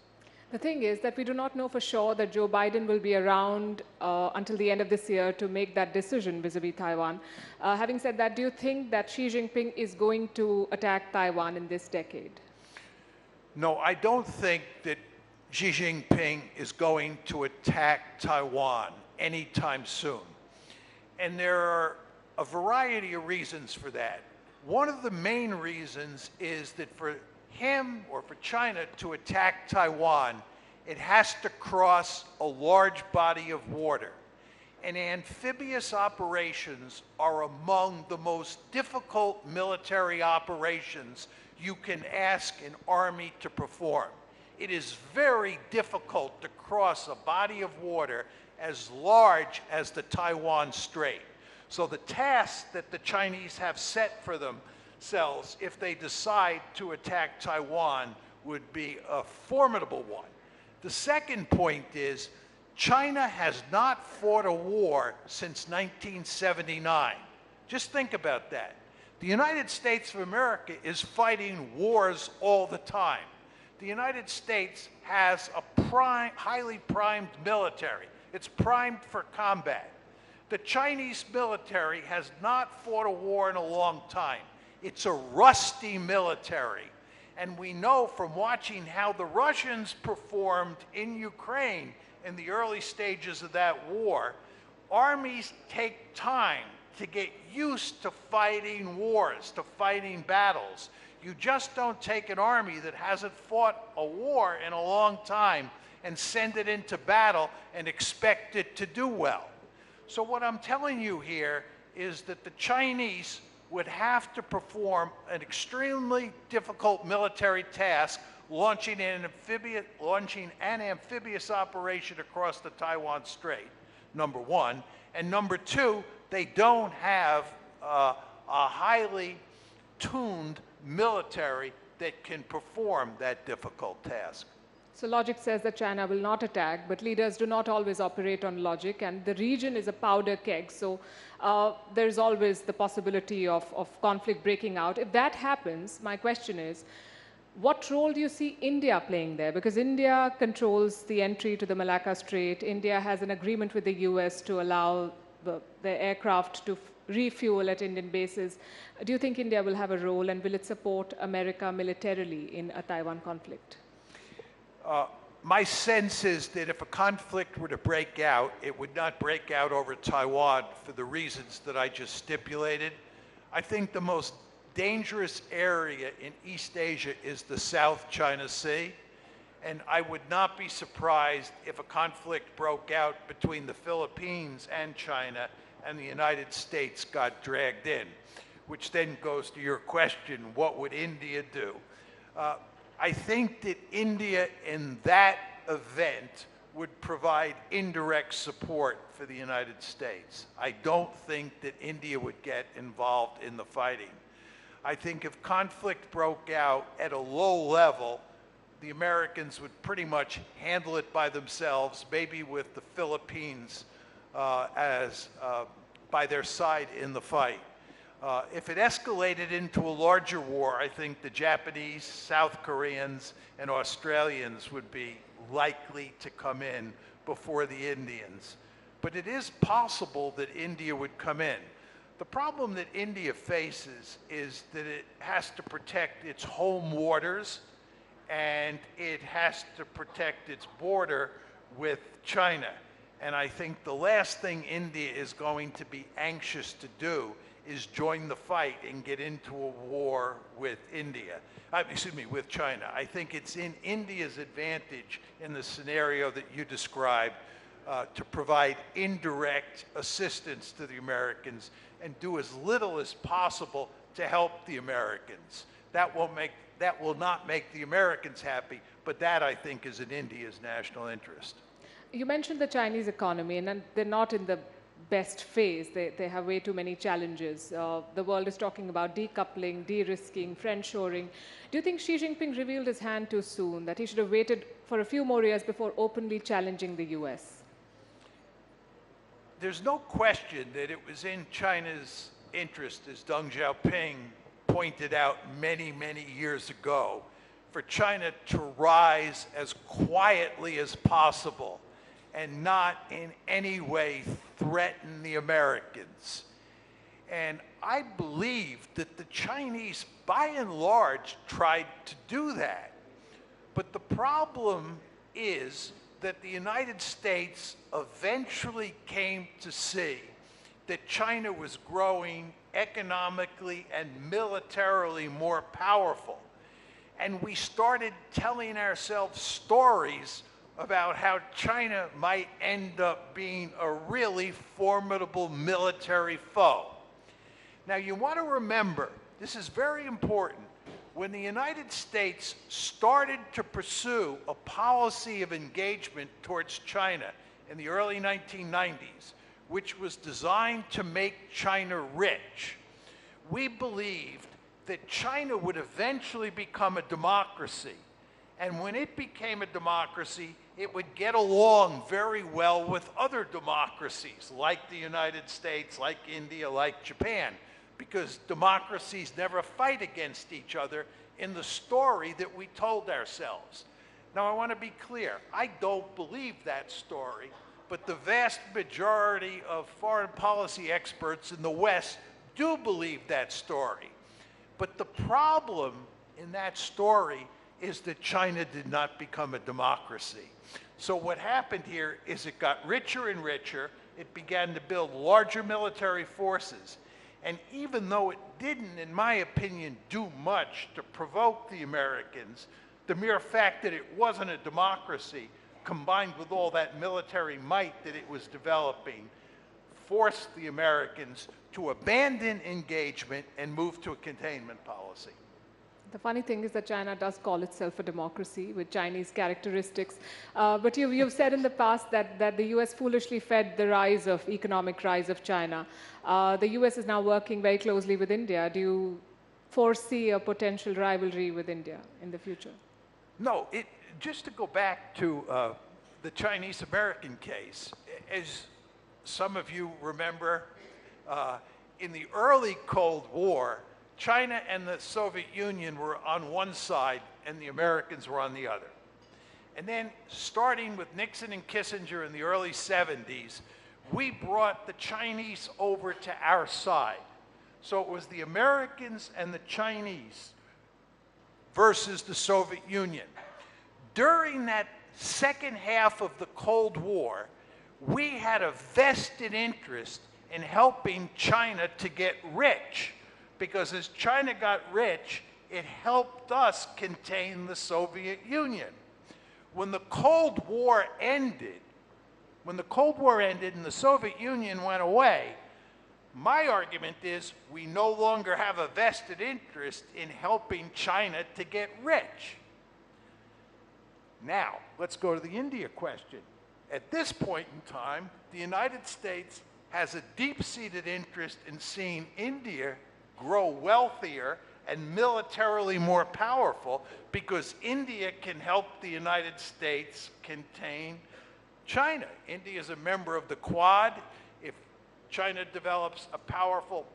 S8: The thing is that we do not know for sure that Joe Biden will be around until the end of this year to make that decision vis-a-vis Taiwan. Having said that, do you think that Xi Jinping is going to attack Taiwan in this decade?
S9: No, I don't think that Xi Jinping is going to attack Taiwan anytime soon. And there are a variety of reasons for that. One of the main reasons is that for him or for China to attack Taiwan, it has to cross a large body of water. And amphibious operations are among the most difficult military operations you can ask an army to perform. It is very difficult to cross a body of water as large as the Taiwan Strait. So the task that the Chinese have set for themselves, if they decide to attack Taiwan, would be a formidable one. The second point is, China has not fought a war since 1979. Just think about that. The United States of America is fighting wars all the time. The United States has a highly primed military. It's primed for combat. The Chinese military has not fought a war in a long time. It's a rusty military. And we know from watching how the Russians performed in Ukraine in the early stages of that war, armies take time to get used to fighting wars, to fighting battles. You just don't take an army that hasn't fought a war in a long time and send it into battle and expect it to do well. So what I'm telling you here is that the Chinese would have to perform an extremely difficult military task, launching an amphibious operation across the Taiwan Strait, number one. And number two, they don't have a highly tuned military that can perform that difficult task.
S8: So logic says that China will not attack, but leaders do not always operate on logic, and the region is a powder keg, so there's always the possibility of conflict breaking out. If that happens, my question is, what role do you see India playing there? Because India controls the entry to the Malacca Strait. India has an agreement with the US to allow the aircraft to refuel at Indian bases. Do you think India will have a role, and will it support America militarily in a Taiwan conflict?
S9: My sense is that if a conflict were to break out, it would not break out over Taiwan for the reasons that I just stipulated. I think the most dangerous area in East Asia is the South China Sea. And I would not be surprised if a conflict broke out between the Philippines and China and the United States got dragged in, which then goes to your question, what would India do? I think that India in that event would provide indirect support for the United States. I don't think that India would get involved in the fighting. I think if conflict broke out at a low level, the Americans would pretty much handle it by themselves, maybe with the Philippines by their side in the fight. If it escalated into a larger war, I think the Japanese, South Koreans, and Australians would be likely to come in before the Indians. But it is possible that India would come in. The problem that India faces is that it has to protect its home waters and it has to protect its border with China. And I think the last thing India is going to be anxious to do is join the fight and get into a war with with China. I think it's in India's advantage in the scenario that you described to provide indirect assistance to the Americans and do as little as possible to help the Americans. That will not make the Americans happy, but that I think is in India's national interest.
S8: You mentioned the Chinese economy, and they're not in the best phase. They have way too many challenges. The world is talking about decoupling, de-risking, friendshoring. Do you think Xi Jinping revealed his hand too soon, that he should have waited for a few more years before openly challenging the US?
S9: There's no question that it was in China's interest, as Deng Xiaoping pointed out many, many years ago, for China to rise as quietly as possible and not in any way threaten the Americans. And I believe that the Chinese, by and large, tried to do that. But the problem is that the United States eventually came to see that China was growing economically and militarily more powerful. And we started telling ourselves stories about how China might end up being a really formidable military foe. Now you want to remember, this is very important, when the United States started to pursue a policy of engagement towards China in the early 1990s, which was designed to make China rich, we believed that China would eventually become a democracy. And when it became a democracy, it would get along very well with other democracies, like the United States, like India, like Japan, because democracies never fight against each other in the story that we told ourselves. Now, I want to be clear. I don't believe that story, but the vast majority of foreign policy experts in the West do believe that story. But the problem in that story is that China did not become a democracy. So what happened here is it got richer and richer. It began to build larger military forces. And even though it didn't, in my opinion, do much to provoke the Americans, the mere fact that it wasn't a democracy, combined with all that military might that it was developing, forced the Americans to abandon engagement and move to a containment policy.
S8: The funny thing is that China does call itself a democracy with Chinese characteristics. But you've said in the past that the US foolishly fed the economic rise of China. The US is now working very closely with India. Do you foresee a potential rivalry with India in the future?
S9: No, just to go back to the Chinese-American case, as some of you remember, in the early Cold War, China and the Soviet Union were on one side and the Americans were on the other. And then starting with Nixon and Kissinger in the early 70s, we brought the Chinese over to our side. So it was the Americans and the Chinese versus the Soviet Union. During that second half of the Cold War, we had a vested interest in helping China to get rich, because as China got rich, it helped us contain the Soviet Union. When the Cold War ended, and the Soviet Union went away, my argument is we no longer have a vested interest in helping China to get rich. Now, let's go to the India question. At this point in time, the United States has a deep-seated interest in seeing India grow wealthier and militarily more powerful, because India can help the United States contain China. India is a member of the Quad. If China develops a powerful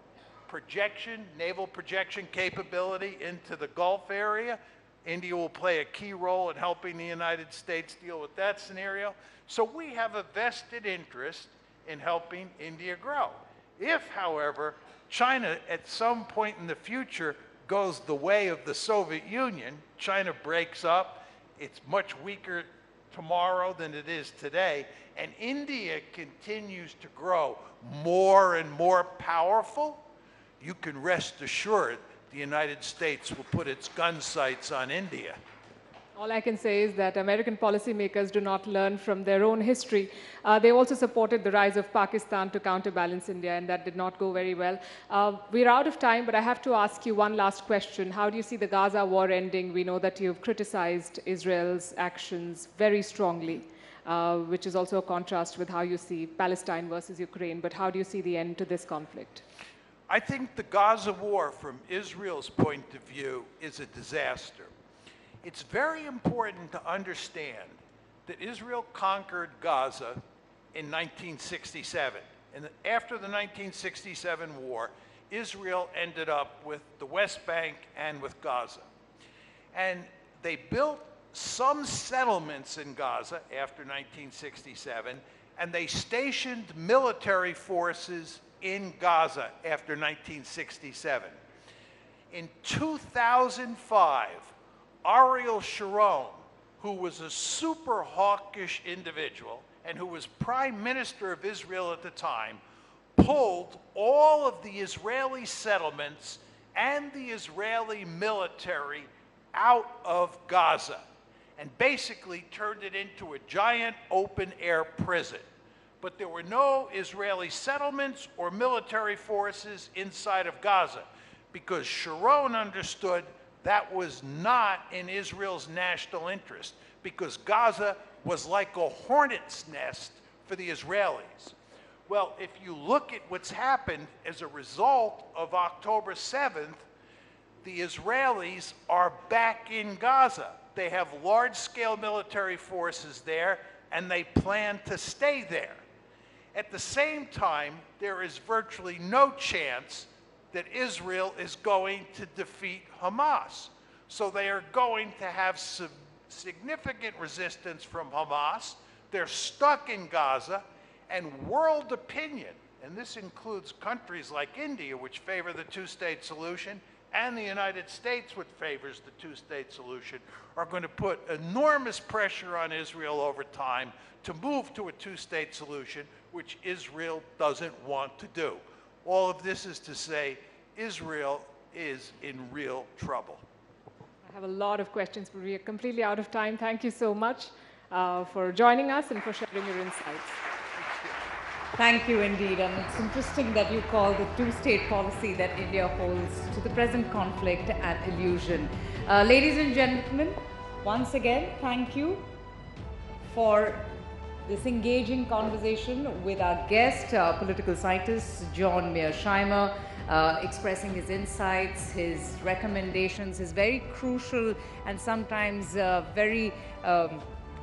S9: naval projection capability into the Gulf area, India will play a key role in helping the United States deal with that scenario. So we have a vested interest in helping India grow. If, however, China at some point in the future goes the way of the Soviet Union, China breaks up, it's much weaker tomorrow than it is today, and India continues to grow more and more powerful, you can rest assured the United States will put its gun sights on India.
S8: All I can say is that American policymakers do not learn from their own history. They also supported the rise of Pakistan to counterbalance India, and that did not go very well. We're out of time, but I have to ask you one last question. How do you see the Gaza war ending? We know that you've criticized Israel's actions very strongly, which is also a contrast with how you see Palestine versus Ukraine. But how do you see the end to this conflict?
S9: I think the Gaza war, from Israel's point of view, is a disaster. It's very important to understand that Israel conquered Gaza in 1967. And after the 1967 war, Israel ended up with the West Bank and with Gaza. And they built some settlements in Gaza after 1967, and they stationed military forces in Gaza after 1967. In 2005, Ariel Sharon, who was a super hawkish individual and who was prime minister of Israel at the time, pulled all of the Israeli settlements and the Israeli military out of Gaza and basically turned it into a giant open-air prison. But there were no Israeli settlements or military forces inside of Gaza because Sharon understood that was not in Israel's national interest, because Gaza was like a hornet's nest for the Israelis. Well, if you look at what's happened as a result of October 7th, the Israelis are back in Gaza. They have large-scale military forces there, and they plan to stay there. At the same time, there is virtually no chance that Israel is going to defeat Hamas. So they are going to have significant resistance from Hamas. They're stuck in Gaza, and world opinion, and this includes countries like India, which favor the two-state solution, and the United States, which favors the two-state solution, are going to put enormous pressure on Israel over time to move to a two-state solution, which Israel doesn't want to do. All of this is to say, Israel is in real trouble.
S8: I have a lot of questions, but we are completely out of time. Thank you so much for joining us and for sharing your insights.
S15: Thank you indeed. And it's interesting that you call the two-state policy that India holds to the present conflict an illusion. Ladies and gentlemen, once again, thank you for this engaging conversation with our guest, political scientist John Mearsheimer, expressing his insights, his recommendations, his very crucial and sometimes very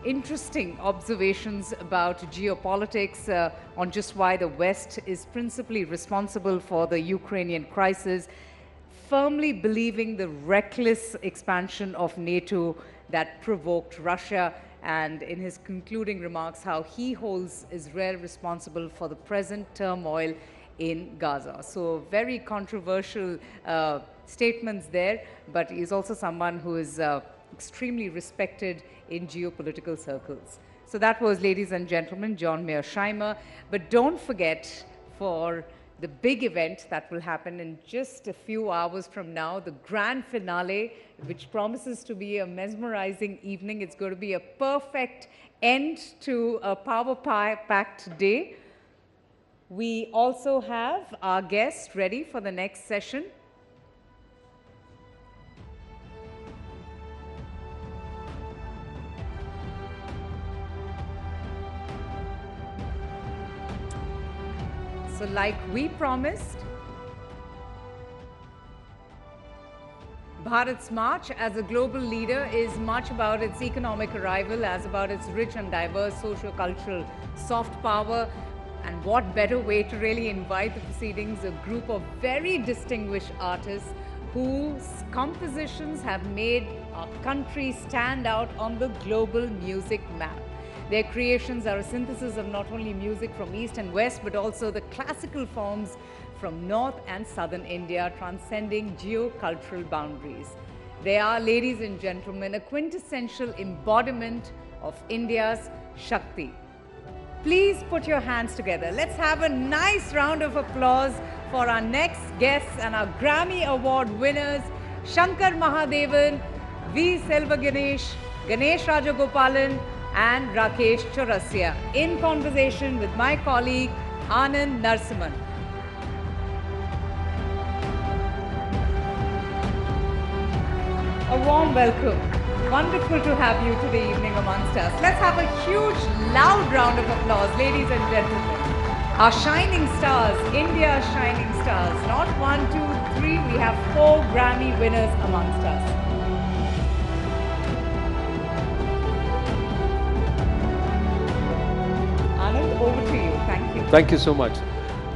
S15: interesting observations about geopolitics on just why the West is principally responsible for the Ukrainian crisis, firmly believing the reckless expansion of NATO that provoked Russia, and in his concluding remarks, how he holds Israel responsible for the present turmoil in Gaza. So very controversial statements there, but he's also someone who is extremely respected in geopolitical circles. So that was, ladies and gentlemen, John Mearsheimer. But don't forget, for
S13: the big event that will happen in just a few hours from now, the grand finale, which promises to be a mesmerizing evening. It's going to be a perfect end to a power-packed day. We also have our guest ready for the next session. So like we promised, Bharat's march as a global leader is much about its economic arrival as about its rich and diverse socio-cultural soft power. And what better way to really invite the proceedings, a group of very distinguished artists whose compositions have made our country stand out on the global music map. Their creations are a synthesis of not only music from East and West, but also the classical forms from North and Southern India, transcending geo-cultural boundaries. They are, ladies and gentlemen, a quintessential embodiment of India's Shakti. Please put your hands together. Let's have a nice round of applause for our next guests and our Grammy Award winners, Shankar Mahadevan, V. Selva Ganesh, Ganesh Rajagopalan, and Rakesh Chaurasia, in conversation with my colleague Anand Narsiman. A warm welcome. Wonderful to have you today evening amongst us. Let's have a huge, loud round of applause, ladies and gentlemen. Our shining stars, India's shining stars. Not 1, 2, 3, we have 4 Grammy winners amongst us. Anand, over to you. Thank you.
S3: Thank you so much.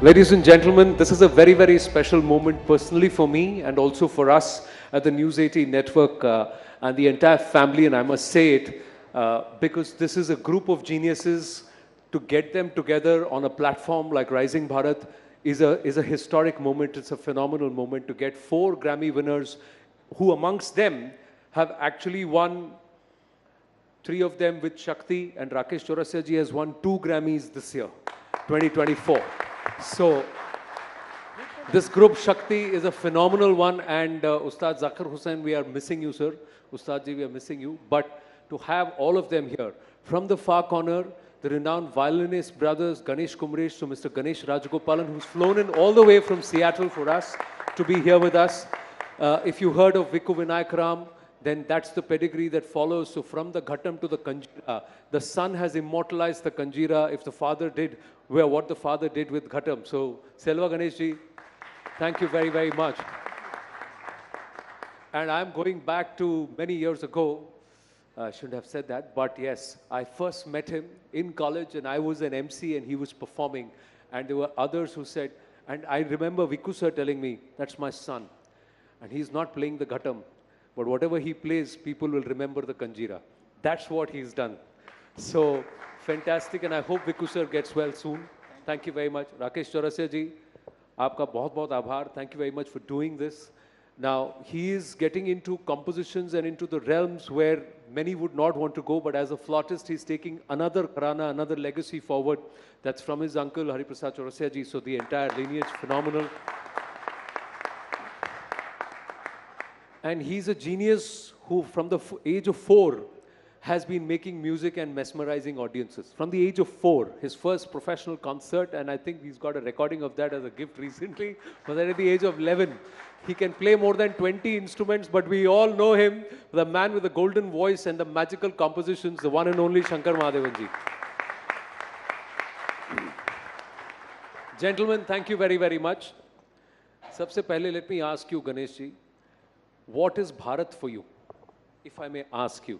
S3: Ladies and gentlemen, this is a very, very special moment personally for me and also for us at the News18 network and the entire family, and I must say it, because this is a group of geniuses. To get them together on a platform like Rising Bharat is a historic moment. It's a phenomenal moment to get 4 Grammy winners who amongst them have actually won 3 of them with Shakti, and Rakesh Chaurasia ji has won 2 Grammys this year, 2024. So this group Shakti is a phenomenal one, and Ustad Zakir Hussain, we are missing you, sir. Ustad ji, we are missing you. But to have all of them here, from the far corner, the renowned violinist brothers Ganesh Kumresh to Mr. Ganesh Rajagopalan, who's flown in all the way from Seattle for us to be here with us. If you heard of Vikku Vinayak Ram, then that's the pedigree that follows. So from the Ghatam to the Kanjira, the son has immortalized the Kanjira if the father did, what the father did with Ghatam. So Selva Ganesh ji, thank you very, very much. And I'm going back to many years ago. I shouldn't have said that, but yes, I first met him in college and I was an MC and he was performing. And there were others who said, and I remember Vikku sir telling me, that's my son. And he's not playing the Ghatam, but whatever he plays, people will remember the Kanjira. That's what he's done. So fantastic, and I hope Vikku sir gets well soon. Thank you very much. Rakesh Chaurasia ji, aapka bahut aabhar. Thank you very much for doing this. Now, he is getting into compositions and into the realms where many would not want to go, but as a flautist, he's taking another gharana, another legacy forward. That's from his uncle, Hariprasad Chaurasia ji, so the entire lineage, phenomenal. And he's a genius who, from the age of 4, has been making music and mesmerizing audiences. From the age of 4, his first professional concert, and I think he's got a recording of that as a gift recently, was at the age of 11. He can play more than 20 instruments, but we all know him, the man with the golden voice and the magical compositions, the one and only Shankar Mahadevan ji. Gentlemen, thank you very, very much. Sabse pehle, let me ask you, Ganesh ji, what is Bharat for you, if I may ask you?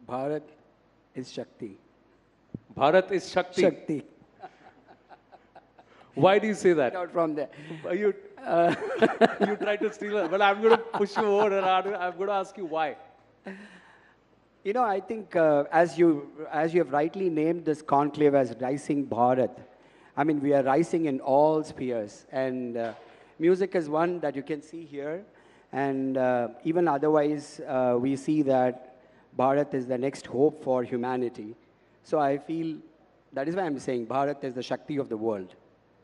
S14: Bharat is Shakti.
S3: Bharat is Shakti.
S14: Shakti.
S3: Why do you say that?
S14: Out from there.
S3: You try to steal it, but I'm going to push you over and I'm going to ask you why.
S14: You know, I think as you have rightly named this conclave as Rising Bharat, I mean, we are rising in all spheres. And music is one that you can see here. And even otherwise, we see that Bharat is the next hope for humanity. So I feel That is why I'm saying Bharat is the Shakti of the world.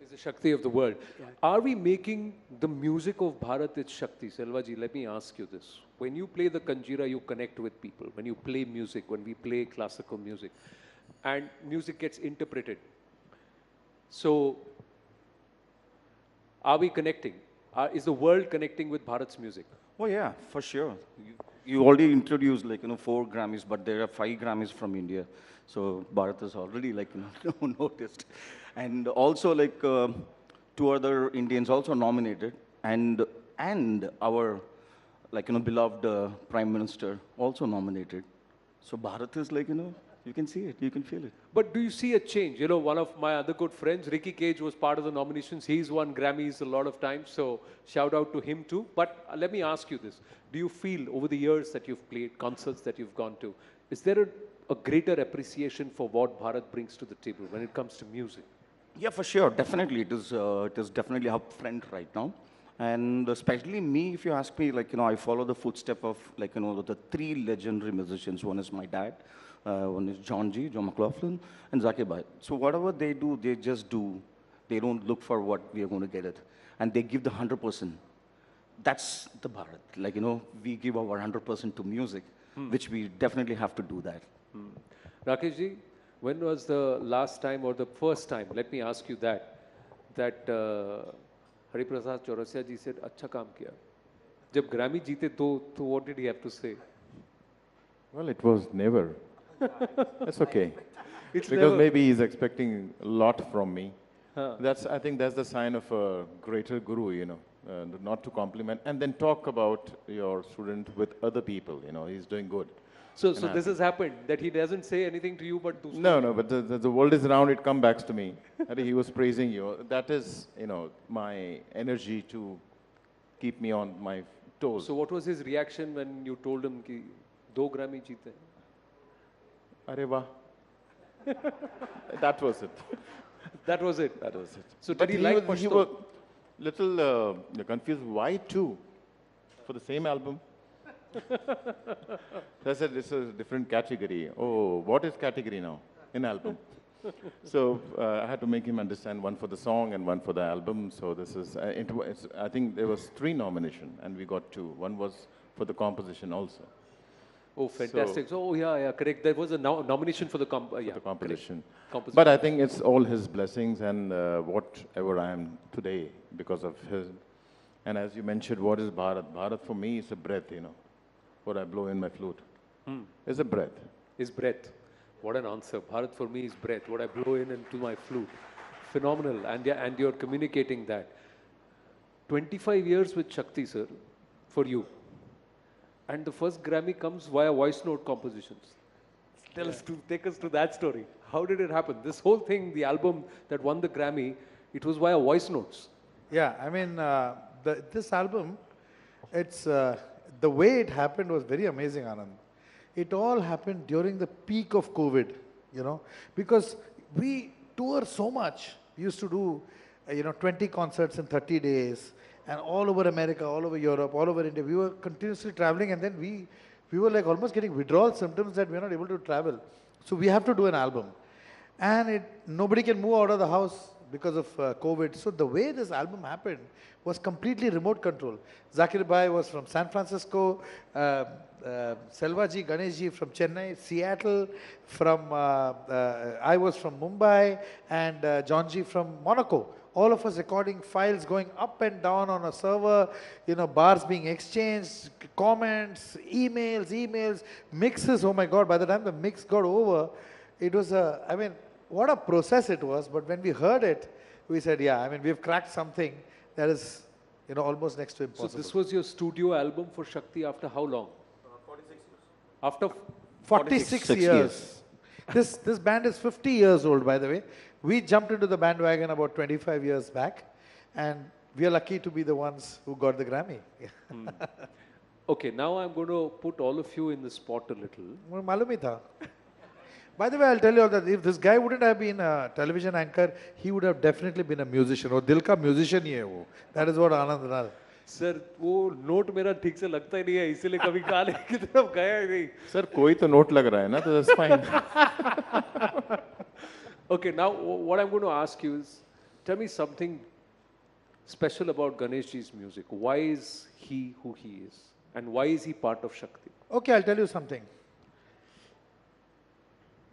S3: Is the Shakti of the world. Yeah. Are we making the music of Bharat its Shakti? Selvaji, let me ask you this. When you play the Kanjira, you connect with people. When you play music, when we play classical music, and music gets interpreted. So, are we connecting? Is the world connecting with Bharat's music?
S2: Oh yeah, for sure. You already introduced 4 Grammys, but there are 5 Grammys from India. So Bharat is already noticed. And also 2 other Indians also nominated, and our beloved Prime Minister also nominated. So Bharat is you can see it, you can feel it.
S3: But do you see a change? You know, one of my other good friends, Ricky Cage, was part of the nominations. He's won Grammys a lot of times, so shout out to him too. But let me ask you this. Do you feel over the years that you've played, concerts that you've gone to, is there a greater appreciation for what Bharat brings to the table when it comes to music?
S2: Yeah, for sure. Definitely. It is definitely upfront right now. And especially me, if you ask me, I follow the footstep of, the 3 legendary musicians. One is my dad. One is John McLaughlin, and Zakir Bhai. So whatever they do, they just do. They don't look for what we are going to get it. And they give the 100%. That's the Bharat. We give our 100% to music, which we definitely have to do that.
S3: Rakesh ji, when was the last time or the first time, let me ask you that Hariprasad Chaurasia ji said, "Acha kaam kiya." Jab Grammy jeete to what did he have to say?
S12: Well, it was never. That's okay.
S3: It's
S12: because
S3: never.
S12: Maybe he's expecting a lot from me.
S3: Huh.
S12: I think that's the sign of a greater guru, not to compliment and then talk about your student with other people, he's doing good.
S3: So this has happened, that he doesn't say anything to you but to...
S12: No, but the world is around, it comes back to me. I think he was praising you. That is, my energy to keep me on my toes.
S3: So what was his reaction when you told him ki 2 Grammy jeete?
S12: Arey wah. That was it.
S3: That was it?
S12: That was it.
S3: So did he like Pashto?
S12: He was little confused. Why 2? For the same album? So I said, this is a different category. Oh, what is category now in album? So I had to make him understand, one for the song and one for the album. So this is, I think there was 3 nominations and we got 2. One was for the composition also.
S3: Oh, fantastic. So, yeah, correct. There was a nomination for the
S12: composition. But I think it's all his blessings and whatever I am today because of his. And as you mentioned, what is Bharat? Bharat for me is a breath, what I blow in my flute. It's a breath.
S3: Is breath. What an answer. Bharat for me is breath. What I blow in into my flute. Phenomenal. And you're communicating that. 25 years with Shakti, sir, for you. And the first Grammy comes via voice note compositions. Take us to that story. How did it happen? This whole thing, the album that won the Grammy, it was via voice notes.
S23: Yeah, I mean, this album, it's the way it happened was very amazing, Anand. It all happened during the peak of COVID, because we tour so much. We used to do, 20 concerts in 30 days. And all over America, all over Europe, all over India, we were continuously traveling, and then we were almost getting withdrawal symptoms that we are not able to travel. So we have to do an album. And nobody can move out of the house because of COVID. So the way this album happened was completely remote control. Zakir Bhai was from San Francisco, Selvaji Ganeshji from Chennai, Seattle, I was from Mumbai, and Johnji from Monaco. All of us recording files going up and down on a server, bars being exchanged, comments, emails, mixes. Oh my God, by the time the mix got over, it was what a process it was. But when we heard it, we said, yeah, we've cracked something that is, almost next to impossible.
S3: So this was your studio album for Shakti after how long?
S23: 46 years.
S3: After
S23: 46 years. This band is 50 years old, by the way. We jumped into the bandwagon about 25 years back, and we are lucky to be the ones who got the Grammy.
S3: Okay, now I'm going to put all of you in the spot a little.
S23: Malum hi tha. By the way, I'll tell you that if this guy wouldn't have been a television anchor, he would have definitely been a musician. Or dil ka musician hi hai wo. That is what Anand Ral.
S3: Sir, वो note मेरा ठीक से लगता ही नहीं है, इसीलिए कभी काले की तरफ गया ही नहीं.
S12: Sir, कोई तो नोट लग रहा है ना, तो that's fine.
S3: Okay, now what I'm going to ask you is, tell me something special about Ganesh ji's music. Why is he who he is? And why is he part of Shakti?
S23: Okay, I'll tell you something.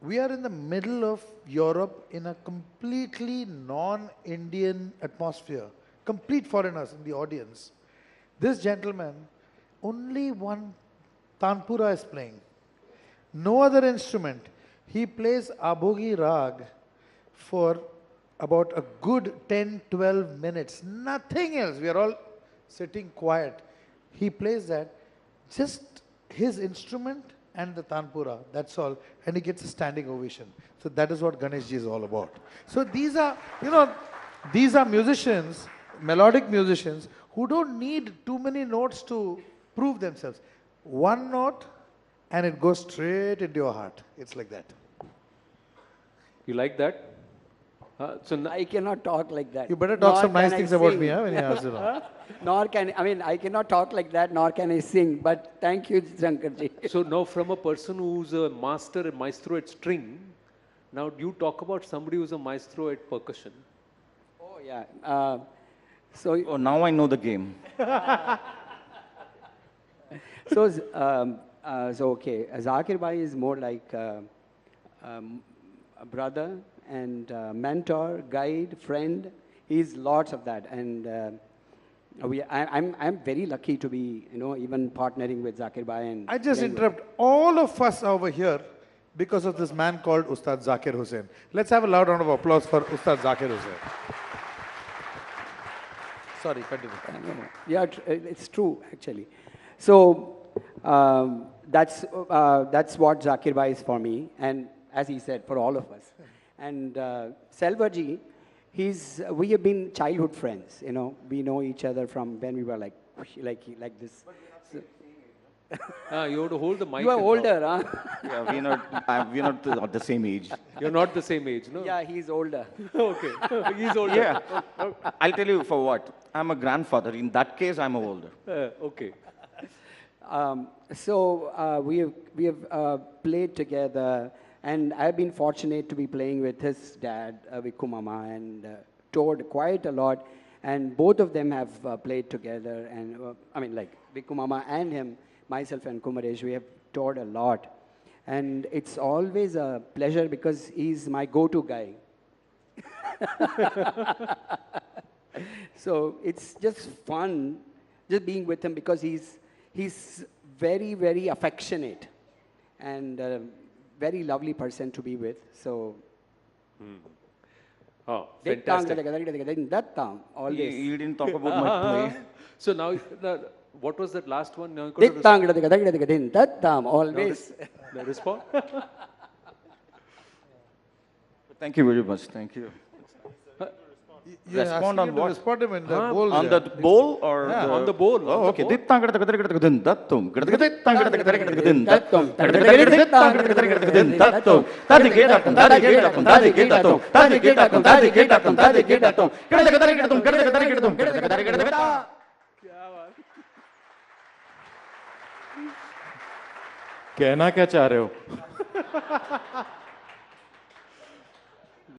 S23: We are in the middle of Europe in a completely non-Indian atmosphere. Complete foreigners in the audience. This gentleman, only one tanpura is playing. No other instrument. He plays Abhogi Rag for about a good 10-12 minutes. Nothing else. We are all sitting quiet. He plays that. Just his instrument and the tanpura, that's all. And he gets a standing ovation. So that is what Ganesh ji is all about. So these are, these are musicians, melodic musicians, who don't need too many notes to prove themselves. One note, and it goes straight into your heart. It's like that.
S3: You like that?
S14: So I cannot talk like that.
S23: You better talk some nice things about me, when you ask it.
S14: Nor can, I cannot talk like that, nor can I sing. But thank you, Shankarji.
S3: So now from a person who's a master and maestro at string, now do you talk about somebody who's a maestro at percussion?
S14: Oh, yeah. So
S2: now I know the game.
S14: So okay, Zakir Bhai is more like a brother and mentor, guide, friend. He's lots of that, and I'm very lucky to be, even partnering with Zakir Bhai. And
S23: I just interrupt all of us over here because of this man called Ustad Zakir Hussain. Let's have a loud round of applause for Ustad Zakir Hussain. Sorry, continue.
S14: Yeah, it's true actually. So that's what Zakir Bhai is for me, and as he said, for all of us. And Selvaji, we have been childhood friends. We know each other from when we were like this.
S3: You have to hold the mic.
S14: You are older, huh?
S2: Yeah, we're not the same age.
S3: You're not the same age, no?
S14: Yeah, he's older.
S3: Okay, he's older.
S2: Yeah, I'll tell you for what. I'm a grandfather. In that case, I'm older.
S3: Okay.
S14: So we have played together, and I've been fortunate to be playing with his dad, Vikku Mama, and toured quite a lot. And both of them have played together, and Vikku Mama and him, myself and Kumaresh, we have toured a lot. And it's always a pleasure because he's my go-to guy. So it's just fun just being with him because he's very, very affectionate and a very lovely person to be with. So.
S3: Oh, fantastic.
S14: Always.
S2: You didn't talk about my play.
S3: So now, what was that last one? Now
S14: always.
S3: No respond?
S2: Thank you very much. Thank you. Respond on what?
S23: Respond him in the bowl.
S2: On the bowl or
S3: on the bowl?
S2: Oh, okay.
S12: कहना क्या चाह रहे हो?